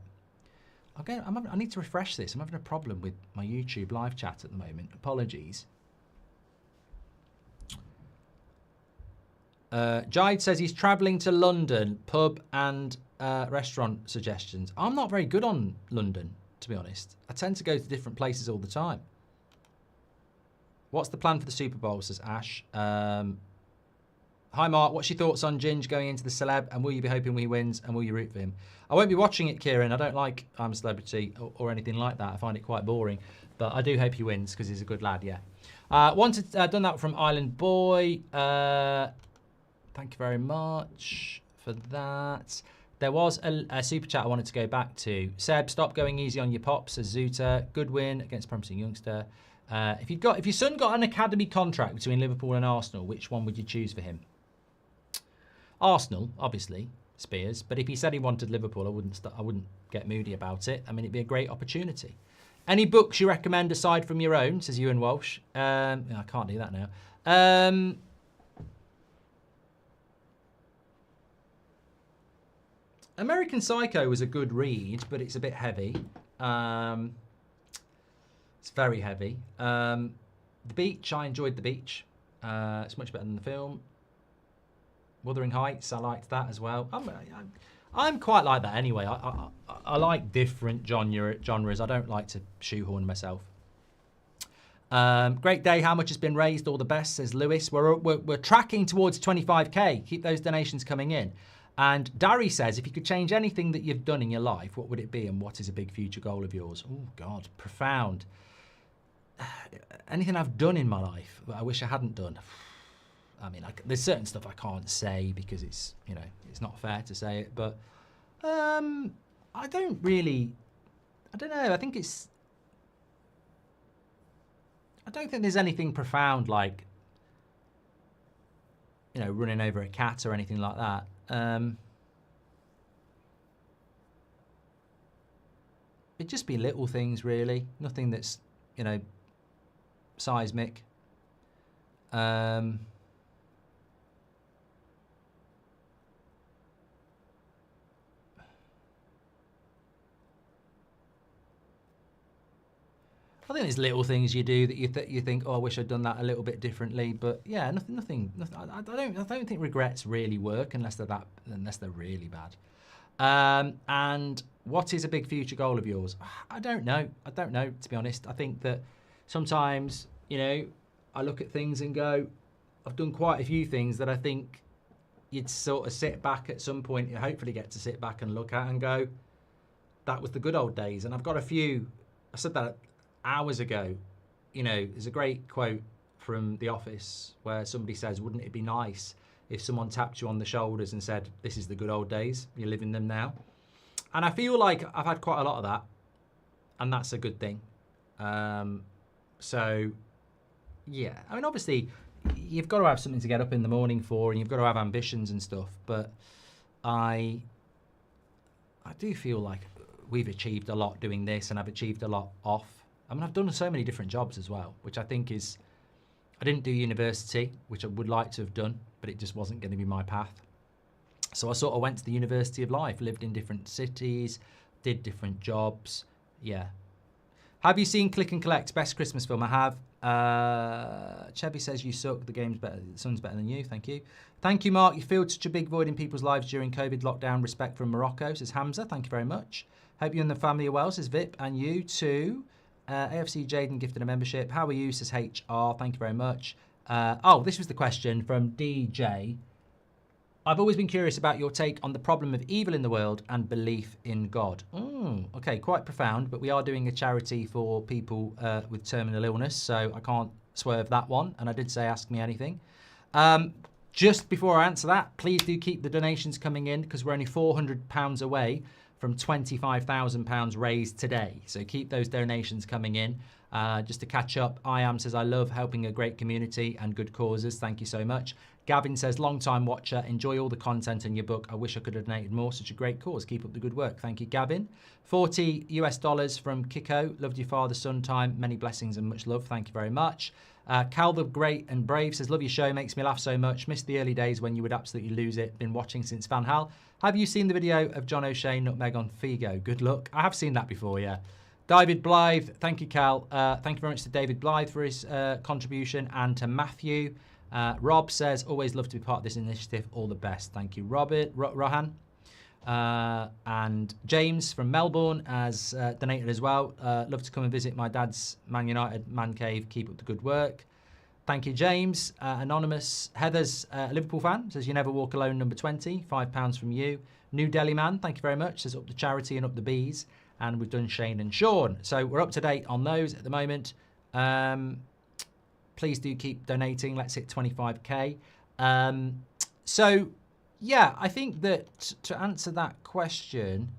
Okay, I need to refresh this. I'm having a problem with my YouTube live chat at the moment. Apologies. Jide says he's travelling to London, pub and restaurant suggestions. I'm not very good on London, to be honest. I tend to go to different places all the time. What's the plan for the Super Bowl, says Ash. Hi, Mark. What's your thoughts on Ginge going into the celeb? And will you be hoping he wins? And will you root for him? I won't be watching it, Kieran. I don't like I'm a Celebrity or anything like that. I find it quite boring. But I do hope he wins because he's a good lad, yeah. Done that from Island Boy. Thank you very much for that. There was a super chat I wanted to go back to. Seb, stop going easy on your pops, says Zuta. Good win against promising youngster. If your son got an academy contract between Liverpool and Arsenal, which one would you choose for him? Arsenal, obviously, Spears. But if he said he wanted Liverpool, I wouldn't get moody about it. I mean, it'd be a great opportunity. Any books you recommend aside from your own, says Ewan Walsh. I can't do that now. American Psycho was a good read, but it's a bit heavy. It's very heavy. The Beach, I enjoyed The Beach. It's much better than the film. Wuthering Heights, I liked that as well. I'm quite like that anyway. I like different genres. I don't like to shoehorn myself. Great day. How much has been raised? All the best, says Lewis. We're tracking towards 25k. Keep those donations coming in. And Darry says, if you could change anything that you've done in your life, what would it be? And what is a big future goal of yours? Oh, God, profound. Anything I've done in my life that I wish I hadn't done. I mean, there's certain stuff I can't say because it's, it's not fair to say it. But I don't know. I don't think there's anything profound like, running over a cat or anything like that. It'd just be little things, really. Nothing that's, seismic. I think there's little things you do that you think, oh, I wish I'd done that a little bit differently. But yeah, nothing. I don't think regrets really work unless they're really bad. And what is a big future goal of yours? I don't know, to be honest. I think that sometimes, I look at things and go, I've done quite a few things that I think you'd sort of sit back at some point, you hopefully get to sit back and look at and go, that was the good old days. And I've got a few, I said that hours ago, there's a great quote from The Office where somebody says, wouldn't it be nice if someone tapped you on the shoulders and said, this is the good old days, you're living them now. And I feel like I've had quite a lot of that, and that's a good thing. So, yeah, I mean, obviously, you've got to have something to get up in the morning for, and you've got to have ambitions and stuff, but I do feel like we've achieved a lot doing this, and I've achieved a lot off. I mean, I've done so many different jobs as well, which I think is, I didn't do university, which I would like to have done, but it just wasn't going to be my path. So I sort of went to the University of Life, lived in different cities, did different jobs. Yeah. Have you seen Click and Collect? Best Christmas film I have. Chevy says you suck. The game's better. The sun's better than you. Thank you. Thank you, Mark. You filled such a big void in people's lives during COVID lockdown. Respect from Morocco, says Hamza. Thank you very much. Hope you and the family are well, says Vip. And you too. AFC Jaden gifted a membership. How are you, says HR. Thank you very much. This was the question from DJ. I've always been curious about your take on the problem of evil in the world and belief in God. Okay, quite profound, but we are doing a charity for people with terminal illness, so I can't swerve that one. And I did say ask me anything. Just before I answer that, please do keep the donations coming in because we're only £400 away from £25,000 raised today. So keep those donations coming in. Just to catch up, I Am says, I love helping a great community and good causes. Thank you so much. Gavin says, long time watcher, enjoy all the content in your book. I wish I could have donated more. Such a great cause. Keep up the good work. Thank you, Gavin. $40 US from Kiko. Loved your father-son time. Many blessings and much love. Thank you very much. Cal the Great and Brave says, love your show. Makes me laugh so much. Missed the early days when you would absolutely lose it. Been watching since Van Hal. Have you seen the video of John O'Shea nutmeg on Figo? Good luck. I have seen that before, yeah. David Blythe, thank you, Cal. Thank you very much to David Blythe for his contribution, and to Matthew. Rob says, always love to be part of this initiative. All the best. Thank you, Robert. Rohan. And James from Melbourne has donated as well. Love to come and visit my dad's Man United man cave. Keep up the good work. Thank you, James. Anonymous. Heather's a Liverpool fan. Says, you never walk alone, number 20. £5 from you. New Delhi Man, thank you very much. Says, up the charity and up the bees. And we've done Shane and Sean. So we're up to date on those at the moment. Please do keep donating. Let's hit 25k. So, yeah, I think that to answer that question,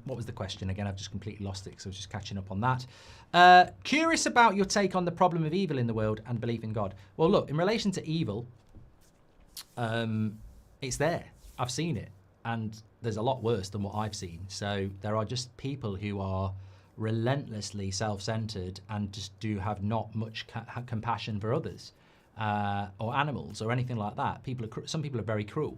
what was the question again? I've just completely lost it because I was just catching up on that. Curious about your take on the problem of evil in the world and belief in God. Well, look, in relation to evil, it's there. I've seen it, and there's a lot worse than what I've seen. So there are just people who are relentlessly self-centered and just do have not much compassion for others or animals or anything like that. Some people are very cruel.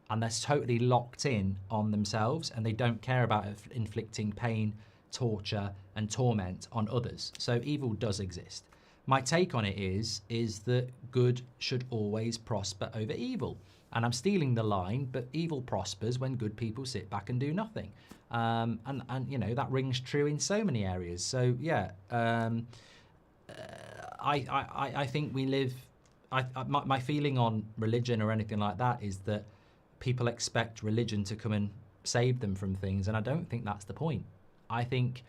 And they're totally locked in on themselves, and they don't care about inflicting pain, torture, and torment on others. So evil does exist. My take on it is that good should always prosper over evil. And I'm stealing the line, but evil prospers when good people sit back and do nothing. And you know, that rings true in so many areas. So yeah, I think we live. My feeling on religion or anything like that is that people expect religion to come and save them from things, and I don't think that's the point. I think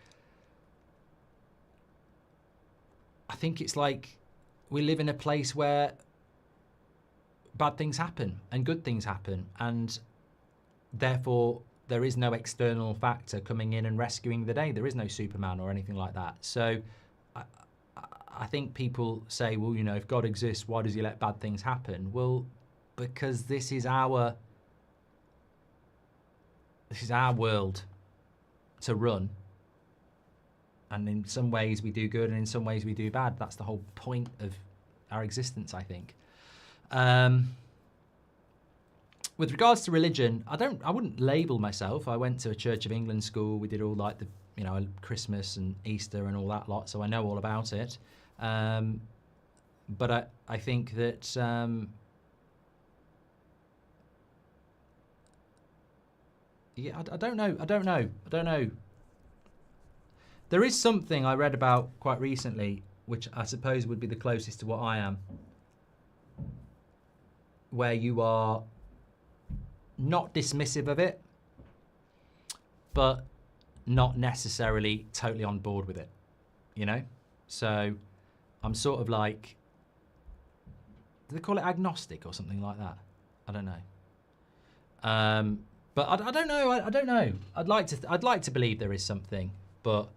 it's like we live in a place where bad things happen and good things happen, and therefore there is no external factor coming in and rescuing the day. There is no Superman or anything like that. So I think people say, well, you know, if God exists, why does he let bad things happen? Well, because this is our world to run, and in some ways we do good and in some ways we do bad. That's the whole point of our existence, I think. With regards to religion, I wouldn't label myself. I went to a Church of England school. We did all like the, you know, Christmas and Easter and all that lot, so I know all about it. But I think that yeah, I don't know. There is something I read about quite recently, which I suppose would be the closest to what I am, where you are not dismissive of it, but not necessarily totally on board with it, you know? So I'm sort of like, do they call it agnostic or something like that? I don't know. But I don't know. I don't know. I'd like to believe there is something, but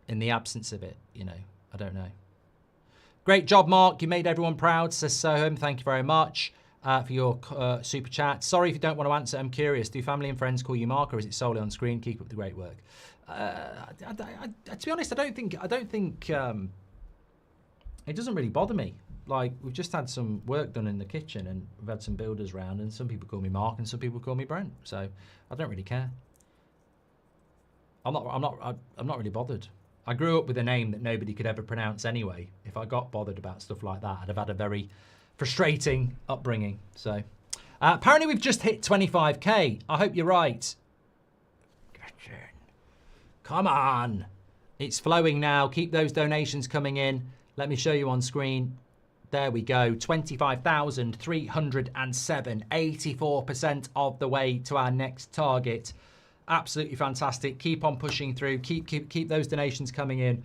in the absence of it, you know, I don't know. Great job, Mark. You made everyone proud, says Soham. Thank you very much for your super chat. Sorry if you don't want to answer. I'm curious. Do family and friends call you Mark, or is it solely on screen? Keep up the great work. To be honest, I don't think it doesn't really bother me. Like, we've just had some work done in the kitchen, and we've had some builders round, and some people call me Mark and some people call me Brent. So I don't really care. I'm not really bothered. I grew up with a name that nobody could ever pronounce anyway. If I got bothered about stuff like that, I'd have had a very frustrating upbringing. So apparently we've just hit 25k. I hope you're right. Come on. It's flowing now. Keep those donations coming in. Let me show you on screen. There we go. 25,307. 84% of the way to our next target. Absolutely fantastic. Keep on pushing through. Keep those donations coming in.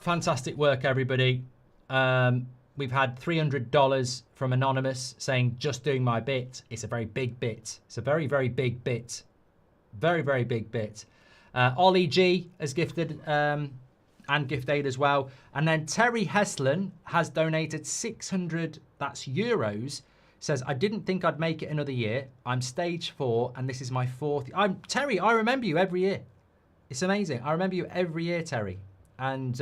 Fantastic work, everybody. We've had $300 from Anonymous saying, just doing my bit. It's a very big bit. It's a very, very big bit. Very, very big bit. Ollie G has gifted and gift aid as well. And then Terry Heslin has donated 600, that's euros. Says, I didn't think I'd make it another year. I'm stage 4 and this is my 4th. Terry, I remember you every year. It's amazing. I remember you every year, Terry. And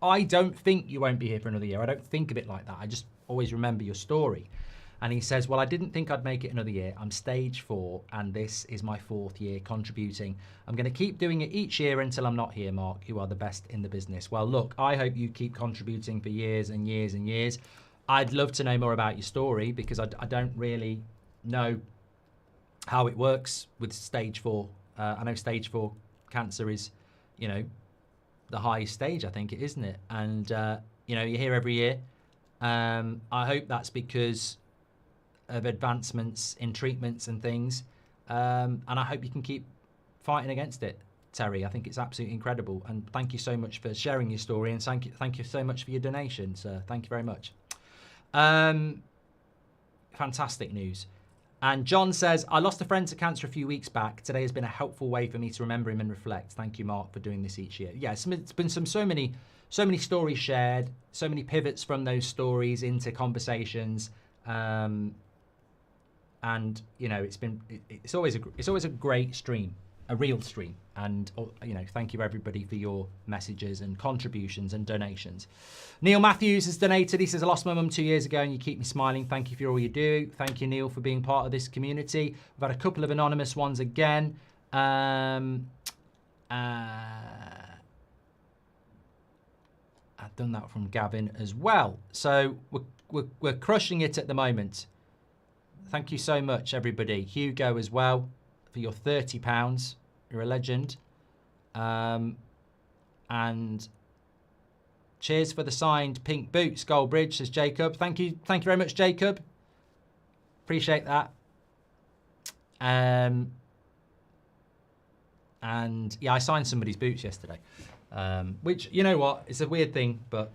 I don't think you won't be here for another year. I don't think of it like that. I just always remember your story. And he says, well, I didn't think I'd make it another year. I'm stage 4 and this is my 4th year contributing. I'm going to keep doing it each year until I'm not here, Mark. You are the best in the business. Well, look, I hope you keep contributing for years and years and years. I'd love to know more about your story because I don't really know how it works with stage 4. I know stage 4 cancer is, you know, the highest stage, I think it, isn't it? And, you know, you're here every year. I hope that's because of advancements in treatments and things. And I hope you can keep fighting against it, Terry. I think it's absolutely incredible. And thank you so much for sharing your story. And thank you so much for your donation, sir. Thank you very much. Fantastic news. And John says, I lost a friend to cancer a few weeks back. Today has been a helpful way for me to remember him and reflect. Thank you, Mark, for doing this each year. Yeah, it's been so many stories shared, so many pivots from those stories into conversations. And you know, it's always a great stream, a real stream. And you know, thank you everybody for your messages and contributions and donations. Neil Matthews has donated. He says, I lost my mum 2 years ago and you keep me smiling. Thank you for all you do. Thank you, Neil, for being part of this community. We've had a couple of anonymous ones again. I've done that from Gavin as well. So we're crushing it at the moment. Thank you so much, everybody. Hugo as well for your £30. You're a legend. And cheers for the signed pink boots, Goldbridge, says Jacob. Thank you very much, Jacob. Appreciate that. And yeah, I signed somebody's boots yesterday. Which, you know what, it's a weird thing, but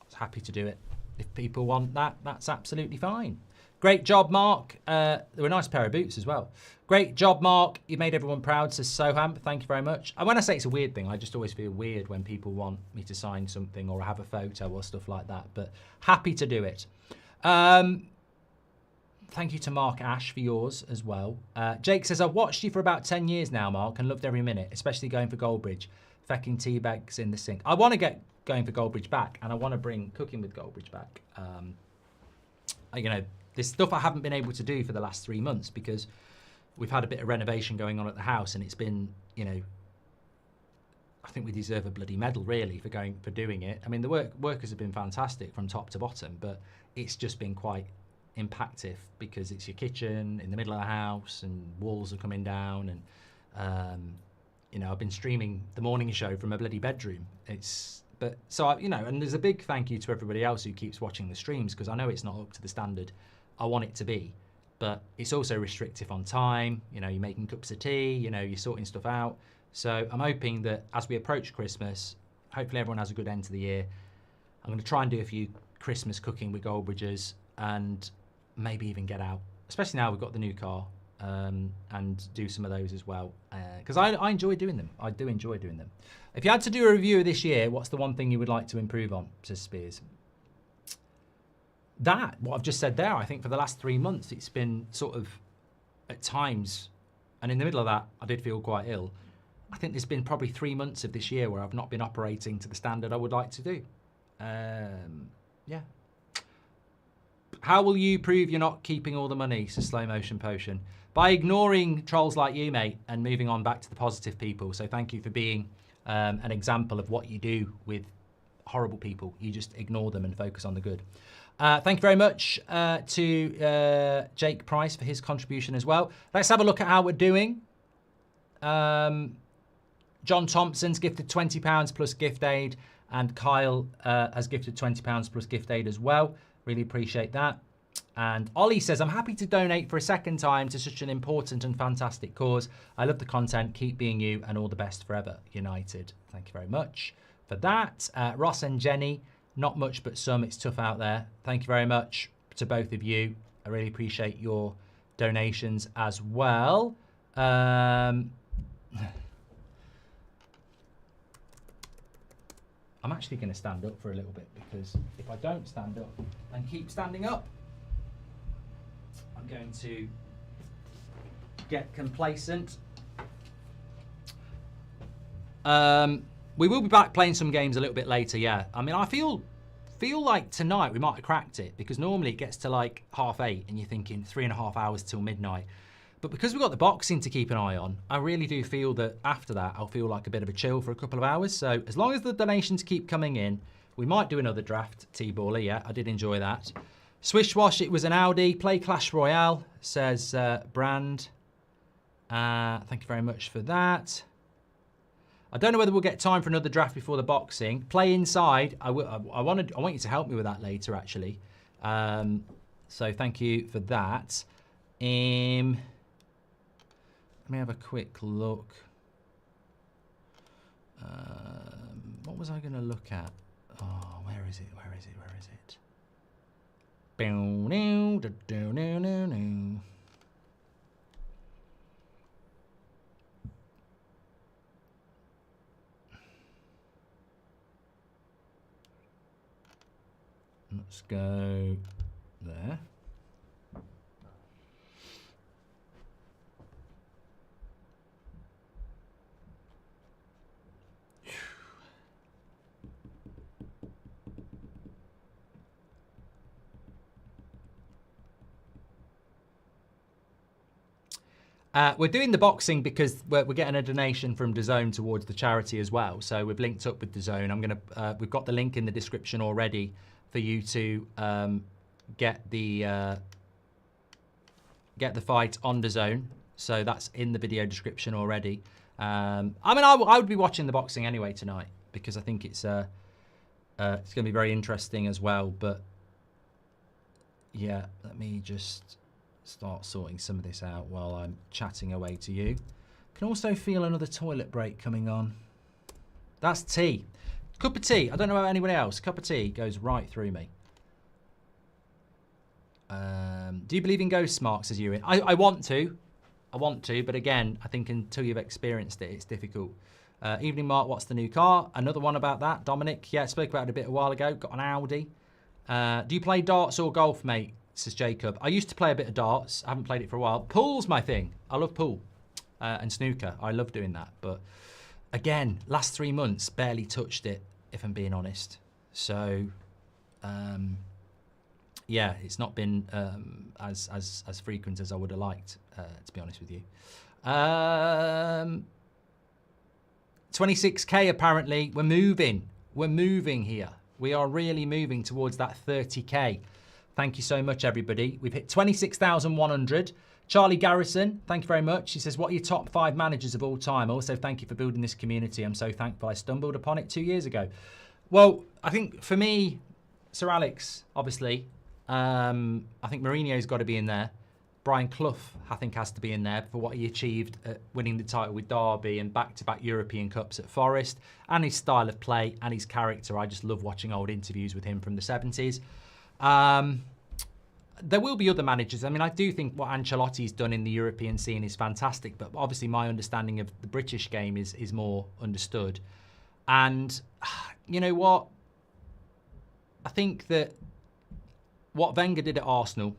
I was happy to do it. If people want that, that's absolutely fine. Great job, Mark. They were a nice pair of boots as well. Great job, Mark. You made everyone proud, says Soham. Thank you very much. And when I say it's a weird thing, I just always feel weird when people want me to sign something or have a photo or stuff like that. But happy to do it. Thank you to Mark Ash for yours as well. Jake says, I've watched you for about 10 years now, Mark, and loved every minute, especially going for Goldbridge. Fecking tea bags in the sink. I want to get going for Goldbridge back, and I want to bring cooking with Goldbridge back. You know, there's stuff I haven't been able to do for the last 3 months because we've had a bit of renovation going on at the house, and it's been, you know, I think we deserve a bloody medal really for doing it. I mean, the workers have been fantastic from top to bottom, but it's just been quite impactful because it's your kitchen in the middle of the house and walls are coming down, and you know, I've been streaming the morning show from a bloody bedroom. You know, and there's a big thank you to everybody else who keeps watching the streams because I know it's not up to the standard I want it to be, but it's also restrictive on time. You know, you're making cups of tea, you know, you're sorting stuff out. So I'm hoping that as we approach Christmas, hopefully everyone has a good end to the year. I'm going to try and do a few Christmas cooking with Goldbridges and maybe even get out, especially now we've got the new car, and do some of those as well. Because I enjoy doing them. I do enjoy doing them. If you had to do a review of this year, what's the one thing you would like to improve on, says Spears? What I've just said there, I think for the last 3 months, it's been sort of at times, and in the middle of that, I did feel quite ill. I think there's been probably 3 months of this year where I've not been operating to the standard I would like to do. Yeah. How will you prove you're not keeping all the money, says Slow Motion Potion? By ignoring trolls like you, mate, and moving on back to the positive people. So thank you for being an example of what you do with horrible people. You just ignore them and focus on the good. Thank you very much to Jake Price for his contribution as well. Let's have a look at how we're doing. John Thompson's gifted £20 plus gift aid, and Kyle has gifted £20 plus gift aid as well. Really appreciate that. And Ollie says, I'm happy to donate for a second time to such an important and fantastic cause. I love the content. Keep being you and all the best forever. United. Thank you very much. for that. Ross and Jenny, not much but some. It's tough out there. Thank you very much to both of you. I really appreciate your donations as well. I'm actually going to stand up for a little bit, because if I don't stand up and keep standing up, I'm going to get complacent. We will be back playing some games a little bit later, yeah. I mean, I feel like tonight we might have cracked it, because normally it gets to like 8:30 and you're thinking 3.5 hours till midnight. But because we've got the boxing to keep an eye on, I really do feel that after that I'll feel like a bit of a chill for a couple of hours. So as long as the donations keep coming in, we might do another draft. T-Baller, yeah, I did enjoy that. Swish Wash, it was an Audi. Play Clash Royale, says Brand. Thank you very much for that. I don't know whether we'll get time for another draft before the boxing. Play Inside. I want you to help me with that later, actually. So thank you for that. Let me have a quick look. What was I going to look at? Oh, where is it? Where is it? Where is it? Let's go there. We're doing the boxing because we're getting a donation from DAZN towards the charity as well. So we've linked up with DAZN. We've got the link in the description already for you to get the fight on DAZN. So that's in the video description already. I mean, I would be watching the boxing anyway tonight, because I think it's going to be very interesting as well. But yeah, let me just start sorting some of this out while I'm chatting away to you. Can also feel another toilet break coming on. That's tea. Cup of tea. I don't know about anybody else. Cup of tea goes right through me. Do you believe in ghosts, Mark, says Ewan? I want to. I want to, but again, I think until you've experienced it, it's difficult. Evening, Mark, what's the new car? Another one about that. Dominic, yeah, I spoke about it a while ago. Got an Audi. Do you play darts or golf, mate? Says Jacob. I used to play a bit of darts. I haven't played it for a while. Pool's my thing. I love pool and snooker. I love doing that. But again, last 3 months, barely touched it, if I'm being honest. So, yeah, it's not been as frequent as I would have liked, to be honest with you. 26k apparently. We're moving. We're moving here. We are really moving towards that 30k. Thank you so much, everybody. We've hit 26,100. Charlie Garrison, thank you very much. He says, what are your top 5 managers of all time? Also, thank you for building this community. I'm so thankful I stumbled upon it 2 years ago. Well, I think for me, Sir Alex, obviously. I think Mourinho's got to be in there. Brian Clough, I think, has to be in there for what he achieved at winning the title with Derby and back-to-back European Cups at Forest, and his style of play and his character. I just love watching old interviews with him from the 70s. There will be other managers. I mean, I do think what Ancelotti's done in the European scene is fantastic, but obviously my understanding of the British game is more understood. And you know what? I think that what Wenger did at Arsenal,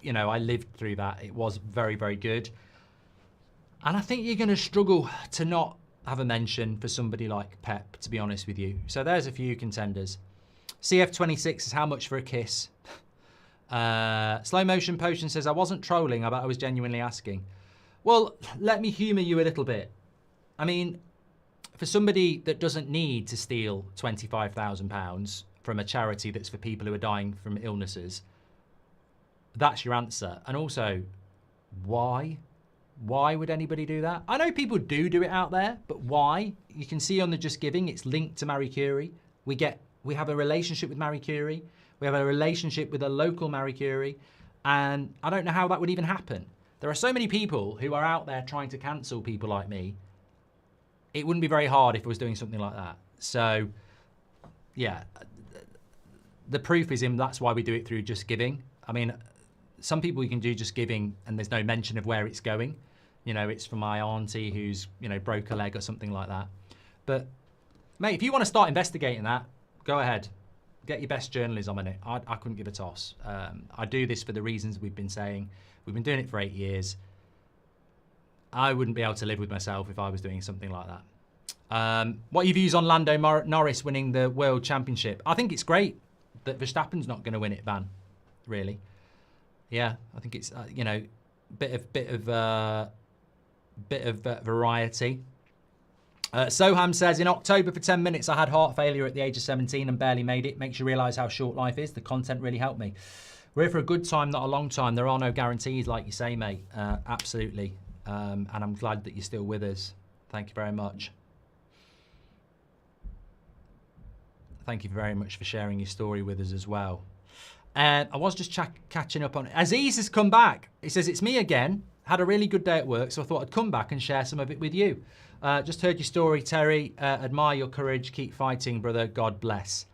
you know, I lived through that. It was very, very good. And I think you're going to struggle to not have a mention for somebody like Pep, to be honest with you. So there's a few contenders. CF26 is how much for a kiss? Slow Motion Potion says, I wasn't trolling, but I was genuinely asking. Well, let me humour you a little bit. I mean, for somebody that doesn't need to steal £25,000 from a charity that's for people who are dying from illnesses, that's your answer. And also, why? Why would anybody do that? I know people do it out there, but why? You can see on the Just Giving, it's linked to Marie Curie. We have a relationship with Marie Curie. We have a relationship with a local Marie Curie. And I don't know how that would even happen. There are so many people who are out there trying to cancel people like me. It wouldn't be very hard if I was doing something like that. So, yeah, the proof is in. That's why we do it through Just Giving. I mean, some people you can do Just Giving and there's no mention of where it's going. You know, it's for my auntie who's, you know, broke a leg or something like that. But, mate, if you want to start investigating that, go ahead. Get your best journalism on it. I couldn't give a toss. I do this for the reasons we've been saying. We've been doing it for 8 years. I wouldn't be able to live with myself if I was doing something like that. What are your views on Lando Norris winning the World Championship? I think it's great that Verstappen's not going to win it, Van. Really. Yeah, I think it's, you know, bit of variety. Soham says, in October for 10 minutes, I had heart failure at the age of 17 and barely made it. Makes you realise how short life is. The content really helped me. We're here for a good time, not a long time. There are no guarantees, like you say, mate. Absolutely. And I'm glad that you're still with us. Thank you very much. Thank you very much for sharing your story with us as well. I was just catching up on it. Aziz has come back. He says, it's me again. Had a really good day at work, so I thought I'd come back and share some of it with you. Just heard your story, Terry. Admire your courage. Keep fighting, brother. God bless.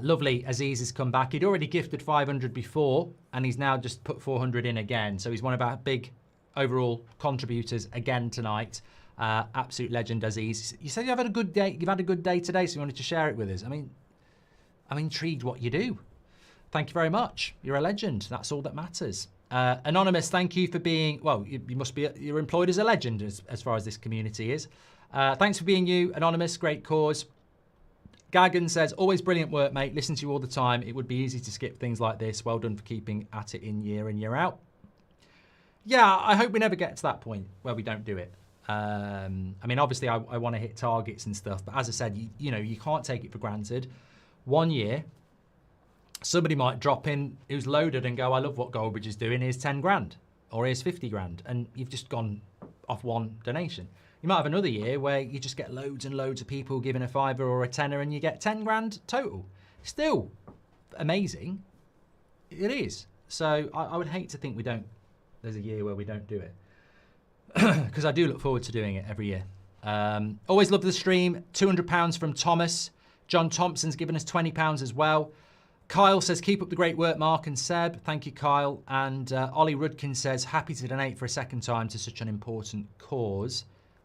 Lovely. Aziz has come back. He'd already gifted 500 before, and he's now just put 400 in again. So he's one of our big overall contributors again tonight. Absolute legend, Aziz. You said you've had a good day. You've had a good day today, so you wanted to share it with us. I mean, I'm intrigued what you do. Thank you very much. You're a legend. That's all that matters. Anonymous, thank you for being, well, you must be, you're employed as a legend as far as this community is. Thanks for being you, Anonymous, great cause. Gagan says, always brilliant work, mate. Listen to you all the time. It would be easy to skip things like this. Well done for keeping at it in year out. Yeah, I hope we never get to that point where we don't do it. I mean, obviously I want to hit targets and stuff, but as I said, you know, you can't take it for granted. 1 year, somebody might drop in who's loaded and go, I love what Goldbridge is doing, here's 10 grand or here's 50 grand. And you've just gone off one donation. You might have another year where you just get loads and loads of people giving a £5 or a £10 and you get 10 grand total. Still amazing. It is. So I would hate to think there's a year where we don't do it. Because I do look forward to doing it every year. Always love the stream. £200 from Thomas. John Thompson's given us £20 as well. Kyle says, keep up the great work, Mark and Seb. Thank you, Kyle. And Ollie Rudkin says, happy to donate for a second time to such an important cause.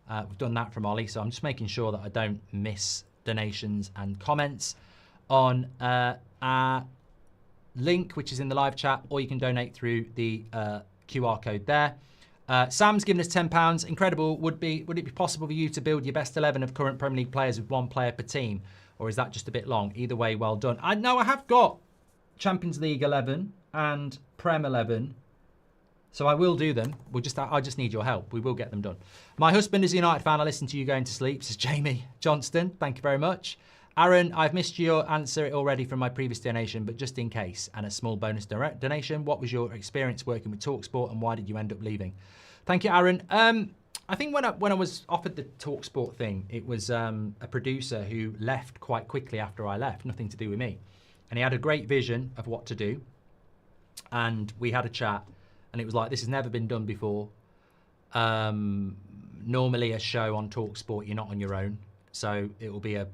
We've done that from Ollie, so I'm just making sure that I don't miss donations and comments on our link, which is in the live chat, or you can donate through the QR code there. Sam's given us £10. Incredible. Would it be possible for you to build your best 11 of current Premier League players with one player per team? Or is that just a bit long? Either way, well done. I have got Champions League 11 and Prem 11. So I will do them. I just need your help. We will get them done. My husband is a United fan. I listen to you going to sleep, says Jamie Johnston. Thank you very much. Aaron, I've missed your answer already from my previous donation, but just in case, and a small bonus donation, what was your experience working with TalkSport and why did you end up leaving? Thank you, Aaron. I think when I was offered the TalkSport thing, it was a producer who left quite quickly after I left, nothing to do with me. And he had a great vision of what to do. And we had a chat, and it was like, this has never been done before. Normally a show on TalkSport, you're not on your own. So it will be a,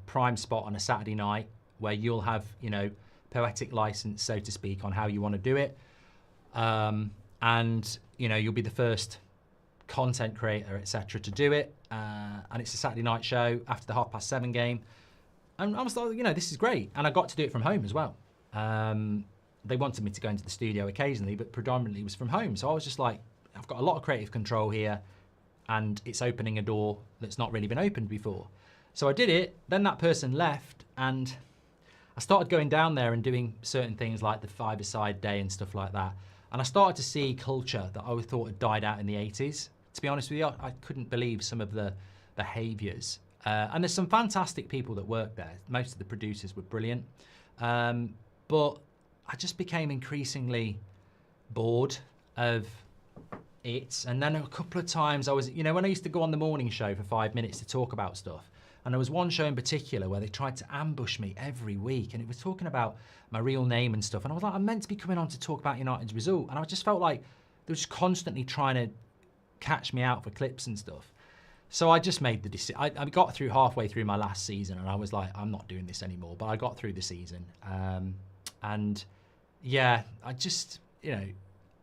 prime spot on a Saturday night where you'll have, poetic license, so to speak, on how you want to do it. And, you'll be the first content creator, etc., to do it. And it's a Saturday night show after the 7:30 game. And I was like, this is great. And I got to do it from home as well. They wanted me to go into the studio occasionally, but predominantly it was from home. So I was just like, I've got a lot of creative control here, and it's opening a door that's not really been opened before. So I did it, then that person left, and I started going down there and doing certain things like the five-a-side day and stuff like that. And I started to see culture that I thought had died out in the 80s. To be honest with you, I couldn't believe some of the behaviours. And there's some fantastic people that work there. Most of the producers were brilliant. But I just became increasingly bored of it. And then a couple of times I was, when I used to go on the morning show for 5 minutes to talk about stuff, and there was one show in particular where they tried to ambush me every week, and it was talking about my real name and stuff. And I was like, I'm meant to be coming on to talk about United's result. And I just felt like they were just constantly trying to catch me out for clips and stuff. So I just made the decision. I got through halfway through my last season, and I was like, I'm not doing this anymore. But I got through the season, and yeah, I just, you know,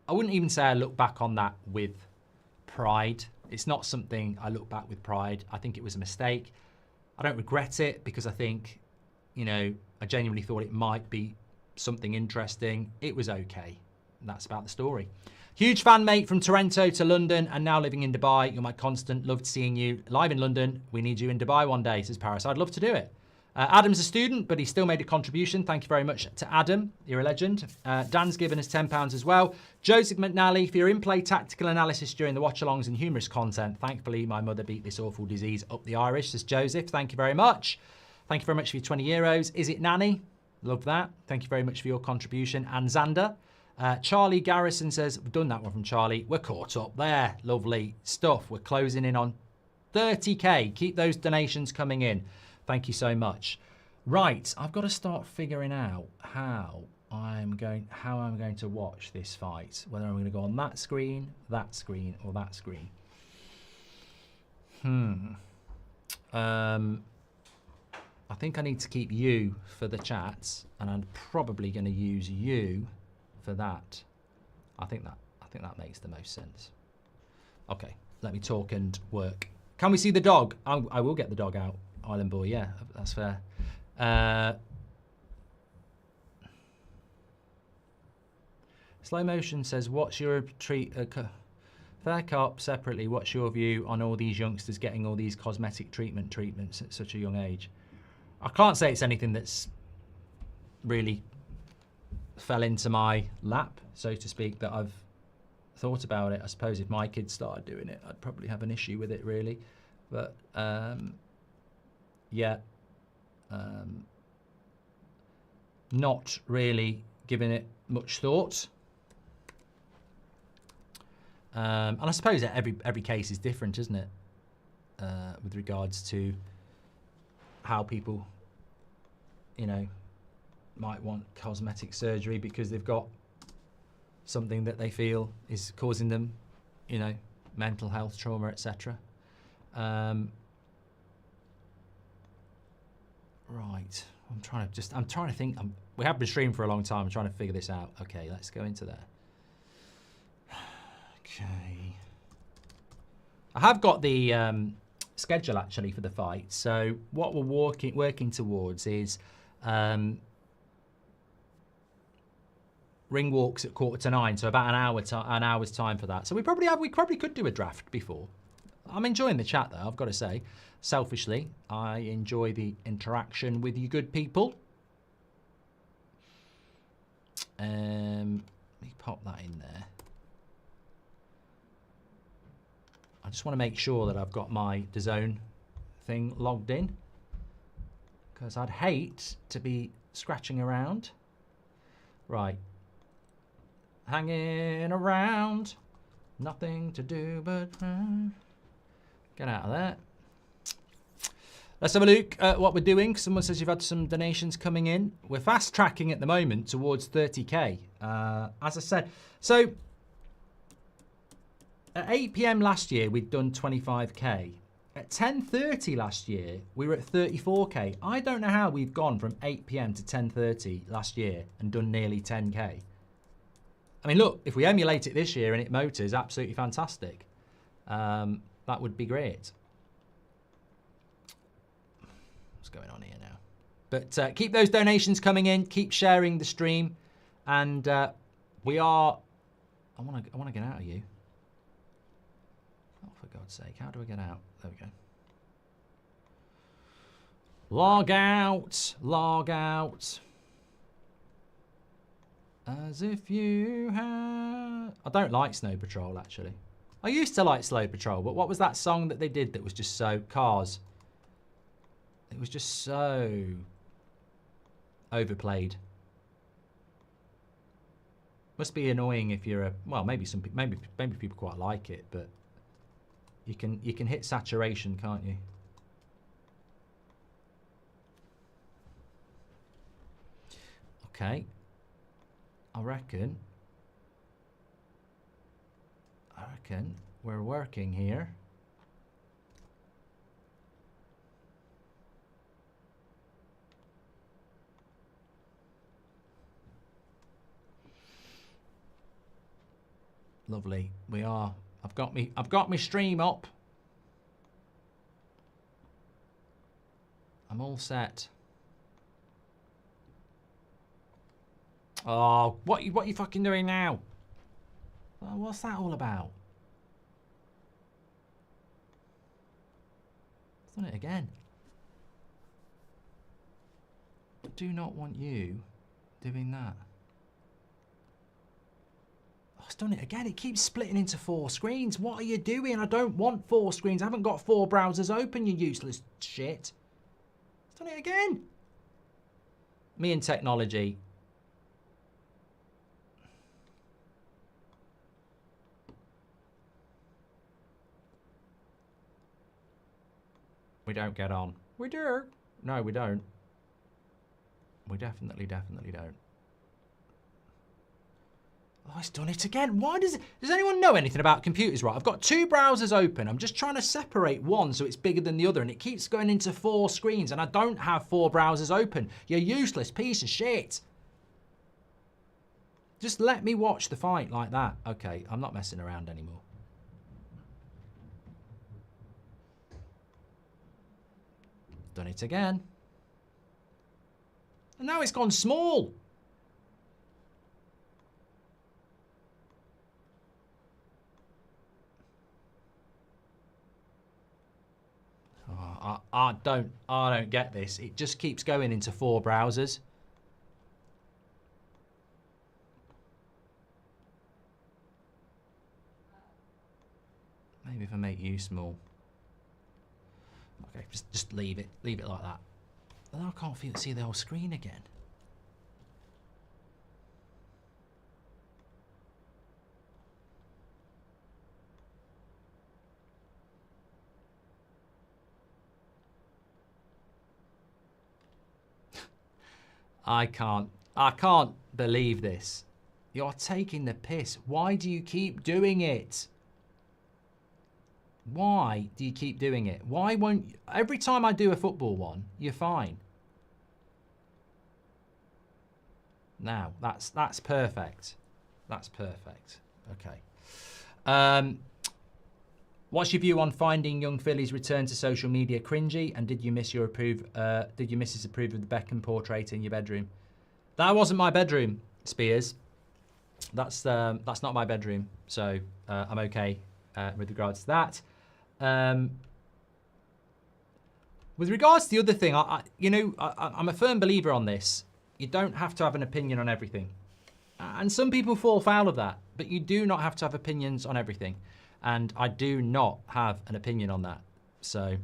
I wouldn't even say I look back on that with pride. It's not something I look back with pride. I think it was a mistake. I don't regret it because I think, you know, I genuinely thought it might be something interesting. It was okay. And that's about the story. Huge fan, mate, from Toronto to London and now living in Dubai. You're my constant. Loved seeing you live in London. We need you in Dubai one day, says Paris. I'd love to do it. Adam's a student, but he still made a contribution. Thank you very much to Adam. You're a legend. Dan's given us £10 as well. Joseph McNally, for your in-play tactical analysis during the watch-alongs and humorous content. Thankfully, my mother beat this awful disease up the Irish, says Joseph. Thank you very much. Thank you very much for your €20. Is it Nanny? Love that. Thank you very much for your contribution. And Xander. Charlie Garrison says, we've done that one from Charlie. We're caught up there. Lovely stuff. We're closing in on 30k. Keep those donations coming in. Thank you so much. Right, I've got to start figuring out how I'm going to watch this fight. Whether I'm going to go on that screen, or that screen. I think I need to keep you for the chats, and I'm probably going to use you for that. I think that makes the most sense. Okay, let me talk and work. Can we see the dog? I will get the dog out, Island Boy. Yeah, that's fair. Slow Motion says, what's your fair cop separately? What's your view on all these youngsters getting all these cosmetic treatments at such a young age? I can't say it's anything that's really fell into my lap, so to speak, that I've thought about it. I suppose if my kids started doing it, I'd probably have an issue with it, really. But yeah, not really giving it much thought. And I suppose that every case is different, isn't it? With regards to how people, you know, might want cosmetic surgery because they've got something that they feel is causing them, you know, mental health trauma, etc. Right. I'm trying to think. We have been streaming for a long time. I'm trying to figure this out. Okay, let's go into there. Okay. I have got the schedule actually for the fight. So what we're working towards is ring walks at 8:45, so about an hour's time for that. So we probably could do a draft before. I'm enjoying the chat though, I've got to say. Selfishly, I enjoy the interaction with you good people. Let me pop that in there. I just want to make sure that I've got my DAZN thing logged in, because I'd hate to be scratching around. Right. Hanging around. Nothing to do but get out of there. Let's have a look at what we're doing. Someone says you've had some donations coming in. We're fast tracking at the moment towards 30k. As I said, so at 8 p.m. last year, we'd done 25k. At 10:30 last year, we were at 34k. I don't know how we've gone from 8 p.m. to 10:30 last year and done nearly 10k. I mean, look, if we emulate it this year and it motors, absolutely fantastic. That would be great. What's going on here now? But keep those donations coming in. Keep sharing the stream, and we are. I want to get out of you. Oh, for God's sake! How do I get out? There we go. Log out. Log out. As if you had... I don't like Snow Patrol, actually. I used to like Snow Patrol, but what was that song that they did that was just so... Cars. It was just so... overplayed. Must be annoying if you're a... Well, maybe people quite like it, but... You can hit saturation, can't you? Okay. I reckon we're working here. Lovely. We are. I've got me stream up. I'm all set. Oh, what you fucking doing now? What's that all about? I've done it again. I do not want you doing that. Oh, it's done it again. It keeps splitting into 4 screens. What are you doing? I don't want 4 screens. I haven't got 4 browsers open, you useless shit. It's done it again. Me and technology. We don't get on. We do. No, we don't. We definitely don't. Oh, it's done it again. Why does anyone know anything about computers, right? I've got 2 browsers open. I'm just trying to separate one so it's bigger than the other, and it keeps going into 4 screens, and I don't have 4 browsers open. You useless piece of shit. Just let me watch the fight like that. Okay, I'm not messing around anymore. Done it again. And now it's gone small. Oh, I don't get this. It just keeps going into 4 browsers. Maybe if I make you small. Okay, just leave it. Leave it like that. And then I can't see the whole screen again. I can't believe this. You're taking the piss. Why do you keep doing it? Why do you keep doing it? Why won't you? Every time I do a football one, you're fine. Now, that's perfect. That's perfect. Okay. What's your view on finding young Philly's return to social media cringy? And did you miss his approve of the Beckham portrait in your bedroom? That wasn't my bedroom, Spears. That's not my bedroom. So I'm okay with regards to that. With regards to the other thing, I'm a firm believer on this. You don't have to have an opinion on everything. And some people fall foul of that, but you do not have to have opinions on everything. And I do not have an opinion on that. So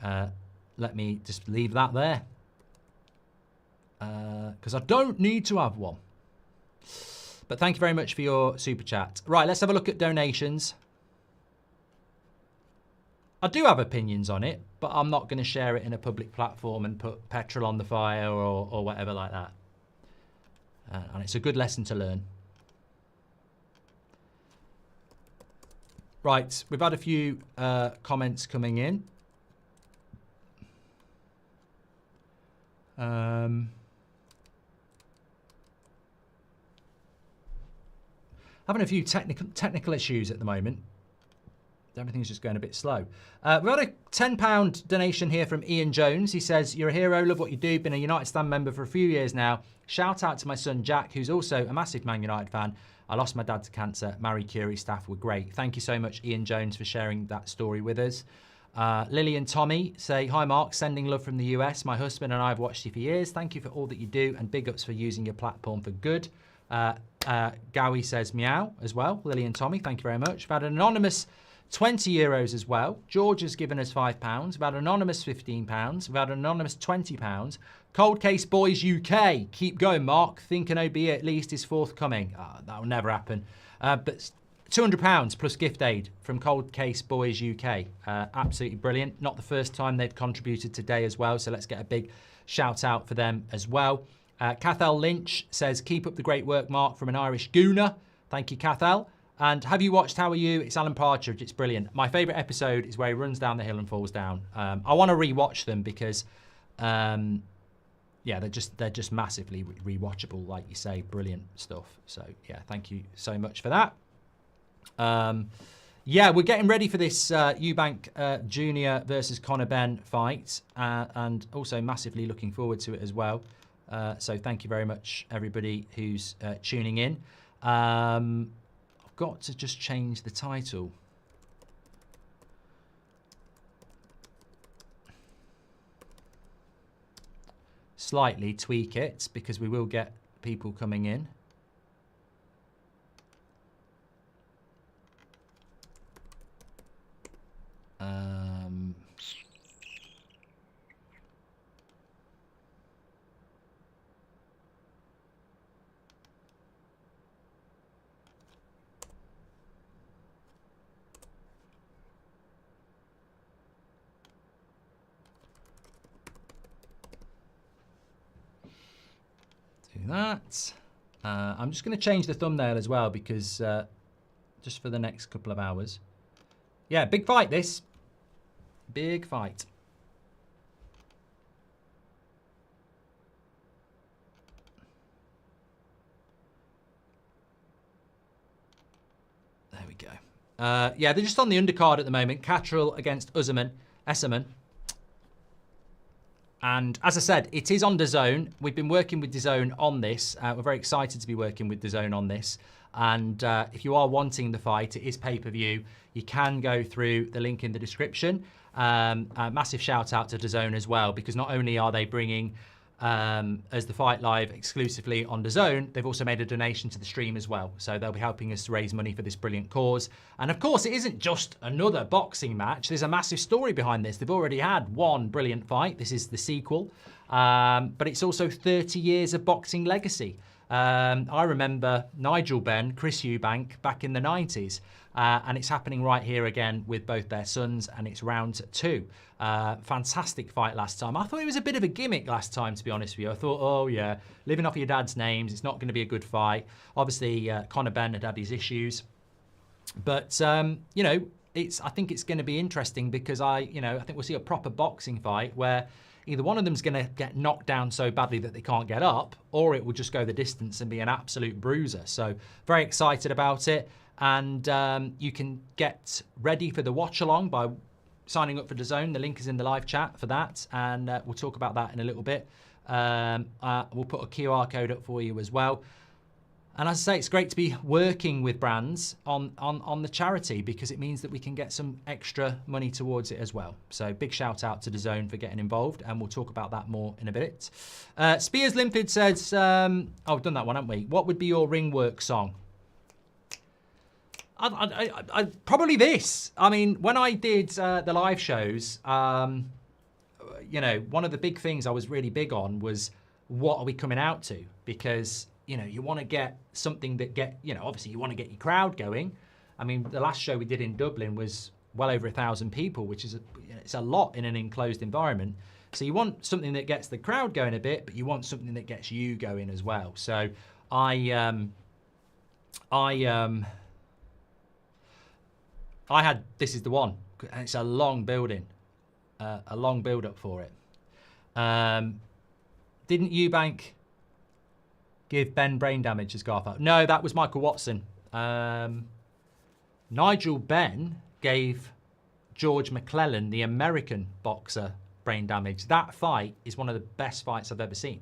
let me just leave that there. Because I don't need to have one. But thank you very much for your super chat. Right, let's have a look at donations. I do have opinions on it, but I'm not going to share it in a public platform and put petrol on the fire or whatever like that. And it's a good lesson to learn. Right, we've had a few comments coming in. Having a few technical issues at the moment. Everything's just going a bit slow. We've got a £10 donation here from Ian Jones. He says, "You're a hero, love what you do. Been a United Stand member for a few years now. Shout out to my son Jack, who's also a massive Man United fan. I lost my dad to cancer. Marie Curie staff were great." Thank you so much, Ian Jones, for sharing that story with us. Lily and Tommy say, "Hi Mark, sending love from the US. My husband and I have watched you for years. Thank you for all that you do and big ups for using your platform for good." Gowie says meow as well. Lily and Tommy, thank you very much. We've had an anonymous €20 as well. George has given us £5. We've had anonymous £15. We've had anonymous £20. Cold Case Boys UK. Keep going, Mark. Think an OB at least is forthcoming. That will never happen. But £200 plus gift aid from Cold Case Boys UK. Absolutely brilliant. Not the first time they've contributed today as well. So let's get a big shout out for them as well. Cathal Lynch says, "Keep up the great work, Mark," from an Irish Gooner. Thank you, Cathal. And have you watched How Are You? It's Alan Partridge. It's brilliant. My favourite episode is where he runs down the hill and falls down. I want to rewatch them because, yeah, they're just massively rewatchable, like you say. Brilliant stuff. So yeah, thank you so much for that. Yeah, we're getting ready for this Eubank Jr versus Conor Benn fight, and also massively looking forward to it as well. So thank you very much, everybody who's tuning in. I've got to just change the title. Slightly tweak it, because we will get people coming in. Do that. I'm just going to change the thumbnail as well, because just for the next couple of hours. Yeah, big fight this. Big fight. There we go. Yeah, they're just on the undercard at the moment. Cattrall against Esserman. And as I said, it is on DAZN. We've been working with DAZN on this. We're very excited to be working with DAZN on this. And if you are wanting the fight, it is pay-per-view. You can go through the link in the description. A massive shout out to DAZN as well, because not only are they bringing as the fight live exclusively on DAZN, they've also made a donation to the stream as well. So they'll be helping us to raise money for this brilliant cause. And of course, it isn't just another boxing match. There's a massive story behind this. They've already had one brilliant fight. This is the sequel. But it's also 30 years of boxing legacy. I remember Nigel Benn, Chris Eubank back in the 90s. And it's happening right here again with both their sons, and it's round 2. Fantastic fight last time. I thought it was a bit of a gimmick last time, to be honest with you. I thought, oh yeah, living off your dad's names, it's not going to be a good fight. Obviously, Conor Benn had his issues. But, you know, I think it's going to be interesting, because I think we'll see a proper boxing fight where either one of them's going to get knocked down so badly that they can't get up, or it will just go the distance and be an absolute bruiser. So very excited about it. And you can get ready for the watch-along by signing up for DAZN. The link is in the live chat for that, and we'll talk about that in a little bit. We'll put a QR code up for you as well. And as I say, it's great to be working with brands on the charity, because it means that we can get some extra money towards it as well. So big shout out to DAZN for getting involved, and we'll talk about that more in a bit. Spears Limpid says, oh, we've done that one, haven't we? What would be your ring work song? I probably this. I mean, when I did the live shows, you know, one of the big things I was really big on was, what are we coming out to? Because, you know, you want to get something that obviously you want to get your crowd going. I mean, the last show we did in Dublin was well over 1,000 people, which is it's a lot in an enclosed environment. So you want something that gets the crowd going a bit, but you want something that gets you going as well. So I had This Is the One, and it's a long building, a long build up for it. Didn't Eubank give Ben brain damage as Garfield? No, that was Michael Watson. Nigel Benn gave George McClellan, the American boxer, brain damage. That fight is one of the best fights I've ever seen.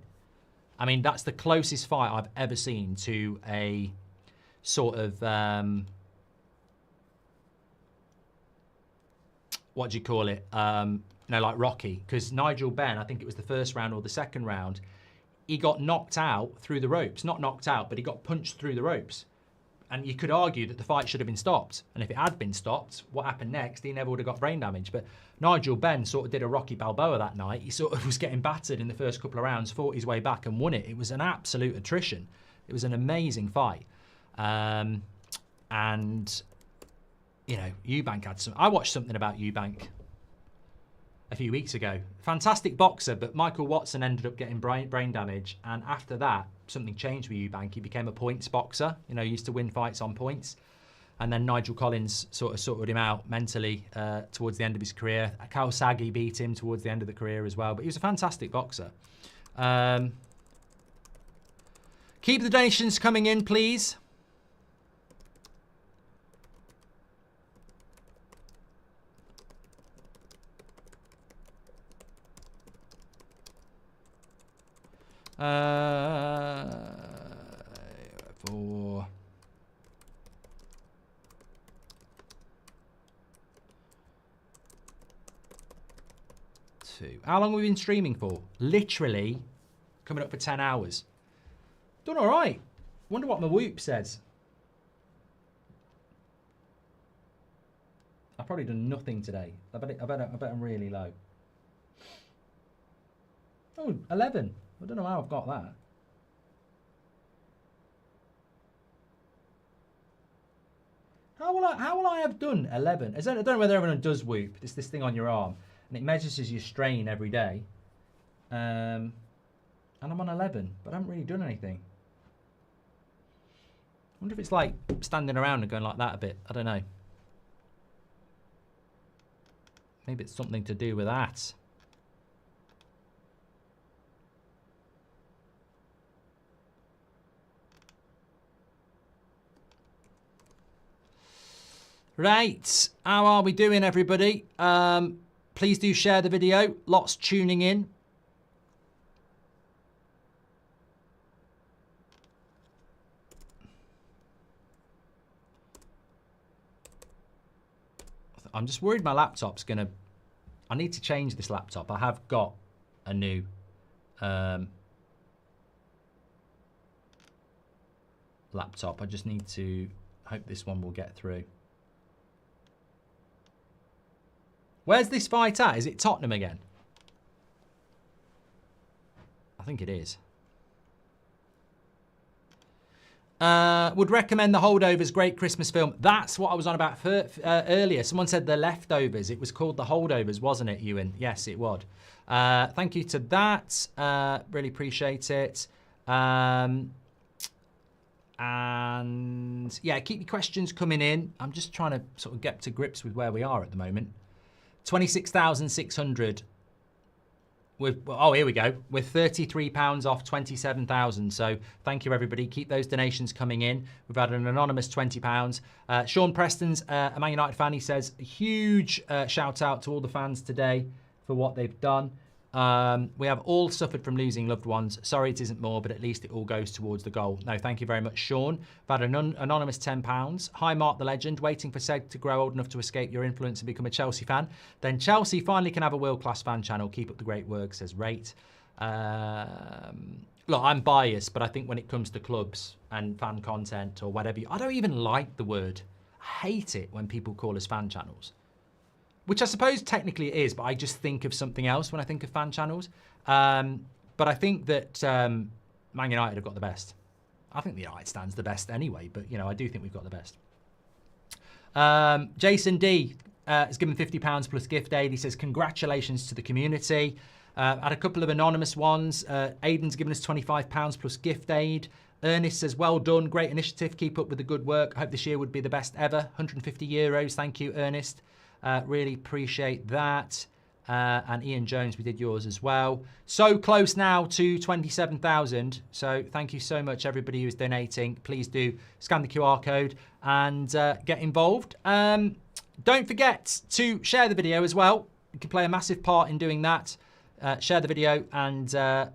I mean, that's the closest fight I've ever seen to a sort of... what do you call it? Like Rocky. Because Nigel Benn, I think it was the first round or the second round, he got knocked out through the ropes. Not knocked out, but he got punched through the ropes. And you could argue that the fight should have been stopped. And if it had been stopped, what happened next? He never would have got brain damage. But Nigel Benn sort of did a Rocky Balboa that night. He sort of was getting battered in the first couple of rounds, fought his way back and won it. It was an absolute attrition. It was an amazing fight. And... you know, Eubank had some... I watched something about Eubank a few weeks ago. Fantastic boxer, but Michael Watson ended up getting brain damage. And after that, something changed with Eubank. He became a points boxer. You know, he used to win fights on points. And then Nigel Collins sort of sorted him out mentally towards the end of his career. Kawasaki beat him towards the end of the career as well. But he was a fantastic boxer. Keep the donations coming in, please. For... How long have we been streaming for? Literally coming up for 10 hours. Done all right. Wonder what my whoop says. I've probably done nothing today. I bet I'm really low. Oh, 11. I don't know how I've got that. How will I have done 11? I don't know whether everyone does whoop. It's this thing on your arm. And it measures your strain every day. And I'm on 11, but I haven't really done anything. I wonder if it's like standing around and going like that a bit. I don't know. Maybe it's something to do with that. Right. How are we doing, everybody? Please do share the video. Lots tuning in. I'm just worried my laptop's going to... I need to change this laptop. I have got a new... laptop. I just need to hope this one will get through. Where's this fight at? Is it Tottenham again? I think it is. Would recommend The Holdovers, great Christmas film. That's what I was on about earlier. Someone said The Leftovers. It was called The Holdovers, wasn't it, Ewan? Yes, it would. Thank you to that. Really appreciate it. And yeah, keep your questions coming in. I'm just trying to sort of get to grips with where we are at the moment. 26,600. Oh, here we go. We're £33 off 27,000. So thank you, everybody. Keep those donations coming in. We've had an anonymous £20. Sean Preston's a Man United fan. He says, a huge shout out to all the fans today for what they've done. We have all suffered from losing loved ones. Sorry it isn't more, but at least it all goes towards the goal. No, thank you very much, Sean. We've had an anonymous £10. Hi, Mark the Legend. Waiting for Seg to grow old enough to escape your influence and become a Chelsea fan. Then Chelsea finally can have a world-class fan channel. Keep up the great work, says Rate. Look, I'm biased, but I think when it comes to clubs and fan content or whatever, I don't even like the word. I hate it when people call us fan channels. Which I suppose technically it is, but I just think of something else when I think of fan channels. But I think that Man United have got the best. I think the United stand's the best anyway, but, you know, I do think we've got the best. Jason D has given £50 plus gift aid. He says, congratulations to the community. Had a couple of anonymous ones. Aiden's given us £25 plus gift aid. Ernest says, well done, great initiative. Keep up with the good work. I hope this year would be the best ever. €150. Thank you, Ernest. Really appreciate that. And Ian Jones, we did yours as well. So close now to 27,000. So thank you so much, everybody who's donating. Please do scan the QR code and get involved. Don't forget to share the video as well. You can play a massive part in doing that. Share the video, and the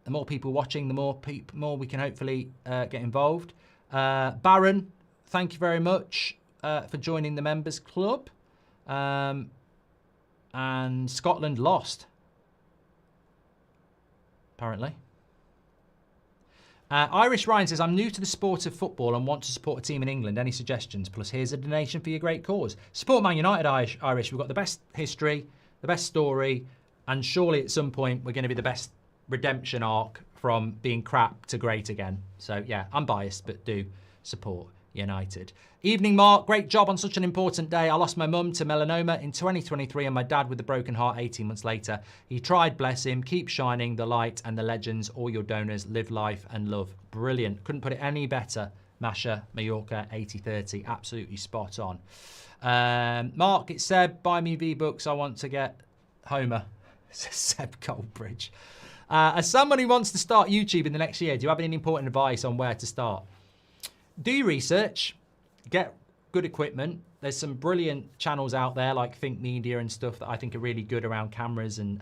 more people watching, the more we can hopefully get involved. Baron, thank you very much for joining the members club. And Scotland lost, apparently. Irish Ryan says, I'm new to the sport of football and want to support a team in England. Any suggestions? Plus, here's a donation for your great cause. Support Man United, Irish. We've got the best history, the best story, and surely at some point we're going to be the best redemption arc from being crap to great again. So, yeah, I'm biased, but do support United. Evening, Mark. Great job on such an important day. I lost my mum to melanoma in 2023 and my dad with a broken heart 18 months later. He tried, bless him. Keep shining the light and the legends. All your donors, live life and love. Brilliant. Couldn't put it any better. Masha, Mallorca, 8030. Absolutely spot on. Mark, it's Seb. Buy me V-Books. I want to get Homer. Seb Goldbridge. As someone who wants to start YouTube in the next year, do you have any important advice on where to start? Do your research, get good equipment. There's some brilliant channels out there like Think Media and stuff that I think are really good around cameras and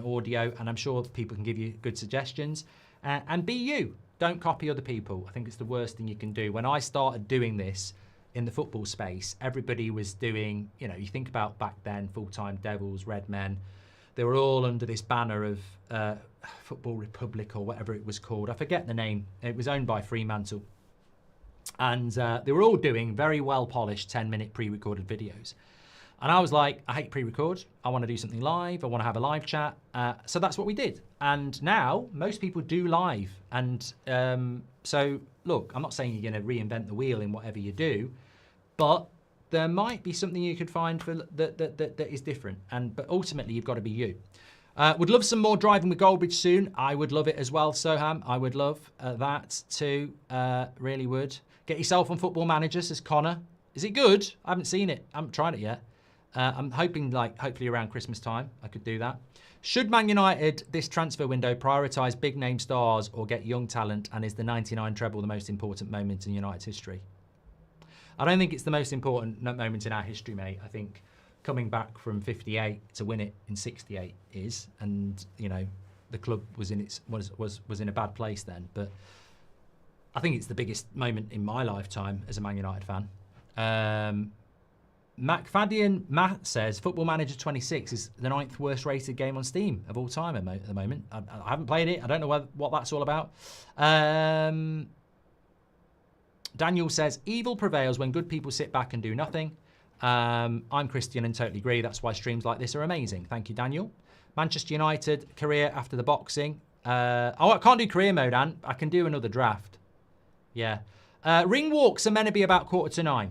audio, and I'm sure people can give you good suggestions. And be you. Don't copy other people. I think it's the worst thing you can do. When I started doing this in the football space, everybody was doing, you know, you think about back then, Full-Time Devils, Red Men, they were all under this banner of Football Republic or whatever it was called. I forget the name. It was owned by Fremantle. And they were all doing very well-polished 10-minute pre-recorded videos. And I was like, I hate pre-record. I want to do something live. I want to have a live chat. So that's what we did. And now most people do live. And so, look, I'm not saying you're going to reinvent the wheel in whatever you do, but there might be something you could find for that is different. But ultimately, you've got to be you. Would love some more driving with Goldbridge soon. I would love it as well, Soham. I would love that too. Really would. Get yourself on Football Manager, says Connor. Is it good? I haven't seen it. I haven't tried it yet. I'm hoping, hopefully around Christmas time, I could do that. Should Man United, this transfer window, prioritise big-name stars or get young talent, and is the 99 treble the most important moment in United's history? I don't think it's the most important moment in our history, mate. I think coming back from 58 to win it in 68 is, and, you know, the club was in a bad place then. But I think it's the biggest moment in my lifetime as a Man United fan. McFadden Matt says Football Manager 26 is the 9th worst rated game on Steam of all time at the moment. I haven't played it. I don't know what that's all about. Daniel says evil prevails when good people sit back and do nothing. I'm Christian and totally agree. That's why streams like this are amazing. Thank you, Daniel. Manchester United career after the boxing. I can't do career mode, Ant. I can do another draft. Yeah. Ring walks are meant to be about 8:45.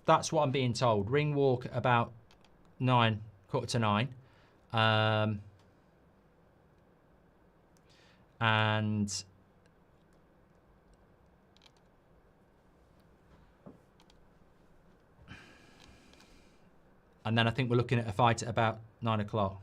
That's what I'm being told. Ring walk about 9, 8:45. And then I think we're looking at a fight at about 9 o'clock.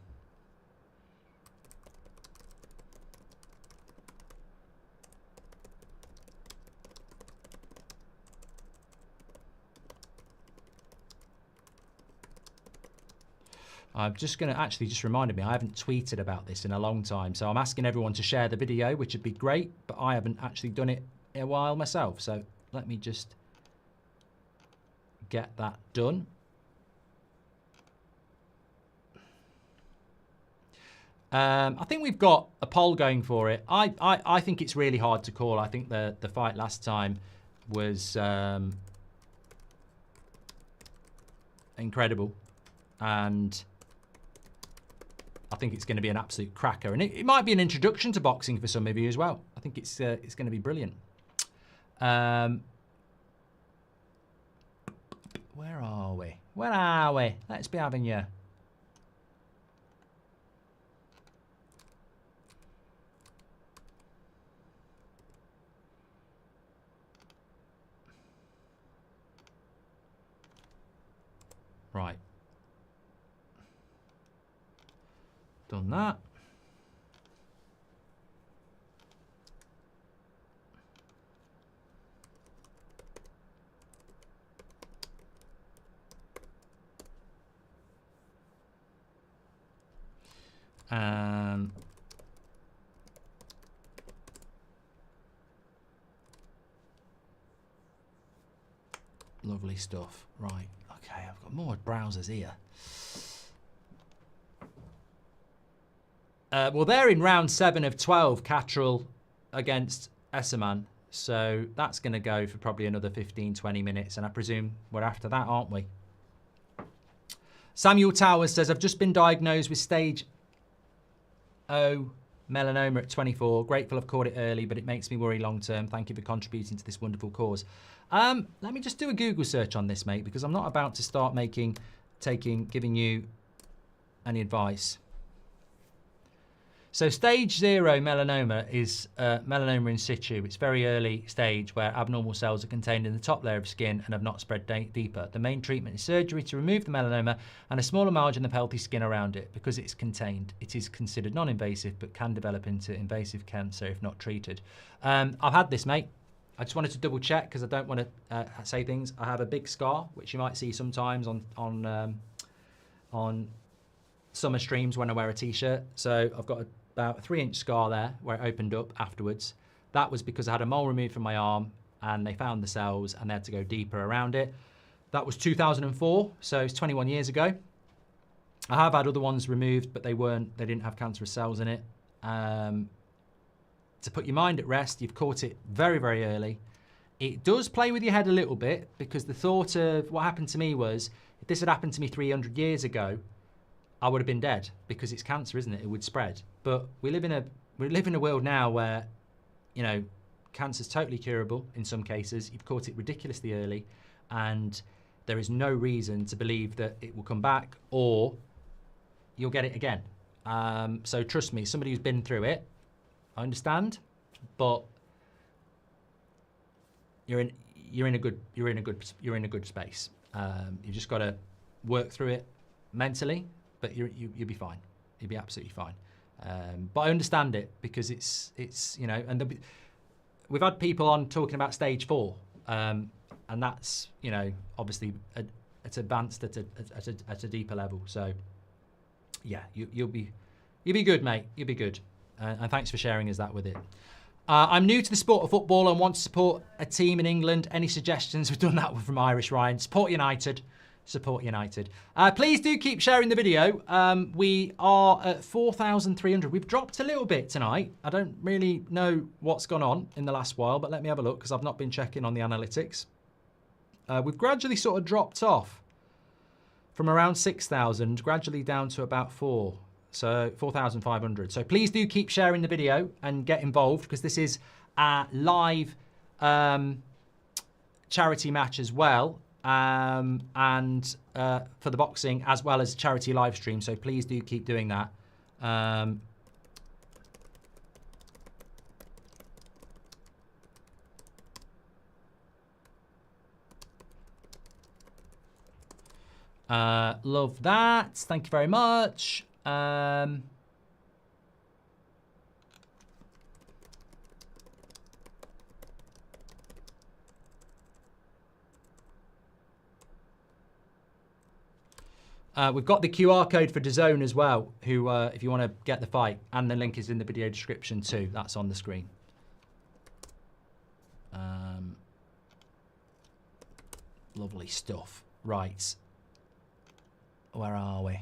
I'm just going to actually just reminded me, I haven't tweeted about this in a long time. So I'm asking everyone to share the video, which would be great, but I haven't actually done it in a while myself. So let me just get that done. I think we've got a poll going for it. I think it's really hard to call. I think the fight last time was incredible. And I think it's going to be an absolute cracker. And it might be an introduction to boxing for some of you as well. I think it's going to be brilliant. Where are we? Where are we? Let's be having you. Right. Done that. Lovely stuff. Right. Okay, I've got more browsers here. Well, they're in round 7 of 12, Catrell against Esserman. So that's going to go for probably another 15, 20 minutes. And I presume we're after that, aren't we? Samuel Towers says, I've just been diagnosed with stage O melanoma at 24. Grateful I've caught it early, but it makes me worry long term. Thank you for contributing to this wonderful cause. Let me just do a Google search on this, mate, because I'm not about to start giving you any advice. So stage 0 melanoma is melanoma in situ. It's very early stage where abnormal cells are contained in the top layer of skin and have not spread deeper. The main treatment is surgery to remove the melanoma and a smaller margin of healthy skin around it. Because it's contained, it is considered non-invasive but can develop into invasive cancer if not treated. I've had this, mate. I just wanted to double check because I don't want to say things. I have a big scar, which you might see sometimes on summer streams when I wear a t-shirt. So I've got a about a 3-inch scar there where it opened up afterwards. That was because I had a mole removed from my arm and they found the cells and they had to go deeper around it. That was 2004, so it's 21 years ago. I have had other ones removed, but they didn't have cancerous cells in it. To put your mind at rest, you've caught it very, very early. It does play with your head a little bit because the thought of what happened to me was, if this had happened to me 300 years ago, I would have been dead because it's cancer, isn't it? It would spread. But we live in a world now where, you know, cancer's totally curable in some cases. You've caught it ridiculously early, and there is no reason to believe that it will come back or you'll get it again. So trust me, somebody who's been through it, I understand, but you're in a good space. You just got to work through it mentally, but you'll be fine. You'll be absolutely fine. But I understand it because it's you know, and we've had people on talking about stage 4, and that's, you know, obviously it's advanced at a deeper level. So yeah, you'll be good, mate. You'll be good. And thanks for sharing us that with it. I'm new to the sport of football and want to support a team in England. Any suggestions? We've done that from Irish Ryan. Support United. Support United. Please do keep sharing the video. We are at 4,300. We've dropped a little bit tonight. I don't really know what's gone on in the last while, but let me have a look because I've not been checking on the analytics. We've gradually sort of dropped off from around 6,000, gradually down to about 4,500. So please do keep sharing the video and get involved because this is a live charity match as well, and for the boxing as well as charity live stream. So please do keep doing that. Love that. Thank you very much. We've got the QR code for DAZN as well, who, if you want to get the fight, and the link is in the video description too. That's on the screen. Lovely stuff. Right. Where are we?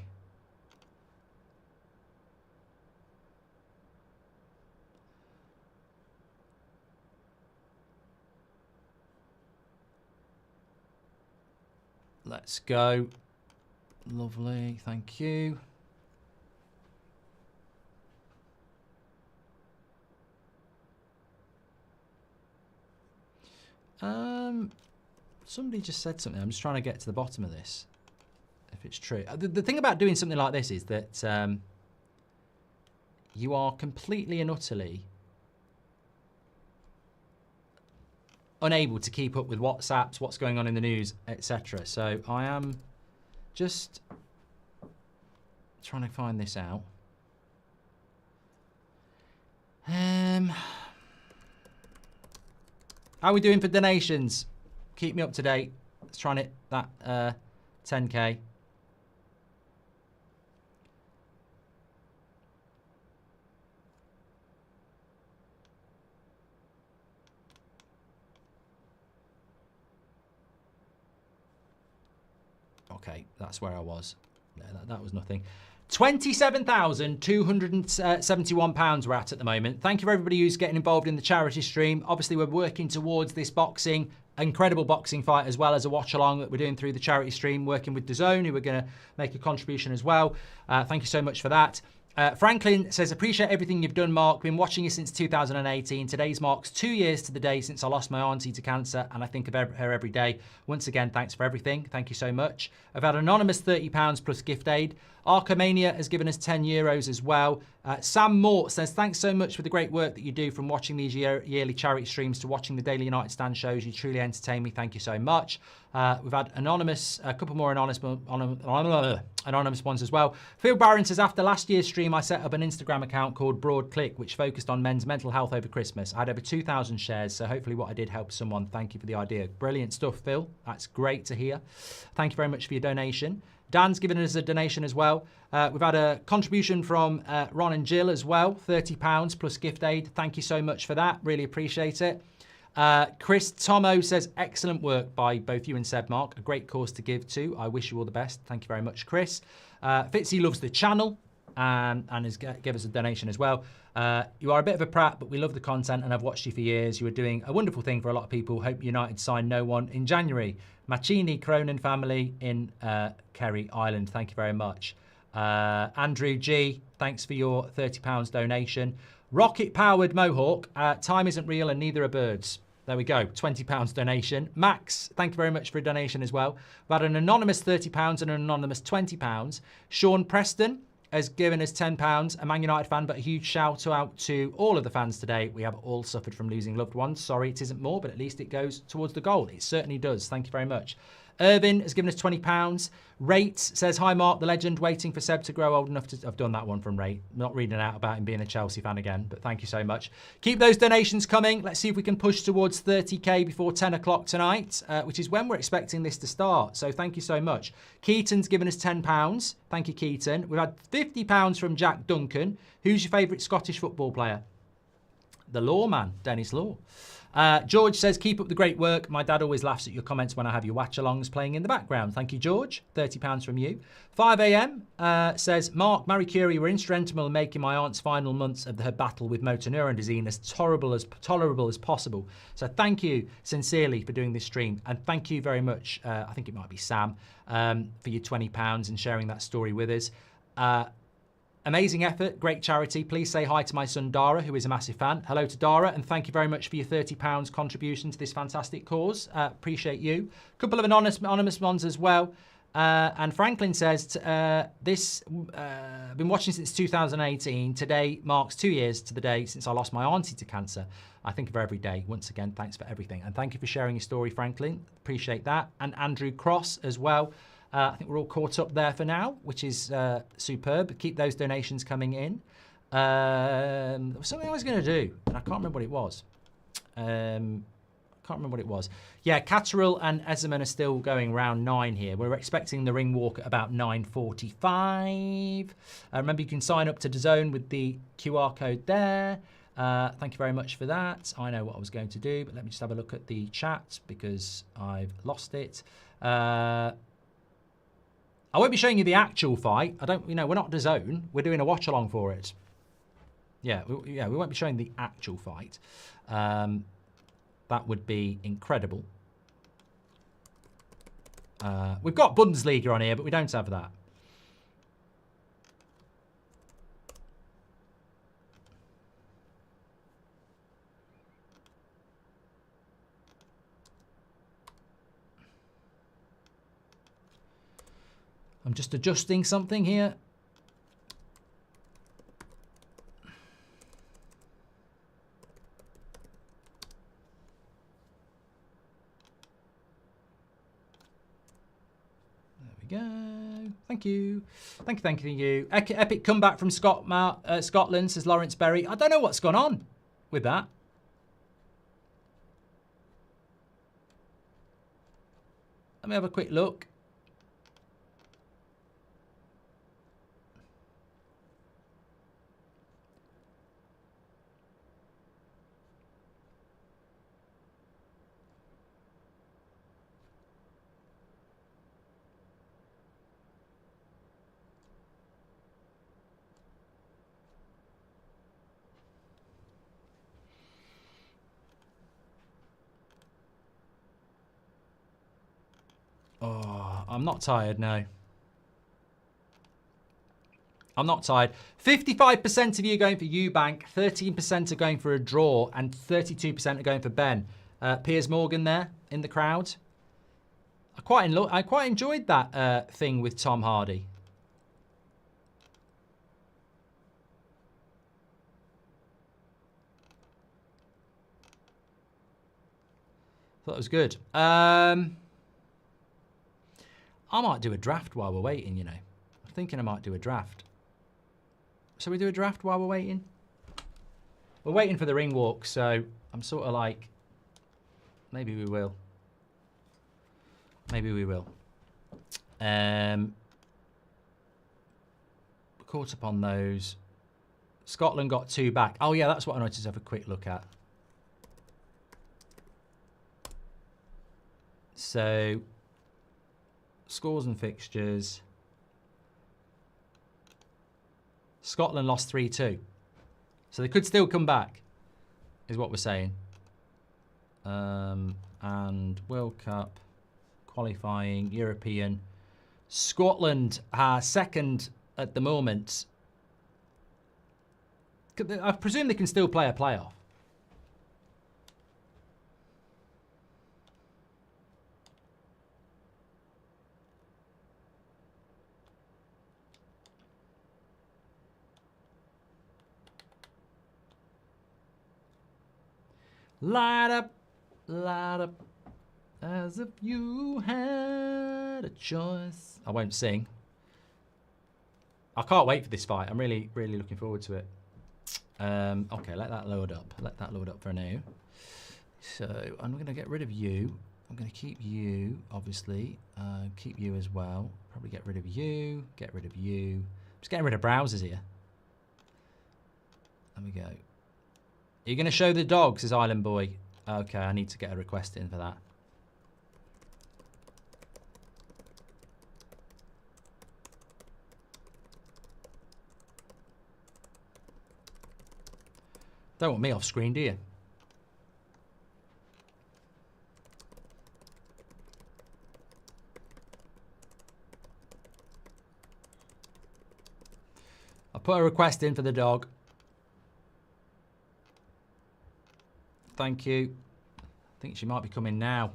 Let's go. Lovely, thank you. Somebody just said something. I'm just trying to get to the bottom of this, if it's true. The thing about doing something like this is that you are completely and utterly unable to keep up with WhatsApps, what's going on in the news, etc. So I am just trying to find this out. How are we doing for donations? Keep me up to date. Let's try and hit that 10K. Okay, that's where I was. No, that was nothing. £27,271 we're at the moment. Thank you for everybody who's getting involved in the charity stream. Obviously, we're working towards this boxing, incredible boxing fight, as well as a watch-along that we're doing through the charity stream, working with DAZN, who are going to make a contribution as well. Thank you so much for that. Franklin says, appreciate everything you've done, Mark. Been watching you since 2018. Today's marks 2 years to the day since I lost my auntie to cancer, and I think of her every day. Once again, thanks for everything. Thank you so much. I've had anonymous £30 plus gift aid. Arcomania has given us €10 as well. Sam Mort says, thanks so much for the great work that you do, from watching these yearly charity streams to watching the daily United Stand shows. You truly entertain me. Thank you so much. We've had anonymous, a couple more anonymous ones as well. Phil Barron says, after last year's stream, I set up an Instagram account called Broad Click, which focused on men's mental health over Christmas. I had over 2,000 shares, so hopefully what I did helped someone. Thank you for the idea. Brilliant stuff, Phil. That's great to hear. Thank you very much for your donation. Dan's given us a donation as well. We've had a contribution from Ron and Jill as well, £30 plus gift aid. Thank you so much for that. Really appreciate it. Chris Tomo says, excellent work by both you and Seb Mark. A great cause to give to. I wish you all the best. Thank you very much, Chris. Fitzy loves the channel and has given us a donation as well. You are a bit of a prat, but we love the content and I've watched you for years. You are doing a wonderful thing for a lot of people. Hope United sign no one in January. Machini Cronin family in Kerry Island. Thank you very much. Andrew G, thanks for your £30 donation. Rocket powered Mohawk. Time isn't real and neither are birds. There we go, £20 donation. Max, thank you very much for a donation as well. We've had an anonymous £30 and an anonymous £20. Sean Preston has given us £10, a Man United fan, but a huge shout out to all of the fans today. We have all suffered from losing loved ones. Sorry it isn't more, but at least it goes towards the goal. It certainly does. Thank you very much. Irvin has given us £20. Rate says, hi Mark, the legend, waiting for Seb to grow old enough to... I've done that one from Rate. Not reading out about him being a Chelsea fan again, but thank you so much. Keep those donations coming. Let's see if we can push towards 30k before 10 o'clock tonight, which is when we're expecting this to start. So thank you so much. Keaton's given us £10. Thank you, Keaton. We've had £50 from Jack Duncan. Who's your favourite Scottish football player? The Lawman, Dennis Law. George says, keep up the great work. My dad always laughs at your comments when I have your watch-alongs playing in the background. Thank you, George. £30 from you. 5am says, Mark, Marie Curie were instrumental in making my aunt's final months of her battle with motor neuron disease as tolerable as possible. So thank you sincerely for doing this stream. And thank you very much, I think it might be Sam, for your £20 and sharing that story with us. Amazing effort, great charity. Please say hi to my son Dara, who is a massive fan. Hello to Dara, and thank you very much for your £30 contribution to this fantastic cause. Appreciate you. A couple of anonymous ones as well. And Franklin says, I've been watching since 2018. Today marks 2 years to the day since I lost my auntie to cancer. I think of her every day. Once again, thanks for everything. And thank you for sharing your story, Franklin. Appreciate that. And Andrew Cross as well. I think we're all caught up there for now, which is superb. Keep those donations coming in. There was something I was going to do, and I can't remember what it was. Yeah, Catterall and Eserman are still going round 9 here. We're expecting the ring walk at about 9:45. Remember, you can sign up to DAZN with the QR code there. Thank you very much for that. I know what I was going to do, but let me just have a look at the chat because I've lost it. I won't be showing you the actual fight. We're not DAZN. We're doing a watch along for it. Yeah, we won't be showing the actual fight. That would be incredible. We've got Bundesliga on here, but we don't have that. I'm just adjusting something here. There we go. Thank you. Thank you. Epic comeback from Scotland, says Lawrence Berry. I don't know what's gone on with that. Let me have a quick look. Oh, I'm not tired, no. I'm not tired. 55% of you are going for Eubank, 13% are going for a draw, and 32% are going for Ben. Piers Morgan there in the crowd. I quite enjoyed that thing with Tom Hardy. Thought it was good. I might do a draft while we're waiting, you know. I'm thinking I might do a draft. Shall we do a draft while we're waiting? We're waiting for the ring walk, so I'm sort of like, maybe we will. Maybe we will. Caught up on those. Scotland got 2 back. Oh yeah, that's what I wanted to have a quick look at. So, scores and fixtures. Scotland lost 3-2. So they could still come back, is what we're saying. And World Cup, qualifying, European. Scotland are second at the moment. I presume they can still play a playoff. Light up, as if you had a choice. I won't sing. I can't wait for this fight. I'm really, really looking forward to it. Okay, let that load up. Let that load up for now. So I'm going to get rid of you. I'm going to keep you, obviously. Keep you as well. Probably get rid of you. Get rid of you. Just getting rid of browsers here. There we go. Are you going to show the dogs, says Island Boy? Okay, I need to get a request in for that. Don't want me off screen, do you? I'll put a request in for the dog. Thank you. I think she might be coming now.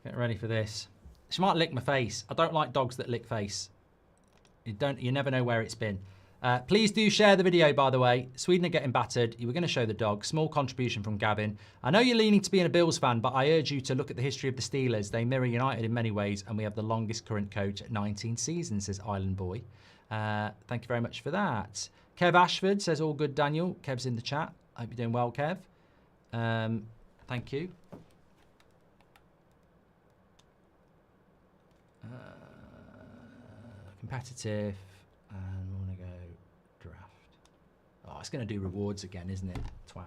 Get ready for this. She might lick my face. I don't like dogs that lick face. You never know where it's been. Please do share the video, by the way. Sweden are getting battered. You were going to show the dog. Small contribution from Gavin. I know you're leaning to being a Bills fan, but I urge you to look at the history of the Steelers. They mirror United in many ways, and we have the longest current coach at 19 seasons, says Island Boy. Thank you very much for that. Kev Ashford says, all good, Daniel. Kev's in the chat. Hope you're doing well, Kev. Thank you. Competitive. And we want to go draft. Oh, it's going to do rewards again, isn't it? Twat.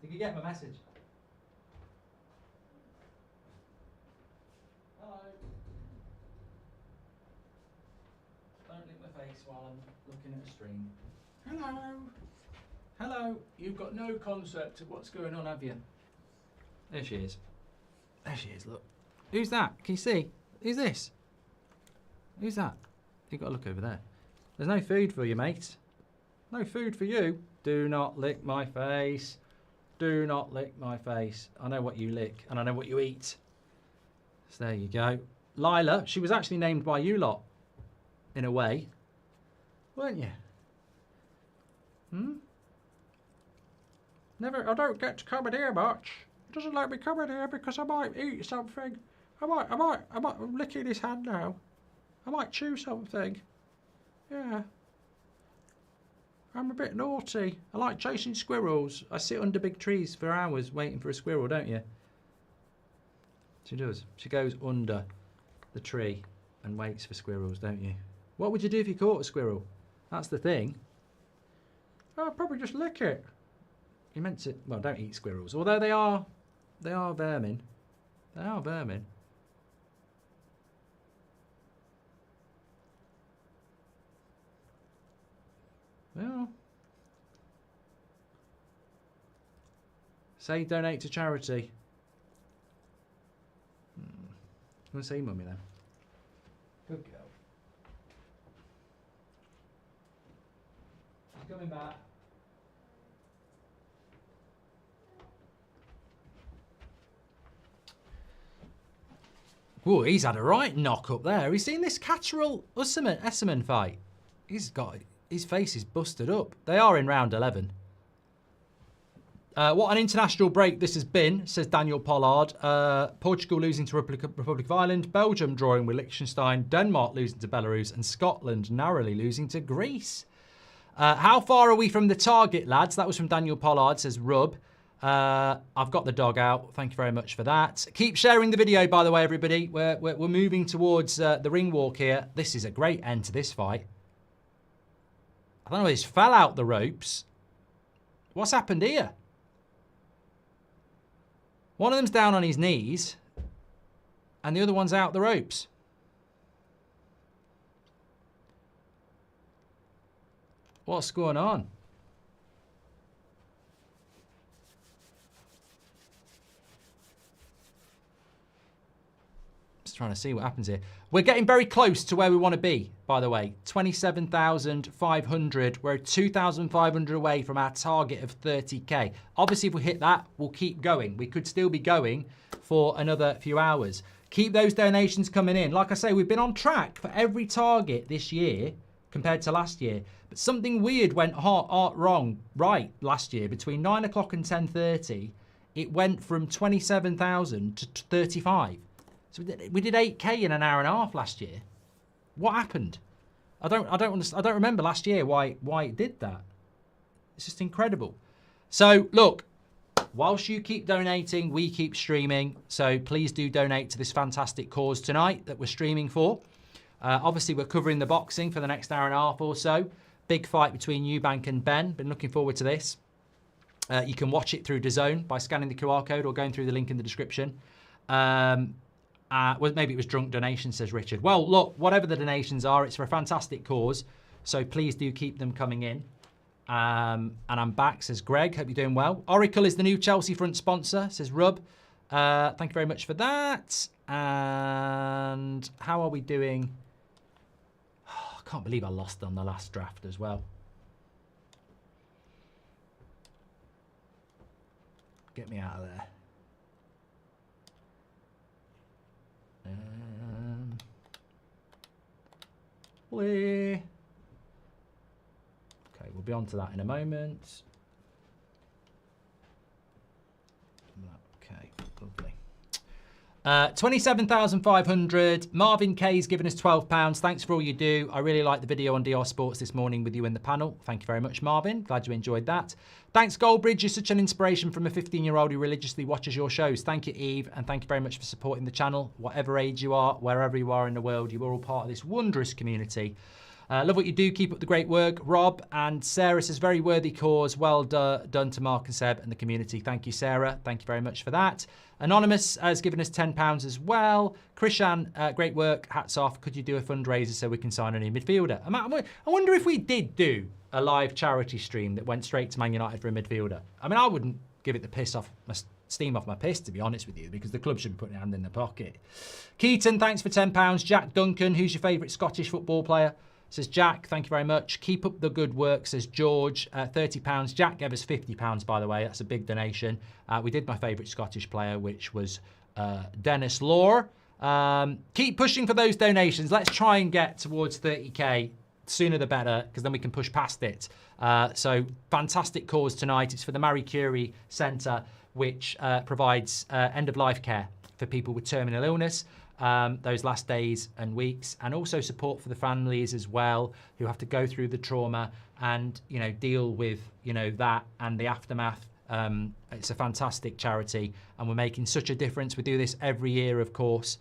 Did you get my message? Hello. Don't lick my face while I'm looking at a stream. Hello. Hello. You've got no concept of what's going on, have you? There she is. There she is, look. Who's that? Can you see? Who's this? Who's that? You've got to look over there. There's no food for you, mate. No food for you. Do not lick my face. Do not lick my face. I know what you lick and I know what you eat. So there you go. Lila, she was actually named by you lot, in a way. Weren't you? Hmm? I don't get to come in here much. He doesn't let me come in here because I might eat something. I'm licking his hand now. I might chew something. Yeah. I'm a bit naughty. I like chasing squirrels. I sit under big trees for hours waiting for a squirrel, don't you? She does. She goes under the tree and waits for squirrels, don't you? What would you do if you caught a squirrel? That's the thing. I'd probably just lick it. You meant to... Well, don't eat squirrels. Although they are vermin. They are vermin. Well... Say donate to charity. I'm going to say mummy then. Good girl. She's coming back. Whoa, he's had a right knock up there. Have you seen this Catterall Esserman fight? He's got His face is busted up. They are in round 11. What an international break this has been, says Daniel Pollard. Portugal losing to Republic of Ireland, Belgium drawing with Liechtenstein, Denmark losing to Belarus, and Scotland narrowly losing to Greece. How far are we from the target, lads? That was from Daniel Pollard, says Rub. I've got the dog out. Thank you very much for that. Keep sharing the video, by the way, everybody. We're moving towards the ring walk here. This is a great end to this fight. I don't know, he's fell out the ropes. What's happened here? One of them's down on his knees, and the other one's out the ropes. What's going on? Just trying to see what happens here. We're getting very close to where we want to be, by the way. 27,500. We're 2,500 away from our target of 30k. Obviously, if we hit that, we'll keep going. We could still be going for another few hours. Keep those donations coming in. Like I say, we've been on track for every target this year compared to last year. But something weird went right last year. Between 9 o'clock and 10:30, it went from 27,000 to 35. So we did 8k in an hour and a half last year. What happened? I don't remember last year why it did that. It's just incredible. So look, whilst you keep donating, we keep streaming. So please do donate to this fantastic cause tonight that we're streaming for. Obviously, we're covering the boxing for the next hour and a half or so. Big fight between Eubank and Benn. Been looking forward to this. You can watch it through DAZN by scanning the QR code or going through the link in the description. Well, maybe it was drunk donation, says Richard. Well, look, whatever the donations are, it's for a fantastic cause. So please do keep them coming in. And I'm back, says Greg. Hope you're doing well. Oracle is the new Chelsea front sponsor, says Rub. Thank you very much for that. And how are we doing? Oh, I can't believe I lost on the last draft as well. Get me out of there. Okay, we'll be on to that in a moment. Okay, lovely. 27,500. Marvin K's given us £12. Thanks for all you do. I really liked the video on DR Sports this morning with you in the panel. Thank you very much, Marvin. Glad you enjoyed that. Thanks, Goldbridge. You're such an inspiration from a 15-year-old who religiously watches your shows. Thank you, Eve, and thank you very much for supporting the channel. Whatever age you are, wherever you are in the world, you are all part of this wondrous community. Love what you do. Keep up the great work. Rob and Sarah says, very worthy cause. Well done to Mark and Seb and the community. Thank you, Sarah. Thank you very much for that. Anonymous has given us £10 as well. Krishan, great work. Hats off. Could you do a fundraiser so we can sign a new midfielder? I wonder if we did do a live charity stream that went straight to Man United for a midfielder. I mean, I wouldn't give it the piss off, steam off my piss, to be honest with you, because the club should be putting their hand in their pocket. Keaton, thanks for £10. Jack Duncan, who's your favourite Scottish football player? Says Jack, thank you very much. Keep up the good work, says George. £30. Jack gave us £50, by the way. That's a big donation. We did my favourite Scottish player, which was Dennis Law. Keep pushing for those donations. Let's try and get towards 30k. Sooner the better, because then we can push past it. So fantastic cause tonight. It's for the Marie Curie Centre, which provides end-of-life care for people with terminal illness. Those last days and weeks, and also support for the families as well, who have to go through the trauma and, you know, deal with, you know, that and the aftermath. It's a fantastic charity, and we're making such a difference. We do this every year, of course.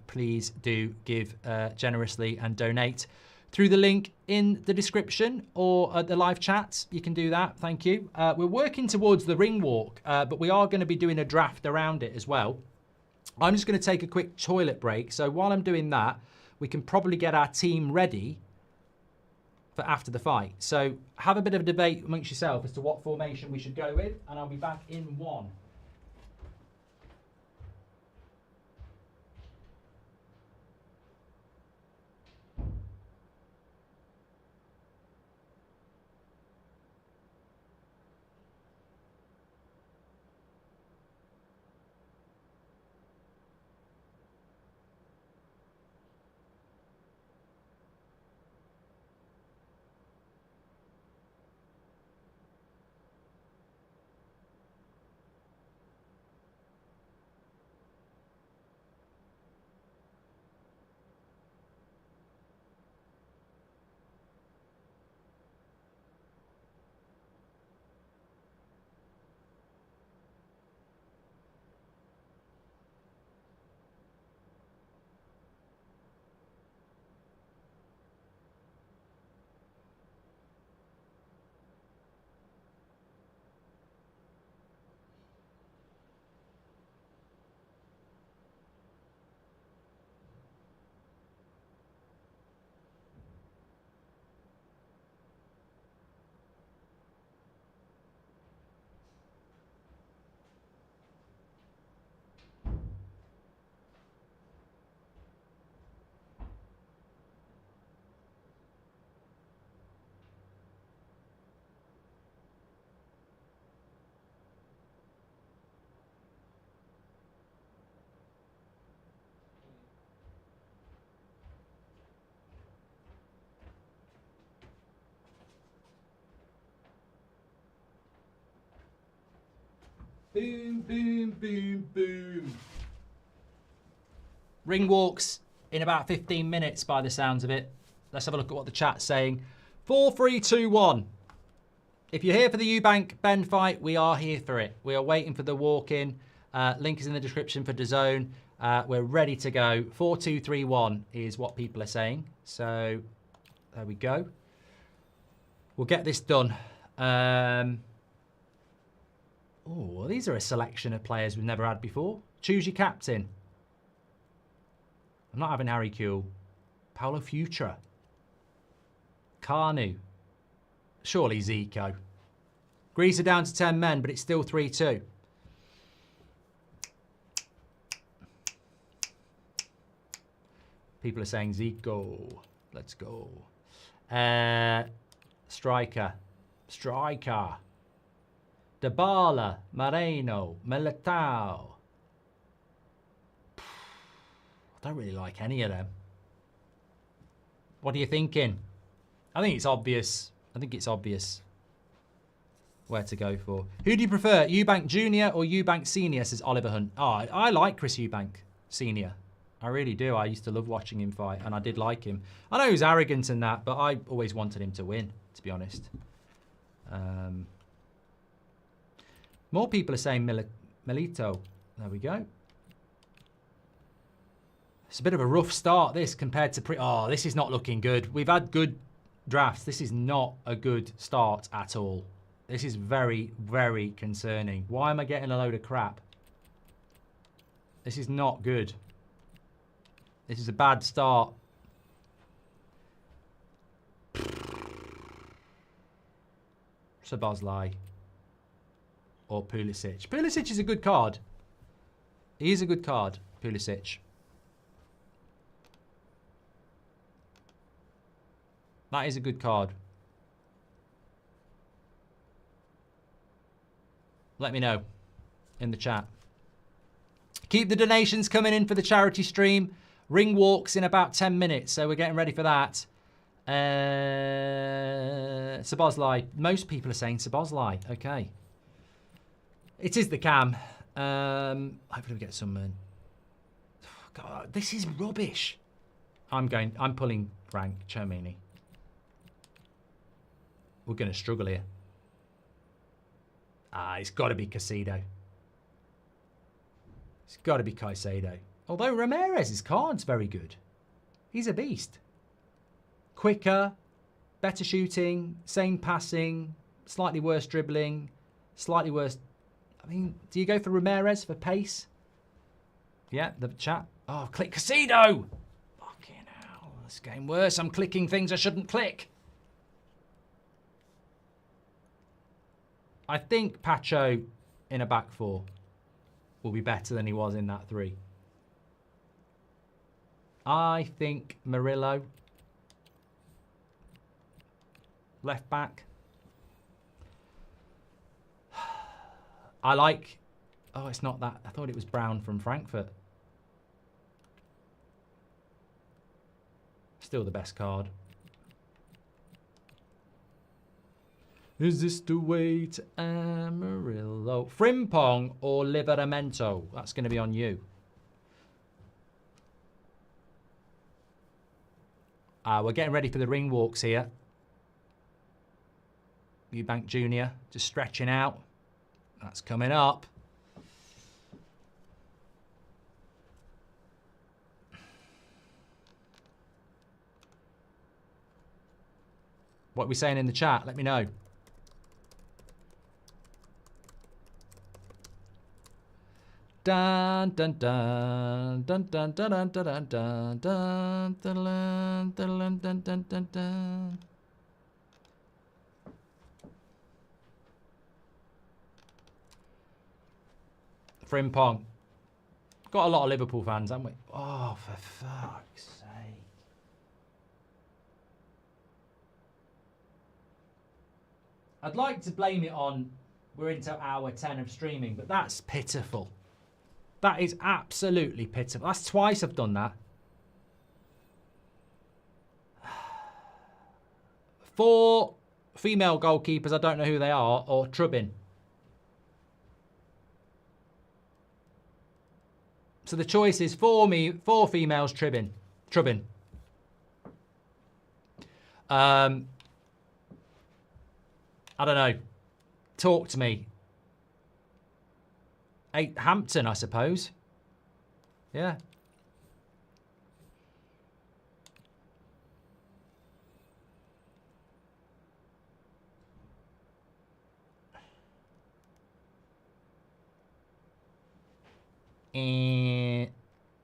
Please do give generously and donate through the link in the description or the live chat. You can do that. Thank you. We're working towards the ring walk, but we are going to be doing a draft around it as well. I'm just going to take a quick toilet break. So while I'm doing that, we can probably get our team ready for after the fight. So have a bit of a debate amongst yourself as to what formation we should go with, and I'll be back in one. Boom, boom, boom, boom. Ring walks in about 15 minutes by the sounds of it. Let's have a look at what the chat's saying. 4, 3, 2, 1. If you're here for the Eubank Benn fight, we are here for it. We are waiting for the walk-in. Link is in the description for DAZN. We're ready to go. 4, 2, 3, 1 is what people are saying. So there we go. We'll get this done. Oh, these are a selection of players we've never had before. Choose your captain. I'm not having Harry Kewell. Paulo Futura. Carnu. Surely Zico. Greece are down to 10 men, but it's still 3-2. People are saying Zico. Let's go. Striker. Striker. Dybala. Moreno. Militao. I don't really like any of them. What are you thinking? I think it's obvious. I think it's obvious where to go for. Who do you prefer, Eubank Jr. or Eubank Sr, says Oliver Hunt. Oh, I like Chris Eubank Sr. I really do. I used to love watching him fight, and I did like him. I know he was arrogant and that, but I always wanted him to win, to be honest. More people are saying Milito. There we go. It's a bit of a rough start, this, compared to... Oh, this is not looking good. We've had good drafts. This is not a good start at all. This is very, very concerning. Why am I getting a load of crap? This is not good. This is a bad start. Szoboszlai or Pulisic. Pulisic is a good card. He is a good card, Pulisic. That is a good card. Let me know in the chat. Keep the donations coming in for the charity stream. Ring walks in about 10 minutes, so we're getting ready for that. Szoboszlai. Most people are saying Szoboszlai. Okay. It is the cam. Hopefully we get some... God, this is rubbish. I'm pulling Frank Chermini. We're going to struggle here. It's got to be Caicedo. It's got to be Caicedo. Although Ramirez's card's very good. He's a beast. Quicker, better shooting, same passing, slightly worse dribbling, slightly worse... I mean, do you go for Ramirez for pace? Yeah, the chat. Oh, click Caicedo! Fucking hell, this game worse. I'm clicking things I shouldn't click. I think Pacho in a back four will be better than he was in that 3. I think Murillo, left back. I like... Oh, it's not that. I thought it was Brown from Frankfurt. Still the best card. Is this the way to Amarillo? Frimpong or Liveramento? That's going to be on you. We're getting ready for the ring walks here. Eubank Jr. just stretching out. That's coming up. What are we saying in the chat? Let me know. Dun dun dun dun dun dun dun dun dun dun dun dun dun dun dun dun. Frimpong. Got a lot of Liverpool fans, haven't we? Oh, for fuck's sake. I'd like to blame it on we're into hour 10 of streaming, but that's pitiful. That is absolutely pitiful. That's twice I've done that. 4 female goalkeepers, I don't know who they are, or Trubbin. So the choice is four females trubbing. I don't know. Talk to me. Hampton, I suppose. Yeah.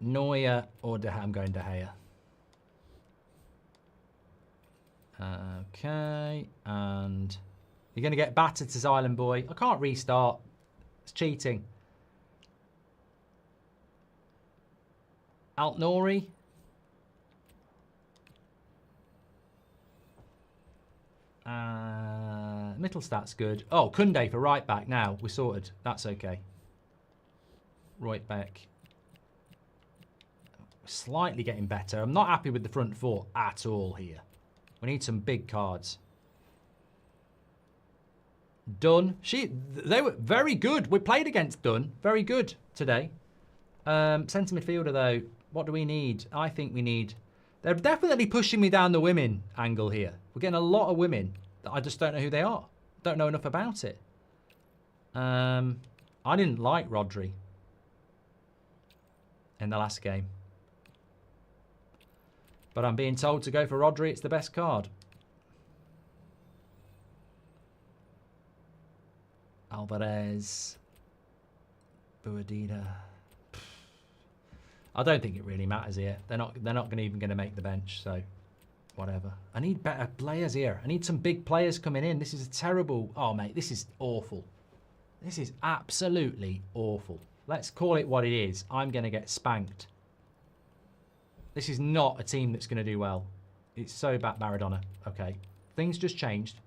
Neuer or I'm going De Gea. Okay, and you're going to get battered, says Island Boy. I can't restart. It's cheating. Alt-Nouri. Mittelstadt's good. Oh, Kunde for right back now. We're sorted. That's okay. Right back. Slightly getting better. I'm not happy with the front four at all here. We need some big cards. Dunn. They were very good. We played against Dunn. Very good today. Centre midfielder, though. What do we need? I think we need... They're definitely pushing me down the women angle here. We're getting a lot of women that I just don't know who they are. Don't know enough about it. I didn't like Rodri in the last game. But I'm being told to go for Rodri. It's the best card. Alvarez. Buadida. I don't think it really matters here. They're not even going to make the bench, so whatever. I need better players here. I need some big players coming in. This is a terrible... Oh, mate, this is awful. This is absolutely awful. Let's call it what it is. I'm going to get spanked. This is not a team that's going to do well. It's so bad. Maradona. Okay. Things just changed.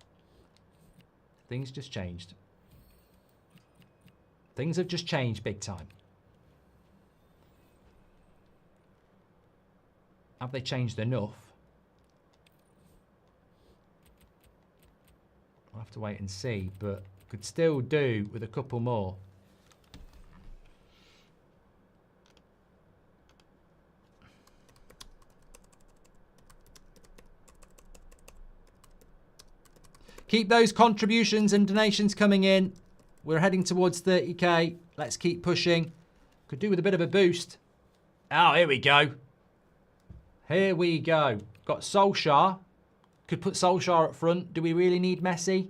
Things just changed. Things have just changed big time. Have they changed enough? I'll have to wait and see, but could still do with a couple more. Keep those contributions and donations coming in. We're heading towards 30k. Let's keep pushing. Could do with a bit of a boost. Oh, here we go. Here we go. Got Solskjaer. Could put Solskjaer up front. Do we really need Messi?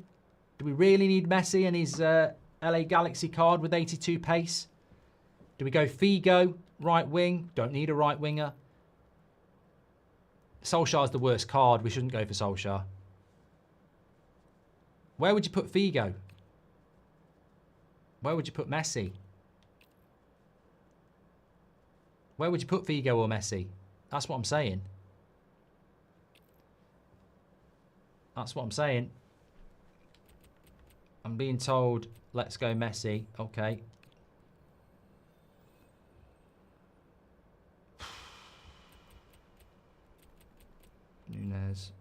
Do we really need Messi and his LA Galaxy card with 82 pace? Do we go Figo, right wing? Don't need a right winger. Solskjaer's the worst card. We shouldn't go for Solskjaer. Where would you put Figo? Where would you put Messi? Where would you put Figo or Messi? That's what I'm saying. That's what I'm saying. I'm being told, let's go Messi. Okay. Nunez.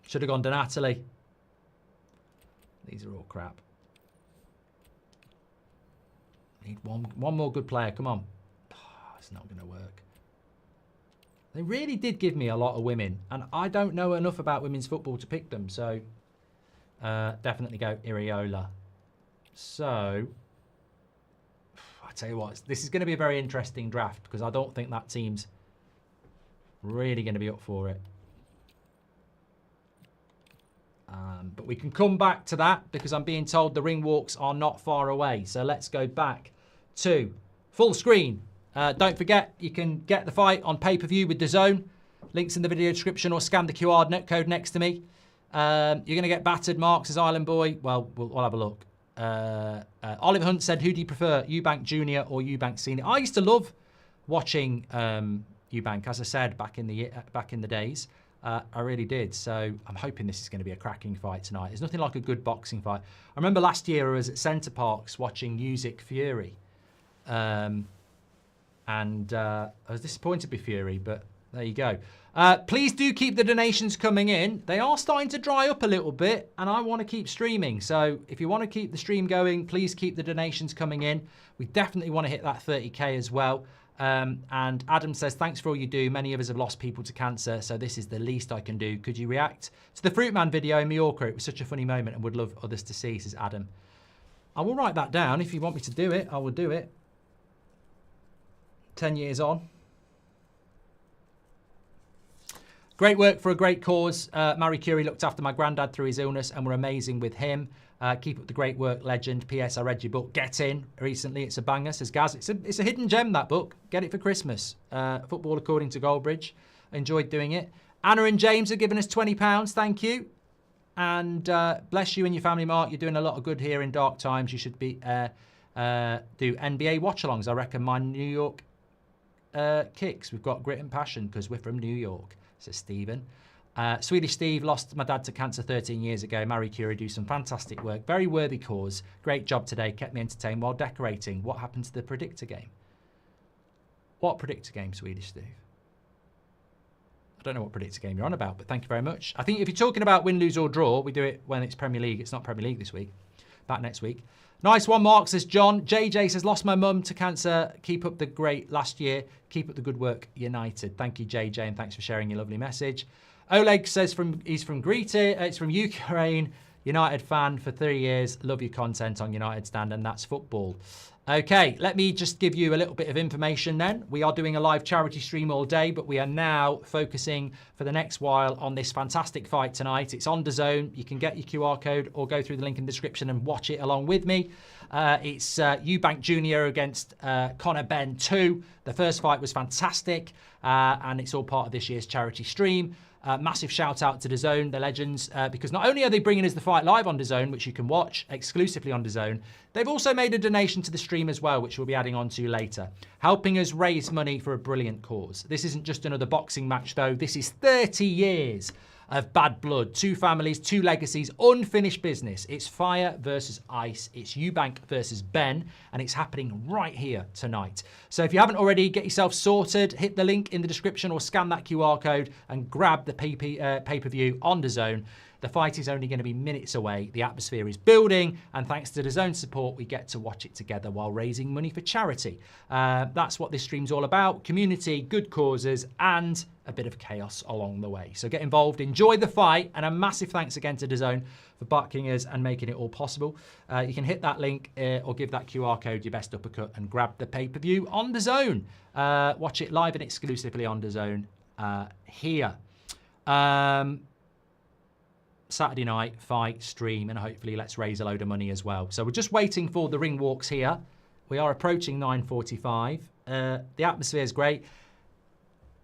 Should have gone Donatoli. These are all crap. Need one more good player. Come on. Oh, it's not going to work. They really did give me a lot of women, and I don't know enough about women's football to pick them, so definitely go Iriola. So, I tell you what, this is going to be a very interesting draft because I don't think that team's really going to be up for it. But we can come back to that because I'm being told the ring walks are not far away. So let's go back to full screen. Don't forget, you can get the fight on pay-per-view with DAZN. Links in the video description or scan the QR code next to me. You're going to get battered, Marks as Island Boy. Well, we'll have a look. Oliver Hunt said, who do you prefer, Eubank Jr or Eubank Sr? I used to love watching Eubank, as I said, back in the days. I really did. So I'm hoping this is going to be a cracking fight tonight. There's nothing like a good boxing fight. I remember last year I was at Centre Parks watching Music Fury. And I was disappointed with Fury, but there you go. Please do keep the donations coming in. They are starting to dry up a little bit, and I want to keep streaming. So if you want to keep the stream going, please keep the donations coming in. We definitely want to hit that 30k as well. And Adam says, thanks for all you do. Many of us have lost people to cancer, so this is the least I can do. Could you react to the Fruit Man video in Mallorca? It was such a funny moment and would love others to see, says Adam. I will write that down. If you want me to do it, I will do it. 10 years on. Great work for a great cause. Marie Curie looked after my granddad through his illness and were amazing with him. Keep up the great work, legend. P.S. I read your book, Get In, recently. It's a banger, says Gaz. It's a hidden gem, that book. Get it for Christmas. Football According to Goldbridge. Enjoyed doing it. Anna and James have given us £20. Thank you. And bless you and your family, Mark. You're doing a lot of good here in dark times. You should be do NBA watch-alongs. I reckon my New York kicks. We've got grit and passion because we're from New York, says Stephen. Swedish Steve lost my dad to cancer 13 years ago. Marie Curie do some fantastic work. Very worthy cause. Great job today. Kept me entertained while decorating. What happened to the predictor game? What predictor game, Swedish Steve? I don't know what predictor game you're on about, but thank you very much. I think if you're talking about win, lose or draw, we do it when it's Premier League. It's not Premier League this week. Back next week. Nice one, Mark, says John. JJ says, lost my mum to cancer. Keep up the great last year. Keep up the good work, United. Thank you, JJ, and thanks for sharing your lovely message. Oleg says he's from it's from Ukraine. United fan for 3 years. Love your content on United Stand, and that's football. Okay, let me just give you a little bit of information then. We are doing a live charity stream all day, but we are now focusing for the next while on this fantastic fight tonight. It's on DAZN. You can get your QR code or go through the link in the description and watch it along with me. It's Eubank Jr against Conor Benn 2. The first fight was fantastic, and it's all part of this year's charity stream. Massive shout out to DAZN, the legends, because not only are they bringing us the fight live on DAZN, which you can watch exclusively on DAZN, they've also made a donation to the stream as well, which we'll be adding on to later, helping us raise money for a brilliant cause. This isn't just another boxing match though, this is 30 years of bad blood, 2 families, 2 legacies, unfinished business. It's fire versus ice. It's Eubank versus Benn, and it's happening right here tonight. So if you haven't already, get yourself sorted, hit the link in the description or scan that QR code and grab the pay-per-view on DAZN. The fight is only going to be minutes away. The atmosphere is building, and thanks to DAZN's support, we get to watch it together while raising money for charity. That's what this stream's all about. Community, good causes, and a bit of chaos along the way. So get involved, enjoy the fight, and a massive thanks again to DAZN for backing us and making it all possible. You can hit that link or give that QR code your best uppercut and grab the pay-per-view on DAZN. Watch it live and exclusively on DAZN here. Saturday night, fight, stream, and hopefully let's raise a load of money as well. So we're just waiting for the ring walks here. We are approaching 9:45. The atmosphere is great.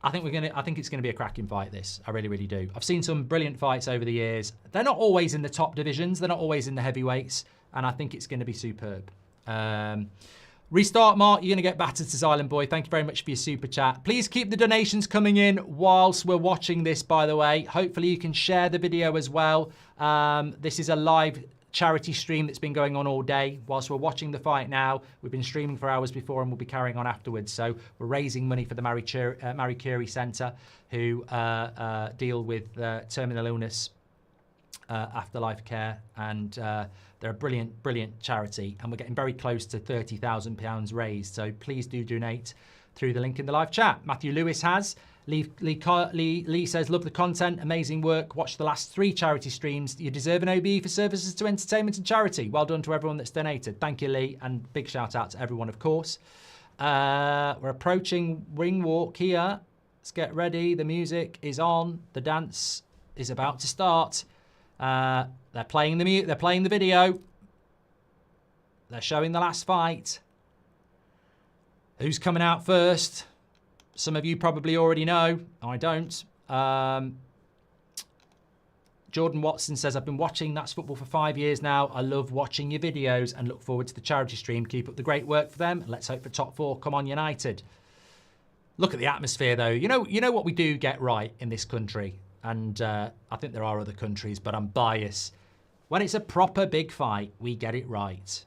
I think it's gonna be a cracking fight, this. I really, really do. I've seen some brilliant fights over the years. They're not always in the top divisions. They're not always in the heavyweights. And I think it's gonna be superb. Restart, Mark. You're going to get battered, says Island Boy. Thank you very much for your super chat. Please keep the donations coming in whilst we're watching this, by the way. Hopefully you can share the video as well. This is a live charity stream that's been going on all day. Whilst we're watching the fight now, we've been streaming for hours before and we'll be carrying on afterwards. So we're raising money for the Marie Curie Centre, who deal with terminal illness, afterlife care, and they're a brilliant, brilliant charity, and we're getting very close to £30,000 raised. So please do donate through the link in the live chat. Matthew Lewis has. Lee says, love the content, amazing work. Watch the last 3 charity streams. You deserve an OBE for services to entertainment and charity. Well done to everyone that's donated. Thank you, Lee, and big shout out to everyone, of course. We're approaching ring walk here. Let's get ready. The music is on. The dance is about to start. They're playing the video. They're showing the last fight. Who's coming out first? Some of you probably already know. I don't. Jordan Watson says, I've been watching That's Football for 5 years now. I love watching your videos and look forward to the charity stream. Keep up the great work for them. Let's hope for top 4. Come on, United. Look at the atmosphere, though. You know what we do get right in this country? And I think there are other countries, but I'm biased. When it's a proper big fight, we get it right.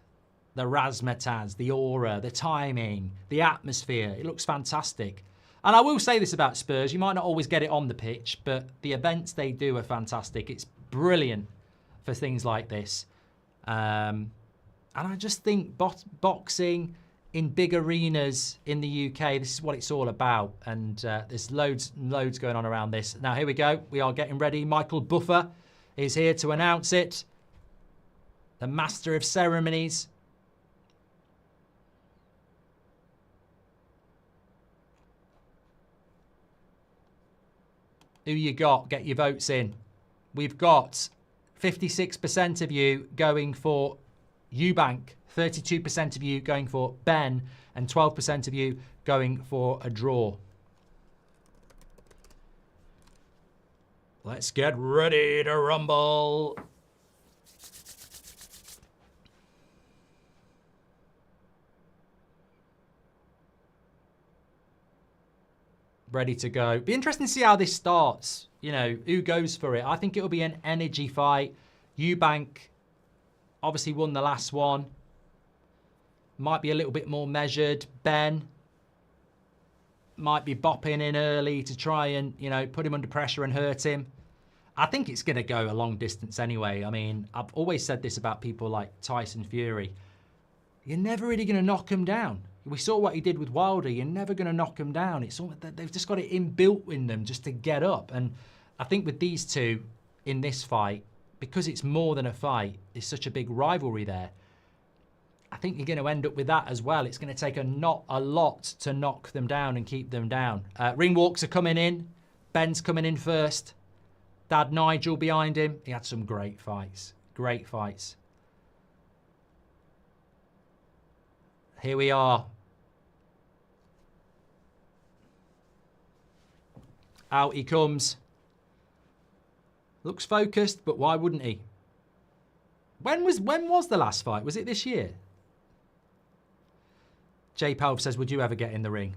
The razzmatazz, the aura, the timing, the atmosphere. It looks fantastic. And I will say this about Spurs, you might not always get it on the pitch, but the events they do are fantastic. It's brilliant for things like this. And I just think boxing in big arenas in the UK, this is what it's all about. And there's loads going on around this. Now, here we go. We are getting ready. Michael Buffer is here to announce it. The master of ceremonies. Who you got? Get your votes in. We've got 56% of you going for Eubank, 32% of you going for Ben, and 12% of you going for a draw. Let's get ready to rumble. Ready to go. Be interesting to see how this starts. You know, who goes for it. I think it'll be an energy fight. Eubank obviously won the last one. Might be a little bit more measured. Ben might be bopping in early to try and, you know, put him under pressure and hurt him. I think it's going to go a long distance anyway. I mean, I've always said this about people like Tyson Fury. You're never really going to knock him down. We saw what he did with Wilder. You're never going to knock him down. It's all, they've just got it inbuilt in them just to get up. And I think with these two in this fight, because it's more than a fight, there's such a big rivalry there. I think you're going to end up with that as well. It's going to take a lot to knock them down and keep them down. Ring walks are coming in. Ben's coming in first. Dad Nigel behind him. He had some great fights. Great fights. Here we are. Out he comes. Looks focused, but why wouldn't he? When was the last fight? Was it this year? J Palv says, would you ever get in the ring?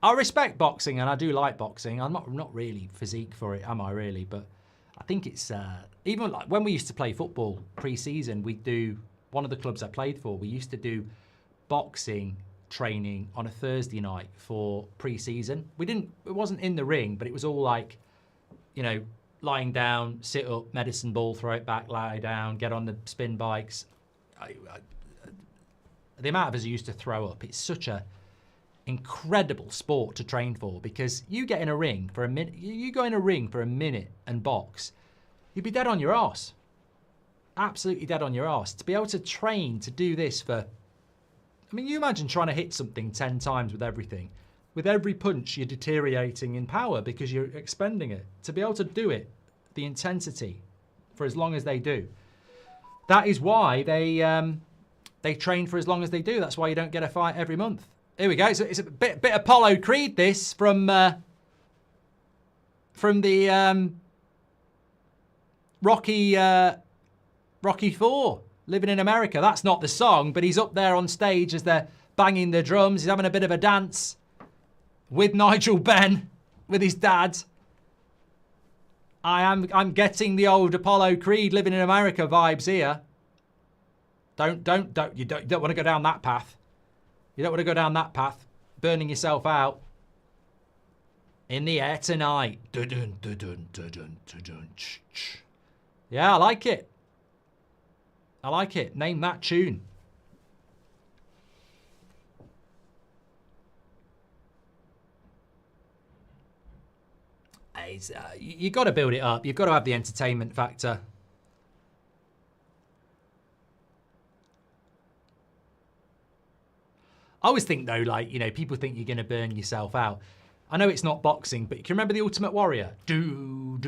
I respect boxing and I do like boxing. I'm not really physique for it, am I really? But I think it's even like when we used to play football pre-season, we'd do, one of the clubs I played for, we used to do boxing training on a Thursday night for pre-season. It wasn't in the ring, but it was all like, you know, lying down, sit up, medicine ball, throw it back, lie down, get on the spin bikes. The amount of us who used to throw up, it's such a incredible sport to train for, because you get in a ring for a minute, you go in a ring for a minute and box, you'd be dead on your arse. Absolutely dead on your arse. To be able to train to do this for, I mean, you imagine trying to hit something 10 times with everything. With every punch, you're deteriorating in power because you're expending it. To be able to do it, the intensity, for as long as they do. That is why they train for as long as they do. That's why you don't get a fight every month. Here we go. It's a bit Apollo Creed, this, from the Rocky IV, Living in America. That's not the song, but he's up there on stage as they're banging the drums. He's having a bit of a dance with Nigel Benn, with his dad. I'm getting the old Apollo Creed Living in America vibes here. You don't want to go down that path. You don't want to go down that path, burning yourself out. In the air tonight. Dun-dun, dun-dun, dun-dun, dun-dun, ch-ch. Yeah, I like it. I like it. Name that tune. You've got to build it up. You've got to have the entertainment factor. I always think, though, like, you know, people think you're going to burn yourself out. I know it's not boxing, but can you remember the Ultimate Warrior? I mean,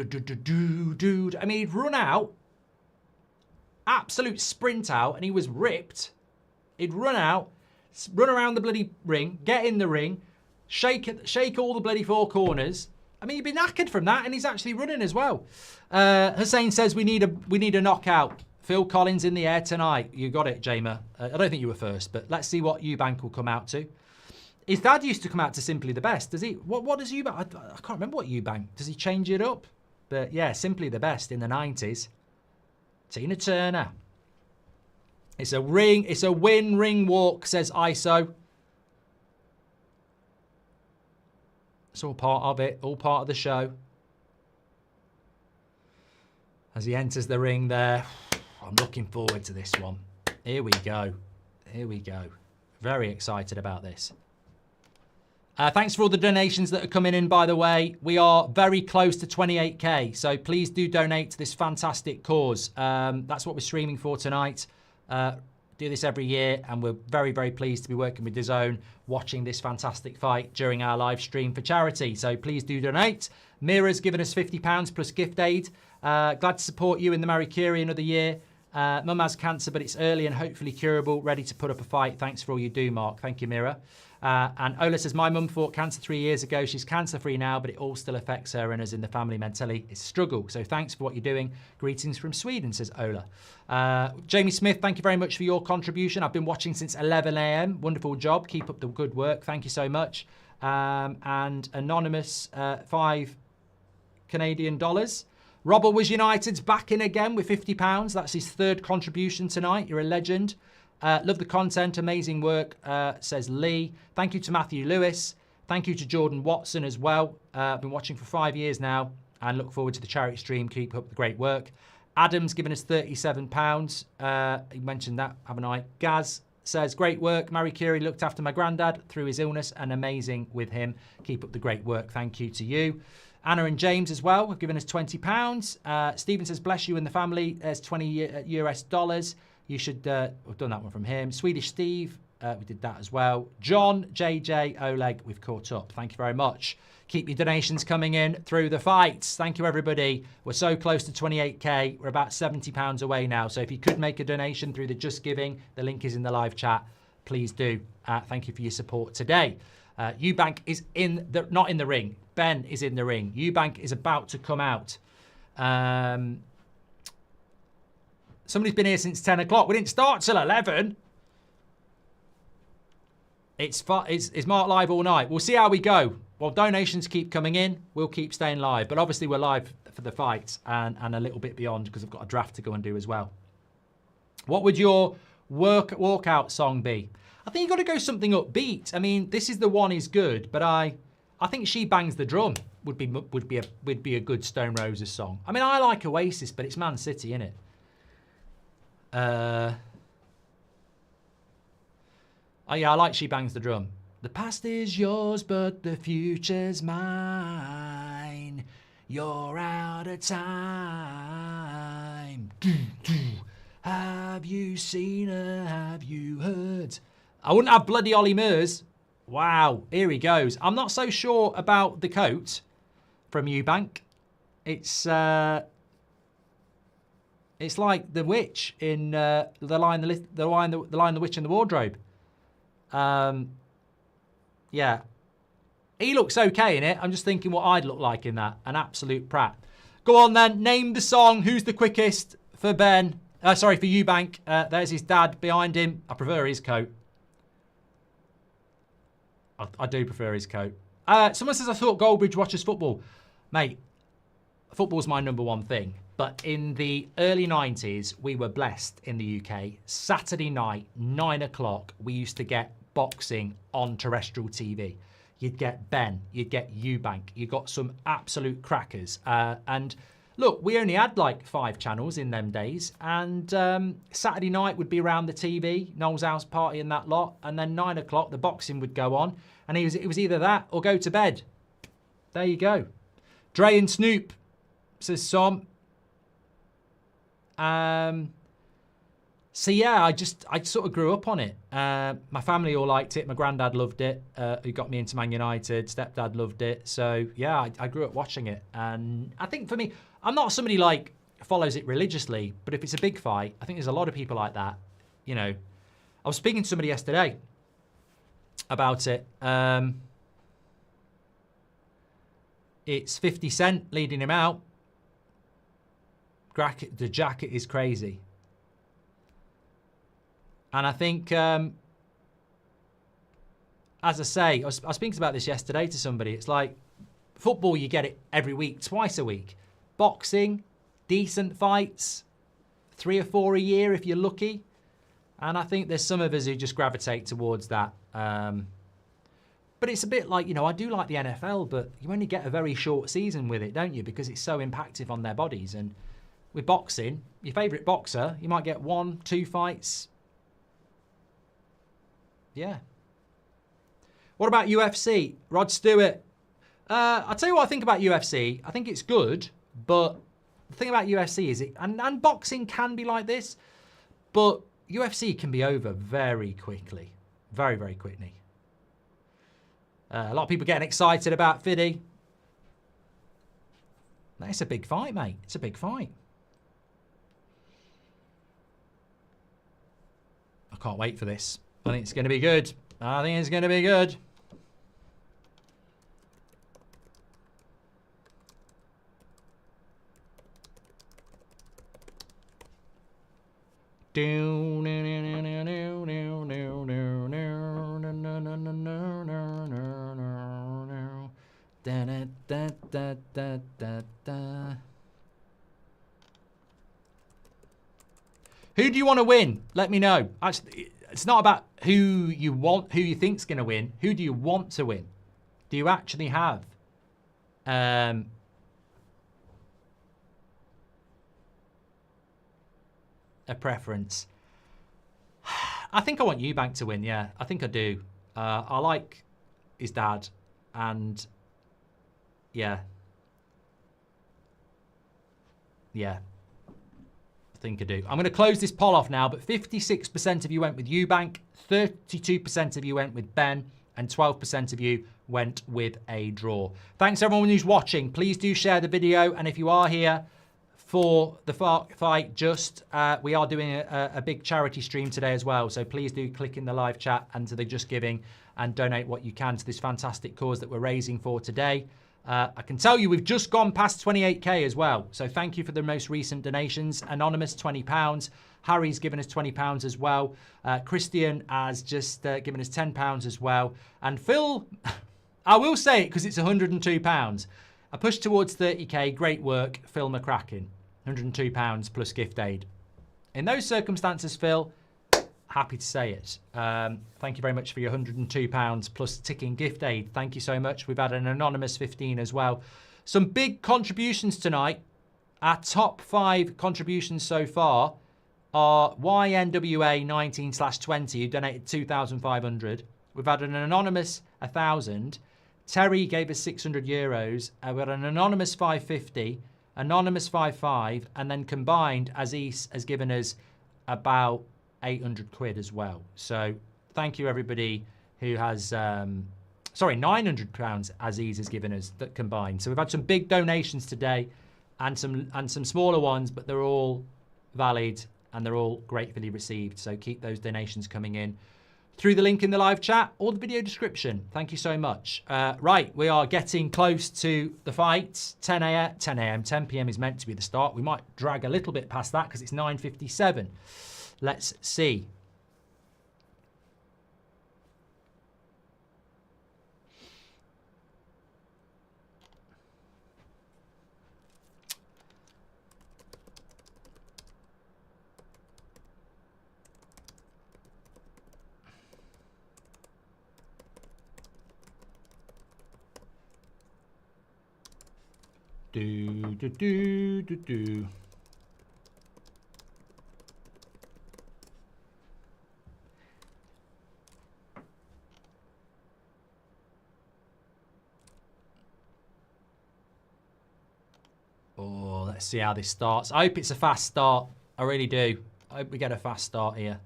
he'd run out, absolute sprint out, and he was ripped. He'd run out, run around the bloody ring, get in the ring, shake all the bloody four corners. I mean, you'd be knackered from that, and he's actually running as well. Hussein says we need a knockout. Phil Collins in the air tonight. You got it, Jamer. I don't think you were first, but let's see what Eubank will come out to. His dad used to come out to Simply the Best. Does he? What does Eubank? I can't remember what Eubank. Does he change it up? But yeah, Simply the Best in the 90s. Tina Turner. It's a win ring walk, says ISO. It's all part of it, all part of the show. As he enters the ring there, I'm looking forward to this one. Here we go. Here we go. Very excited about this. Thanks for all the donations that are coming in, by the way. We are very close to 28k, so please do donate to this fantastic cause. That's what we're streaming for tonight. Do this every year, and we're very, very pleased to be working with DAZN, watching this fantastic fight during our live stream for charity. So please do donate. Mira's given us £50 plus gift aid. Glad to support you in the Marie Curie another year. Mum has cancer, but it's early and hopefully curable. Ready to put up a fight. Thanks for all you do, Mark. Thank you, Mira. And Ola says, my mum fought cancer 3 years ago. She's cancer-free now, but it all still affects her and us in the family mentally. It's a struggle. So thanks for what you're doing. Greetings from Sweden, says Ola. Jamie Smith, thank you very much for your contribution. I've been watching since 11 a.m. Wonderful job. Keep up the good work. Thank you so much. And Anonymous, $5 Canadian. Robert was United's back in again with £50. That's his third contribution tonight. You're a legend. Love the content. Amazing work, says Lee. Thank you to Matthew Lewis. Thank you to Jordan Watson as well. I've been watching for 5 years now and look forward to the charity stream. Keep up the great work. Adam's given us £37. He mentioned that, haven't I? Gaz says, great work. Marie Curie looked after my granddad through his illness and amazing with him. Keep up the great work. Thank you to you. Anna and James as well have given us £20. Stephen says, bless you and the family. There's $20 US. You should have done that one from him. Swedish Steve, we did that as well. John, JJ, Oleg, we've caught up. Thank you very much. Keep your donations coming in through the fights. Thank you, everybody. We're so close to 28k. We're about £70 away now. So if you could make a donation through the Just Giving, the link is in the live chat. Please do. Thank you for your support today. Eubank is not in the ring. Ben is in the ring. Eubank is about to come out. Somebody's been here since 10 o'clock. We didn't start till 11. It's Mark live all night. We'll see how we go. Well, donations keep coming in. We'll keep staying live. But obviously we're live for the fights and a little bit beyond because I've got a draft to go and do as well. What would your walkout song be? I think you've got to go something upbeat. I mean, This Is the One is good, but I think She Bangs the Drum would be a good Stone Roses song. I mean, I like Oasis, but it's Man City, innit? Oh yeah, I like She Bangs the Drum. The past is yours, but the future's mine. You're out of time. Have you seen her? Have you heard? I wouldn't have bloody Ollie Murs. Wow, here he goes. I'm not so sure about the coat from Eubank. It's like the witch in the Lion, the Witch and the Wardrobe. Yeah, he looks okay in it. I'm just thinking what I'd look like in that. An absolute prat. Go on then. Name the song. Who's the quickest for Ben? Sorry, for Eubank. There's his dad behind him. I prefer his coat. I do prefer his coat. Someone says I thought Goldbridge watches football. Mate, football's my number one thing. But in the early 90s, we were blessed in the UK. Saturday night, 9 o'clock, we used to get boxing on terrestrial TV. You'd get Ben, you'd get Eubank, you got some absolute crackers. And look, we only had like 5 channels in them days. And Saturday night would be around the TV, Noel's house party and that lot. And then 9 o'clock, the boxing would go on. And it was either that or go to bed. There you go. Dre and Snoop, says Som. So yeah, I sort of grew up on it. My family all liked it. My granddad loved it. Who got me into Man United. Stepdad loved it. So yeah, I grew up watching it. And I think for me, I'm not somebody like follows it religiously, but if it's a big fight, I think there's a lot of people like that. You know, I was speaking to somebody yesterday about it. It's 50 Cent leading him out. The jacket is crazy. And I think, as I say, I was speaking about this yesterday to somebody. It's like football, you get it every week, twice a week. Boxing, decent fights, 3 or 4 a year if you're lucky. And I think there's some of us who just gravitate towards that. But But it's a bit like, you know, I do like the NFL, but you only get a very short season with it, don't you? Because it's so impactful on their bodies. And with boxing, your favourite boxer, you might get 1, 2 fights. Yeah. What about UFC? Rod Stewart. I'll tell you what I think about UFC. I think it's good, but the thing about UFC is and boxing can be like this, but UFC can be over very quickly. Very, very quickly. A lot of people getting excited about Fiddy. It's a big fight, mate. It's a big fight. I can't wait for this. I think it's going to be good. I think it's going to be good. Who do you want to win? Let me know. Actually, it's not about who you think's going to win. Who do you want to win? Do you actually have a preference? I think I want Eubank to win, yeah. I think I do. I like his dad, and yeah. Yeah. I think I do. I'm going to close this poll off now, but 56% of you went with Eubank, 32% of you went with Ben, and 12% of you went with a draw. Thanks everyone who's watching. Please do share the video, and if you are here for the fight, we are doing a big charity stream today as well, so please do click in the live chat and to the Just Giving and donate what you can to this fantastic cause that we're raising for today. I can tell you we've just gone past 28k as well, so thank you for the most recent donations. Anonymous, £20. Harry's given us £20 as well. Christian has just given us £10 as well. And Phil, I will say it because it's £102. A push towards 30k, great work, Phil McCracken. £102 plus gift aid. In those circumstances, Phil, happy to say it. Thank you very much for your £102 plus ticking gift aid. Thank you so much. We've had an anonymous 15 as well. Some big contributions tonight. Our top 5 contributions so far are YNWA 19/20, who donated 2,500. We've had an anonymous 1,000. Terry gave us €600. We had an anonymous 550, anonymous 55, and then combined, Aziz has given us about 800 quid as well. So thank you everybody who has, £900 Aziz has given us that combined. So we've had some big donations today and some smaller ones, but they're all valid and they're all gratefully received. So keep those donations coming in through the link in the live chat or the video description. Thank you so much. Right, we are getting close to the fight. 10 p.m. is meant to be the start. We might drag a little bit past that because it's 9:57. Let's see. Do. Oh, let's see how this starts. I hope it's a fast start. I really do. I hope we get a fast start here.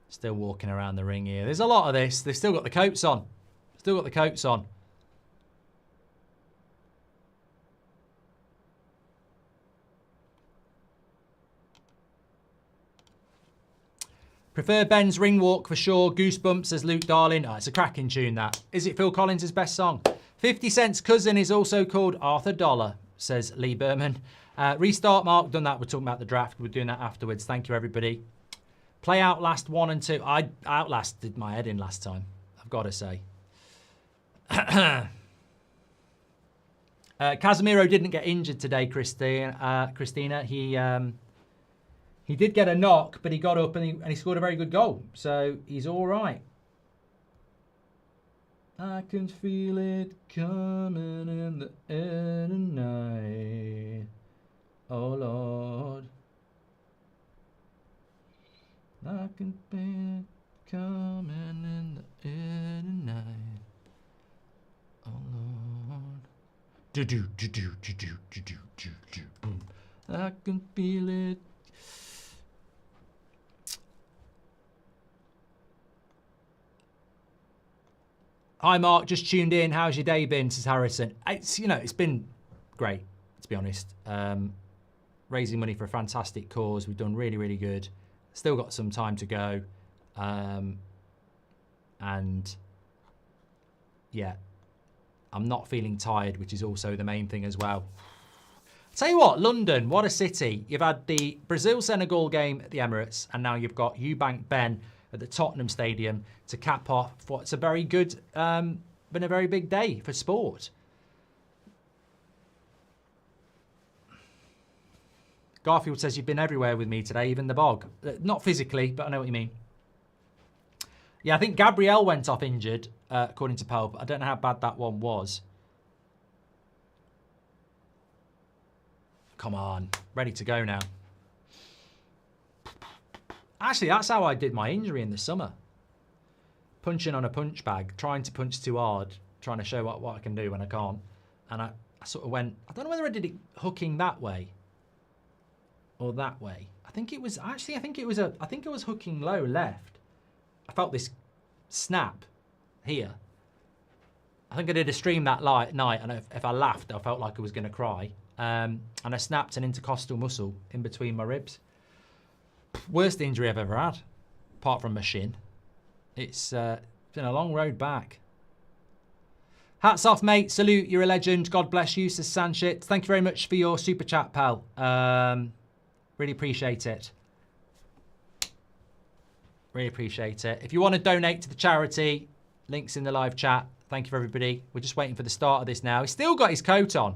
Still walking around the ring here. There's a lot of this. They've still got the coats on. Still got the coats on. Prefer Ben's ring walk for sure. Goosebumps, says Luke Darling. Oh, it's a cracking tune, that. Is it Phil Collins' best song? 50 Cent's cousin is also called Arthur Dollar, says Lee Berman. Restart, Mark. Done that. We're talking about the draft. We're doing that afterwards. Thank you, everybody. Play Outlast 1 and 2. I outlasted my head in last time, I've got to say. Casemiro didn't get injured today, Christina. He did get a knock, but he got up and he scored a very good goal. So he's all right. I can feel it coming in the air tonight. Oh, Lord. I can feel it coming in the air tonight. Oh, Lord. Do-do, do-do, do-do, do-do, do-do. I can feel it. Hi Mark, just tuned in. How's your day been? Says Harrison. It's been great, to be honest. Raising money for a fantastic cause. We've done really, really good. Still got some time to go. And yeah, I'm not feeling tired, which is also the main thing as well. Tell you what, London, what a city. You've had the Brazil-Senegal game at the Emirates, and now you've got Eubank Benn at the Tottenham Stadium to cap off what's a very good, been a very big day for sport. Garfield says you've been everywhere with me today, even the bog. Not physically, but I know what you mean. Yeah, I think Gabriel went off injured, according to Pell, but I don't know how bad that one was. Come on, ready to go now. Actually, that's how I did my injury in the summer. Punching on a punch bag, trying to punch too hard, trying to show what I can do when I can't. And I sort of went, I don't know whether I did it hooking that way or that way. I think it was hooking low left. I felt this snap here. I think I did a stream that night, and if I laughed, I felt like I was going to cry. And I snapped an intercostal muscle in between my ribs. Worst injury I've ever had, apart from my shin. It's been a long road back. Hats off, mate. Salute, you're a legend. God bless you, says Sanshit. Thank you very much for your super chat, pal. Really appreciate it. Really appreciate it. If you want to donate to the charity, links in the live chat. Thank you for everybody. We're just waiting for the start of this now. He's still got his coat on.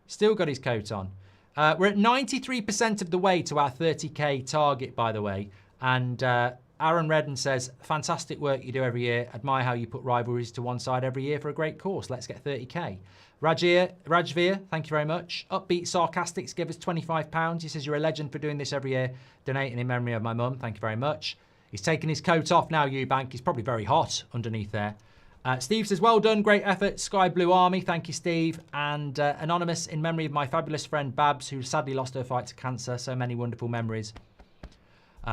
Still got his coat on. We're at 93% of the way to our 30k target, by the way. And Aaron Redden says, fantastic work you do every year. Admire how you put rivalries to one side every year for a great cause. Let's get 30k. Rajveer, thank you very much. Upbeat Sarcastics give us £25. He says, you're a legend for doing this every year. Donating in memory of my mum. Thank you very much. He's taking his coat off now, Eubank. He's probably very hot underneath there. Steve says, well done, great effort, Sky Blue Army. Thank you, Steve. And Anonymous, in memory of my fabulous friend Babs, who sadly lost her fight to cancer. So many wonderful memories.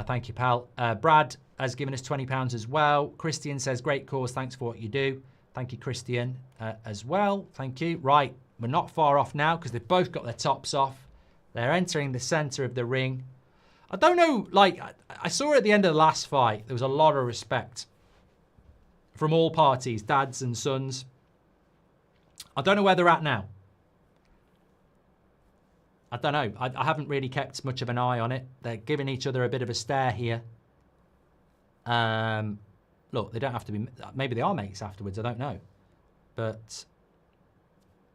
Thank you, pal. Brad has given us £20 as well. Christian says, great cause, thanks for what you do. Thank you, Christian, as well. Thank you. Right, we're not far off now because they've both got their tops off. They're entering the centre of the ring. I don't know, like, I saw at the end of the last fight, there was a lot of respect from all parties, dads and sons. I don't know where they're at now. I don't know. I haven't really kept much of an eye on it. They're giving each other a bit of a stare here. Look, they don't have to be... Maybe they are mates afterwards. I don't know. But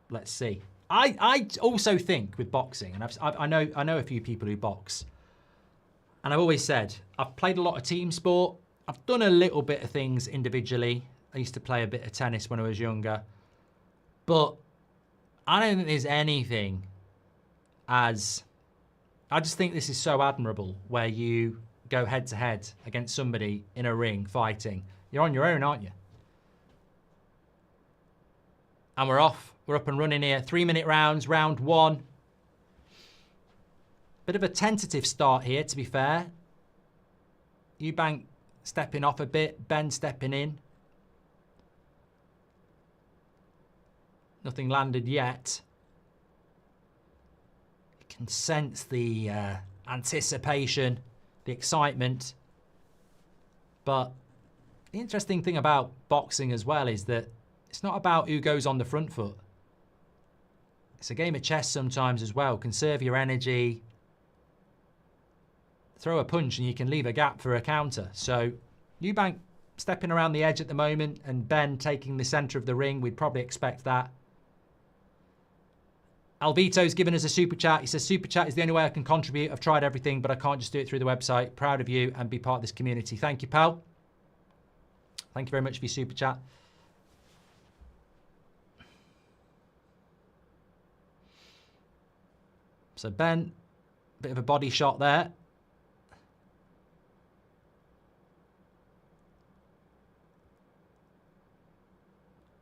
let's see. I also think with boxing, and I know a few people who box, and I've always said, I've played a lot of team sport. I've done a little bit of things individually. I used to play a bit of tennis when I was younger. But I don't think there's anything as... I just think this is so admirable where you go head to head against somebody in a ring fighting. You're on your own, aren't you? And we're off. We're up and running here. 3-minute rounds, round one. Bit of a tentative start here, to be fair. Eubank stepping off a bit. Ben stepping in. Nothing landed yet. You can sense the anticipation, the excitement. But the interesting thing about boxing as well is that it's not about who goes on the front foot. It's a game of chess sometimes as well. Conserve your energy. throw a punch and you can leave a gap for a counter. So Eubank stepping around the edge at the moment and Benn taking the centre of the ring. We'd probably expect that. Alvito's given us a super chat. He says, super chat is the only way I can contribute. I've tried everything, but I can't just do it through the website. Proud of you and be part of this community. Thank you, pal. Thank you very much for your super chat. So Benn, bit of a body shot there.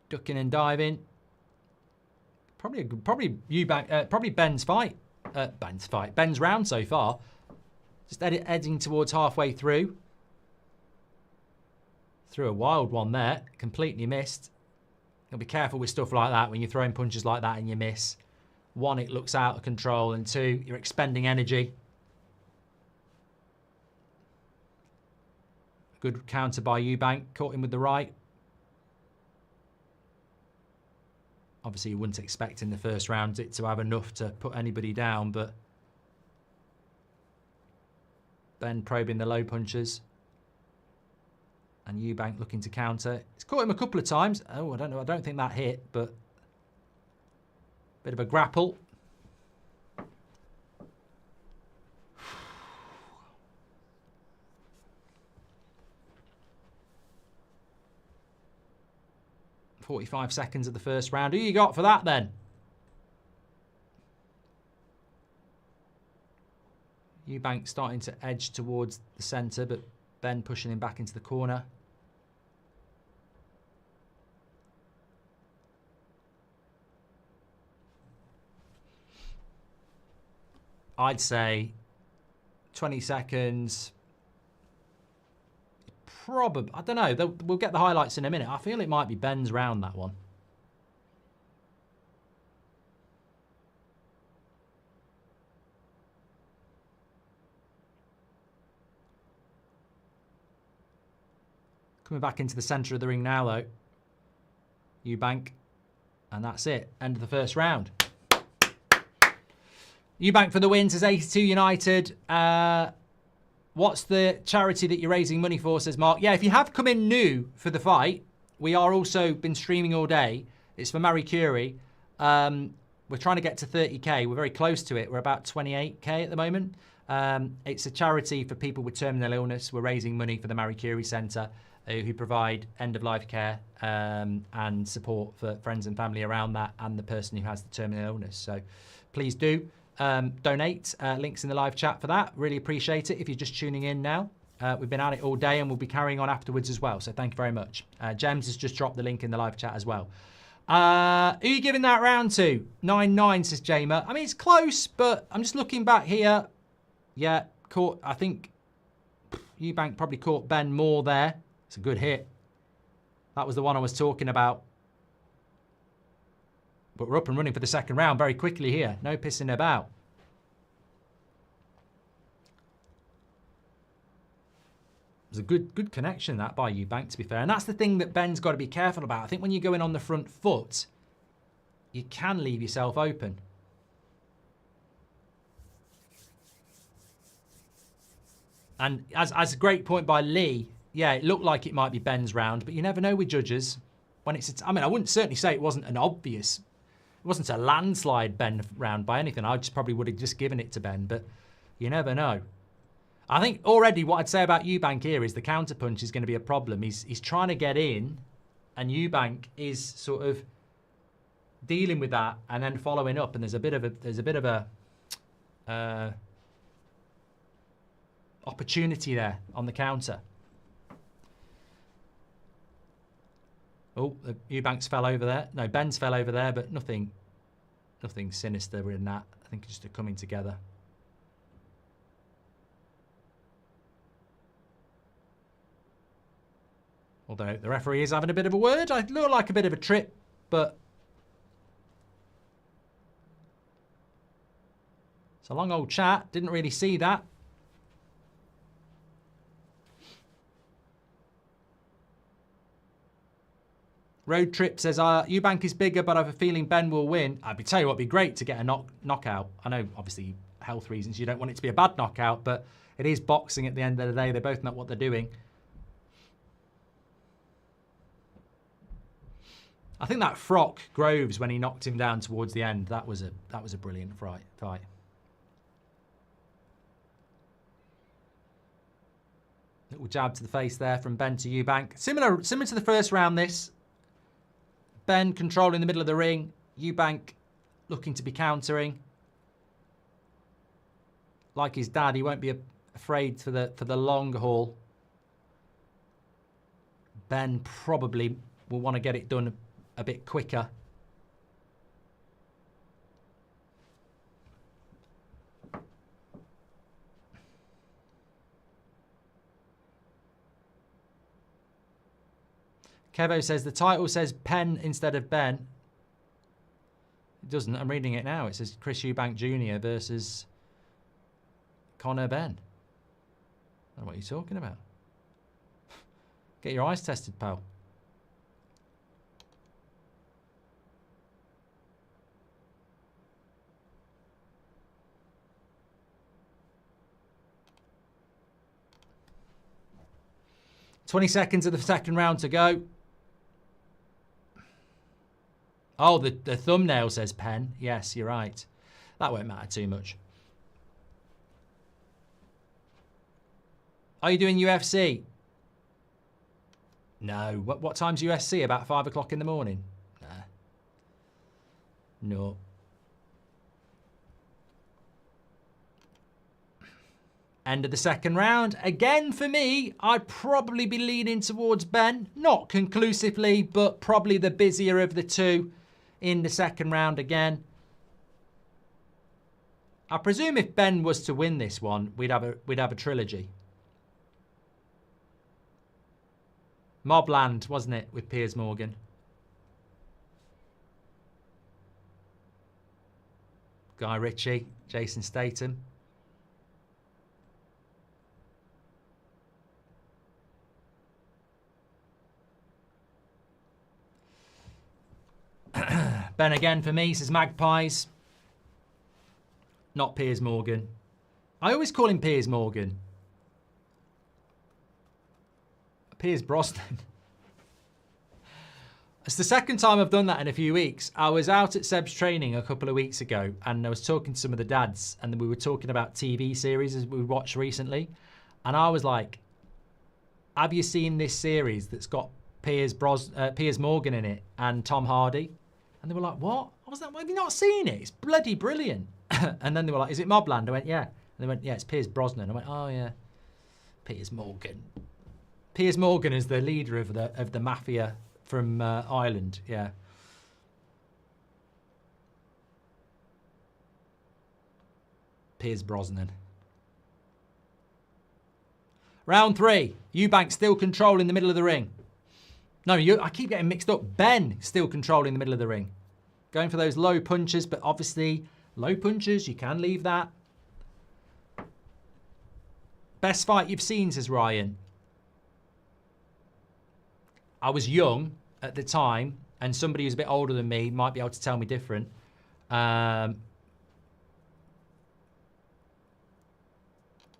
Ducking and diving. Probably Eubank, probably Ben's fight. Ben's round so far. Just edging towards halfway through. Threw a wild one there. Completely missed. You'll be careful with stuff like that when you're throwing punches like that and you miss. One, it looks out of control, and two, you're expending energy. Good counter by Eubank. Caught him with the right. Obviously, you wouldn't expect in the first round it to have enough to put anybody down, but Benn probing the low punches. And Eubank looking to counter. It's caught him a couple of times. Oh, I don't know. I don't think that hit, but bit of a grapple. "45 seconds of the first round. Who you got for that then?" Eubank starting to edge towards the centre, but Benn pushing him back into the corner. I'd say 20 seconds. Probably, I don't know. We'll get the highlights in a minute. I feel it might be Benn's round, that one. Coming back into the centre of the ring now, though. Eubank. And that's it. End of the first round. Eubank for the win, says 82 United. What's the charity that you're raising money for, says Mark. Yeah, if you have come in new for the fight, we are also been streaming all day. It's for Marie Curie. We're trying to get to 30k. We're very close to it. We're about 28k at the moment. It's a charity for people with terminal illness. We're raising money for the Marie Curie Centre, who provide end-of-life care and support for friends and family around that and the person who has the terminal illness. So please do. Donate. Links in the live chat for that. Really appreciate it if you're just tuning in now. We've been at it all day and we'll be carrying on afterwards as well. So thank you very much. James has just dropped the link in the live chat as well. Who are you giving that round to? 9-9, says Jamer. I mean, it's close, but I'm just looking back here. Yeah, I think Eubank probably caught Benn more there. It's a good hit. That was the one I was talking about. But we're up and running for the second round very quickly here. No pissing about. It was a good connection, that, by Eubank, to be fair. And that's the thing that Benn's got to be careful about. I think when you go in on the front foot, you can leave yourself open. And as a great point by Lee, yeah, it looked like it might be Benn's round, but you never know with judges. When it's, I mean, I wouldn't certainly say it wasn't an obvious. It wasn't a landslide Benn round by anything. I just probably would have just given it to Benn, but you never know. I think already what I'd say about Eubank here is the counter punch is going to be a problem. He's trying to get in, and Eubank is sort of dealing with that and then following up. And there's a bit of a opportunity there on the counter. Oh, Eubanks fell over there. No, Benn's fell over there, but nothing sinister in that. I think it's just a coming together. Although the referee is having a bit of a word. I look like a bit of a trip, but it's a long old chat. Didn't really see that. Road Trip says, Eubank is bigger, but I have a feeling Benn will win. I'd tell you what, it'd be great to get a knockout. I know, obviously, health reasons, you don't want it to be a bad knockout, but It is boxing at the end of the day. They both know what they're doing. I think that Frock Groves, when he knocked him down towards the end, that was a brilliant fight. Little jab to the face there from Benn to Eubank. Similar to the first round, this. Benn controlling the middle of the ring. Eubank looking to be countering. Like his dad, he won't be afraid for the long haul. Benn probably will want to get it done a bit quicker. Kevo says the title says Penn instead of Ben. It doesn't. I'm reading it now. It says Chris Eubank Jr. versus Conor Benn. I don't know what you're talking about. Get your eyes tested, pal. "20 seconds of the second round to go." Oh, the thumbnail says Penn. Yes, you're right. That won't matter too much. Are you doing UFC? No. What time's UFC? About 5 o'clock in the morning? Nah. No. End of the second round. Again, for me, I'd probably be leaning towards Ben. Not conclusively, but probably the busier of the two in the second round again. I presume if Ben was to win this one, we'd have a trilogy. Mobland, wasn't it, with Piers Morgan? Guy Ritchie, Jason Statham. Ben again for me, says Magpies. Not Piers Morgan. I always call him Piers Morgan. Piers Brosnan. It's the second time I've done that in a few weeks. I was out at Seb's training a couple of weeks ago and I was talking to some of the dads and we were talking about TV series as we watched recently. And I was like, have you seen this series that's got Piers Morgan in it and Tom Hardy? And they were like, what? I was like, well, have you not seen it? It's bloody brilliant. And then they were like, is it Mobland? I went, yeah. And they went, yeah, it's Piers Brosnan. I went, oh yeah, Piers Morgan. Piers Morgan is the leader of the mafia from Ireland, yeah. Piers Brosnan. Round 3. Eubank still controlling the middle of the ring. No, I keep getting mixed up. Ben still controlling the middle of the ring. Going for those low punches, but obviously low punches, you can leave that. Best fight you've seen, says Ryan. I was young at the time, and somebody who's a bit older than me might be able to tell me different.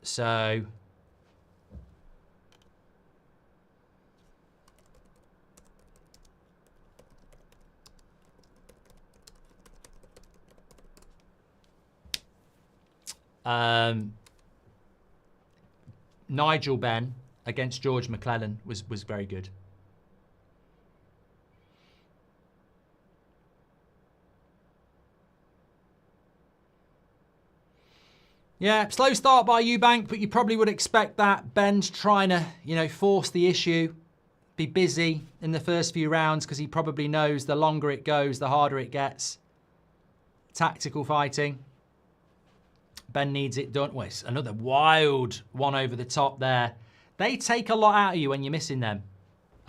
So... Nigel Benn against George McClellan was very good. Yeah, slow start by Eubank, but you probably would expect that. Ben's trying to, force the issue, be busy in the first few rounds because he probably knows the longer it goes, the harder it gets. Tactical fighting. Ben needs it done. Well, it's another wild one over the top there. They take a lot out of you when you're missing them.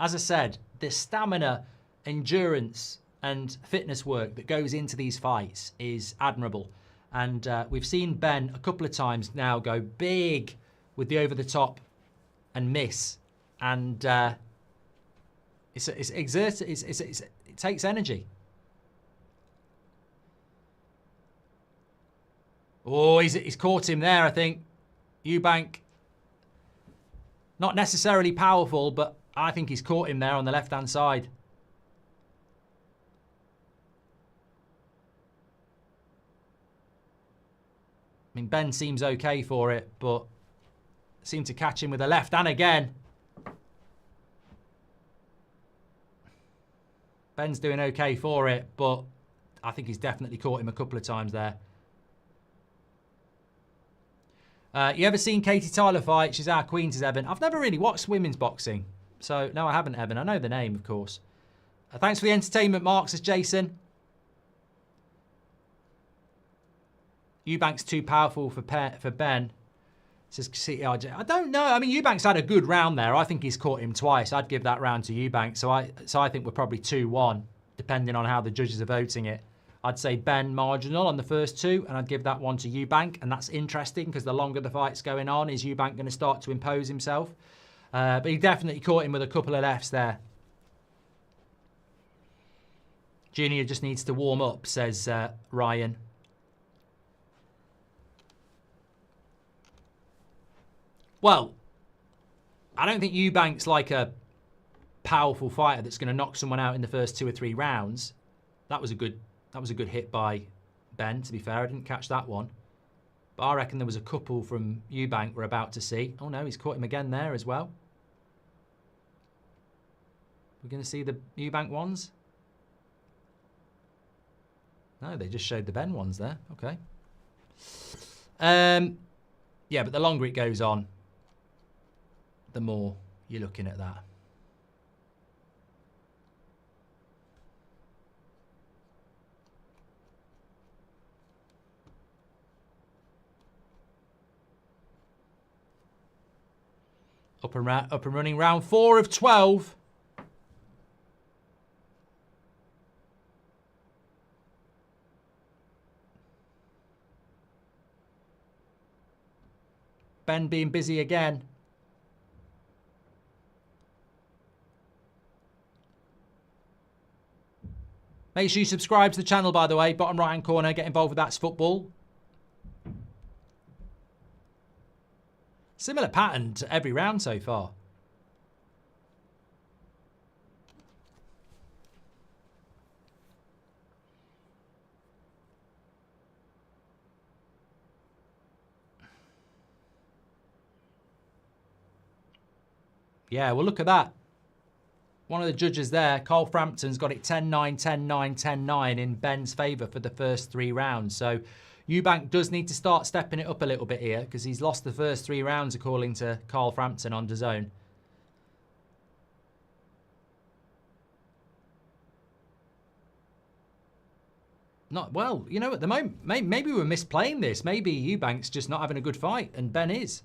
As I said, the stamina, endurance, and fitness work that goes into these fights is admirable. And we've seen Ben a couple of times now go big with the over the top and miss. And it takes energy. Oh, he's caught him there, I think. Eubank, not necessarily powerful, but I think he's caught him there on the left-hand side. I mean, Benn seems okay for it, but seemed to catch him with a left and again. Benn's doing okay for it, but I think he's definitely caught him a couple of times there. You ever seen Katie Tyler fight? She's our queen, says Evan. I've never really watched women's boxing. So, no, I haven't, Evan. I know the name, of course. Thanks for the entertainment, Mark, says Jason. Eubank's too powerful for Benn, says CRJ. I don't know. I mean, Eubank's had a good round there. I think he's caught him twice. I'd give that round to Eubank. So I think we're probably 2-1, depending on how the judges are voting it. I'd say Benn marginal on the first two, and I'd give that one to Eubank. And that's interesting because the longer the fight's going on, is Eubank going to start to impose himself? But he definitely caught him with a couple of lefts there. Junior just needs to warm up, says Ryan. Well, I don't think Eubank's like a powerful fighter that's going to knock someone out in the first 2 or 3 rounds. That was a good hit by Benn, to be fair. I didn't catch that one. But I reckon there was a couple from Eubank we're about to see. Oh no, he's caught him again there as well. We're going to see the Eubank ones? No, they just showed the Benn ones there. Okay. Yeah, but the longer it goes on, the more you're looking at that. Up and running, round 4 of 12. Benn being busy again. Make sure you subscribe to the channel, by the way. Bottom right-hand corner, get involved with That's Football. Similar pattern to every round so far. Yeah, well, look at that. One of the judges there, Carl Frampton's got it 10-9, 10-9, 10-9 in Benn's favour for the first 3 rounds. So Eubank does need to start stepping it up a little bit here because he's lost the first 3 rounds according to Carl Frampton on DAZN. Not well, you know, at the moment, maybe we're misplaying this. Maybe Eubank's just not having a good fight and Benn is.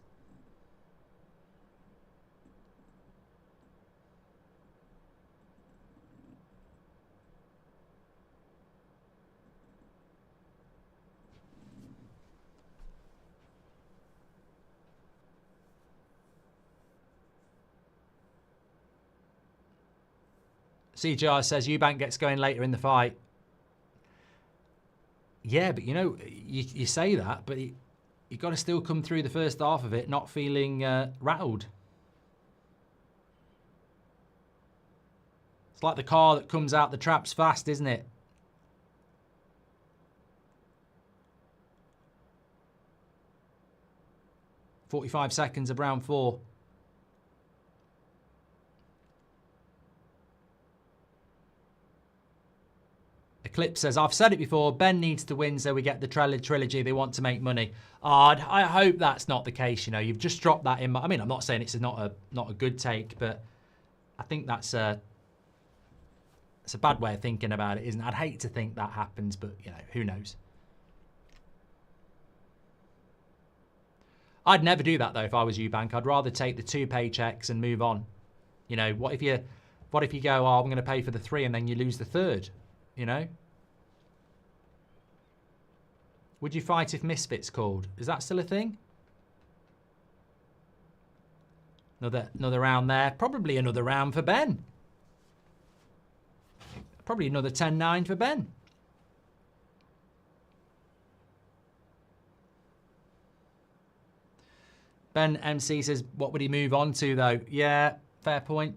CGR says Eubank gets going later in the fight. Yeah, but you know, you say that, but you've got to still come through the first half of it not feeling rattled. It's like the car that comes out the traps fast, isn't it? "45 seconds of round 4. Eclipse says, I've said it before, Benn needs to win so we get the trilogy. They want to make money. I hope that's not the case, you know. You've just dropped that in. I mean, I'm not saying it's not a good take, but I think it's a bad way of thinking about it, isn't it? I'd hate to think that happens, but, you know, who knows? I'd never do that, though, if I was Eubank. I'd rather take the 2 paychecks and move on. You know, what if you go, I'm going to pay for the 3 and then you lose the 3rd, you know? Would you fight if Misfits called? Is that still a thing? Another round there. Probably another round for Benn. Probably another 10-9 for Benn. Ben MC says, what would he move on to, though? Yeah, fair point.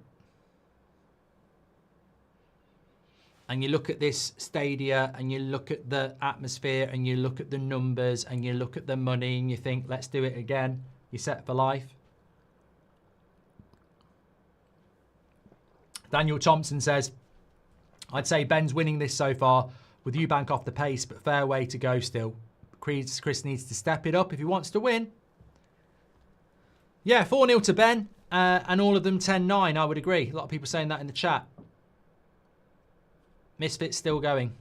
And you look at this stadia, and you look at the atmosphere, and you look at the numbers, and you look at the money, and you think, let's do it again. You're set for life. Daniel Thompson says, I'd say Ben's winning this so far, with Eubank off the pace, but fair way to go still. Chris needs to step it up if he wants to win. Yeah, 4-0 to Ben, and all of them 10-9, I would agree. A lot of people saying that in the chat. Misfit's still going.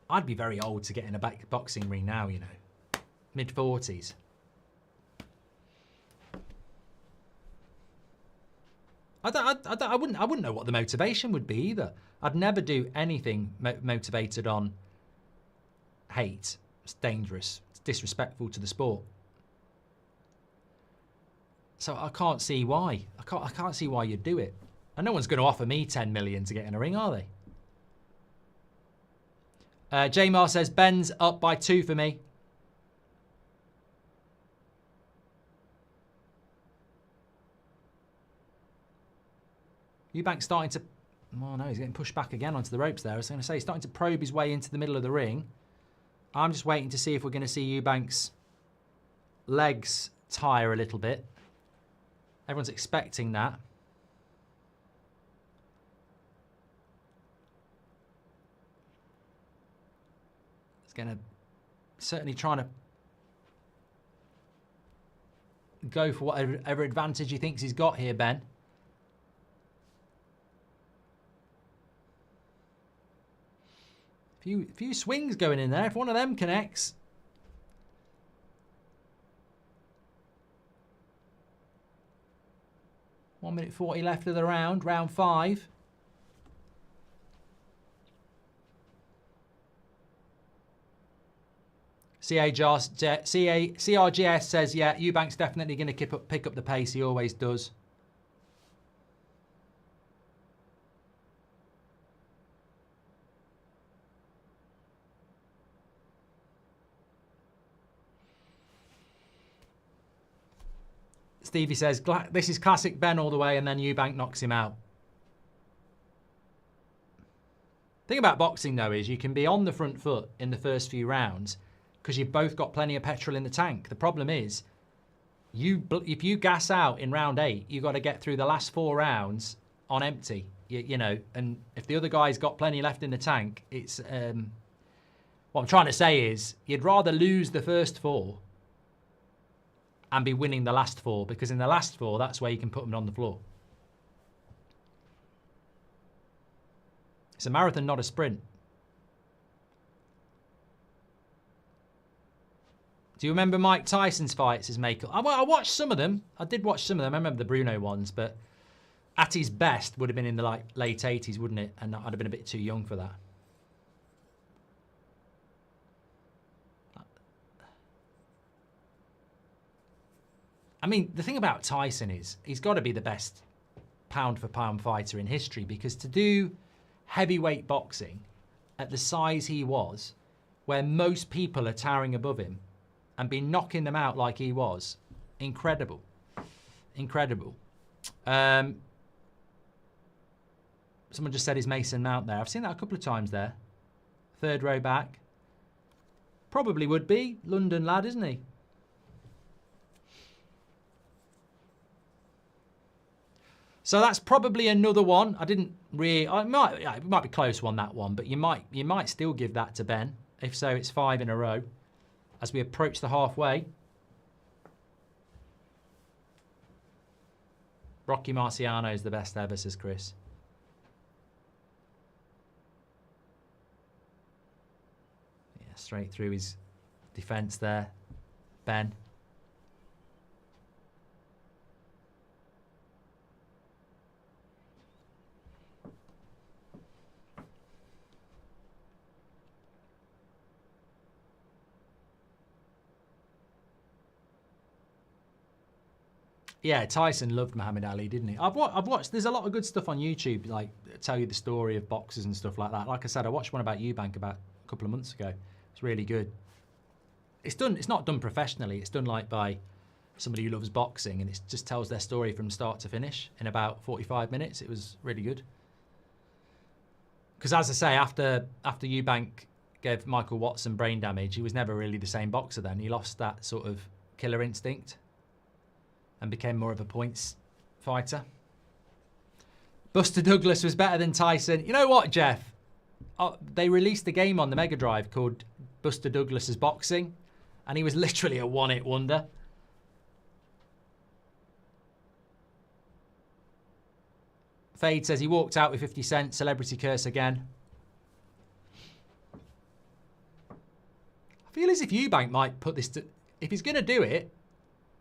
I'd be very old to get in a boxing ring now, you know. Mid-40s. I wouldn't know what the motivation would be either. I'd never do anything motivated on hate. It's dangerous. It's disrespectful to the sport. So I can't see why. I can't see why you'd do it. And no one's going to offer me 10 million to get in a ring, are they? J-Mar says, Ben's up by 2 for me. Eubank starting to... Oh, no, he's getting pushed back again onto the ropes there. I was going to say, he's starting to probe his way into the middle of the ring. I'm just waiting to see if we're going to see Eubank's legs tire a little bit. Everyone's expecting that. He's going to... Certainly trying to go for whatever advantage he thinks he's got here, Ben. Few swings going in there. If one of them connects. 1 minute 40 left of the round. Round 5. CRGS says, yeah, Eubank's definitely going to pick up the pace. He always does. Stevie says, this is classic Ben all the way, and then Eubank knocks him out. The thing about boxing, though, is you can be on the front foot in the first few rounds because you've both got plenty of petrol in the tank. The problem is, if you gas out in round 8, you've got to get through the last 4 rounds on empty, you know, and if the other guy's got plenty left in the tank, it's... what I'm trying to say is, you'd rather lose the first 4 and be winning the last 4, because in the last 4, that's where you can put them on the floor. It's a marathon, not a sprint. Do you remember Mike Tyson's fights as Michael? I watched some of them. I did watch some of them. I remember the Bruno ones, but at his best would have been in the late 80s, wouldn't it? And I'd have been a bit too young for that. I mean, the thing about Tyson is he's got to be the best pound-for-pound fighter in history, because to do heavyweight boxing at the size he was, where most people are towering above him, and be knocking them out like he was, incredible. Incredible. Someone just said is Mason Mount there. I've seen that a couple of times there. 3rd row back. Probably would be. London lad, isn't he? So that's probably another one. I didn't really... it might be close on that one, but you might still give that to Ben. If so, it's 5 in a row as we approach the halfway. Rocky Marciano is the best ever, says Chris. Yeah, straight through his defence there. Ben. Yeah, Tyson loved Muhammad Ali, didn't he? I've watched, there's a lot of good stuff on YouTube, like tell you the story of boxers and stuff like that. Like I said, I watched one about Eubank about a couple of months ago. It's really good. It's not done professionally. It's done like by somebody who loves boxing, and it just tells their story from start to finish in about 45 minutes. It was really good. Because as I say, after Eubank gave Michael Watson brain damage, he was never really the same boxer then. He lost that sort of killer instinct and became more of a points fighter. Buster Douglas was better than Tyson. You know what, Jeff? They released a game on the Mega Drive called Buster Douglas's Boxing, and he was literally a one-hit wonder. Fade says he walked out with 50 Cent, celebrity curse again. I feel as if Eubank might put this to... If he's going to do it,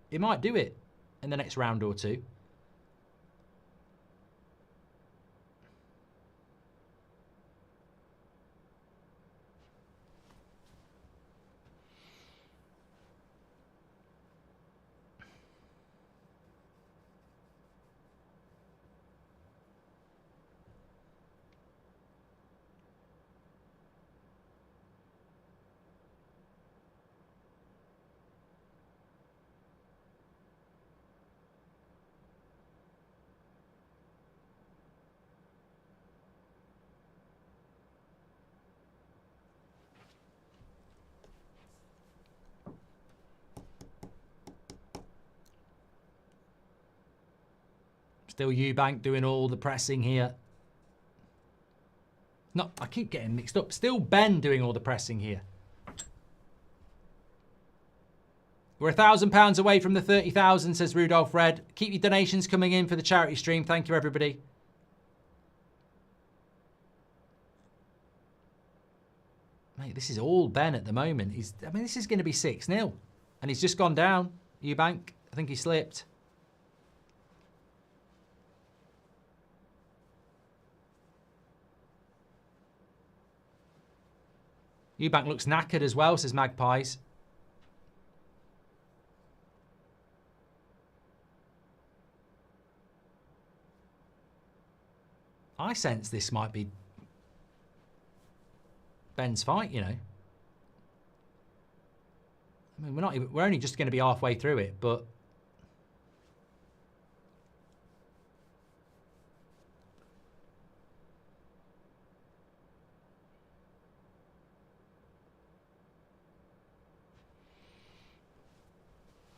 he might do it in the next round or two. Still Eubank doing all the pressing here. No, I keep getting mixed up. Still Ben doing all the pressing here. We're £1,000 away from the 30,000, says Rudolph Red. Keep your donations coming in for the charity stream. Thank you, everybody. Mate, this is all Ben at the moment. I mean, this is going to be 6-0. And he's just gone down. Eubank, I think he slipped. Eubank looks knackered as well, says Magpies. I sense this might be Ben's fight, you know. I mean, we're only just going to be halfway through it, but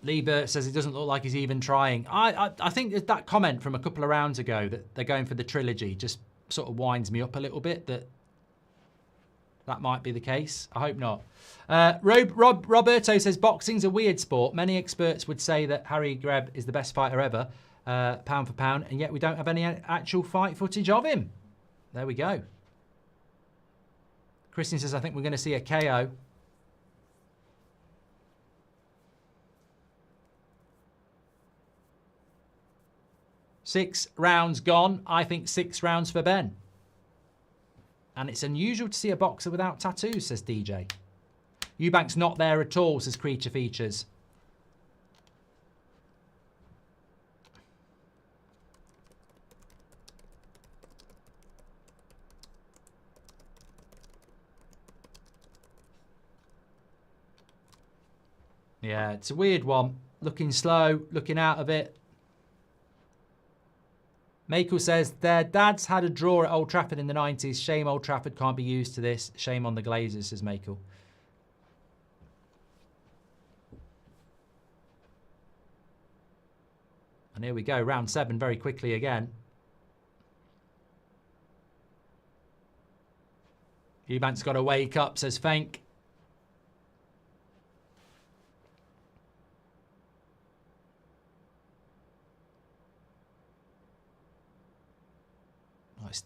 Lieber says it doesn't look like he's even trying. I think that comment from a couple of rounds ago that they're going for the trilogy just sort of winds me up a little bit that might be the case. I hope not. Roberto says boxing's a weird sport. Many experts would say that Harry Greb is the best fighter ever, pound for pound, and yet we don't have any actual fight footage of him. There we go. Christian says, I think we're going to see a KO. Six rounds gone. I think 6 rounds for Ben. And it's unusual to see a boxer without tattoos, says DJ. Eubank's not there at all, says Creature Features. Yeah, it's a weird one. Looking slow, looking out of it. Makel says, their dads had a draw at Old Trafford in the 90s. Shame Old Trafford can't be used to this. Shame on the Glazers, says Makel. And here we go, round 7 very quickly again. Eubank's got to wake up, says Fank.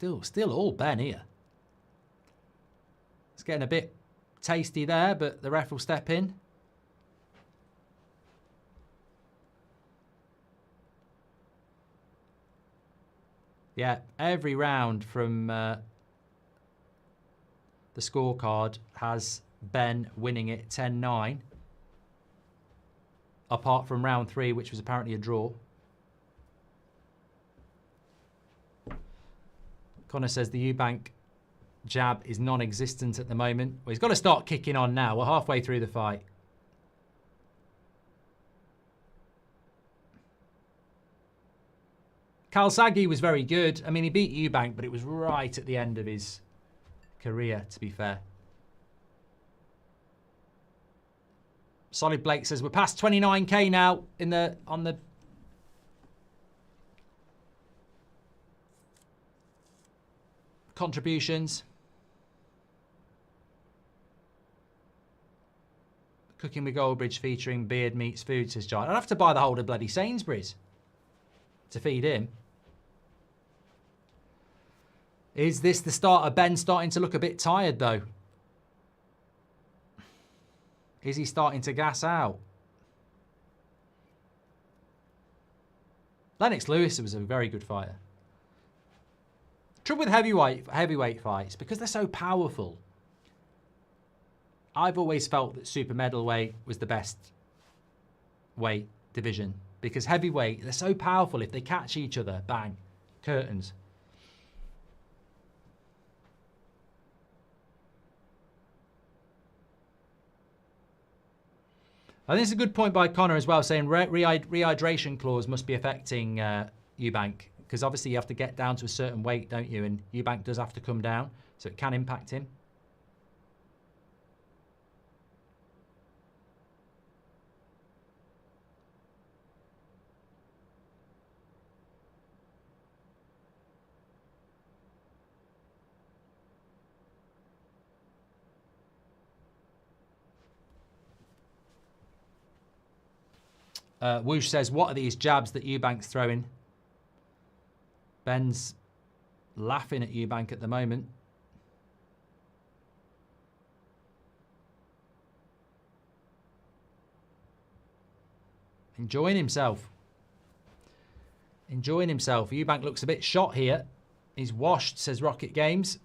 Oh, still all Ben here. It's getting a bit tasty there, but the ref will step in. Yeah, every round from the scorecard has Ben winning it 10-9. Apart from round 3, which was apparently a draw. Connor says the Eubank jab is non-existent at the moment. Well, he's got to start kicking on now. We're halfway through the fight. Kalsagi was very good. I mean, he beat Eubank, but it was right at the end of his career, to be fair. Solid Blake says we're past 29k now on the contributions. Cooking with Goldbridge featuring beard meets food, says John. I'd have to buy the whole of bloody Sainsbury's to feed him. Is this the start of Ben starting to look a bit tired, though? Is he starting to gas out? Lennox Lewis was a very good fighter. Trouble with heavyweight fights, because they're so powerful. I've always felt that super middleweight was the best weight division, because heavyweight, they're so powerful. If they catch each other, bang, curtains. I think it's a good point by Conor as well, saying rehydration clause must be affecting Eubank, because obviously you have to get down to a certain weight, don't you? And Eubank does have to come down, so it can impact him. Woosh says, what are these jabs that Eubank's throwing? Ben's laughing at Eubank at the moment. Enjoying himself. Enjoying himself. Eubank looks a bit shot here. He's washed, says Rocket Games.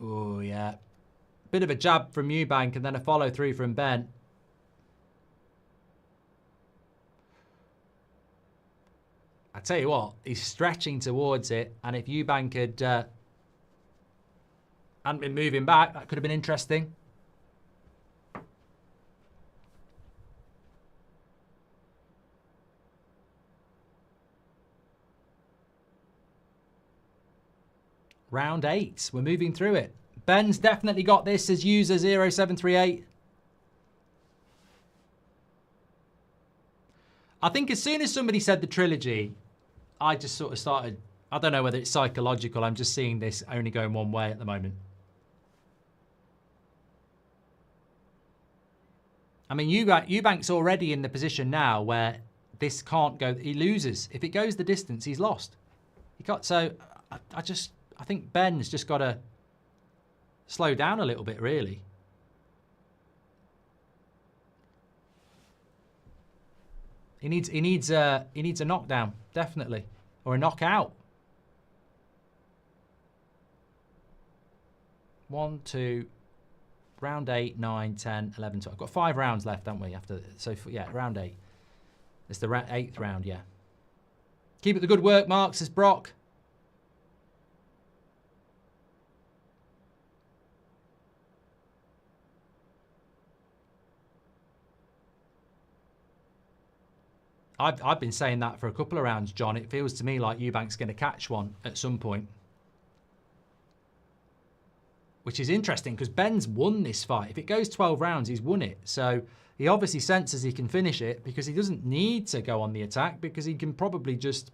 Oh, yeah. Bit of a jab from Eubank and then a follow through from Ben. I tell you what, he's stretching towards it, and if Eubank hadn't been moving back, that could have been interesting. Round 8. We're moving through it. Ben's definitely got this as user 0738. I think as soon as somebody said the trilogy, I just sort of started, I don't know whether it's psychological, I'm just seeing this only going one way at the moment. I mean, Eubank's already in the position now where this can't go, he loses. If it goes the distance, he's lost. He got, so I think Ben's just got to slow down a little bit, really. He needs a knockdown, definitely, or a knockout. 1, 2, round 8, 9, 10, 11, 12. I've got 5 rounds left, haven't we? After, so yeah, round 8. It's the 8th round, yeah. Keep up the good work, Mark, says Brock. I've been saying that for a couple of rounds, John. It feels to me like Eubank's going to catch one at some point. Which is interesting because Ben's won this fight. If it goes 12 rounds, he's won it. So he obviously senses he can finish it because he doesn't need to go on the attack because he can probably just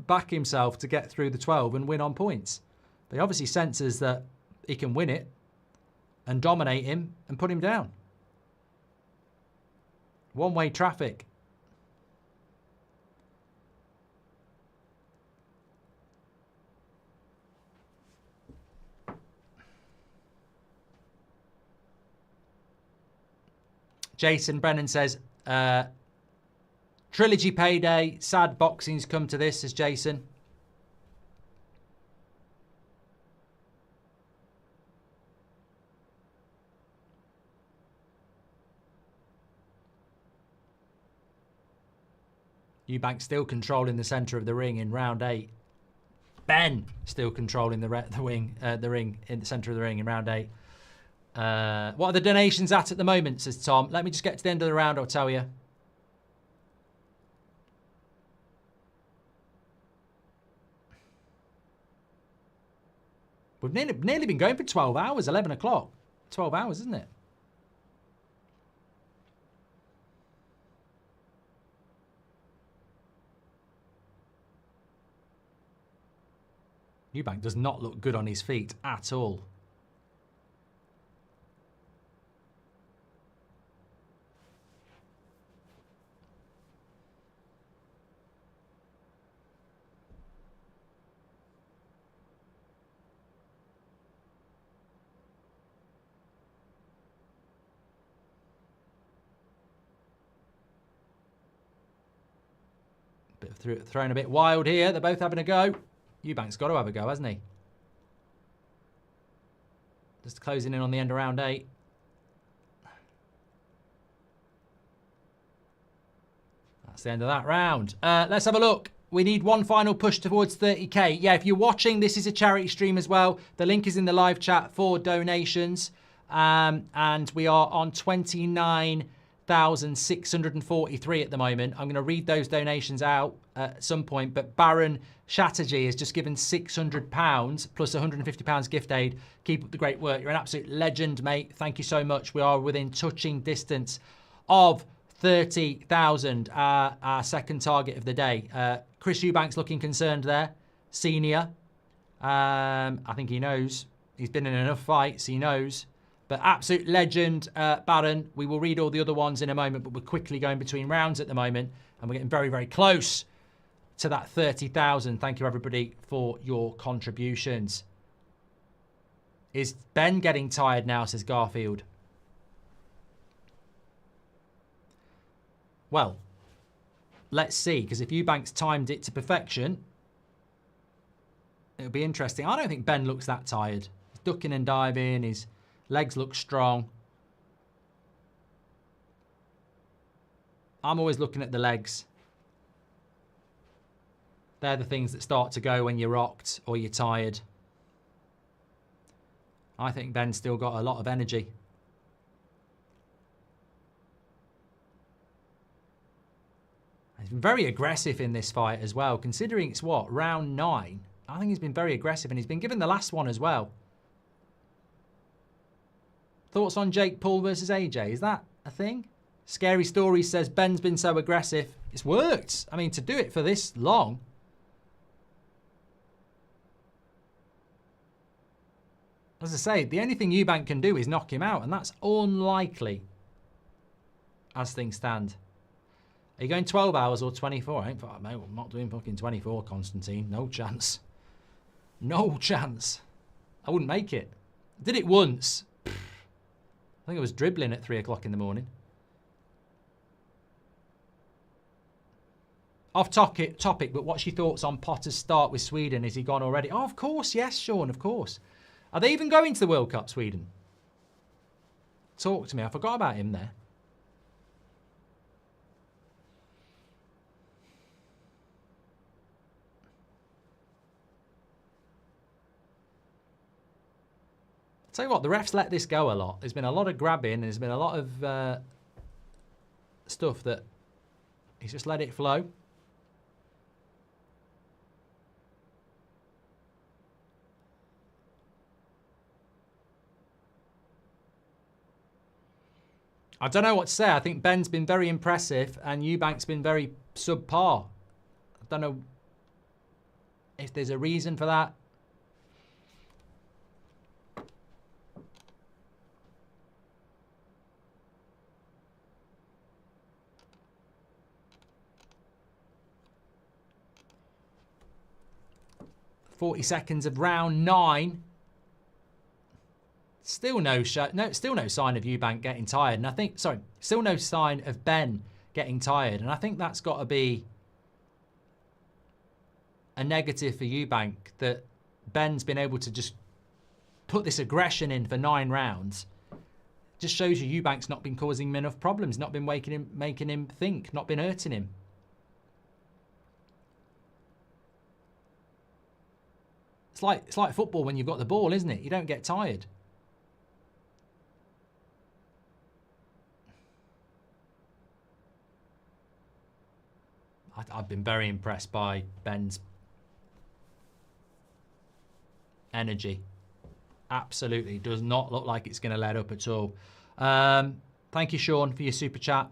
back himself to get through the 12 and win on points. But he obviously senses that he can win it and dominate him and put him down. One-way traffic. Jason Brennan says, trilogy payday, sad boxing's come to this, says Jason. Eubank still controlling the centre of the ring in round 8. Ben still controlling the ring in the centre of the ring in round 8. What are the donations at the moment, says Tom. Let me just get to the end of the round, I'll tell you. We've nearly been going for 12 hours, 11 o'clock. 12 hours, isn't it? Eubank does not look good on his feet at all. Thrown a bit wild here. They're both having a go. Eubank's got to have a go, hasn't he? Just closing in on the end of round 8. That's the end of that round. Let's have a look. We need one final push towards 30k. Yeah, if you're watching, this is a charity stream as well. The link is in the live chat for donations. And we are on 29,643 at the moment. I'm going to read those donations out at some point, but Baron Chatterjee has just given £600 plus £150 gift aid. Keep up the great work. You're an absolute legend, mate. Thank you so much. We are within touching distance of 30,000, our second target of the day. Chris Eubank's looking concerned there. Senior. I think he knows. He's been in enough fights. He knows. But absolute legend, Baron. We will read all the other ones in a moment, but we're quickly going between rounds at the moment, and we're getting very, very close to that 30,000. Thank you, everybody, for your contributions. Is Ben getting tired now, says Garfield. Well, let's see, because if Eubank's timed it to perfection, it'll be interesting. I don't think Ben looks that tired. He's ducking and diving. His legs look strong. I'm always looking at the legs. They're the things that start to go when you're rocked or you're tired. I think Ben's still got a lot of energy. He's been very aggressive in this fight as well, considering it's what, round 9? I think he's been very aggressive, and he's been given the last one as well. Thoughts on Jake Paul versus AJ? Is that a thing? Scary Story says Ben's been so aggressive. It's worked. I mean, to do it for this long. As I say, the only thing Eubank can do is knock him out, and that's unlikely as things stand. Are you going 12 hours or 24? I'm not doing fucking 24, Constantine. No chance. No chance. I wouldn't make it. Did it once. I think I was dribbling at 3 o'clock in the morning. Off topic, but what's your thoughts on Potter's start with Sweden? Is he gone already? Oh, of course. Yes, Sean, of course. Are they even going to the World Cup, Sweden? Talk to me. I forgot about him there. Tell you what, the refs let this go a lot. There's been a lot of grabbing, and there's been a lot of stuff that he's just let it flow. I don't know what to say. I think Ben's been very impressive, and Eubank's been very subpar. I don't know if there's a reason for that. .40 of round 9. Still no sign of Eubank getting tired, and I think still no sign of Ben getting tired, and I think that's got to be a negative for Eubank, that Ben's been able to just put this aggression in for 9 rounds. Just shows you Eubank's not been causing him enough problems, not been making him think, not been hurting him. it's like football when you've got the ball, isn't it? You don't get tired. I've been very impressed by Ben's energy. Absolutely does not look like it's going to let up at all. Thank you, Sean, for your super chat.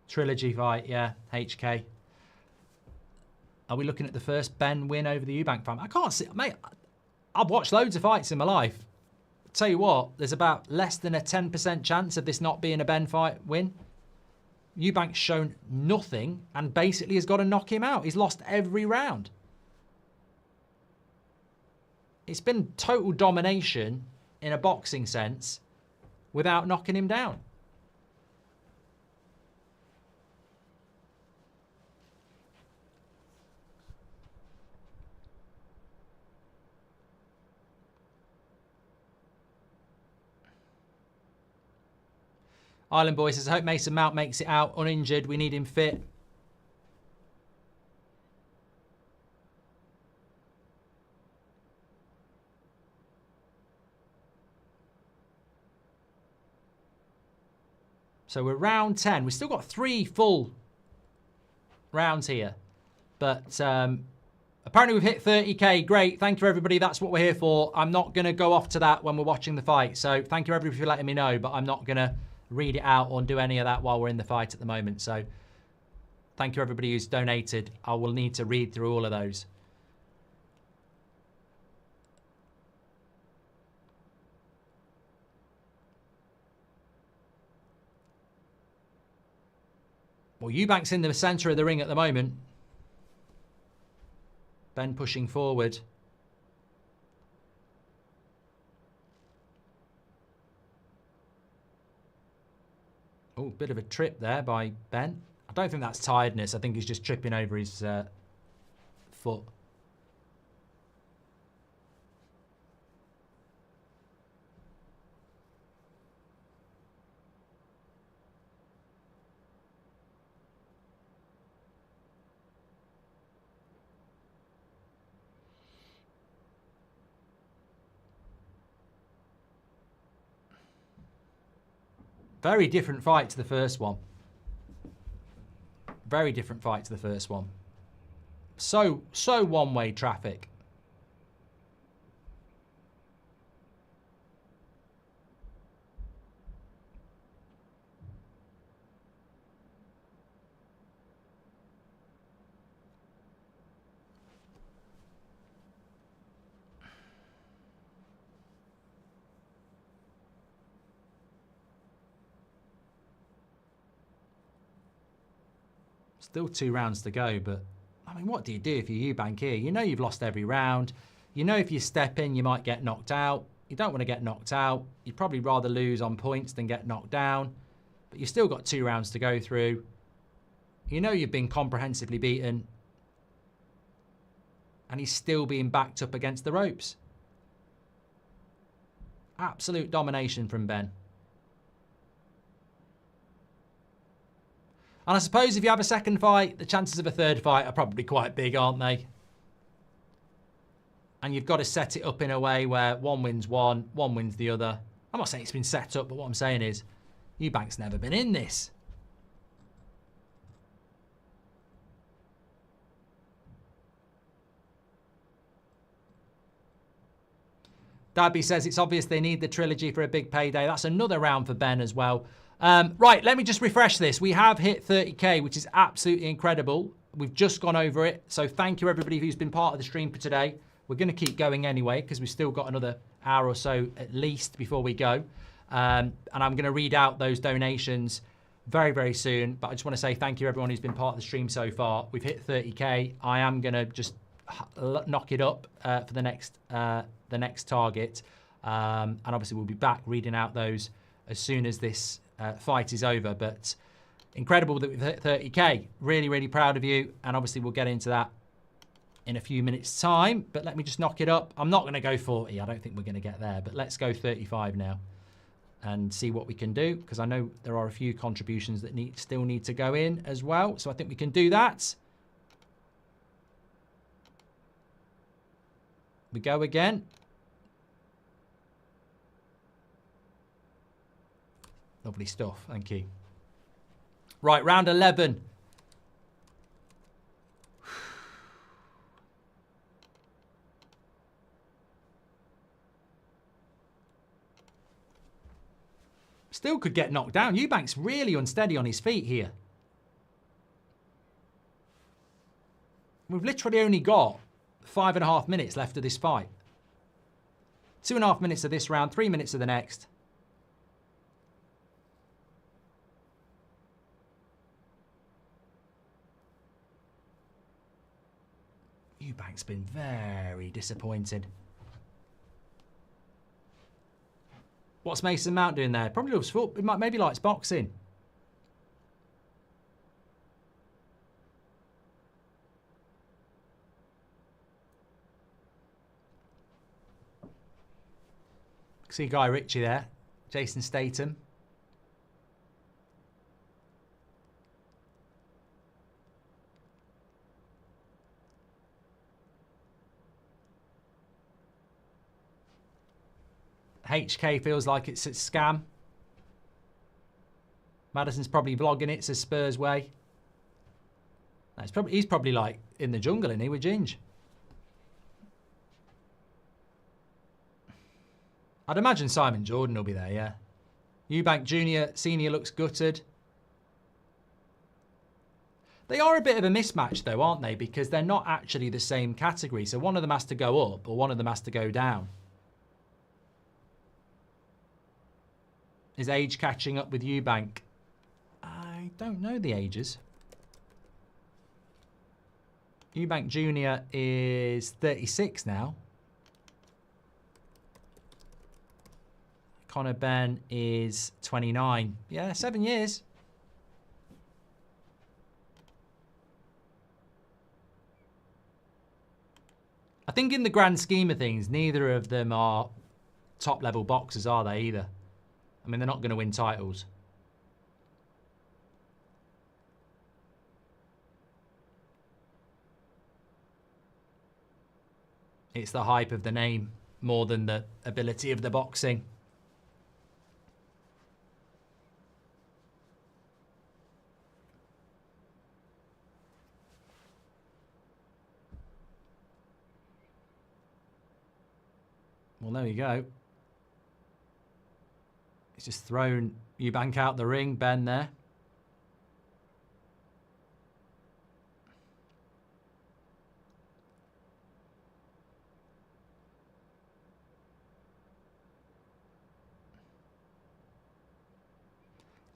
Trilogy fight, yeah, HK. Are we looking at the first Ben win over the Eubank family? I can't see, mate. I've watched loads of fights in my life. Tell you what, there's about less than a 10% chance of this not being a Ben fight win. Eubank's shown nothing and basically has got to knock him out. He's lost every round. It's been total domination in a boxing sense without knocking him down. Island Boy says, I hope Mason Mount makes it out uninjured. We need him fit. So we're round 10. We've still got 3 full rounds here. But apparently we've hit 30k. Great. Thank you, everybody. That's what we're here for. I'm not going to go off to that when we're watching the fight. So thank you, everybody, for letting me know. But I'm not going to read it out or do any of that while we're in the fight at the moment. So thank you, everybody who's donated. I will need to read through all of those. Well, Eubank's in the centre of the ring at the moment. Ben pushing forward. Oh, bit of a trip there by Ben. I don't think that's tiredness. I think he's just tripping over his foot. Very different fight to the first one. Very different fight to the first one. So one-way traffic. Still 2 rounds to go, but I mean, what do you do if you're Eubank here? You know you've lost every round. You know if you step in, you might get knocked out. You don't want to get knocked out. You'd probably rather lose on points than get knocked down. But you've still got 2 rounds to go through. You know you've been comprehensively beaten. And he's still being backed up against the ropes. Absolute domination from Ben. And I suppose if you have a second fight, the chances of a third fight are probably quite big, aren't they? And you've got to set it up in a way where one wins one wins the other. I'm not saying it's been set up, but what I'm saying is Eubank's never been in this. Darby says it's obvious they need the trilogy for a big payday. That's another round for Ben as well. Right, let me just refresh this. We have hit 30k, which is absolutely incredible. We've just gone over it. So thank you, everybody who's been part of the stream for today. We're going to keep going anyway, because we've still got another hour or so at least before we go. And I'm going to read out those donations very, very soon. But I just want to say thank you, everyone who's been part of the stream so far. We've hit 30k. I am going to just knock it up for the next target. And obviously, we'll be back reading out those as soon as this fight is over. But incredible that we've hit 30k. Really, really proud of you. And obviously we'll get into that in a few minutes time, but let me just knock it up. I'm not going to go 40. I don't think we're going to get there, but let's go 35 now. and see what we can do, because I know there are a few contributions that still need to go in as well. So I think we can do that. We go again. Lovely stuff. Thank you. Right, round 11. Still could get knocked down. Eubank's really unsteady on his feet here. We've literally only got 5.5 minutes left of this fight. 2.5 minutes of this round, 3 minutes of the next. Eubank's been very disappointed. What's Mason Mount doing there? Probably loves football. Maybe likes boxing. See Guy Ritchie there. Jason Statham. HK feels like it's a scam. Madison's probably vlogging it, says Spurs way. He's probably like in the jungle, isn't he, with Ginge? I'd imagine Simon Jordan will be there, yeah. Eubank Jr, Sr looks gutted. They are a bit of a mismatch though, aren't they? Because they're not actually the same category. So one of them has to go up or one of them has to go down. Is age catching up with Eubank? I don't know the ages. Eubank Jr is 36 now. Conor Benn is 29. Yeah, 7 years. I think in the grand scheme of things, neither of them are top-level boxers, are they, either? I mean, they're not going to win titles. It's the hype of the name more than the ability of the boxing. Well, there you go. He's just thrown Eubank out the ring, Ben there.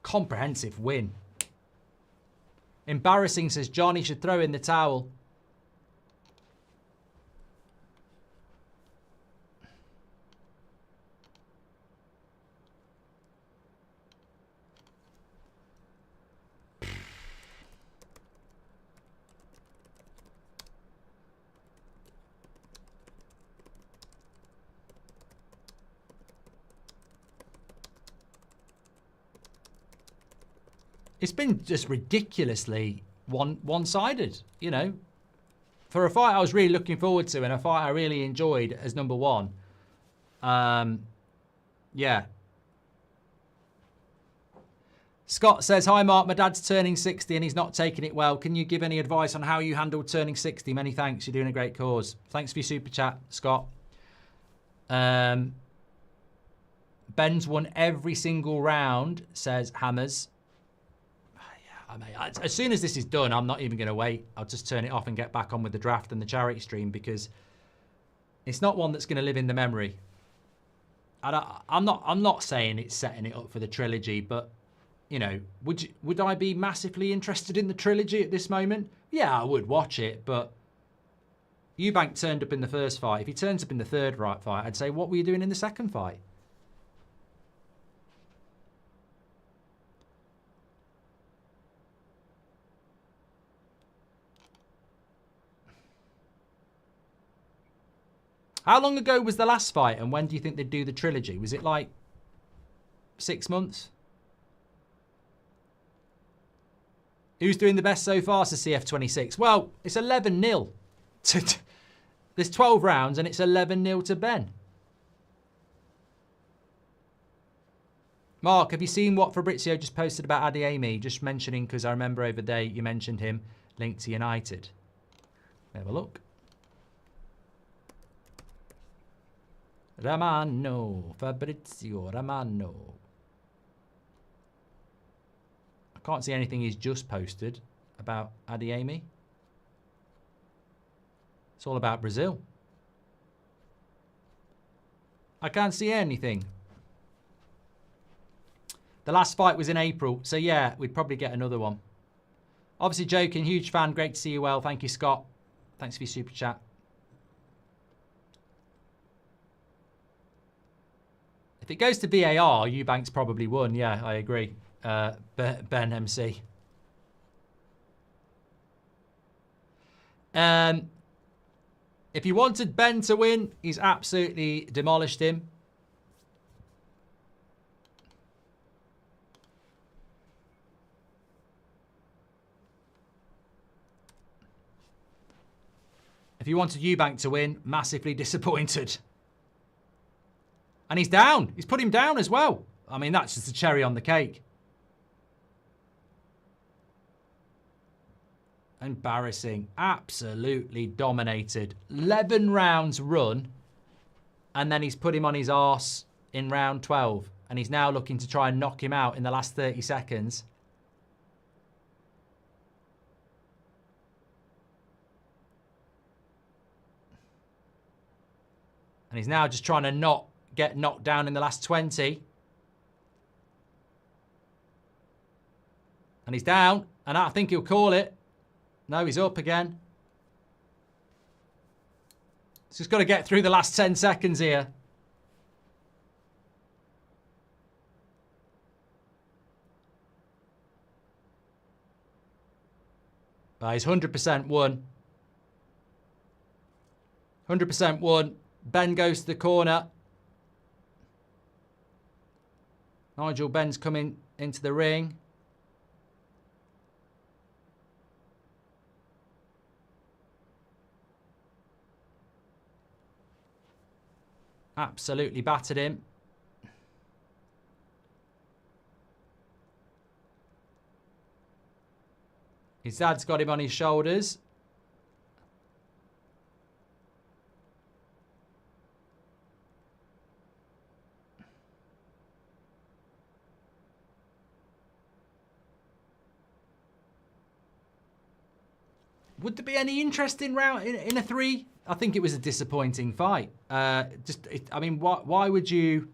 Comprehensive win. Embarrassing, says John. He should throw in the towel. It's been just ridiculously one-sided, you know. For a fight I was really looking forward to and a fight I really enjoyed as number one. Yeah. Scott says, hi Mark, my dad's turning 60 and he's not taking it well. Can you give any advice on how you handled turning 60? Many thanks, you're doing a great cause. Thanks for your super chat, Scott. Ben's won every single round, says Hammers. I mean, as soon as this is done, I'm not even going to wait. I'll just turn it off and get back on with the draft and the charity stream because it's not one that's going to live in the memory. I'm not saying it's setting it up for the trilogy, but you know, would I be massively interested in the trilogy at this moment? Yeah, I would watch it, but Eubank turned up in the first fight. If he turns up in the third fight, I'd say, what were you doing in the second fight? How long ago was the last fight and when do you think they'd do the trilogy? Was it like 6 months. Who's doing the best so far, says CF26? Well, it's 11-0. There's 12 rounds and it's 11-0 to Ben. Mark, have you seen what Fabrizio just posted about Adeyemi? Just mentioning, because I remember over there you mentioned him linked to United. Have a look. Romano, Fabrizio Romano. I can't see anything he's just posted about Adeyemi. It's all about Brazil. I can't see anything. The last fight was in April, so yeah, we'd probably get another one. Obviously joking, huge fan, great to see you well. Thank you, Scott. Thanks for your super chat. If it goes to VAR, Eubank's probably won. Yeah, I agree. Ben MC. If you wanted Ben to win, he's absolutely demolished him. If you wanted Eubank to win, massively disappointed. And he's down. He's put him down as well. I mean, that's just the cherry on the cake. Embarrassing. Absolutely dominated. 11 rounds run. And then he's put him on his arse in round 12. And he's now looking to try and knock him out in the last 30 seconds. And he's now just trying to not get knocked down in the last 20. And he's down. And I think he'll call it. No, he's up again. He's just got to get through the last 10 seconds here. He's 100% won. 100% won. Ben goes to the corner. Nigel Benn's coming into the ring. Absolutely battered him. His dad's got him on his shoulders. Would there be any interest in a 3? I think it was a disappointing fight. I mean, why would you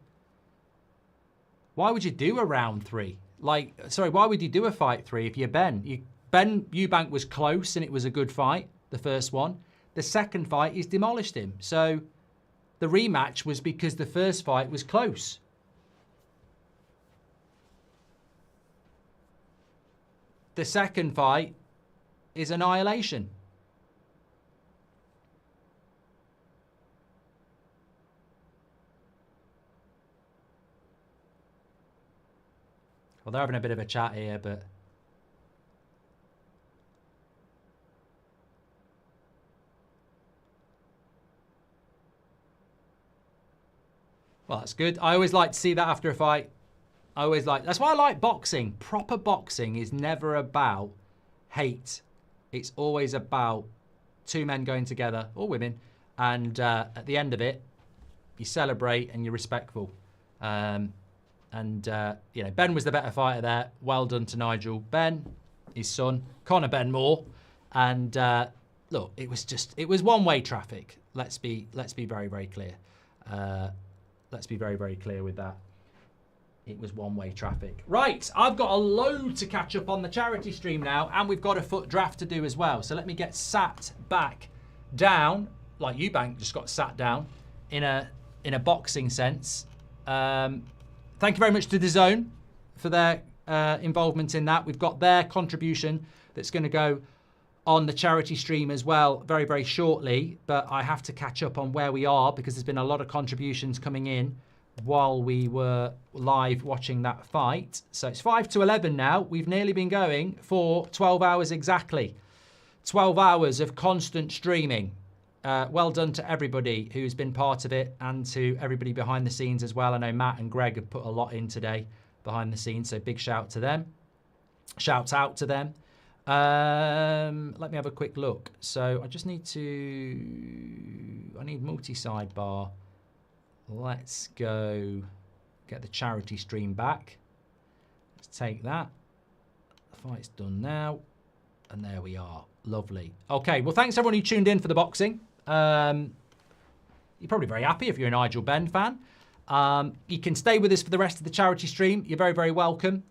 do a round 3? Like, sorry, why would you do a fight 3 if you're Ben? Ben Eubank was close and it was a good fight, the first one. The second fight, he's demolished him. So the rematch was because the first fight was close. The second fight is annihilation. Well, they're having a bit of a chat here, but... Well, that's good. I always like to see that after a fight. I always like... That's why I like boxing. Proper boxing is never about hate. It's always about two men going together, or women, and at the end of it, you celebrate and you're respectful. You know, Ben was the better fighter there. Well done to Nigel Benn, his son, Conor Benn more. And look, it was one-way traffic. Let's be very, very clear. Let's be very, very clear with that. It was one-way traffic. Right, I've got a load to catch up on the charity stream now, and we've got a foot draft to do as well. So let me get sat back down, like Eubank just got sat down, in a boxing sense. Thank you very much to DAZN for their involvement in that. We've got their contribution that's going to go on the charity stream as well very, very shortly. But I have to catch up on where we are because there's been a lot of contributions coming in while we were live watching that fight. So it's 5 to 11 now. We've nearly been going for 12 hours exactly. 12 hours of constant streaming. Well done to everybody who's been part of it and to everybody behind the scenes as well. I know Matt and Greg have put a lot in today behind the scenes, so big shout to them. Shouts out to them. Let me have a quick look. So I just need I need multi-sidebar. Let's go get the charity stream back. Let's take that. The fight's done now. And there we are. Lovely. Okay, well, thanks everyone who tuned in for the boxing. You're probably very happy if you're a Nigel Benn fan. You can stay with us for the rest of the charity stream. You're very, very welcome.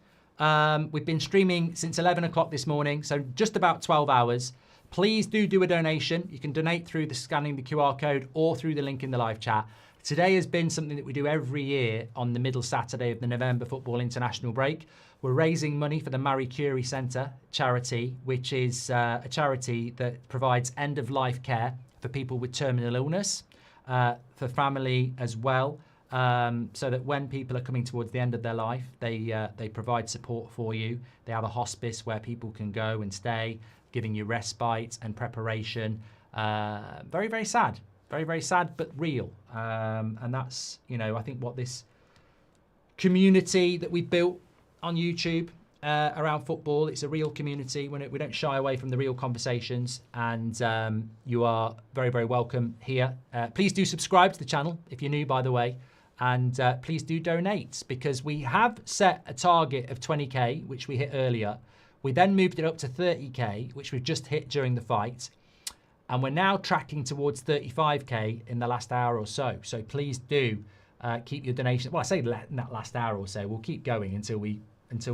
We've been streaming since 11 o'clock this morning, so just about 12 hours. Please do a donation. You can donate through scanning the QR code or through the link in the live chat. Today has been something that we do every year on the middle Saturday of the November football international break. We're raising money for the Marie Curie Centre charity, which is a charity that provides end-of-life care for people with terminal illness, for family as well, so that when people are coming towards the end of their life, they provide support for you. They have a hospice where people can go and stay, giving you respite and preparation. Very, very sad. Very, very sad, but real. And that's, I think what this community that we built on YouTube around football, it's a real community. We don't shy away from the real conversations, and you are very, very welcome here. Please do subscribe to the channel if you're new, by the way, and please do donate, because we have set a target of 20k, which we hit earlier. We then moved it up to 30k, which we've just hit during the fight. And we're now tracking towards 35k in the last hour or so. So please do keep your donations. Well, I say in that last hour or so. We'll keep going until we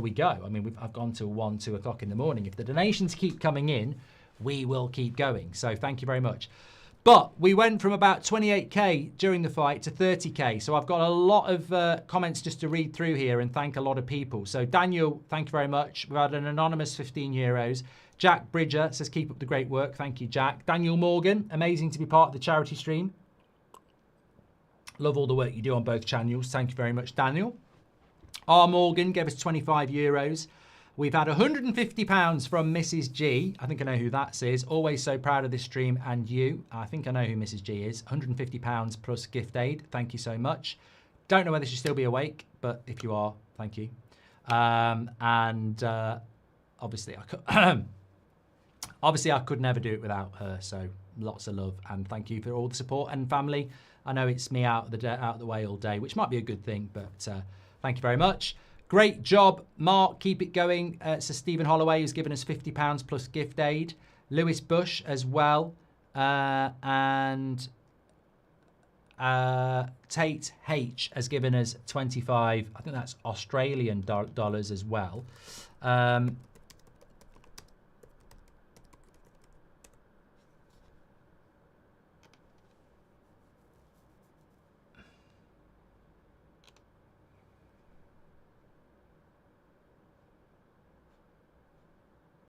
go. I mean, I've gone till 1, 2 o'clock in the morning. If the donations keep coming in, we will keep going. So thank you very much. But we went from about 28k during the fight to 30k. So I've got a lot of comments just to read through here and thank a lot of people. So Daniel, thank you very much. We've had an anonymous 15 euros. Jack Bridger says, keep up the great work. Thank you, Jack. Daniel Morgan, amazing to be part of the charity stream. Love all the work you do on both channels. Thank you very much, Daniel. R. Morgan gave us 25 euros. We've had £150 from Mrs. G. I think I know who that is. Always so proud of this stream and you. I think I know who Mrs. G is. £150 plus gift aid. Thank you so much. Don't know whether she'll still be awake, but if you are, thank you. Obviously, I could never do it without her. So lots of love and thank you for all the support and family. I know it's me out of the way all day, which might be a good thing, but thank you very much. Great job, Mark. Keep it going. So Stephen Holloway has given us £50 plus gift aid. Lewis Bush as well. And Tate H has given us 25. I think that's Australian dollars as well.